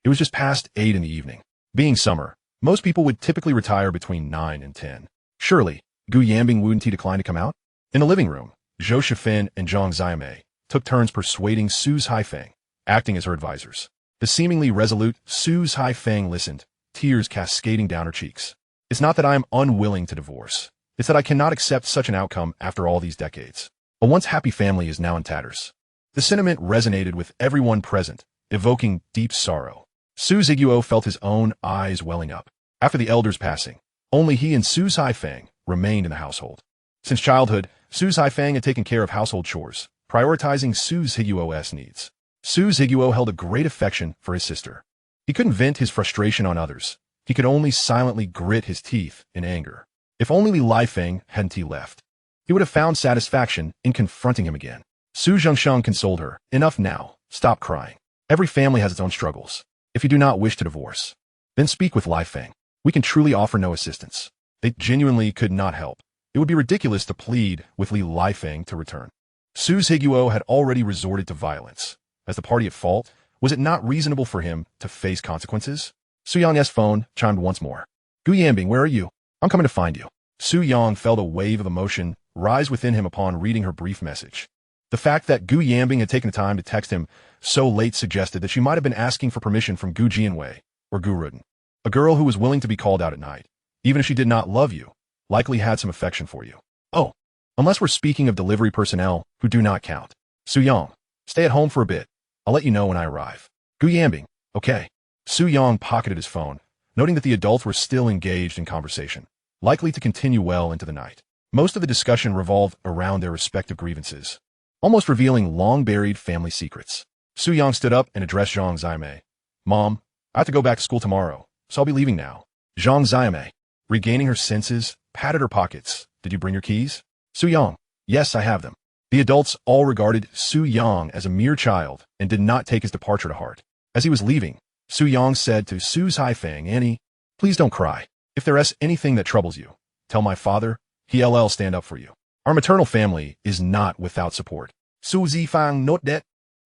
It was just past 8 in the evening. Being summer, most people would typically retire between 9 and 10. Surely, Gu Yanbing wouldn't he decline to come out? In the living room, Zhou Shifeng and Zhang Zimei took turns persuading Su Haifeng, acting as her advisors. The seemingly resolute Su Haifeng listened, tears cascading down her cheeks. It's not that I am unwilling to divorce. It's that I cannot accept such an outcome after all these decades. A once happy family is now in tatters. The sentiment resonated with everyone present, evoking deep sorrow. Su Ziguo felt his own eyes welling up. After the elder's passing, only he and Su Haifang remained in the household. Since childhood, Su Haifang had taken care of household chores, prioritizing Su Ziguo's needs. Su Ziguo held a great affection for his sister. He couldn't vent his frustration on others. He could only silently grit his teeth in anger. If only Li Lifeng hadn't left, he would have found satisfaction in confronting him again. Su Zhengsheng consoled her. Enough now. Stop crying. Every family has its own struggles. If you do not wish to divorce, then speak with Lifeng. We can truly offer no assistance. They genuinely could not help. It would be ridiculous to plead with Li Lifeng to return. Su Ziguo had already resorted to violence. As the party at fault, was it not reasonable for him to face consequences? Su Yang's phone chimed once more. Gu Yanbing, where are you? I'm coming to find you. Su Yang felt a wave of emotion rise within him upon reading her brief message. The fact that Gu Yanbing had taken the time to text him so late suggested that she might have been asking for permission from Gu Jianwei, or Gu Ruden. A girl who was willing to be called out at night, even if she did not love you, likely had some affection for you. Oh, unless we're speaking of delivery personnel who do not count. Su Yang, stay at home for a bit. I'll let you know when I arrive. Gu Yanbing, okay. Su Yang pocketed his phone, noting that the adults were still engaged in conversation, likely to continue well into the night. Most of the discussion revolved around their respective grievances, almost revealing long-buried family secrets. Su Yang stood up and addressed Zhang Ziyame. Mom, I have to go back to school tomorrow, so I'll be leaving now. Zhang Ziyame, regaining her senses, patted her pockets. Did you bring your keys? Su Yang, yes, I have them. The adults all regarded Su Yang as a mere child and did not take his departure to heart. As he was leaving, Su Yang said to Su Haifang, Annie, please don't cry. If there is anything that troubles you, tell my father, he'll stand up for you. Our maternal family is not without support. Su Zifang note that.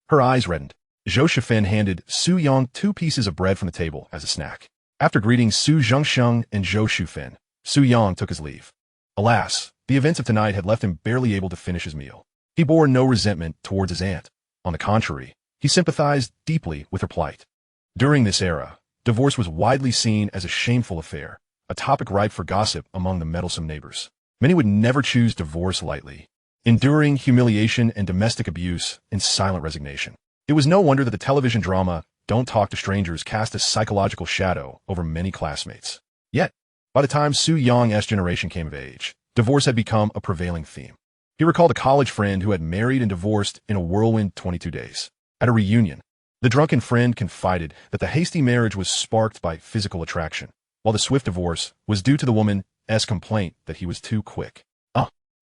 Her eyes reddened. Zhou Shifen handed Su Yang 2 pieces of bread from the table as a snack. After greeting Su Zhengsheng and Zhou Shifen, Su Yang took his leave. Alas, the events of tonight had left him barely able to finish his meal. He bore no resentment towards his aunt. On the contrary, he sympathized deeply with her plight. During this era, divorce was widely seen as a shameful affair, a topic ripe for gossip among the meddlesome neighbors. Many would never choose divorce lightly, enduring humiliation and domestic abuse in silent resignation. It was no wonder that the television drama Don't Talk to Strangers cast a psychological shadow over many classmates. Yet, by the time Su Yang's generation came of age, divorce had become a prevailing theme. He recalled a college friend who had married and divorced in a whirlwind 22 days. At a reunion, the drunken friend confided that the hasty marriage was sparked by physical attraction, while the swift divorce was due to the woman's complaint that he was too quick.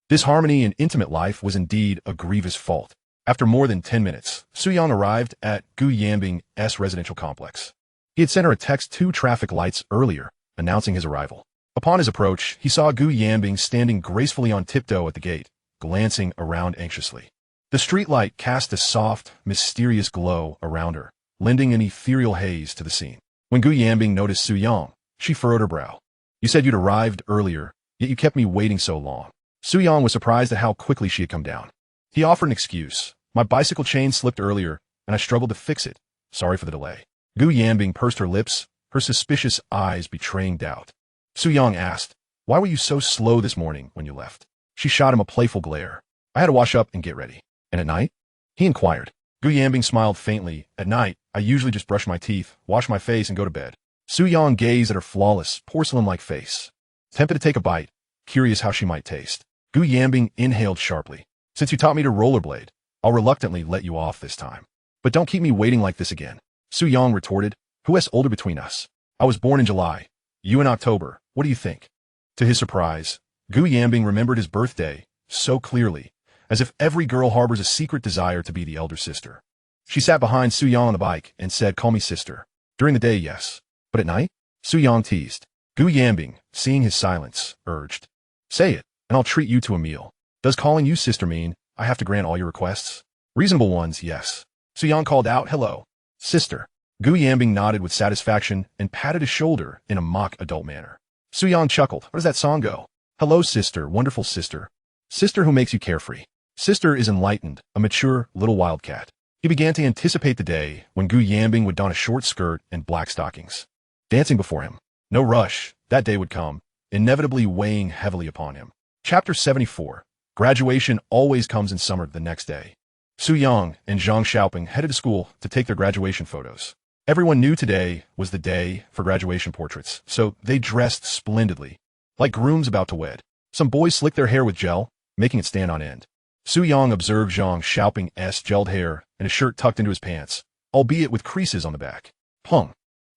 Disharmony in intimate life was indeed a grievous fault. After more than 10 minutes, Su Yang arrived at Gu Yanbing's residential complex. He had sent her a text 2 traffic lights earlier, announcing his arrival. Upon his approach, he saw Gu Yanbing standing gracefully on tiptoe at the gate, glancing around anxiously. The streetlight cast a soft, mysterious glow around her, lending an ethereal haze to the scene. When Gu Yanbing noticed Su Yang, she furrowed her brow. You said you'd arrived earlier, yet you kept me waiting so long. Su Yang was surprised at how quickly she had come down. He offered an excuse. My bicycle chain slipped earlier, and I struggled to fix it. Sorry for the delay. Gu Yanbing pursed her lips, her suspicious eyes betraying doubt. Su Yang asked, why were you so slow this morning when you left? She shot him a playful glare. I had to wash up and get ready. And at night? He inquired. Gu Yanbing smiled faintly. At night, I usually just brush my teeth, wash my face, and go to bed. Su Yang gazed at her flawless, porcelain-like face. Tempted to take a bite, curious how she might taste. Gu Yanbing inhaled sharply. Since you taught me to rollerblade, I'll reluctantly let you off this time. But don't keep me waiting like this again. Su Yang retorted. Who is older between us? I was born in July. You in October. What do you think? To his surprise, Gu Yanbing remembered his birthday so clearly, as if every girl harbors a secret desire to be the elder sister. She sat behind Su Yang on the bike and said, call me sister. During the day, yes. But at night? Su Yang teased. Gu Yanbing, seeing his silence, urged. Say it, and I'll treat you to a meal. Does calling you sister mean I have to grant all your requests? Reasonable ones, yes. Su Yang called out, hello, sister. Gu Yanbing nodded with satisfaction and patted his shoulder in a mock adult manner. Su Yang chuckled. Where does that song go? Hello, sister, wonderful sister. Sister who makes you carefree. Sister is enlightened, a mature little wildcat. He began to anticipate the day when Gu Yanbing would don a short skirt and black stockings, dancing before him. No rush, that day would come, inevitably weighing heavily upon him. Chapter 74. Graduation always comes in summer the next day. Su Yang and Zheng Xiaoping headed to school to take their graduation photos. Everyone knew today was the day for graduation portraits, so they dressed splendidly, like grooms about to wed. Some boys slicked their hair with gel, making it stand on end. Su Yang observed Zheng Xiaoping's gelled hair and his shirt tucked into his pants, albeit with creases on the back. Hung.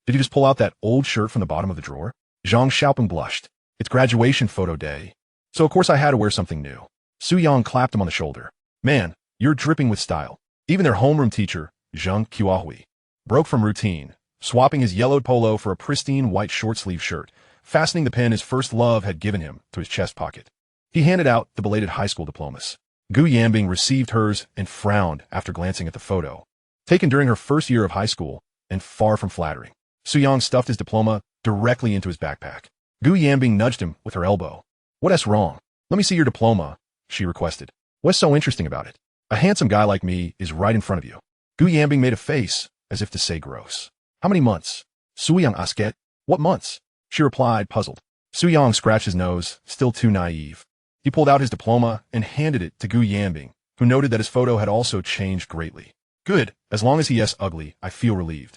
Did you just pull out that old shirt from the bottom of the drawer? Zheng Xiaoping blushed. It's graduation photo day. So of course I had to wear something new. Su Yang clapped him on the shoulder. Man, you're dripping with style. Even their homeroom teacher, Zheng Qiahui, broke from routine, swapping his yellowed polo for a pristine white short-sleeve shirt, fastening the pen his first love had given him to his chest pocket. He handed out the belated high school diplomas. Gu Yanbing received hers and frowned after glancing at the photo. Taken during her first year of high school, and far from flattering. Su Yang stuffed his diploma directly into his backpack. Gu Yanbing nudged him with her elbow. What's wrong? Let me see your diploma, she requested. What's so interesting about it? A handsome guy like me is right in front of you. Gu Yanbing made a face, as if to say gross. How many months? Su Yang asked. What months? She replied, puzzled. Su Yang scratched his nose, still too naive. He pulled out his diploma and handed it to Gu Yanbing, who noted that his photo had also changed greatly. Good, as long as he is ugly, I feel relieved.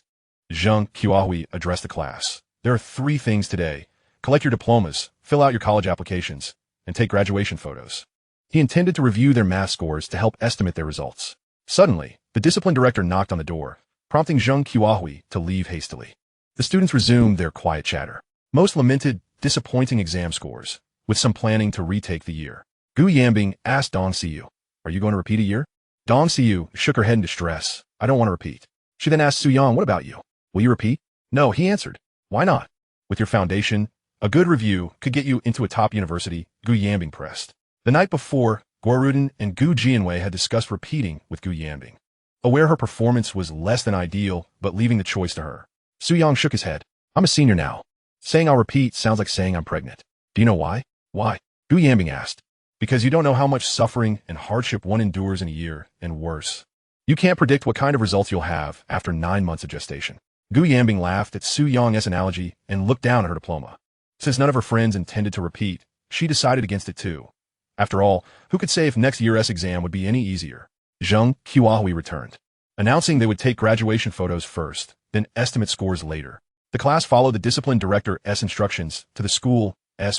Zheng Qiahui addressed the class. There are 3 things today. Collect your diplomas, fill out your college applications, and take graduation photos. He intended to review their math scores to help estimate their results. Suddenly, the discipline director knocked on the door, prompting Zheng Qiahui to leave hastily. The students resumed their quiet chatter. Most lamented disappointing exam scores, with some planning to retake the year. Gu Yanbing asked Dong Siyu, are you going to repeat a year? Dong Siyu shook her head in distress. I don't want to repeat. She then asked Su Yang, what about you? Will you repeat? No, he answered. Why not? With your foundation, a good review could get you into a top university, Gu Yanbing pressed. The night before, Guoruden and Gu Jianwei had discussed repeating with Gu Yanbing. Aware her performance was less than ideal, but leaving the choice to her. Su Yang shook his head. I'm a senior now. Saying I'll repeat sounds like saying I'm pregnant. Do you know why? Why? Gu Yanbing asked. Because you don't know how much suffering and hardship one endures in a year, and worse. You can't predict what kind of results you'll have after 9 months of gestation. Gu Yanbing laughed at Su Yang's analogy and looked down at her diploma. Since none of her friends intended to repeat, she decided against it too. After all, who could say if next year's exam would be any easier? Zheng Qiahui returned, announcing they would take graduation photos first, then estimate scores later. The class followed the discipline director's instructions to the school's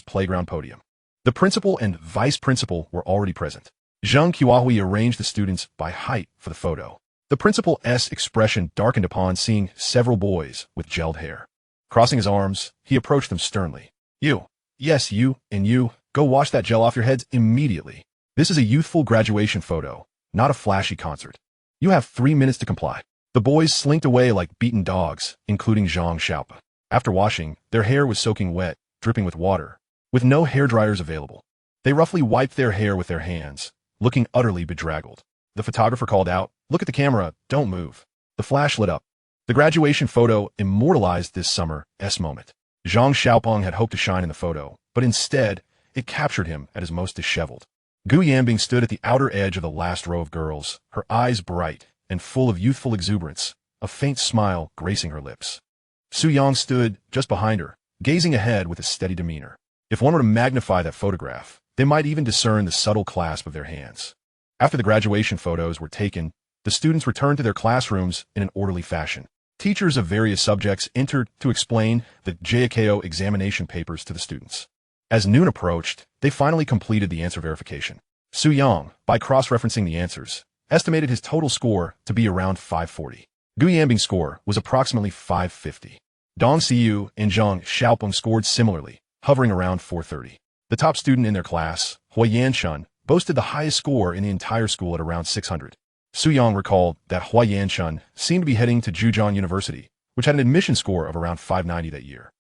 playground podium. The principal and vice principal were already present. Zheng Qiahui arranged the students by height for the photo. The principal's expression darkened upon seeing several boys with gelled hair. Crossing his arms, he approached them sternly. You, yes, you, and you, go wash that gel off your heads immediately. This is a youthful graduation photo, not a flashy concert. You have 3 minutes to comply. The boys slinked away like beaten dogs, including Zheng Xiaoping. After washing, their hair was soaking wet, dripping with water, with no hairdryers available. They roughly wiped their hair with their hands, looking utterly bedraggled. The photographer called out, "Look at the camera, don't move." The flash lit up. The graduation photo immortalized this summer's moment. Zheng Xiaoping had hoped to shine in the photo, but instead, it captured him at his most disheveled. Gu Yanbing stood at the outer edge of the last row of girls, her eyes bright and full of youthful exuberance, a faint smile gracing her lips. Su Yang stood just behind her, gazing ahead with a steady demeanor. If one were to magnify that photograph, they might even discern the subtle clasp of their hands. After the graduation photos were taken, the students returned to their classrooms in an orderly fashion. Teachers of various subjects entered to explain the JAKO examination papers to the students. As noon approached, they finally completed the answer verification. Su Yang, by cross-referencing the answers, estimated his total score to be around 540. Gu Yanbing's score was approximately 550. Dong Siyu and Zheng Xiaoping scored similarly, hovering around 430. The top student in their class, Hua Yanshun, boasted the highest score in the entire school at around 600. Su Yang recalled that Hua Yanshun seemed to be heading to Zhejiang University, which had an admission score of around 590 that year.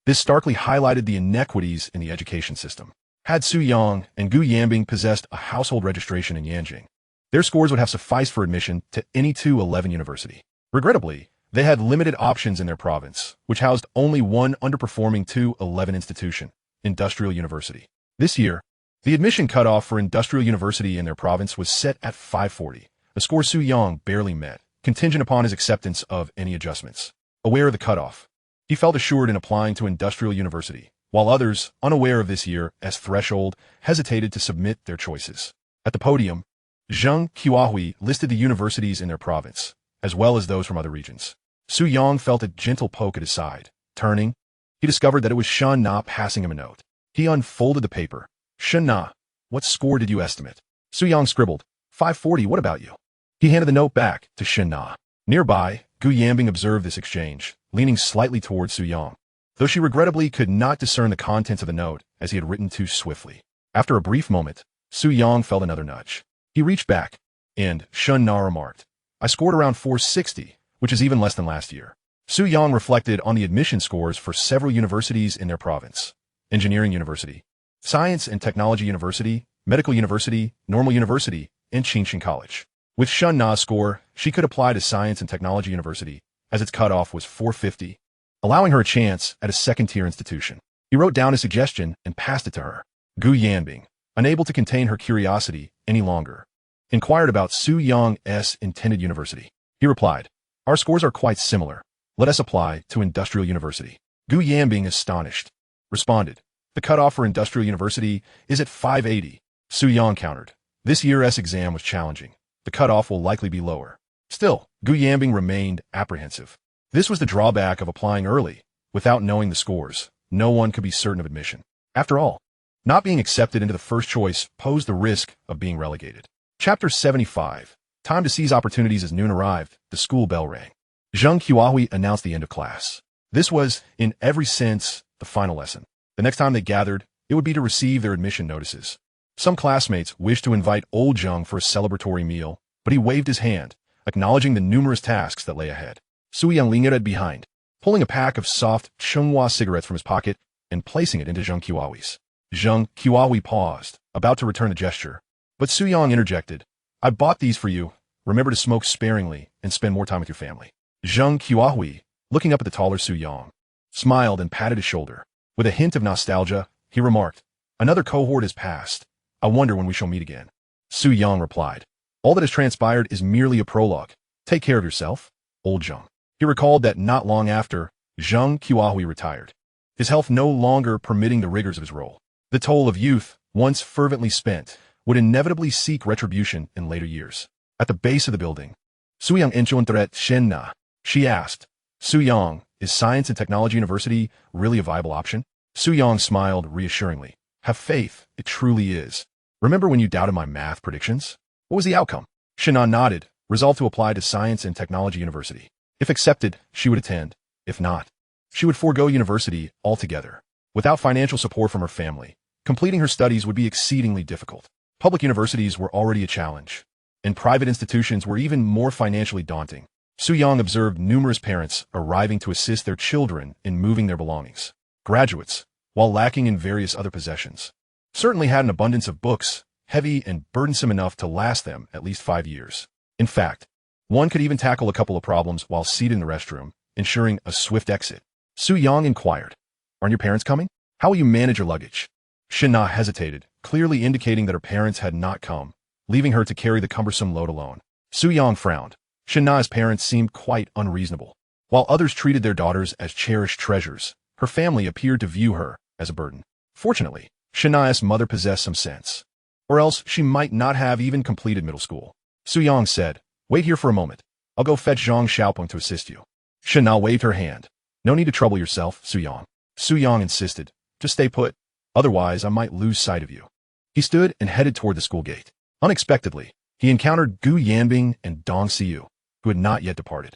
This starkly highlighted the inequities in the education system. Had Su Yang and Gu Yanbing possessed a household registration in Yanjing, their scores would have sufficed for admission to any 211 university. Regrettably, they had limited options in their province, which housed only one underperforming 211 institution, Industrial University. This year, the admission cutoff for Industrial University in their province was set at 540, a score Su Yang barely met, contingent upon his acceptance of any adjustments. Aware of the cutoff, he felt assured in applying to Industrial University, while others, unaware of this year's threshold, hesitated to submit their choices. At the podium, Zheng Qiahui listed the universities in their province, as well as those from other regions. Su Yang felt a gentle poke at his side. Turning, he discovered that it was Shen Na passing him a note. He unfolded the paper. Shen Na, what score did you estimate? Su Yang scribbled, 540, what about you? He handed the note back to Shen Na. Nearby, Gu Yanbing observed this exchange, leaning slightly towards Su Yang, though she regrettably could not discern the contents of the note as he had written too swiftly. After a brief moment, Su Yang felt another nudge. He reached back, and Shen Na remarked, I scored around 460, which is even less than last year. Su Yang reflected on the admission scores for several universities in their province. Engineering University, Science and Technology University, Medical University, Normal University, and Qingshan College. With Shen Na's score, she could apply to Science and Technology University, as its cutoff was 450, allowing her a chance at a second-tier institution. He wrote down a suggestion and passed it to her. Gu Yanbing, unable to contain her curiosity any longer, inquired about Su Yang's intended university. He replied, our scores are quite similar. Let us apply to Industrial University. Gu Yanbing, astonished, responded, the cutoff for Industrial University is at 580. Su Yang countered, this year's exam was challenging. The cutoff will likely be lower. Still, Gu Yanbing remained apprehensive. This was the drawback of applying early. Without knowing the scores, no one could be certain of admission. After all, not being accepted into the first choice posed the risk of being relegated. Chapter 75. Time to seize opportunities. As noon arrived, the school bell rang. Zheng Qiahui announced the end of class. This was, in every sense, the final lesson. The next time they gathered, it would be to receive their admission notices. Some classmates wished to invite old Zheng for a celebratory meal, but he waved his hand, acknowledging the numerous tasks that lay ahead. Su Yang lingered behind, pulling a pack of soft Chenghua cigarettes from his pocket and placing it into Zheng Qiahui's. Zheng Qiahui paused, about to return the gesture, but Su Yang interjected, I bought these for you. Remember to smoke sparingly and spend more time with your family. Zheng Qiahui, looking up at the taller Su Yang, smiled and patted his shoulder. With a hint of nostalgia, he remarked, another cohort has passed. I wonder when we shall meet again. Su Yang replied, all that has transpired is merely a prologue. Take care of yourself, old Zheng. He recalled that not long after, Zheng Qiahui retired, his health no longer permitting the rigors of his role. The toll of youth, once fervently spent, would inevitably seek retribution in later years. At the base of the building, Su Yang encountered Shen Na. She asked, Su Yang, is Science and Technology University really a viable option? Su Yang smiled reassuringly. Have faith, it truly is. Remember when you doubted my math predictions? What was the outcome? Shen Na nodded, resolved to apply to Science and Technology University. If accepted, she would attend. If not, she would forego university altogether. Without financial support from her family, completing her studies would be exceedingly difficult. Public universities were already a challenge, and private institutions were even more financially daunting. Su Yang observed numerous parents arriving to assist their children in moving their belongings. Graduates, while lacking in various other possessions, certainly had an abundance of books, heavy and burdensome enough to last them at least 5 years. In fact, one could even tackle a couple of problems while seated in the restroom, ensuring a swift exit. Su Yang inquired, aren't your parents coming? How will you manage your luggage? Shen Na hesitated, clearly indicating that her parents had not come, leaving her to carry the cumbersome load alone. Su Yang frowned. Shen Na's parents seemed quite unreasonable. While others treated their daughters as cherished treasures, her family appeared to view her as a burden. Fortunately, Shen Na's mother possessed some sense, or else she might not have even completed middle school. Su Yang said, wait here for a moment. I'll go fetch Zhang Xiaopeng to assist you. Shen Na waved her hand. No need to trouble yourself, Su Yang. Su Yang insisted, just stay put. Otherwise, I might lose sight of you. He stood and headed toward the school gate. Unexpectedly, he encountered Gu Yanbing and Dong Xiu, who had not yet departed.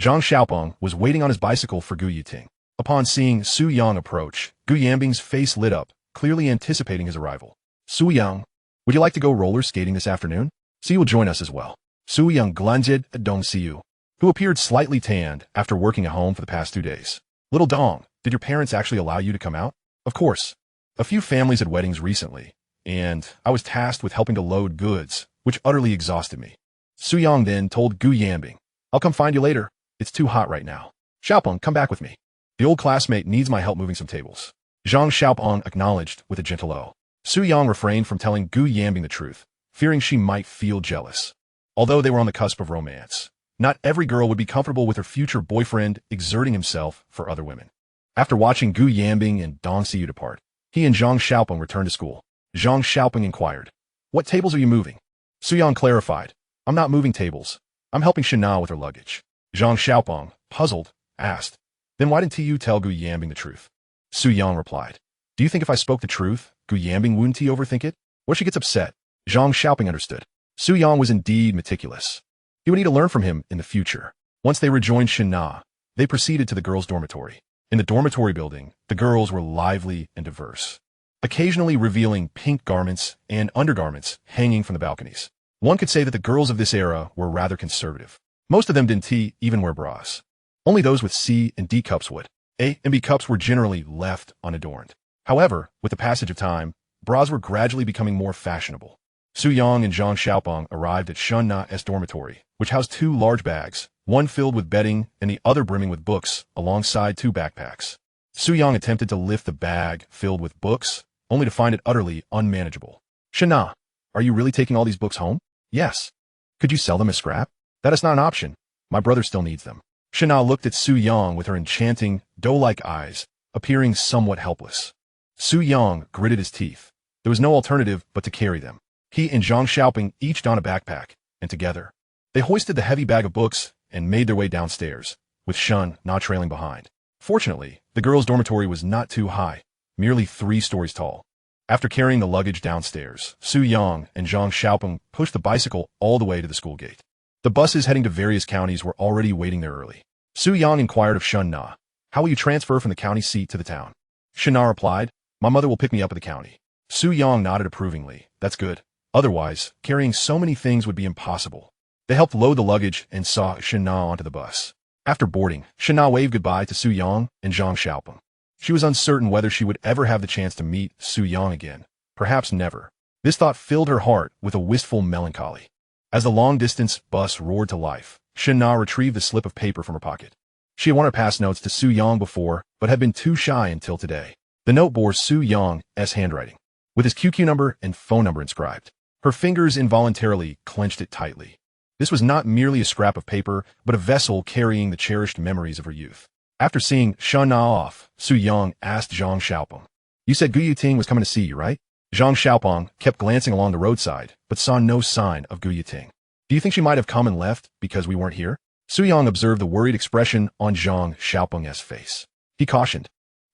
Zhang Xiaopeng was waiting on his bicycle for Gu Yiting. Upon seeing Su Yang approach, Gu Yanbing's face lit up, clearly anticipating his arrival. Su Yang, would you like to go roller skating this afternoon? Xiu will join us as well. Su Yang glanced at Dong Xiu, who appeared slightly tanned after working at home for the past 2 days. Little Dong, did your parents actually allow you to come out? Of course. A few families had weddings recently, and I was tasked with helping to load goods, which utterly exhausted me. Su Yang then told Gu Yanbing, I'll come find you later. It's too hot right now. Xiaopeng, come back with me. The old classmate needs my help moving some tables. Zhang Xiaopeng acknowledged with a gentle O. Su Yang refrained from telling Gu Yanbing the truth, fearing she might feel jealous. Although they were on the cusp of romance, not every girl would be comfortable with her future boyfriend exerting himself for other women. After watching Gu Yanbing and Dong Xiu depart, he and Zhang Xiaopeng returned to school. Zhang Xiaopeng inquired, What tables are you moving? Su-yang clarified. I'm not moving tables. I'm helping Shana with her luggage. Zhang Xiaopeng, puzzled, asked. Then why didn't you tell Gu Yanbing the truth? Su-yang replied. Do you think if I spoke the truth, Gu Yanbing wouldn't overthink it? What if she gets upset? Zhang Xiaopeng understood. Su-yang was indeed meticulous. He would need to learn from him in the future. Once they rejoined Shana, they proceeded to the girls' dormitory. In the dormitory building, the girls were lively and diverse, occasionally revealing pink garments and undergarments hanging from the balconies. One could say that the girls of this era were rather conservative. Most of them didn't even wear bras. Only those with C and D cups would. A and B cups were generally left unadorned. However, with the passage of time, bras were gradually becoming more fashionable. Su-yang and Zhang Xiaopeng arrived at Shunna's dormitory, which housed 2 large bags, one filled with bedding and the other brimming with books, alongside 2 backpacks. Su-yang attempted to lift the bag filled with books, only to find it utterly unmanageable. Shana, are you really taking all these books home? Yes. Could you sell them as scrap? That is not an option. My brother still needs them. Shana looked at Su-yang with her enchanting, doe-like eyes, appearing somewhat helpless. Su-yang gritted his teeth. There was no alternative but to carry them. He and Zhang Xiaopeng each donned a backpack, and together, they hoisted the heavy bag of books and made their way downstairs, with Shun not trailing behind. Fortunately, the girls' dormitory was not too high, merely 3 stories tall. After carrying the luggage downstairs, Su-yang and Zhang Xiaopeng pushed the bicycle all the way to the school gate. The buses heading to various counties were already waiting there early. Su-yang inquired of Shun-na, how will you transfer from the county seat to the town? Shun-na replied, my mother will pick me up at the county. Su-yang nodded approvingly. That's good. Otherwise, carrying so many things would be impossible. They helped load the luggage and saw Shun-na onto the bus. After boarding, Shun-na waved goodbye to Su-yang and Zhang Xiaopeng. She was uncertain whether she would ever have the chance to meet Su-yang again. Perhaps never. This thought filled her heart with a wistful melancholy. As the long-distance bus roared to life, Shun-na retrieved the slip of paper from her pocket. She had won her pass notes to Su-yang before, but had been too shy until today. The note bore Su-yang's handwriting, with his QQ number and phone number inscribed. Her fingers involuntarily clenched it tightly. This was not merely a scrap of paper, but a vessel carrying the cherished memories of her youth. After seeing Shun-na off, Su-yang asked Zhang Xiaopeng, you said Gu Yiting was coming to see you, right? Zhang Xiaopeng kept glancing along the roadside, but saw no sign of Gu Yiting. Do you think she might have come and left because we weren't here? Su-yang observed the worried expression on Zhang Xiaopeng's face. He cautioned,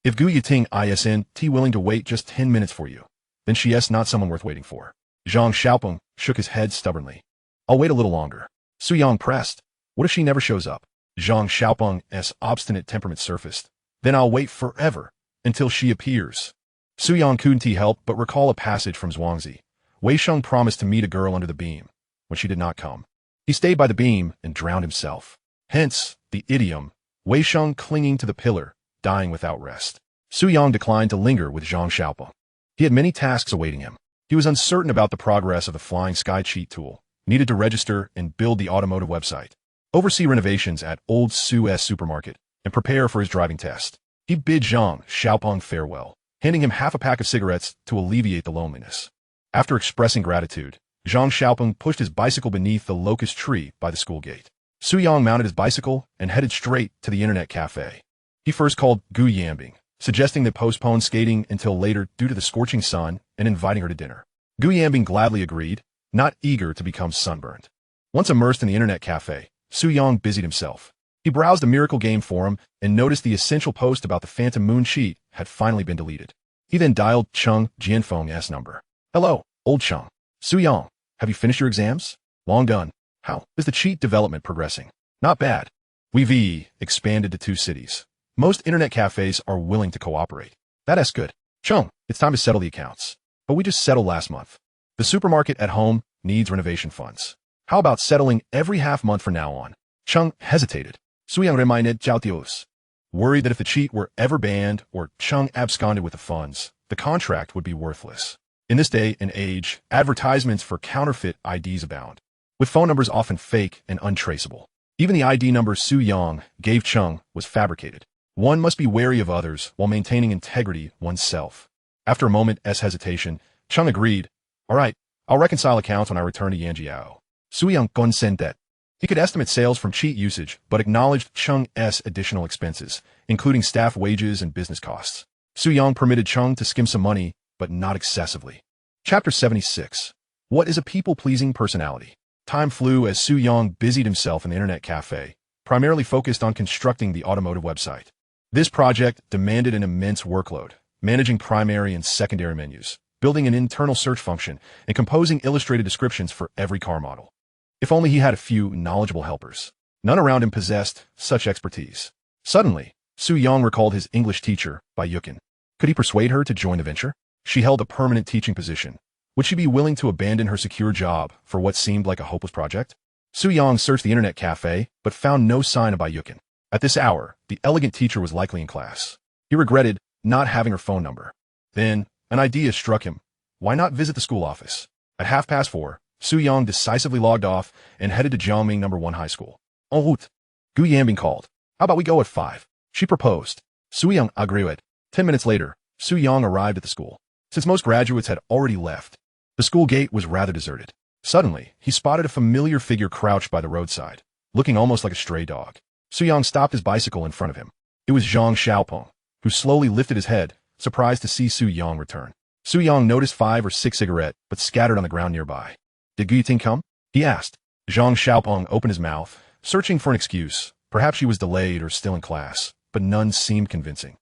if Gu Yiting isn't willing to wait just 10 minutes for you, then she is not someone worth waiting for. Zhang Xiaopeng shook his head stubbornly. I'll wait a little longer. Su-yang pressed. What if she never shows up? Zhang Xiaopeng's obstinate temperament surfaced. Then I'll wait forever, until she appears. Su-yang couldn't help but recall a passage from Zhuangzi. Wei Sheng promised to meet a girl under the beam, when she did not come. He stayed by the beam and drowned himself. Hence, the idiom, Wei Sheng clinging to the pillar, dying without rest. Su-yang declined to linger with Zhang Xiaopeng. He had many tasks awaiting him. He was uncertain about the progress of the flying sky cheat tool, needed to register and build the automotive website, oversee renovations at Old Suez supermarket, and prepare for his driving test. He bid Zhang Xiaopeng farewell, handing him half a pack of cigarettes to alleviate the loneliness. After expressing gratitude, Zhang Xiaopeng pushed his bicycle beneath the locust tree by the school gate. Su-yang mounted his bicycle and headed straight to the internet cafe. He first called Gu Yanbing, suggesting they postpone skating until later due to the scorching sun and inviting her to dinner. Gu Yanbing gladly agreed, not eager to become sunburned. Once immersed in the internet cafe, Su-yang busied himself. He browsed the Miracle Game forum and noticed the essential post about the Phantom Moon cheat had finally been deleted. He then dialed Cheng Jianfeng's number. Hello, old Cheng. Su-yang, have you finished your exams? Long done. How is the cheat development progressing? Not bad. We've expanded to 2 cities. Most internet cafes are willing to cooperate. That's good. Cheng, it's time to settle the accounts. But we just settled last month. The supermarket at home needs renovation funds. How about settling every half month from now on? Cheng hesitated. Su-yang reminded Zhao Dios, worried that if the cheat were ever banned or Cheng absconded with the funds, the contract would be worthless. In this day and age, advertisements for counterfeit IDs abound, with phone numbers often fake and untraceable. Even the ID number Su-yang gave Cheng was fabricated. One must be wary of others while maintaining integrity oneself. After a moment's hesitation, Cheng agreed, all right, I'll reconcile accounts when I return to Yanjiao. Su-yang consented. He could estimate sales from cheat usage, but acknowledged Cheng's additional expenses, including staff wages and business costs. Su-yang permitted Cheng to skim some money, but not excessively. Chapter 76. What is a people-pleasing personality? Time flew as Su Yang busied himself in the internet cafe, primarily focused on constructing the automotive website. This project demanded an immense workload, managing primary and secondary menus, building an internal search function, and composing illustrated descriptions for every car model. If only he had a few knowledgeable helpers. None around him possessed such expertise. Suddenly, Su Yang recalled his English teacher, Bai Yukin. Could he persuade her to join the venture? She held a permanent teaching position. Would she be willing to abandon her secure job for what seemed like a hopeless project? Su Yang searched the internet cafe, but found no sign of Bai Yukin. At this hour, the elegant teacher was likely in class. He regretted not having her phone number. Then, an idea struck him. Why not visit the school office? At 4:30, Su Yang decisively logged off and headed to Jiangming No. 1 High School. En route. Gu Yanbing called. How about we go at 5? She proposed. Su Yang agreed. 10 minutes later, Su Yang arrived at the school. Since most graduates had already left, the school gate was rather deserted. Suddenly, he spotted a familiar figure crouched by the roadside, looking almost like a stray dog. Su Yang stopped his bicycle in front of him. It was Zheng Xiaopeng, who slowly lifted his head, surprised to see Su Yang return. Su Yang noticed 5 or 6 cigarettes, but scattered on the ground nearby. Did Gu Yanbing come? He asked. Zheng Xiaopeng opened his mouth, searching for an excuse. Perhaps she was delayed or still in class, but none seemed convincing.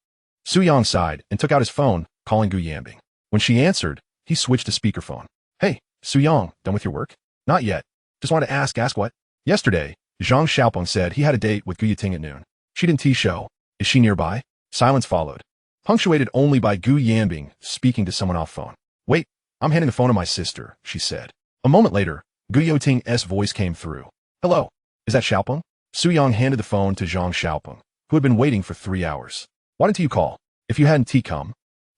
Su Yang sighed and took out his phone, calling Gu Yanbing. When she answered, he switched to speakerphone. Hey, Su Yang, done with your work? Not yet. Just wanted to ask what? Yesterday, Zheng Xiaopeng said he had a date with Gu Yanbing at noon. She didn't show. Is she nearby? Silence followed, punctuated only by Gu Yanbing speaking to someone off phone. Wait, I'm handing the phone to my sister, she said. A moment later, Gu Yanbing's voice came through. Hello, is that Xiaopeng? Su Yang handed the phone to Zheng Xiaopeng, who had been waiting for 3 hours. Why didn't you call? If you hadn't come,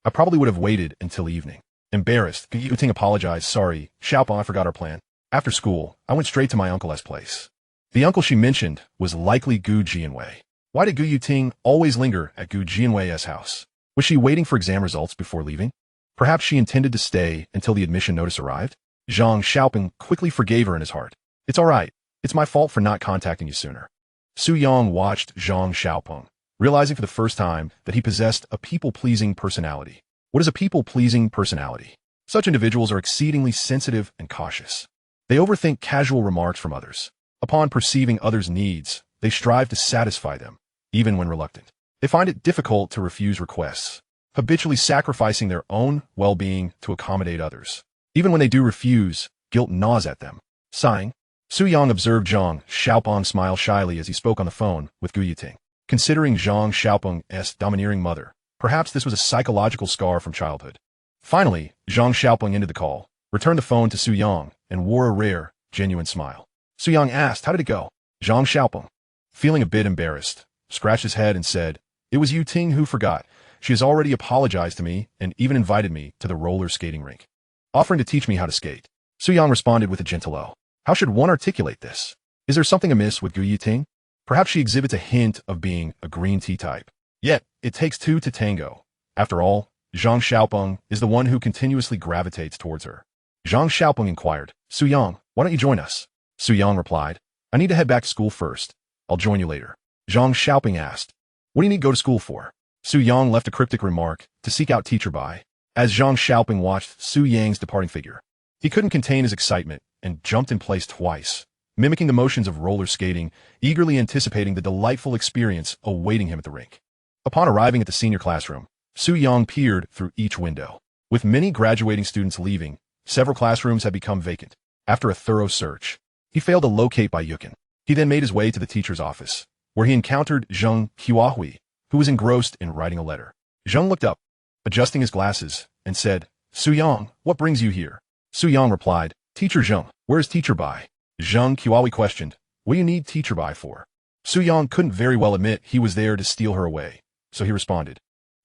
I probably would have waited until evening. Embarrassed, Gu Yanbing apologized. Sorry, Xiaopeng, I forgot our plan. After school, I went straight to my uncle's place. The uncle she mentioned was likely Gu Jianwei. Why did Gu Yanbing always linger at Gu Jianwei's house? Was she waiting for exam results before leaving? Perhaps she intended to stay until the admission notice arrived? Zheng Xiaopeng quickly forgave her in his heart. It's all right. It's my fault for not contacting you sooner. Su Yang watched Zheng Xiaopeng, realizing for the first time that he possessed a people-pleasing personality. What is a people-pleasing personality? Such individuals are exceedingly sensitive and cautious. They overthink casual remarks from others. Upon perceiving others' needs, they strive to satisfy them, even when reluctant. They find it difficult to refuse requests, habitually sacrificing their own well-being to accommodate others. Even when they do refuse, guilt gnaws at them. Sighing, Su Yang observed Zheng Xiaopeng smile shyly as he spoke on the phone with Gu Yanbing. Considering Zheng Xiaopeng's domineering mother, perhaps this was a psychological scar from childhood. Finally, Zheng Xiaopeng ended the call, returned the phone to Su Yang, and wore a rare, genuine smile. Su Yang asked, how did it go? Zheng Xiaopeng, feeling a bit embarrassed, scratched his head and said, it was Yanbing who forgot. She has already apologized to me and even invited me to the roller skating rink, offering to teach me how to skate. Su Yang responded with a gentle "Oh." How should one articulate this? Is there something amiss with Gu Yanbing? Perhaps she exhibits a hint of being a green tea type. Yet, it takes two to tango. After all, Zheng Xiaopeng is the one who continuously gravitates towards her. Zheng Xiaopeng inquired, Su Yang, why don't you join us? Su Yang replied, I need to head back to school first. I'll join you later. Zheng Xiaopeng asked, what do you need to go to school for? Su Yang left a cryptic remark to seek out teacher Bai. As Zheng Xiaopeng watched Su Yang's departing figure, he couldn't contain his excitement and jumped in place twice, mimicking the motions of roller skating, eagerly anticipating the delightful experience awaiting him at the rink. Upon arriving at the senior classroom, Su Yang peered through each window. With many graduating students leaving, several classrooms had become vacant. After a thorough search, he failed to locate Bai Yukin. He then made his way to the teacher's office, where he encountered Zheng Qiahui, who was engrossed in writing a letter. Zheng looked up, adjusting his glasses, and said, Su Yang, what brings you here? Su Yang replied, Teacher Zheng, where is Teacher Bai? Zheng Qiahui questioned, what do you need Teacher Bai for? Su Yang couldn't very well admit he was there to steal her away, so he responded,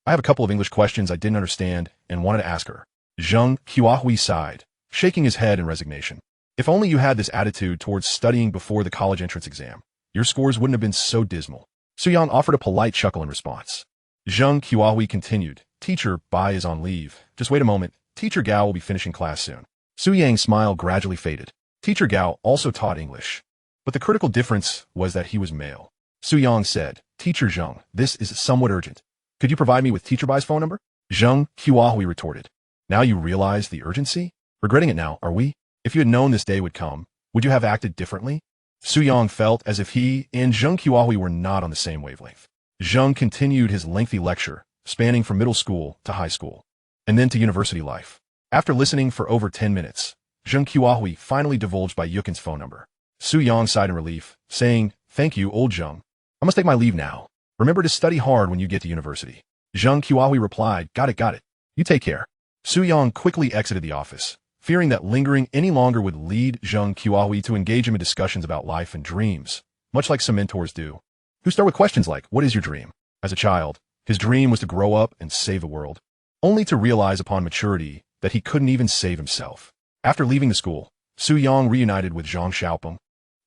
I have a couple of English questions I didn't understand and wanted to ask her. Zheng Qiahui sighed, shaking his head in resignation. If only you had this attitude towards studying before the college entrance exam, your scores wouldn't have been so dismal. Su Yang offered a polite chuckle in response. Zheng Qiahui continued, Teacher Bai is on leave. Just wait a moment. Teacher Gao will be finishing class soon. Su Yang's smile gradually faded. Teacher Gao also taught English, but the critical difference was that he was male. Su Yang said, Teacher Zheng, this is somewhat urgent. Could you provide me with Teacher Bai's phone number? Zheng Qiahui retorted. Now you realize the urgency? Regretting it now, are we? If you had known this day would come, would you have acted differently? Su Yang felt as if he and Zheng Qiahui were not on the same wavelength. Zheng continued his lengthy lecture, spanning from middle school to high school, and then to university life. After listening for over 10 minutes, Zheng Qiahui finally divulged by Yukin's phone number. Su Yang sighed in relief, saying, "Thank you, old Zheng. I must take my leave now. Remember to study hard when you get to university." Zheng Qiahui replied, got it. You take care." Su Yang quickly exited the office, fearing that lingering any longer would lead Zheng Qiahui to engage him in discussions about life and dreams, much like some mentors do, who start with questions like, "What is your dream?" As a child, his dream was to grow up and save the world, only to realize upon maturity that he couldn't even save himself. After leaving the school, Su Yang reunited with Zhang Xiaopeng,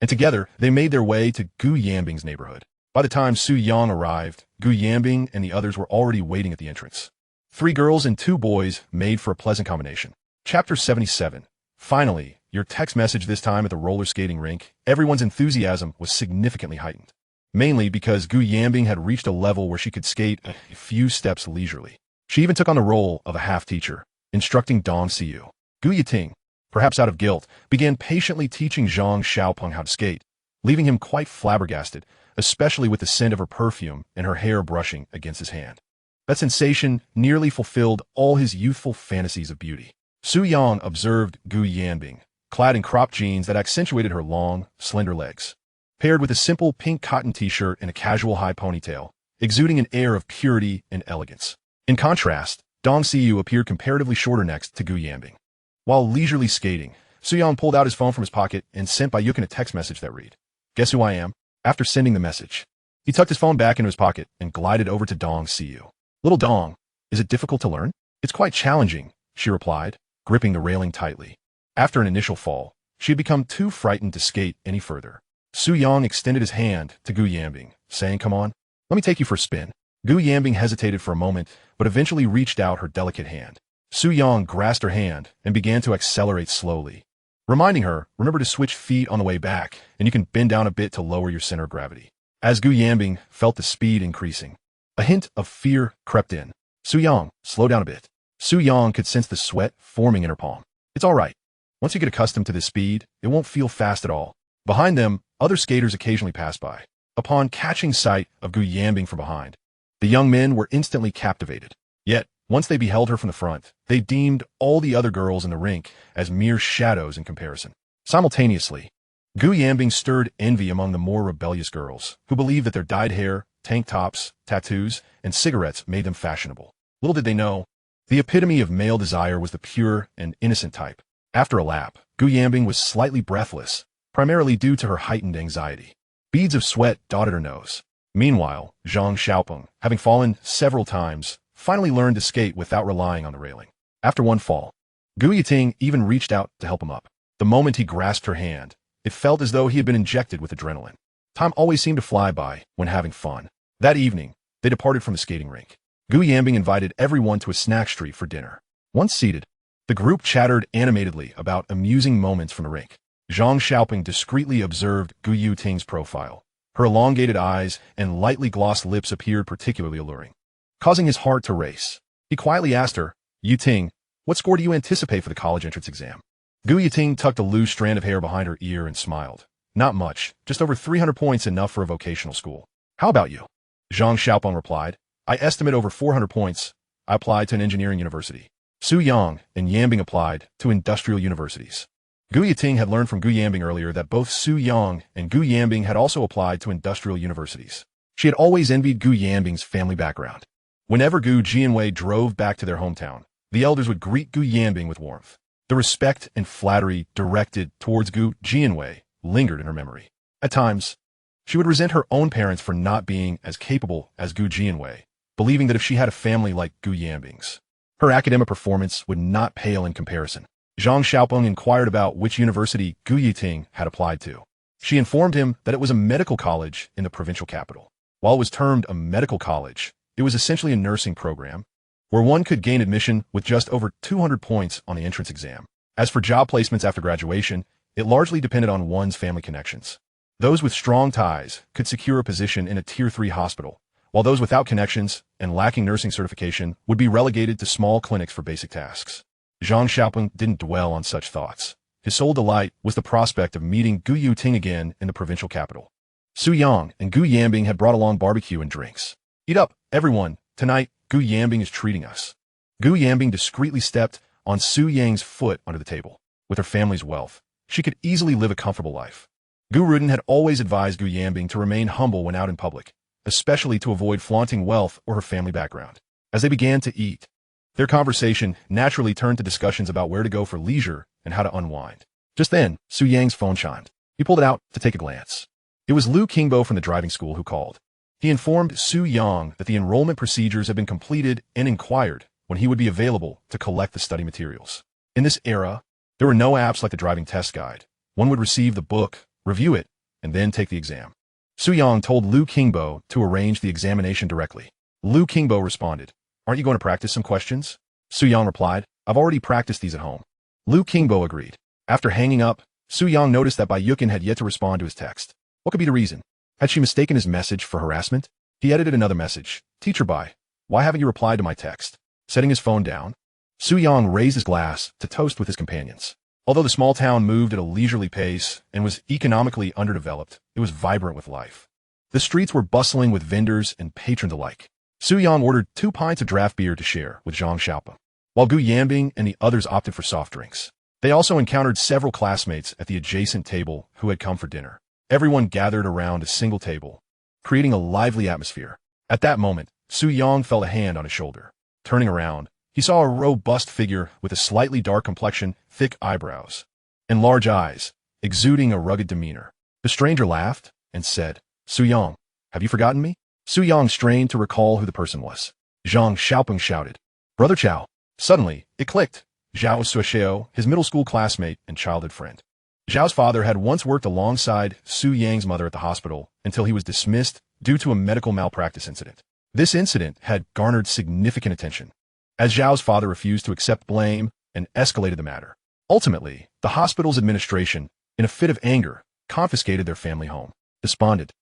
and together they made their way to Gu Yanbing's neighborhood. By the time Su Yang arrived, Gu Yanbing and the others were already waiting at the entrance. 3 girls and 2 boys made for a pleasant combination. Chapter 77. Finally, your text message this time at the roller skating rink. Everyone's enthusiasm was significantly heightened, mainly because Gu Yanbing had reached a level where she could skate a few steps leisurely. She even took on the role of a half-teacher, instructing Dong Siyu. Gu Yiting, perhaps out of guilt, began patiently teaching Zhang Xiaopeng how to skate, leaving him quite flabbergasted, especially with the scent of her perfume and her hair brushing against his hand. That sensation nearly fulfilled all his youthful fantasies of beauty. Su Yang observed Gu Yanbing, clad in cropped jeans that accentuated her long, slender legs, paired with a simple pink cotton t-shirt and a casual high ponytail, exuding an air of purity and elegance. In contrast, Dong Siyu appeared comparatively shorter next to Gu Yanbing. While leisurely skating, Su Yang pulled out his phone from his pocket and sent by Yukin a text message that read, "Guess who I am?" After sending the message, he tucked his phone back into his pocket and glided over to Dong Siyu. "Little Dong, is it difficult to learn?" "It's quite challenging," she replied, gripping the railing tightly. After an initial fall, she had become too frightened to skate any further. Su Yang extended his hand to Gu Yanbing, saying, "Come on, let me take you for a spin." Gu Yanbing hesitated for a moment, but eventually reached out her delicate hand. Su Yang grasped her hand and began to accelerate slowly, reminding her, "Remember to switch feet on the way back, and you can bend down a bit to lower your center of gravity." As Gu Yanbing felt the speed increasing, a hint of fear crept in. "Su Yang, slow down a bit." Su Yang could sense the sweat forming in her palm. "It's all right. Once you get accustomed to this speed, it won't feel fast at all." Behind them, other skaters occasionally passed by. Upon catching sight of Gu Yanbing from behind, the young men were instantly captivated. Yet, once they beheld her from the front, they deemed all the other girls in the rink as mere shadows in comparison. Simultaneously, Gu Yanbing stirred envy among the more rebellious girls, who believed that their dyed hair, tank tops, tattoos, and cigarettes made them fashionable. Little did they know, the epitome of male desire was the pure and innocent type. After a lap, Gu Yanbing was slightly breathless, primarily due to her heightened anxiety. Beads of sweat dotted her nose. Meanwhile, Zhang Xiaopeng, having fallen several times, finally learned to skate without relying on the railing. After one fall, Gu Yiting even reached out to help him up. The moment he grasped her hand, it felt as though he had been injected with adrenaline. Time always seemed to fly by when having fun. That evening, they departed from the skating rink. Gu Yanbing invited everyone to a snack street for dinner. Once seated, the group chattered animatedly about amusing moments from the rink. Zhang Xiaopeng discreetly observed Gu Yiting's profile. Her elongated eyes and lightly glossed lips appeared particularly alluring, causing his heart to race. He quietly asked her, "Yiting, what score do you anticipate for the college entrance exam?" Gu Yiting tucked a loose strand of hair behind her ear and smiled. "Not much, just over 300 points, enough for a vocational school." "How about you?" Zhang Xiaopeng replied, "I estimate over 400 points. I applied to an engineering university." Su Yang and Yanbing applied to industrial universities. Gu Yiting had learned from Gu Yanbing earlier that both Su Yang and Gu Yanbing had also applied to industrial universities. She had always envied Gu Yanbing's family background. Whenever Gu Jianwei drove back to their hometown, the elders would greet Gu Yanbing with warmth. The respect and flattery directed towards Gu Jianwei lingered in her memory. At times, she would resent her own parents for not being as capable as Gu Jianwei, believing that if she had a family like Gu Yanbing's, her academic performance would not pale in comparison. Zhang Xiaopeng inquired about which university Gu Yiting had applied to. She informed him that it was a medical college in the provincial capital. While it was termed a medical college, it was essentially a nursing program, where one could gain admission with just over 200 points on the entrance exam. As for job placements after graduation, it largely depended on one's family connections. Those with strong ties could secure a position in a Tier 3 hospital, while those without connections and lacking nursing certification would be relegated to small clinics for basic tasks. Zhang Xiaopeng didn't dwell on such thoughts. His sole delight was the prospect of meeting Gu Yanbing again in the provincial capital. Su Yang and Gu Yanbing had brought along barbecue and drinks. "Eat up, everyone. Tonight, Gu Yanbing is treating us." Gu Yanbing discreetly stepped on Su Yang's foot under the table. With her family's wealth, she could easily live a comfortable life. Gu Ruden had always advised Gu Yanbing to remain humble when out in public, especially to avoid flaunting wealth or her family background. As they began to eat, their conversation naturally turned to discussions about where to go for leisure and how to unwind. Just then, Su Yang's phone chimed. He pulled it out to take a glance. It was Liu Qingbo from the driving school who called. He informed Su Yang that the enrollment procedures had been completed and inquired when he would be available to collect the study materials. In this era, there were no apps like the driving test guide. One would receive the book, review it, and then take the exam. Su Yang told Liu Qingbo to arrange the examination directly. Liu Qingbo responded, "Aren't you going to practice some questions?" Su Yang replied, "I've already practiced these at home." Liu Qingbo agreed. After hanging up, Su Yang noticed that Bai Yukin had yet to respond to his text. What could be the reason? Had she mistaken his message for harassment? He edited another message. "Teacher Bai, why haven't you replied to my text?" Setting his phone down, Su Yang raised his glass to toast with his companions. Although the small town moved at a leisurely pace and was economically underdeveloped, it was vibrant with life. The streets were bustling with vendors and patrons alike. Su Yang ordered 2 pints of draft beer to share with Zheng Xiaopeng, while Gu Yanbing and the others opted for soft drinks. They also encountered several classmates at the adjacent table who had come for dinner. Everyone gathered around a single table, creating a lively atmosphere. At that moment, Su Yang felt a hand on his shoulder. Turning around, he saw a robust figure with a slightly dark complexion, thick eyebrows, and large eyes, exuding a rugged demeanor. The stranger laughed and said, "Su Yang, have you forgotten me?" Su Yang strained to recall who the person was. Zheng Xiaopeng shouted, "Brother Chao." Suddenly, it clicked. Zhao Suasheo, his middle school classmate and childhood friend. Zhao's father had once worked alongside Su Yang's mother at the hospital until he was dismissed due to a medical malpractice incident. This incident had garnered significant attention, as Zhao's father refused to accept blame and escalated the matter. Ultimately, the hospital's administration, in a fit of anger, confiscated their family home. Despondent,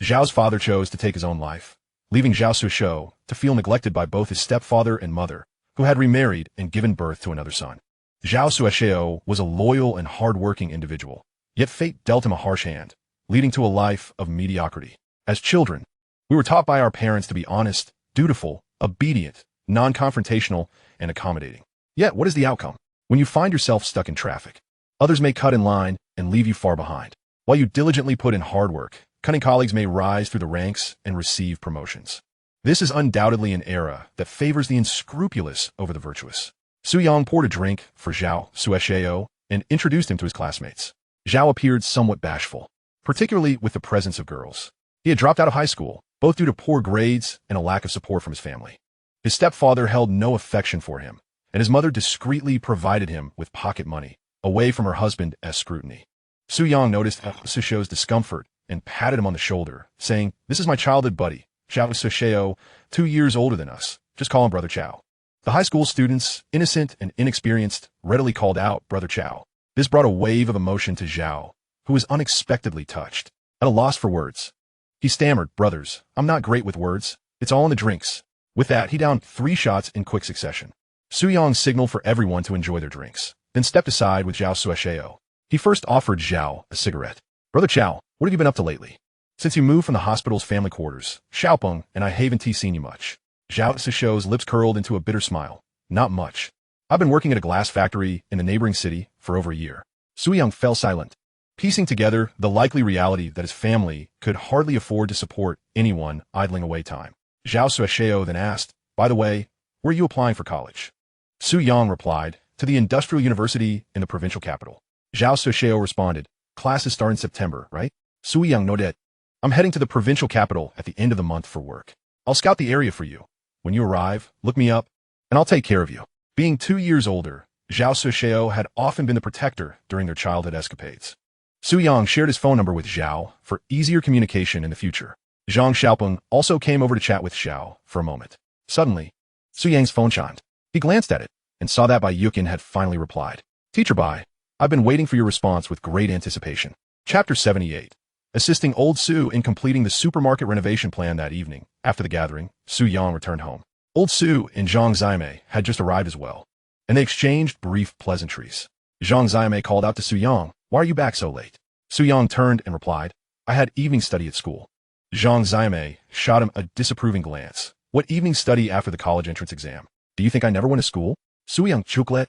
Zhao's father chose to take his own life, leaving Zhao Suishou to feel neglected by both his stepfather and mother, who had remarried and given birth to another son. Zhao Suishou was a loyal and hard-working individual, yet fate dealt him a harsh hand, leading to a life of mediocrity. As children, we were taught by our parents to be honest, dutiful, obedient, non-confrontational, and accommodating. Yet, what is the outcome? When you find yourself stuck in traffic, others may cut in line and leave you far behind. While you diligently put in hard work, cunning colleagues may rise through the ranks and receive promotions. This is undoubtedly an era that favors the unscrupulous over the virtuous. Su Yang poured a drink for Zhao Suishou and introduced him to his classmates. Zhao appeared somewhat bashful, particularly with the presence of girls. He had dropped out of high school, both due to poor grades and a lack of support from his family. His stepfather held no affection for him, and his mother discreetly provided him with pocket money, away from her husband as scrutiny. Su Yang noticed Suishou's discomfort and patted him on the shoulder, saying, "This is my childhood buddy, Zhao Suishou, 2 years older than us. Just call him Brother Chao." The high school students, innocent and inexperienced, readily called out Brother Chao. This brought a wave of emotion to Zhao, who was unexpectedly touched. At a loss for words, he stammered, "Brothers, I'm not great with words. It's all in the drinks." With that, he downed 3 shots in quick succession. Su Yang signaled for everyone to enjoy their drinks, then stepped aside with Zhao Suishou. He first offered Zhao a cigarette. "Brother Chao, what have you been up to lately? Since you moved from the hospital's family quarters, Xiaopeng and I haven't seen you much." Zhao Suishou's lips curled into a bitter smile. "Not much. I've been working at a glass factory in the neighboring city for over a year." Su Yang fell silent, piecing together the likely reality that his family could hardly afford to support anyone idling away time. Zhao Suishou then asked, "By the way, where are you applying for college?" Su Yang replied, "To the Industrial University in the provincial capital." Zhao Suishou responded, "Classes start in September, right?" Su Yang nodded. "I'm heading to the provincial capital at the end of the month for work. I'll scout the area for you. When you arrive, look me up, and I'll take care of you." Being 2 years older, Zhao Suishou had often been the protector during their childhood escapades. Su Yang shared his phone number with Zhao for easier communication in the future. Zheng Xiaopeng also came over to chat with Zhao for a moment. Suddenly, Su Yang's phone chimed. He glanced at it and saw that Bai Yukin had finally replied. "Teacher Bai, I've been waiting for your response with great anticipation." Chapter 78. Assisting old Su in completing the supermarket renovation plan that evening, after the gathering, Su Yang returned home. Old Su and Zhang Zaime had just arrived as well, and they exchanged brief pleasantries. Zhang Xiaomei called out to Su Yang, "Why are you back so late?" Su Yang turned and replied, "I had evening study at school." Zhang Xiaomei shot him a disapproving glance. "What evening study after the college entrance exam? Do you think I never went to school?" Su Yang chuklet.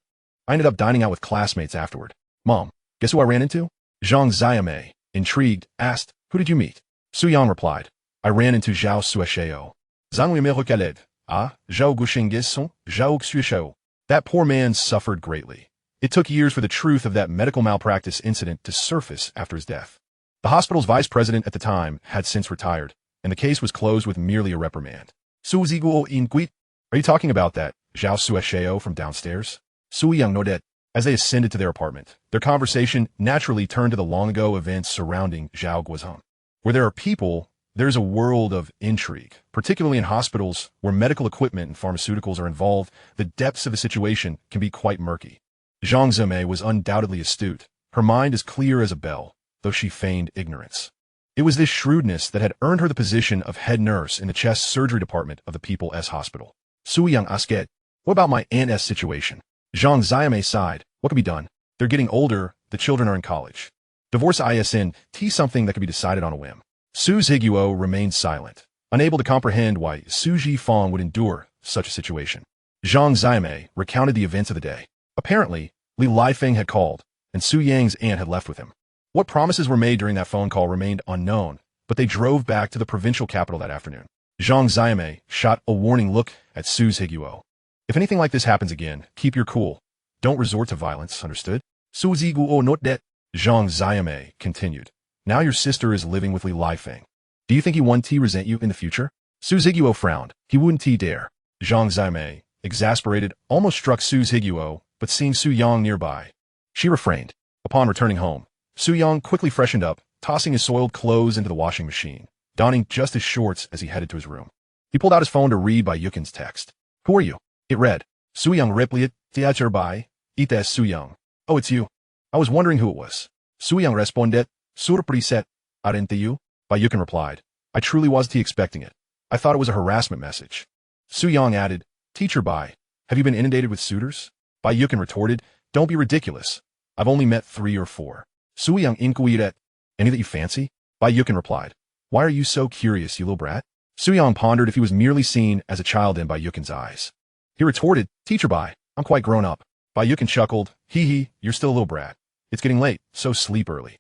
"I ended up dining out with classmates afterward." "Mom, guess who I ran into?" Zhang Xiaomei, intrigued, asked, "Who did you meet?" Su Yang replied, "I ran into Zhao Suesheo." Zhang numéro Khaled. Ah, Zhao Gushengison, Zhao Xuesheo. That poor man suffered greatly. It took years for the truth of that medical malpractice incident to surface after his death. The hospital's vice president at the time had since retired, and the case was closed with merely a reprimand. Su Ziguo Inquit. Are you talking about that Zhao Suesheo from downstairs? Su Yang nodet. As they ascended to their apartment, their conversation naturally turned to the long-ago events surrounding Zhao Guozheng. Where there are people, there's a world of intrigue, particularly in hospitals where medical equipment and pharmaceuticals are involved. The depths of the situation can be quite murky. Zhang Zimei was undoubtedly astute. Her mind as clear as a bell, though she feigned ignorance. It was this shrewdness that had earned her the position of head nurse in the chest surgery department of the People S Hospital. Su Yang asket. What about my Aunt S situation? Zhang Xiaomei sighed. What can be done? They're getting older, the children are in college. Divorce isn't something that can be decided on a whim. Su Ziguo remained silent, unable to comprehend why Su Zhifang would endure such a situation. Zhang Xiaomei recounted the events of the day. Apparently, Li Lifeng had called, and Su Yang's aunt had left with him. What promises were made during that phone call remained unknown, but they drove back to the provincial capital that afternoon. Zhang Xiaomei shot a warning look at Su Ziguo. If anything like this happens again, keep your cool. Don't resort to violence, understood? Su Ziguo not that. Zhang Xiaomei continued. Now your sister is living with Li Lifeng. Do you think he won't resent you in the future? Su Ziguo frowned. He wouldn't dare. Zhang Xiaomei, exasperated, almost struck Su Ziguo, but seeing Su Yang nearby, she refrained. Upon returning home, Su Yang quickly freshened up, tossing his soiled clothes into the washing machine, donning just his shorts as he headed to his room. He pulled out his phone to read Bai Yukin's text. Who are you? It read. Su Yang replied, Tiacher Bai, Itas Su Yang. Oh, it's you. I was wondering who it was. Su Yang responded, Surpriset, aren't you? Bai Yukin replied, I truly wasn't expecting it. I thought it was a harassment message. Su Yang added, Teacher Bai, have you been inundated with suitors? Bai Yukin retorted, don't be ridiculous. I've only met 3 or 4. Su Yang inquired, any that you fancy? Bai Yukin replied, why are you so curious, you little brat? Su Yang pondered if he was merely seen as a child in Bai Yukin's eyes. He retorted, Teacher Bai, I'm quite grown up. Bai Yukin chuckled, hee, you're still a little brat. It's getting late, so sleep early.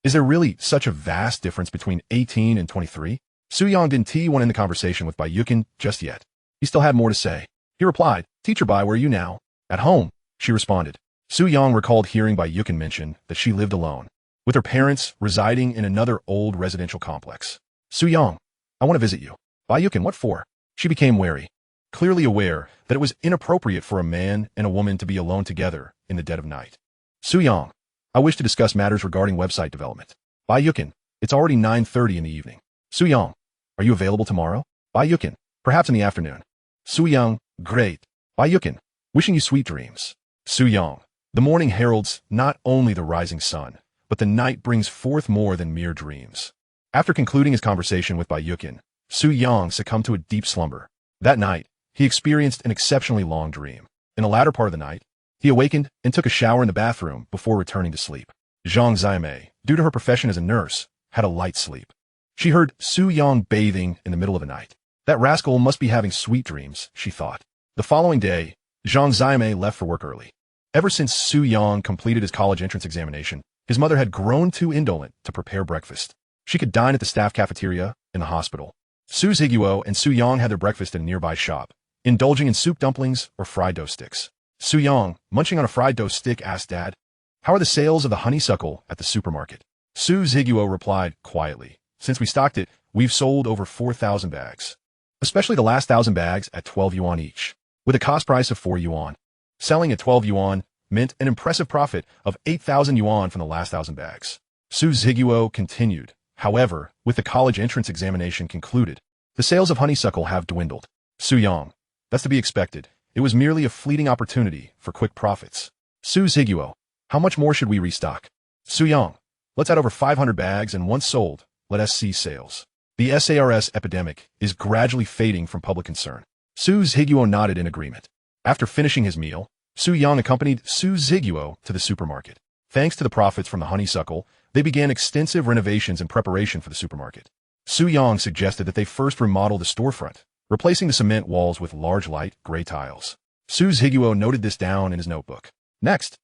Is there really such a vast difference between 18 and 23? Su Yang didn't want in the conversation with Bai Yukin just yet. He still had more to say. He replied, Teacher Bai, where are you now? At home, she responded. Su Yang recalled hearing Bai Yukin mention that she lived alone, with her parents residing in another old residential complex. Su Yang, I want to visit you. Bai Yukin, what for? She became wary, clearly aware that it was inappropriate for a man and a woman to be alone together in the dead of night. Su Yang, I wish to discuss matters regarding website development. Bai Yukin, it's already 9:30 in the evening. Su Yang, are you available tomorrow? Bai Yukin, perhaps in the afternoon. Su Yang, great. Bai Yukin, wishing you sweet dreams. Su Yang, the morning heralds not only the rising sun, but the night brings forth more than mere dreams. After concluding his conversation with Bai Yukin, Su Yang succumbed to a deep slumber. That night, he experienced an exceptionally long dream. In the latter part of the night, he awakened and took a shower in the bathroom before returning to sleep. Zhang Xiaomei, due to her profession as a nurse, had a light sleep. She heard Su Yang bathing in the middle of the night. That rascal must be having sweet dreams, she thought. The following day, Zhang Xiaomei left for work early. Ever since Su Yang completed his college entrance examination, his mother had grown too indolent to prepare breakfast. She could dine at the staff cafeteria in the hospital. Su Ziguo and Su Yang had their breakfast in a nearby shop, indulging in soup dumplings or fried dough sticks. Su Yang, munching on a fried dough stick, asked Dad, how are the sales of the honeysuckle at the supermarket? Su Ziguo replied quietly, since we stocked it, we've sold over 4,000 bags. Especially the last 1,000 bags at 12 yuan each, with a cost price of 4 yuan. Selling at 12 yuan meant an impressive profit of 8,000 yuan from the last 1,000 bags. Su Ziguo continued, however, with the college entrance examination concluded, the sales of honeysuckle have dwindled. Su Yang, that's to be expected. It was merely a fleeting opportunity for quick profits. Su Ziguo, how much more should we restock? Su Yang, let's add over 500 bags, and once sold, let us see sales. The SARS epidemic is gradually fading from public concern. Su Ziguo nodded in agreement. After finishing his meal, Su Yang accompanied Su Ziguo to the supermarket. Thanks to the profits from the honeysuckle, they began extensive renovations in preparation for the supermarket. Su Yang suggested that they first remodel the storefront, replacing the cement walls with large light gray tiles. Su Ziguo noted this down in his notebook. Next,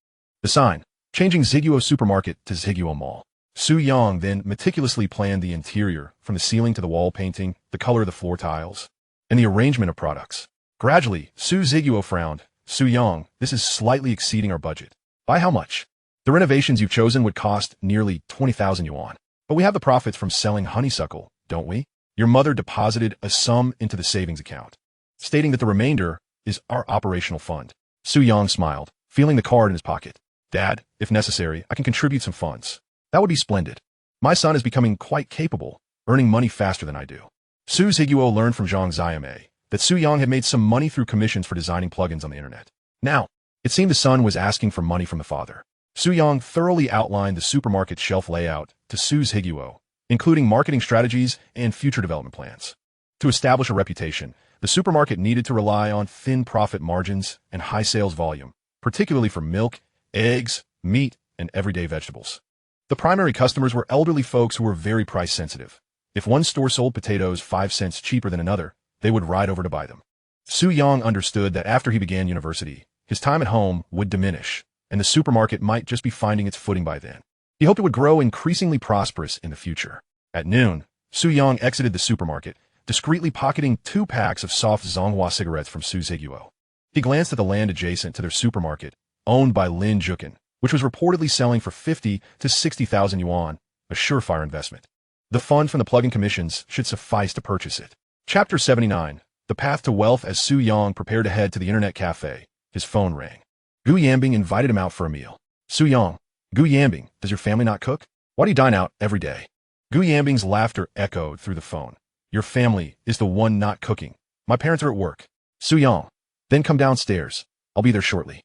the sign, changing Ziguo Supermarket to Ziguo Mall. Su Yang then meticulously planned the interior, from the ceiling to the wall painting, the color of the floor tiles, and the arrangement of products. Gradually, Su Ziguo frowned. Su Yang, this is slightly exceeding our budget. By how much? The renovations you've chosen would cost nearly 20,000 yuan. But we have the profits from selling honeysuckle, don't we? Your mother deposited a sum into the savings account, stating that the remainder is our operational fund. Su Yang smiled, feeling the card in his pocket. Dad, if necessary, I can contribute some funds. That would be splendid. My son is becoming quite capable, earning money faster than I do. Su Ziguo learned from Zheng Xiaomei that Su Yang had made some money through commissions for designing plugins on the internet. Now, it seemed the son was asking for money from the father. Su Yang thoroughly outlined the supermarket shelf layout to Su Ziguo, including marketing strategies and future development plans. To establish a reputation, the supermarket needed to rely on thin profit margins and high sales volume, particularly for milk, eggs, meat, and everyday vegetables. The primary customers were elderly folks who were very price sensitive. If one store sold potatoes 5 cents cheaper than another, they would ride over to buy them. Su Yang understood that after he began university, his time at home would diminish, and the supermarket might just be finding its footing by then. He hoped it would grow increasingly prosperous in the future. At noon, Su Yang exited the supermarket, discreetly pocketing 2 packs of soft Zonghua cigarettes from Su Ziguo. He glanced at the land adjacent to their supermarket, owned by Lin Jukin, which was reportedly selling for 50 to 60,000 yuan, a surefire investment. The fund from the plugin commissions should suffice to purchase it. Chapter 79, The Path to Wealth. As Su Yang prepared to head to the internet cafe, his phone rang. Gu Yanbing invited him out for a meal. Su Yang, Gu Yanbing, does your family not cook? Why do you dine out every day? Gu Yanbing's laughter echoed through the phone. Your family is the one not cooking. My parents are at work. Su Yang, then come downstairs. I'll be there shortly.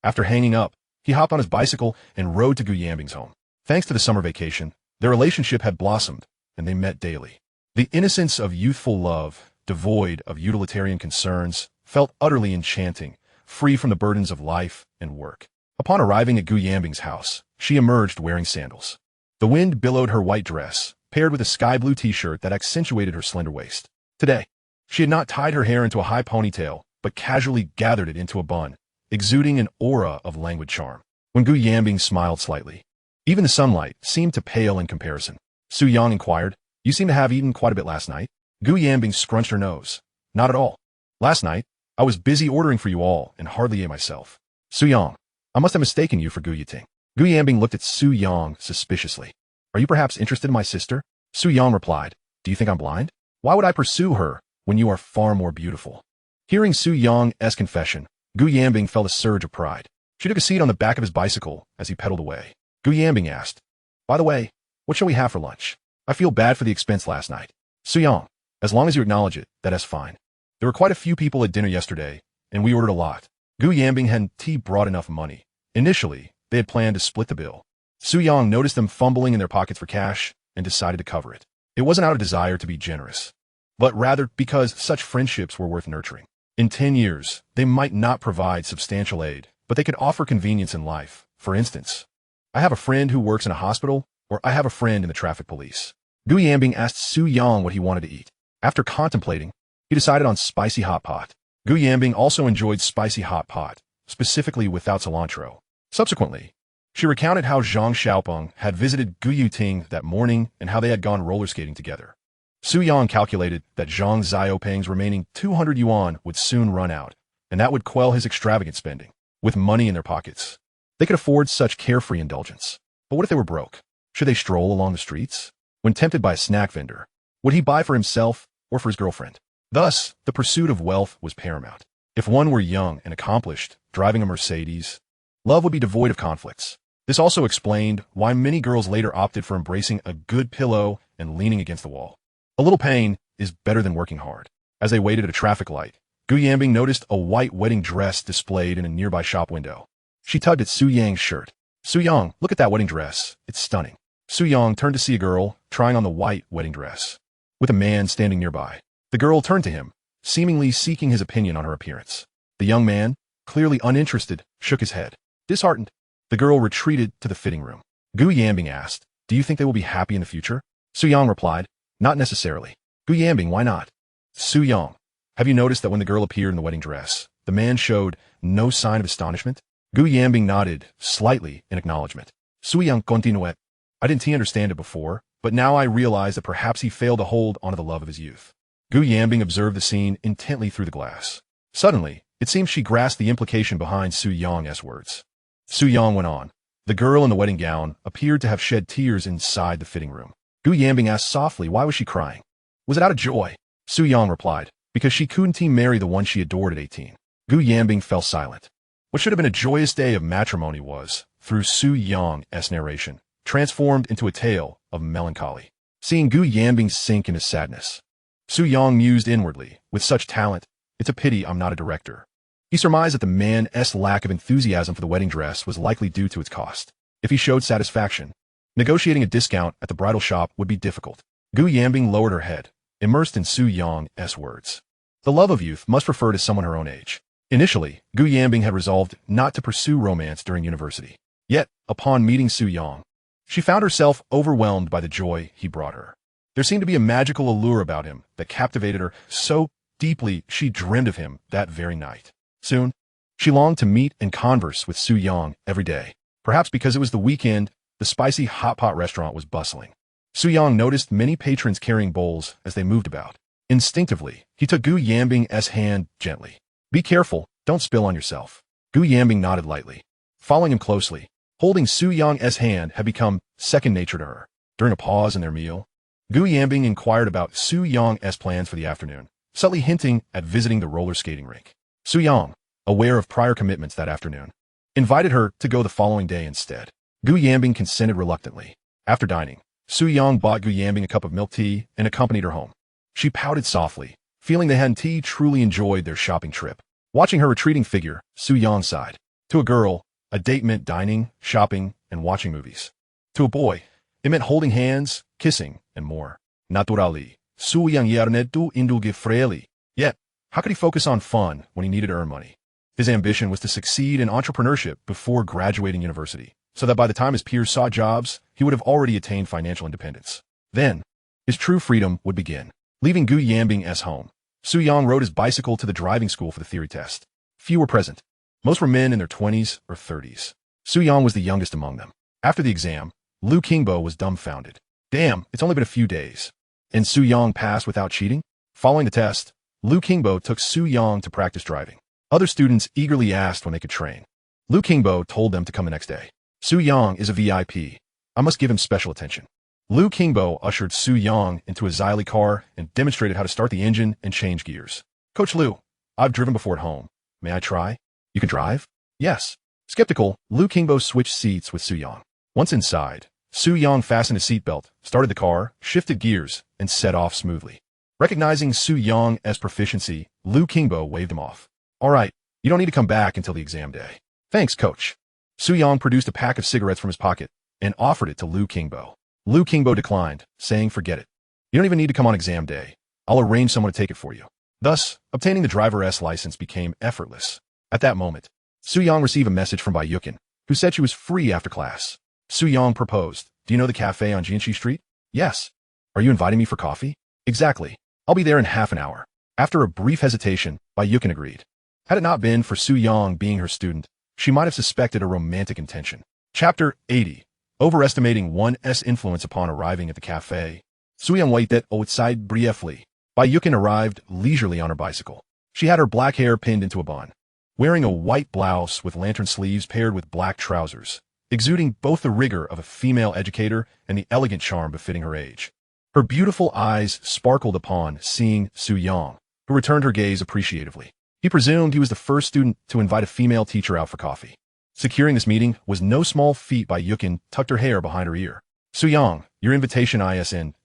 After hanging up, he hopped on his bicycle and rode to Gu Yanbing's home. Thanks to the summer vacation, their relationship had blossomed, and they met daily. The innocence of youthful love, devoid of utilitarian concerns, felt utterly enchanting, free from the burdens of life and work. Upon arriving at Gu Yanbing's house, she emerged wearing sandals. The wind billowed her white dress, paired with a sky-blue t-shirt that accentuated her slender waist. Today, she had not tied her hair into a high ponytail, but casually gathered it into a bun, exuding an aura of languid charm. When Gu Yanbing smiled slightly, even the sunlight seemed to pale in comparison. Su Yang inquired, you seem to have eaten quite a bit last night. Gu Yanbing scrunched her nose. Not at all. Last night, I was busy ordering for you all and hardly ate myself. Su Yang, I must have mistaken you for Gu Yiting. Gu Yanbing looked at Su Yang suspiciously. Are you perhaps interested in my sister? Su Yang replied, do you think I'm blind? Why would I pursue her when you are far more beautiful? Hearing Su Yang's confession, Gu Yanbing felt a surge of pride. She took a seat on the back of his bicycle as he pedaled away. Gu Yanbing asked, by the way, what shall we have for lunch? I feel bad for the expense last night. Su Yang, as long as you acknowledge it, that's fine. There were quite a few people at dinner yesterday, and we ordered a lot. Gu Yanbing hadn't brought enough money. Initially, they had planned to split the bill. Su Yang noticed them fumbling in their pockets for cash and decided to cover it. It wasn't out of desire to be generous, but rather because such friendships were worth nurturing. In 10 years, they might not provide substantial aid, but they could offer convenience in life. For instance, I have a friend who works in a hospital, or I have a friend in the traffic police. Gu Yanbing asked Su Yang what he wanted to eat. After contemplating, he decided on spicy hot pot. Gu Yanbing also enjoyed spicy hot pot, specifically without cilantro. Subsequently, she recounted how Zhang Xiaopeng had visited Gu Yiting that morning and how they had gone roller skating together. Su Yang calculated that Zhang Xiaopeng's remaining 200 yuan would soon run out, and that would quell his extravagant spending. With money in their pockets, they could afford such carefree indulgence. But what if they were broke? Should they stroll along the streets? When tempted by a snack vendor, would he buy for himself or for his girlfriend? Thus, the pursuit of wealth was paramount. If one were young and accomplished, driving a Mercedes, love would be devoid of conflicts. This also explained why many girls later opted for embracing a good pillow and leaning against the wall. A little pain is better than working hard. As they waited at a traffic light, Gu Yanbing noticed a white wedding dress displayed in a nearby shop window. She tugged at Su Yang's shirt. Su Yang, look at that wedding dress. It's stunning. Su Yang turned to see a girl trying on the white wedding dress, with a man standing nearby. The girl turned to him, seemingly seeking his opinion on her appearance. The young man, clearly uninterested, shook his head. Disheartened, the girl retreated to the fitting room. Gu Yanbing asked, "Do you think they will be happy in the future?" Su-yang replied, "Not necessarily." Gu Yanbing, why not? Su-yang, have you noticed that when the girl appeared in the wedding dress, the man showed no sign of astonishment? Gu Yanbing nodded slightly in acknowledgement. Su-yang continued, "I didn't understand it before, but now I realize that perhaps he failed to hold onto the love of his youth." Gu Yanbing observed the scene intently through the glass. Suddenly, it seemed she grasped the implication behind Su-yang's words. Su-yang went on. The girl in the wedding gown appeared to have shed tears inside the fitting room. Gu Yanbing asked softly, why was she crying? Was it out of joy? Su-yang replied, because she couldn't marry the one she adored at 18. Gu Yanbing fell silent. What should have been a joyous day of matrimony was, through Su-yang's narration, transformed into a tale of melancholy. Seeing Gu Yanbing sink into sadness, Su-yang mused inwardly, with such talent, it's a pity I'm not a director. He surmised that the man's lack of enthusiasm for the wedding dress was likely due to its cost. If he showed satisfaction, negotiating a discount at the bridal shop would be difficult. Gu Yanbing lowered her head, immersed in Su-yang's words. The love of youth must refer to someone her own age. Initially, Gu Yanbing had resolved not to pursue romance during university. Yet, upon meeting Su-yang, she found herself overwhelmed by the joy he brought her. There seemed to be a magical allure about him that captivated her so deeply she dreamed of him that very night. Soon, she longed to meet and converse with Su-yang every day. Perhaps because it was the weekend, the spicy hot pot restaurant was bustling. Su-yang noticed many patrons carrying bowls as they moved about. Instinctively, he took Gu Yanbing's hand gently. Be careful, don't spill on yourself. Gu Yanbing nodded lightly. Following him closely, holding Su-yang's hand had become second nature to her. During a pause in their meal, Gu Yanbing inquired about Su-yang's plans for the afternoon, subtly hinting at visiting the roller skating rink. Su-yang, aware of prior commitments that afternoon, invited her to go the following day instead. Gu Yanbing consented reluctantly. After dining, Su-yang bought Gu Yanbing a cup of milk tea and accompanied her home. She pouted softly, feeling they hadn't truly enjoyed their shopping trip. Watching her retreating figure, Su-yang sighed. To a girl, a date meant dining, shopping, and watching movies. To a boy, it meant holding hands, kissing, and more. Naturally, Su-yang yarnetu indulge freely. Yet, how could he focus on fun when he needed to earn money? His ambition was to succeed in entrepreneurship before graduating university, so that by the time his peers saw jobs, he would have already attained financial independence. Then, his true freedom would begin. Leaving Gu Yanbing's home, Su-yang rode his bicycle to the driving school for the theory test. Few were present. Most were men in their 20s or 30s. Su-yang was the youngest among them. After the exam, Liu Qingbo was dumbfounded. Damn, it's only been a few days. And Su-yang passed without cheating? Following the test, Liu Qingbo took Su-yang to practice driving. Other students eagerly asked when they could train. Liu Qingbo told them to come the next day. Su-yang is a VIP. I must give him special attention. Liu Qingbo ushered Su-yang into a Xyli car and demonstrated how to start the engine and change gears. Coach Liu, I've driven before at home. May I try? You can drive? Yes. Skeptical, Liu Qingbo switched seats with Su-yang. Once inside, Su-yang fastened his seatbelt, started the car, shifted gears, and set off smoothly. Recognizing Su-yang's proficiency, Liu Qingbo waved him off. All right, you don't need to come back until the exam day. Thanks, coach. Su-yang produced a pack of cigarettes from his pocket and offered it to Liu Qingbo. Liu Qingbo declined, saying forget it. You don't even need to come on exam day. I'll arrange someone to take it for you. Thus, obtaining the driver's license became effortless. At that moment, Su-yang received a message from Bai Yukin, who said she was free after class. Su-yang proposed, do you know the cafe on Jianxi Street? Yes. Are you inviting me for coffee? Exactly. I'll be there in half an hour. After a brief hesitation, Bai Yukin agreed. Had it not been for Su-yang being her student, she might have suspected a romantic intention. Chapter 80. Overestimating one's influence upon arriving at the cafe. Su-yang waited outside briefly. Bai Yukin arrived leisurely on her bicycle. She had her black hair pinned into a bun, wearing a white blouse with lantern sleeves paired with black trousers, exuding both the rigor of a female educator and the elegant charm befitting her age. Her beautiful eyes sparkled upon seeing Su-yang, who returned her gaze appreciatively. He presumed he was the first student to invite a female teacher out for coffee. Securing this meeting was no small feat. Bai Yukin tucked her hair behind her ear. Su-yang, your invitation isn't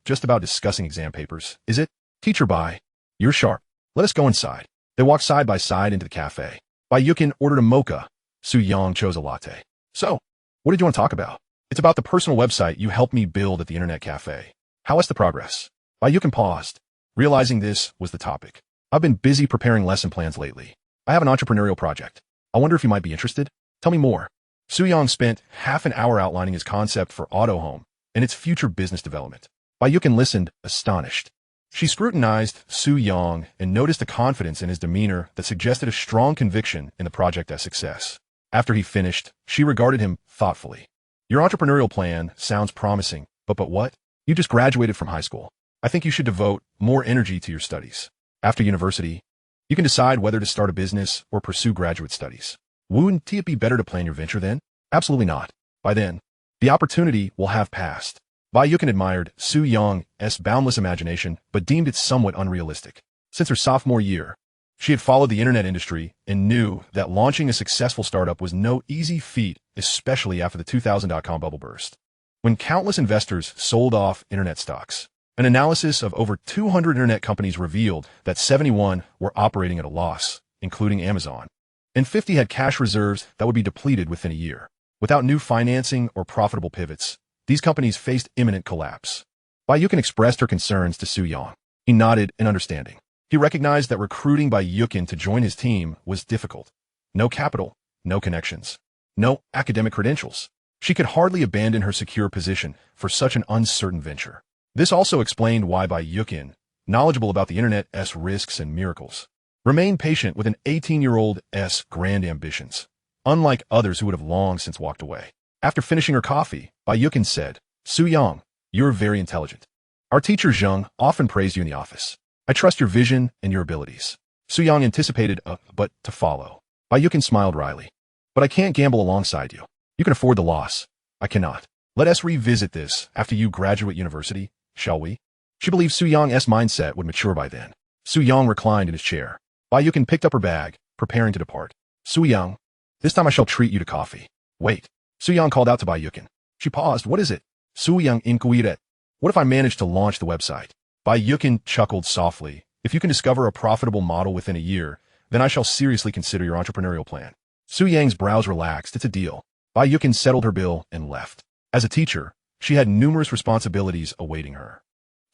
just about discussing exam papers, is it? Teacher Bai, you're sharp. Let us go inside. They walked side by side into the cafe. Bai Yukin ordered a mocha. Su-yang chose a latte. So, what did you want to talk about? It's about the personal website you helped me build at the internet cafe. How is the progress? Bai Yukin paused, realizing this was the topic. I've been busy preparing lesson plans lately. I have an entrepreneurial project. I wonder if you might be interested. Tell me more. Su Yang spent half an hour outlining his concept for Auto Home and its future business development. Bayukin listened, astonished. She scrutinized Su Yang and noticed a confidence in his demeanor that suggested a strong conviction in the project as success. After he finished, she regarded him thoughtfully. Your entrepreneurial plan sounds promising, but what? You just graduated from high school. I think you should devote more energy to your studies. After university, you can decide whether to start a business or pursue graduate studies. Wouldn't it be better to plan your venture then? Absolutely not. By then, the opportunity will have passed. Bayukin admired Su Yang's boundless imagination, but deemed it somewhat unrealistic. Since her sophomore year, she had followed the internet industry and knew that launching a successful startup was no easy feat, especially after the 2000.com bubble burst. When countless investors sold off internet stocks, an analysis of over 200 internet companies revealed that 71 were operating at a loss, including Amazon, and 50 had cash reserves that would be depleted within a year. Without new financing or profitable pivots, these companies faced imminent collapse. Bayukin expressed her concerns to Su Yang. He nodded in understanding. He recognized that recruiting Bayukin to join his team was difficult. No capital, no connections, no academic credentials. She could hardly abandon her secure position for such an uncertain venture. This also explained why Bayukin, knowledgeable about the internet's risks and miracles, remained patient with an 18-year-old's grand ambitions, unlike others who would have long since walked away. After finishing her coffee, Bayukin said, Su Yang, you're very intelligent. Our teacher Zheng often praised you in the office. I trust your vision and your abilities. Su Yang anticipated a but to follow. Bayukin smiled wryly. But I can't gamble alongside you. You can afford the loss. I cannot. Let us revisit this after you graduate university, shall we? She believed Su Yang's mindset would mature by then. Su Yang reclined in his chair. Bayukin picked up her bag, preparing to depart. Su Yang, this time I shall treat you to coffee. Wait. Su Yang called out to Bayukin. She paused. What is it? Su Yang inquired. What if I manage to launch the website? Bayukin chuckled softly. If you can discover a profitable model within a year, then I shall seriously consider your entrepreneurial plan. Su Yang's brows relaxed. It's a deal. Bayukin settled her bill and left. As a teacher, she had numerous responsibilities awaiting her.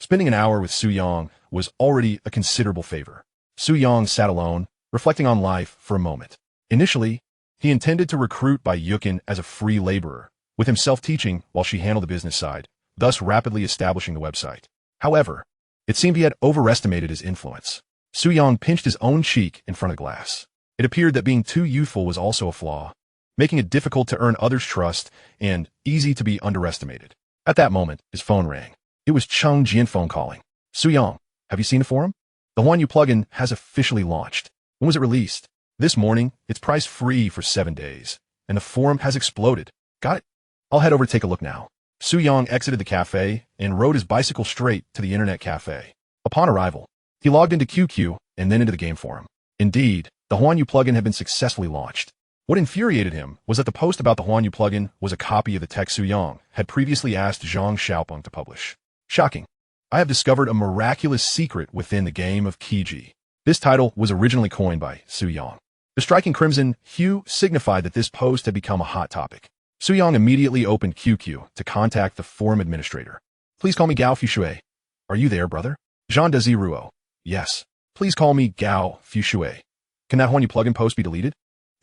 Spending an hour with Su Yang was already a considerable favor. Su Yang sat alone, reflecting on life for a moment. Initially, he intended to recruit Bayukin as a free laborer, with himself teaching while she handled the business side, thus rapidly establishing the website. However, it seemed he had overestimated his influence. Su Yang pinched his own cheek in front of the glass. It appeared that being too youthful was also a flaw, making it difficult to earn others' trust and easy to be underestimated. At that moment, his phone rang. It was Cheng Jianfeng calling. Su Yang, have you seen the forum? The Huanyu plugin has officially launched. When was it released? This morning. It's price free for 7 days, and the forum has exploded. Got it? I'll head over to take a look now. Su Yang exited the cafe and rode his bicycle straight to the internet cafe. Upon arrival, he logged into QQ and then into the game forum. Indeed, the Huanyu plugin had been successfully launched. What infuriated him was that the post about the Huanyu plugin was a copy of the text Su Yang had previously asked Zhang Xiaopeng to publish. Shocking. I have discovered a miraculous secret within the game of Kiji. This title was originally coined by Su Yang. The striking crimson hue signified that this post had become a hot topic. Su Yang immediately opened QQ to contact the forum administrator. Please call me Gao Fuxue. Are you there, brother? Jean Desiruo. Yes. Please call me Gao Fuxue. Can that Huanyu plugin post be deleted?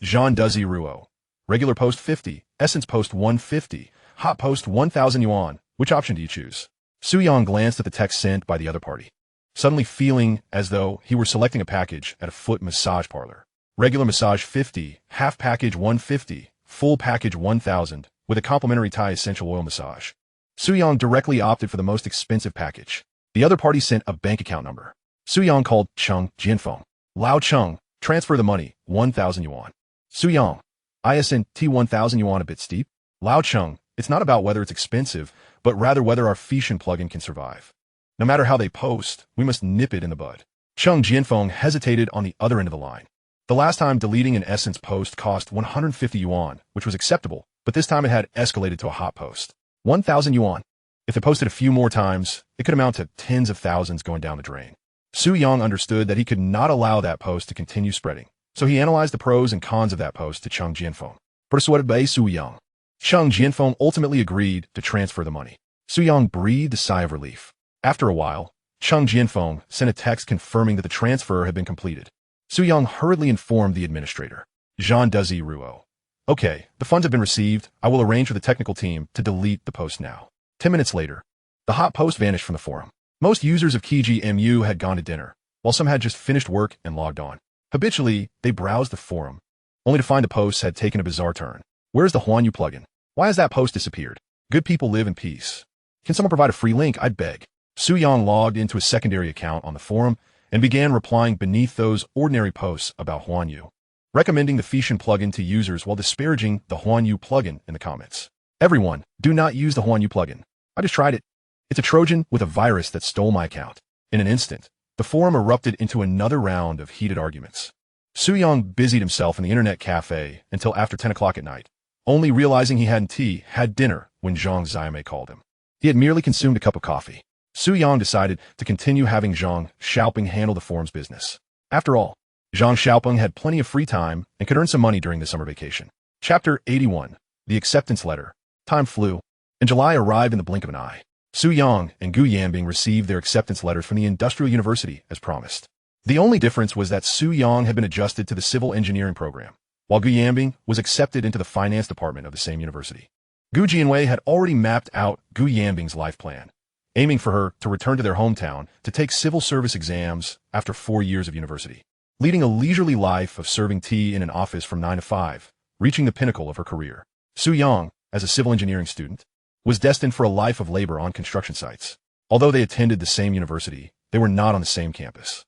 Jean Desiruo. Regular post 50, essence post 150, hot post 1,000 yuan. Which option do you choose? Su Yang glanced at the text sent by the other party, suddenly feeling as though he were selecting a package at a foot massage parlor. Regular massage 50, half package 150, full package 1,000, with a complimentary Thai essential oil massage. Su Yang directly opted for the most expensive package. The other party sent a bank account number. Su Yang called Cheng Jianfeng. Lao Cheng, transfer the money, 1,000 yuan. Su Yang, ISNT 1,000 yuan a bit steep? Lao Cheng, it's not about whether it's expensive, but rather whether our Fission plugin can survive. No matter how they post, we must nip it in the bud. Cheng Jianfeng hesitated on the other end of the line. The last time deleting an Essence post cost 150 yuan, which was acceptable, but this time it had escalated to a hot post. 1,000 yuan. If it posted a few more times, it could amount to tens of thousands going down the drain. Su Yang understood that he could not allow that post to continue spreading, so he analyzed the pros and cons of that post to Cheng Jianfeng. Persuaded by Su Yang, Cheng Jianfeng ultimately agreed to transfer the money. Su Yang breathed a sigh of relief. After a while, Cheng Jianfeng sent a text confirming that the transfer had been completed. Su-young hurriedly informed the administrator. Jean Duzi Ruo. Okay, the funds have been received. I will arrange for the technical team to delete the post now. 10 minutes later, the hot post vanished from the forum. Most users of KGMU had gone to dinner, while some had just finished work and logged on. Habitually, they browsed the forum, only to find the posts had taken a bizarre turn. Where's the Huanyu plugin? Why has that post disappeared? Good people live in peace. Can someone provide a free link? I'd beg. Su-young logged into a secondary account on the forum and began replying beneath those ordinary posts about Huanyu, recommending the Fanfictionaudiobook plugin to users while disparaging the Huanyu plugin in the comments. Everyone, do not use the Huanyu plugin. I just tried it. It's a Trojan with a virus that stole my account. In an instant, the forum erupted into another round of heated arguments. Su-young busied himself in the internet cafe until after 10 o'clock at night, only realizing he hadn't had dinner when Zheng Xiaomei called him. He had merely consumed a cup of coffee. Su-young decided to continue having Zheng Xiaoping handle the forum's business. After all, Zheng Xiaoping had plenty of free time and could earn some money during the summer vacation. Chapter 81. The Acceptance Letter. Time flew, and July arrived in the blink of an eye. Su-young and Gu Yanbing received their acceptance letters from the Industrial University as promised. The only difference was that Su-young had been adjusted to the civil engineering program, while Gu Yanbing was accepted into the finance department of the same university. Gu Jianwei had already mapped out Gu Yanbing's life plan, aiming for her to return to their hometown to take civil service exams after 4 years of university, leading a leisurely life of serving tea in an office from 9 to 5, reaching the pinnacle of her career. Su-young, as a civil engineering student, was destined for a life of labor on construction sites. Although they attended the same university, they were not on the same campus.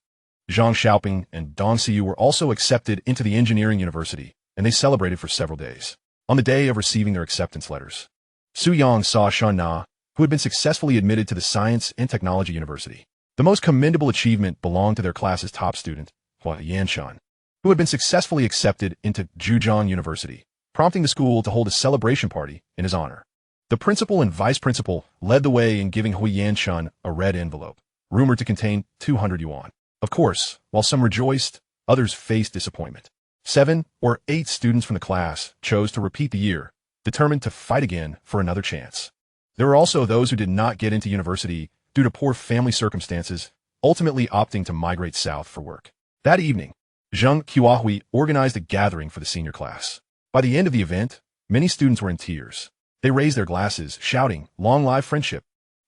Zheng Xiaoping and Dong Xiyu were also accepted into the engineering university, and they celebrated for several days. On the day of receiving their acceptance letters, Su-young saw Shan Na, who had been successfully admitted to the Science and Technology University. The most commendable achievement belonged to their class's top student, Hua Yanshan, who had been successfully accepted into Zhejiang University, prompting the school to hold a celebration party in his honor. The principal and vice principal led the way in giving Hua Yanshan a red envelope, rumored to contain 200 yuan. Of course, while some rejoiced, others faced disappointment. 7 or 8 students from the class chose to repeat the year, determined to fight again for another chance. There were also those who did not get into university due to poor family circumstances, ultimately opting to migrate south for work. That evening, Zheng Qiahui organized a gathering for the senior class. By the end of the event, many students were in tears. They raised their glasses, shouting, "Long live friendship."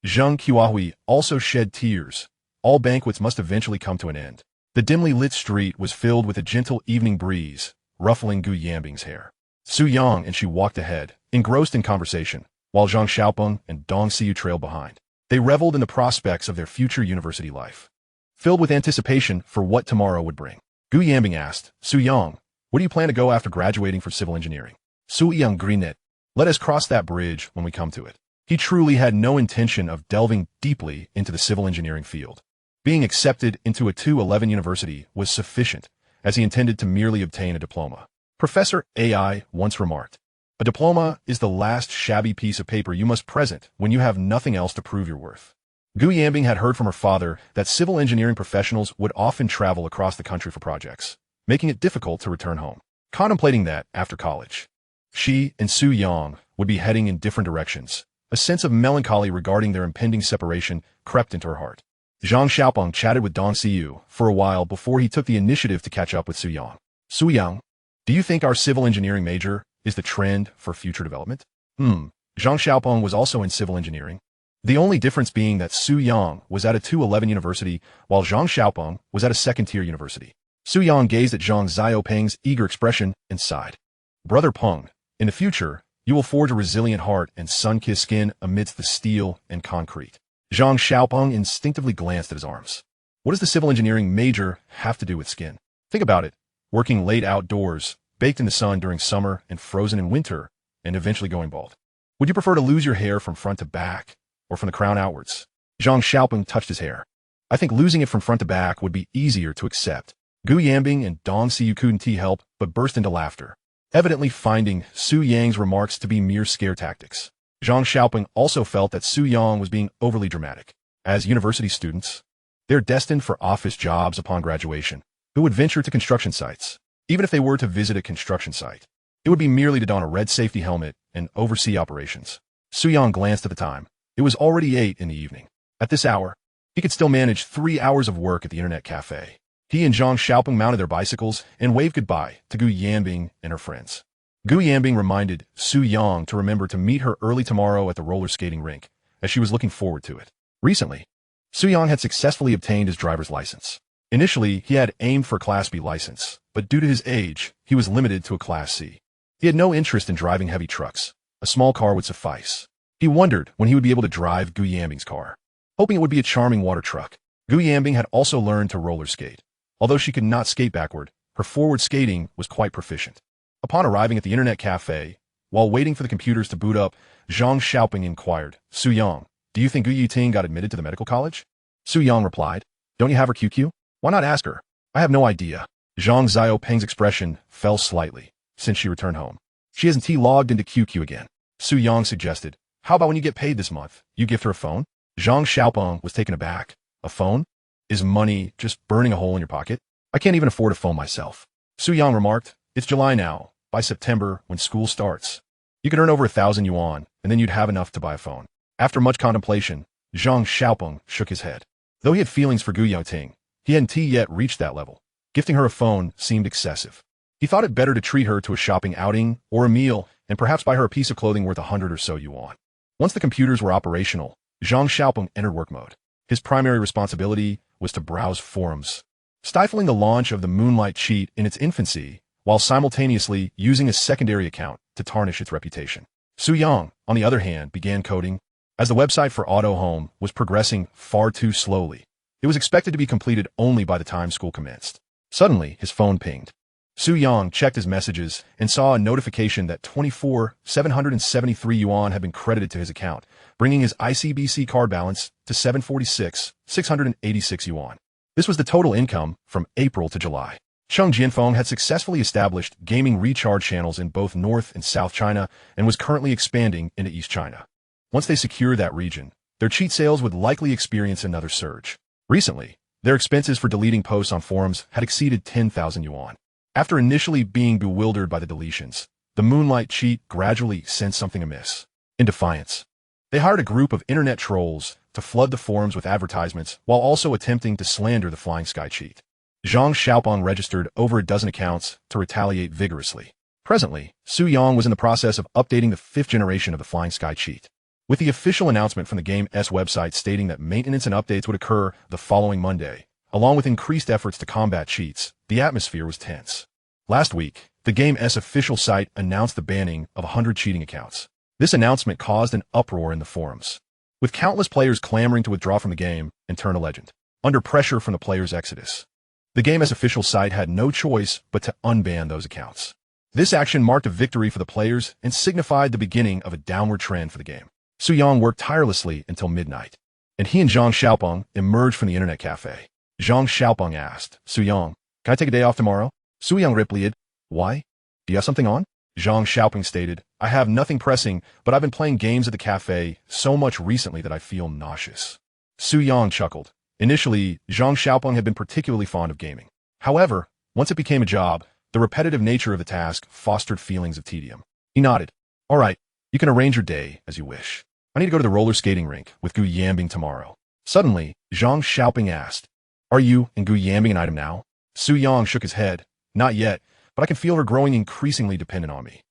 Zheng Qiahui also shed tears. All banquets must eventually come to an end. The dimly lit street was filled with a gentle evening breeze, ruffling Gu Yanbing's hair. Su-young and she walked ahead, engrossed in conversation, while Zheng Xiaopeng and Dong Xiyu trailed behind. They reveled in the prospects of their future university life, filled with anticipation for what tomorrow would bring. Gu Yanbing asked, "Su-young, where do you plan to go after graduating from civil engineering?" Su-young grinned. "Let us cross that bridge when we come to it." He truly had no intention of delving deeply into the civil engineering field. Being accepted into a 211 university was sufficient, as he intended to merely obtain a diploma. Professor AI once remarked, "A diploma is the last shabby piece of paper you must present when you have nothing else to prove your worth." Gu Yanbing had heard from her father that civil engineering professionals would often travel across the country for projects, making it difficult to return home. Contemplating that, after college, she and Su-young would be heading in different directions. A sense of melancholy regarding their impending separation crept into her heart. Zheng Xiaopeng chatted with Dong Xiyu for a while before he took the initiative to catch up with Su-young. "Su-young, do you think our civil engineering major is the trend for future development?" Zheng Xiaopeng was also in civil engineering, the only difference being that Su-young was at a 211 university while Zheng Xiaopeng was at a second-tier university. Su-young gazed at Zheng Xiaopeng's eager expression and sighed. "Brother Peng, in the future, you will forge a resilient heart and sun-kissed skin amidst the steel and concrete." Zheng Xiaopeng instinctively glanced at his arms. What does the civil engineering major have to do with skin? Think about it. Working late outdoors, baked in the sun during summer and frozen in winter, and eventually going bald. Would you prefer to lose your hair from front to back, or from the crown outwards? Zheng Xiaopeng touched his hair. "I think losing it from front to back would be easier to accept." Gu Yanbing and Dong Xiyu couldn't help but burst into laughter, evidently finding Su-young's remarks to be mere scare tactics. Zheng Xiaopeng also felt that Su-young was being overly dramatic. As university students, they're destined for office jobs upon graduation. Who would venture to construction sites? Even if they were to visit a construction site, it would be merely to don a red safety helmet and oversee operations. Su-young glanced at the time. It was already 8 in the evening. At this hour, he could still manage 3 hours of work at the internet cafe. He and Zhang Xiaoping mounted their bicycles and waved goodbye to Gu Yanbing and her friends. Gu Yanbing reminded Su Yang to remember to meet her early tomorrow at the roller skating rink, as she was looking forward to it. Recently, Su Yang had successfully obtained his driver's license. Initially, he had aimed for a Class B license, but due to his age, he was limited to a Class C. He had no interest in driving heavy trucks. A small car would suffice. He wondered when he would be able to drive Gu Yanbing's car, hoping it would be a charming water truck. Gu Yanbing had also learned to roller skate. Although she could not skate backward, her forward skating was quite proficient. Upon arriving at the internet cafe, while waiting for the computers to boot up, Zhang Xiaoping inquired, Su Yang, do you think Gu Yiting got admitted to the medical college? Su Yang replied, don't you have her QQ? Why not ask her? I have no idea. Zhang Xiaoping's expression fell slightly since she returned home. She hasn't logged into QQ again. Su Yang suggested, how about when you get paid this month, you gift her a phone? Zhang Xiaoping was taken aback. A phone? Is money just burning a hole in your pocket? I can't even afford a phone myself. Su Yang remarked, it's July now. By September, when school starts, you could earn over 1,000 yuan, and then you'd have enough to buy a phone. After much contemplation, Zhang Xiaoping shook his head. Though he had feelings for Gu Yaoting, he hadn't yet reached that level. Gifting her a phone seemed excessive. He thought it better to treat her to a shopping outing or a meal and perhaps buy her a piece of clothing worth 100 or so yuan. Once the computers were operational, Zhang Xiaoping entered work mode. His primary responsibility was to browse forums, stifling the launch of the Moonlight cheat in its infancy while simultaneously using a secondary account to tarnish its reputation. Su Yang, on the other hand, began coding. As the website for Auto Home was progressing far too slowly, it was expected to be completed only by the time school commenced. Suddenly, his phone pinged. Su Yang checked his messages and saw a notification that 24,773 yuan had been credited to his account, bringing his ICBC card balance to 746,686 yuan. This was the total income from April to July. Cheng Jianfeng had successfully established gaming recharge channels in both North and South China and was currently expanding into East China. Once they secured that region, their cheat sales would likely experience another surge. Recently, their expenses for deleting posts on forums had exceeded 10,000 yuan. After initially being bewildered by the deletions, the Moonlight cheat gradually sensed something amiss. In defiance, they hired a group of internet trolls to flood the forums with advertisements while also attempting to slander the Flying Sky cheat. Zhang Xiaoping registered over a dozen accounts to retaliate vigorously. Presently, Su Yang was in the process of updating the 5th generation of the Flying Sky cheat. With the official announcement from the game's website stating that maintenance and updates would occur the following Monday, along with increased efforts to combat cheats, the atmosphere was tense. Last week, the game's official site announced the banning of 100 cheating accounts. This announcement caused an uproar in the forums, with countless players clamoring to withdraw from the game and turn to legend. Under pressure from the players' exodus, the game's official site had no choice but to unban those accounts. This action marked a victory for the players and signified the beginning of a downward trend for the game. Su Yang worked tirelessly until midnight, and he and Zhang Xiaoping emerged from the internet cafe. Zhang Xiaoping asked, Su Yang, can I take a day off tomorrow? Su Yang replied, why? Do you have something on? Zhang Xiaoping stated, I have nothing pressing, but I've been playing games at the cafe so much recently that I feel nauseous. Su Yang chuckled. Initially, Zhang Xiaoping had been particularly fond of gaming. However, once it became a job, the repetitive nature of the task fostered feelings of tedium. He nodded. All right, you can arrange your day as you wish. I need to go to the roller skating rink with Gu Yanbing tomorrow. Suddenly, Zhang Xiaoping asked, are you and Gu Yanbing an item now? Su Yang shook his head. Not yet, but I can feel her growing increasingly dependent on me.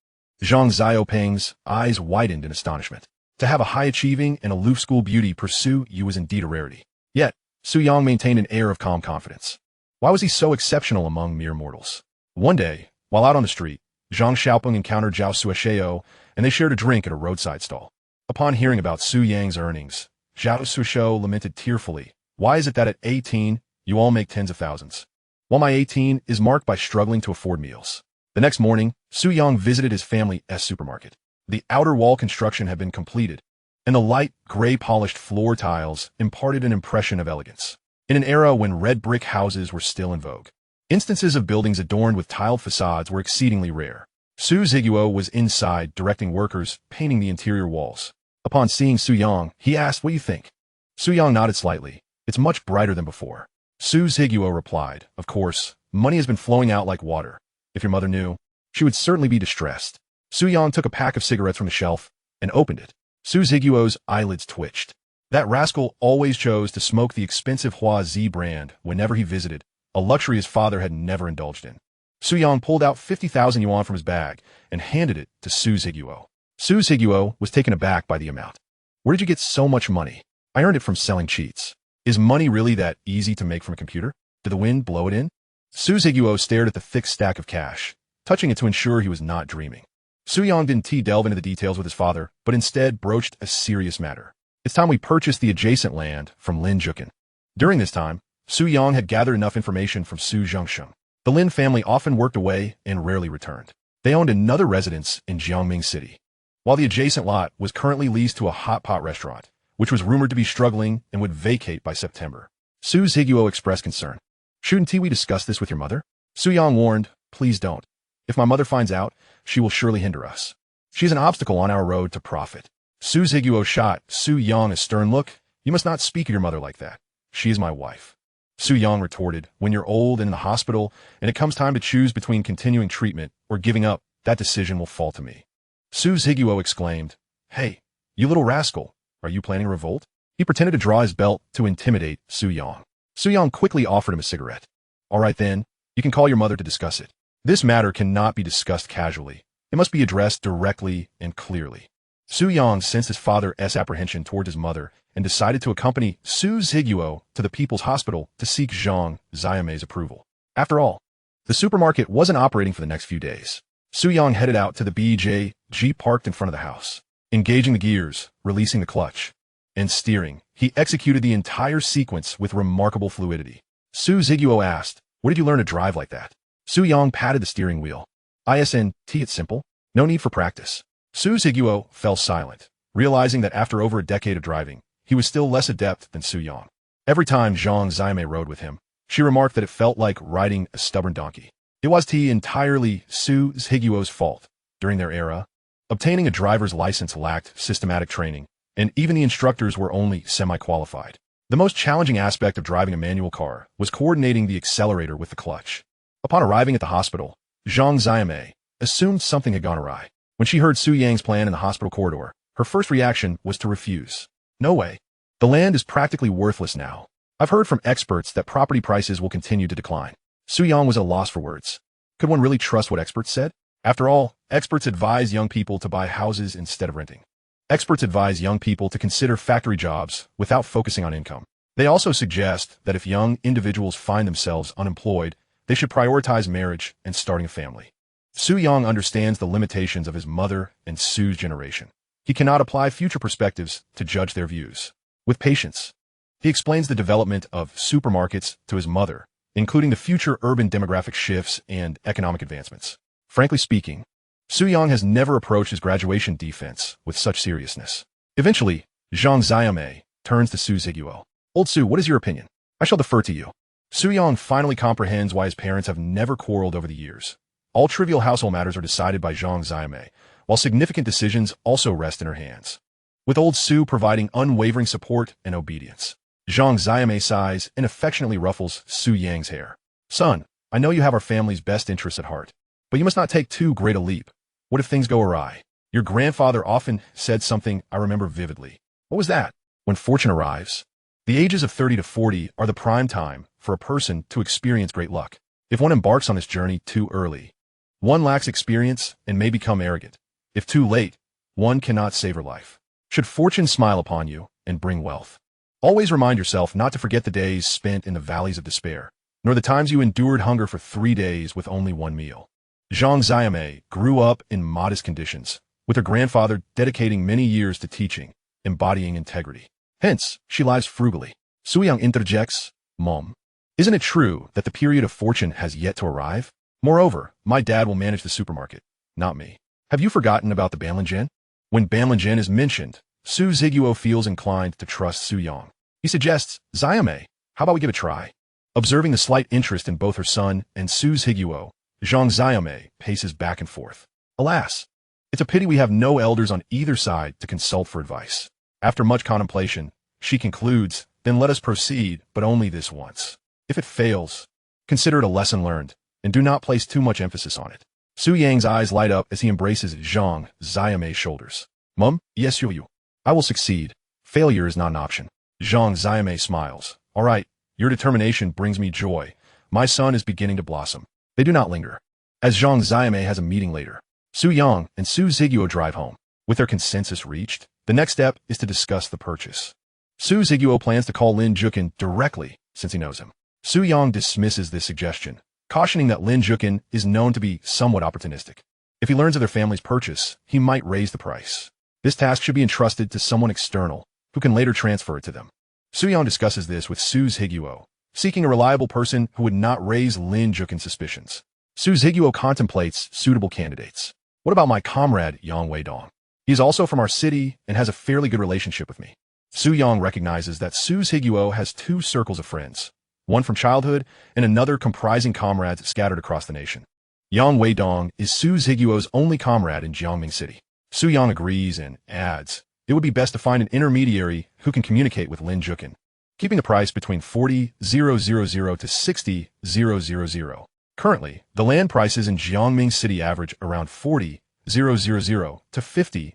Zhang Xiaoping's eyes widened in astonishment. To have a high-achieving and aloof school beauty pursue you was indeed a rarity. Yet, Su Yang maintained an air of calm confidence. Why was he so exceptional among mere mortals? One day, while out on the street, Zhang Xiaoping encountered Zhao Suisheo, and they shared a drink at a roadside stall. Upon hearing about Su Yang's earnings, Zhao Suisheo lamented tearfully, why is it that at 18, you all make tens of thousands, while my 18 is marked by struggling to afford meals? The next morning, Su Yang visited his family's supermarket. The outer wall construction had been completed, and the light, gray-polished floor tiles imparted an impression of elegance. In an era when red brick houses were still in vogue, instances of buildings adorned with tiled facades were exceedingly rare. Su Ziguo was inside, directing workers, painting the interior walls. Upon seeing Su Yang, he asked, what do you think? Su Yang nodded slightly. It's much brighter than before. Su Ziguo replied, of course, money has been flowing out like water. If your mother knew, she would certainly be distressed. Su Yang took a pack of cigarettes from the shelf and opened it. Su Ziguo's eyelids twitched. That rascal always chose to smoke the expensive Hua Z brand whenever he visited, a luxury his father had never indulged in. Su Yang pulled out 50,000 yuan from his bag and handed it to Su Zhiguo. Su Zhiguo was taken aback by the amount. Where did you get so much money? I earned it from selling cheats. Is money really that easy to make from a computer? Did the wind blow it in? Su Zhiguo stared at the thick stack of cash, touching it to ensure he was not dreaming. Su Yang didn't delve into the details with his father, but instead broached a serious matter. It's time we purchased the adjacent land from Lin Jukin. During this time, Su Yang had gathered enough information from Su Zhengsheng. The Lin family often worked away and rarely returned. They owned another residence in Jiangming City, while the adjacent lot was currently leased to a hot pot restaurant, which was rumored to be struggling and would vacate by September. Su Zhiguo expressed concern. Shouldn't we discuss this with your mother? Su Yang warned, please don't. If my mother finds out, she will surely hinder us. She's an obstacle on our road to profit. Su Zhiguo shot Su Yang a stern look. You must not speak of your mother like that. She is my wife. Su Yang retorted, when you're old and in the hospital, and it comes time to choose between continuing treatment or giving up, that decision will fall to me. Su Zhiguo exclaimed, hey, you little rascal, are you planning a revolt? He pretended to draw his belt to intimidate Su Yang. Su Yang quickly offered him a cigarette. All right then, you can call your mother to discuss it. This matter cannot be discussed casually. It must be addressed directly and clearly. Su Yang sensed his father's apprehension toward his mother and decided to accompany Su Zhiguo to the People's Hospital to seek Zhang Xiaomei's approval. After all, the supermarket wasn't operating for the next few days. Su Yang headed out to the BJ Jeep parked in front of the house. Engaging the gears, releasing the clutch, and steering, he executed the entire sequence with remarkable fluidity. Su Zhiguo asked, where did you learn to drive like that? Su Yang patted the steering wheel. It's simple. No need for practice. Su Zhiguo fell silent, realizing that after over a decade of driving, he was still less adept than Su Yang. Every time Zhang Xiaomei rode with him, she remarked that it felt like riding a stubborn donkey. It was entirely Su Zhiguo's fault. During their era, obtaining a driver's license lacked systematic training, and even the instructors were only semi-qualified. The most challenging aspect of driving a manual car was coordinating the accelerator with the clutch. Upon arriving at the hospital, Zhang Xiaomei assumed something had gone awry. When she heard Su Yang's plan in the hospital corridor, her first reaction was to refuse. No way. The land is practically worthless now. I've heard from experts that property prices will continue to decline. Su Yang was at a loss for words. Could one really trust what experts said? After all, experts advise young people to buy houses instead of renting. Experts advise young people to consider factory jobs without focusing on income. They also suggest that if young individuals find themselves unemployed, they should prioritize marriage and starting a family. Su Yang understands the limitations of his mother and Su's generation. He cannot apply future perspectives to judge their views. With patience, he explains the development of supermarkets to his mother, including the future urban demographic shifts and economic advancements. Frankly speaking, Su Yang has never approached his graduation defense with such seriousness. Eventually, Zhang Xiaomei turns to Su Zhiguo. Old Su, what is your opinion? I shall defer to you. Su Yang finally comprehends why his parents have never quarreled over the years. All trivial household matters are decided by Zhang Xiaomei, while significant decisions also rest in her hands. With old Su providing unwavering support and obedience, Zhang Xiaomei sighs and affectionately ruffles Su Yang's hair. Son, I know you have our family's best interests at heart, but you must not take too great a leap. What if things go awry? Your grandfather often said something I remember vividly. What was that? When fortune arrives, the ages of 30 to 40 are the prime time for a person to experience great luck. If one embarks on this journey too early, one lacks experience and may become arrogant. If too late, one cannot savor life. Should fortune smile upon you and bring wealth, always remind yourself not to forget the days spent in the valleys of despair, nor the times you endured hunger for 3 days with only one meal. Zhang Xiaomei grew up in modest conditions, with her grandfather dedicating many years to teaching, embodying integrity. Hence, she lives frugally. Su Yang interjects, Mom, isn't it true that the period of fortune has yet to arrive? Moreover, my dad will manage the supermarket, not me. Have you forgotten about the Banlingen? When Banlingen is mentioned, Su Zhiguo feels inclined to trust Su Yang. He suggests, Xiaomei, how about we give it a try? Observing the slight interest in both her son and Su Zhiguo, Zhang Xiaomei paces back and forth. Alas, it's a pity we have no elders on either side to consult for advice. After much contemplation, she concludes, then let us proceed, but only this once. If it fails, consider it a lesson learned, and do not place too much emphasis on it. Su Yang's eyes light up as he embraces Zhang Xiaomei's shoulders. Mum, yes you. I will succeed. Failure is not an option. Zhang Xiaomei smiles. All right, your determination brings me joy, My son is beginning to blossom. They do not linger. As Zheng Xiaomei has a meeting later, Su Yang and Su Ziguo drive home. With their consensus reached, the next step is to discuss the purchase. Su Ziguo plans to call Lin Jukin directly since he knows him. Su Yang dismisses this suggestion, cautioning that Lin Jukin is known to be somewhat opportunistic. If he learns of their family's purchase, he might raise the price. This task should be entrusted to someone external, who can later transfer it to them. Su Yang discusses this with Su Ziguo, seeking a reliable person who would not raise Lin Jukin's suspicions. Su Ziguo contemplates suitable candidates. What about my comrade Yang Weidong? He is also from our city and has a fairly good relationship with me. Su Yang recognizes that Su Ziguo has two circles of friends, one from childhood and another comprising comrades scattered across the nation. Yang Weidong is Su Ziguo's only comrade in Jiangming City. Su Yang agrees and adds, it would be best to find an intermediary who can communicate with Lin Jukin, keeping the price between 40,000 to 60,000. Currently, the land prices in Jiangming City average around 40,000 to 50,000.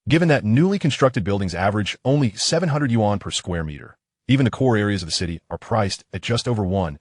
Given that newly constructed buildings average only 700 yuan per square meter, even the core areas of the city are priced at just over 1,000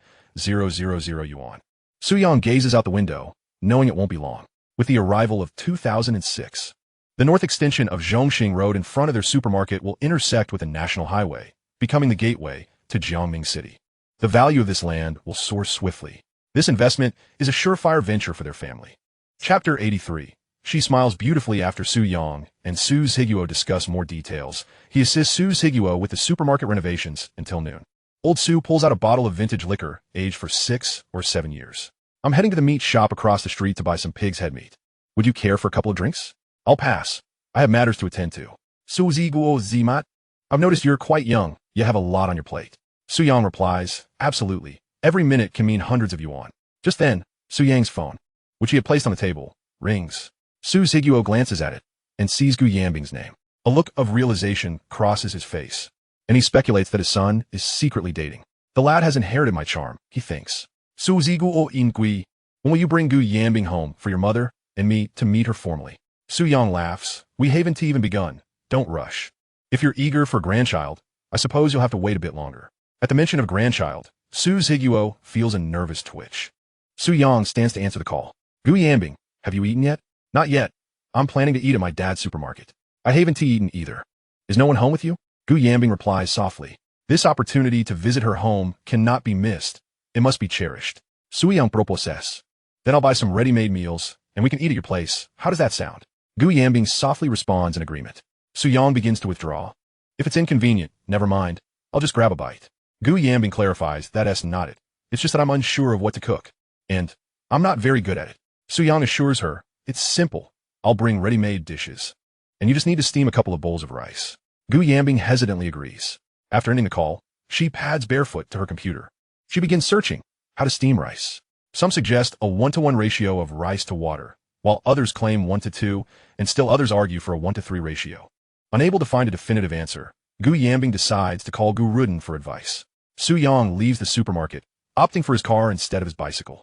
yuan. Su Yang gazes out the window, knowing it won't be long. With the arrival of 2006, the north extension of Zhongxing Road in front of their supermarket will intersect with a national highway, becoming the gateway to Jiangming City. The value of this land will soar swiftly. This investment is a surefire venture for their family. Chapter 83. She smiles beautifully after Su Yang and Su Ziguo discuss more details. He assists Su Ziguo with the supermarket renovations until noon. Old Su pulls out a bottle of vintage liquor, aged for 6 or 7 years. I'm heading to the meat shop across the street to buy some pig's head meat. Would you care for a couple of drinks? I'll pass. I have matters to attend to. Su Ziguo Zimat. I've noticed you're quite young. You have a lot on your plate. Su Yang replies, absolutely. Every minute can mean hundreds of yuan. Just then, Su Yang's phone, which he had placed on the table, rings. Su Ziguo glances at it and sees Gu Yanbing's name. A look of realization crosses his face, and he speculates that his son is secretly dating. The lad has inherited my charm, he thinks. Su Ziguo in Gui, when will you bring Gu Yanbing home for your mother and me to meet her formally? Su Yang laughs. We haven't even begun. Don't rush. If you're eager for a grandchild, I suppose you'll have to wait a bit longer. At the mention of grandchild, Su Ziguo feels a nervous twitch. Su Yang stands to answer the call. Gu Yanbing, have you eaten yet? Not yet. I'm planning to eat at my dad's supermarket. I haven't eaten either. Is no one home with you? Gu Yanbing replies softly. This opportunity to visit her home cannot be missed. It must be cherished. Su Yang proposes. Then I'll buy some ready-made meals, and we can eat at your place. How does that sound? Gu Yanbing softly responds in agreement. Su Yang begins to withdraw. If it's inconvenient, never mind. I'll just grab a bite. Gu Yanbing clarifies that's not it. It's just that I'm unsure of what to cook. And I'm not very good at it. Su Yang assures her, it's simple. I'll bring ready-made dishes. And you just need to steam a couple of bowls of rice. Gu Yanbing hesitantly agrees. After ending the call, she pads barefoot to her computer. She begins searching how to steam rice. Some suggest a 1-to-1 ratio of rice to water, while others claim 1-to-2, and still others argue for a 1-to-3 ratio. Unable to find a definitive answer, Gu Yanbing decides to call Gu Rudin for advice. Su Yang leaves the supermarket, opting for his car instead of his bicycle.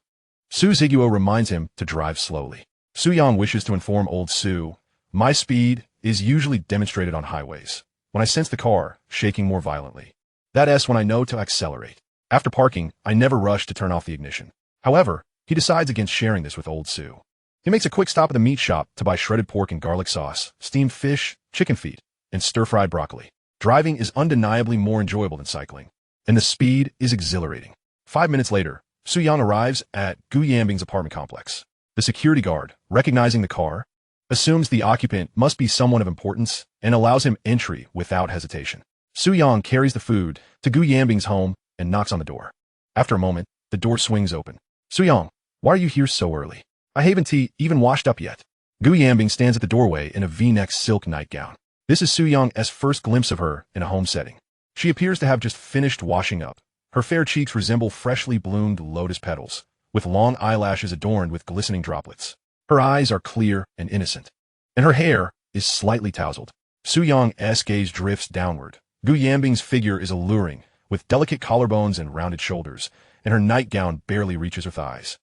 Su Ziguo reminds him to drive slowly. Su Yang wishes to inform old Su, my speed is usually demonstrated on highways, when I sense the car shaking more violently. That's when I know to accelerate. After parking, I never rush to turn off the ignition. However, he decides against sharing this with old Su. He makes a quick stop at the meat shop to buy shredded pork and garlic sauce, steamed fish, chicken feet, and stir-fried broccoli. Driving is undeniably more enjoyable than cycling, and the speed is exhilarating. 5 minutes later, Su Yang arrives at Gu Yanbing's apartment complex. The security guard, recognizing the car, assumes the occupant must be someone of importance and allows him entry without hesitation. Su Yang carries the food to Gu Yanbing's home and knocks on the door. After a moment, the door swings open. Su Yang, why are you here so early? I haven't even washed up yet. Gu Yanbing stands at the doorway in a V-neck silk nightgown. This is Su Yang's first glimpse of her in a home setting. She appears to have just finished washing up. Her fair cheeks resemble freshly bloomed lotus petals, with long eyelashes adorned with glistening droplets. Her eyes are clear and innocent, and her hair is slightly tousled. Su Yang's gaze drifts downward. Gu Yanbing's figure is alluring, with delicate collarbones and rounded shoulders, and her nightgown barely reaches her thighs,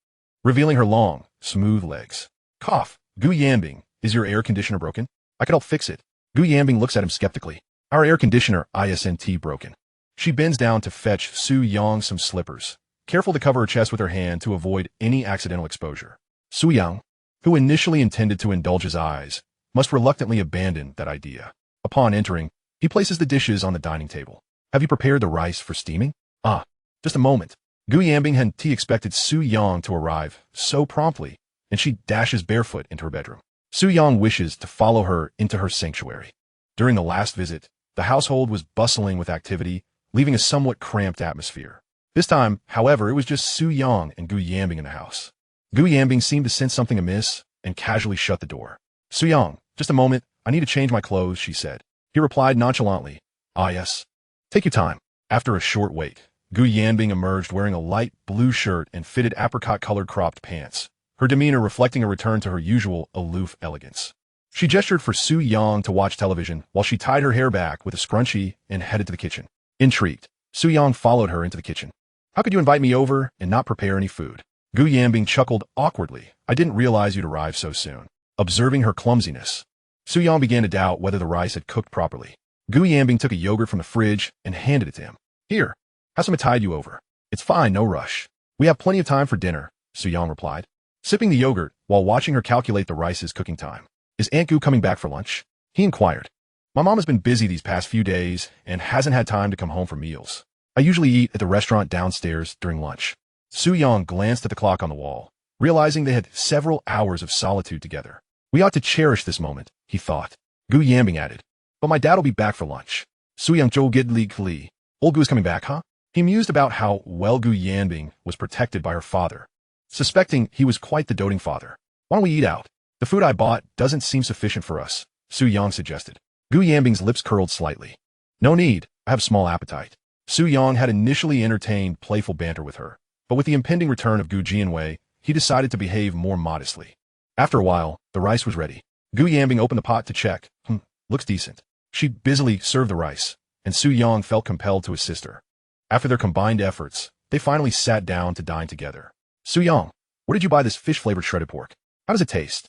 revealing her long, smooth legs. Cough. Gu Yanbing, is your air conditioner broken? I could help fix it. Gu Yanbing looks at him skeptically. Our air conditioner isn't broken. She bends down to fetch Su Yang some slippers, careful to cover her chest with her hand to avoid any accidental exposure. Su Yang, who initially intended to indulge his eyes, must reluctantly abandon that idea. Upon entering, he places the dishes on the dining table. Have you prepared the rice for steaming? Ah, just a moment. Gu Yanbing hadn't expected Su Yang to arrive so promptly, and she dashes barefoot into her bedroom. Su Yang wishes to follow her into her sanctuary. During the last visit, the household was bustling with activity, leaving a somewhat cramped atmosphere. This time, however, it was just Su Yang and Gu Yanbing in the house. Gu Yanbing seemed to sense something amiss and casually shut the door. Su Yang, just a moment, I need to change my clothes, she said. He replied nonchalantly, ah yes. Take your time. After a short wait, Gu Yanbing emerged wearing a light blue shirt and fitted apricot-colored cropped pants, her demeanor reflecting a return to her usual aloof elegance. She gestured for Su Yang to watch television while she tied her hair back with a scrunchie and headed to the kitchen. Intrigued, Su Yang followed her into the kitchen. How could you invite me over and not prepare any food? Gu Yanbing chuckled awkwardly. I didn't realize you'd arrive so soon. Observing her clumsiness, Su Yang began to doubt whether the rice had cooked properly. Gu Yanbing took a yogurt from the fridge and handed it to him. Here, have some to tide you over. It's fine, no rush. We have plenty of time for dinner, Su Yang replied, sipping the yogurt while watching her calculate the rice's cooking time. Is Aunt Gu coming back for lunch? He inquired. My mom has been busy these past few days and hasn't had time to come home for meals. I usually eat at the restaurant downstairs during lunch. Su Yang glanced at the clock on the wall, realizing they had several hours of solitude together. We ought to cherish this moment, he thought. Gu Yanbing added, but my dad will be back for lunch. Su Yang Zhou Gid Li. Old Gu is coming back, huh? He mused about how well Gu Yanbing was protected by her father, suspecting he was quite the doting father. Why don't we eat out? The food I bought doesn't seem sufficient for us, Su Yang suggested. Gu Yanbing's lips curled slightly. No need, I have small appetite. Su Yang had initially entertained playful banter with her, but with the impending return of Gu Jianwei, he decided to behave more modestly. After a while, the rice was ready. Gu Yanbing opened the pot to check. Looks decent. She busily served the rice, and Su Yang felt compelled to assist her. After their combined efforts, they finally sat down to dine together. Su Yang, where did you buy this fish-flavored shredded pork? How does it taste?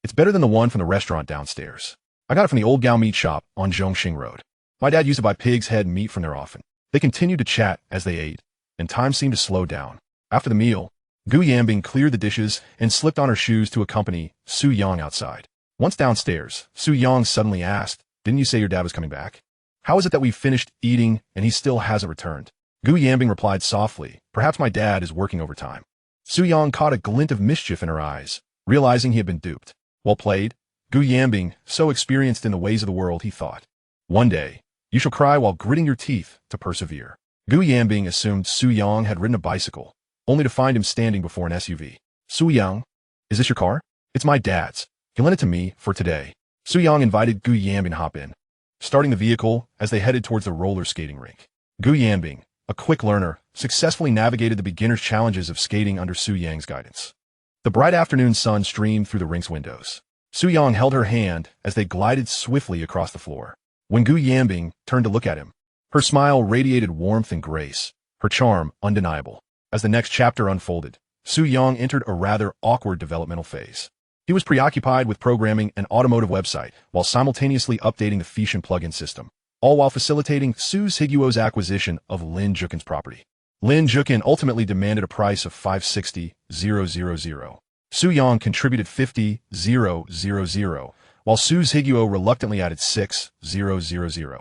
It's better than the one from the restaurant downstairs. I got it from the old Gao meat shop on Zhongxing Road. My dad used to buy pig's head meat from there often. They continued to chat as they ate, and time seemed to slow down. After the meal, Gu Yanbing cleared the dishes and slipped on her shoes to accompany Su Yang outside. Once downstairs, Su Yang suddenly asked, didn't you say your dad was coming back? How is it that we've finished eating and he still hasn't returned? Gu Yanbing replied softly, perhaps my dad is working overtime. Su Yang caught a glint of mischief in her eyes, realizing he had been duped. Well played, Gu Yanbing, so experienced in the ways of the world, he thought. One day, you shall cry while gritting your teeth to persevere. Gu Yanbing assumed Su Yang had ridden a bicycle, only to find him standing before an SUV. Su Yang, is this your car? It's my dad's. He lent it to me for today. Su Yang invited Gu Yanbing to hop in, starting the vehicle as they headed towards the roller skating rink. Gu Yanbing, a quick learner, successfully navigated the beginner's challenges of skating under Su Yang's guidance. The bright afternoon sun streamed through the rink's windows. Su Yang held her hand as they glided swiftly across the floor. When Gu Yanbing turned to look at him, her smile radiated warmth and grace, her charm undeniable. As the next chapter unfolded, Su Yang entered a rather awkward developmental phase. He was preoccupied with programming an automotive website while simultaneously updating the Fission plugin system, all while facilitating Su Higuo's acquisition of Lin Jukin's property. Lin Jukin ultimately demanded a price of 560,000. Su Yang contributed 50,000, while Su Higuo reluctantly added 6,000.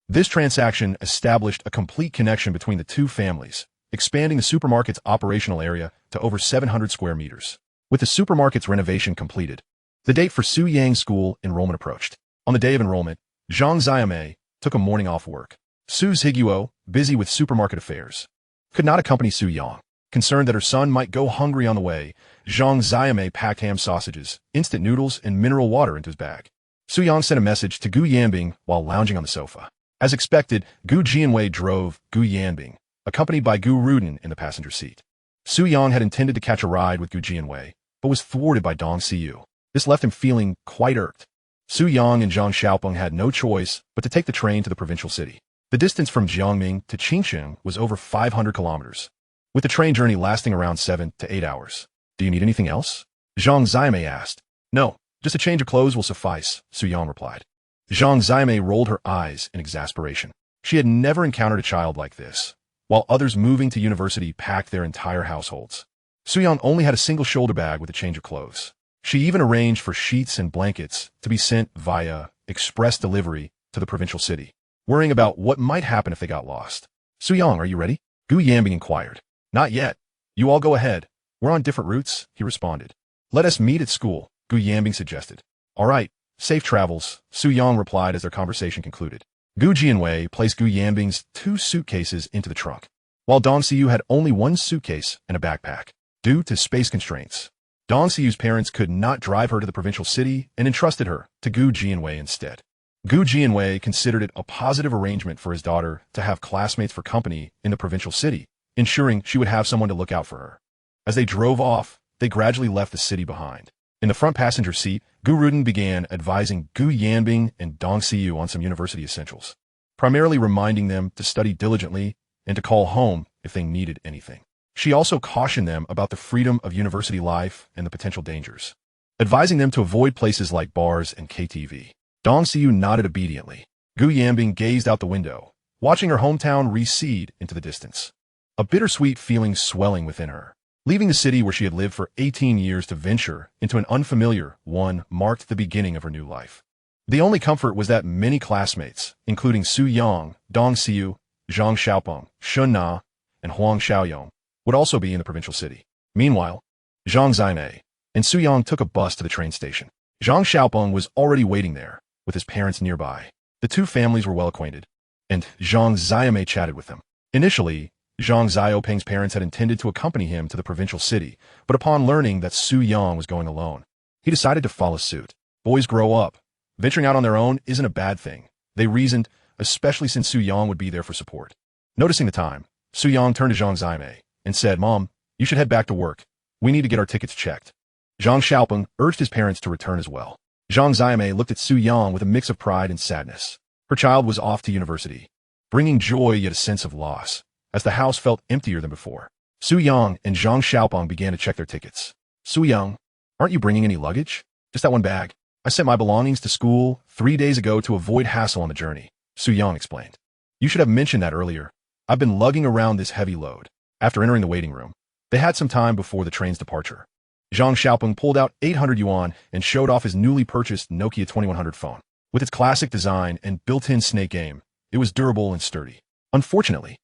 This transaction established a complete connection between the two families, expanding the supermarket's operational area to over 700 square meters. With the supermarket's renovation completed, the date for Su Yang's school enrollment approached. On the day of enrollment, Zhang Xiaomei took a morning off work. Su Higuo, busy with supermarket affairs, could not accompany Su Yang. Concerned that her son might go hungry on the way, Zhang Xiaomei packed ham sausages, instant noodles, and mineral water into his bag. Su Yang sent a message to Gu Yanbing while lounging on the sofa. As expected, Gu Jianwei drove Gu Yanbing, accompanied by Gu Rudin in the passenger seat. Su Yang had intended to catch a ride with Gu Jianwei, but was thwarted by Dong Xiu. This left him feeling quite irked. Su Yang and Zhang Xiaopeng had no choice but to take the train to the provincial city. The distance from Jiangming to Qingsheng was over 500 kilometers, with the train journey lasting around 7 to 8 hours. Do you need anything else? Zhang Xiaomei asked. No, just a change of clothes will suffice, Su Yang replied. Zhang Xiaomei rolled her eyes in exasperation. She had never encountered a child like this, while others moving to university packed their entire households. Suyang only had a single shoulder bag with a change of clothes. She even arranged for sheets and blankets to be sent via express delivery to the provincial city, worrying about what might happen if they got lost. Suyang, are you ready? Gu Yanbing inquired. Not yet. You all go ahead. We're on different routes, he responded. Let us meet at school, Gu Yanbing suggested. All right, safe travels, Suyang replied as their conversation concluded. Gu Jianwei placed Gu Yanbing's 2 suitcases into the trunk, while Dong Siyu had only 1 suitcase and a backpack. Due to space constraints, Dong Siyu's parents could not drive her to the provincial city and entrusted her to Gu Jianwei instead. Gu Jianwei considered it a positive arrangement for his daughter to have classmates for company in the provincial city, ensuring she would have someone to look out for her. As they drove off, they gradually left the city behind. In the front passenger seat, Gu Ruden began advising Gu Yanbing and Dong Siyu on some university essentials, primarily reminding them to study diligently and to call home if they needed anything. She also cautioned them about the freedom of university life and the potential dangers, advising them to avoid places like bars and KTV. Dong Siyu nodded obediently. Gu Yanbing gazed out the window, watching her hometown recede into the distance, a bittersweet feeling swelling within her. Leaving the city where she had lived for 18 years to venture into an unfamiliar one marked the beginning of her new life. The only comfort was that many classmates, including Su Yang, Dong Siyu, Zhang Xiaopeng, Shun Na, and Huang Xiaoyong, would also be in the provincial city. Meanwhile, Zhang Zaimei and Su Yang took a bus to the train station. Zhang Xiaopeng was already waiting there, with his parents nearby. The 2 families were well acquainted, and Zhang Zaimei chatted with them. Initially, Zhang Xiaopeng's parents had intended to accompany him to the provincial city, but upon learning that Su Yang was going alone, he decided to follow suit. Boys grow up. Venturing out on their own isn't a bad thing, they reasoned, especially since Su Yang would be there for support. Noticing the time, Su Yang turned to Zhang Zaimei and said, Mom, you should head back to work. We need to get our tickets checked. Zhang Xiaopeng urged his parents to return as well. Zhang Zaimei looked at Su Yang with a mix of pride and sadness. Her child was off to university, bringing joy yet a sense of loss, as the house felt emptier than before. Su Yang and Zhang Xiaopeng began to check their tickets. Su Yang, aren't you bringing any luggage? Just that one bag. I sent my belongings to school 3 days ago to avoid hassle on the journey, Su Yang explained. You should have mentioned that earlier. I've been lugging around this heavy load. After entering the waiting room, they had some time before the train's departure. Zhang Xiaopeng pulled out 800 yuan and showed off his newly purchased Nokia 2100 phone. With its classic design and built-in snake game, it was durable and sturdy. Unfortunately,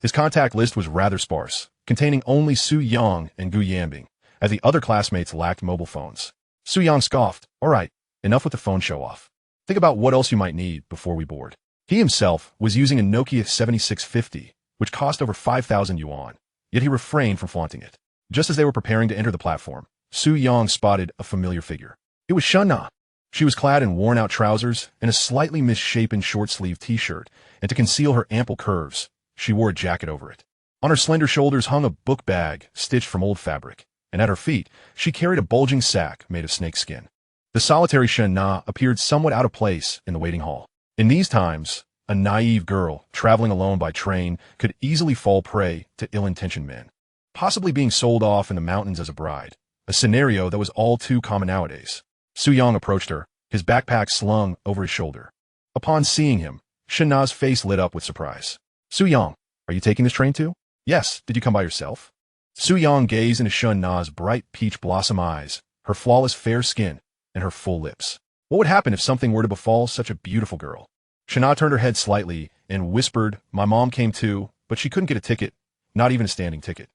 his contact list was rather sparse, containing only Su Yang and Gu Yanbing, as the other classmates lacked mobile phones. Su Yang scoffed, all right, enough with the phone show-off. Think about what else you might need before we board. He himself was using a Nokia 7650, which cost over 5,000 yuan, yet he refrained from flaunting it. Just as they were preparing to enter the platform, Su Yang spotted a familiar figure. It was Shun Na. She was clad in worn-out trousers and a slightly misshapen short-sleeved t-shirt, and to conceal her ample curves, she wore a jacket over it. On her slender shoulders hung a book bag stitched from old fabric, and at her feet, she carried a bulging sack made of snake skin. The solitary Shun Na appeared somewhat out of place in the waiting hall. In these times, a naive girl traveling alone by train could easily fall prey to ill-intentioned men, possibly being sold off in the mountains as a bride, a scenario that was all too common nowadays. Su Yang approached her, his backpack slung over his shoulder. Upon seeing him, Shun Na's face lit up with surprise. Su Yang, are you taking this train too? Yes, did you come by yourself? Su Yang gazed into Shun Na's bright peach blossom eyes, her flawless fair skin, and her full lips. What would happen if something were to befall such a beautiful girl? Shun Na turned her head slightly and whispered, my mom came too, but she couldn't get a ticket, not even a standing ticket.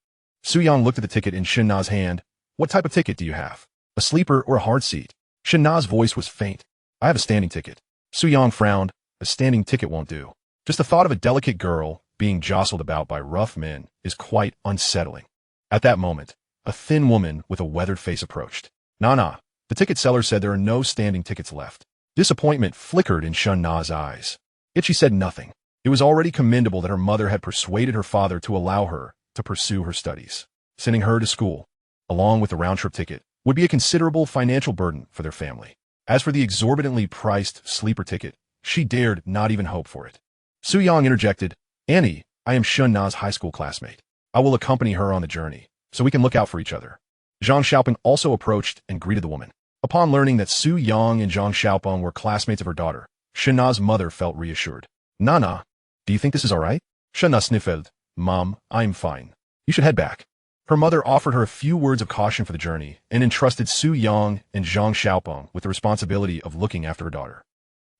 Su Yang looked at the ticket in Shun Na's hand. What type of ticket do you have? A sleeper or a hard seat? Shun Na's voice was faint. I have a standing ticket. Su Yang frowned. A standing ticket won't do. Just the thought of a delicate girl being jostled about by rough men is quite unsettling. At that moment, a thin woman with a weathered face approached. Nah, the ticket seller said there are no standing tickets left. Disappointment flickered in Shun Na's eyes. Yet she said nothing. It was already commendable that her mother had persuaded her father to allow her to pursue her studies. Sending her to school, along with the round-trip ticket, would be a considerable financial burden for their family. As for the exorbitantly priced sleeper ticket, she dared not even hope for it. Su Yang interjected, Annie, I am Shun Na's high school classmate. I will accompany her on the journey, so we can look out for each other. Zhang Xiaopeng also approached and greeted the woman. Upon learning that Su Yang and Zhang Xiaopeng were classmates of her daughter, Shun Na's mother felt reassured. Nana, Do you think this is all right? Shenna sniffled. Mom, I'm fine. You should head back. Her mother offered her a few words of caution for the journey and entrusted Su Yang and Zhang Xiaopeng with the responsibility of looking after her daughter.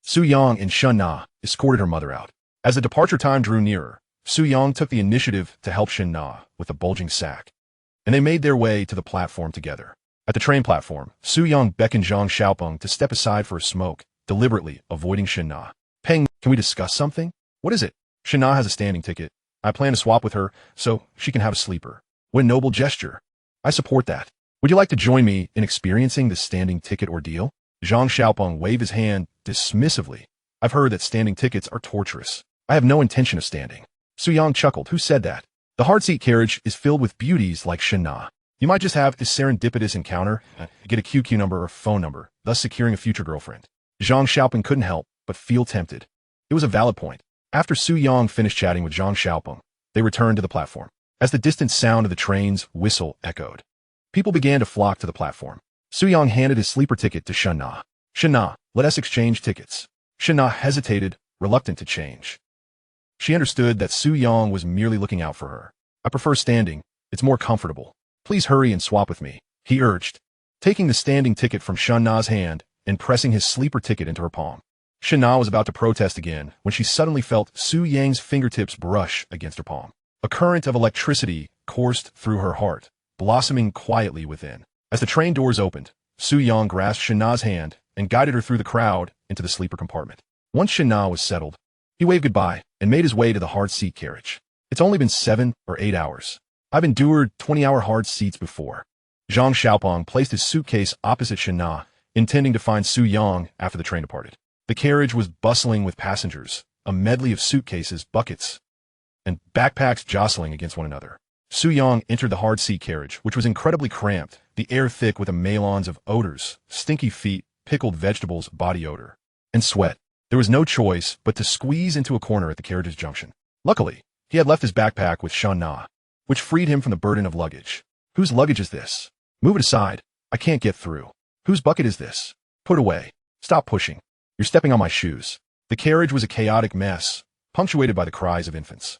Su Yang and Shen Na escorted her mother out. As the departure time drew nearer, Su Yang took the initiative to help Shen Na with a bulging sack, and they made their way to the platform together. At the train platform, Su Yang beckoned Zhang Xiaopeng to step aside for a smoke, deliberately avoiding Shen Na. Peng, can we discuss something? What is it? Shen Na has a standing ticket. I plan to swap with her so she can have a sleeper. What a noble gesture. I support that. Would you like to join me in experiencing the standing ticket ordeal? Zhang Xiaopeng waved his hand dismissively. I've heard that standing tickets are torturous. I have no intention of standing. Su Yang chuckled. Who said that? The hard seat carriage is filled with beauties like Shen Na. You might just have a serendipitous encounter, get a QQ number or phone number, thus securing a future girlfriend. Zhang Xiaopeng couldn't help but feel tempted. It was a valid point. After Su Yang finished chatting with Zhang Xiaopeng, they returned to the platform. As the distant sound of the train's whistle echoed, people began to flock to the platform. Su Yang handed his sleeper ticket to Shen Na. Shen Na, let us exchange tickets. Shen Na hesitated, reluctant to change. She understood that Su Yang was merely looking out for her. I prefer standing. It's more comfortable. Please hurry and swap with me, he urged, taking the standing ticket from Shen Na's hand and pressing his sleeper ticket into her palm. Shen Na was about to protest again when she suddenly felt Su Yang's fingertips brush against her palm. A current of electricity coursed through her heart, blossoming quietly within. As the train doors opened, Su Yang grasped Shen Na's hand and guided her through the crowd into the sleeper compartment. Once Shen Na was settled, he waved goodbye and made his way to the hard seat carriage. It's only been 7 or 8 hours. I've endured 20-hour hard seats before. Zhang Xiaopeng placed his suitcase opposite Shen Na, intending to find Su Yang after the train departed. The carriage was bustling with passengers, a medley of suitcases, buckets, and backpacks jostling against one another. Su Yang entered the hard seat carriage, which was incredibly cramped, the air thick with a melange of odors, stinky feet, pickled vegetables, body odor, and sweat. There was no choice but to squeeze into a corner at the carriage's junction. Luckily, he had left his backpack with Shen Na, which freed him from the burden of luggage. Whose luggage is this? Move it aside. I can't get through. Whose bucket is this? Put away. Stop pushing. You're stepping on my shoes. The carriage was a chaotic mess, punctuated by the cries of infants.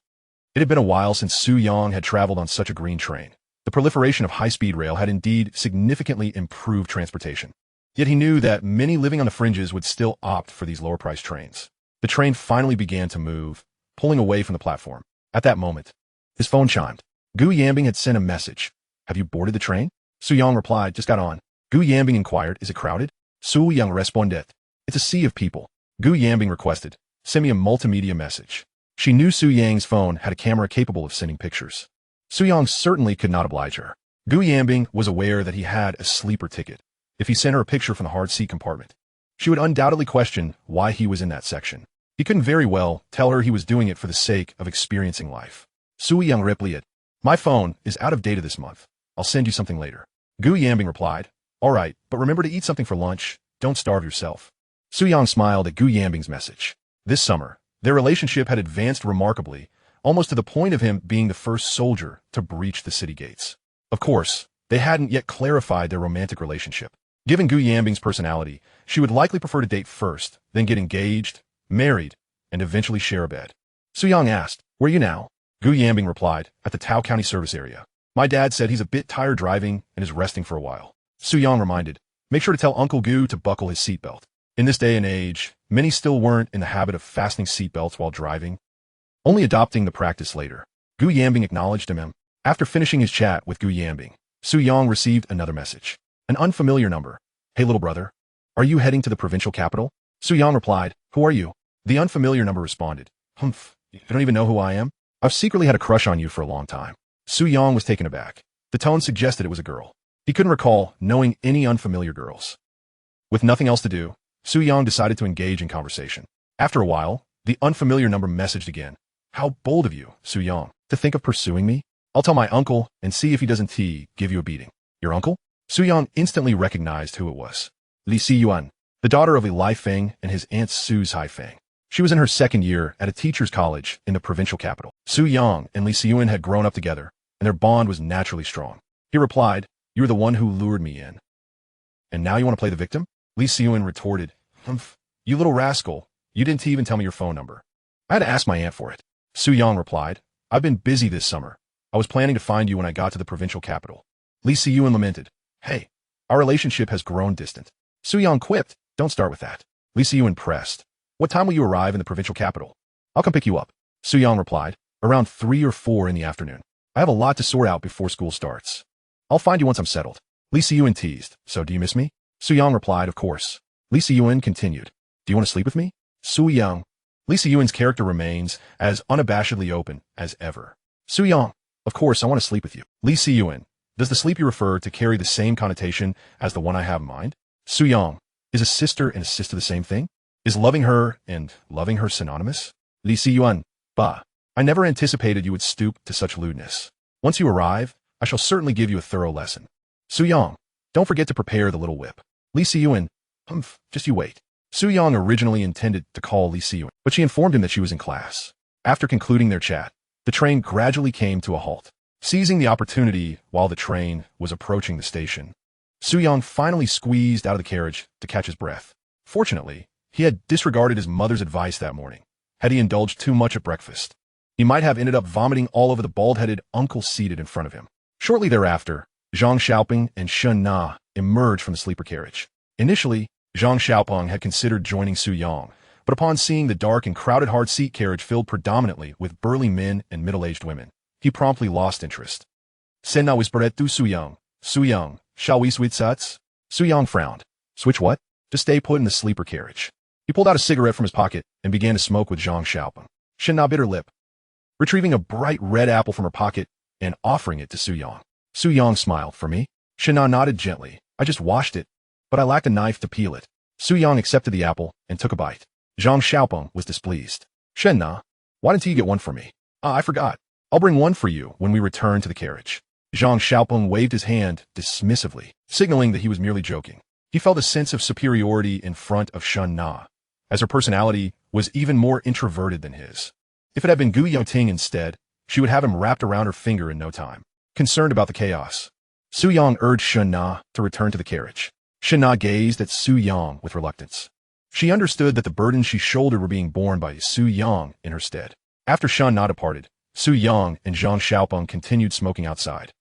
It had been a while since Su Yang had traveled on such a green train. The proliferation of high-speed rail had indeed significantly improved transportation. Yet he knew that many living on the fringes would still opt for these lower-priced trains. The train finally began to move, pulling away from the platform. At that moment, his phone chimed. Gu Yanbing had sent a message. Have you boarded the train? Su Yang replied, just got on. Gu Yanbing inquired, is it crowded? Su Yang responded, it's a sea of people. Gu Yanbing requested, send me a multimedia message. She knew Su Yang's phone had a camera capable of sending pictures. Su Yang certainly could not oblige her. Gu Yanbing was aware that he had a sleeper ticket. If he sent her a picture from the hard seat compartment, she would undoubtedly question why he was in that section. He couldn't very well tell her he was doing it for the sake of experiencing life. Su Yang replied, my phone is out of data this month. I'll send you something later. Gu Yanbing replied, all right, but remember to eat something for lunch. Don't starve yourself. Su Yang smiled at Gu Yanbing's message. This summer, their relationship had advanced remarkably, almost to the point of him being the first soldier to breach the city gates. Of course, they hadn't yet clarified their romantic relationship. Given Gu Yanbing's personality, she would likely prefer to date first, then get engaged, married, and eventually share a bed. Su Yang asked, where are you now? Gu Yanbing replied, at the Tao County service area. My dad said he's a bit tired driving and is resting for a while. Su Yang reminded, make sure to tell Uncle Gu to buckle his seatbelt. In this day and age, many still weren't in the habit of fastening seatbelts while driving, only adopting the practice later. Gu Yanbing acknowledged him. After finishing his chat with Gu Yanbing, Su Yang received another message. An unfamiliar number. Hey little brother, are you heading to the provincial capital? Su Yang replied, who are you? The unfamiliar number responded, humph, you don't even know who I am? I've secretly had a crush on you for a long time. Su Yang was taken aback. The tone suggested it was a girl. He couldn't recall knowing any unfamiliar girls. With nothing else to do, Su Yang decided to engage in conversation. After a while, the unfamiliar number messaged again. How bold of you, Su Yang, to think of pursuing me? I'll tell my uncle and see if he doesn't give you a beating. Your uncle? Su Yang instantly recognized who it was. Li Siyuan, the daughter of Li Feng and his aunt Su Haifeng. She was in her second year at a teacher's college in the provincial capital. Su Yang and Li Siyuan had grown up together, and their bond was naturally strong. He replied, you were the one who lured me in. And now you want to play the victim? Li Siyuan retorted, humph, you little rascal, you didn't even tell me your phone number. I had to ask my aunt for it. Su Yang replied, I've been busy this summer. I was planning to find you when I got to the provincial capital. Li Siyuan lamented, hey, our relationship has grown distant. Su Yang quipped, don't start with that. Li Siyuan pressed, what time will you arrive in the provincial capital? I'll come pick you up. Su Yang replied, around 3 or 4 in the afternoon. I have a lot to sort out before school starts. I'll find you once I'm settled. Li Siyuan teased, so do you miss me? Su Yang replied, of course. Li Siyuan continued, do you want to sleep with me? Su Yang. Li Siyuan's character remains as unabashedly open as ever. Su Yang, of course I want to sleep with you. Li Siyuan, does the sleep you refer to carry the same connotation as the one I have in mind? Su Yang, is a sister and a sister the same thing? Is loving her and loving her synonymous? Li Siyuan, bah, I never anticipated you would stoop to such lewdness. Once you arrive, I shall certainly give you a thorough lesson. Su Yang, don't forget to prepare the little whip. Li Siyuan, just you wait. Su Yang originally intended to call Li Siyuan, but she informed him that she was in class. After concluding their chat, the train gradually came to a halt. Seizing the opportunity while the train was approaching the station, Su Yang finally squeezed out of the carriage to catch his breath. Fortunately, he had disregarded his mother's advice that morning. Had he indulged too much at breakfast, he might have ended up vomiting all over the bald-headed uncle seated in front of him. Shortly thereafter, Zhang Xiaoping and Shen Na emerged from the sleeper carriage. Initially, Zhang Xiaoping had considered joining Su Yang, but upon seeing the dark and crowded hard-seat carriage filled predominantly with burly men and middle-aged women, he promptly lost interest. Sen na whispered to Su Yang, Su Yang, shall we switch seats? Su Yang frowned. Switch what? To stay put in the sleeper carriage. He pulled out a cigarette from his pocket and began to smoke with Zhang Xiaoping. Shen Na bit her lip, retrieving a bright red apple from her pocket and offering it to Su Yang. Su Yang smiled. For me? Shen Na nodded gently. I just washed it, but I lacked a knife to peel it. Su Yang accepted the apple and took a bite. Zhang Xiaoping was displeased. Shen Na, why didn't you get one for me? Ah, I forgot. I'll bring one for you when we return to the carriage. Zhang Xiaoping waved his hand dismissively, signaling that he was merely joking. He felt a sense of superiority in front of Shen Na, as her personality was even more introverted than his. If it had been Gu Yanbing instead, she would have him wrapped around her finger in no time. Concerned about the chaos, Su Yang urged Shen Na to return to the carriage. Shen Na gazed at Su Yang with reluctance. She understood that the burdens she shouldered were being borne by Su Yang in her stead. After Shen Na departed, Su Yang and Zhang Xiaoping continued smoking outside.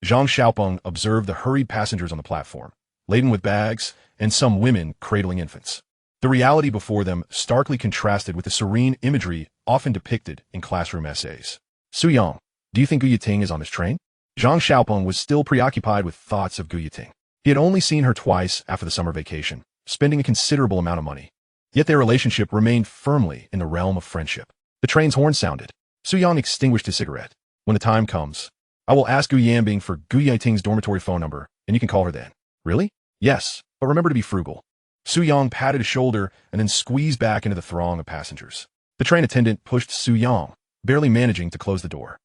Zhang Xiaoping observed the hurried passengers on the platform, laden with bags, and some women cradling infants. The reality before them starkly contrasted with the serene imagery often depicted in classroom essays. Su Yang, do you think Gu Yanbing is on this train? Zhang Xiaoping was still preoccupied with thoughts of Gu Yanbing. He had only seen her twice after the summer vacation, spending a considerable amount of money. Yet their relationship remained firmly in the realm of friendship. The train's horn sounded. Su Yang extinguished his cigarette. When the time comes, I will ask Gu Yanbing for Gu Yanbing's dormitory phone number, and you can call her then. Really? Yes, but remember to be frugal. Su Yang patted his shoulder and then squeezed back into the throng of passengers. The train attendant pushed Su Yang, barely managing to close the door.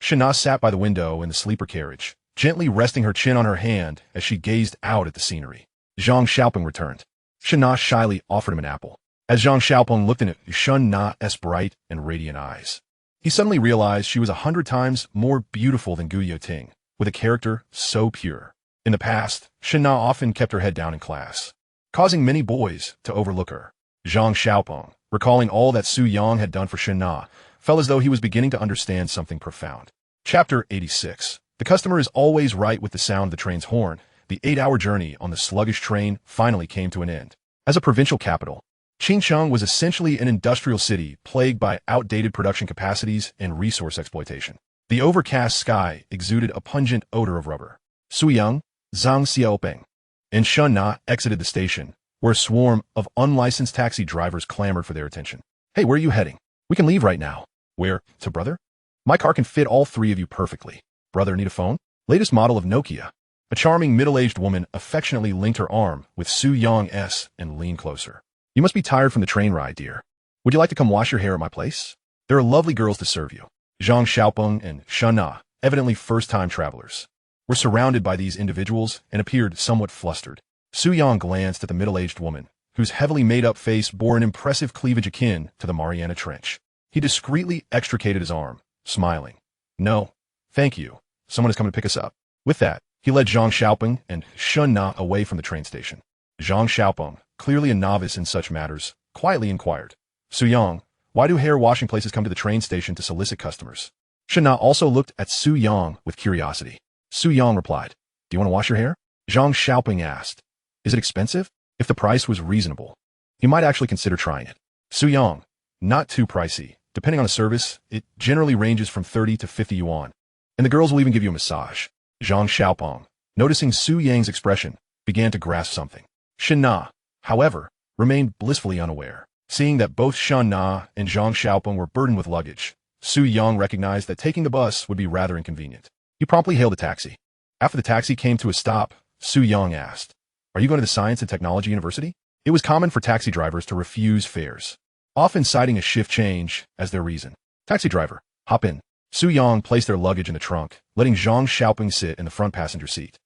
Shen Na sat by the window in the sleeper carriage, gently resting her chin on her hand as she gazed out at the scenery. Zhang Xiaoping returned. Shen Na shyly offered him an apple. As Zhang Xiaoping looked into Shen Na's bright and radiant eyes, he suddenly realized she was 100 times more beautiful than Gu Yanbing, with a character so pure. In the past, Shen Na often kept her head down in class, causing many boys to overlook her. Zhang Xiaoping, recalling all that Su Yang had done for Shen Na, felt as though he was beginning to understand something profound. Chapter 86. The customer is always right with the sound of the train's horn. The 8-hour journey on the sluggish train finally came to an end. As a provincial capital, Qingcheng was essentially an industrial city plagued by outdated production capacities and resource exploitation. The overcast sky exuded a pungent odor of rubber. Su Yang, Zhang Xiaoping, and Shen Na exited the station, where a swarm of unlicensed taxi drivers clamored for their attention. Hey, where are you heading? We can leave right now. Where? To brother? My car can fit all 3 of you perfectly. Brother, need a phone? Latest model of Nokia. A charming middle-aged woman affectionately linked her arm with Su Yang's and leaned closer. You must be tired from the train ride, dear. Would you like to come wash your hair at my place? There are lovely girls to serve you. Zhang Xiaoping and Shen Na, evidently first-time travelers, were surrounded by these individuals and appeared somewhat flustered. Su Yang glanced at the middle-aged woman, whose heavily made-up face bore an impressive cleavage akin to the Mariana Trench. He discreetly extricated his arm, smiling. No, thank you. Someone is coming to pick us up. With that, he led Zhang Xiaoping and Shen Na away from the train station. Zhang Xiaoping, clearly a novice in such matters, quietly inquired, Su Yang, Why do hair washing places come to the train station to solicit customers? Shen Na also looked at Su Yang with curiosity. Su Yang replied, do you want to wash your hair? Zhang Xiaoping asked, is it expensive? If the price was reasonable, he might actually consider trying it. Su Yang, not too pricey. Depending on the service, it generally ranges from 30 to 50 yuan. And the girls will even give you a massage. Zhang Xiaoping, noticing Su Yang's expression, began to grasp something. Shen Na, however, remained blissfully unaware. Seeing that both Shen Na and Zhang Xiaoping were burdened with luggage, Su Yang recognized that taking the bus would be rather inconvenient. He promptly hailed a taxi. After the taxi came to a stop, Su Yang asked, are you going to the Science and Technology University? It was common for taxi drivers to refuse fares, often citing a shift change as their reason. Taxi driver, hop in. Su Yang placed their luggage in the trunk, letting Zhang Xiaoping sit in the front passenger seat,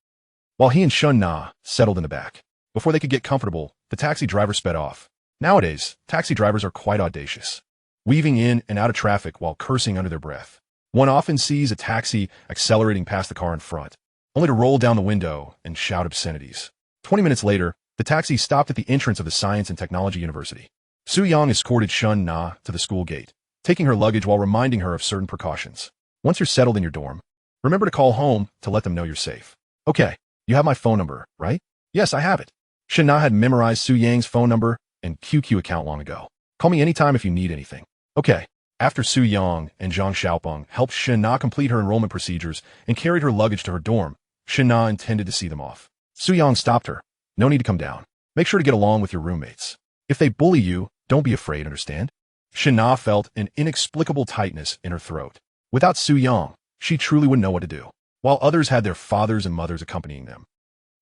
while he and Shen Na settled in the back. Before they could get comfortable, the taxi driver sped off. Nowadays, taxi drivers are quite audacious, weaving in and out of traffic while cursing under their breath. One often sees a taxi accelerating past the car in front, only to roll down the window and shout obscenities. 20 minutes later, the taxi stopped at the entrance of the Science and Technology University. Su Yang escorted Shen Na to the school gate, taking her luggage while reminding her of certain precautions. Once you're settled in your dorm, remember to call home to let them know you're safe. Okay, you have my phone number, right? Yes, I have it. Shen Na had memorized Su Yang's phone number and QQ account long ago. Call me anytime if you need anything. Okay. After Su Yang and Zhang Xiaoping helped Shen Na complete her enrollment procedures and carried her luggage to her dorm, Shen Na intended to see them off. Su Yang stopped her. No need to come down. Make sure to get along with your roommates. If they bully you, don't be afraid, understand? Shen Na felt an inexplicable tightness in her throat. Without Su Yang, she truly wouldn't know what to do. While others had their fathers and mothers accompanying them,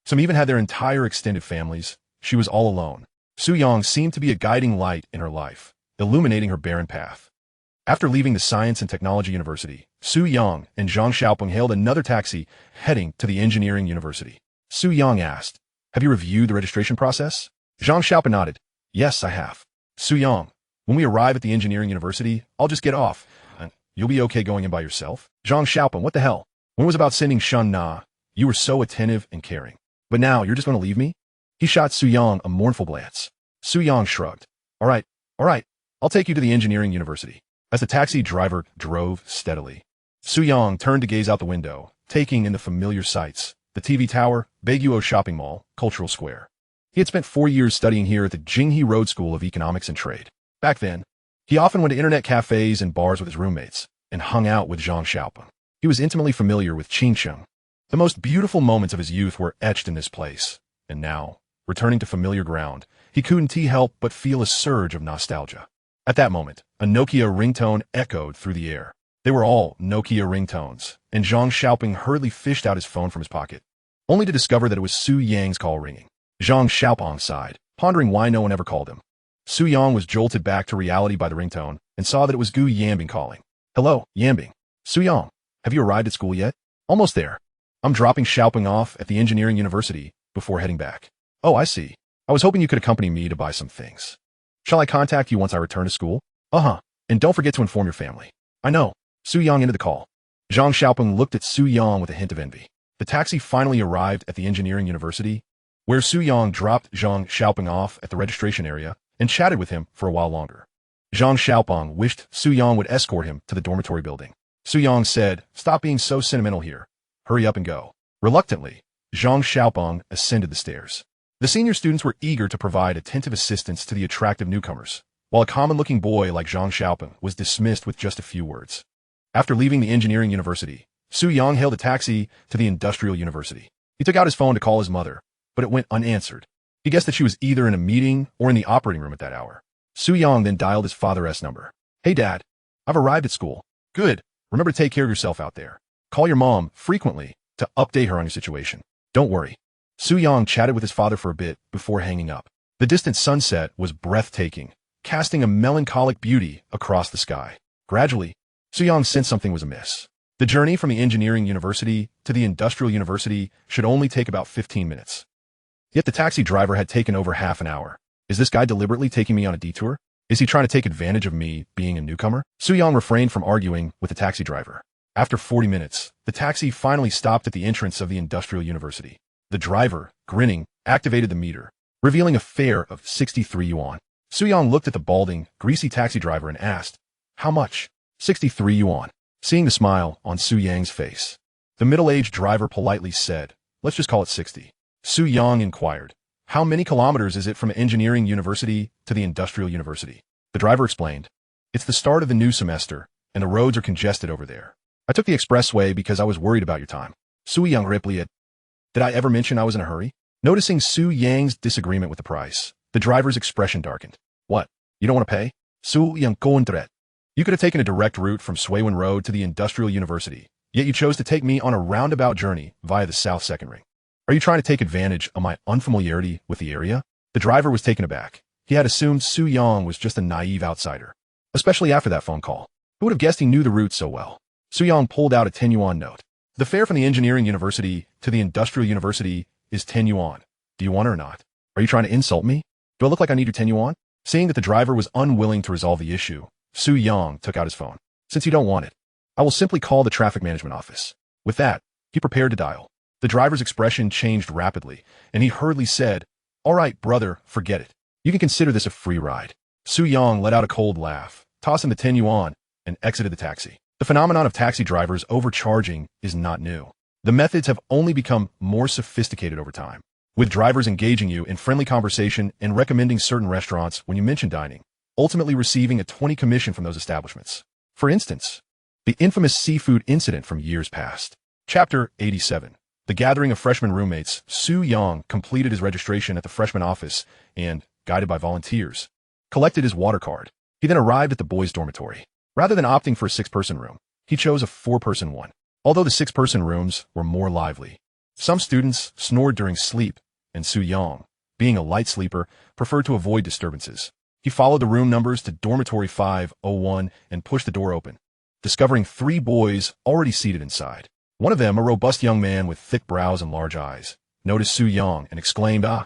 some even had their entire extended families, she was all alone. Su Yang seemed to be a guiding light in her life, illuminating her barren path. After leaving the Science and Technology University, Su Yang and Zhang Xiaoping hailed another taxi heading to the Engineering University. Su Yang asked, have you reviewed the registration process? Zhang Xiaoping nodded. Yes, I have. Su Yang, when we arrive at the Engineering University, I'll just get off, and you'll be okay going in by yourself? Zhang Xiaoping, what the hell? When it was about sending Shen Na, you were so attentive and caring. But now you're just going to leave me? He shot Su Yang a mournful glance. Su Yang shrugged. All right, I'll take you to the Engineering University. As the taxi driver drove steadily, Su Yang turned to gaze out the window, taking in the familiar sights, the TV tower, Baguio Shopping Mall, Cultural Square. He had spent 4 years studying here at the Jinghe Road School of Economics and Trade. Back then, he often went to internet cafes and bars with his roommates and hung out with Zhang Xiaoping. He was intimately familiar with Qingsheng. The most beautiful moments of his youth were etched in this place, and now, returning to familiar ground, he couldn't help but feel a surge of nostalgia. At that moment, a Nokia ringtone echoed through the air. They were all Nokia ringtones, and Zhang Xiaoping hurriedly fished out his phone from his pocket, only to discover that it was Su Yang's call ringing. Zhang Xiaoping sighed, pondering why no one ever called him. Su Yang was jolted back to reality by the ringtone and saw that it was Gu Yanbing calling. Hello, Yanbing. Su Yang, have you arrived at school yet? Almost there. I'm dropping Xiaoping off at the Engineering University before heading back. Oh, I see. I was hoping you could accompany me to buy some things. Shall I contact you once I return to school? Uh-huh. And don't forget to inform your family. I know. Su Yang ended the call. Zhang Xiaoping looked at Su Yang with a hint of envy. The taxi finally arrived at the Engineering University, where Su Yang dropped Zhang Xiaoping off at the registration area and chatted with him for a while longer. Zhang Xiaoping wished Su Yang would escort him to the dormitory building. Su Yang said, stop being so sentimental here. Hurry up and go. Reluctantly, Zhang Xiaoping ascended the stairs. The senior students were eager to provide attentive assistance to the attractive newcomers, while a common-looking boy like Zhang Xiaoping was dismissed with just a few words. After leaving the Engineering University, Su Yang hailed a taxi to the Industrial University. He took out his phone to call his mother, but it went unanswered. He guessed that she was either in a meeting or in the operating room at that hour. Su Yang then dialed his father's number. Hey, Dad. I've arrived at school. Good. Remember to take care of yourself out there. Call your mom frequently to update her on your situation. Don't worry. Su Yang chatted with his father for a bit before hanging up. The distant sunset was breathtaking, casting a melancholic beauty across the sky. Gradually, Su Yang sensed something was amiss. The journey from the Engineering University to the Industrial University should only take about 15 minutes. Yet the taxi driver had taken over half an hour. Is this guy deliberately taking me on a detour? Is he trying to take advantage of me being a newcomer? Su Yang refrained from arguing with the taxi driver. After 40 minutes, the taxi finally stopped at the entrance of the Industrial University. The driver, grinning, activated the meter, revealing a fare of 63 yuan. Su Yang looked at the balding, greasy taxi driver and asked, "How much?" 63 yuan. Seeing the smile on Su Yang's face, the middle-aged driver politely said, "Let's just call it 60. Su Yang inquired, "How many kilometers is it from engineering university to the industrial university?" The driver explained, "It's the start of the new semester, and the roads are congested over there. I took the expressway because I was worried about your time." Su Yang replied, "Did I ever mention I was in a hurry?" Noticing Su Yang's disagreement with the price, the driver's expression darkened. "What? You don't want to pay?" Su Yang contret. "You could have taken a direct route from Suiwen Road to the industrial university, yet you chose to take me on a roundabout journey via the South Second Ring. Are you trying to take advantage of my unfamiliarity with the area?" The driver was taken aback. He had assumed Su Yang was just a naive outsider, especially after that phone call. Who would have guessed he knew the route so well? Su Yang pulled out a 10 yuan note. "The fare from the engineering university to the industrial university is 10 yuan. Do you want it or not? Are you trying to insult me? Do I look like I need your 10 yuan? Seeing that the driver was unwilling to resolve the issue, Su Yang took out his phone. "Since you don't want it, I will simply call the traffic management office." With that, he prepared to dial. The driver's expression changed rapidly, and he hurriedly said, "All right, brother, forget it. You can consider this a free ride." Su Yang let out a cold laugh, tossed him the 10 yuan, and exited the taxi. The phenomenon of taxi drivers overcharging is not new. The methods have only become more sophisticated over time, with drivers engaging you in friendly conversation and recommending certain restaurants when you mention dining, ultimately receiving a 20 commission from those establishments. For instance, the infamous seafood incident from years past. Chapter 87. The gathering of freshman roommates. Su Yang completed his registration at the freshman office and, guided by volunteers, collected his water card. He then arrived at the boys' dormitory. Rather than opting for a 6-person room, he chose a 4-person one. Although the 6-person rooms were more lively, some students snored during sleep, and Su Yang, being a light sleeper, preferred to avoid disturbances. He followed the room numbers to dormitory 501 and pushed the door open, discovering 3 boys already seated inside. One of them, a robust young man with thick brows and large eyes, noticed Su Yang and exclaimed, "Ah,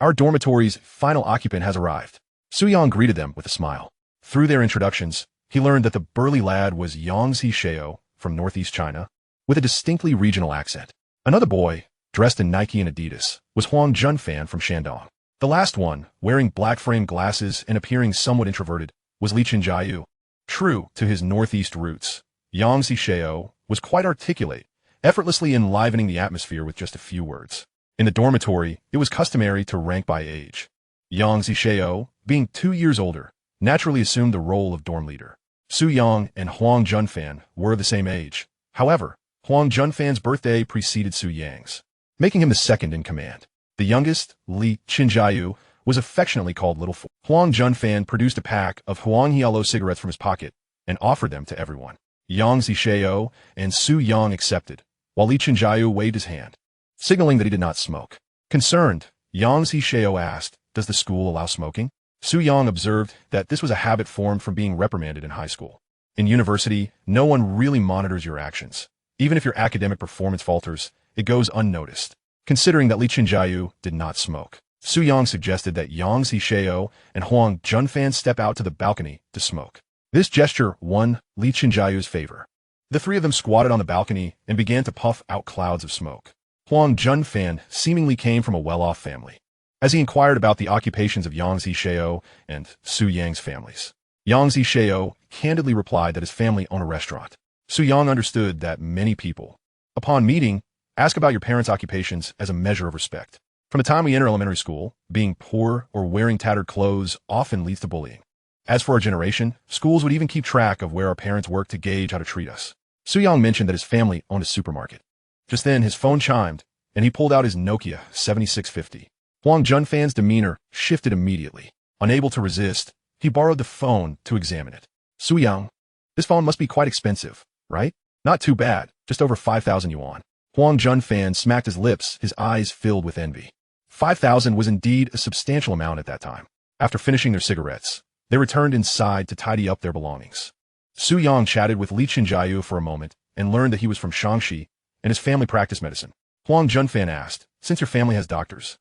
our dormitory's final occupant has arrived." Su Yang greeted them with a smile. Through their introductions, he learned that the burly lad was Yang Zisheo from northeast China, with a distinctly regional accent. Another boy, dressed in Nike and Adidas, was Huang Junfan from Shandong. The last one, wearing black-framed glasses and appearing somewhat introverted, was Li Chenjiayu. True to his northeast roots, Yang Zisheo was quite articulate, effortlessly enlivening the atmosphere with just a few words. In the dormitory, it was customary to rank by age. Yang Zisheo, being 2 years older, naturally assumed the role of dorm leader. Su Yang and Huang Junfan were the same age. However, Huang Junfan's birthday preceded Su Yang's, making him the second in command. The youngest, Li Chenjiayu, was affectionately called Little Four. Huang Junfan produced a pack of Huang Hialo cigarettes from his pocket and offered them to everyone. Yang Zisheo and Su Yang accepted, while Li Chenjiayu waved his hand, signaling that he did not smoke. Concerned, Yang Zisheo asked, "Does the school allow smoking?" Su Yang observed that this was a habit formed from being reprimanded in high school. In university, no one really monitors your actions. Even if your academic performance falters, it goes unnoticed. Considering that Li Chenjiayu did not smoke, Su Yang suggested that Yang Zisheo and Huang Junfan step out to the balcony to smoke. This gesture won Li Chenjiayu's favor. The 3 of them squatted on the balcony and began to puff out clouds of smoke. Huang Junfan seemingly came from a well-off family. As he inquired about the occupations of Yang Zisheo and Su Yang's families, Yang Zisheo candidly replied that his family owned a restaurant. Su Yang understood that many people, upon meeting, ask about your parents' occupations as a measure of respect. From the time we enter elementary school, being poor or wearing tattered clothes often leads to bullying. As for our generation, schools would even keep track of where our parents work to gauge how to treat us. Su Yang mentioned that his family owned a supermarket. Just then, his phone chimed, and he pulled out his Nokia 7650. Huang Junfan's demeanor shifted immediately. Unable to resist, he borrowed the phone to examine it. "Su Yang, this phone must be quite expensive, right?" "Not too bad, just over 5,000 yuan. Huang Junfan smacked his lips, his eyes filled with envy. 5,000 was indeed a substantial amount at that time. After finishing their cigarettes, they returned inside to tidy up their belongings. Su Yang chatted with Li Chenjiayu for a moment and learned that he was from Shaanxi and his family practiced medicine. Huang Junfan asked, "Since your family has doctors,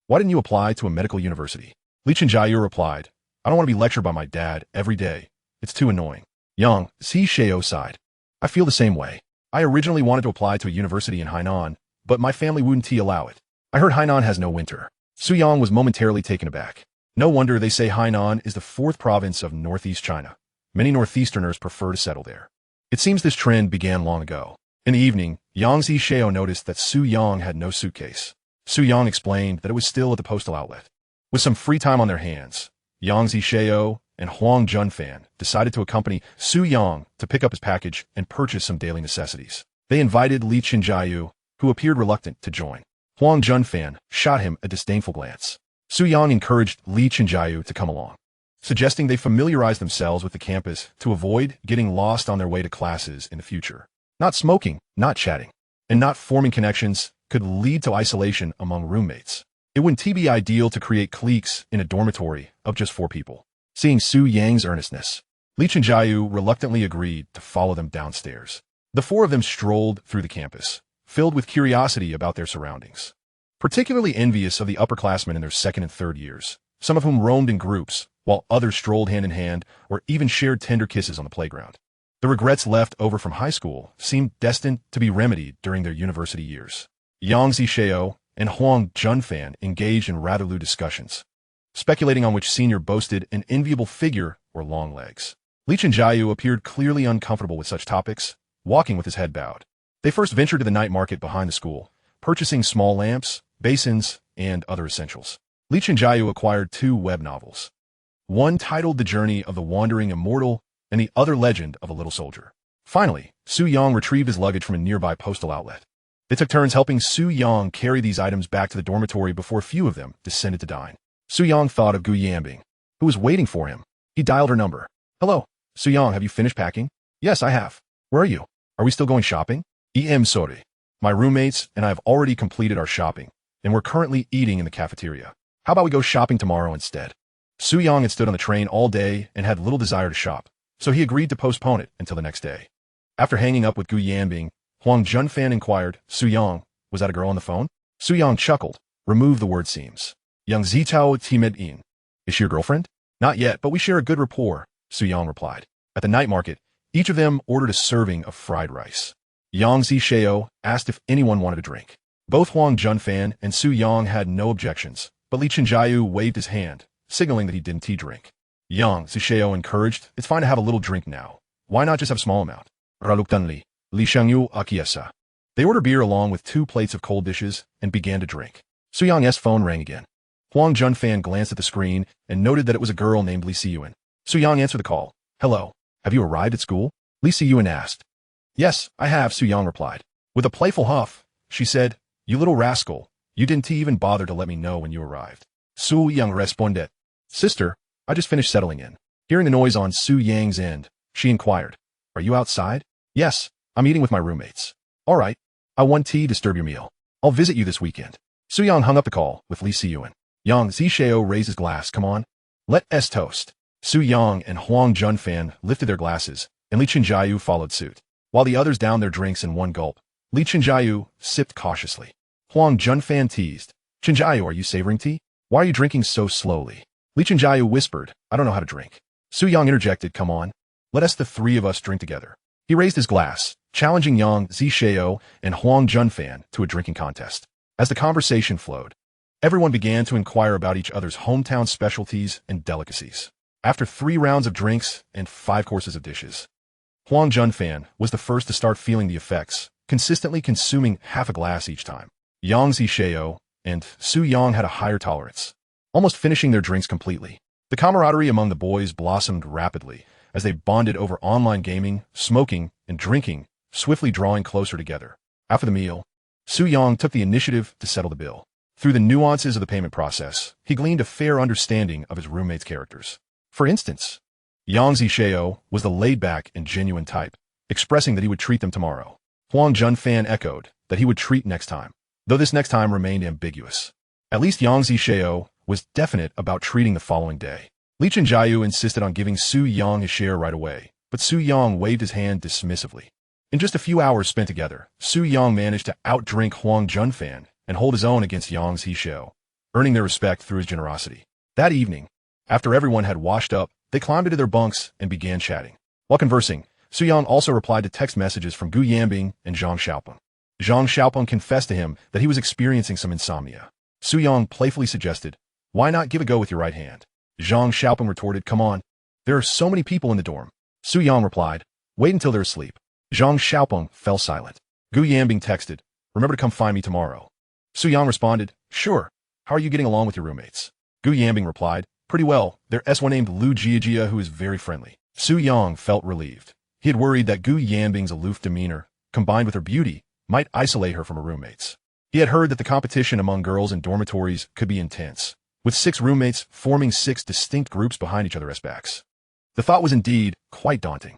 why didn't you apply to a medical university?" Li Chenjiayu replied, "I don't want to be lectured by my dad every day. It's too annoying." Yang Zisheo sighed. "I feel the same way. I originally wanted to apply to a university in Hainan, but my family wouldn't allow it. I heard Hainan has no winter." Su Yang was momentarily taken aback. No wonder they say Hainan is the fourth province of northeast China. Many northeasterners prefer to settle there. It seems this trend began long ago. In the evening, Yang Zishao noticed that Su Yang had no suitcase. Su Yang explained that it was still at the postal outlet. With some free time on their hands, Yang Zishao and Huang Junfan decided to accompany Su Yang to pick up his package and purchase some daily necessities. They invited Li Qinjiayu, who appeared reluctant to join. Huang Junfan shot him a disdainful glance. Su Yang encouraged Li Qinjiayu to come along, suggesting they familiarize themselves with the campus to avoid getting lost on their way to classes in the future. Not smoking, not chatting, and not forming connections could lead to isolation among roommates. It wouldn't be ideal to create cliques in a dormitory of just 4 people. Seeing Su Yang's earnestness, Li Qinjiayu reluctantly agreed to follow them downstairs. The 4 of them strolled through the campus, filled with curiosity about their surroundings. Particularly envious of the upperclassmen in their second and third years, some of whom roamed in groups, while others strolled hand in hand or even shared tender kisses on the playground. The regrets left over from high school seemed destined to be remedied during their university years. Yang Zishao and Huang Junfan engaged in rather lewd discussions, speculating on which senior boasted an enviable figure or long legs. Li Qinjiayu appeared clearly uncomfortable with such topics, walking with his head bowed. They first ventured to the night market behind the school, purchasing small lamps, basins, and other essentials. Li Qinjiayu acquired 2 web novels. One titled The Journey of the Wandering Immortal and the other Legend of a Little Soldier. Finally, Su Yang retrieved his luggage from a nearby postal outlet. They took turns helping Su Yang carry these items back to the dormitory before a few of them descended to dine. Su Yang thought of Gu Yanbing, who was waiting for him. He dialed her number. Hello, Su Yang, have you finished packing? Yes, I have. Where are you? Are we still going shopping? Sorry. My roommates and I have already completed our shopping, and we're currently eating in the cafeteria. How about we go shopping tomorrow instead? Su Yang had stood on the train all day and had little desire to shop, so he agreed to postpone it until the next day. After hanging up with Gu Yanbing, Huang Junfan inquired, Su Yang, was that a girl on the phone? Su Yang chuckled, remove the word seems. Yang Zitao Timed In. Is she your girlfriend? Not yet, but we share a good rapport, Su Yang replied. At the night market, each of them ordered a serving of fried rice. Yang Zishao asked if anyone wanted a drink. Both Huang Junfan and Su Yang had no objections, but Li Qinjiayu waved his hand, signaling that he didn't drink. Yang Zishao encouraged, it's fine to have a little drink now. Why not just have a small amount? Reluctantly, Li Shangyu acquiesced. They ordered beer along with 2 plates of cold dishes and began to drink. Su Yang's phone rang again. Huang Junfan glanced at the screen and noted that it was a girl named Li Siyuan. Su Yang answered the call. Hello, have you arrived at school? Li Siyuan asked. Yes, I have, Su Yang replied. With a playful huff, she said, you little rascal, you didn't even bother to let me know when you arrived. Su Yang responded. Sister, I just finished settling in. Hearing the noise on Su Yang's end, she inquired, are you outside? Yes, I'm eating with my roommates. All right, I want tea to disturb your meal. I'll visit you this weekend. Su Yang hung up the call with Li Siyuan. Yang Zishao raised his glass, come on. Let's toast. Su Yang and Huang Junfan lifted their glasses, and Li Qinjiayu followed suit. While the others downed their drinks in one gulp, Li Qinjiayu sipped cautiously. Huang Junfan teased, Qinjiayu, are you savoring tea? Why are you drinking so slowly? Li Qinjiayu whispered, I don't know how to drink. Su Yang interjected, come on. Let us the 3 of us drink together. He raised his glass, challenging Yang Zishao and Huang Junfan to a drinking contest. As the conversation flowed, everyone began to inquire about each other's hometown specialties and delicacies. After 3 rounds of drinks and 5 courses of dishes, Huang Junfan was the first to start feeling the effects, consistently consuming half a glass each time. Yang Zishao and Su Yang had a higher tolerance, almost finishing their drinks completely. The camaraderie among the boys blossomed rapidly as they bonded over online gaming, smoking, and drinking, swiftly drawing closer together. After the meal, Su Yang took the initiative to settle the bill. Through the nuances of the payment process, he gleaned a fair understanding of his roommates' characters. For instance, Yang Zishao was the laid-back and genuine type, expressing that he would treat them tomorrow. Huang Junfan echoed that he would treat next time, though this next time remained ambiguous. At least Yang Zishao was definite about treating the following day. Li Qinjiayu insisted on giving Su Yang his share right away, but Su Yang waved his hand dismissively. In just a few hours spent together, Su Yang managed to outdrink Huang Junfan and hold his own against Yang Zishao, earning their respect through his generosity. That evening, after everyone had washed up, they climbed into their bunks and began chatting. While conversing, Su Yang also replied to text messages from Gu Yanbing and Zhang Xiaopeng. Zhang Xiaopeng confessed to him that he was experiencing some insomnia. Su Yang playfully suggested, Why not give a go with your right hand? Zhang Xiaoping retorted, come on. There are so many people in the dorm. Su Yang replied, wait until they're asleep. Zhang Xiaoping fell silent. Gu Yanbing texted, remember to come find me tomorrow. Su Yang responded, sure. How are you getting along with your roommates? Gu Yanbing replied, pretty well. There's one named Lu Jiajia who is very friendly. Su Yang felt relieved. He had worried that Gu Yanbing's aloof demeanor, combined with her beauty, might isolate her from her roommates. He had heard that the competition among girls in dormitories could be intense, with 6 roommates forming 6 distinct groups behind each other as backs. The thought was indeed quite daunting.